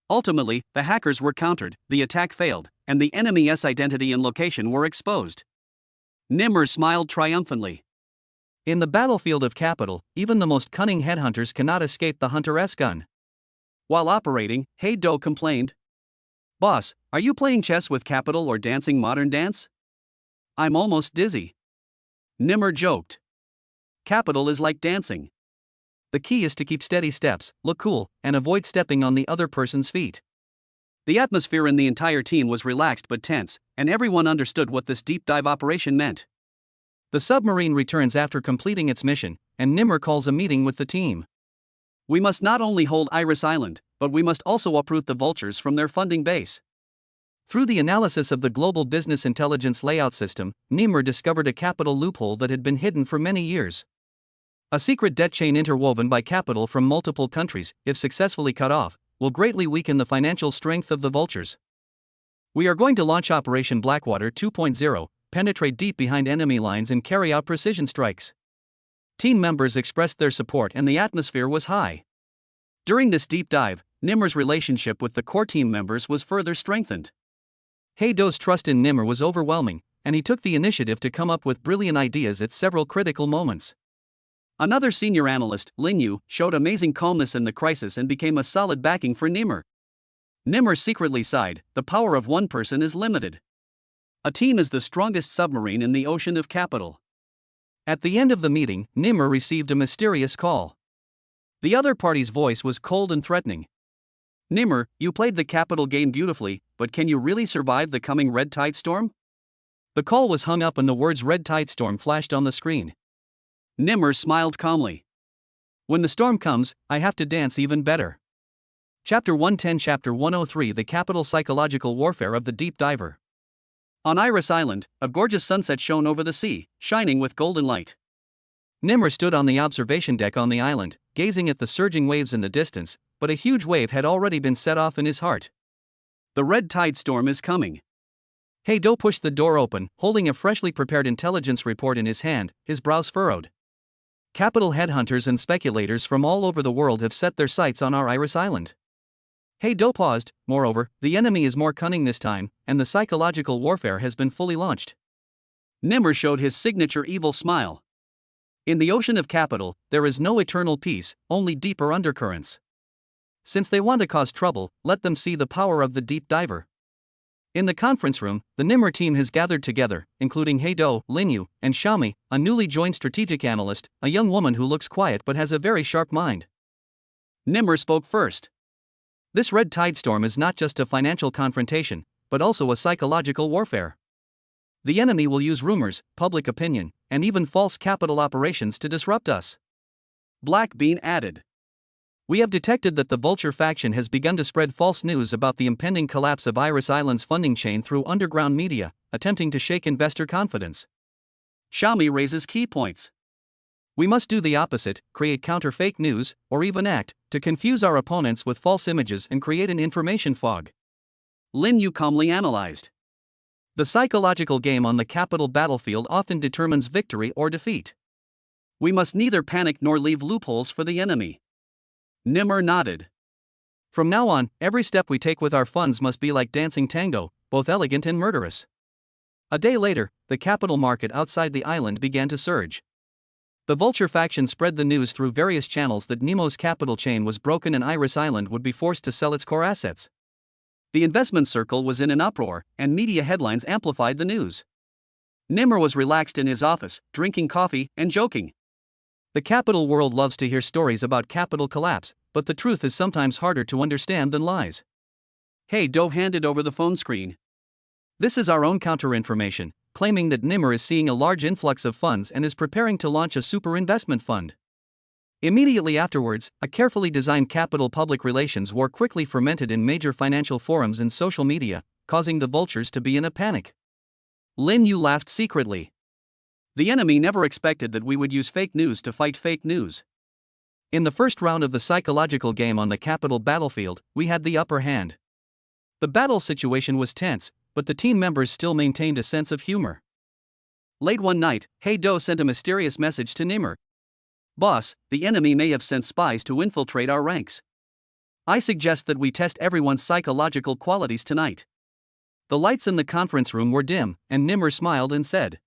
Ultimately, the hackers were countered, the attack failed, and the enemy's identity and location were exposed. Nimmer smiled triumphantly. In the battlefield of capital, even the most cunning headhunters cannot escape the hunter-S gun. While operating, He-Do complained. "Boss, are you playing chess with capital or dancing modern dance? I'm almost dizzy." Nimmer joked. Capital is like dancing. The key is to keep steady steps, look cool, and avoid stepping on the other person's feet. The atmosphere in the entire team was relaxed but tense, and everyone understood what this deep dive operation meant. The submarine returns after completing its mission, and Nimmer calls a meeting with the team. "We must not only hold Iris Island, but we must also uproot the vultures from their funding base." Through the analysis of the global business intelligence layout system, Nimmer discovered a capital loophole that had been hidden for many years. A secret debt chain interwoven by capital from multiple countries, if successfully cut off, will greatly weaken the financial strength of the vultures. "We are going to launch Operation Blackwater 2.0, penetrate deep behind enemy lines and carry out precision strikes." Team members expressed their support and the atmosphere was high. During this deep dive, Nimmer's relationship with the core team members was further strengthened. He-Do's trust in Nimmer was overwhelming, and he took the initiative to come up with brilliant ideas at several critical moments. Another senior analyst, Lin Yu, showed amazing calmness in the crisis and became a solid backing for Nimmer. Nimmer secretly sighed, "The power of one person is limited. A team is the strongest submarine in the ocean of capital." At the end of the meeting, Nimmer received a mysterious call. The other party's voice was cold and threatening. "Nimmer, you played the capital game beautifully, but can you really survive the coming red tide storm?" The call was hung up and the words "red tide storm" flashed on the screen. Nimmer smiled calmly. "When the storm comes, I have to dance even better." Chapter 110 Chapter 103 The Capital Psychological Warfare of the Deep Diver. On Iris Island, a gorgeous sunset shone over the sea, shining with golden light. Nimmer stood on the observation deck on the island, gazing at the surging waves in the distance, but a huge wave had already been set off in his heart. "The red tide storm is coming." He-Do pushed the door open, holding a freshly prepared intelligence report in his hand, his brows furrowed. "Capital headhunters and speculators from all over the world have set their sights on our Iris Island." He-Do paused. "Moreover, the enemy is more cunning this time, and the psychological warfare has been fully launched." Nimmer showed his signature evil smile. "In the ocean of capital, there is no eternal peace, only deeper undercurrents. Since they want to cause trouble, let them see the power of the deep diver." In the conference room, the Nimmer team has gathered together, including He-Do, Lin Yu, and Xiaomi, a newly joined strategic analyst, a young woman who looks quiet but has a very sharp mind. Nimmer spoke first. "This red tide storm is not just a financial confrontation, but also a psychological warfare. The enemy will use rumors, public opinion, and even false capital operations to disrupt us." Black Bean added. "We have detected that the Vulture faction has begun to spread false news about the impending collapse of Iris Island's funding chain through underground media, attempting to shake investor confidence." Xiaomi raises key points. "We must do the opposite, create counter-fake news, or even act to confuse our opponents with false images and create an information fog." Lin Yu calmly analyzed. "The psychological game on the capital battlefield often determines victory or defeat. We must neither panic nor leave loopholes for the enemy." Nimmer nodded. "From now on, every step we take with our funds must be like dancing tango, both elegant and murderous." A day later, the capital market outside the island began to surge. The Vulture faction spread the news through various channels that Nemo's capital chain was broken and Iris Island would be forced to sell its core assets. The investment circle was in an uproar, and media headlines amplified the news. Nimmer was relaxed in his office, drinking coffee and joking. The capital world loves to hear stories about capital collapse, but the truth is sometimes harder to understand than lies. He-Do handed over the phone screen. "This is our own counter-information, claiming that Nimmer is seeing a large influx of funds and is preparing to launch a super investment fund." Immediately afterwards, a carefully designed capital public relations war quickly fermented in major financial forums and social media, causing the vultures to be in a panic. Lin Yu laughed secretly. "The enemy never expected that we would use fake news to fight fake news." In the first round of the psychological game on the capital battlefield, we had the upper hand. The battle situation was tense, but the team members still maintained a sense of humor. Late one night, He-Do sent a mysterious message to Nimmer. "Boss, the enemy may have sent spies to infiltrate our ranks. I suggest that we test everyone's psychological qualities tonight." The lights in the conference room were dim, and Nimmer smiled and said,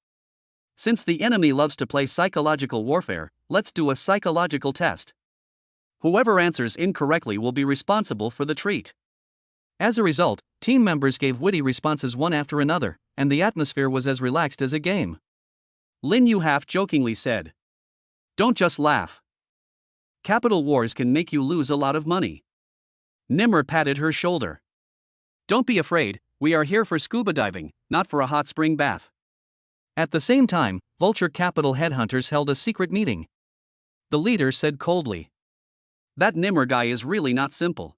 Since the enemy loves to play psychological warfare, let's do a psychological test. Whoever answers incorrectly will be responsible for the treat. As a result, team members gave witty responses one after another, and the atmosphere was as relaxed as a game. Lin Yu half-jokingly said, "Don't just laugh. Capital wars can make you lose a lot of money." Nimmer patted her shoulder. "Don't be afraid, we are here for scuba diving, not for a hot spring bath." At the same time, Vulture Capital headhunters held a secret meeting. The leader said coldly, "That Nimmer guy is really not simple.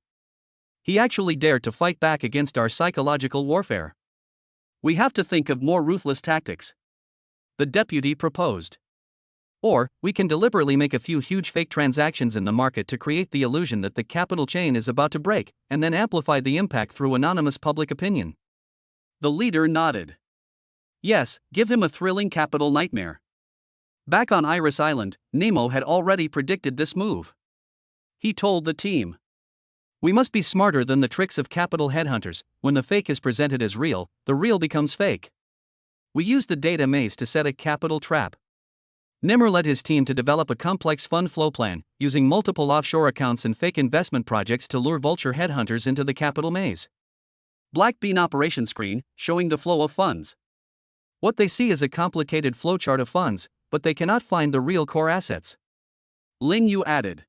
He actually dared to fight back against our psychological warfare. We have to think of more ruthless tactics." The deputy proposed. "Or, we can deliberately make a few huge fake transactions in the market to create the illusion that the capital chain is about to break, and then amplify the impact through anonymous public opinion." The leader nodded. Yes, give him a thrilling capital nightmare. Back on Iris Island, Nemo had already predicted this move. He told the team, "We must be smarter than the tricks of capital headhunters. When the fake is presented as real, the real becomes fake. We used the data maze to set a capital trap." Nimmer led his team to develop a complex fund flow plan, using multiple offshore accounts and fake investment projects to lure vulture headhunters into the capital maze. Black bean operation screen, showing the flow of funds. What they see is a complicated flowchart of funds, but they cannot find the real core assets. Lin Yu added,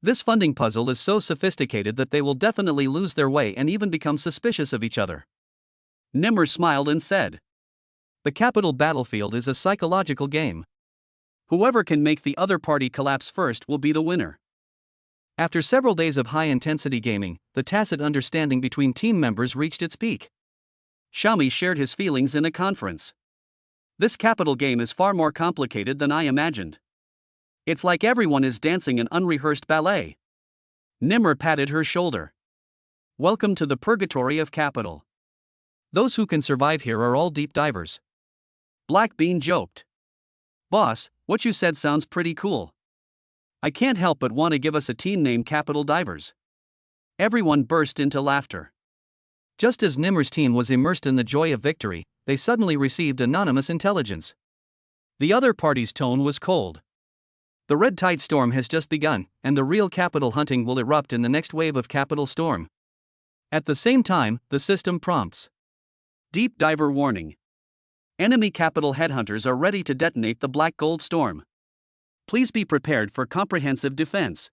"This funding puzzle is so sophisticated that they will definitely lose their way and even become suspicious of each other." Nimmer smiled and said, "The capital battlefield is a psychological game. Whoever can make the other party collapse first will be the winner." After several days of high-intensity gaming, the tacit understanding between team members reached its peak. Xiaomi shared his feelings in a conference. "This capital game is far more complicated than I imagined. It's like everyone is dancing an unrehearsed ballet." Nimmer patted her shoulder. "Welcome to the purgatory of capital. Those who can survive here are all deep divers." Black Bean joked, "Boss, what you said sounds pretty cool. I can't help but want to give us a team named Capital Divers." Everyone burst into laughter. Just as Nimmer's team was immersed in the joy of victory, they suddenly received anonymous intelligence. The other party's tone was cold. "The red tide storm has just begun, and the real capital hunting will erupt in the next wave of capital storm." At the same time, the system prompts. Deep diver warning. Enemy capital headhunters are ready to detonate the black gold storm. Please be prepared for comprehensive defense.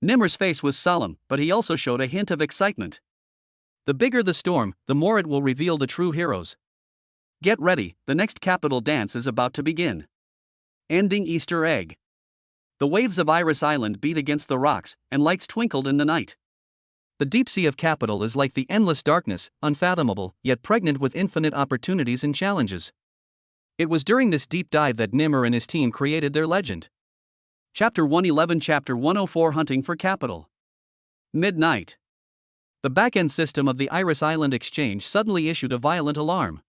Nimmer's face was solemn, but he also showed a hint of excitement. The bigger the storm, the more it will reveal the true heroes. Get ready, the next capital dance is about to begin. Ending Easter egg. The waves of Iris Island beat against the rocks, and lights twinkled in the night. The deep sea of capital is like the endless darkness, unfathomable, yet pregnant with infinite opportunities and challenges. It was during this deep dive that Nimmer and his team created their legend. Chapter 111, Chapter 104, Hunting for Capital. Midnight. The back-end system of the Iris Island Exchange suddenly issued a violent alarm.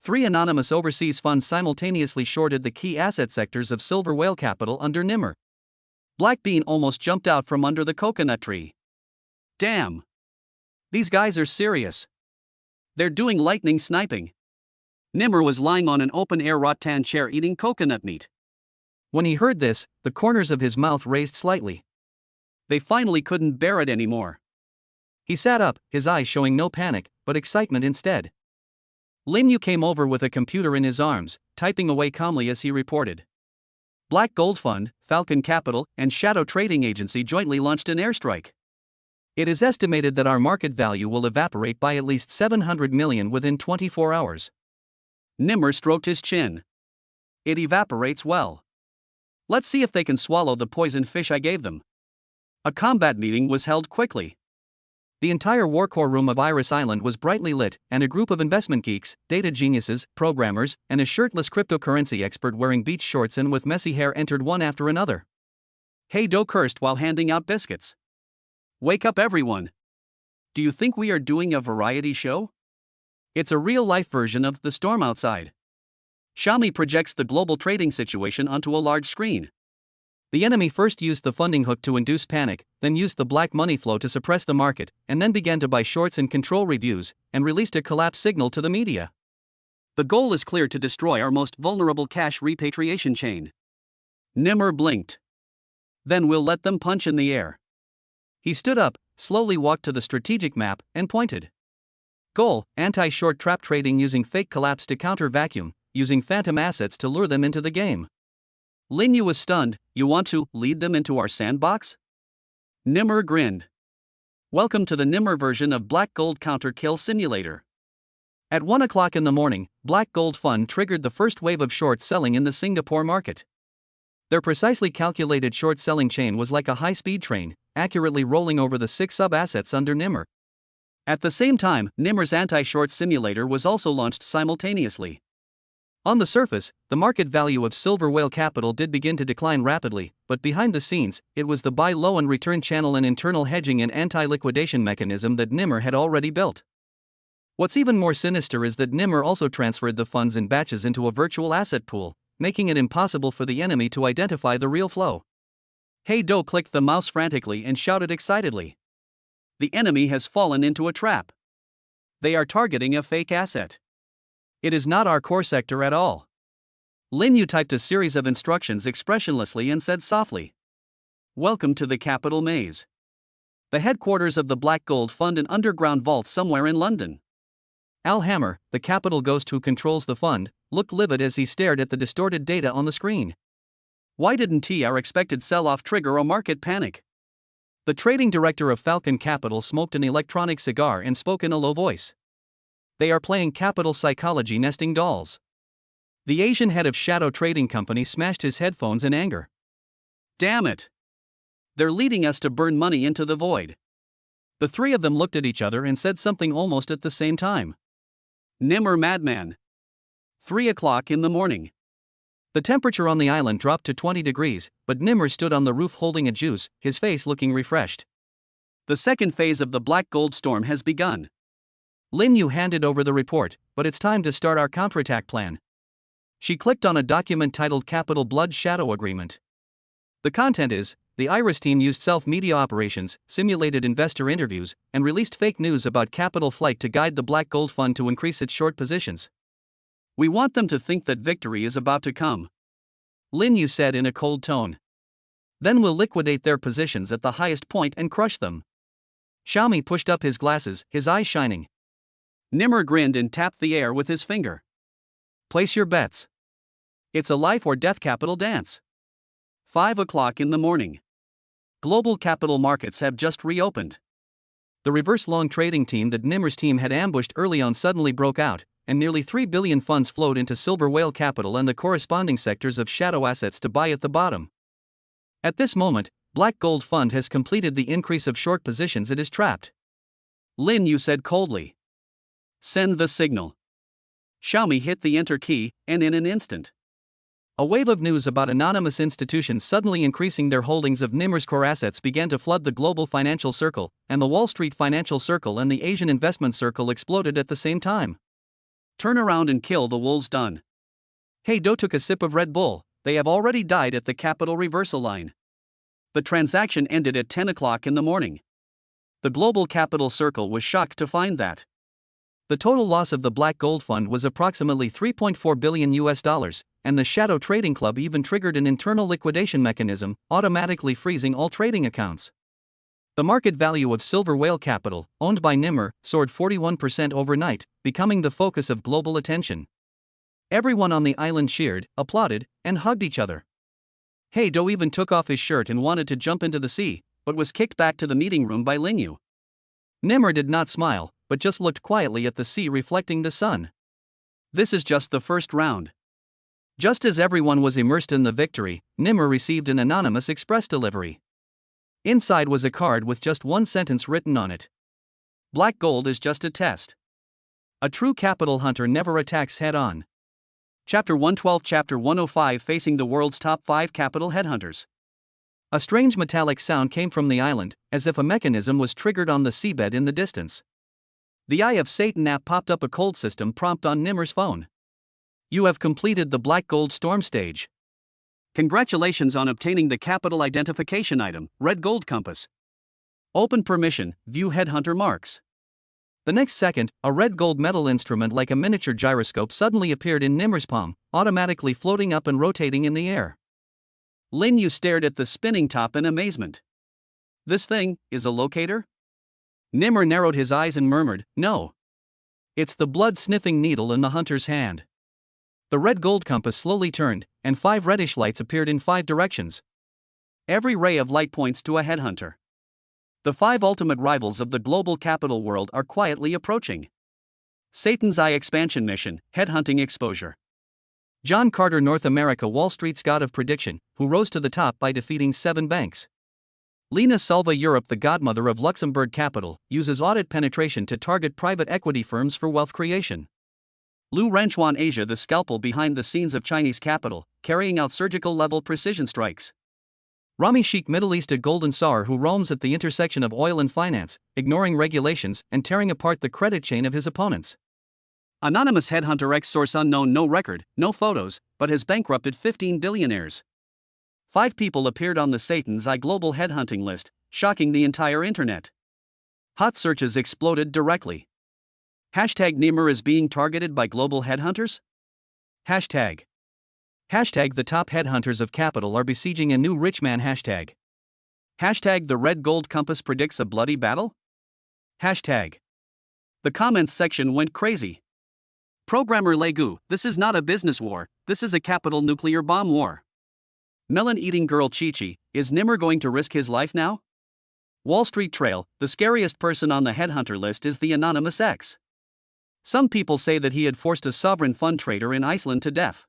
3 anonymous overseas funds simultaneously shorted the key asset sectors of Silver Whale Capital under Nimmer. Black Bean almost jumped out from under the coconut tree. "Damn! These guys are serious. They're doing lightning sniping." Nimmer was lying on an open-air rattan chair eating coconut meat. When he heard this, the corners of his mouth raised slightly. They finally couldn't bear it anymore. He sat up, his eyes showing no panic, but excitement instead. Lin Yu came over with a computer in his arms, typing away calmly as he reported. Black Gold Fund, Falcon Capital, and Shadow Trading Agency jointly launched an airstrike. It is estimated that our market value will evaporate by at least 700 million within 24 hours. Nimmer stroked his chin. It evaporates well. Let's see if they can swallow the poisoned fish I gave them. A combat meeting was held quickly. The entire Warcore room of Iris Island was brightly lit, and a group of investment geeks, data geniuses, programmers, and a shirtless cryptocurrency expert wearing beach shorts and with messy hair entered one after another. Hey Do cursed while handing out biscuits. Wake up everyone. Do you think we are doing a variety show? It's a real-life version of The Storm Outside. Xiaomi projects the global trading situation onto a large screen. The enemy first used the funding hook to induce panic, then used the black money flow to suppress the market, and then began to buy shorts and control reviews, and released a collapse signal to the media. The goal is clear: to destroy our most vulnerable cash repatriation chain. Nimmer blinked. Then we'll let them punch in the air. He stood up, slowly walked to the strategic map, and pointed. Goal: anti-short trap trading using fake collapse to counter vacuum, using phantom assets to lure them into the game. Lin Yu was stunned. You want to lead them into our sandbox? Nimmer grinned. Welcome to the Nimmer version of Black Gold Counter Kill Simulator. At 1 o'clock in the morning, Black Gold Fund triggered the first wave of short selling in the Singapore market. Their precisely calculated short selling chain was like a high-speed train, accurately rolling over the 6 sub-assets under Nimmer. At the same time, Nimmer's anti-short simulator was also launched simultaneously. On the surface, the market value of Silver Whale Capital did begin to decline rapidly, but behind the scenes, it was the buy low and return channel and internal hedging and anti-liquidation mechanism that Nimmer had already built. What's even more sinister is that Nimmer also transferred the funds in batches into a virtual asset pool, making it impossible for the enemy to identify the real flow. Hey Do clicked the mouse frantically and shouted excitedly. The enemy has fallen into a trap. They are targeting a fake asset. It is not our core sector at all. Lin Yu typed a series of instructions expressionlessly and said softly. Welcome to the capital maze. The headquarters of the Black Gold Fund, an underground vault somewhere in London. Al Hammer, the capital ghost who controls the fund, looked livid as he stared at the distorted data on the screen. Why didn't our expected sell-off trigger a market panic? The trading director of Falcon Capital smoked an electronic cigar and spoke in a low voice. They are playing capital psychology, nesting dolls. The Asian head of Shadow Trading Company smashed his headphones in anger. Damn it! They're leading us to burn money into the void. The three of them looked at each other and said something almost at the same time. Nimmer madman. 3 o'clock in the morning. The temperature on the island dropped to 20 degrees, but Nimmer stood on the roof holding a juice, his face looking refreshed. The second phase of the Black Gold storm has begun. Lin Yu handed over the report, but it's time to start our counterattack plan. She clicked on a document titled Capital Blood Shadow Agreement. The content is, the Iris team used self-media operations, simulated investor interviews, and released fake news about Capital Flight to guide the Black Gold Fund to increase its short positions. We want them to think that victory is about to come. Lin Yu said in a cold tone. Then we'll liquidate their positions at the highest point and crush them. Xiaomi pushed up his glasses, his eyes shining. Nimmer grinned and tapped the air with his finger. Place your bets. It's a life or death capital dance. 5 o'clock in the morning. Global capital markets have just reopened. The reverse long trading team that Nimmer's team had ambushed early on suddenly broke out, and nearly 3 billion funds flowed into Silver Whale Capital and the corresponding sectors of shadow assets to buy at the bottom. At this moment, Black Gold Fund has completed the increase of short positions it is trapped. Lin Yu said coldly. Send the signal. Xiaomi hit the enter key, and in an instant, a wave of news about anonymous institutions suddenly increasing their holdings of Nimmer's core assets began to flood the global financial circle, and the Wall Street financial circle and the Asian investment circle exploded at the same time. Turn around and kill the wolves. Done. Hey Do took a sip of Red Bull. They have already died at the capital reversal line. The transaction ended at 10 o'clock in the morning. The global capital circle was shocked to find that the total loss of the Black Gold Fund was approximately $3.4 billion, and the Shadow Trading Club even triggered an internal liquidation mechanism, automatically freezing all trading accounts. The market value of Silver Whale Capital, owned by Nimmer, soared 41% overnight, becoming the focus of global attention. Everyone on the island cheered, applauded, and hugged each other. Hey Do even took off his shirt and wanted to jump into the sea, but was kicked back to the meeting room by Lin Yu. Nimmer did not smile, but just looked quietly at the sea reflecting the sun. This is just the first round. Just as everyone was immersed in the victory, Nimmer received an anonymous express delivery. Inside was a card with just one sentence written on it. Black Gold is just a test. A true capital hunter never attacks head-on. Chapter 112, Chapter 105, Facing the World's Top 5 Capital Headhunters. A strange metallic sound came from the island, as if a mechanism was triggered on the seabed in the distance. The Eye of Satan app popped up a cold system prompt on Nimmer's phone. You have completed the Black Gold Storm stage. Congratulations on obtaining the capital identification item, Red Gold Compass. Open permission, view headhunter marks. The next second, a red gold metal instrument like a miniature gyroscope suddenly appeared in Nimmer's palm, automatically floating up and rotating in the air. Lin Yu stared at the spinning top in amazement. This thing is a locator? Nimmer narrowed his eyes and murmured, "No. It's the blood-sniffing needle in the hunter's hand." The red gold compass slowly turned, and 5 reddish lights appeared in 5 directions. Every ray of light points to a headhunter. The 5 ultimate rivals of the global capital world are quietly approaching. Satan's Eye expansion mission, headhunting exposure. John Carter, North America, Wall Street's god of prediction, who rose to the top by defeating 7 banks. Lena Salva, Europe, the godmother of Luxembourg capital, uses audit penetration to target private equity firms for wealth creation. Lu Renchuan, Asia, the scalpel behind the scenes of Chinese capital, carrying out surgical-level precision strikes. Rami Sheikh, Middle East, a golden czar who roams at the intersection of oil and finance, ignoring regulations and tearing apart the credit chain of his opponents. Anonymous headhunter X, source unknown, no record, no photos, but has bankrupted 15 billionaires. 5 people appeared on the Satan's Eye global headhunting list, shocking the entire internet. Hot searches exploded directly. Hashtag Nimmer is being targeted by global headhunters? Hashtag the top headhunters of capital are besieging a new rich man. Hashtag the red gold compass predicts a bloody battle? Hashtag. The comments section went crazy. Programmer Legu, this is not a business war, this is a capital nuclear bomb war. Melon-eating girl Chi-Chi, is Nimmer going to risk his life now? Wall Street Trail, the scariest person on the headhunter list is the anonymous X. Some people say that he had forced a sovereign fund trader in Iceland to death.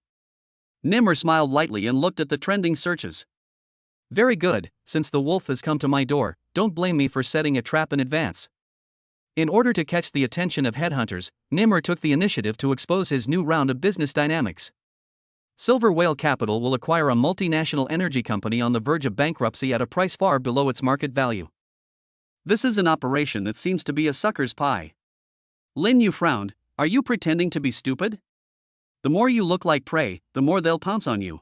Nimmer smiled lightly and looked at the trending searches. Very good, since the wolf has come to my door, don't blame me for setting a trap in advance. In order to catch the attention of headhunters, Nimmer took the initiative to expose his new round of business dynamics. Silver Whale Capital will acquire a multinational energy company on the verge of bankruptcy at a price far below its market value. This is an operation that seems to be a sucker's pie. Lin Yu frowned. Are you pretending to be stupid? The more you look like prey, the more they'll pounce on you.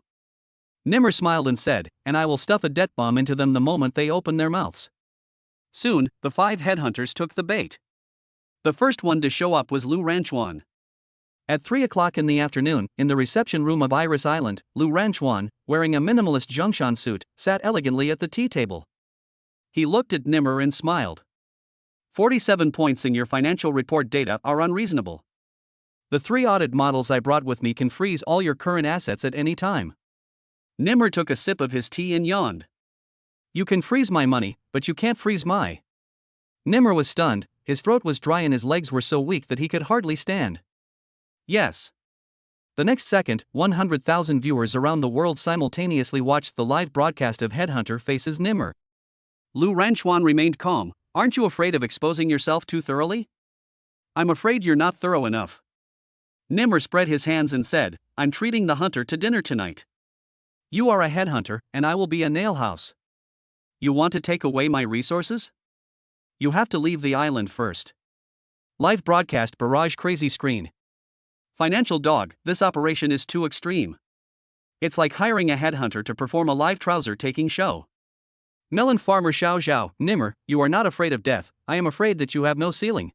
Nimmer smiled and said, and I will stuff a debt bomb into them the moment they open their mouths. Soon, the 5 headhunters took the bait. The first one to show up was Lu Renchuan. At 3 o'clock in the afternoon, in the reception room of Iris Island, Lu Renchuan, wearing a minimalist Zhongshan suit, sat elegantly at the tea table. He looked at Nimmer and smiled. 47 points in your financial report data are unreasonable. The 3 audit models I brought with me can freeze all your current assets at any time. Nimmer took a sip of his tea and yawned. You can freeze my money, but you can't freeze my. Nimmer was stunned, his throat was dry and his legs were so weak that he could hardly stand. Yes. The next second, 100,000 viewers around the world simultaneously watched the live broadcast of Headhunter faces Nimmer. Lu Renchuan remained calm. Aren't you afraid of exposing yourself too thoroughly? I'm afraid you're not thorough enough. Nimmer spread his hands and said, I'm treating the hunter to dinner tonight. You are a headhunter, and I will be a nail house. You want to take away my resources? You have to leave the island first. Live broadcast barrage crazy screen. Financial dog, this operation is too extreme. It's like hiring a headhunter to perform a live trouser-taking show. Melon farmer Xiao Zhao, Nimmer, you are not afraid of death, I am afraid that you have no ceiling.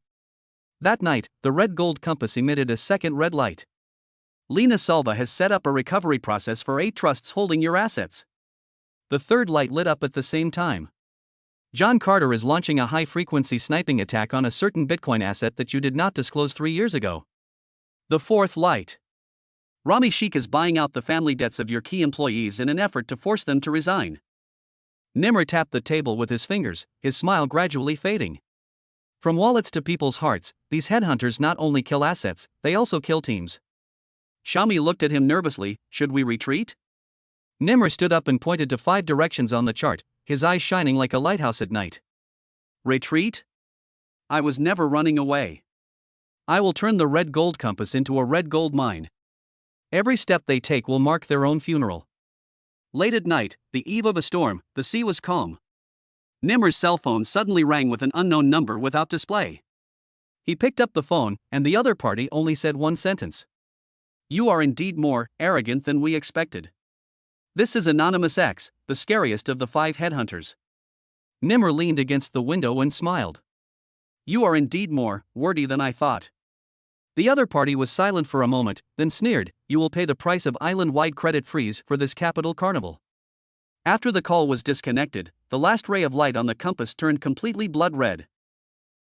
That night, the red gold compass emitted a second red light. Lena Salva has set up a recovery process for 8 trusts holding your assets. The third light lit up at the same time. John Carter is launching a high-frequency sniping attack on a certain Bitcoin asset that you did not disclose 3 years ago. The fourth light. Rami Sheikh is buying out the family debts of your key employees in an effort to force them to resign. Nimmer tapped the table with his fingers, his smile gradually fading. From wallets to people's hearts, these headhunters not only kill assets, they also kill teams. Xiaomi looked at him nervously. Should we retreat? Nimmer stood up and pointed to 5 directions on the chart, his eyes shining like a lighthouse at night. Retreat? I was never running away. I will turn the red gold compass into a red gold mine. Every step they take will mark their own funeral. Late at night, the eve of a storm, the sea was calm. Nimmer's cell phone suddenly rang with an unknown number without display. He picked up the phone, and the other party only said one sentence. You are indeed more arrogant than we expected. This is Anonymous X, the scariest of the 5 headhunters. Nimmer leaned against the window and smiled. You are indeed more wordy than I thought. The other party was silent for a moment, then sneered, You will pay the price of island-wide credit freeze for this capital carnival. After the call was disconnected, the last ray of light on the compass turned completely blood red.